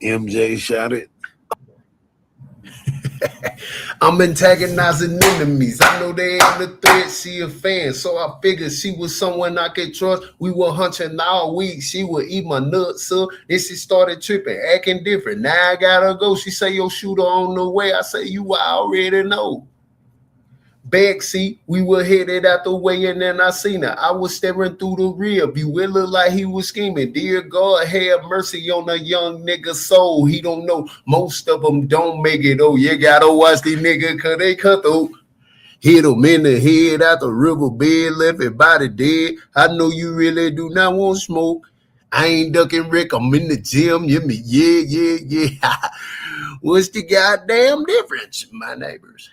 MJ shot it. I'm antagonizing enemies. I know they ain't the threat. She a fan, so I figured she was someone I could trust. We were hunching all week. She would eat my nuts up. Then she started tripping, acting different. Now I gotta go. She say, yo, shooter on the way. I say, you already know. backseat. We were headed out the way, and then I seen her. I was staring through the rear view. It looked like he was scheming. Dear God, have mercy on a young nigga soul. He don't know. Most of them don't make it. Oh, you gotta watch these niggas, cause they cut through. Hit him in the head out the riverbed, left his body dead. I know you really do not want smoke. I ain't ducking Rick, I'm in the gym. Yeah. What's the goddamn difference, my neighbors?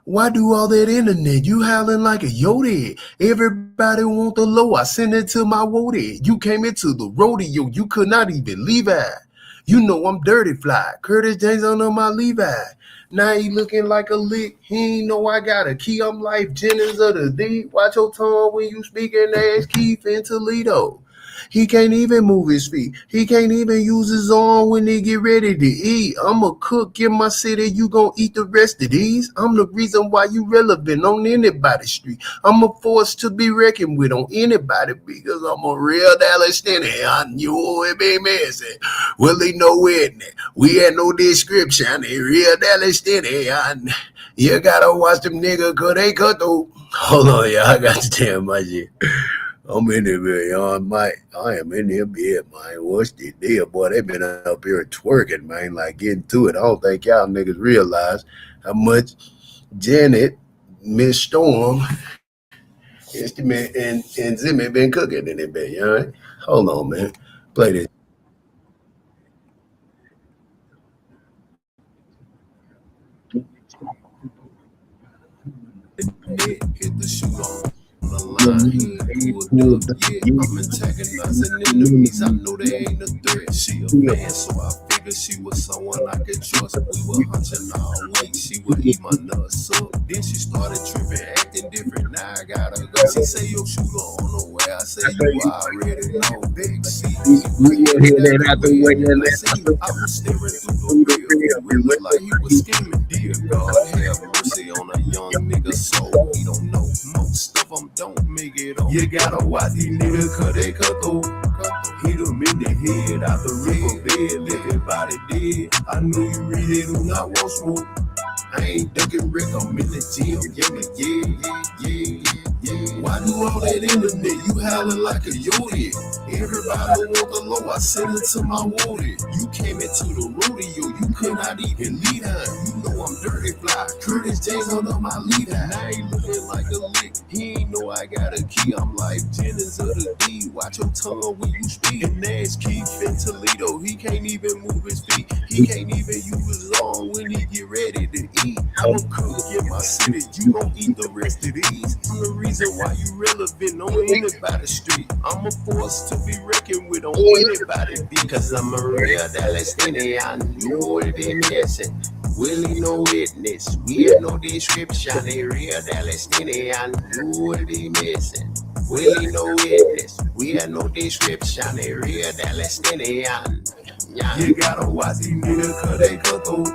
Why do all that internet? You howling like a Yodi. Everybody want the low. I send it to my Wody. You came into the rodeo. You could not even Levi. You know I'm dirty fly. Curtis James under my Levi. Now he looking like a lick. He ain't know I got a key. I'm like Jennings of the D. Watch your tongue when you speak and ask Keith in Toledo. He can't even move his feet. He can't even use his arm when they get ready to eat. I'm a cook in my city. You gonna eat the rest of these? I'm the reason why you relevant on anybody's street. I'm a force to be reckoned with on anybody because I'm a real Dallas Stenny. I knew it be messy. Well, they know it. We had no description. They real Dallas Stenny. You gotta watch them niggas cause they cut through. Hold on, y'all. I got to tell my shit. I'm in there, man. I am in there, bed, man. What's the deal, boy? They been up here twerking, man, like getting to it. I don't think y'all niggas realize how much Janet, Miss Storm, and Zimmy been cooking in it, man. You all right? Hold on, man. Play this. Hit the shoot on the line. He pulled up, yeah. I'm antagonizing enemies. I know they ain't a threat. She a man, so I figured she was someone I could trust. We were hunting all week. She would eat my nuts up. Then she started tripping, acting different. Now I gotta go. She say, yo, shooter on the way. I say, you already know. Big C. We will hear that out the way. I say, I was staring through the rear. It looked like he was scheming. Dear God, have mercy on a young nigga soul. He don't know. Most of them don't make it on. You gotta watch these niggas cause they cut through. Hit them in the head out the riverbed. Everybody dead. I know you really do not want smoke. I ain't ducking Rick, I'm in the gym. Yeah. Why do all that internet? You howling like a Yodi. Everybody want the low, I send it to my Woody. You came into the rodeo, you could not even lead her. You know I'm dirty fly, Curtis James under my leader. I ain't looking like a lick, he ain't know I got a key. I'm like Jennings of the D, watch your tongue when you speak. And there's Keith in Toledo, he can't even move his feet. He can't even use his arm when he get ready to eat. I'm a cook in my city, you gon' eat the rest of these. I'm the reason why you relevant on anybody's street. I'm a force to be reckoned with on anybody because I'm a real Dallas Stenny. I know it be missing. Willie no witness, we have no description. A real Dallas Stenny. I know it be missing. Willie no witness, we have no description. A real Dallas Stenny. You gotta watch these niggas cause they cut through.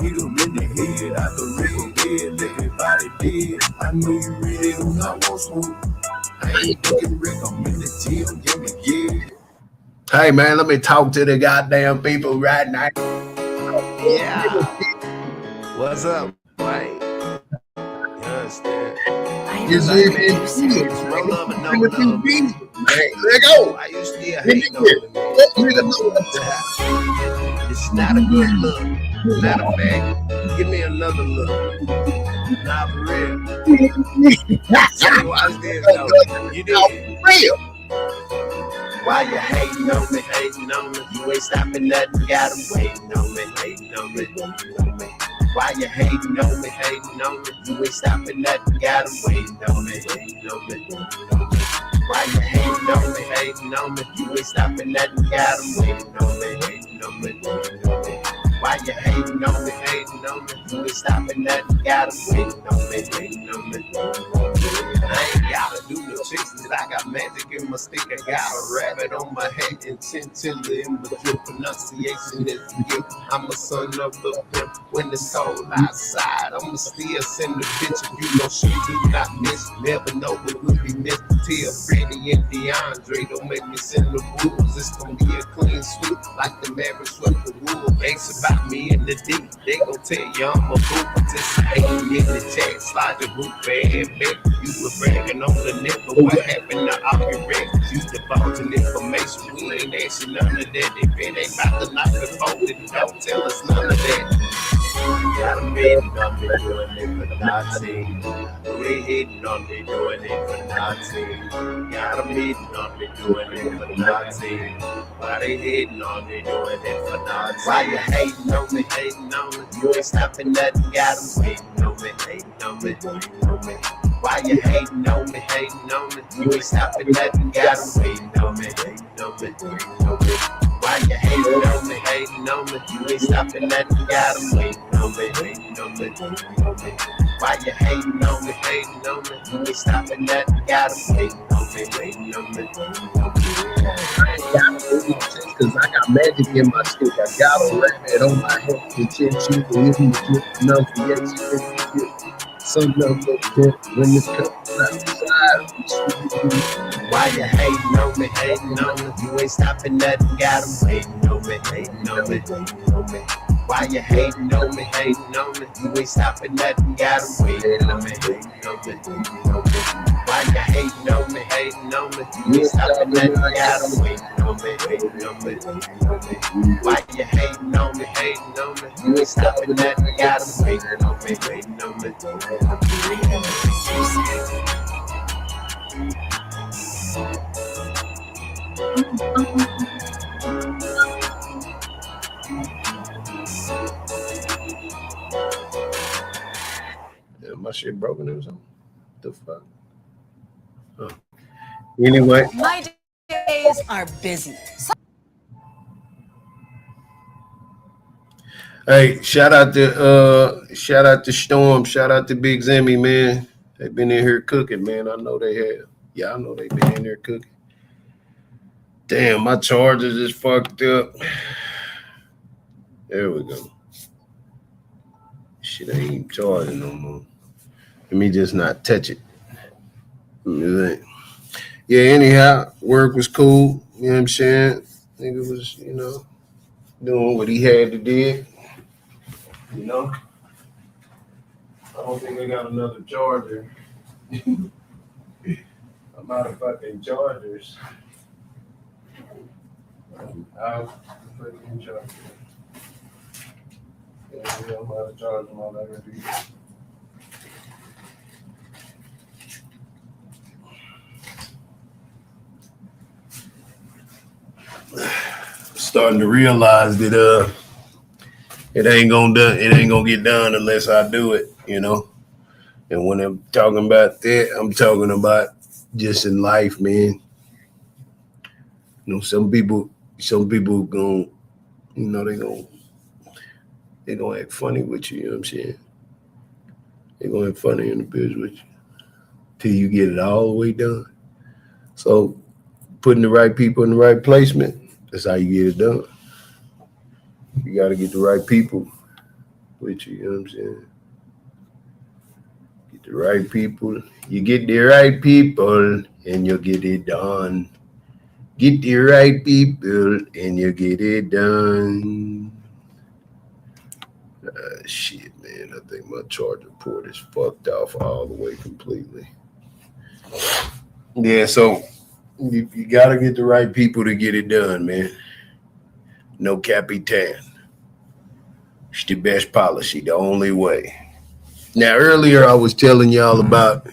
Hit them in the head out the riverbed. Everybody dead. I know you really do not want smoke. I ain't ducking Rick, I'm in the gym. Yeah. Hey, man, let me talk to the goddamn people right now. Yeah. What's up, Mike? You understand? It's no love and no love. Let go. Why you still hating on me? It's not a good look. Matter of fact, give me another look. Nah, for real. So watch this though. You did. Real. Why you hating on me, hating on me? You ain't stopping nothing, got 'em waiting on me, hating on me, waiting on me. Why you hating on me, hating on me? You ain't stopping nothing, got 'em waiting on me, waiting on me, waiting on me. Why you hating on me, hating on me? You ain't stopping nothing, got 'em waiting on me, waiting on me, waiting on me. Why you hating on me, hating on me? You ain't stopping nothing, got 'em waiting on me, waiting on me, waiting on me. I ain't gotta do no fixing it, I got magic in my stick. I got a rabbit on my head and chinchilla in my drip. Pronunciation is a gift. I'm a son of the pimp. When it's cold outside, I'ma still send the bitch. If you know she do not miss, never know what will be missed. Till Freddie and DeAndre don't make me send the rules. It's gonna be a clean sweep like the Mavericks swept the Wolves. Ask about me in the D, they gon' tell you I'm a fool. Participating in the chat, slide the roof bad back. You were bragging on the net, but what happened to all your records? You divulging information, we ain't asking none of that. If it ain't about to knock the folded, don't tell us none of that. Got them hating on me, doing it for nothing. They hating on me, doing it for nothing. Got them hating on me, doing it for nothing. Why they hating on me, doing it for nothing? Why you hating on me, hating on me? You ain't stopping nothing, got them hating on me, hating on me, hating on me. Why you hating on me, hating on me? You ain't stopping nothing, got them hating on me, hating on me, hating on me. Why you hating on me, hating on me? You ain't stopping nothing, got them hating on me, hating on me, hating on me. Why you hating on me, hating on me? You ain't stopping nothing, got them hating on me, hating on me, hating on me. Cause I got magic in my stick. I got a rabbit on my head. The chin in the pronunciation. Some of the pimp when it's comes outside. Why you hating on me, hating on me? You ain't stopping nothing, got them hating on me, hating on me, hating on me. Why you hating on me, hating on me? You ain't stopping nothing, got them hating on me, hating on me, hating on me. Why you hating on me, hating on me? You ain't stopping nothing, got them hating on me, hating on me, hating on me. Why you hating on me, hating on me? You ain't stopping nothing, got them hating on me, hating on me, hating on me. My shit broken or something? The fuck? Oh. Anyway. My days are busy. Hey, shout out to Storm, shout out to Big Zimmy, man. They've been in here cooking, man. I know they have. Yeah, I know they've been in there cooking. Damn, my charger just fucked up. There we go. Shit ain't even charging no more. Let me just not touch it. Yeah, anyhow, work was cool. You know what I'm saying? Nigga was, doing what he had to do. You know? I don't think I got another charger. I'm out of fucking chargers. I'm out of fucking chargers. Yeah, I'm out of charge on my everything. Starting to realize that it ain't gonna get done unless I do it, you know. And when I'm talking about that, I'm talking about just in life, man. You know, some people gonna, they gonna act funny with you, you know what I'm saying? They gonna act funny in the biz with you till you get it all the way done. So putting the right people in the right placement, that's how you get it done. You got to get the right people with you, you know what I'm saying? Get the right people. You get the right people and you'll get it done. Get the right people and you get it done. Shit, man. I think my charger port is fucked off all the way completely. Yeah, so you got to get the right people to get it done, man. No capitan. It's the best policy, the only way. Now, earlier I was telling y'all about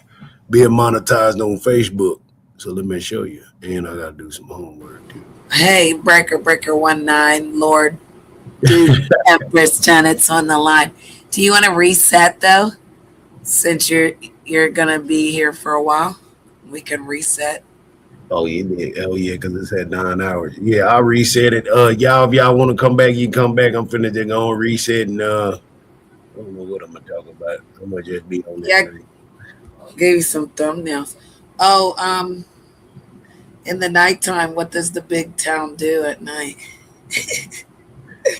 being monetized on Facebook. So let me show you. And I got to do some homework, too. Hey, Breaker 19, Lord, dude, Empress Janet's on the line. Do you want to reset, though? Since you're going to be here for a while, we can reset. Oh, yeah, because it's at 9 hours. Yeah, I'll reset it. Y'all, if y'all want to come back, you can come back. I'm finna just go on reset and I don't know what I'm gonna talk about. I'm gonna just be on that. Yeah, gave you some thumbnails. Oh, In the nighttime, what does the big town do at night?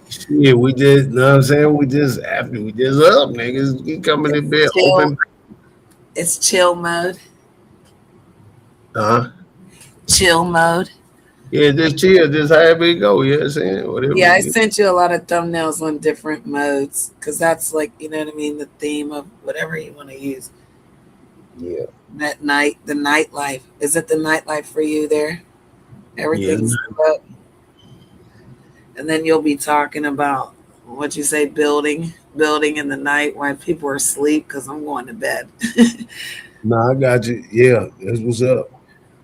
Shit, we just, know what I'm saying? We just after we just up, niggas. We coming in bed, Chill. open. It's chill mode. Huh? Chill mode. Yeah, just chill, just have it go. You know what I'm saying? Whatever. Yeah, I sent you a lot of thumbnails on different modes because that's like, you know what I mean, the theme of whatever you want to use. Yeah. That night, the nightlife. Is it the nightlife for you there? Everything's up. And then you'll be talking about what you say, building in the night while people are asleep because I'm going to bed. Nah, I got you. Yeah, that's what's up.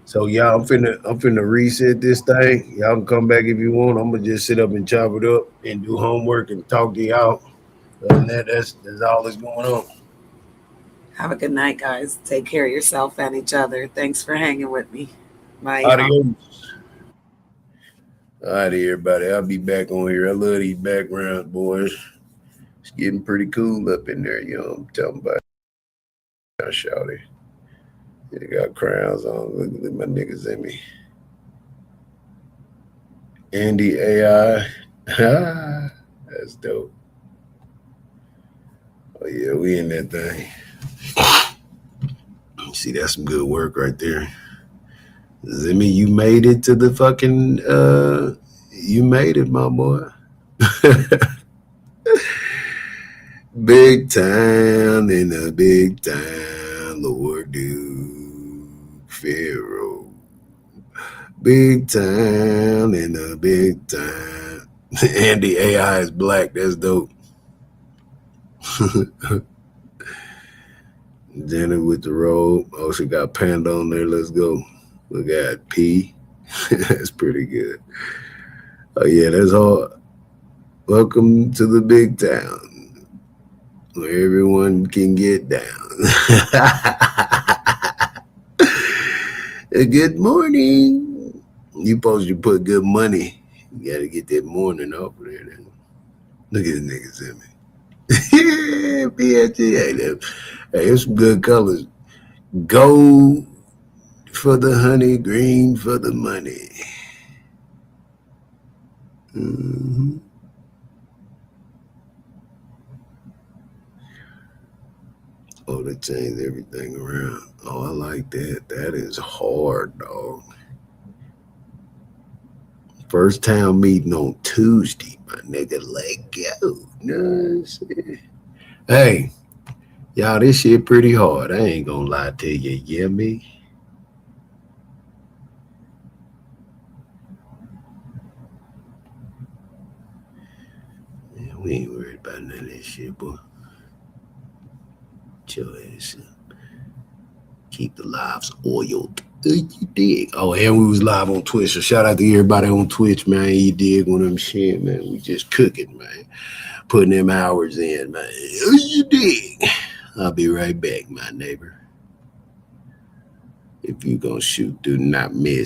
So y'all, I'm finna reset this thing. Y'all can come back if you want. I'm gonna just sit up and chop it up and do homework and talk to y'all. Other than that, that's all that's going on. Have a good night, guys. Take care of yourself and each other. Thanks for hanging with me. Bye, y'all. Adios. All right, everybody. I'll be back on here. I love these backgrounds, boys. It's getting pretty cool up in there, you know what I'm talking about. Shouty. They got crowns on. Look at my niggas in me. Andy AI. That's dope. Oh yeah, we in that thing. See, that's some good work right there. Zimmy, you made it to the fucking you made it, my boy. Big time in a big time, Lord Duke Pharaoh. Big time in a big time. Andy AI is black. That's dope. Janet with the robe. Oh, she got Panda on there. Let's go. We got P. That's pretty good. Oh, yeah, that's all. Welcome to the big town where everyone can get down. Good morning. You supposed to put good money. You got to get that morning off of there. Then. Look at the niggas in me. BSG. Hey, there's some good colors. Gold for the honey, green for the money. Mm-hmm. Oh, they changed everything around. Oh, I like that. That is hard, dog. First town meeting on Tuesday, my nigga. Let go. No, hey, y'all, this shit pretty hard. I ain't gonna lie to you. You hear me? Yeah, we ain't worried about none of that shit, boy. Chill ass up. Keep the lives oiled. You dig? Oh, and we was live on Twitch. So shout out to everybody on Twitch, man. You dig one of them shit, man. We just cooking, man. Putting them hours in, man. You dig? I'll be right back, my neighbor. If you gonna shoot, do not miss.